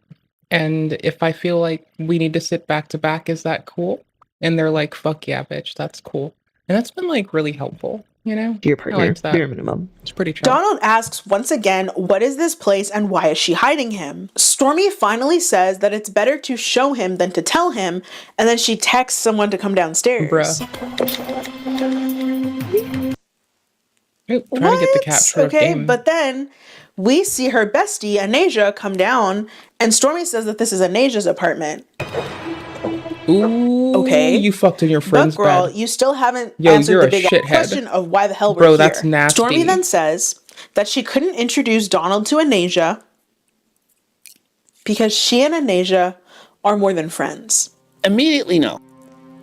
And if I feel like we need to sit back to back, is that cool? And they're like, fuck yeah, bitch, that's cool. And that's been like really helpful, you know? Your I partner, liked that. bare minimum. It's pretty chill. Donald asks once again, what is this place and why is she hiding him? Stormy finally says that it's better to show him than to tell him, and then she texts someone to come downstairs. Bruh. Trying to get the capture of Okay, game. but then we see her bestie, Anasia, come down, and Stormy says that this is Anasia's apartment. Ooh, okay, you fucked in your friend's but girl, bed. you still haven't Yo, answered you're the a big shithead. question of why the hell we're Bro, here. that's nasty. Stormy then says that she couldn't introduce Donald to Anasia because she and Anasia are more than friends. Immediately no.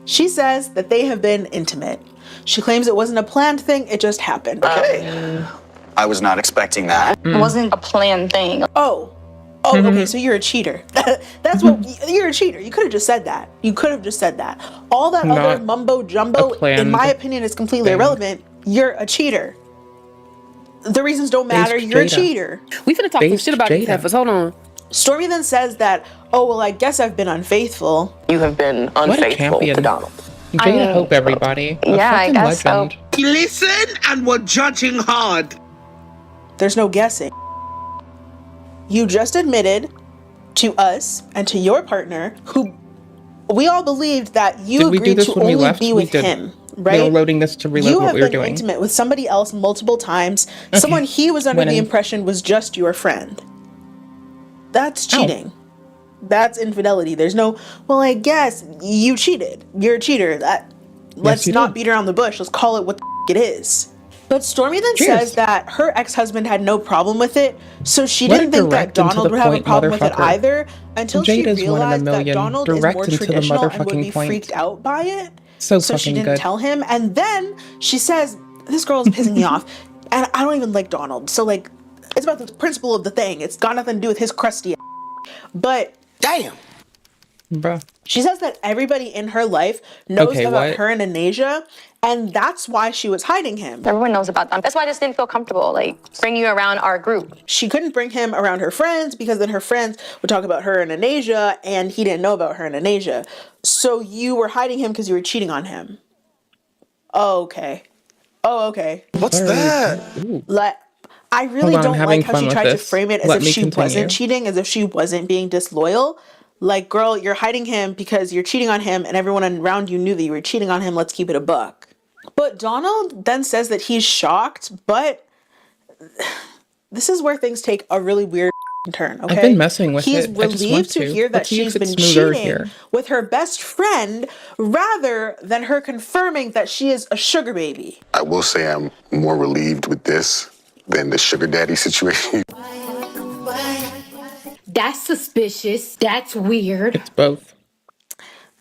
She says that they have been intimate. She claims it wasn't a planned thing, it just happened. Okay. I was not expecting that. It wasn't a planned thing. Okay, so you're a cheater. That's what, you're a cheater. You could have just said that. You could have just said that. All that other mumbo jumbo, in my opinion, is completely irrelevant. You're a cheater. The reasons don't matter. You're a cheater. We finna talk some shit about these heifers. Hold on. Stormy then says that, oh, well, I guess I've been unfaithful. You have been What a unfaithful to champion. Donald. Jada Hope, everybody. A Yeah, I fucking guess legend. so. Listen, and we're judging hard. There's no guessing. You just admitted to us and to your partner, who we all believed that you Did we do agreed this to when we only left? be We with did. him, They right? were loading this to relive You what have we were been doing. intimate with somebody else multiple times. Someone he was under the Winning. impression was just your friend. That's cheating. That's infidelity. There's no, well, I guess you cheated. You're a cheater. Let's you not did. beat around the bush. Let's call it what the it is. But Stormy then Cheers. says that her ex-husband had no problem with it, so she What a didn't think that direct and to Donald the would have a point problem with it motherfucker. either until she Jada's one in a realized that million. Donald is Direct more and to the traditional and would motherfucking be point. freaked out by it. So So she fucking didn't good. tell him, and then she says, this girl is pissing me off, and I don't even like Donald, so like, it's about the principle of the thing. It's got nothing to do with his crusty ass. But Damn. Bruh. she says that everybody in her life knows Okay, about what? her and Anasia, and that's why she was hiding him. Everyone knows about them. That's why I just didn't feel comfortable, like, bringing you around our group. She couldn't bring him around her friends because then her friends would talk about her and Anasia, and he didn't know about her and Anasia. So you were hiding him because you were cheating on him. Oh, okay. Oh, okay. What's that? I really Hold on, don't having like how fun she with tried to this. frame it as Let if me she continue. wasn't cheating, as if she wasn't being disloyal. Like, girl, you're hiding him because you're cheating on him and everyone around you knew that you were cheating on him. Let's keep it a buck. But Donald then says that he's shocked, but this is where things take a really weird turn, okay? I've been messing with He's it. I just relieved want to hear that Let's see if she's it's been smoother cheating here. with her best friend rather than her confirming that she is a sugar baby. I will say I'm more relieved with this than the sugar daddy situation. That's suspicious. That's weird. It's both.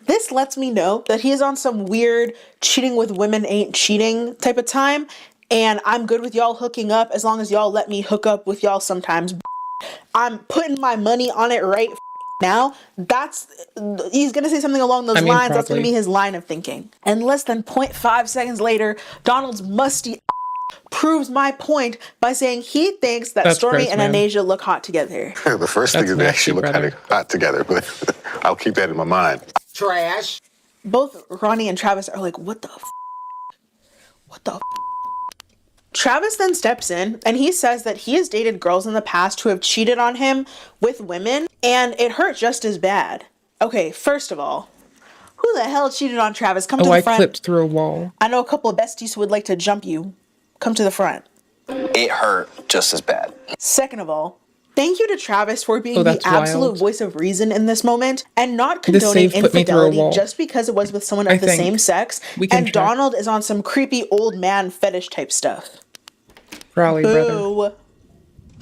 This lets me know that he is on some weird cheating with women ain't cheating type of time, and I'm good with y'all hooking up as long as y'all let me hook up with y'all sometimes. I'm putting my money on it right now. He's gonna say something along those lines. That's gonna be his line of thinking. And less than 0.5 seconds later, Donald's musty proves my point by saying he thinks that Stormy and Anasia look hot together. The first thing is they actually look kind of hot together, but I'll keep that in my mind. Trash. Both Ronnie and Travis are like, what the What the Travis then steps in and he says that he has dated girls in the past who have cheated on him with women, and it hurt just as bad. Okay, first of all, who the hell cheated on Travis? Come to the I front. clipped through a wall. I know a couple of besties who would like to jump you. Come to the front. It hurt just as bad. Second of all, thank you to Travis for being the that's absolute wild. voice of reason in this moment and not This condoning save put me through a infidelity wall. just because it was with someone I of the think same sex. we can And check. Donald is on some creepy old man fetish type stuff. Raleigh, brother. Boo.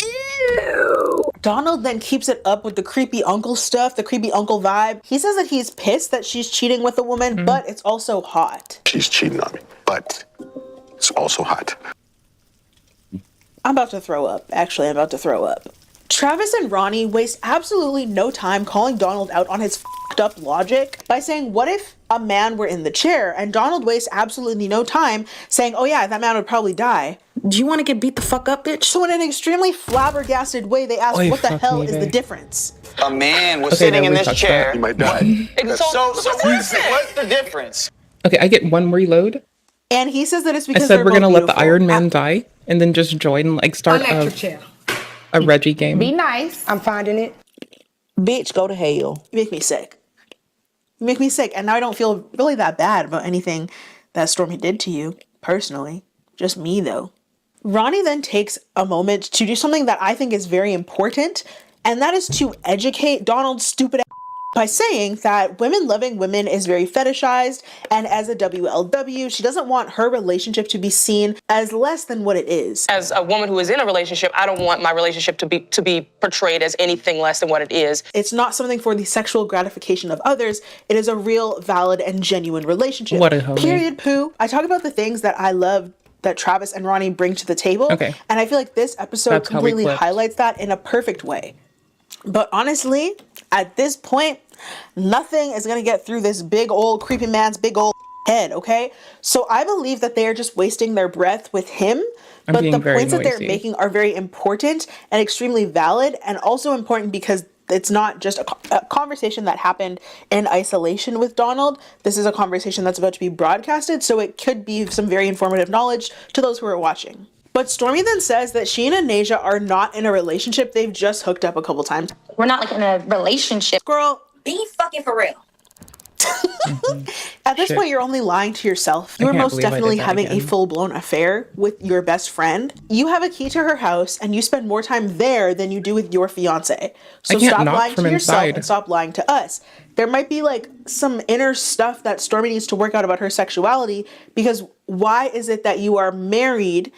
Ew. Donald then keeps it up with the creepy uncle stuff, the creepy uncle vibe. He says that he's pissed that she's cheating with a woman, but it's also hot. She's cheating on me, but it's also hot. I'm about to throw up. Actually, I'm about to throw up. Travis and Ronnie waste absolutely no time calling Donald out on his f***ed up logic by saying, what if a man were in the chair? And Donald wastes absolutely no time saying, oh yeah, that man would probably die. Do you want to get beat the fuck up, bitch? So in an extremely flabbergasted way, they asked, Oy, what the fuck hell me, is the babe. difference? A man was sitting in this chair. He might die. So what's the difference? Okay, I get one reload. And he says that it's I because said they're we're gonna both let the beautiful. Iron Man die and then just join, like, start Electric chair. a Reggie game. Be nice. I'm finding it. Bitch, go to hell. You make me sick. You make me sick. And now I don't feel really that bad about anything that Stormy did to you, personally. Just me, though. Ronnie then takes a moment to do something that I think is very important, and that is to educate Donald's stupid ass by saying that women loving women is very fetishized, and as a WLW, she doesn't want her relationship to be seen as less than what it is. As a woman who is in a relationship, I don't want my relationship to be portrayed as anything less than what it is. It's not something for the sexual gratification of others. It is a real, valid, and genuine relationship. What a homie. Period, poo. I talk about the things that I love that Travis and Ronnie bring to the table. Okay. And I feel like this episode That's how we completely clipped. highlights that in a perfect way. But honestly, at this point, nothing is going to get through this big old creepy man's big old head, okay? So I believe that they are just wasting their breath with him. I'm But being the very points that they're noisy. making are very important and extremely valid, and also important because it's not just a conversation that happened in isolation with Donald. This is a conversation that's about to be broadcasted, so it could be some very informative knowledge to those who are watching. But Stormy then says that she and Anasia are not in a relationship. They've just hooked up a couple times. We're not like in a relationship. Girl, Be fucking for real. at this Shit. point, you're only lying to yourself. I You are can't most believe I did definitely that having a again. full-blown affair with your best friend. You have a key to her house, and you spend more time there than you do with your fiance. So I can't stop knock lying from to yourself inside. and stop lying to us. There might be like some inner stuff that Stormy needs to work out about her sexuality, because why is it that you are married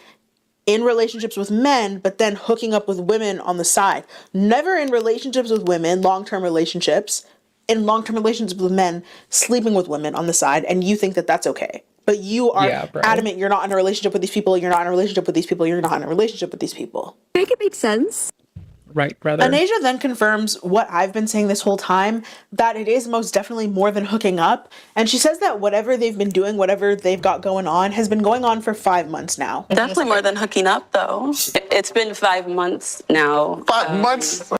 in relationships with men, but then hooking up with women on the side? Never in relationships with women, long-term relationships, in long-term relationships with men, sleeping with women on the side, and you think that that's okay. But you are Yeah, bro. adamant you're not in a relationship with these people, you're not in a relationship with these people, you're not in a relationship with these people. Make it make sense. Right, brother. Anasia then confirms what I've been saying this whole time, that it is most definitely more than hooking up. And she says that whatever they've been doing, whatever they've got going on, has been going on for 5 months now. Definitely more than hooking up, though. It's been 5 months now. 5 months?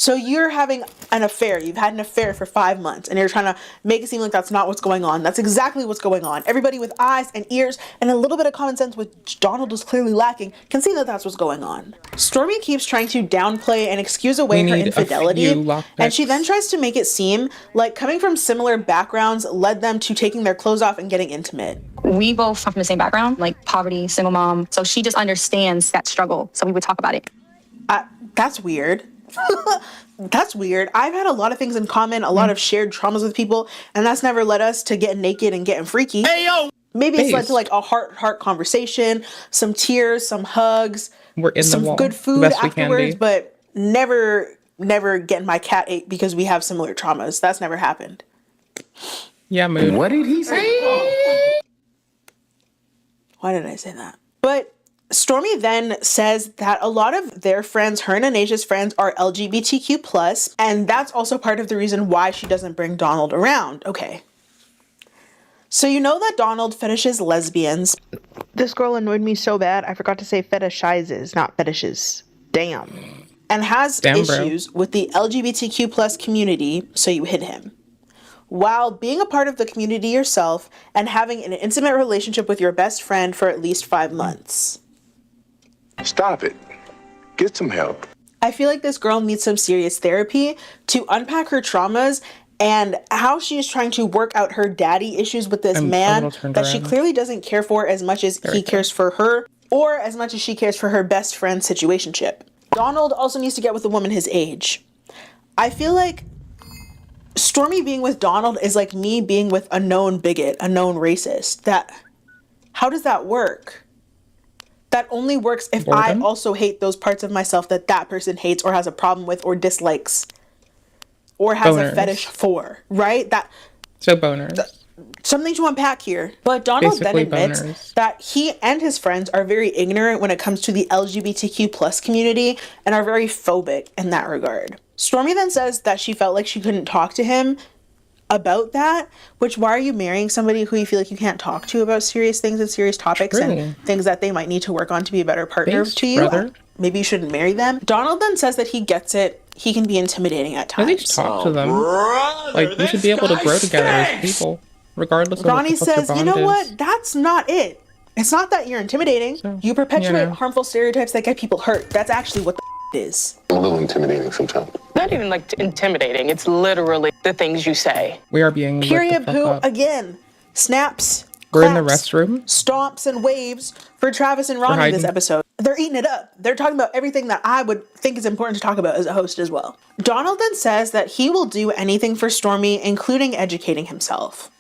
So you're having an affair. You've had an affair for 5 months, and you're trying to make it seem like that's not what's going on. That's exactly what's going on. Everybody with eyes and ears and a little bit of common sense, which Donald is clearly lacking, can see that that's what's going on. Stormy keeps trying to downplay and excuse away We her need a infidelity, few lockpicks. and she then tries to make it seem like coming from similar backgrounds led them to taking their clothes off and getting intimate. We both come from the same background, like poverty, single mom. So she just understands that struggle. So we would talk about it. That's weird. That's weird. I've had a lot of things in common, a lot of shared traumas with people, and that's never led us to getting naked and getting freaky. Hey, yo! Maybe it's led Base. to like a heart conversation, some tears, some hugs, We're in the some wall. good food Best we can afterwards, be. but never getting my cat ate because we have similar traumas. That's never happened. Yeah, mood. What did he say? Why did I say that? But Stormy then says that a lot of their friends, her and Anasia's friends, are LGBTQ+, and that's also part of the reason why she doesn't bring Donald around. Okay. So you know that Donald fetishes lesbians. This girl annoyed me so bad, I forgot to say fetishizes, not fetishes. Damn. And has Damn, bro. issues with the LGBTQ+ community, so you hit him. While being a part of the community yourself and having an intimate relationship with your best friend for at least 5 months. Stop it. Get some help. I feel like this girl needs some serious therapy to unpack her traumas and how she is trying to work out her daddy issues with this I'm a man little turned that she around. clearly doesn't care for as much as he cares for her, or as much as she cares for her best friend's situationship. Donald also needs to get with a woman his age. I feel like Stormy being with Donald is like me being with a known bigot, a known racist. How does that work? That only works if I Boredom? also hate those parts of myself that that person hates or has a problem with or dislikes or has a Boners. fetish for, right? So boners. Something to unpack here. But Donald Basically then admits boners. that he and his friends are very ignorant when it comes to the LGBTQ+ community and are very phobic in that regard. Stormy then says that she felt like she couldn't talk to him about that, which why are you marrying somebody who you feel like you can't talk to about serious things and serious topics and things that they might need to work on to be a better partner to you? Maybe you shouldn't marry them. Donald then says that he gets it. He can be intimidating at times. At least talk to them. Like, we should be able to grow together as people, regardless of Ronnie what the fuck says, your you bond know is. what? That's not it. It's not that you're intimidating. You perpetuate harmful stereotypes that get people hurt. That's actually what the is. A little intimidating sometimes. Not even like intimidating. It's literally the things you say. We are being Period. lit the Who fuck up. again snaps. We're in the claps, restroom. Stomps and waves for Travis and Ronnie this episode. They're eating it up. They're talking about everything that I would think is important to talk about as a host as well. Donald then says that he will do anything for Stormy, including educating himself.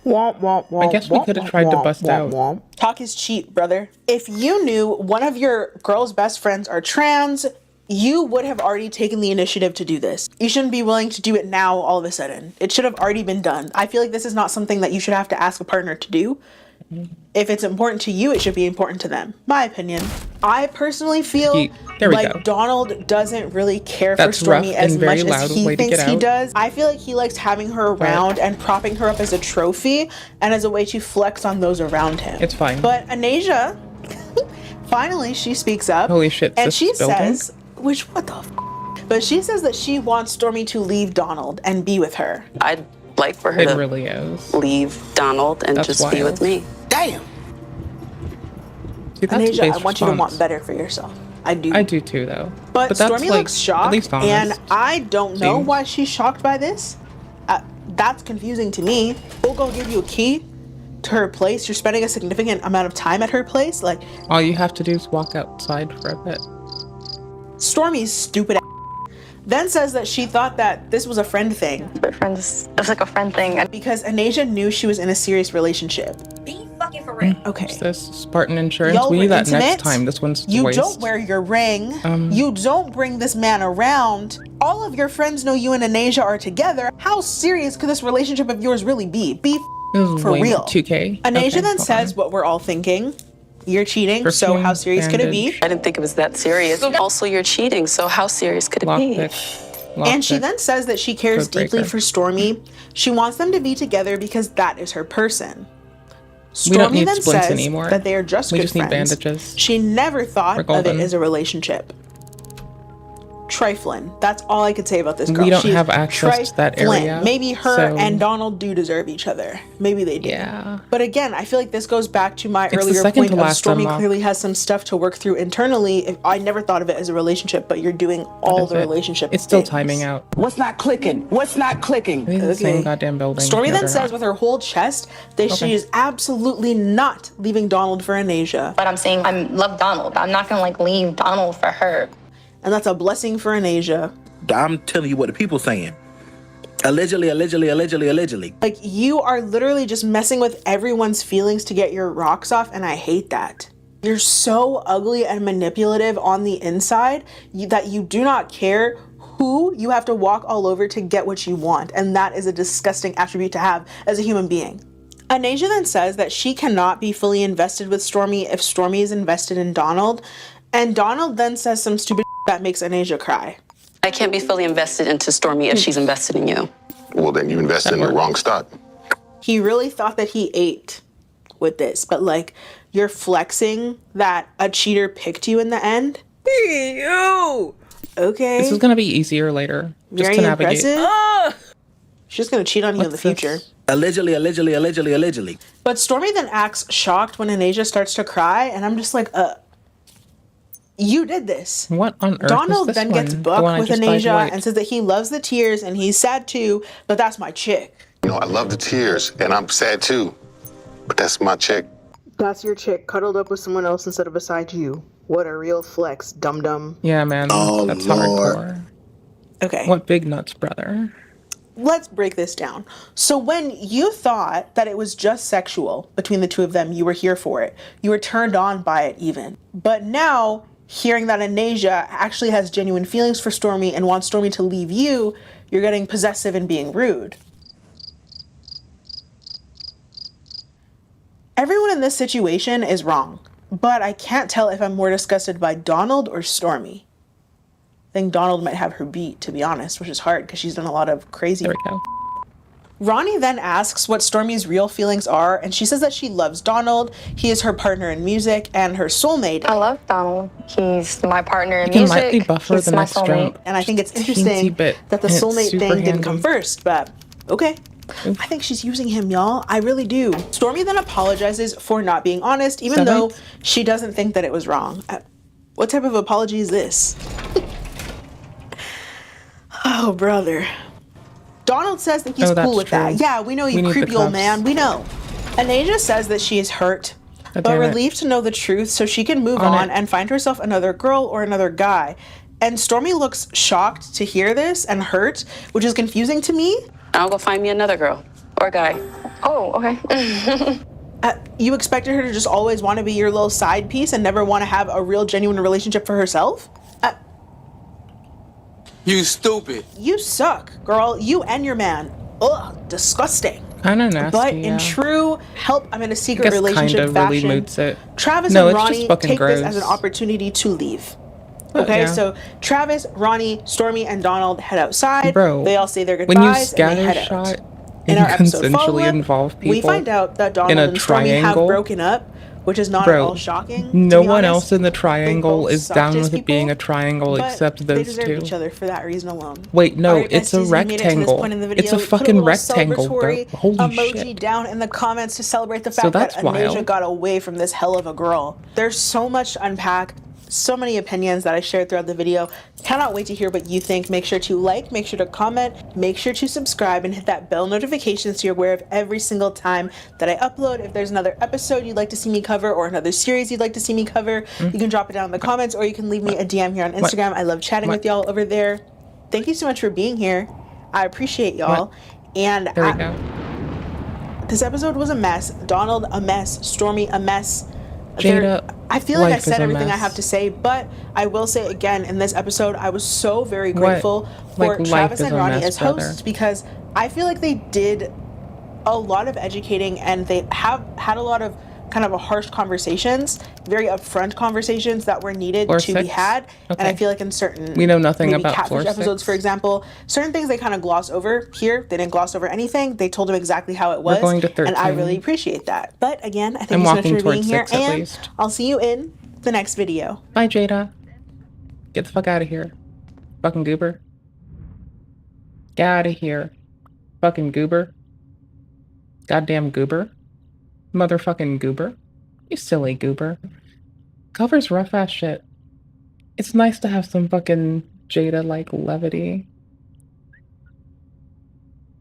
I guess we could have tried to bust out. Talk is cheap, brother. If you knew one of your girl's best friends are trans, you would have already taken the initiative to do this. You shouldn't be willing to do it now all of a sudden. It should have already been done. I feel like this is not something that you should have to ask a partner to do. If it's important to you, it should be important to them. My opinion. I personally feel like Donald doesn't really care for Stormy as much as he thinks he does. I feel like he likes having her around and propping her up as a trophy and as a way to flex on those around him. It's fine. But Anasia, finally she speaks up. Holy shit, and she says, what the f? But she says that she wants Stormy to leave Donald and be with her. I'd like for her to really is. leave Donald and just be with me. Damn. See, that's Anasia, I want you to want better for yourself. I do. I do too, though. But that's Stormy like, looks shocked, at least honest. and I don't know why she's shocked by this. That's confusing to me. We'll go give you a key to her place. You're spending a significant amount of time at her place. Like, all you have to do is walk outside for a bit. Stormy's stupid then says that she thought that this was a friend thing. But friends, it was like a friend thing. Because Anasia knew she was in a serious relationship. Be fucking for real. Okay. What's this? Spartan insurance? Y'all We were need that intimate. next time. This one's You waste. don't wear your ring. You don't bring this man around. All of your friends know you and Anasia are together. How serious could this relationship of yours really be? Be for real. 2K. Anasia then says what we're all thinking. You're cheating, so how serious could it be? I didn't think it was that serious. Also, you're cheating, so how serious could it be? And she then says that she cares deeply for Stormy. She wants them to be together because that is her person. We don't Stormy need then splints says anymore. that they are just We good just need friends. bandages. She never thought We're of it golden. as a relationship. Trifling. That's all I could say about this girl. We don't She's have access to that trifling. area, Maybe her so- and Donald do deserve each other. Maybe they do. Yeah. But again, I feel like this goes back to my It's the earlier second point to of last Stormy unlock. clearly has some stuff to work through internally. I never thought of it as a relationship, but you're doing all the relationship It's still things. timing out. What's not clicking? What's not clicking? It's the same goddamn building. Stormy No, then they're says not. with her whole chest that she is absolutely not leaving Donald for Anasia. But I'm saying I love Donald. I'm not gonna like leave Donald for her. And that's a blessing for Anasia. I'm telling you what the people saying. Allegedly, allegedly, allegedly, allegedly. Like, you are literally just messing with everyone's feelings to get your rocks off, and I hate that. You're so ugly and manipulative on the inside that you do not care who you have to walk all over to get what you want, and that is a disgusting attribute to have as a human being. Anasia then says that she cannot be fully invested with Stormy if Stormy is invested in Donald, and Donald then says some stupid that makes Anasia cry. I can't be fully invested into Stormy if she's invested in you. Well, then you invested in the wrong stock. He really thought that he ate with this, but like, you're flexing that a cheater picked you in the end. You okay? This is gonna be easier later. Just Very to navigate. impressive. She's gonna cheat on you in the future. Allegedly, allegedly, allegedly, allegedly. But Stormy then acts shocked when Anasia starts to cry, and I'm just like, you did this. What on earth Donald is this then gets one? The one bucked I with just died Anasia white. and says that he loves the tears and he's sad too, but that's my chick. You know, I love the tears, and I'm sad too. But that's my chick. That's your chick cuddled up with someone else instead of beside you. What a real flex, dum-dum. Yeah, man. That's hardcore. Okay. What big nuts, brother? Let's break this down. So when you thought that it was just sexual between the two of them, you were here for it. You were turned on by it even. But now, hearing that Anasia actually has genuine feelings for Stormy and wants Stormy to leave you, you're getting possessive and being rude. Everyone in this situation is wrong, but I can't tell if I'm more disgusted by Donald or Stormy. I think Donald might have her beat, to be honest, which is hard because she's done a lot of crazy. There we go. Ronnie then asks what Stormy's real feelings are, and she says that she loves Donald. He is her partner in music and her soulmate. I love Donald. He's my partner in You can music. lightly buffer He's the my next soulmate. jump. And I think it's Just a interesting teensy bit, that the and it's soulmate super thing didn't come handy. first, but okay. I think she's using him, y'all. I really do. Stormy then apologizes for not being honest, even though she doesn't think that it was wrong. What type of apology is this? Oh, brother. Donald says that he's cool with that. Yeah, we know you creepy old man. We know. Anasia says that she is hurt, but relieved to know the truth so she can move on and find herself another girl or another guy. And Stormy looks shocked to hear this and hurt, which is confusing to me. I'll go find me another girl or guy. Oh, okay. You expected her to just always want to be your little side piece and never want to have a real genuine relationship for herself? You stupid. You suck, girl. You and your man. Ugh, disgusting. Kinda nasty, But in true help, I'm in a secret guess relationship kinda fashion. really moots it. Travis No, and it's just Ronnie fucking take this gross. as an opportunity to leave. Okay, Yeah. so Travis, Ronnie, Stormy, and Donald head outside. Bro, They all say their when you goodbyes and they head out. scattershot In and our episode consensually follow-up, involve people we find out that Donald in a and Stormy have triangle, broken up, which is not at bro, all shocking. no to be one honest. else in the triangle is sucked down as with it being a triangle but except they those deserve two. each other for that reason alone. Wait, no, Alright, it's a besties, we made it to this rectangle. point in the It's a video. Put fucking little rectangle, bro. celebratory Holy emoji shit. down in the comments to celebrate the So fact that that's Anasia wild. got away from this hell of a girl. There's so much to unpack. So many opinions that I shared throughout the video. Cannot wait to hear what you think. Make sure to like, make sure to comment, make sure to subscribe, and hit that bell notification so you're aware of every single time that I upload. If there's another episode you'd like to see me cover or another series you'd like to see me cover, you can drop it down in the comments or you can leave me a DM here on Instagram. I love chatting with y'all over there. Thank you so much for being here. I appreciate y'all. And There we go. this episode was a mess. Donald, a mess. Stormy, a mess. Jada, I feel like I life said is a everything I mess. have to say, but I will say again in this episode, I was so very What? grateful for Like, life Travis is and a Ronnie mess, as brother. hosts because I feel like they did a lot of educating and they have had a lot of kind of a harsh conversations, very upfront conversations that were needed Floor to be 6? had. And I Okay. feel like in certain We know nothing maybe about catfish floor episodes, 6. for example, certain things they kind of gloss over. Here, they didn't gloss over anything. They told him exactly how it was. We're going to and I 13. really appreciate that. But again, I I'm thank you so much walking for being towards here, 6 at and least. I'll see you in the next video. Bye, Jada. Get the fuck out of here. Fucking goober. Get out of here. Fucking goober. Goddamn goober. Motherfucking goober. You silly goober. Cover's rough ass shit. It's nice to have some fucking Jada-like levity.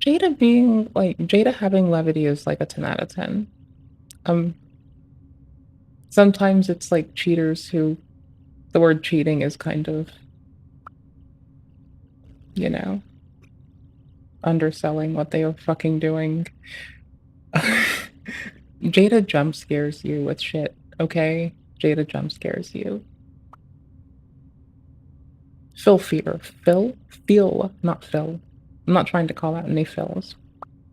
Jada having levity is like a 10 out of 10. Sometimes it's like cheaters who the word cheating is kind of, you know, underselling what they are fucking doing. Jada jump scares you with shit, okay? Jada jump scares you. Feel, not Phil. I'm not trying to call out any Phils.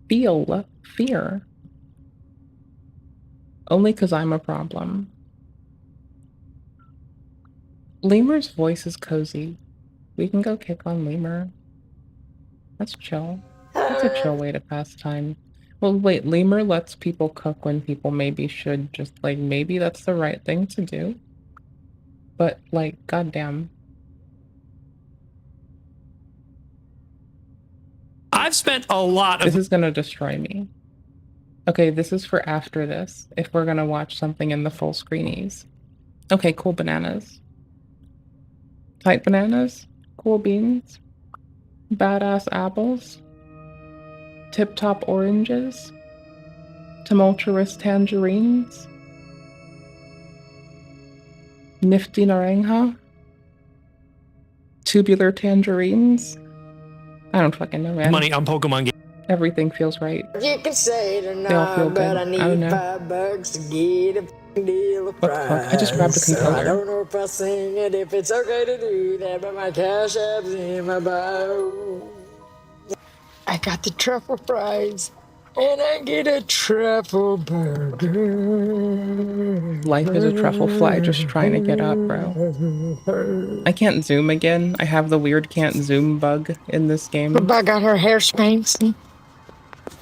Feel fear. Only because I'm a problem. Lemur's voice is cozy. We can go kick on Lemur. That's chill. That's a chill way to pass time. Well, wait, Lemur lets people cook when people maybe should just, like, maybe that's the right thing to do. But, like, goddamn. I've spent a lot of... This is gonna destroy me. Okay, this is for after this, if we're gonna watch something in the full screenies. Okay, cool bananas. Tight bananas, cool beans, badass apples, tip-top oranges, tumultuous tangerines, nifty naranja, tubular tangerines. I don't fucking know, man. money on Pokemon games. Everything feels right. You can say it or They all feel not, but good. I need I don't know. $5 to get a deal of What the fuck? I just grabbed a price. So I controller. don't know if I sing it, if it's okay to do that, but my cash app's in my bio. I got the truffle fries, and I get a truffle burger. Life is a truffle fly just trying to get up, bro. I can't zoom again. I have the weird can't zoom bug in this game. I got her hair spanks.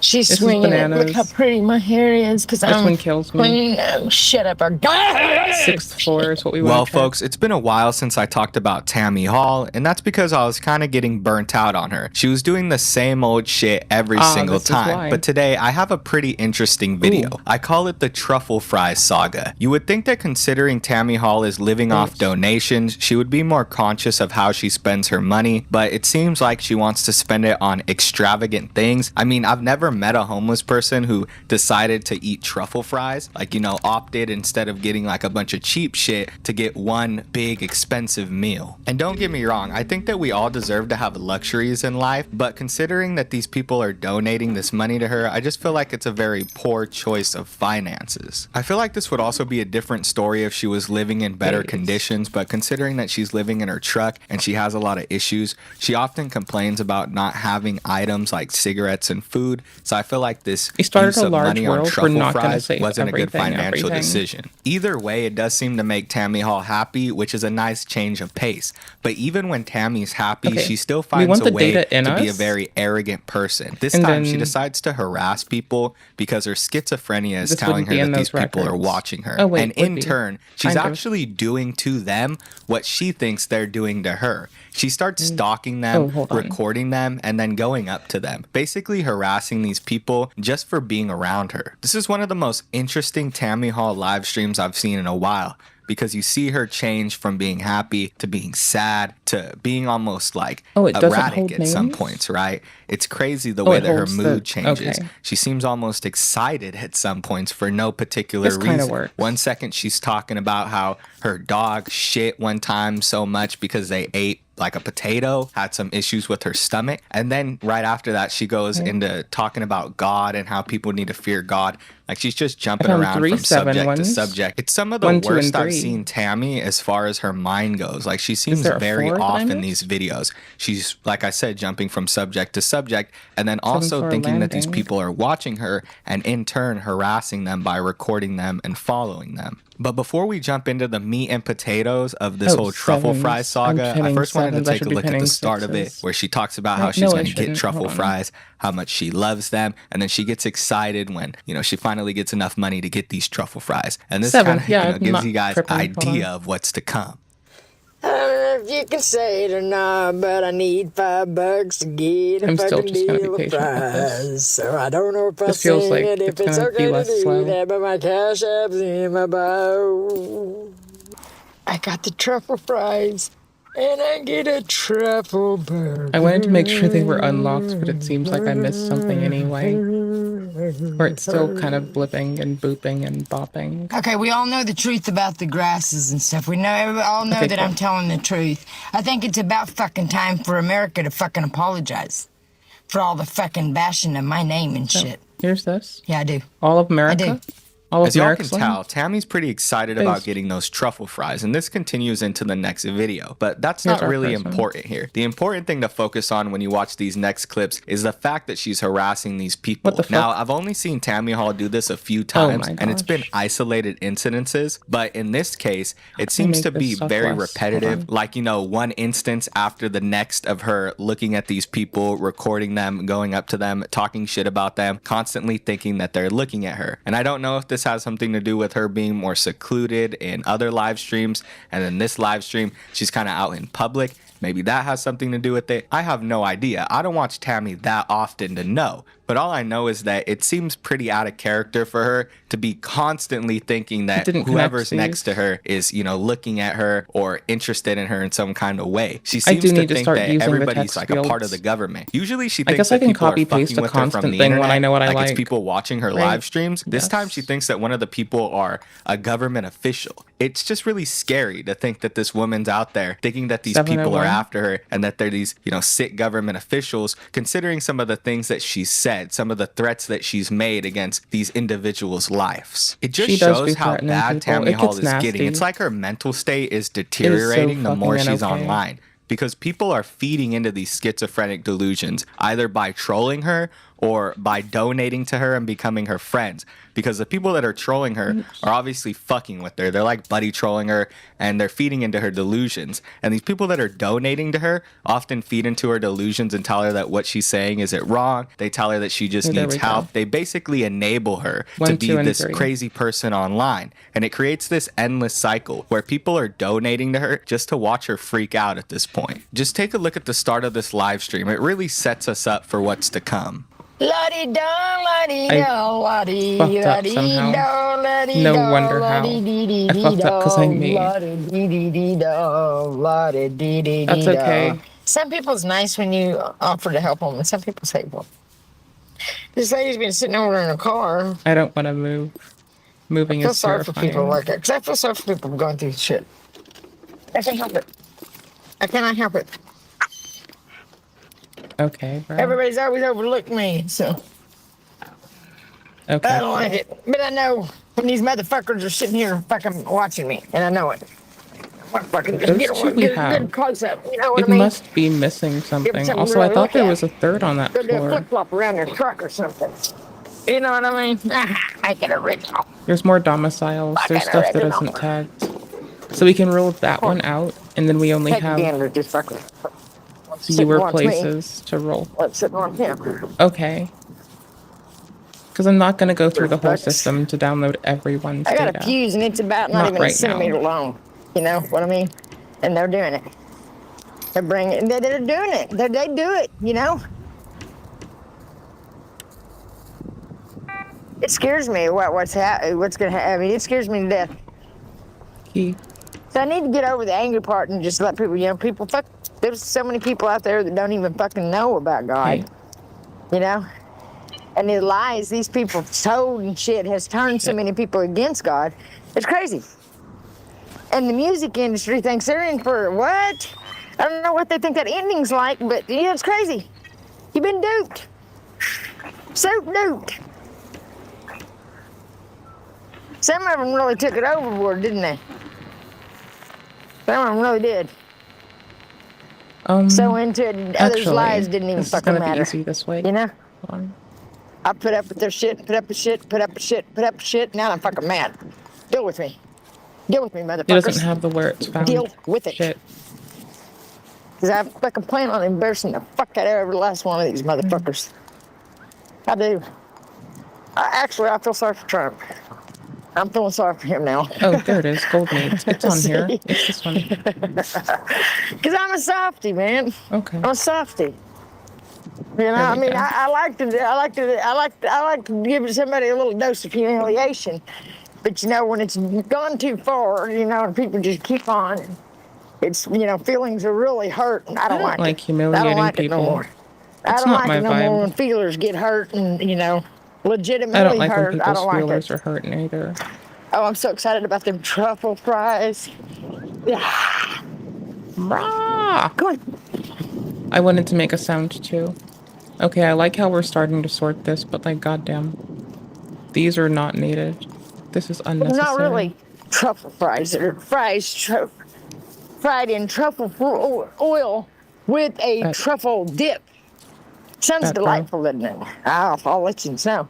She's This is swinging it. Look bananas. how pretty my hair is because This I'm one kills me. clean. Oh, shut up, our guy. Sixth floor is what we Well, want to try. folks, it's been a while since I talked about Tammy Hall, and that's because I was kind of getting burnt out on her. She was doing the same old shit every single this is why. time. But today, I have a pretty interesting video. I call it the Truffle Fries Saga. You would think that considering Tammy Hall is living off donations, she would be more conscious of how she spends her money, but it seems like she wants to spend it on extravagant things. I mean, I've never met a homeless person who decided to eat truffle fries, like, you know, opted instead of getting like a bunch of cheap shit to get one big expensive meal. And don't get me wrong, I think that we all deserve to have luxuries in life, but considering that these people are donating this money to her, I just feel like it's a very poor choice of finances. I feel like this would also be a different story if she was living in better conditions, but considering that she's living in her truck and she has a lot of issues, she often complains about not having items like cigarettes and food. So I feel like this use of money on truffle fries wasn't a good financial decision. Either way, it does seem to make Tammy Hall happy, which is a nice change of pace. But even when Tammy's happy, she still finds a way to be a very arrogant person. This time, she decides to harass people because her schizophrenia is telling her that these people are watching her. And in turn, she's actually doing to them what she thinks they're doing to her. She starts stalking them, recording them, and then going up to them, basically harassing these people just for being around her. This is one of the most interesting Tammy Hall live streams I've seen in a while, because you see her change from being happy to being sad to being almost like erratic at some points, right? It's crazy the way that her mood changes. She seems almost excited at some points for no particular reason. One second she's talking about how her dog shit one time so much because they ate like a potato, had some issues with her stomach. And then right after that, she goes into talking about God and how people need to fear God. Like she's just jumping around from subject to subject. It's some of the worst I've seen Tammy as far as her mind goes. Like she seems very off in these videos. She's, like I said, jumping from subject to subject and then also thinking that these people are watching her and in turn harassing them by recording them and following them. But before we jump into the meat and potatoes of this whole truffle fries saga, I first wanted to take a look at the start of it, where she talks about how she's going to get truffle fries, how much she loves them, and then she gets excited when, you know, she finally gets enough money to get these truffle fries. And this kind of gives you guys an idea of what's to come. I don't know if you can say it or not, but I need $5 to get a fucking deal of fries. So I don't know if I sing it, if it's okay to do that, but my cash app's in my bio. I got the truffle fries, and I get a truffle burger. I wanted to make sure they were unlocked, but it seems like I missed something anyway. Or it's still kind of blipping and booping and bopping. Okay, we all know the truth about the grasses and stuff. We all know that I'm telling the truth. I think it's about fucking time for America to fucking apologize for all the fucking bashing of my name and shit. Here's this. Yeah, I do. All of America? I do. As y'all can tell, Tammy's pretty excited about getting those truffle fries, and this continues into the next video. But that's not really important here. The important thing to focus on when you watch these next clips is the fact that she's harassing these people. Now, I've only seen Tammy Hall do this a few times, and it's been isolated incidences. But in this case, it seems to be very repetitive. Like, you know, one instance after the next of her looking at these people, recording them, going up to them, talking shit about them, constantly thinking that they're looking at her. And I don't know if this has something to do with her being more secluded in other live streams, and in this live stream she's kind of out in public. Maybe that has something to do with it. I have no idea. I don't watch Tammy that often to know. But all I know is that it seems pretty out of character for her to be constantly thinking that whoever's next to her is, you know, looking at her or interested in her in some kind of way. She seems to think that everybody's like a part of the government. Usually she thinks that people are fucking with her from the internet, like it's people watching her live streams. This time she thinks that one of the people are a government official. It's just really scary to think that this woman's out there thinking that these people are after her and that they're these, you know, sick government officials, considering some of the things that she's said, some of the threats that she's made against these individuals' lives. It just shows how bad Tammy Hall is getting. It's like her mental state is deteriorating the more she's online, because people are feeding into these schizophrenic delusions either by trolling her or by donating to her and becoming her friends. Because the people that are trolling her are obviously fucking with her. They're like buddy trolling her, and they're feeding into her delusions. And these people that are donating to her often feed into her delusions and tell her that what she's saying isn't wrong. They tell her that she just needs help. They basically enable her to be this crazy person online. And it creates this endless cycle where people are donating to her just to watch her freak out at this point. Just take a look at the start of this live stream. It really sets us up for what's to come. La-dee-da, la-dee-da, la-dee, fucked up somehow. la-dee-da, la-dee-da, No wonder how. la-dee-dee-dee-dee-dee, I fucked up because I'm me. la-dee-dee-dee-dee-da, la-dee-dee-dee-dee-da. That's okay. Some people's nice when you offer to help them, and some people's hateful. This lady's been sitting over in a car. I don't want to move. Moving is I feel sorry terrifying. for people like that, because I feel sorry for people going through shit. I can't help it. I cannot help it. Okay, bro. Everybody's always overlooked me, so okay. I don't like it. But I know when these motherfuckers are sitting here fucking watching me, and I know it. I'm fucking just get a good close up. You know what I mean? It must be missing something. Also, I thought there was a third on that Go do a floor. flip flop around their truck or something. You know what I mean? Make it original. There's more domiciles. There's stuff that isn't tagged. So we can rule that one out, and then we only have fewer places to roll. Let's sit on him. Okay. Because I'm not going to go through the whole system to download everyone's I got data. a fuse, and it's about not even a centimeter long. You know what I mean? And they're doing it. They're bringing it. They're doing it. They do it, you know? It scares me what's going to happen. I mean, it scares me to death. So I need to get over the angry part and just let people, there's so many people out there that don't even fucking know about God. You know? And the lies these people told and shit has turned so many people against God. It's crazy. And the music industry thinks they're in for what? I don't know what they think that ending's like, but yeah, it's crazy. You've been duped. So duped. Some of them really took it overboard, didn't they? Some of them really did. So into it, others' lives didn't even fucking matter. Easy this way. You know? I put up with their shit, put up with shit, put up with shit, put up with shit. Now I'm fucking mad. Deal with me. Deal with me, motherfuckers. It doesn't have the where it's found. Deal with it. Shit. Because I fucking plan on embarrassing the fuck out of every last one of these motherfuckers. I do. I feel sorry for Trump. I'm feeling sorry for him now. Oh, there it is. Gold meat. It's on here. It's this one. Because I'm a softie, man. Okay. I'm a softie. You know, I mean, I like to give somebody a little dose of humiliation, but you know, when it's gone too far, you know, and people just keep on, it's, you know, feelings are really hurt, and I don't like it. Humiliating I don't like people. It no more. I don't like it no more when feelers get hurt and, you know, legitimately hurt. I don't like when people's feelers are hurting either. Oh, I'm so excited about them truffle fries. Yeah. Come on. I wanted to make a sound too. Okay, I like how we're starting to sort this, but like, goddamn, these are not needed. This is unnecessary. Not really truffle fries. They're fries fried in truffle oil with a truffle dip. Sounds delightful, doesn't it? I'll let you know.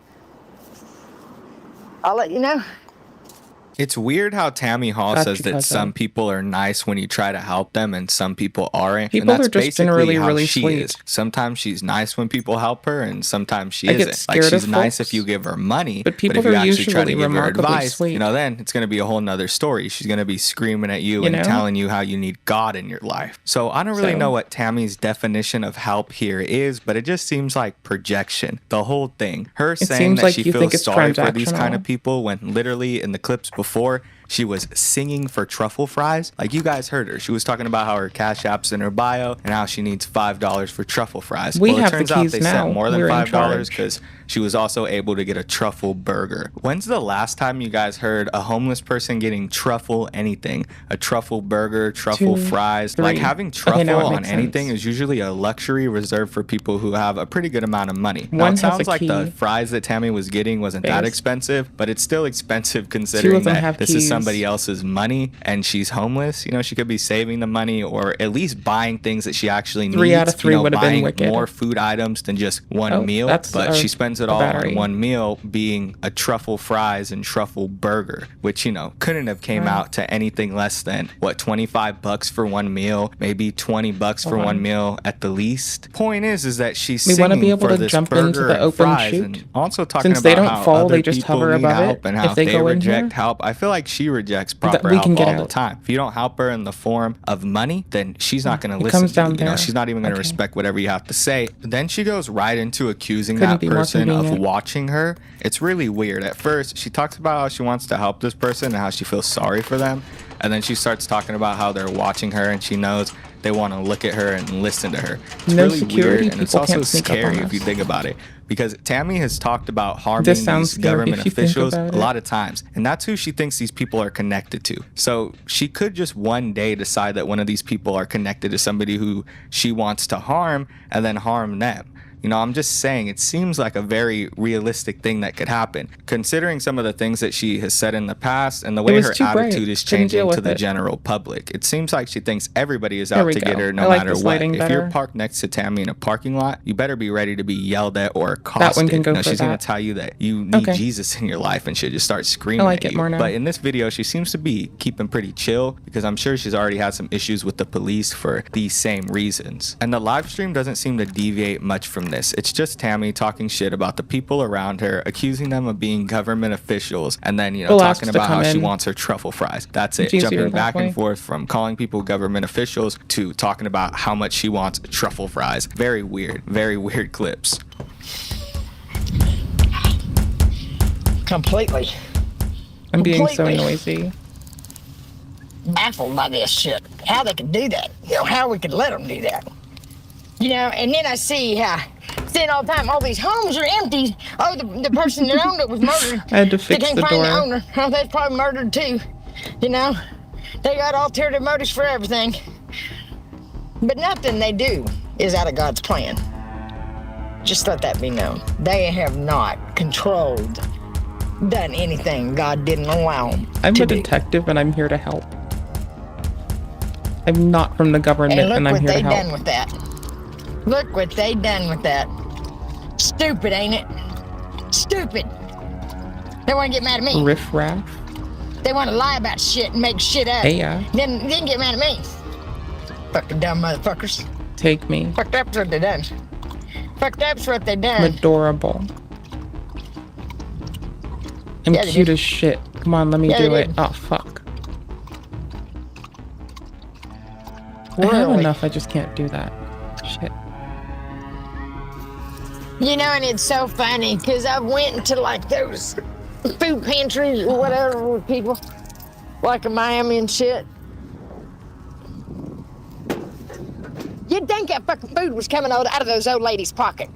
I'll let you know. It's weird how Tammy Hall says that some people are nice when you try to help them and some people aren't. People and that's are just basically generally how really she sweet. is. Sometimes she's nice when people help her and sometimes she I get isn't. Like scared she's of nice folks, if you give her money, but people if you are actually try to usually give her remarkably advice, sweet. you know, then it's going to be a whole nother story. She's going to be screaming at you, You and know? telling you how you need God in your life. So I don't really know what Tammy's definition of help here is, but it just seems like projection. The whole thing. Her saying seems that like she you think feels it's sorry for these kind transactional. of people when literally in the clips before, she was singing for truffle fries. Like, you guys heard her. She was talking about how her Cash App's in her bio and how she needs $5 for truffle fries. We well, have it turns the out keys they now. sent more than We're in $5 charge. because she was also able to get a truffle burger. When's the last time you guys heard a homeless person getting truffle anything? A truffle burger, truffle 2, fries? 3. Like, having Okay, truffle now it on makes anything sense. is usually a luxury reserved for people who have a pretty good amount of money. Now, One it has sounds a like the key. fries that Tammy was getting wasn't that Bears. expensive, but it's still expensive Two considering of them that have this is keys. somebody else's money and she's homeless. You know, she could be saving the money or at least buying things that she actually needs. 3 out of 3 you know, would have been buying wicked. more food items than just one meal. But she spends it all on one meal, being a truffle fries and truffle burger, which, you know, couldn't have came out to anything less than what, $25 for one meal, maybe $20 for one meal at the least. Point is that she's singing for this burger and fries, and also talking Since they about don't how fall, other they just people hover need above help it and how if they go in reject here. help. I feel like she rejects proper we help can get all the out. time. If you don't help her in the form of money, then she's not going to It listen comes to you. down You know, there. she's not even going to respect whatever you have to say. Then she goes right into accusing Couldn't that be more person of convenient. watching her. It's really weird. At first, she talks about how she wants to help this person and how she feels sorry for them. And then she starts talking about how they're watching her and she knows they want to look at her and listen to her. It's No really security weird, and it's people also can't sneak up on scary if us. you think about it. Because Tammy has talked about harming This sounds these scary government if you think officials about a it. lot of times. And that's who she thinks these people are connected to. So she could just one day decide that one of these people are connected to somebody who she wants to harm and then harm them. You know, I'm just saying, it seems like a very realistic thing that could happen, considering some of the things that she has said in the past and the way was her too bright. attitude is Couldn't deal changing to with the it. general public. It seems like she thinks everybody is There out we to go. get her I no like matter this what. lighting If you're better. parked next to Tammy in a parking lot, you better be ready to be yelled at or accosted. That one can go You know, for she's going that. to tell you that you need Okay. Jesus in your life and she'll just start screaming I like at it you. more now. But in this video, she seems to be keeping pretty chill because I'm sure she's already had some issues with the police for these same reasons. And the live stream doesn't seem to deviate much from this. It's just Tammy talking shit about the people around her, accusing them of being government officials, and then, you know, We'll ask talking to about how come she in. wants her truffle fries. That's it. It's easier Jumping that back way. and forth from calling people government officials to talking about how much she wants truffle fries. Very weird clips. Completely I'm being so Completely. noisy. baffled by this shit. How they could do that. You know, how we could let them do that. You know, and then I see seeing all the time, all these homes are empty. Oh, the person that owned it was murdered. I had to They fix can't the find the door. owner. Oh, that's probably murdered too. You know, they got alternative motives for everything. But nothing they do is out of God's plan. Just let that be known. They have not controlled, done anything God didn't allow them I'm to a do. detective and I'm here to help. I'm not from the government And look and I'm what here to they help. done with that. Look what they done with that. Stupid, ain't it? Stupid. They want to get mad at me. Riff raff. They want to lie about shit and make shit up. Hey, yeah. Then get mad at me. Fucking dumb motherfuckers. Take me. Fucked up's what they done. Fucked up's what they done. Adorable. I'm Yeah, they cute did. as shit. Come on, let me Yeah, do they it. did. Oh, fuck. I have Really? enough, I just can't do that. Shit. You know, and it's so funny because I went into like those food pantries or whatever with people, like in Miami and shit. You'd think that fucking food was coming out of those old ladies' pocket.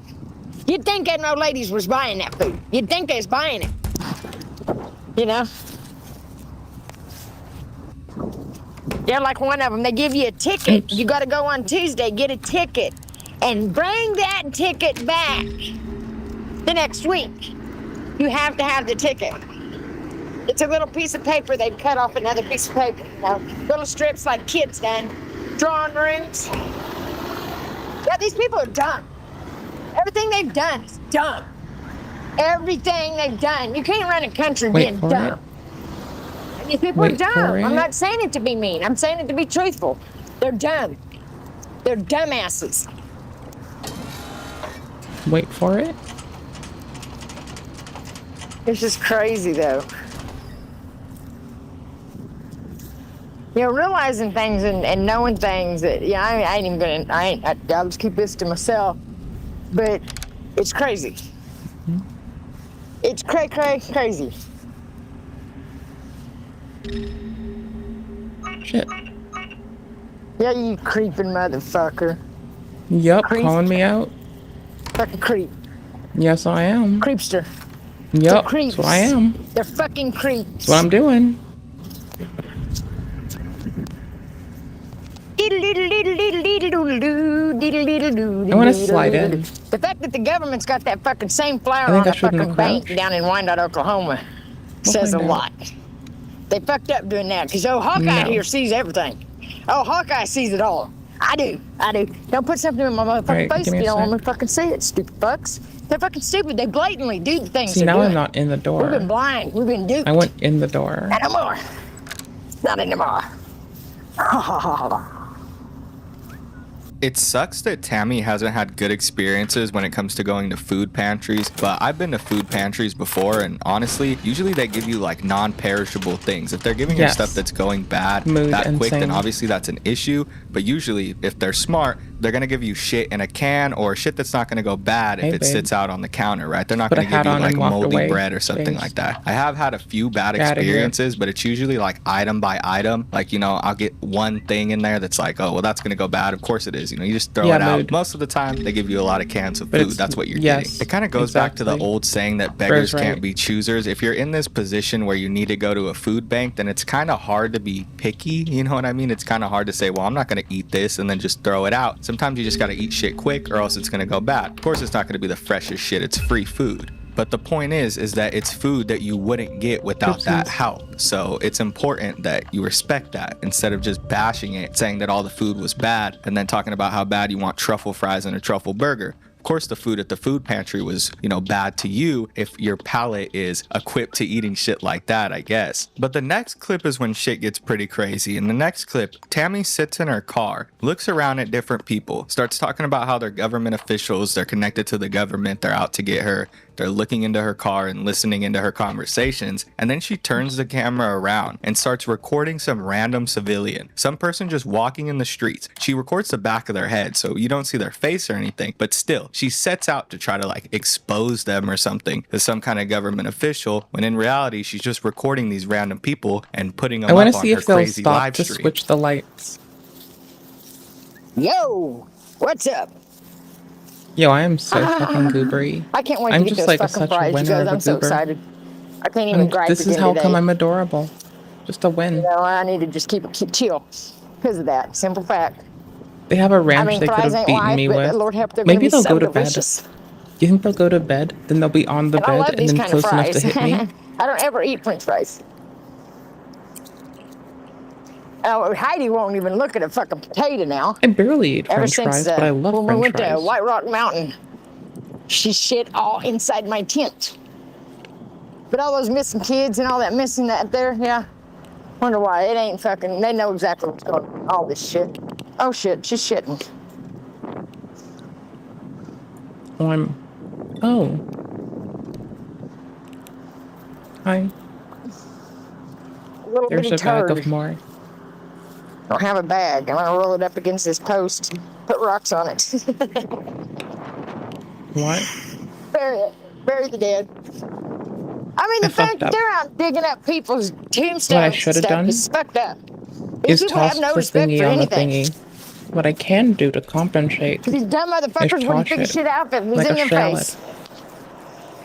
You'd think that old ladies was buying that food. You'd think they was buying it. You know? Yeah, like one of them, they give you a ticket. Oops. You got to go on Tuesday, get a ticket, and bring that ticket back the next week. You have to have the ticket. It's a little piece of paper they've cut off another piece of paper. You know, little strips like kids done. Drawing rooms. Yeah, these people are dumb. Everything they've done is dumb. Everything they've done. You can't run a country Wait being for dumb. it. And these people Wait are dumb. for I'm it. not saying it to be mean. I'm saying it to be truthful. They're dumb. They're dumbasses. Wait for it. It's just crazy, though. You know, realizing things and knowing things that, yeah, I ain't even gonna, I'll just keep this to myself. But it's crazy. It's crazy. Shit. Yeah, you creeping motherfucker. Yup, Creep. calling me out. Fucking creep. Yes, I am. Creepster. Yup, creeps. that's what I am. They're fucking creeps. That's what I'm doing. I wanna slide in. The fact that the government's got that fucking same flower I think on I a shouldn't fucking have bank crouched. down in Wyandotte, Oklahoma, says a find out. lot. They fucked up doing that because Hawkeye here sees everything. Hawkeye sees it all. I do. Don't put something in my motherfucking face if you don't want me to fucking see it, stupid fucks. They're fucking stupid. They blatantly do the things. See, now I'm not in the door. We've been blind. We've been duped. I went in the door. Not anymore. Not anymore. It sucks that Tammy hasn't had good experiences when it comes to going to food pantries, but I've been to food pantries before, and honestly, usually they give you like non-perishable things. If they're giving you stuff that's going bad that quick, then obviously that's an issue, but usually if they're smart, they're gonna give you shit in a can or shit that's not gonna go bad if it sits out on the counter, right? They're not gonna give you like moldy bread or something like that. I have had a few bad experiences, but it's usually like item by item. Like, you know, I'll get one thing in there that's like, oh, well, that's gonna go bad. Of course it is. You know, you just throw it out. Most of the time, they give you a lot of cans of food. That's what you're getting. It kind of goes back to the old saying that beggars can't be choosers. If you're in this position where you need to go to a food bank, then it's kind of hard to be picky. You know what I mean? It's kind of hard to say, well, I'm not gonna eat this and then just throw it out. Sometimes you just gotta eat shit quick or else it's gonna go bad. Of course, it's not gonna be the freshest shit. It's free food. But the point is that it's food that you wouldn't get without that help. So it's important that you respect that instead of just bashing it, saying that all the food was bad and then talking about how bad you want truffle fries and a truffle burger. Of course, the food at the food pantry was, you know, bad to you if your palate is equipped to eating shit like that, I guess. But the next clip is when shit gets pretty crazy. In the next clip, Tammy sits in her car, looks around at different people, starts talking about how they're government officials, they're connected to the government, they're out to get her. They're looking into her car and listening into her conversations, and then she turns the camera around and starts recording some random civilian, some person just walking in the streets. She records the back of their head, so you don't see their face or anything, but still, she sets out to try to like expose them or something as some kind of government official, when in reality, she's just recording these random people and putting them up on her crazy live stream. I want to see if they'll stop to switch the lights. Yo, what's up? Yo, I am so fucking goobery. I can't wait to get those fucking fries, you guys. I'm so excited. I can't even gripe This is how come I'm adorable. Just a win. You know, I need to just keep chill because of that. Simple fact. They have a ranch they could have beaten me with. Lord help, Maybe they'll go to bed. You think they'll go to bed? Then they'll be on the bed and then close enough to hit me? I don't ever eat French fries. Heidi won't even look at a fucking potato now. I barely eat French fries, but I love French fries. When we went to White Rock Mountain, she shit all inside my tent. But all those missing kids and all that missing that there, yeah. Wonder why. It ain't fucking, they know exactly what's going on. All this shit. Oh shit, she's shitting. Oh. Hi. There's a bag of more. I don't have a bag. I'm gonna roll it up against this post, put rocks on it. What? Bury it. Bury the dead. I mean, the fact that they're out digging up people's tombstones what I should have done is fucked up. Is toss the thingy on the thingy. What I can do to compensate. These dumb motherfuckers wouldn't figure shit out if it was in their face.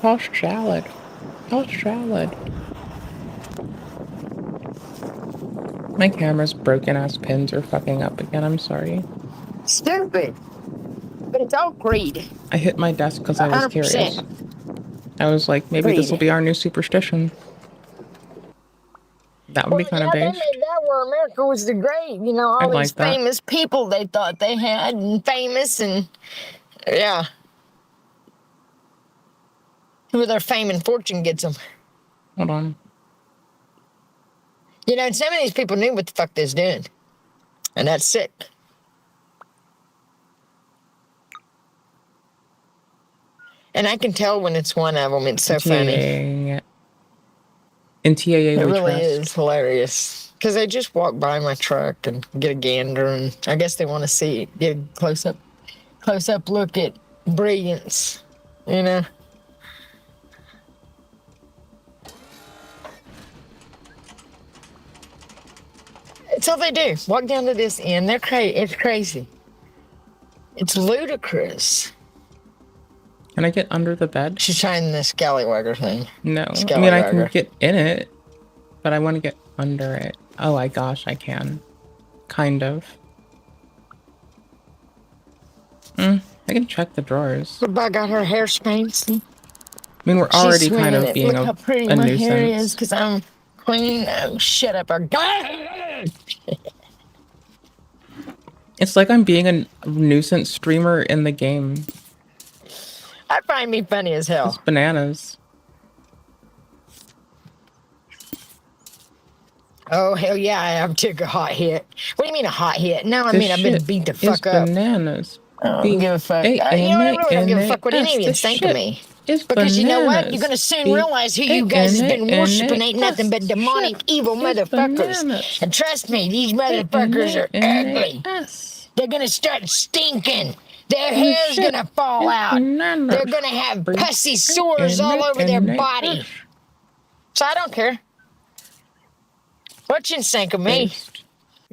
Toss salad. Toss salad. My camera's broken ass pins are fucking up again. I'm sorry. Stupid. But it's all greed. I hit my desk because I was curious. I was like, maybe this will be our new superstition. That would be kind of based. based. They made that where America was the great. You know, all these famous people they thought they had and famous and yeah. Who their fame and fortune gets them. Hold on. You know, some of these people knew what the fuck they was doing. And that's sick. And I can tell when it's one of them. It's so funny. In TAA, it really is hilarious. Because they just walk by my truck and get a gander. And I guess they want to get a close up look at brilliance. You know? That's all they do. Walk down to this end. They're crazy. It's crazy. It's ludicrous. Can I get under the bed? She's trying the scallywagger thing. No. I mean, I can get in it, but I want to get under it. Oh my gosh, I can. Kind of. I can check the drawers. But I got her hair spanks. I mean, we're already kind of being a nuisance. Look how pretty my hair is, because I'm Queen, oh, shut up, our It's like I'm being a nuisance streamer in the game. I find me funny as hell. It's bananas. Oh, hell yeah, I took a hot hit. What do you mean a hot hit? No, I mean I've been beat the fuck up. Bananas. I don't give a fuck. You know, I really don't give a fuck what any of you think of me. Because you know what? You're gonna soon realize who you guys has been worshiping ain't nothing but demonic, evil motherfuckers. And trust me, these motherfuckers are ugly. They're gonna start stinking. Their hair's gonna fall out. They're gonna have pussy sores all over their body. So I don't care. What you think of me?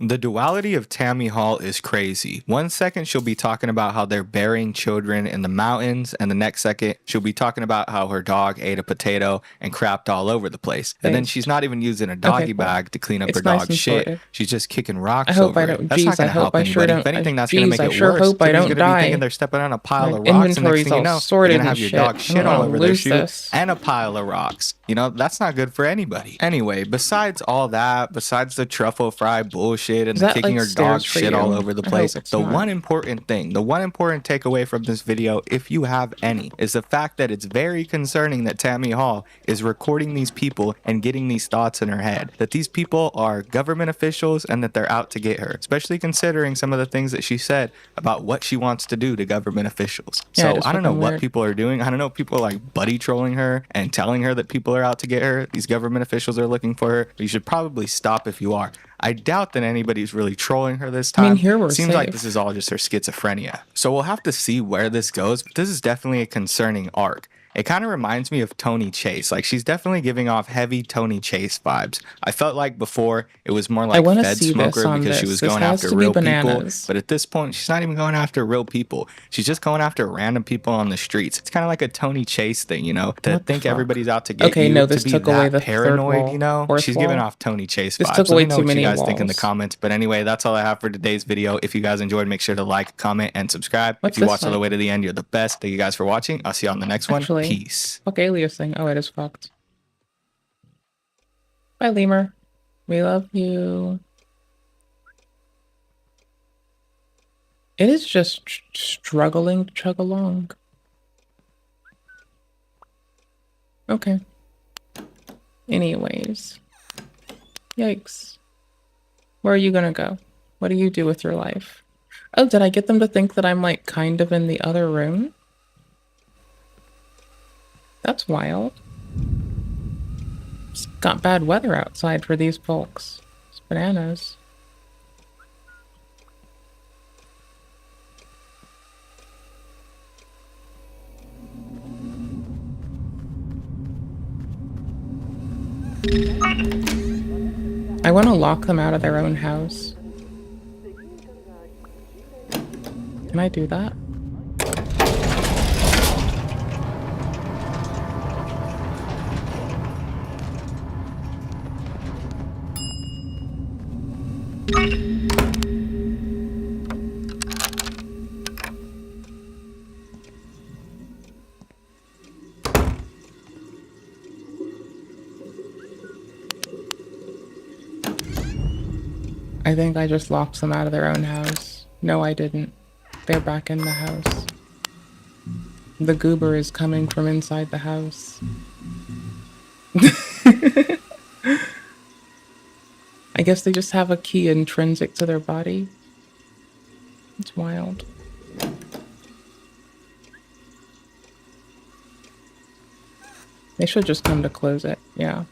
The duality of Tammy Hall is crazy. One second she'll be talking about how they're burying children in the mountains, and the next second she'll be talking about how her dog ate a potato and crapped all over the place. And then she's not even using a doggy bag to clean up her dog's shit. She's just kicking rocks over it. That's not gonna help anybody. If anything, that's gonna make it worse. Hope I don't gonna die. be thinking they're stepping on a pile of rocks, and next thing you know, you're gonna have your dog shit all over their shoe and a pile of rocks. You know, that's not good for anybody. Anyway, besides all that, besides the truffle fry bullshit and the kicking her dog shit all over the place, the one important takeaway from this video, if you have any, is the fact that it's very concerning that Tammy Hall is recording these people and getting these thoughts in her head, that these people are government officials and that they're out to get her, especially considering some of the things that she said about what she wants to do to government officials. So I don't know what people are doing. I don't know if people are like buddy trolling her and telling her that people are out to get her. These government officials are looking for her. But you should probably stop if you are. I doubt that anybody's really trolling her this time. I mean, here we're Seems like this is all just her schizophrenia. So we'll have to see where this goes. But this is definitely a concerning arc. It kind of reminds me of Tony Chase. Like, she's definitely giving off heavy Tony Chase vibes. I felt like before it was more like Fed Smoker because she was going after real people. But at this point, she's not even going after real people. She's just going after random people on the streets. It's kind of like a Tony Chase thing, you know, to think everybody's out to get you, this to be took away the paranoid, you know? She's giving off Tony Chase vibes. Let me know what you guys think in the comments. But anyway, that's all I have for today's video. If you guys enjoyed, make sure to like, comment, and subscribe. If you watched all the way to the end, you're the best. Thank you guys for watching. I'll see you on the next one. Peace. Fuck aliasing. Oh, it is fucked. Bye, Lemur. We love you. It is just struggling to chug along. Okay. Anyways. Yikes. Where are you gonna go? What do you do with your life? Oh, did I get them to think that I'm like kind of in the other room? That's wild. It's got bad weather outside for these folks. It's bananas. I want to lock them out of their own house. Can I do that? I think I just locked them out of their own house. No, I didn't. They're back in the house. The goober is coming from inside the house. I guess they just have a key intrinsic to their body. It's wild. They should just come to close it. Yeah.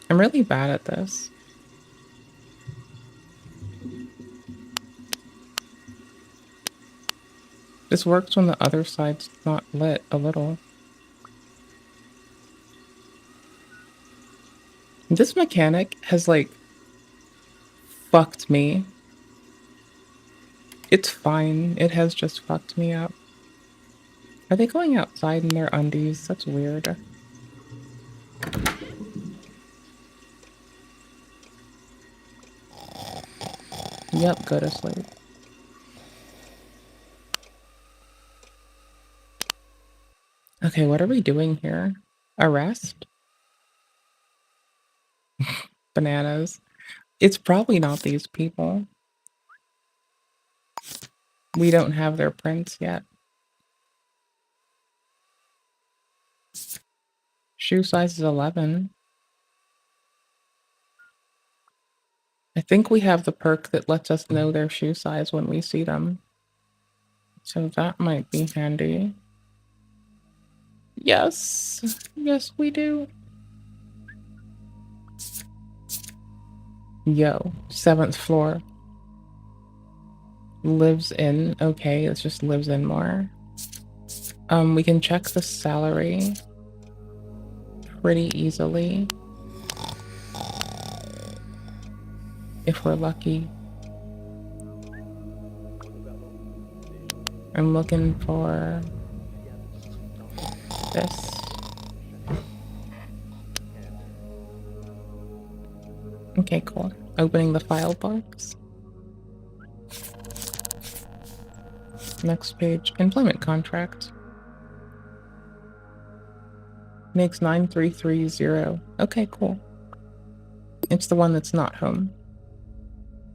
I'm really bad at this. This works when the other side's not lit a little. This mechanic has, like, fucked me. It's fine. It has just fucked me up. Are they going outside in their undies? That's weird. Yep, go to sleep. Okay, what are we doing here? Arrest? Bananas. It's probably not these people. We don't have their prints yet. Shoe size is 11. I think we have the perk that lets us know their shoe size when we see them. So that might be handy. Yes. Yes, we do. Yo, 7th floor. Lives in. Okay, it just lives in more. We can check the salary pretty easily. If we're lucky. I'm looking for this. Okay, cool. Opening the file box. Next page. Employment contract. Makes 9330. Okay, cool. It's the one that's not home.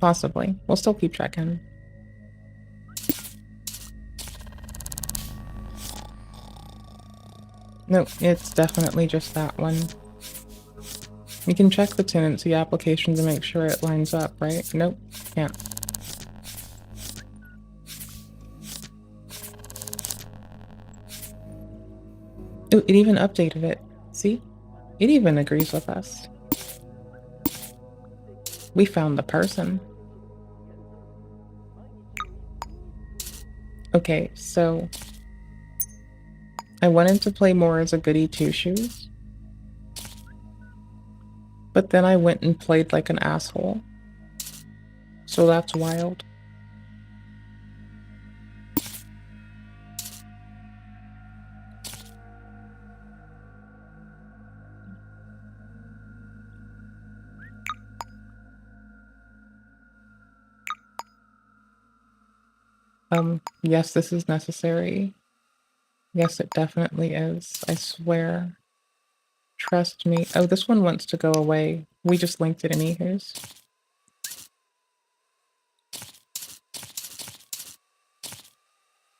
Possibly. We'll still keep checking. Nope, it's definitely just that one. We can check the tenancy application to make sure it lines up, right? Nope, can't. Ooh, it even updated it. See? It even agrees with us. We found the person. Okay, so I wanted to play more as a goody two-shoes, but then I went and played like an asshole. So that's wild. Yes, this is necessary. Yes, it definitely is. I swear. Trust me. Oh, this one wants to go away. We just linked it anyways.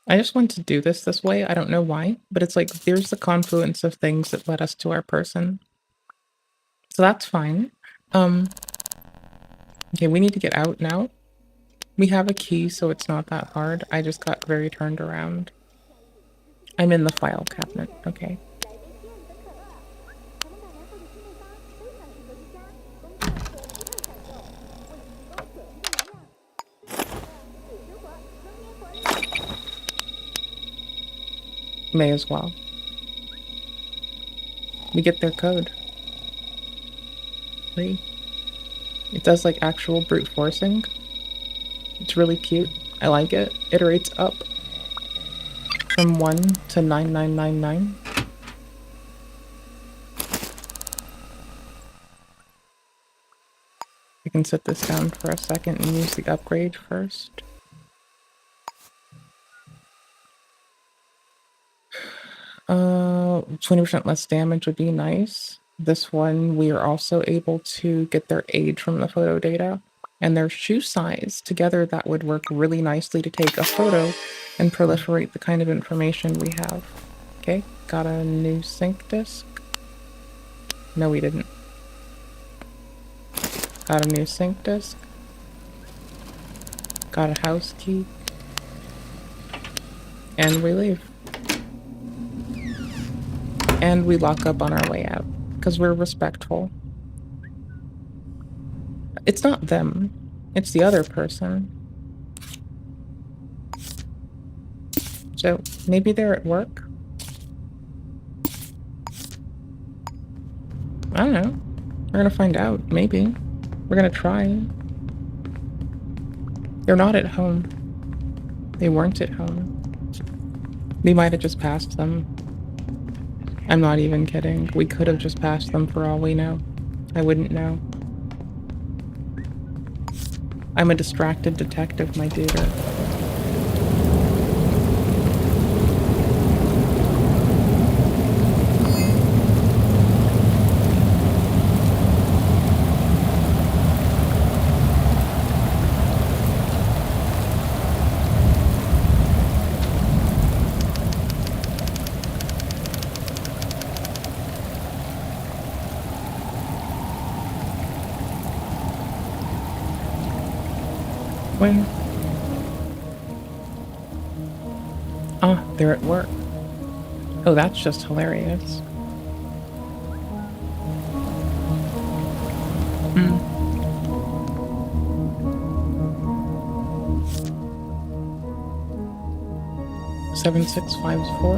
I just want to do this way. I don't know why, but it's like, there's the confluence of things that led us to our person. So that's fine. Okay, we need to get out now. We have a key, so it's not that hard. I just got very turned around. I'm in the file cabinet. Okay. May as well. We get their code. See? It does like actual brute forcing. It's really cute. I like it. Iterates up from 1 to 9999. I can set this down for a second and use the upgrade first. Uh, 20% less damage would be nice. This one, we are also able to get their age from the photo data and their shoe size. Together, that would work really nicely to take a photo and proliferate the kind of information we have. Okay, got a new sync disk. No, we didn't. Got a new sync disk. Got a house key. And we leave. And we lock up on our way out, because we're respectful. It's not them. It's the other person. So, maybe they're at work? I don't know. We're gonna find out, maybe. We're gonna try. They're not at home. They weren't at home. We might have just passed them. I'm not even kidding. We could have just passed them for all we know. I wouldn't know. I'm a distracted detective, my dude. When? Ah, they're at work. Oh, that's just hilarious. Hmm. Seven, 6, 5, 4.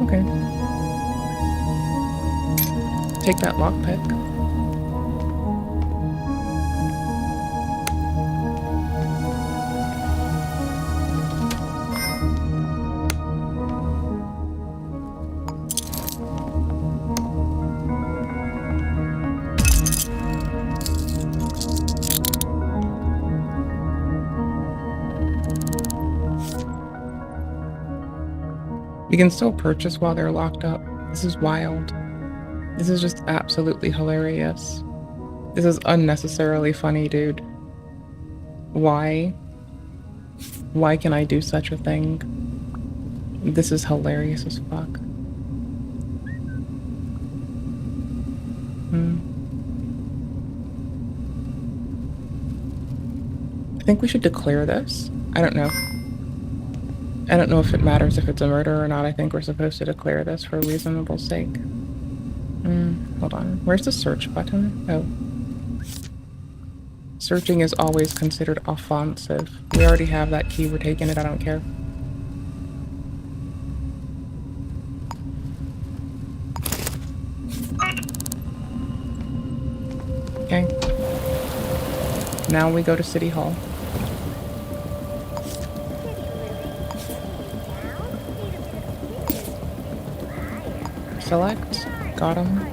Okay. Take that lockpick. You can still purchase while they're locked up. This is wild. This is just absolutely hilarious. This is unnecessarily funny, dude. Why? Why can I do such a thing? This is hilarious as fuck. I think we should declare this. I don't know. I don't know if it matters if it's a murder or not. I think we're supposed to declare this for reasonable sake. Hold on. Where's the search button? Oh. Searching is always considered offensive. We already have that key. We're taking it. I don't care. Okay. Now we go to City Hall. Select. Got him.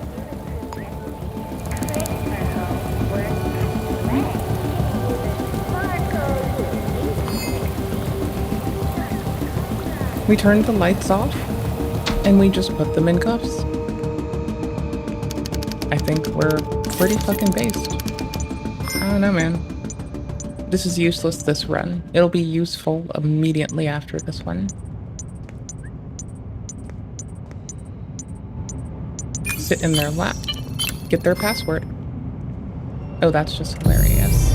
We turned the lights off and we just put them in cuffs. I think we're pretty fucking based. I don't know, man. This is useless this run. It'll be useful immediately after this one. Sit in their lap. Get their password. Oh, that's just hilarious.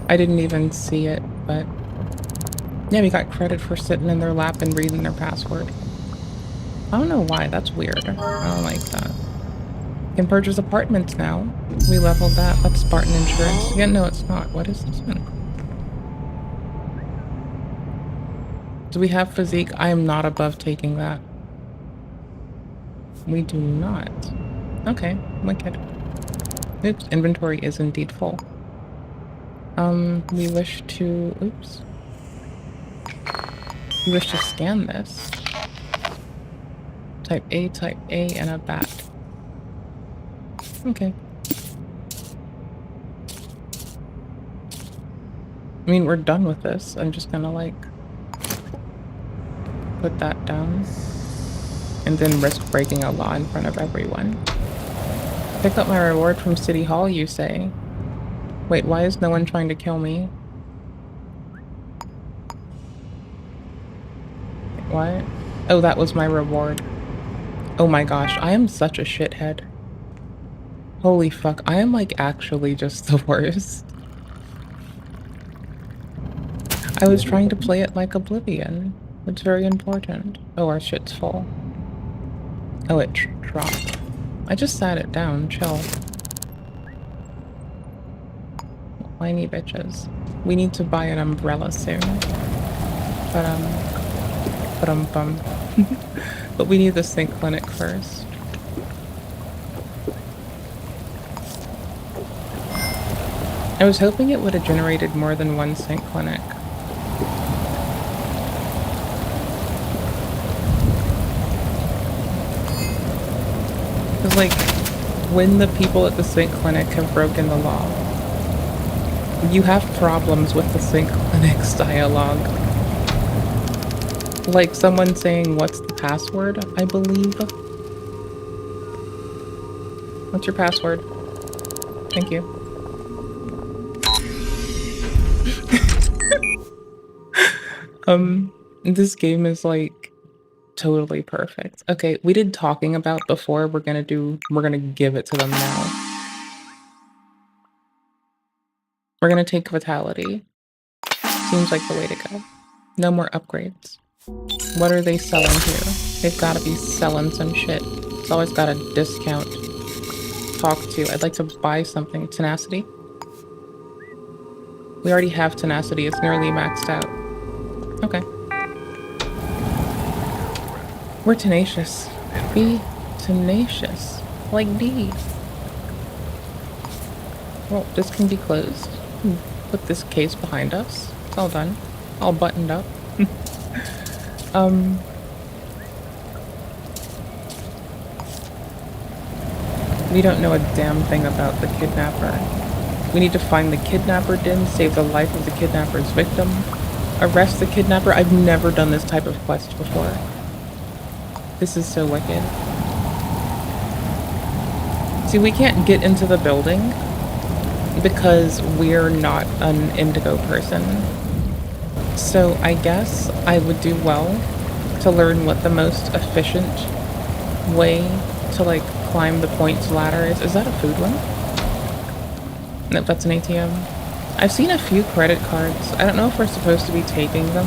I didn't even see it, but yeah, we got credit for sitting in their lap and reading their password. I don't know why, that's weird. I don't like that. Can purchase apartments now. We leveled that. That's Spartan insurance. Yeah, no, it's not. What is this one? Do we have physique? I am not above taking that. We do not. Okay, wicked. Oops, inventory is indeed full. We wish to... Oops. We wish to scan this. Type A, and a bat. Okay. I mean, we're done with this. I'm just gonna, like... put that down. And then risk breaking a law in front of everyone. Pick up my reward from City Hall, you say? Wait, why is no one trying to kill me? What? Oh, that was my reward. Oh my gosh, I am such a shithead. Holy fuck, I am like actually just the worst. I was trying to play it like Oblivion. It's very important. Oh, our shit's full. Oh, it dropped. I just sat it down, chill. Whiny bitches. We need to buy an umbrella soon. But we need the sync clinic first. I was hoping it would have generated more than one sync clinic. Because, like, when the people at the sync clinic have broken the law, you have problems with the sync clinic's dialogue. Like someone saying, what's the password, I believe? What's your password? Thank you. This game is like totally perfect. Okay, we did talking about before. We're gonna give it to them now. We're gonna take Vitality. Seems like the way to go. No more upgrades. What are they selling here? They've gotta be selling some shit. It's always got a discount. Talk to. I'd like to buy something. Tenacity? We already have Tenacity. It's nearly maxed out. Okay. We're tenacious. Be tenacious. Like D. Well, this can be closed. Put this case behind us. It's all done. All buttoned up. We don't know a damn thing about the kidnapper. We need to find the kidnapper den, save the life of the kidnapper's victim, arrest the kidnapper. I've never done this type of quest before. This is so wicked. See, we can't get into the building because we're not an indigo person. So I guess I would do well to learn what the most efficient way to like climb the points ladder is. Is that a food one? Nope, that's an ATM. I've seen a few credit cards. I don't know if we're supposed to be taking them.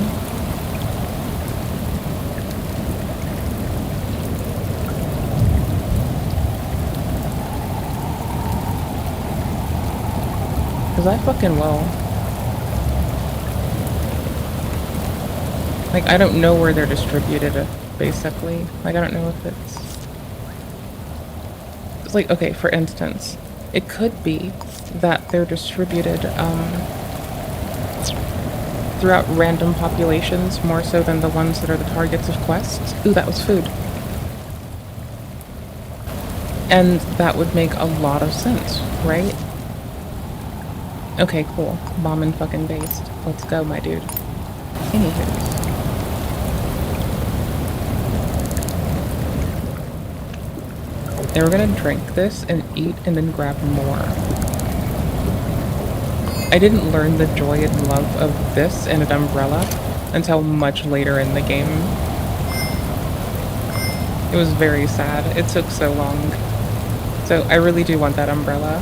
Cause I fucking will. Like, I don't know where they're distributed, basically. Like, I don't know if it's like, okay, for instance, it could be that they're distributed throughout random populations more so than the ones that are the targets of quests. Ooh, that was food. And that would make a lot of sense, right? Okay, cool. Bomb and fucking based. Let's go, my dude. Anywho. And we're gonna drink this and eat and then grab more. I didn't learn the joy and love of this and an umbrella until much later in the game. It was very sad. It took so long. So I really do want that umbrella.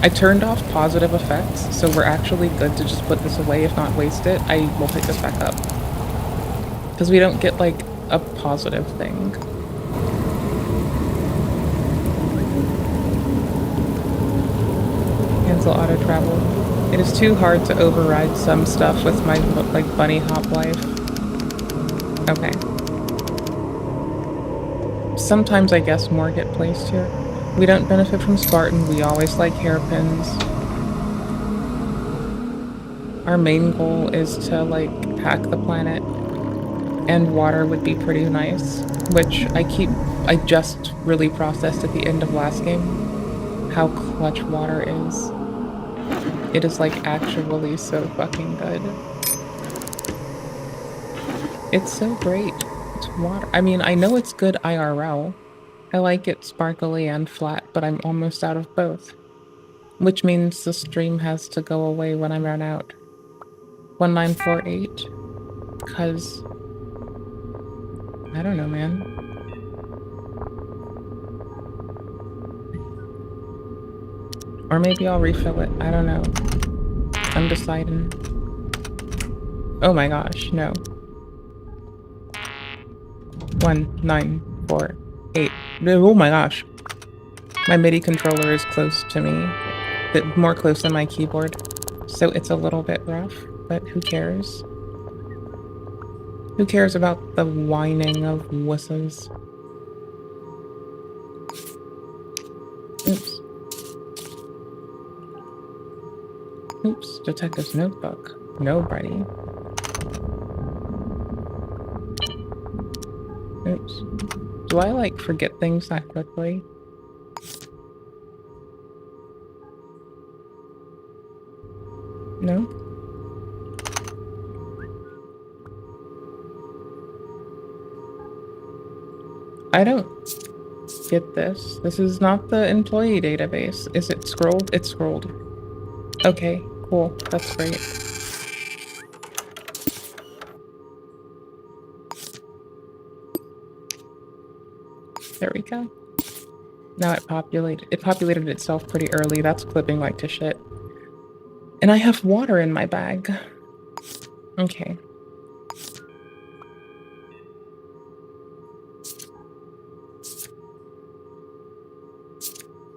I turned off positive effects, so we're actually good to just put this away, if not waste it. I will pick this back up. Because we don't get, like, a positive thing. Cancel auto travel. It is too hard to override some stuff with my, like, bunny hop life. Okay. Sometimes I guess more get placed here. We don't benefit from Spartan, we always like hairpins. Our main goal is to, like, hack the planet. And water would be pretty nice. Which I just really processed at the end of last game. How clutch water is. It is, like, actually so fucking good. It's so great. It's water. I mean, I know it's good IRL. I like it sparkly and flat, but I'm almost out of both. Which means the stream has to go away when I run out. 1948. Cause I don't know, man. Or maybe I'll refill it. I don't know. I'm deciding. Oh my gosh, no. 1948. Oh my gosh. My MIDI controller is close to me. Bit more close than my keyboard. So it's a little bit rough, but who cares? Who cares about the whining of wusses? Oops. Oops, detective's notebook. Nobody. Oops. Do I, like, forget things that quickly? No? I don't get this. This is not the employee database. Is it scrolled? It's scrolled. Okay, cool. That's great. There we go. Now it populated itself pretty early. That's clipping like to shit. And I have water in my bag. Okay.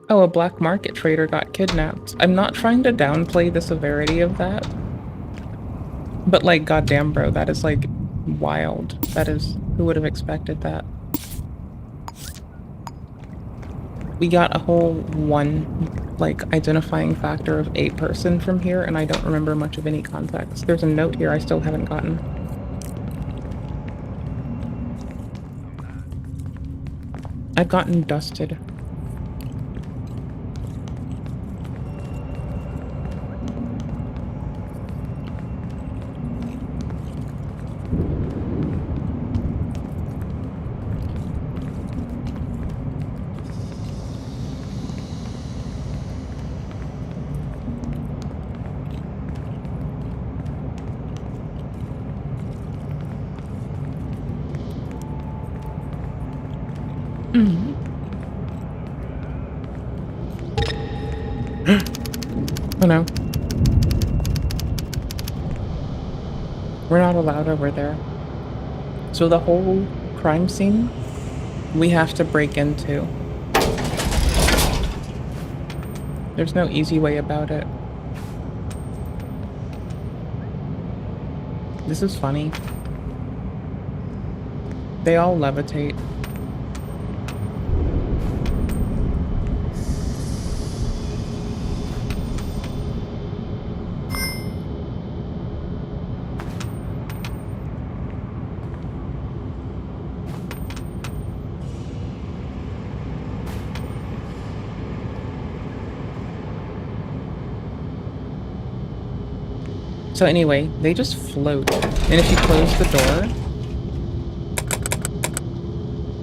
Oh, a black market trader got kidnapped. I'm not trying to downplay the severity of that. But like, goddamn, bro, that is like wild. That is, who would have expected that? We got a whole one, like, identifying factor of a person from here, and I don't remember much of any context. There's a note here I still haven't gotten. I've gotten dusted. Oh no. We're not allowed over there. So the whole crime scene, we have to break into. There's no easy way about it. This is funny. They all levitate. So anyway, they just float. And if you close the door,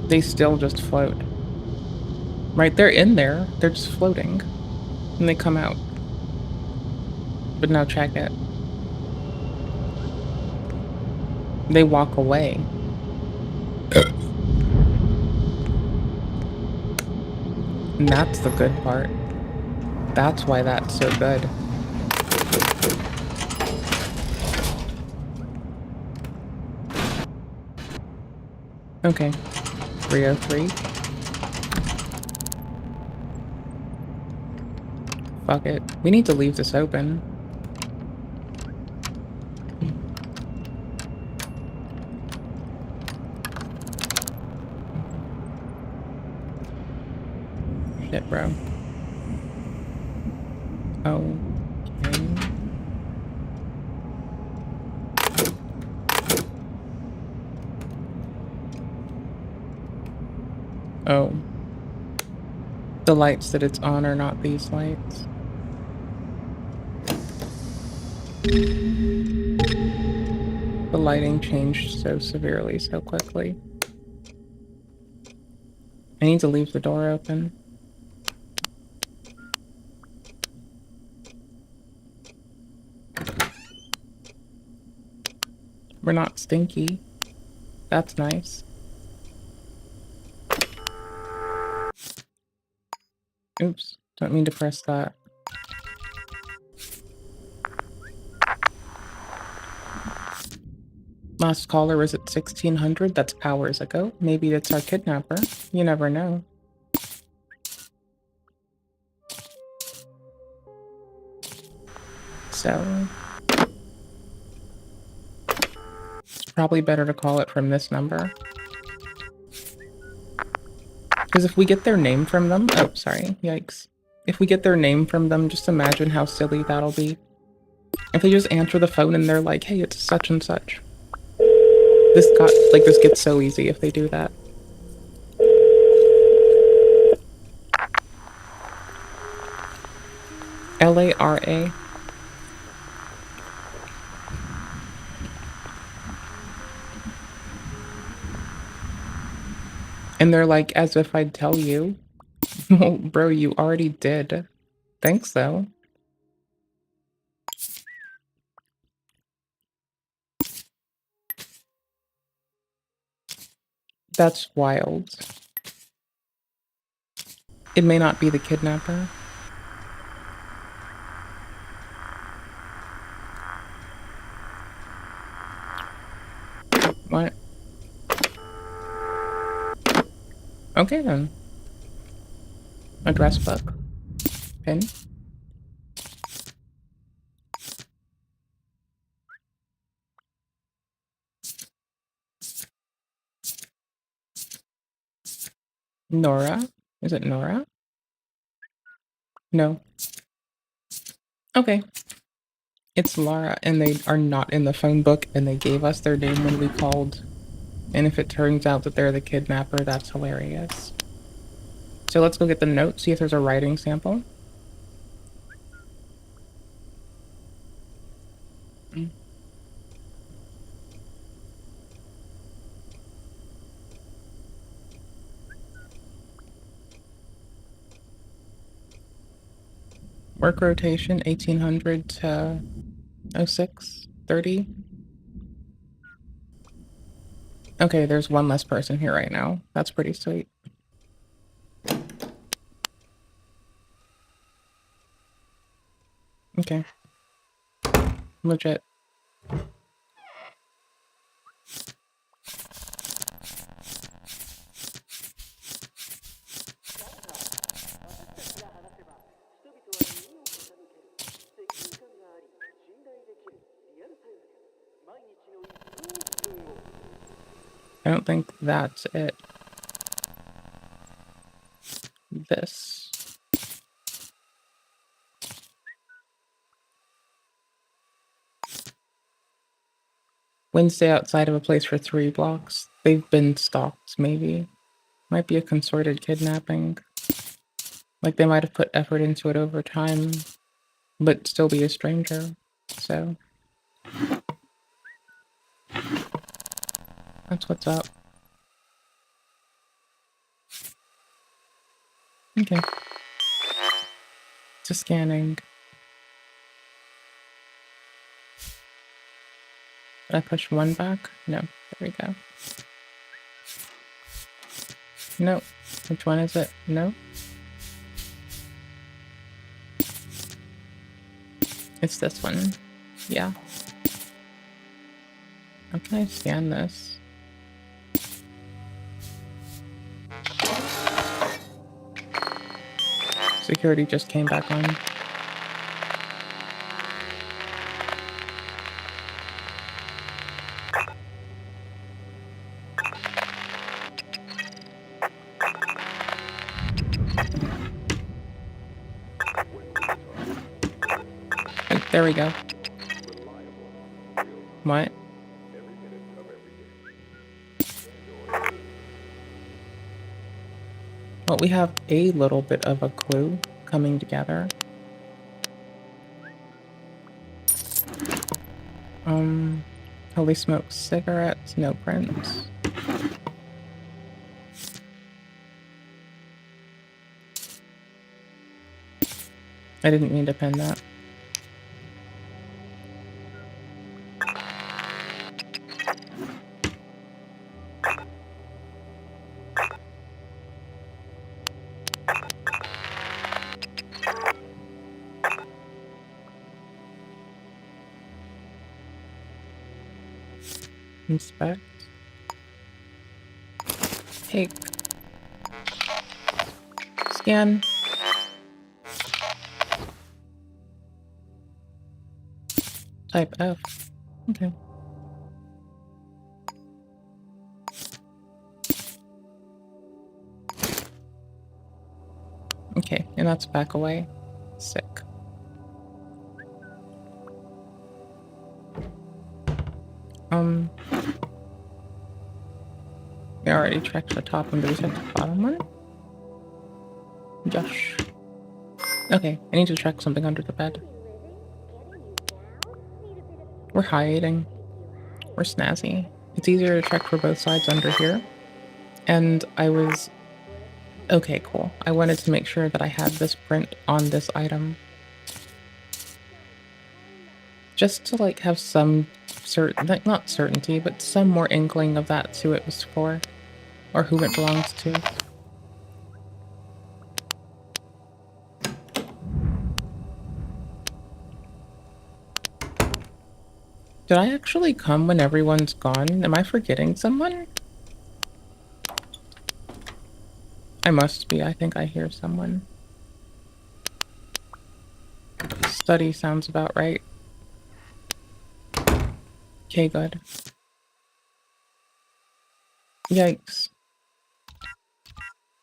they still just float. Right, they're in there, they're just floating. And they come out. But now check it. They walk away. And that's the good part. That's why that's so good. Okay. 303. Fuck it. We need to leave this open. Shit, bro. Okay. Oh. The lights that it's on are not these lights. The lighting changed so severely, so quickly. I need to leave the door open. We're not stinky. That's nice. Oops, don't mean to press that. Last caller was at 1600, that's hours ago. Maybe it's our kidnapper. You never know. So... it's probably better to call it from this number. Because if we get their name from them... oh, sorry. Yikes. If we get their name from them, just imagine how silly that'll be. If they just answer the phone and they're like, hey, it's such and such. This gets so easy if they do that. Lara. And they're like, as if I'd tell you. Well, bro, you already did. Thanks, though. That's wild. It may not be the kidnapper. Okay then. Address book. Pin. Nora? Is it Nora? No. Okay. It's Laura, and they are not in the phone book, and they gave us their name when we called. And if it turns out that they're the kidnapper, that's hilarious. So let's go get the note, see if there's a writing sample. Work rotation 1800 to 0630. Okay, there's one less person here right now. That's pretty sweet. Okay. Legit. I don't think that's it. This. Wednesday outside of a place for 3 blocks. They've been stalked, maybe. Might be a consorted kidnapping. Like they might have put effort into it over time, but still be a stranger. So that's what's up. Okay. Just scanning. Did I push 1 back? No. There we go. No. Which one is it? No. It's this one. Yeah. How can I scan this? Security just came back on. There we go. What? Well, we have a little bit of a clue coming together. Holy smoke, cigarettes, no prints. I didn't mean to pin that. Inspect. Take. Scan. Type F. Okay. Okay, and that's back away. Sick. We already checked the top one. Do we check the bottom one? Josh. Okay, I need to check something under the bed. We're hiding. We're snazzy. It's easier to check for both sides under here. And I was... Okay, cool. I wanted to make sure that I had this print on this item. Just to, like, have some like, not certainty, but some more inkling of that's who it was for. Or who it belongs to. Did I actually come when everyone's gone? Am I forgetting someone? I must be. I think I hear someone. Study sounds about right. Okay, good. Yikes.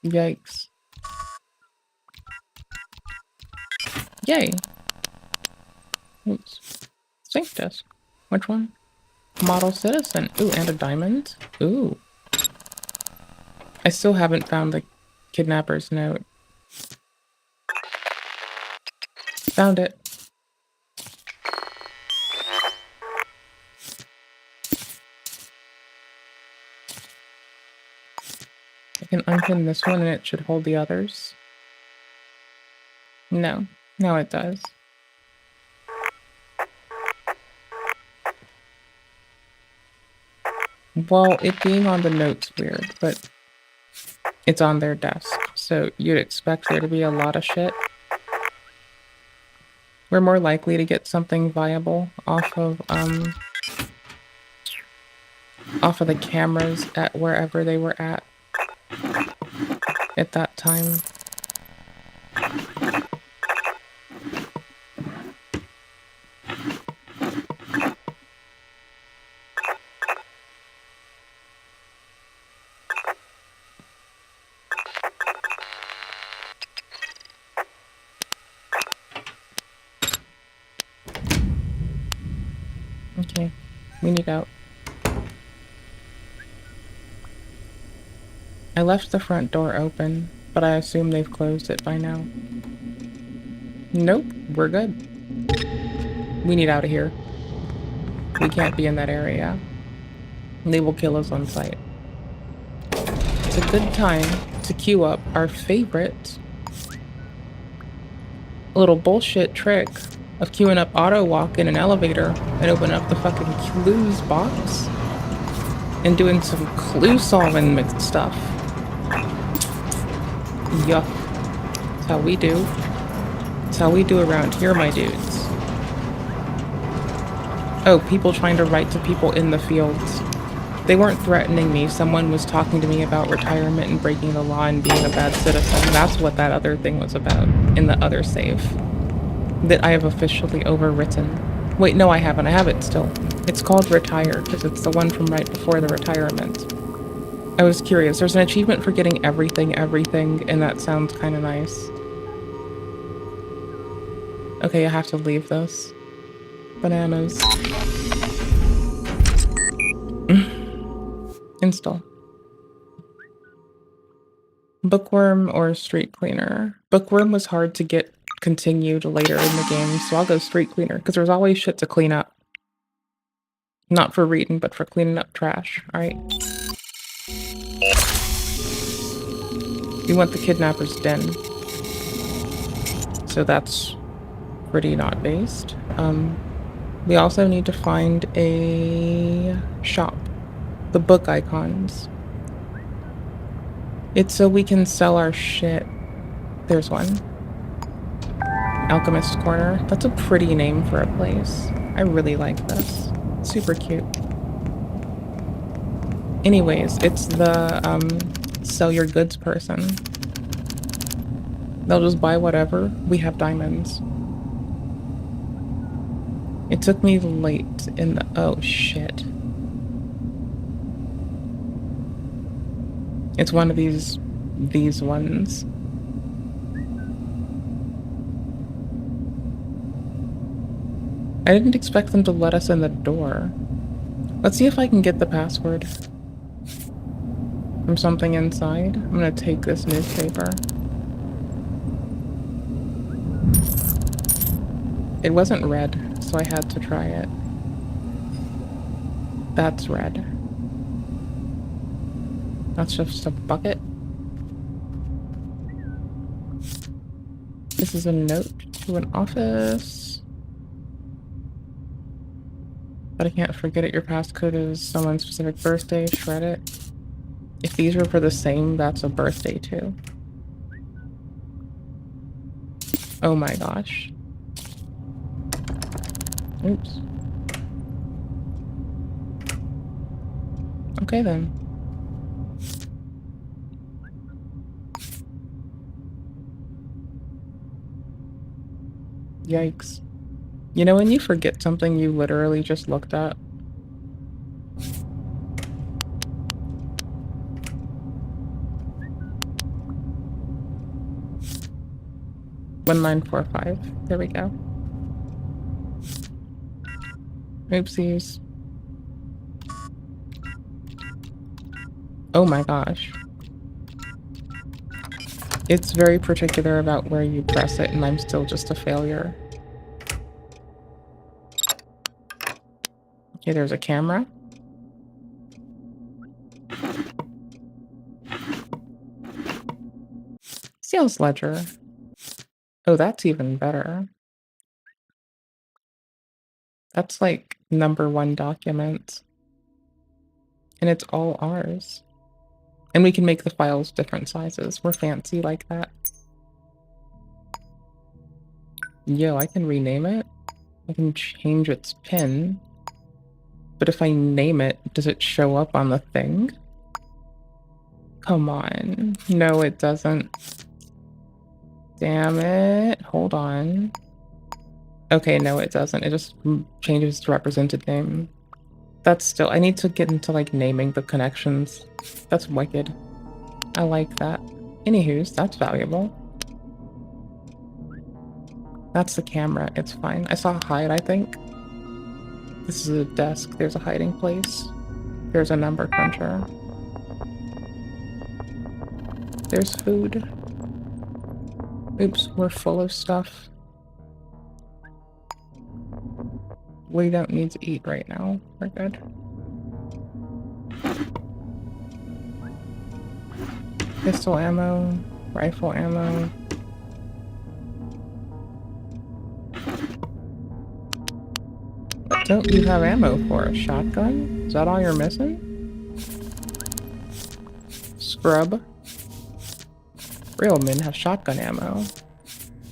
Yikes. Yay. Oops. Safe desk. Which one? Model citizen. Ooh, and a diamond. Ooh. I still haven't found the kidnapper's note. Found it. I can unpin this one and it should hold the others. No. No, it does. Well, it being on the note's weird, but it's on their desk, so you'd expect there to be a lot of shit. We're more likely to get something viable off of the cameras at wherever they were at that time. Okay, we need out. I left the front door open, but I assume they've closed it by now. Nope, we're good. We need out of here. We can't be in that area. They will kill us on sight. It's a good time to queue up our favorite little bullshit trick of queuing up auto walk in an elevator and open up the fucking clues box and doing some clue solving stuff. Yuck. That's how we do. That's how we do around here, my dudes. Oh, people trying to write to people in the fields. They weren't threatening me. Someone was talking to me about retirement and breaking the law and being a bad citizen. That's what that other thing was about in the other save. That I have officially overwritten. Wait, no, I haven't. I have it still. It's called Retire because it's the one from right before the retirement. I was curious. There's an achievement for getting everything, and that sounds kind of nice. Okay, I have to leave this. Bananas. Install. Bookworm or street cleaner? Bookworm was hard to get continued later in the game, so I'll go street cleaner because there's always shit to clean up. Not for reading, but for cleaning up trash. Alright. We want the kidnapper's den. So that's pretty not based. We also need to find a shop. The book icons. It's so we can sell our shit. There's one. Alchemist's Corner. That's a pretty name for a place. I really like this. Super cute. Anyways, it's the sell your goods person. They'll just buy whatever. We have diamonds. It took me late in the... Oh, shit. It's one of these ones. I didn't expect them to let us in the door. Let's see if I can get the password from something inside. I'm gonna take this newspaper. It wasn't red, so I had to try it. That's red. That's just a bucket. This is a note to an office. But I can't forget it. Your passcode is someone's specific birthday. Shred it. If these were for the same, that's a birthday too. Oh my gosh. Oops. Okay then. Yikes. You know when you forget something you literally just looked at? 1945. There we go. Oopsies. Oh my gosh. It's very particular about where you press it, and I'm still just a failure. Okay, there's a camera. Sales ledger. Oh, that's even better. That's like #1 document. And it's all ours. And we can make the files different sizes. We're fancy like that. Yo, I can rename it. I can change its pin. But if I name it, does it show up on the thing? Come on. No, it doesn't. Damn it. Hold on. Okay, no, it doesn't. It just changes to represented name. That's still... I need to get into, like, naming the connections. That's wicked. I like that. Anywho's, that's valuable. That's the camera. It's fine. I saw a hide, I think. This is a desk. There's a hiding place. There's a number cruncher. There's food. Oops, we're full of stuff. We don't need to eat right now. We're good. Pistol ammo, rifle ammo. What don't you have ammo for? A shotgun? Is that all you're missing? Scrub. Real men have shotgun ammo.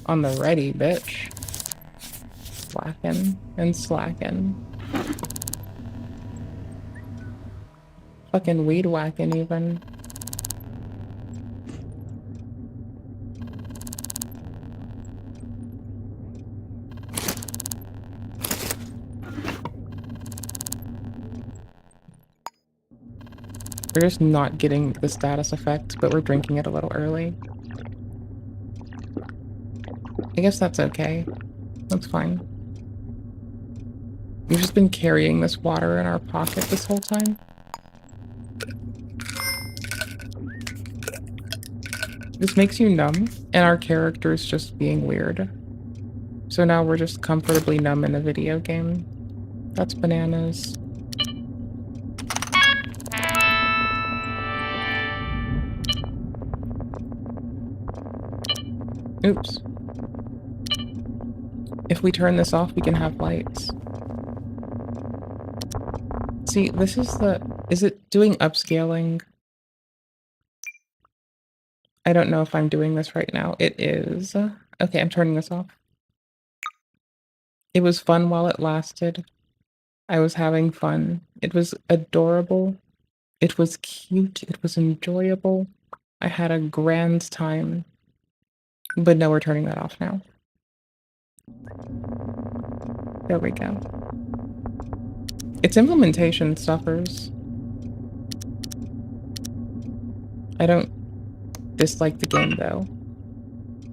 On the ready, bitch. Slacking and slacking. Fucking weed whacking even. We're just not getting the status effect, but we're drinking it a little early. I guess that's okay. That's fine. We've just been carrying this water in our pocket this whole time. This makes you numb, and our character's just being weird. So now we're just comfortably numb in a video game. That's bananas. Oops. If we turn this off, we can have lights. See, this is the... Is it doing upscaling? I don't know if I'm doing this right now. It is. Okay, I'm turning this off. It was fun while it lasted. I was having fun. It was adorable. It was cute. It was enjoyable. I had a grand time. But no, we're turning that off now. There we go. Its implementation suffers. I don't dislike the game though.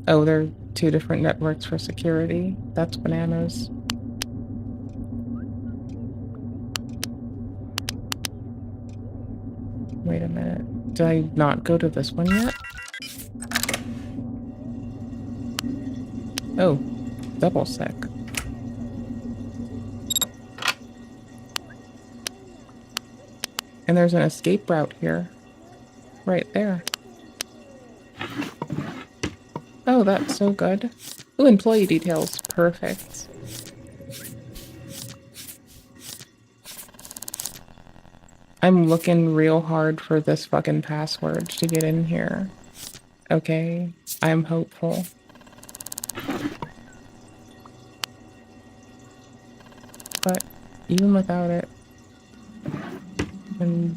Oh, there are 2 different networks for security. That's bananas. Wait a minute. Did I not go to this one yet? Oh, double sec. And there's an escape route here. Right there. Oh, that's so good. Ooh, employee details. Perfect. I'm looking real hard for this fucking password to get in here. Okay, I'm hopeful. But even without it, and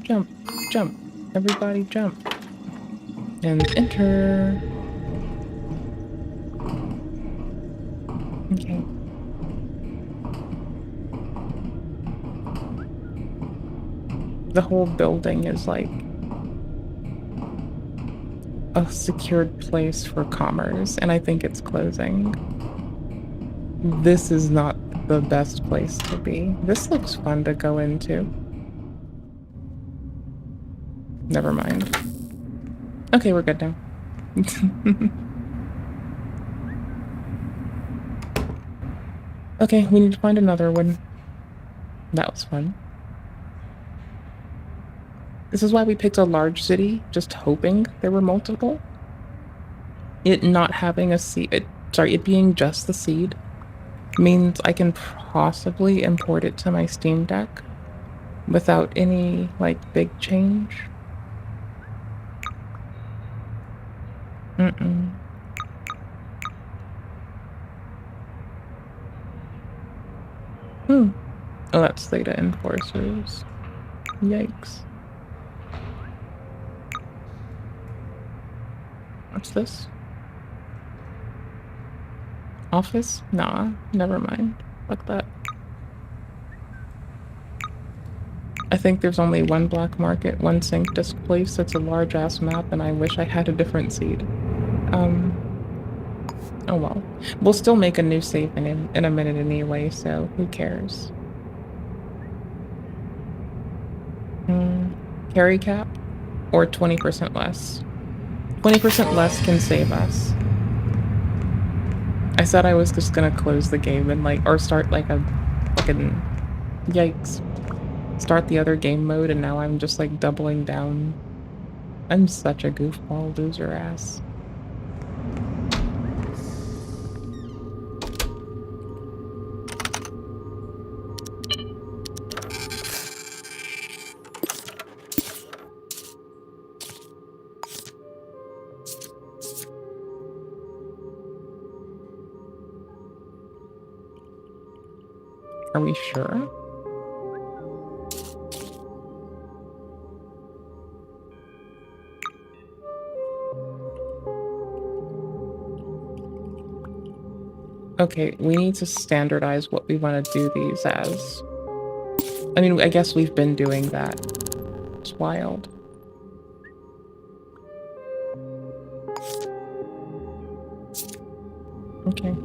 jump, jump, everybody jump, and enter. Okay. The whole building is like a secured place for commerce, and I think it's closing. This is not the best place to be. This looks fun to go into. Never mind. Okay, we're good now. Okay, we need to find another one. That was fun. This is why we picked a large city, just hoping there were multiple. It not having a seed, it being just the seed means I can possibly import it to my Steam Deck without any, like, big change. Oh, that's Theta Enforcers. Yikes. What's this? Office? Nah, never mind. Fuck that. I think there's only one black market, one sync disk place. It's a large ass map, and I wish I had a different seed. Oh well. We'll still make a new save in a minute anyway, so who cares? Carry cap or 20% less. 20% less can save us. I said I was just gonna close the game and or start like a fucking yikes. Start the other game mode, and now I'm just like doubling down. I'm such a goofball loser ass. Are we sure? Okay, we need to standardize what we want to do these as. I mean, I guess we've been doing that. It's wild. Okay.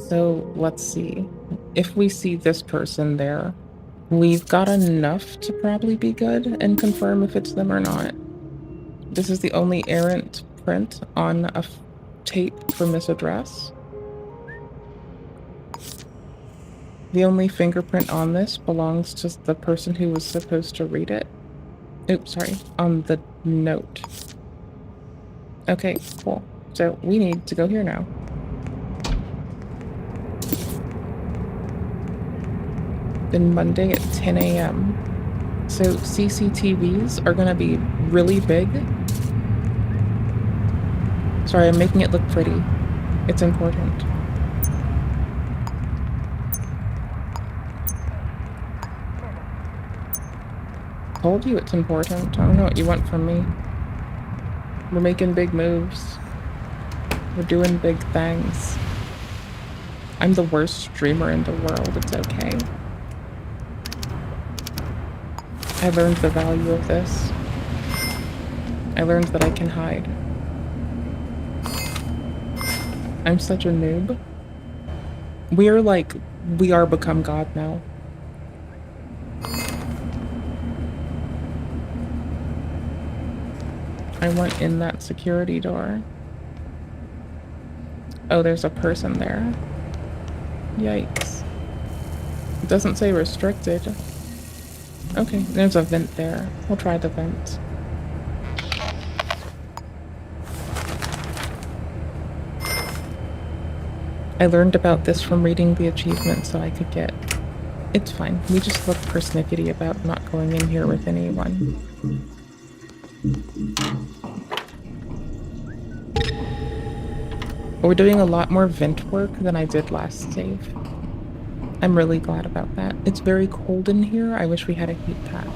So let's see. If we see this person there, we've got enough to probably be good and confirm if it's them or not. This is the only errant print on a tape from this address. The only fingerprint on this belongs to the person who was supposed to read it. Oops, sorry, on the note. Okay, cool. So we need to go here now. Then Monday at 10 a.m. So CCTVs are gonna be really big. Sorry, I'm making it look pretty. It's important. Told you it's important. I don't know what you want from me. We're making big moves. We're doing big things. I'm the worst streamer in the world. It's okay. I learned the value of this. I learned that I can hide. I'm such a noob. We are become God now. I went in that security door. Oh, there's a person there. Yikes. It doesn't say restricted. Okay, there's a vent there. We'll try the vent. I learned about this from reading the achievement so I could get... It's fine. We just look persnickety about not going in here with anyone. We're doing a lot more vent work than I did last save. I'm really glad about that. It's very cold in here. I wish we had a heat pack.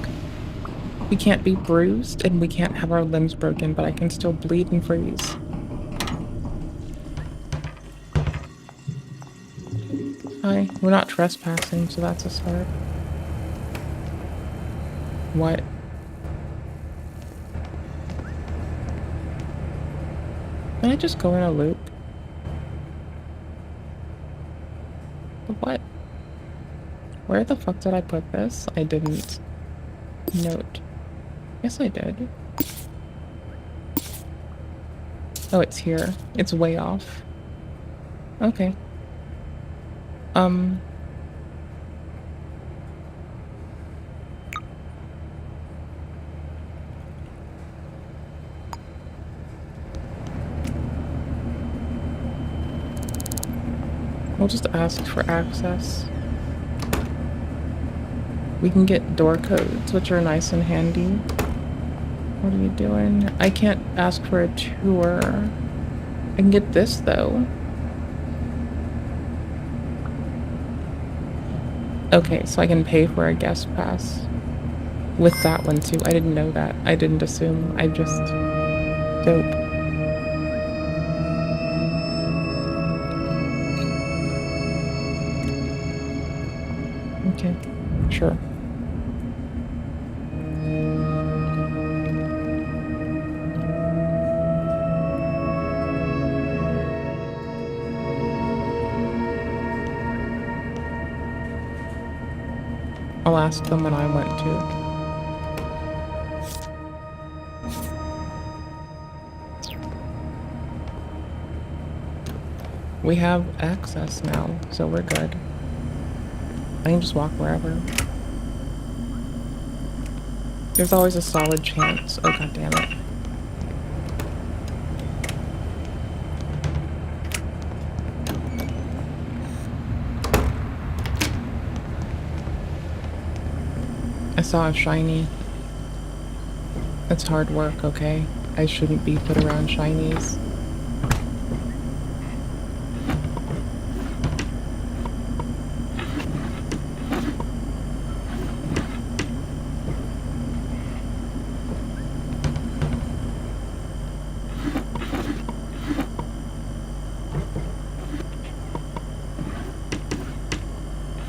We can't be bruised and we can't have our limbs broken, but I can still bleed and freeze. Hi. We're not trespassing, so that's a start. What? Can I just go in a loop? What? Where the fuck did I put this? I didn't note. Yes, I did. Oh, it's here. It's way off. Okay. We'll just ask for access. We can get door codes, which are nice and handy. What are you doing? I can't ask for a tour. I can get this, though. Okay, so I can pay for a guest pass. With that one, too. I didn't know that. I didn't assume. I just... Dope. Okay, sure. I'll ask them when I want to. We have access now, so we're good. I can just walk wherever. There's always a solid chance. Oh, god damn it. I saw a shiny. It's hard work, okay? I shouldn't be put around shinies.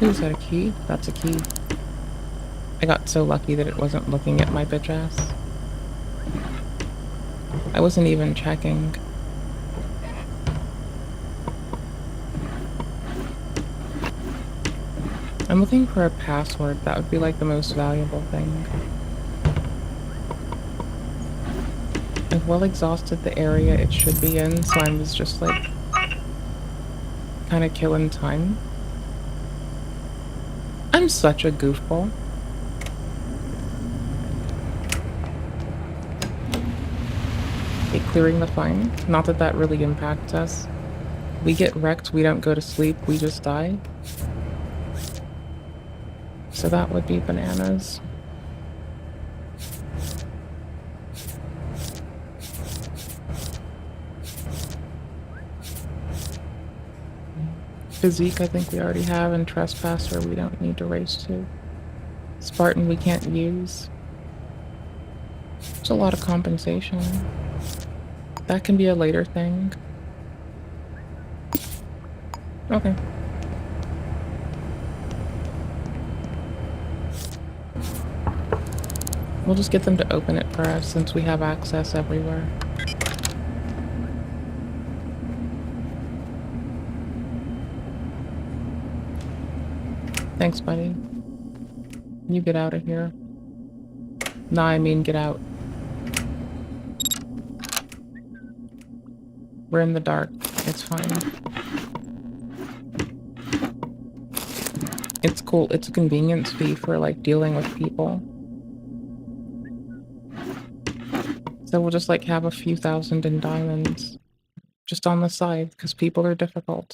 Is that a key? That's a key. I got so lucky that it wasn't looking at my bitch ass. I wasn't even checking. I'm looking for a password. That would be like the most valuable thing. I've well exhausted the area it should be in, so I was just like kind of killing time. I'm such a goofball. Okay, clearing the fine. Not that that really impacts us. We get wrecked, we don't go to sleep, we just die. So that would be bananas. Physique, I think we already have, and Trespasser, we don't need to race to. Spartan, we can't use. There's a lot of compensation. That can be a later thing. Okay. We'll just get them to open it for us since we have access everywhere. Thanks, buddy. You get out of here. Nah, I mean get out. We're in the dark. It's fine. It's cool. It's a convenience fee for like dealing with people. So we'll just like have a few thousand in diamonds just on the side because people are difficult.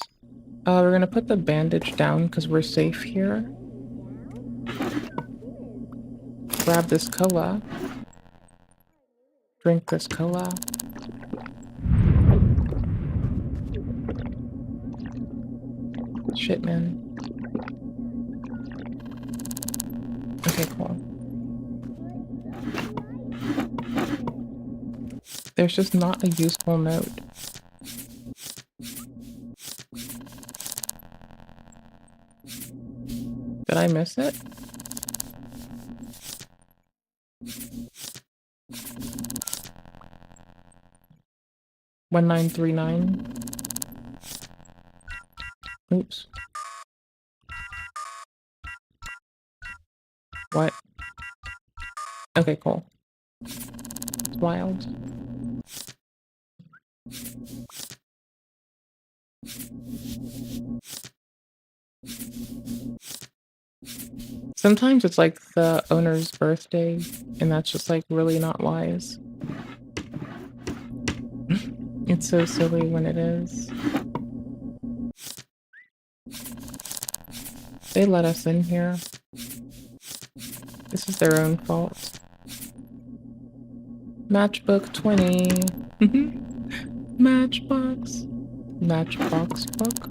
We're gonna put the bandage down because we're safe here. Grab this cola. Drink this cola. Shit, man. Okay, cool. There's just not a useful note. Did I miss it? $1939. Oops. What? Okay, cool. It's wild. Sometimes it's like the owner's birthday, and that's just like really not wise. It's so silly when it is. They let us in here. This is their own fault. Matchbook 20. Matchbox. Matchbox book?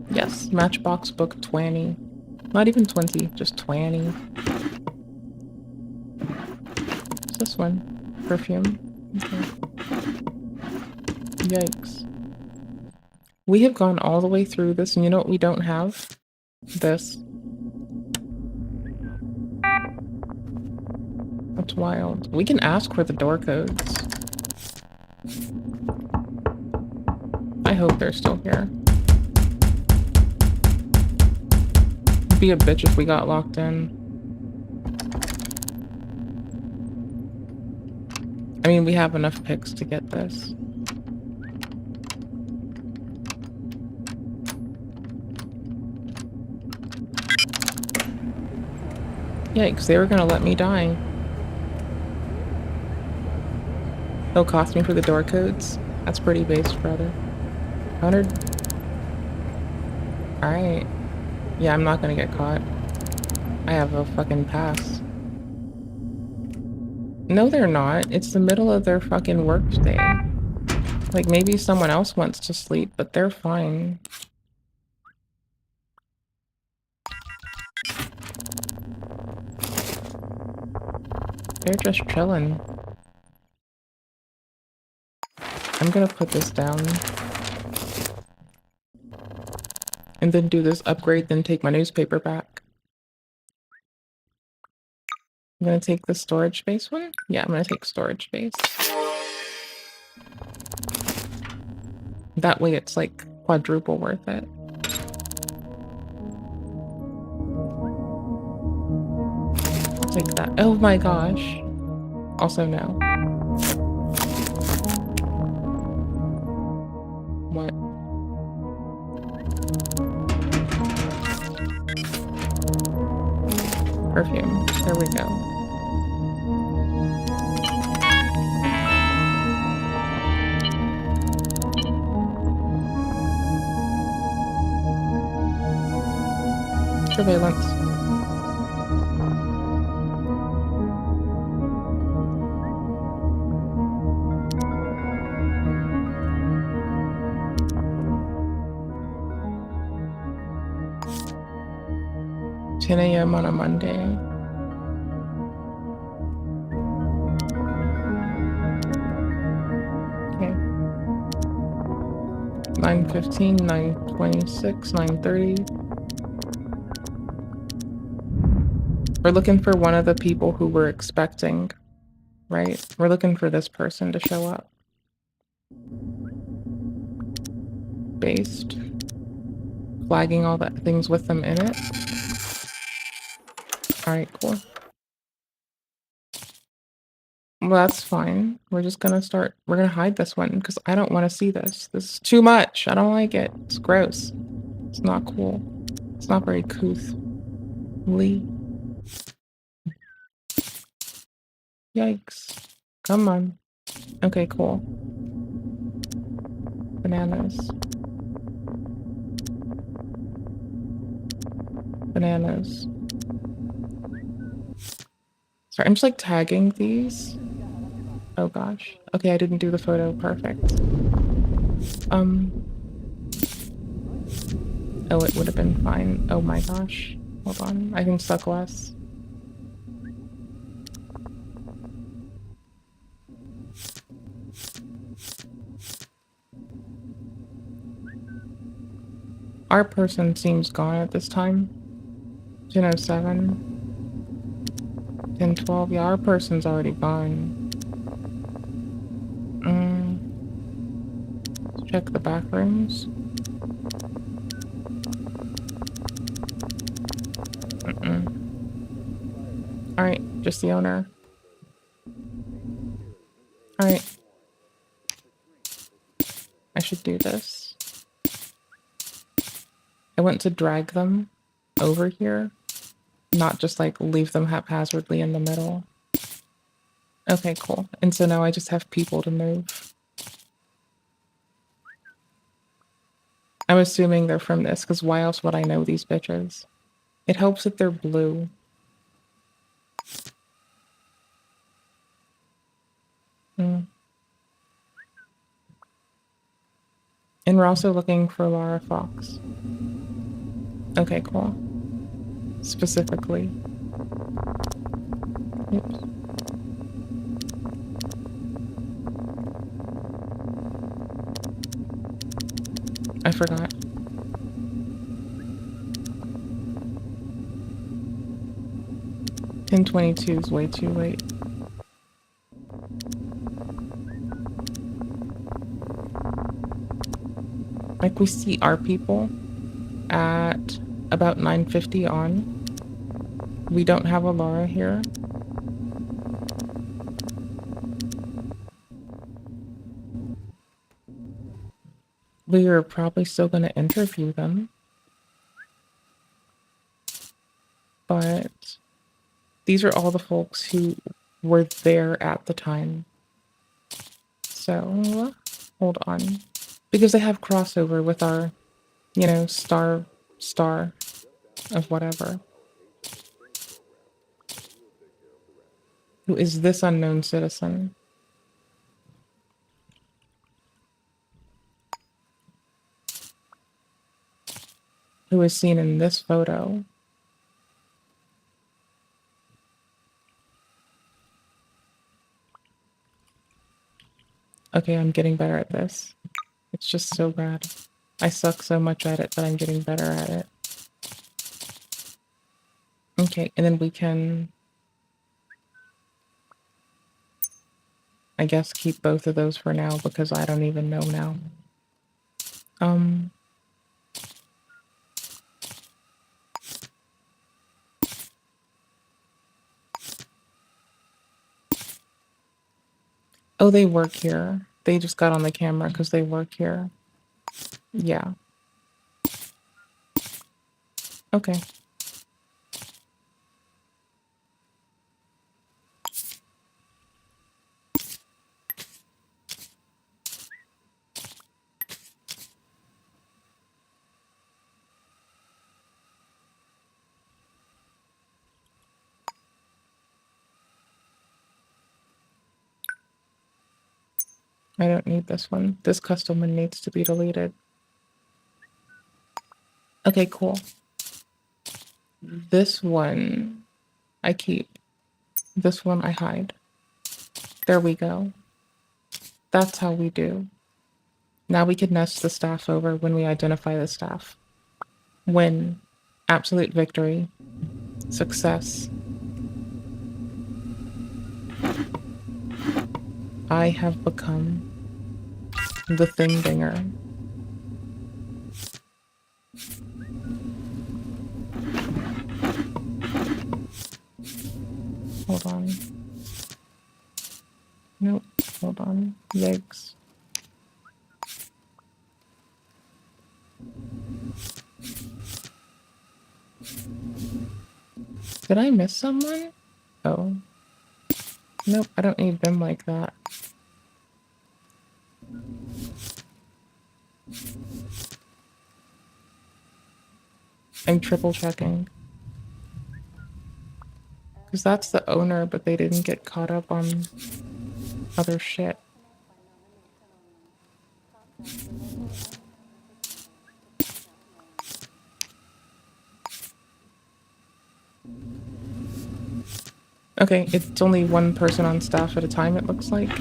Yes, Matchbox book 20. Not even 20, just 20. What's this one? Perfume. Okay. Yikes. We have gone all the way through this, and you know what we don't have? This. That's wild. We can ask for the door codes. I hope they're still here. It'd be a bitch if we got locked in. I mean, we have enough picks to get this. Yikes, they were gonna let me die. They'll cost me for the door codes. That's pretty base, brother. 100. Alright. Yeah, I'm not gonna get caught. I have a fucking pass. No, they're not. It's the middle of their fucking work day. Like, maybe someone else wants to sleep, but they're fine. They're just chilling. I'm gonna put this down. And then do this upgrade, then take my newspaper back. I'm gonna take the storage space one? Yeah, I'm gonna take storage space. That way it's like quadruple worth it. Take that. Oh my gosh. Also no. What? Perfume. There we go. Surveillance. $10 a.m. on a Monday. Okay. 9:15, 9:26, 9:30. We're looking for one of the people who we're expecting, right? We're looking for this person to show up. Based. Flagging all the things with them in it. Alright, cool. Well, that's fine. We're just gonna start, we're gonna hide this one because I don't want to see this. This is too much. I don't like it. It's gross. It's not cool. It's not very couth. Lee. Yikes. Come on. Okay, cool. Bananas. Bananas. Sorry, I'm just like tagging these. Oh gosh. Okay, I didn't do the photo. Perfect. Oh, it would have been fine. Oh my gosh. Hold on. I can suck less. Our person seems gone at this time. 10:07. 10:12. Yeah, our person's already gone. Let's check the back rooms. Alright, just the owner. Alright. I should do this. I want to drag them over here, not just like leave them haphazardly in the middle. Okay, cool. And so now I just have people to move. I'm assuming they're from this, because why else would I know these bitches? It helps that they're blue. And we're also looking for Lara Fox. Okay, cool. Specifically. Oops. I forgot. $10:22 is way too late. Like, we see our people at about 9:50 on. We don't have a Lara here. We are probably still going to interview them. But these are all the folks who were there at the time. So, hold on. Because they have crossover with our, you know, star of whatever. Who is this unknown citizen? Who is seen in this photo? Okay, I'm getting better at this. It's just so bad. I suck so much at it that I'm getting better at it. Okay, and then we can, I guess, keep both of those for now because I don't even know now. Oh, they work here. They just got on the camera because they work here. Yeah. Okay. I don't need this one. This custom one needs to be deleted. Okay, cool. This one I keep. This one I hide. There we go. That's how we do. Now we can nest the staff over when we identify the staff. Win. Absolute victory. Success. I have become the thing dinger. Hold on. Nope. Hold on. Yikes. Did I miss someone? Oh. Nope, I don't need them like that. I'm triple checking. Because that's the owner, but they didn't get caught up on other shit. Okay, it's only one person on staff at a time, it looks like.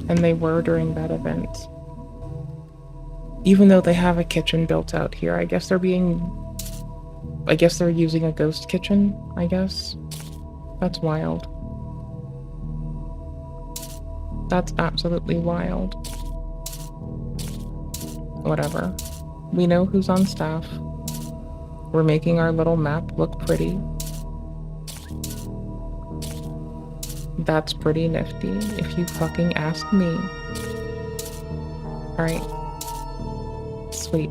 And they were during that event. Even though they have a kitchen built out here, I guess they're being I guess they're using a ghost kitchen, I guess. That's wild. That's absolutely wild. Whatever. We know who's on staff. We're making our little map look pretty. That's pretty nifty, if you fucking ask me. Alright. Sweet.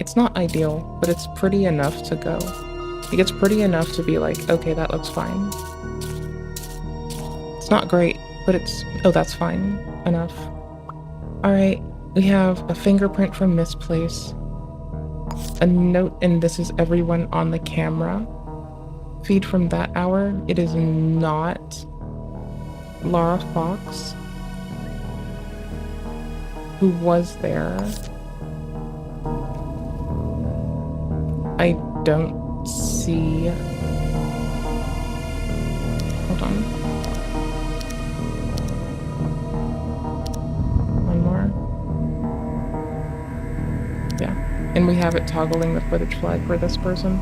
It's not ideal, but it's pretty enough to go. Like, it's pretty enough to be like, okay, that looks fine. It's not great, but it's, oh, that's fine enough. Alright, we have a fingerprint from this place. A note, and this is everyone on the camera. Feed from that hour. It is not Laura Fox, who was there. I don't see. Hold on. One more. Yeah. And we have it toggling the footage flag for this person.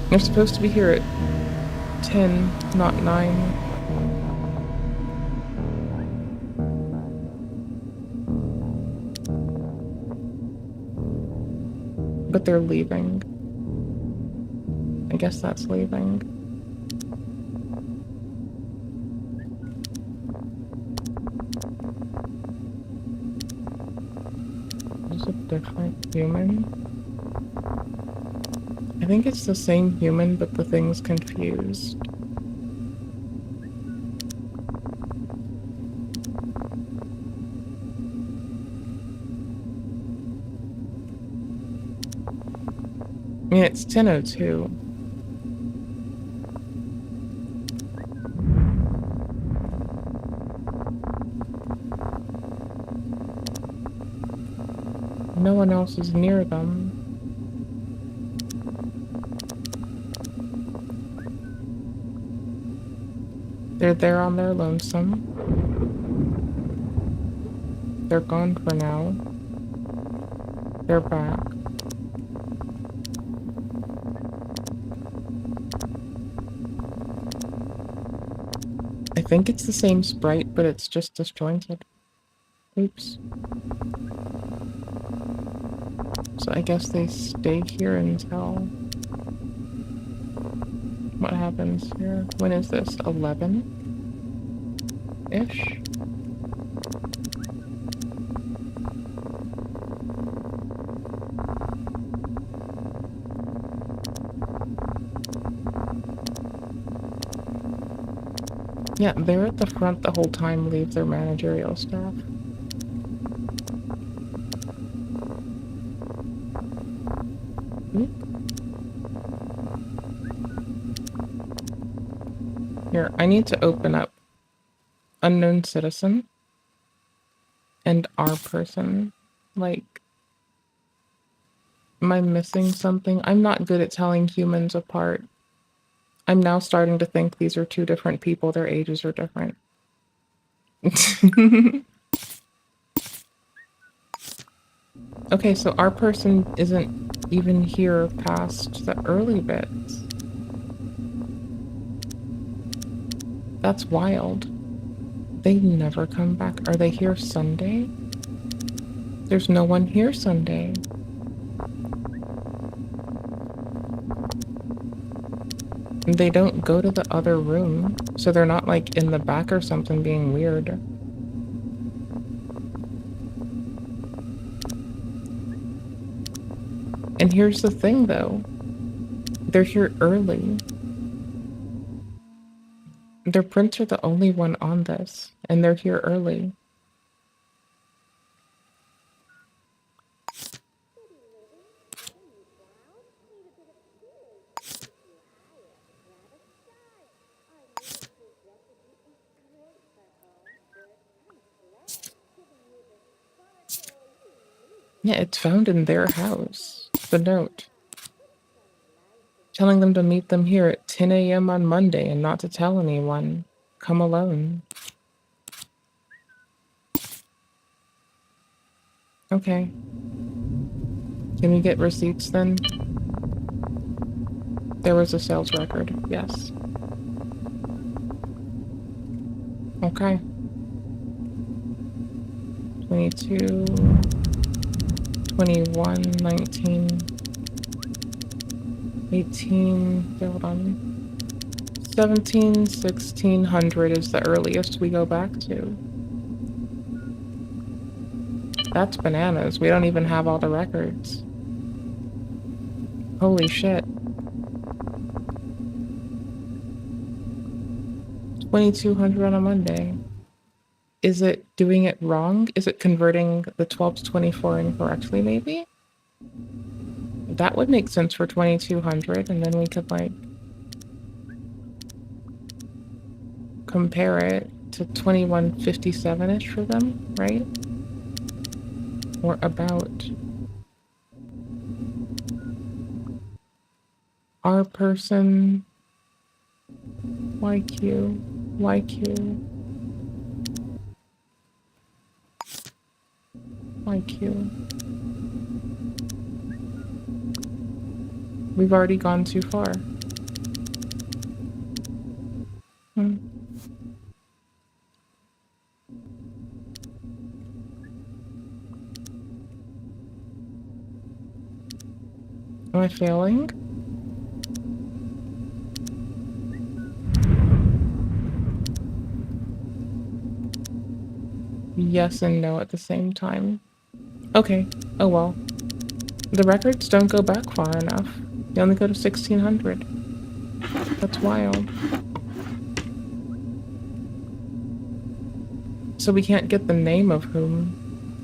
They're supposed to be here at 10, not 9. But they're leaving. I guess that's leaving. Is it different human? I think it's the same human, but the thing's confused. I mean, it's 10:02. No one else is near them. They're there on their lonesome. They're gone for now. They're back. I think it's the same sprite, but it's just disjointed. Oops. So I guess they stay here until... What happens here? When is this? 11-ish? Yeah, they're at the front the whole time, leave their managerial staff. Oop. Here, I need to open up unknown citizen and our person. Like, am I missing something? I'm not good at telling humans apart. I'm now starting to think these are two different people. Their ages are different. Okay, so our person isn't even here past the early bits. That's wild. They never come back. Are they here Sunday? There's no one here Sunday. They don't go to the other room, so they're not like in the back or something being weird. And here's the thing though, they're here early. Their prints are the only one on this, and they're here early. Yeah, it's found in their house. The note. Telling them to meet them here at 10 a.m. on Monday and not to tell anyone. Come alone. Okay. Can we get receipts then? There was a sales record, yes. Okay. 22, 21, 19, 18, hold on. 17, 1600 is the earliest we go back to. That's bananas. We don't even have all the records. Holy shit. 2200 on a Monday. Is it doing it wrong? Is it converting the 12 to 24 incorrectly, maybe? That would make sense for 2200, and then we could, like, compare it to 2157-ish for them, right? Or about. Our person. YQ. YQ. YQ. We've already gone too far. Am I failing? Yes and no at the same time. Okay. Oh well. The records don't go back far enough. They only go to 1600. That's wild. So we can't get the name of whom.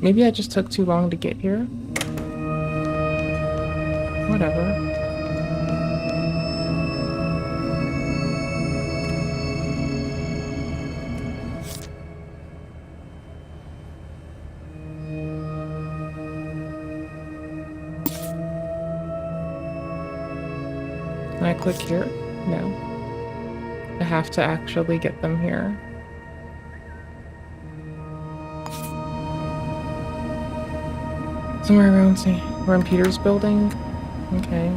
Maybe I just took too long to get here. Whatever. Can I click here? No. I have to actually get them here. Somewhere around, say, around Peter's building? Okay.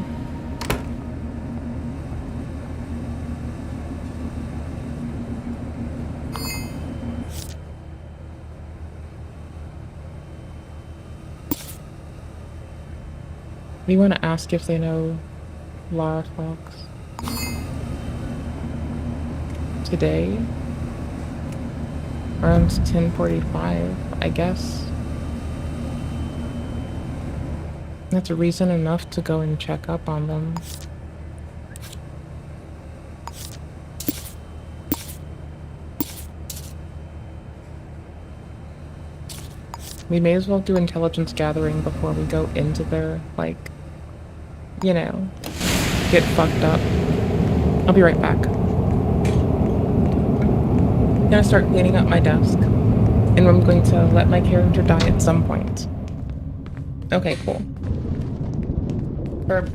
We want to ask if they know Lara Fox. Today? Around 10:45, I guess. That's a reason enough to go and check up on them. We may as well do intelligence gathering before we go into their, like, you know, get fucked up. I'll be right back. I'm gonna start cleaning up my desk, and I'm going to let my character die at some point. Okay, cool. Herb.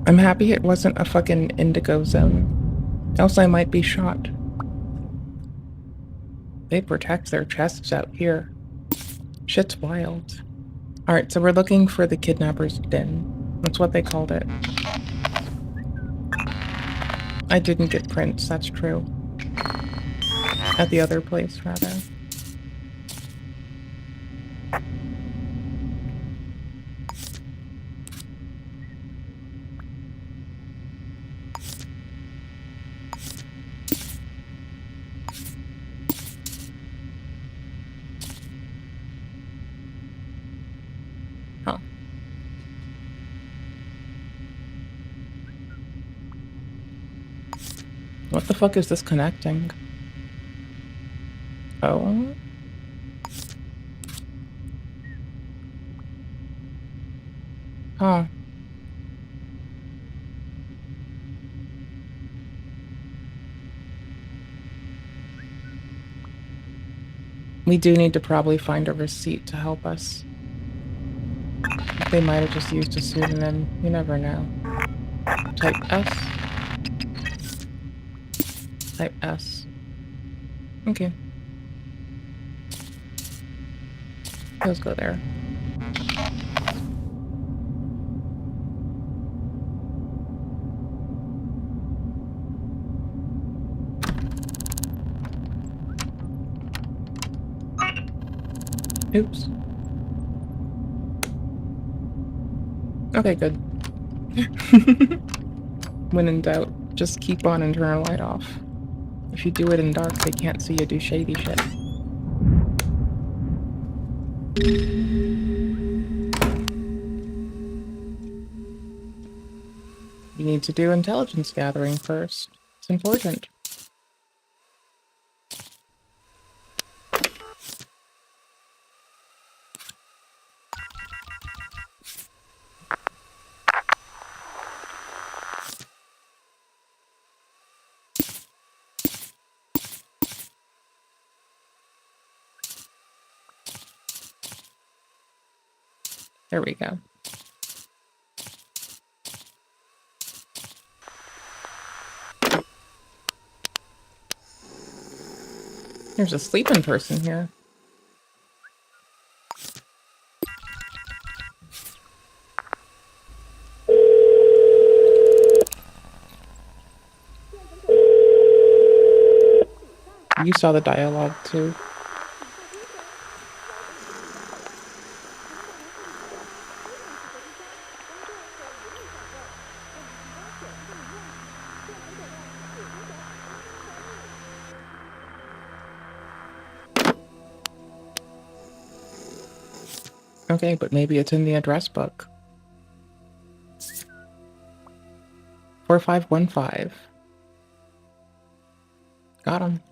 I'm happy it wasn't a fucking indigo zone. Else I might be shot. They protect their chests out here. Shit's wild. Alright, so we're looking for the kidnapper's den. That's what they called it. I didn't get prints, that's true. At the other place, rather. What the fuck is this connecting? Oh. Huh. We do need to probably find a receipt to help us. They might have just used a pseudonym. You never know. Type S. Type S. Okay. Let's go there. Oops. Okay, good. When in doubt, just keep on and turn a light off. If you do it in dark, they can't see you do shady shit. You need to do intelligence gathering first. It's important. There we go. There's a sleeping person here. You saw the dialogue too. Okay, but maybe it's in the address book. 4515. Got him.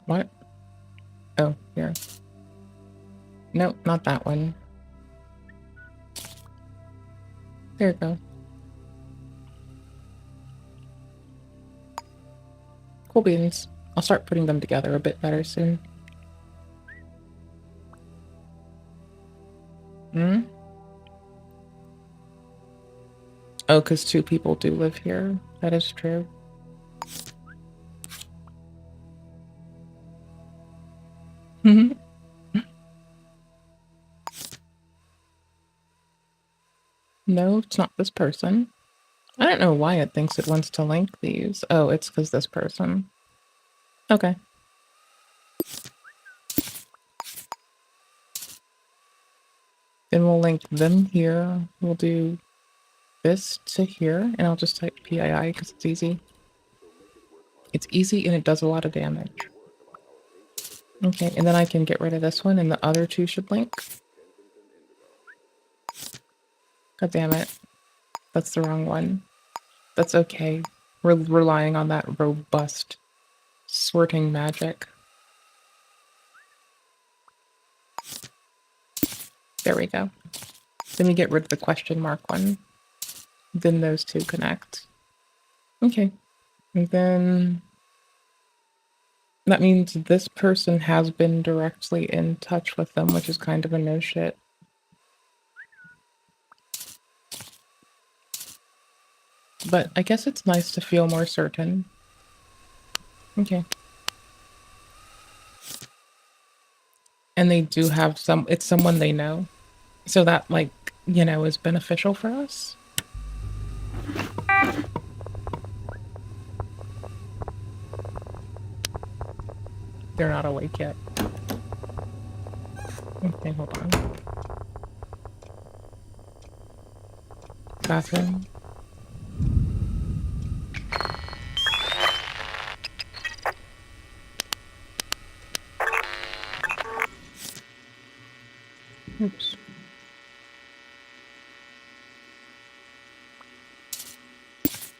What? Oh, here. Nope, not that one. There you go. Cool beans. I'll start putting them together a bit better soon. Hmm? Oh, because 2 people do live here. That is true. No, it's not this person. I don't know why it thinks it wants to link these. Oh, it's because this person. Okay. Then we'll link them here. We'll do this to here, and I'll just type PII because it's easy. It's easy and it does a lot of damage. Okay, and then I can get rid of this one, and the other 2 should link. God damn it. That's the wrong one. That's okay. We're relying on that robust sorting magic. There we go. Then we get rid of the question mark one. Then those 2 connect. Okay. And then that means this person has been directly in touch with them, which is kind of a no shit. But I guess it's nice to feel more certain. Okay. And they do have it's someone they know. So that, like, you know, is beneficial for us. They're not awake yet. Okay, hold on. Bathroom.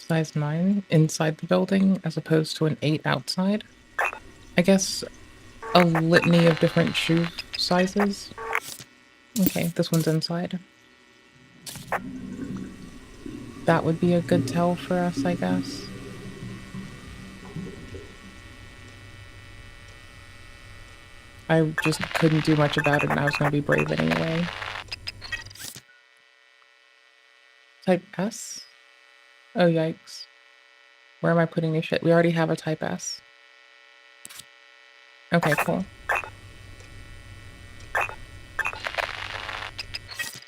Size 9 inside the building as opposed to an 8 outside. I guess a litany of different shoe sizes. Okay, this one's inside. That would be a good tell for us, I guess. I just couldn't do much about it and I was going to be brave anyway. Type S? Oh, yikes. Where am I putting this shit? We already have a type S. Okay, cool.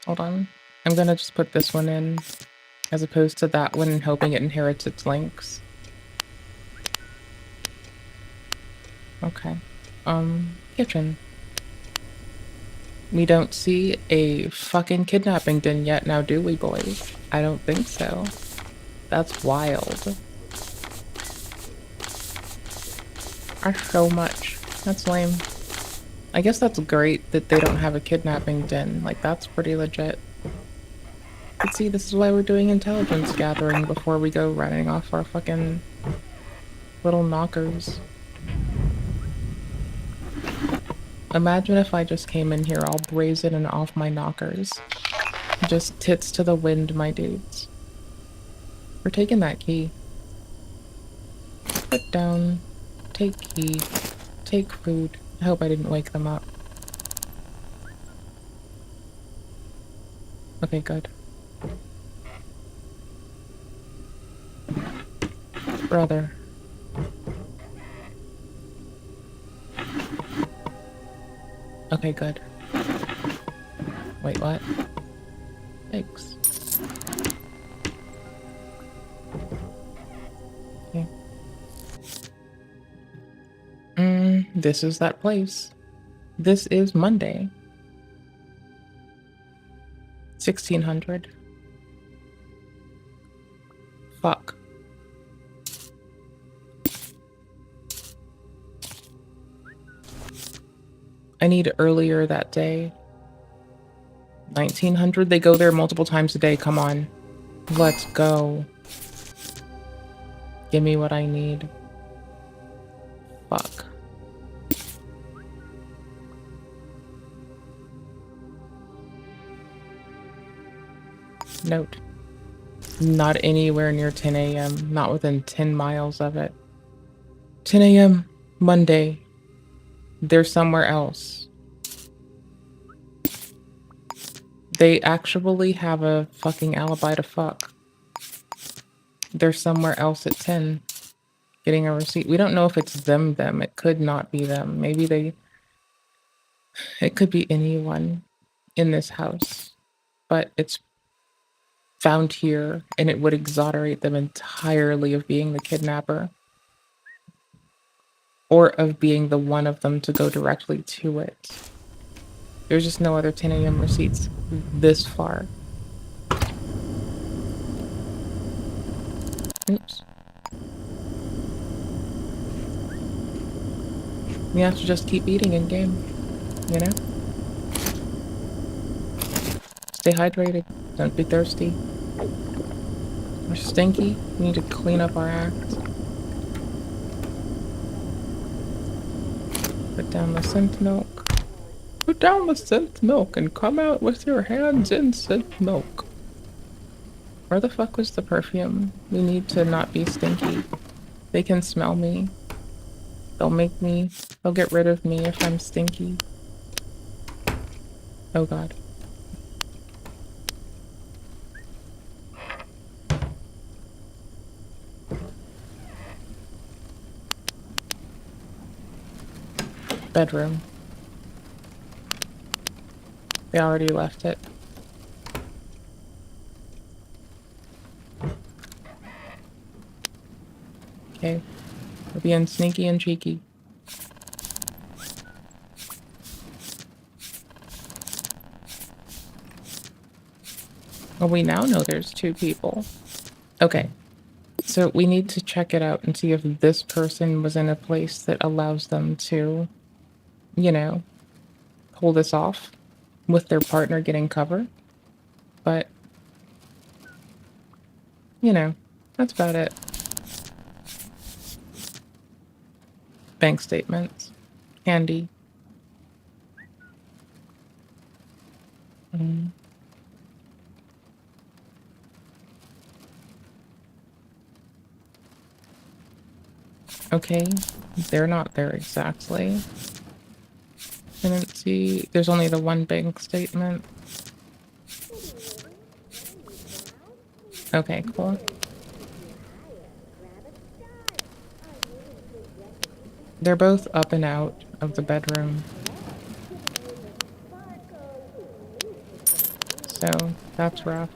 Hold on. I'm gonna just put this one in as opposed to that one and hoping it inherits its links. Okay. Kitchen. We don't see a fucking kidnapping den yet now, do we, boys? I don't think so. That's wild. That's so much. That's lame. I guess that's great that they don't have a kidnapping den. Like, that's pretty legit. But see, this is why we're doing intelligence gathering before we go running off our fucking little knockers. Imagine if I just came in here all brazen and off my knockers. Just tits to the wind, my dudes. We're taking that key. Put down. Take key. Take food. I hope I didn't wake them up. Okay, good. Brother. Okay, good. Wait, what? Thanks. Okay. This is that place. This is Monday. 1600. Fuck. I need earlier that day. 1900? They go there multiple times a day. Come on. Let's go. Give me what I need. Fuck. Note. Not anywhere near 10 a.m. Not within 10 miles of it. 10 a.m. Monday. They're somewhere else. They actually have a fucking alibi to fuck. They're somewhere else at 10. Getting a receipt. We don't know if it's them. It could not be them. Maybe they... It could be anyone in this house. But it's found here, and it would exonerate them entirely of being the kidnapper. Or of being the one of them to go directly to it. There's just no other 10 a.m. receipts this far. Oops. You have to just keep eating in game, you know? Stay hydrated, don't be thirsty. We're stinky, we need to clean up our act. Put down the scent milk. Put down the scent milk and come out with your hands in scent milk. Where the fuck was the perfume? We need to not be stinky. They can smell me. They'll get rid of me if I'm stinky. Oh god. Bedroom. They already left it. Okay. We're being sneaky and cheeky. Well, we now know there's two people. Okay. So we need to check it out and see if this person was in a place that allows them to, you know, pull this off with their partner getting cover. But, you know, That's about it. Bank statements. Candy. Okay, they're not there exactly. Tenancy, there's only the one bank statement. Okay, cool. They're both up and out of the bedroom. So, that's rough.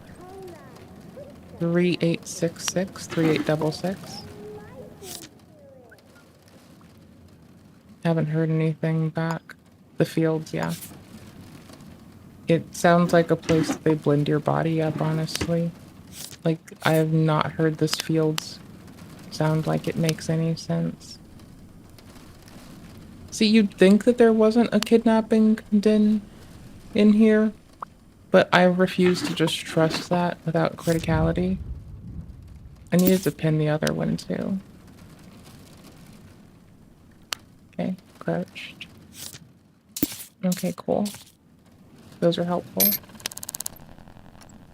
3866, 3866. Haven't heard anything back. The fields, yeah. It sounds like a place that they blend your body up, honestly. Like, I have not heard this fields sound like it makes any sense. See, you'd think that there wasn't a kidnapping den in here, but I refuse to just trust that without criticality. I needed to pin the other one too. Okay, crouched. Okay, cool. Those are helpful.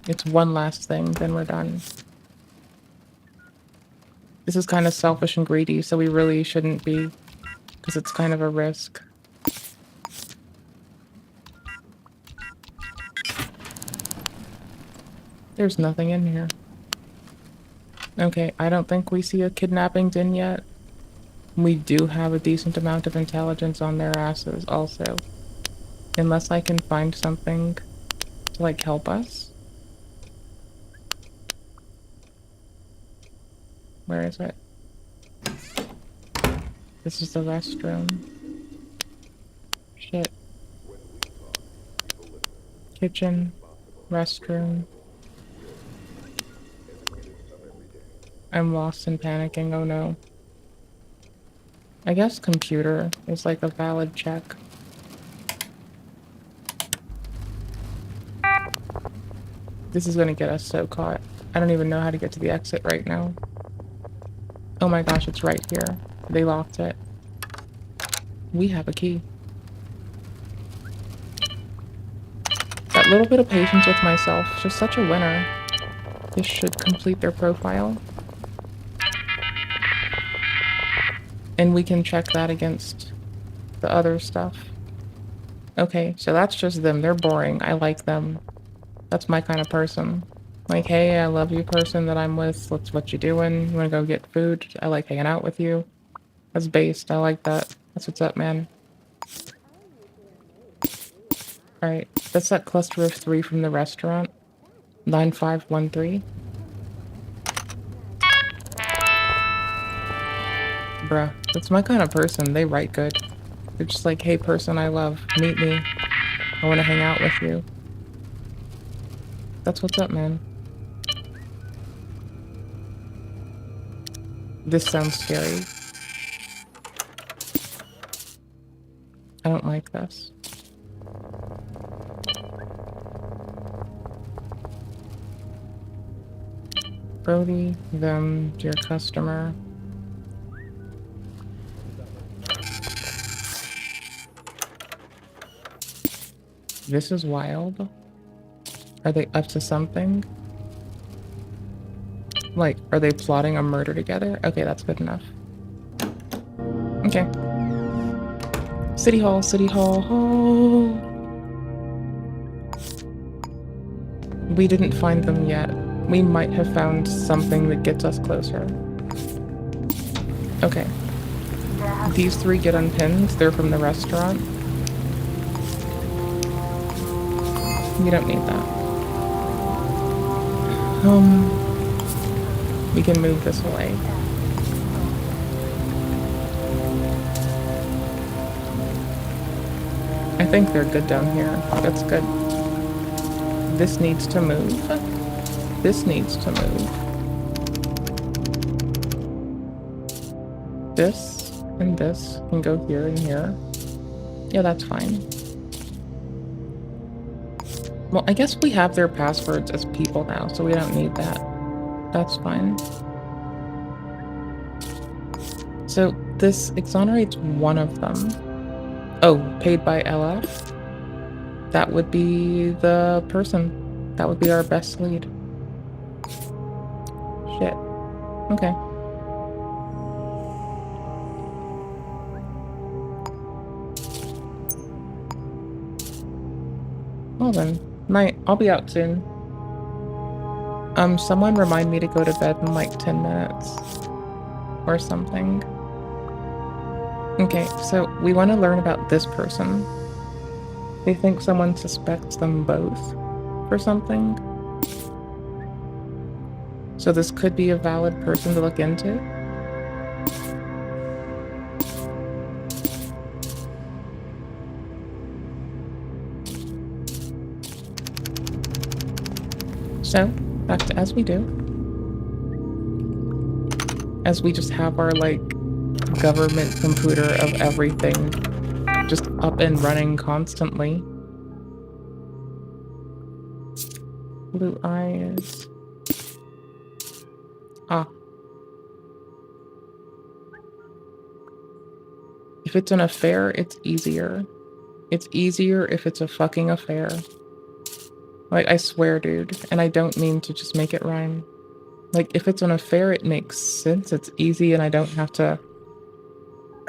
It's one last thing, then we're done. This is kind of selfish and greedy, so we really shouldn't be, because it's kind of a risk. There's nothing in here. Okay, I don't think we see a kidnapping den yet. We do have a decent amount of intelligence on their asses also. Unless I can find something to, like, help us. Where is it? This is the restroom. Shit. Kitchen. Restroom. I'm lost and panicking, oh no. I guess computer is like a valid check. This is gonna get us so caught. I don't even know how to get to the exit right now. Oh my gosh, it's right here. They locked it. We have a key. That little bit of patience with myself is just such a winner. This should complete their profile. And we can check that against the other stuff. Okay, so that's just them. They're boring. I like them. That's my kind of person. Like, hey, I love you person that I'm with. What you doing? You wanna go get food? I like hanging out with you. That's based. I like that. That's what's up, man. Alright, that's that cluster of 3 from the restaurant. 9513. Bruh, that's my kind of person. They write good. They're just like, hey person I love, meet me. I want to hang out with you. That's what's up, man. This sounds scary. I don't like this. Brody, them, dear customer. This is wild. Are they up to something? Like, are they plotting a murder together? Okay, that's good enough. Okay. City Hall, City Hall, Hall. We didn't find them yet. We might have found something that gets us closer. Okay. These 3 get unpinned. They're from the restaurant. We don't need that. We can move this away. I think they're good down here. That's good. This needs to move. This needs to move. This and this can go here and here. Yeah, that's fine. Well, I guess we have their passwords as people now, so we don't need that. That's fine. So this exonerates one of them. Oh, paid by LF? That would be the person. That would be our best lead. Shit. Okay. Well then, night. I'll be out soon. Someone remind me to go to bed in like 10 minutes. Or something. Okay, so we want to learn about this person. They think someone suspects them both for something. So this could be a valid person to look into. So, back to as we do. As we just have our, like, government computer of everything just up and running constantly. Blue eyes. Ah. If it's an affair, it's easier. It's easier if it's a fucking affair. Like, I swear, dude. And I don't mean to just make it rhyme. Like, if it's an affair, it makes sense. It's easy and I don't have to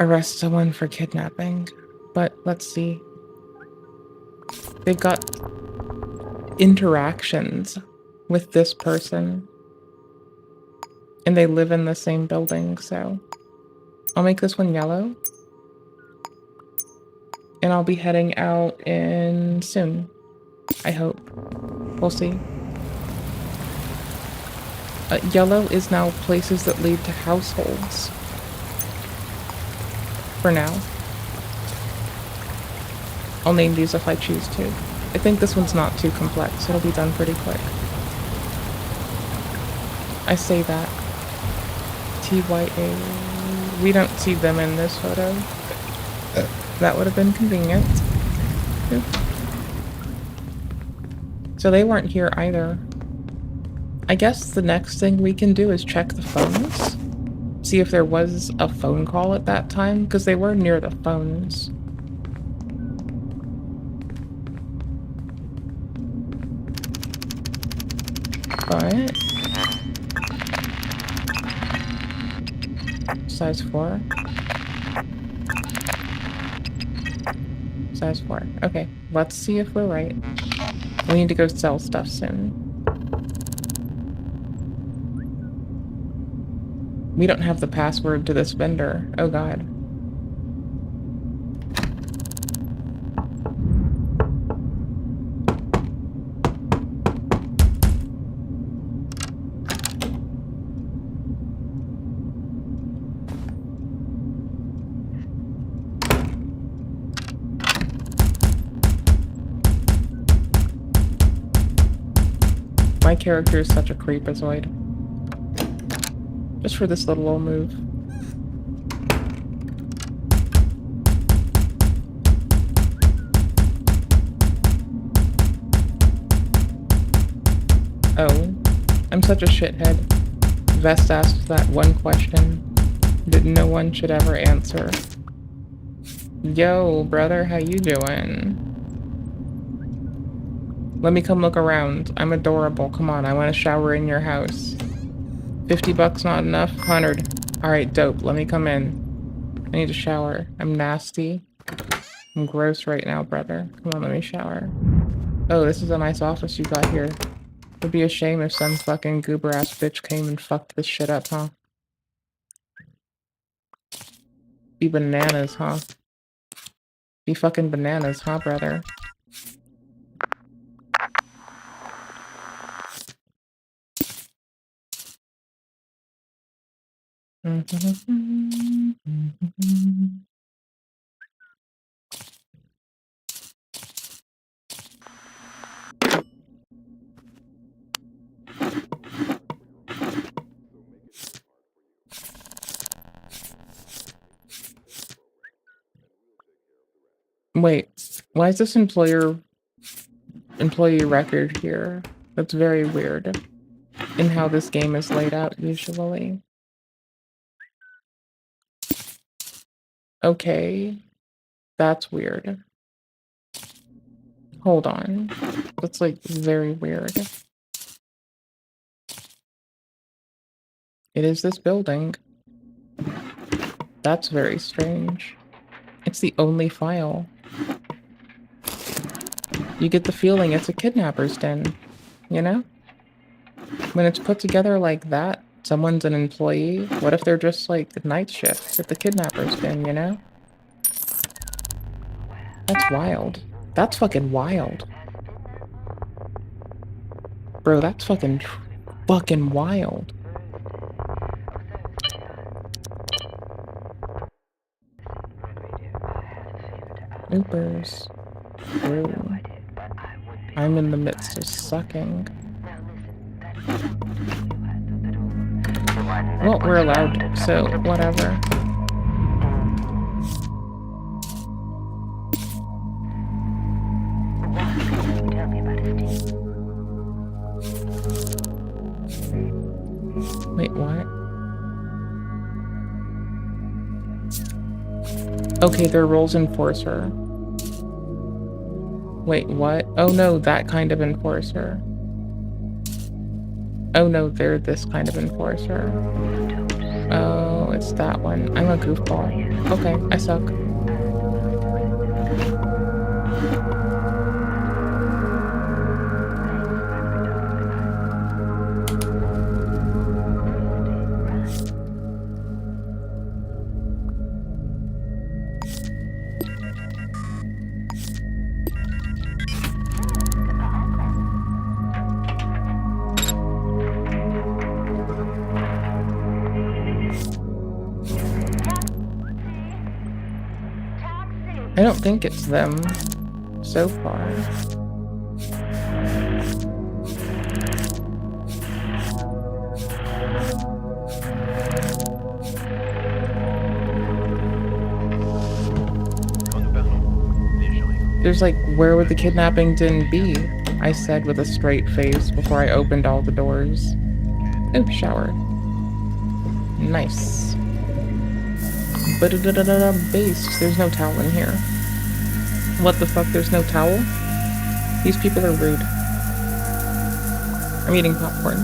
arrest someone for kidnapping. But let's see. They've got interactions with this person. And they live in the same building, so I'll make this one yellow. And I'll be heading out in soon. I hope. We'll see. Yellow is now places that lead to households. For now. I'll name these if I choose to. I think this one's not too complex. It'll be done pretty quick. I say that. TYA. We don't see them in this photo. That would have been convenient. Oop. So they weren't here either. I guess the next thing we can do is check the phones. See if there was a phone call at that time, because they were near the phones. But size 4. Size 4. Okay, let's see if we're right. We need to go sell stuff soon. We don't have the password to this vendor. Oh god. My character is such a creepazoid. Just for this little old move. Oh, I'm such a shithead. Vest asked that one question that no one should ever answer. Yo, brother, how you doing? Let me come look around. I'm adorable. Come on, I want to shower in your house. 50 bucks not enough? 100. Alright, dope. Let me come in. I need to shower. I'm nasty. I'm gross right now, brother. Come on, let me shower. Oh, this is a nice office you got here. Would be a shame if some fucking goober-ass bitch came and fucked this shit up, huh? Be bananas, huh? Be fucking bananas, huh, brother? Wait, why is this employee record here? That's very weird in how this game is laid out usually. Okay. That's weird. Hold on. That's like very weird. It is this building. That's very strange. It's the only file. You get the feeling it's a kidnapper's den, you know? When it's put together like that, someone's an employee. What if they're just like night shift at the kidnapper's den, you know? That's wild. That's fucking wild. Bro, that's fucking wild. Oopers. Bro. I'm in the midst of sucking. Well, we're allowed, so whatever. Wait, what? Okay, they're roles enforcer. Wait, what? Oh no, that kind of enforcer. Oh no, they're this kind of enforcer. Oh, it's that one. I'm a goofball. Okay, I suck. I don't think it's them so far. There's like, where would the kidnapping den be? I said with a straight face before I opened all the doors. Oh, shower. Nice. Based. There's no towel in here. What the fuck? There's no towel? These people are rude. I'm eating popcorn.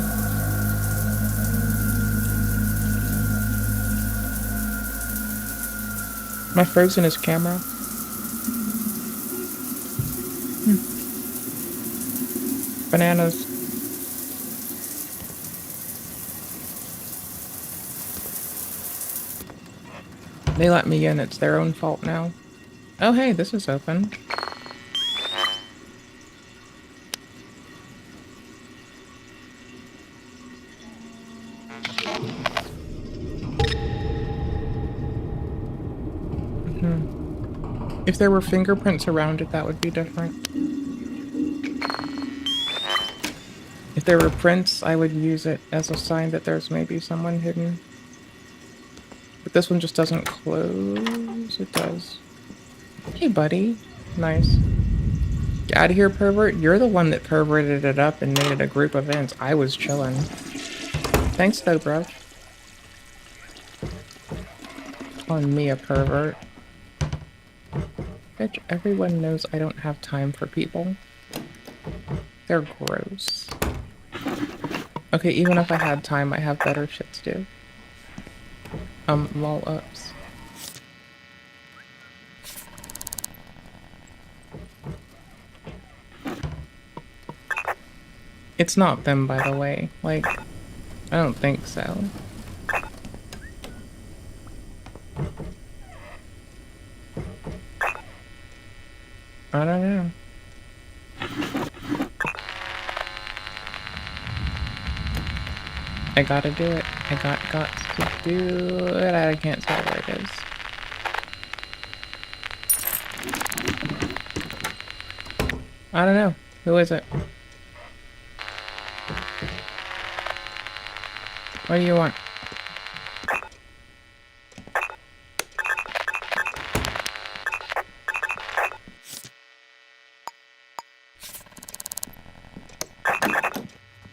Am I frozen as camera? Bananas. They let me in. It's their own fault now. Oh, hey, this is open. If there were fingerprints around it, that would be different. If there were prints, I would use it as a sign that there's maybe someone hidden. But this one just doesn't close. It does. Hey, buddy. Nice. Get out of here, pervert. You're the one that perverted it up and made it a group event. I was chilling. Thanks, though, bro. Calling me a pervert. Bitch, everyone knows I don't have time for people. They're gross. Okay, even if I had time, I have better shit to do. Lol ups. It's not them, by the way. Like, I don't think so. I don't know. I gotta do it. I got to do it. I can't tell where it is. I don't know. Who is it? What do you want?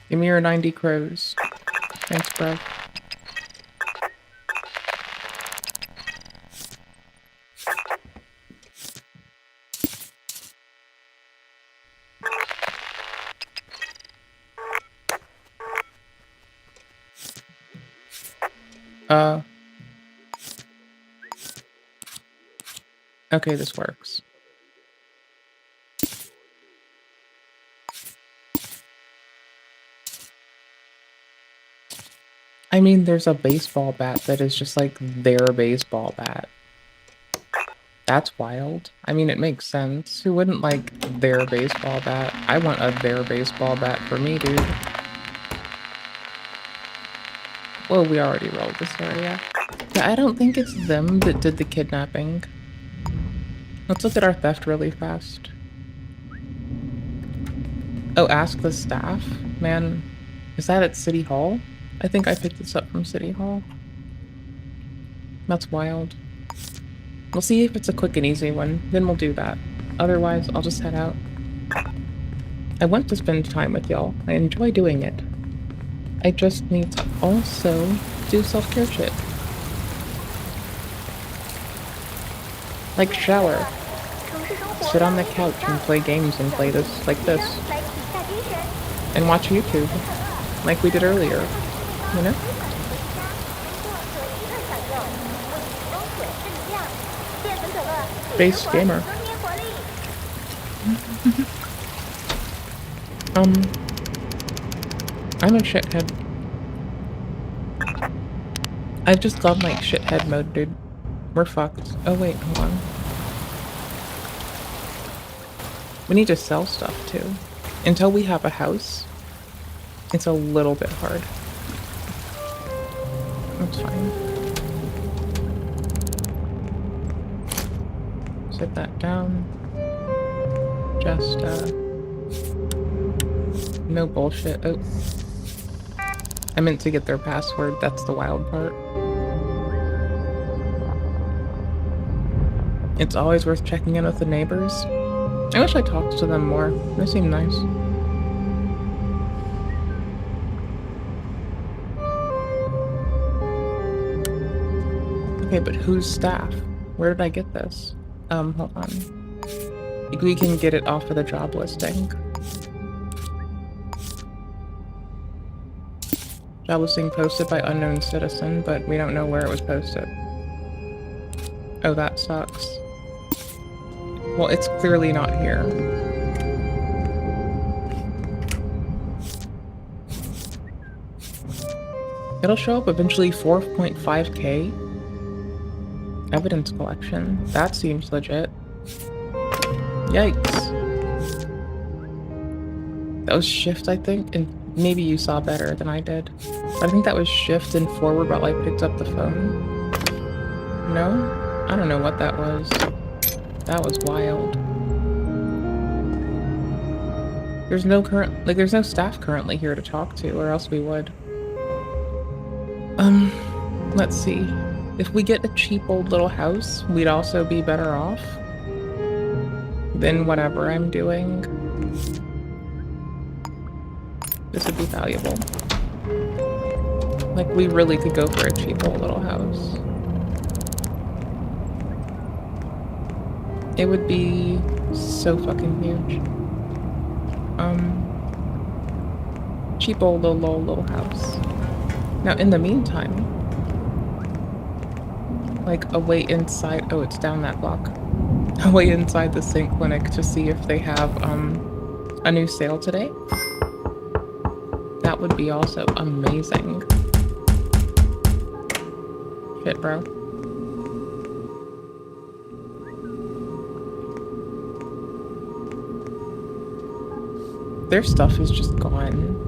Give me your 90 crows. Thanks, bro. Okay, this works. I mean, there's a baseball bat that is just like their baseball bat. That's wild. I mean, it makes sense. Who wouldn't like their baseball bat? I want a their baseball bat for me, dude. Well, we already rolled this area. Yeah, I don't think it's them that did the kidnapping. Let's look at our theft really fast. Oh, ask the staff? Man, is that at City Hall? I think I picked this up from City Hall. That's wild. We'll see if it's a quick and easy one, then we'll do that. Otherwise, I'll just head out. I want to spend time with y'all. I enjoy doing it. I just need to also do self-care shit. Like shower. Sit on the couch and play games and play this like this. And watch YouTube. Like we did earlier. You know? Base gamer. I'm a shithead. I've just gone like shithead mode, dude. We're fucked. Oh wait, hold on. We need to sell stuff too. Until we have a house, it's a little bit hard. That's fine. Set that down. Just, no bullshit. Oh. I meant to get their password. That's the wild part. It's always worth checking in with the neighbors. I wish I talked to them more. They seem nice. Okay, but who's staff? Where did I get this? Hold on. We can get it off of the job listing. Job listing posted by unknown citizen, but we don't know where it was posted. Oh, that sucks. Well, it's clearly not here. It'll show up eventually 4.5K. Evidence collection. That seems legit. Yikes. That was shift, I think, and maybe you saw better than I did. But I think that was shift and forward while I picked up the phone. No? I don't know what that was. That was wild. There's no there's no staff currently here to talk to, or else we would. Let's see. If we get a cheap old little house, we'd also be better off than whatever I'm doing. This would be valuable. Like, we really could go for a cheap old little house. It would be so fucking huge. Cheap old little house. Now, in the meantime, like away inside, oh, it's down that block. Away inside the St. Clinic to see if they have a new sale today. That would be also amazing. Shit, bro. Their stuff is just gone.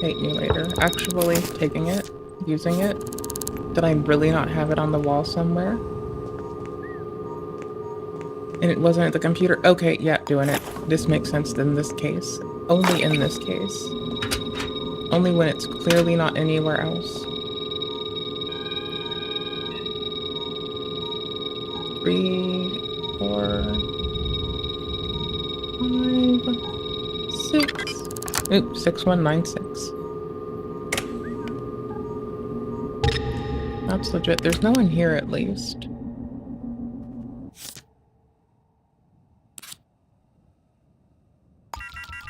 Hate me later. Actually taking it, using it. Did I really not have it on the wall somewhere? And it wasn't at the computer? Okay, yeah, doing it. This makes sense in this case. Only in this case. Only when it's clearly not anywhere else. 3, 4, 5, 6. Oops, 6196. That's legit. There's no one here at least.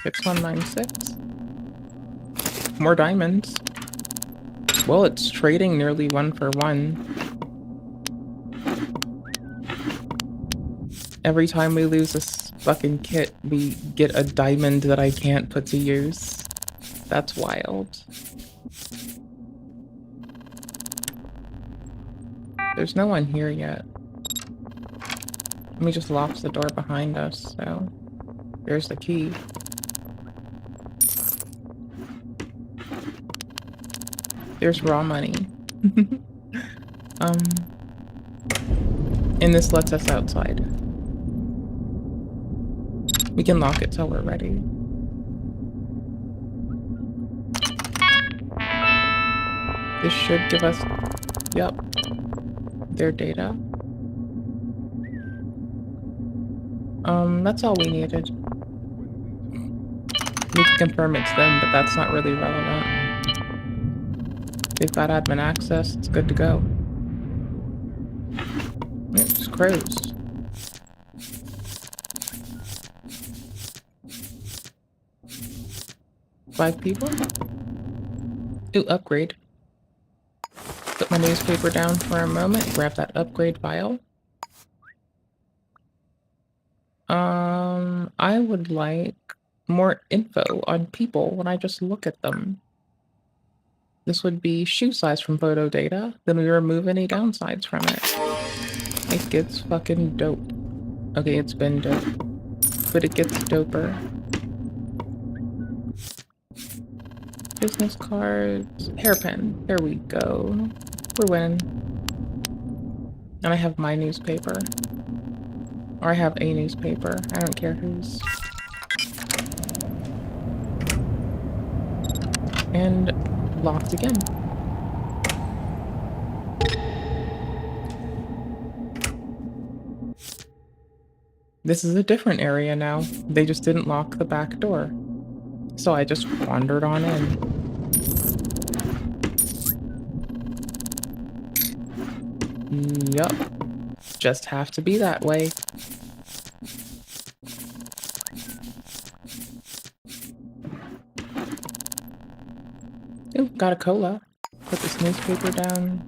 6196. More diamonds. Well, it's trading nearly 1 for 1. Every time we lose this fucking kit, we get a diamond that I can't put to use. That's wild. There's no one here yet. We just locked the door behind us, so there's the key. There's raw money. And this lets us outside. We can lock it till we're ready. This should give us, yep, their data. That's all we needed. We can confirm it's them, but that's not really relevant. They've got admin access, it's good to go. It's crows. Five people? Ooh, upgrade. Put my newspaper down for a moment, grab that upgrade file. I would like more info on people when I just look at them. This would be shoe size from photo data, then we remove any downsides from it. It gets fucking dope. Okay, it's been dope, but it gets doper. Business cards, hairpin, there we go. We're winning. And I have my newspaper. Or I have a newspaper, I don't care whose. And locked again. This is a different area now. They just didn't lock the back door. So I just wandered on in. Yup. Just have to be that way. Ooh, got a cola. Put this newspaper down.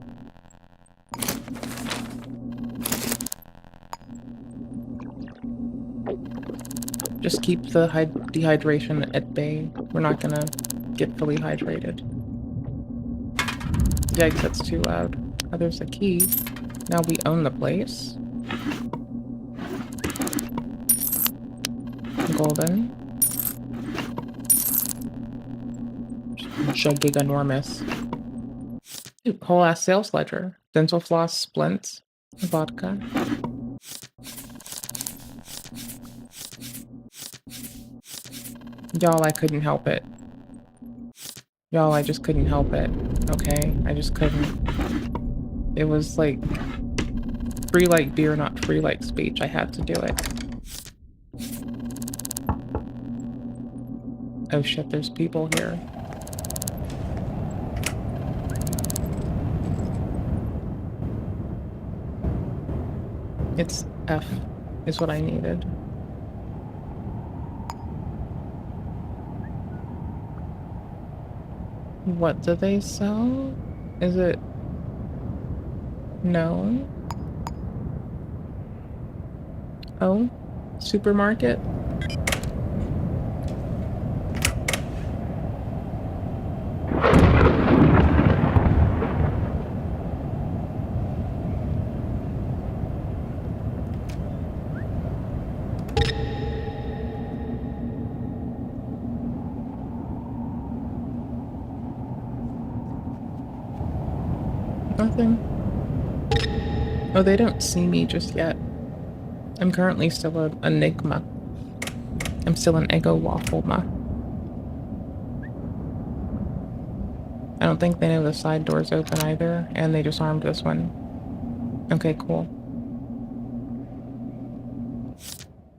Just keep the dehydration at bay. We're not gonna get fully hydrated. Yikes, that's too loud. Oh, there's a key. Now we own the place. Golden. Giganormous. Ooh, whole ass sales ledger. Dental floss, splints, vodka. Y'all, I couldn't help it. Y'all, I just couldn't help it. Okay? I just couldn't. It was like free like beer, not free like speech. I had to do it. Oh shit, there's people here. It's F is what I needed. What do they sell? Is it... No. Oh, supermarket? Nothing. Oh, they don't see me just yet. I'm currently still an enigma. I'm still an ego waffle-ma. I don't think they know the side door's open either, and they disarmed this one. Okay, cool.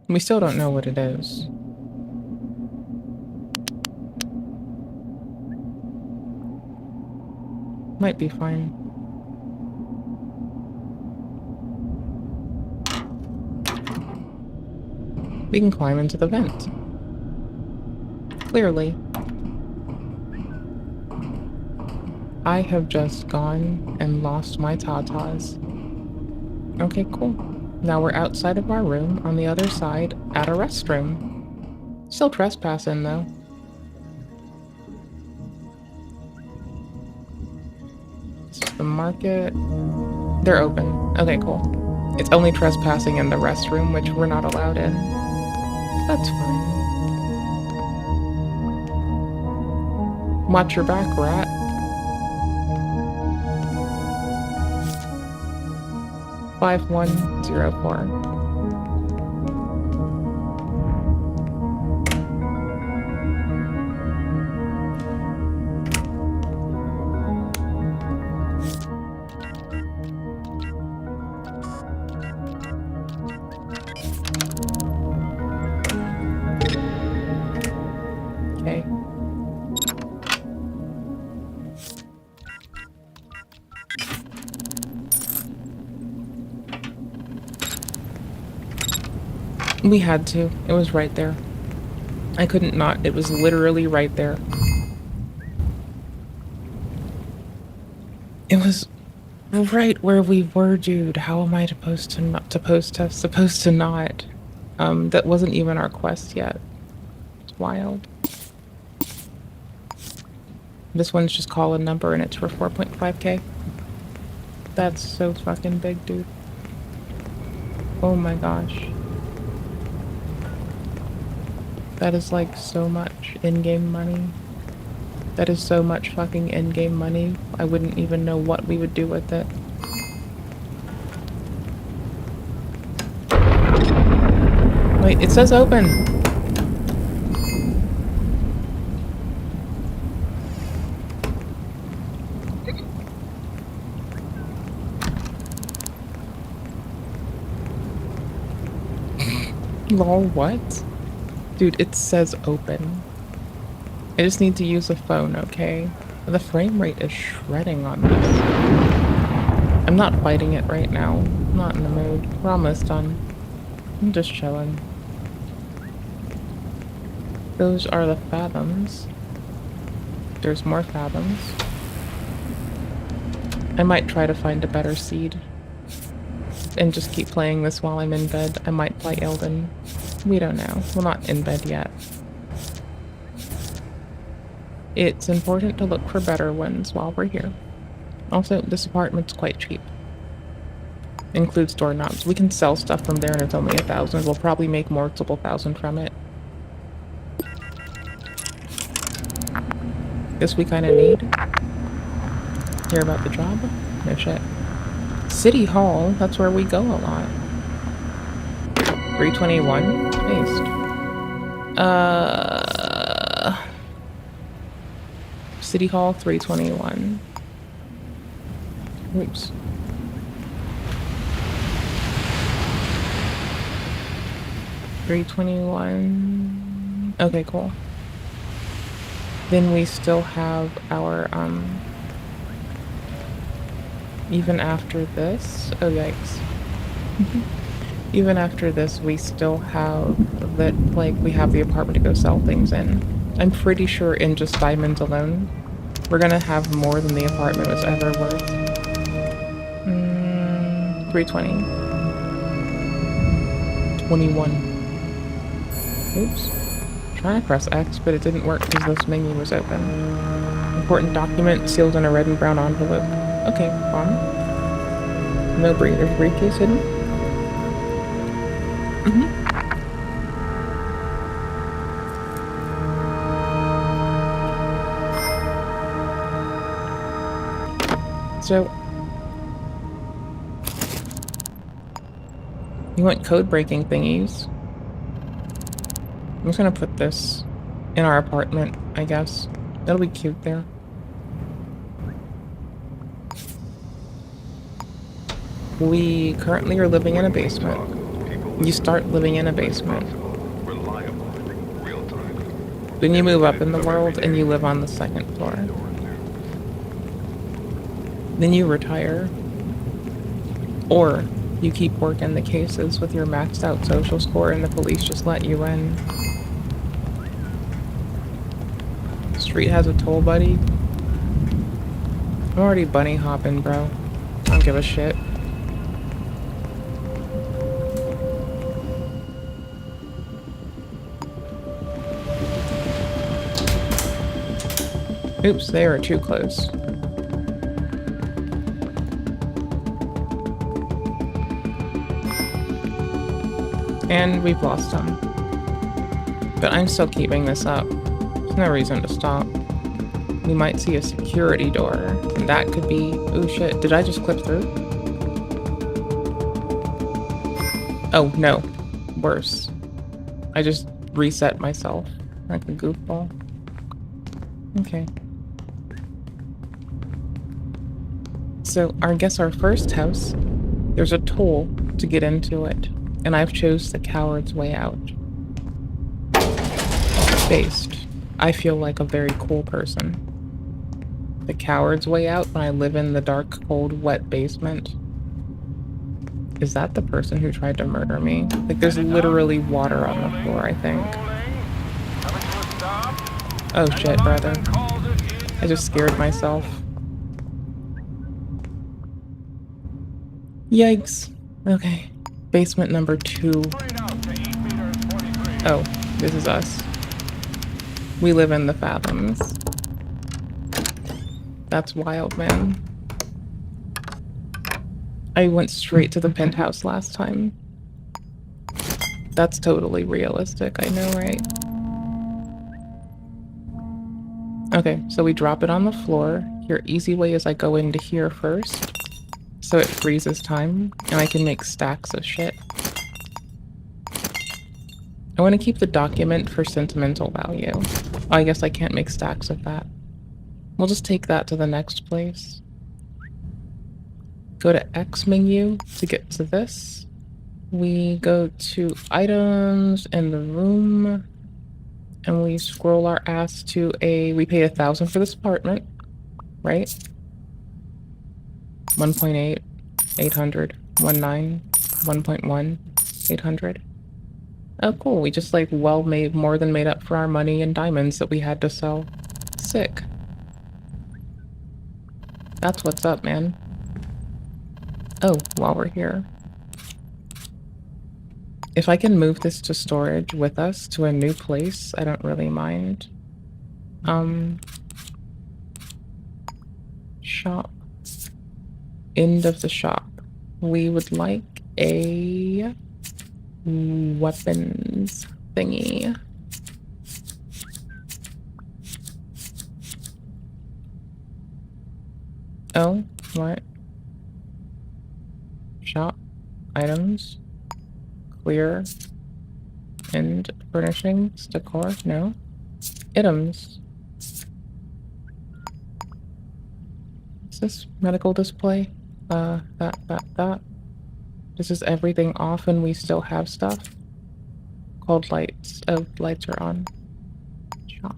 We still don't know what it is. Might be fine. We can climb into the vent. Clearly. I have just gone and lost my tatas. Okay, cool. Now we're outside of our room on the other side at a restroom. Still trespassing though. This is the market. They're open. Okay, cool. It's only trespassing in the restroom, which we're not allowed in. That's fine. Watch your back, rat. Five 5104. Okay. We had to. It was right there. I couldn't not. It was literally right there. It was right where we were, dude. How am I supposed to not? Supposed to not? That wasn't even our quest yet. It's wild. This one's just call a number and it's for 4.5k. That's so fucking big, dude. Oh my gosh. That is like so much in-game money. That is so much fucking in-game money. I wouldn't even know what we would do with it. Wait, it says open. Lol, what? Dude, it says open. I just need to use a phone, okay? The frame rate is shredding on this. I'm not fighting it right now. I'm not in the mood. We're almost done. I'm just chilling. Those are the fathoms. There's more fathoms. I might try to find a better seed. And just keep playing this while I'm in bed. I might play Elden. We don't know. We're not in bed yet. It's important to look for better ones while we're here. Also, this apartment's quite cheap. Includes doorknobs. We can sell stuff from there and it's only 1,000. We'll probably make multiple thousand from it. This we kind of need. Hear about the job? No shit. City Hall, that's where we go a lot. 321 paste. City Hall 321. Oops. $321. Okay, cool. Then we still have our even after this, oh yikes. Even after this, we still have that, like, we have the apartment to go sell things in. I'm pretty sure in just diamonds alone, we're gonna have more than the apartment was ever worth. 320. 21. Oops. Trying to press X, but it didn't work because this menu was open. Important document sealed in a red and brown envelope. Okay, fine. No briefcase hidden. So, you want code breaking thingies? I'm just gonna put this in our apartment, I guess. That'll be cute there. We currently are living in a basement. You start living in a basement. Then you move up in the world and you live on the second floor. Then you retire. Or you keep working the cases with your maxed out social score and the police just let you in. street has a toll, buddy. I'm already bunny hopping, bro. I don't give a shit. Oops, they are too close. And we've lost them. But I'm still keeping this up. There's no reason to stop. We might see a security door, and that could be... Oh shit, did I just clip through? Oh no, worse. I just reset myself like a goofball. Okay. So I guess our first house, there's a toll to get into it, and I've chose the coward's way out. Based. I feel like a very cool person. The coward's way out when I live in the dark, cold, wet basement. Is that the person who tried to murder me? Like, there's literally water on the floor, I think. Oh shit, brother. I just scared myself. Yikes. Okay. Basement number 2. Oh, this is us. We live in the fathoms. That's wild, man. I went straight to the penthouse last time. That's totally realistic, I know, right? Okay, so we drop it on the floor. Your easy way is I go into here first, so it freezes time, and I can make stacks of shit. I want to keep the document for sentimental value. Oh, I guess I can't make stacks of that. We'll just take that to the next place. Go to X menu to get to this. We go to items in the room, and we scroll our ass to we paid 1,000 for this apartment, right? 1.8, 800, 1.9, 1.1, 800. Oh, cool. We just like more than made up for our money and diamonds that we had to sell. Sick. That's what's up, man. Oh, while we're here. If I can move this to storage with us to a new place, I don't really mind. Shop. End of the shop. We would like a weapons thingy. Oh, what? Shop. Items. Clear. And furnishings. Decor. No. Items. What's this? Medical display. That. This is everything off and we still have stuff. Cold lights. Oh, lights are on. Shop.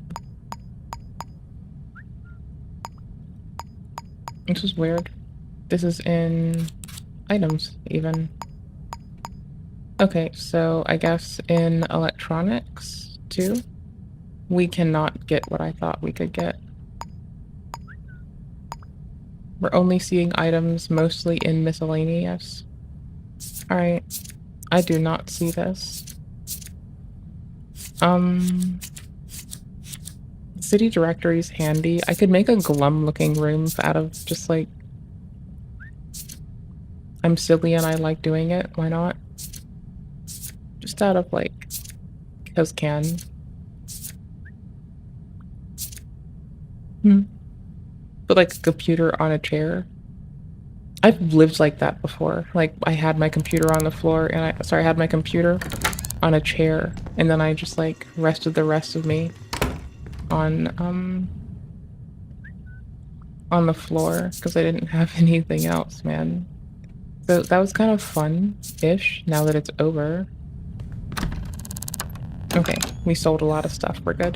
This is weird. This is in items, even. Okay, so I guess in electronics, too, we cannot get what I thought we could get. We're only seeing items mostly in miscellaneous. Alright, I do not see this. City directory's handy. I could make a glum looking room out of just like... I'm silly and I like doing it, why not? Just out of like... because can. But like a computer on a chair. I've lived like that before. Like I had my computer on the floor and I had my computer on a chair and then I just like rested the rest of me on the floor because I didn't have anything else, man. So that was kind of fun-ish now that it's over. Okay, we sold a lot of stuff. We're good.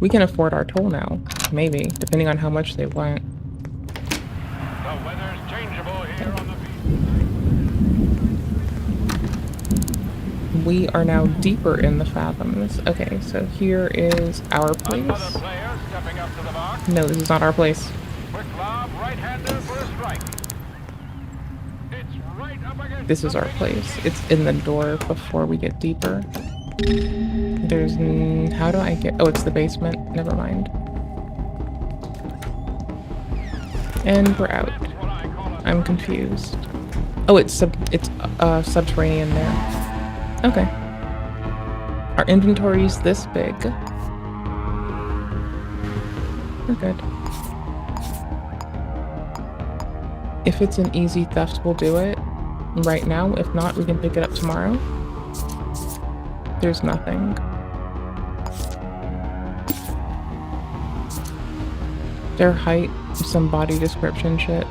We can afford our toll now. Maybe, depending on how much they want. The weather's changeable here on the We are now deeper in the fathoms. Okay, so here is our place. No, this is not our place. This is our place. It's in the door before we get deeper. There's... how do I get... oh, it's the basement. Never mind. And we're out. I'm confused. Oh, it's subterranean there. Okay. Our inventory's this big. We're good. If it's an easy theft, we'll do it right now. If not, we can pick it up tomorrow. There's nothing. Their height, some body description shit.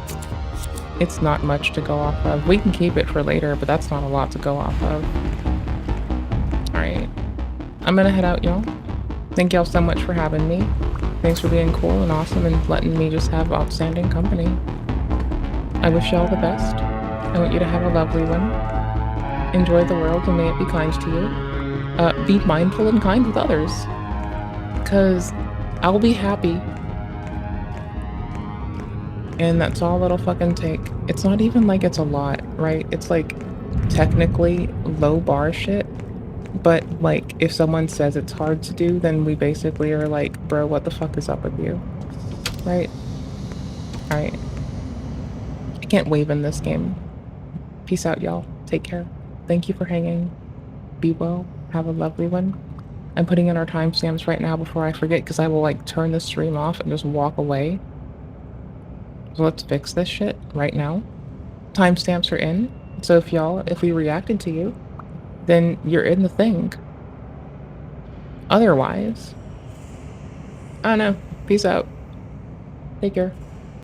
It's not much to go off of. We can keep it for later, but that's not a lot to go off of. Alright. I'm gonna head out, y'all. Thank y'all so much for having me. Thanks for being cool and awesome and letting me just have outstanding company. I wish y'all the best. I want you to have a lovely one. Enjoy the world and may it be kind to you. Be mindful and kind with others. Because I'll be happy. And that's all it'll fucking take. It's not even like it's a lot, right? It's like technically low bar shit. But like if someone says it's hard to do, then we basically are like, bro, what the fuck is up with you? Right? Alright. I can't wave in this game. Peace out, y'all. Take care. Thank you for hanging. Be well. Have a lovely one. I'm putting in our timestamps right now before I forget because I will like turn the stream off and just walk away. So let's fix this shit right now. Timestamps are in. So if we reacted to you, then you're in the thing. Otherwise, I don't know. Peace out. Take care.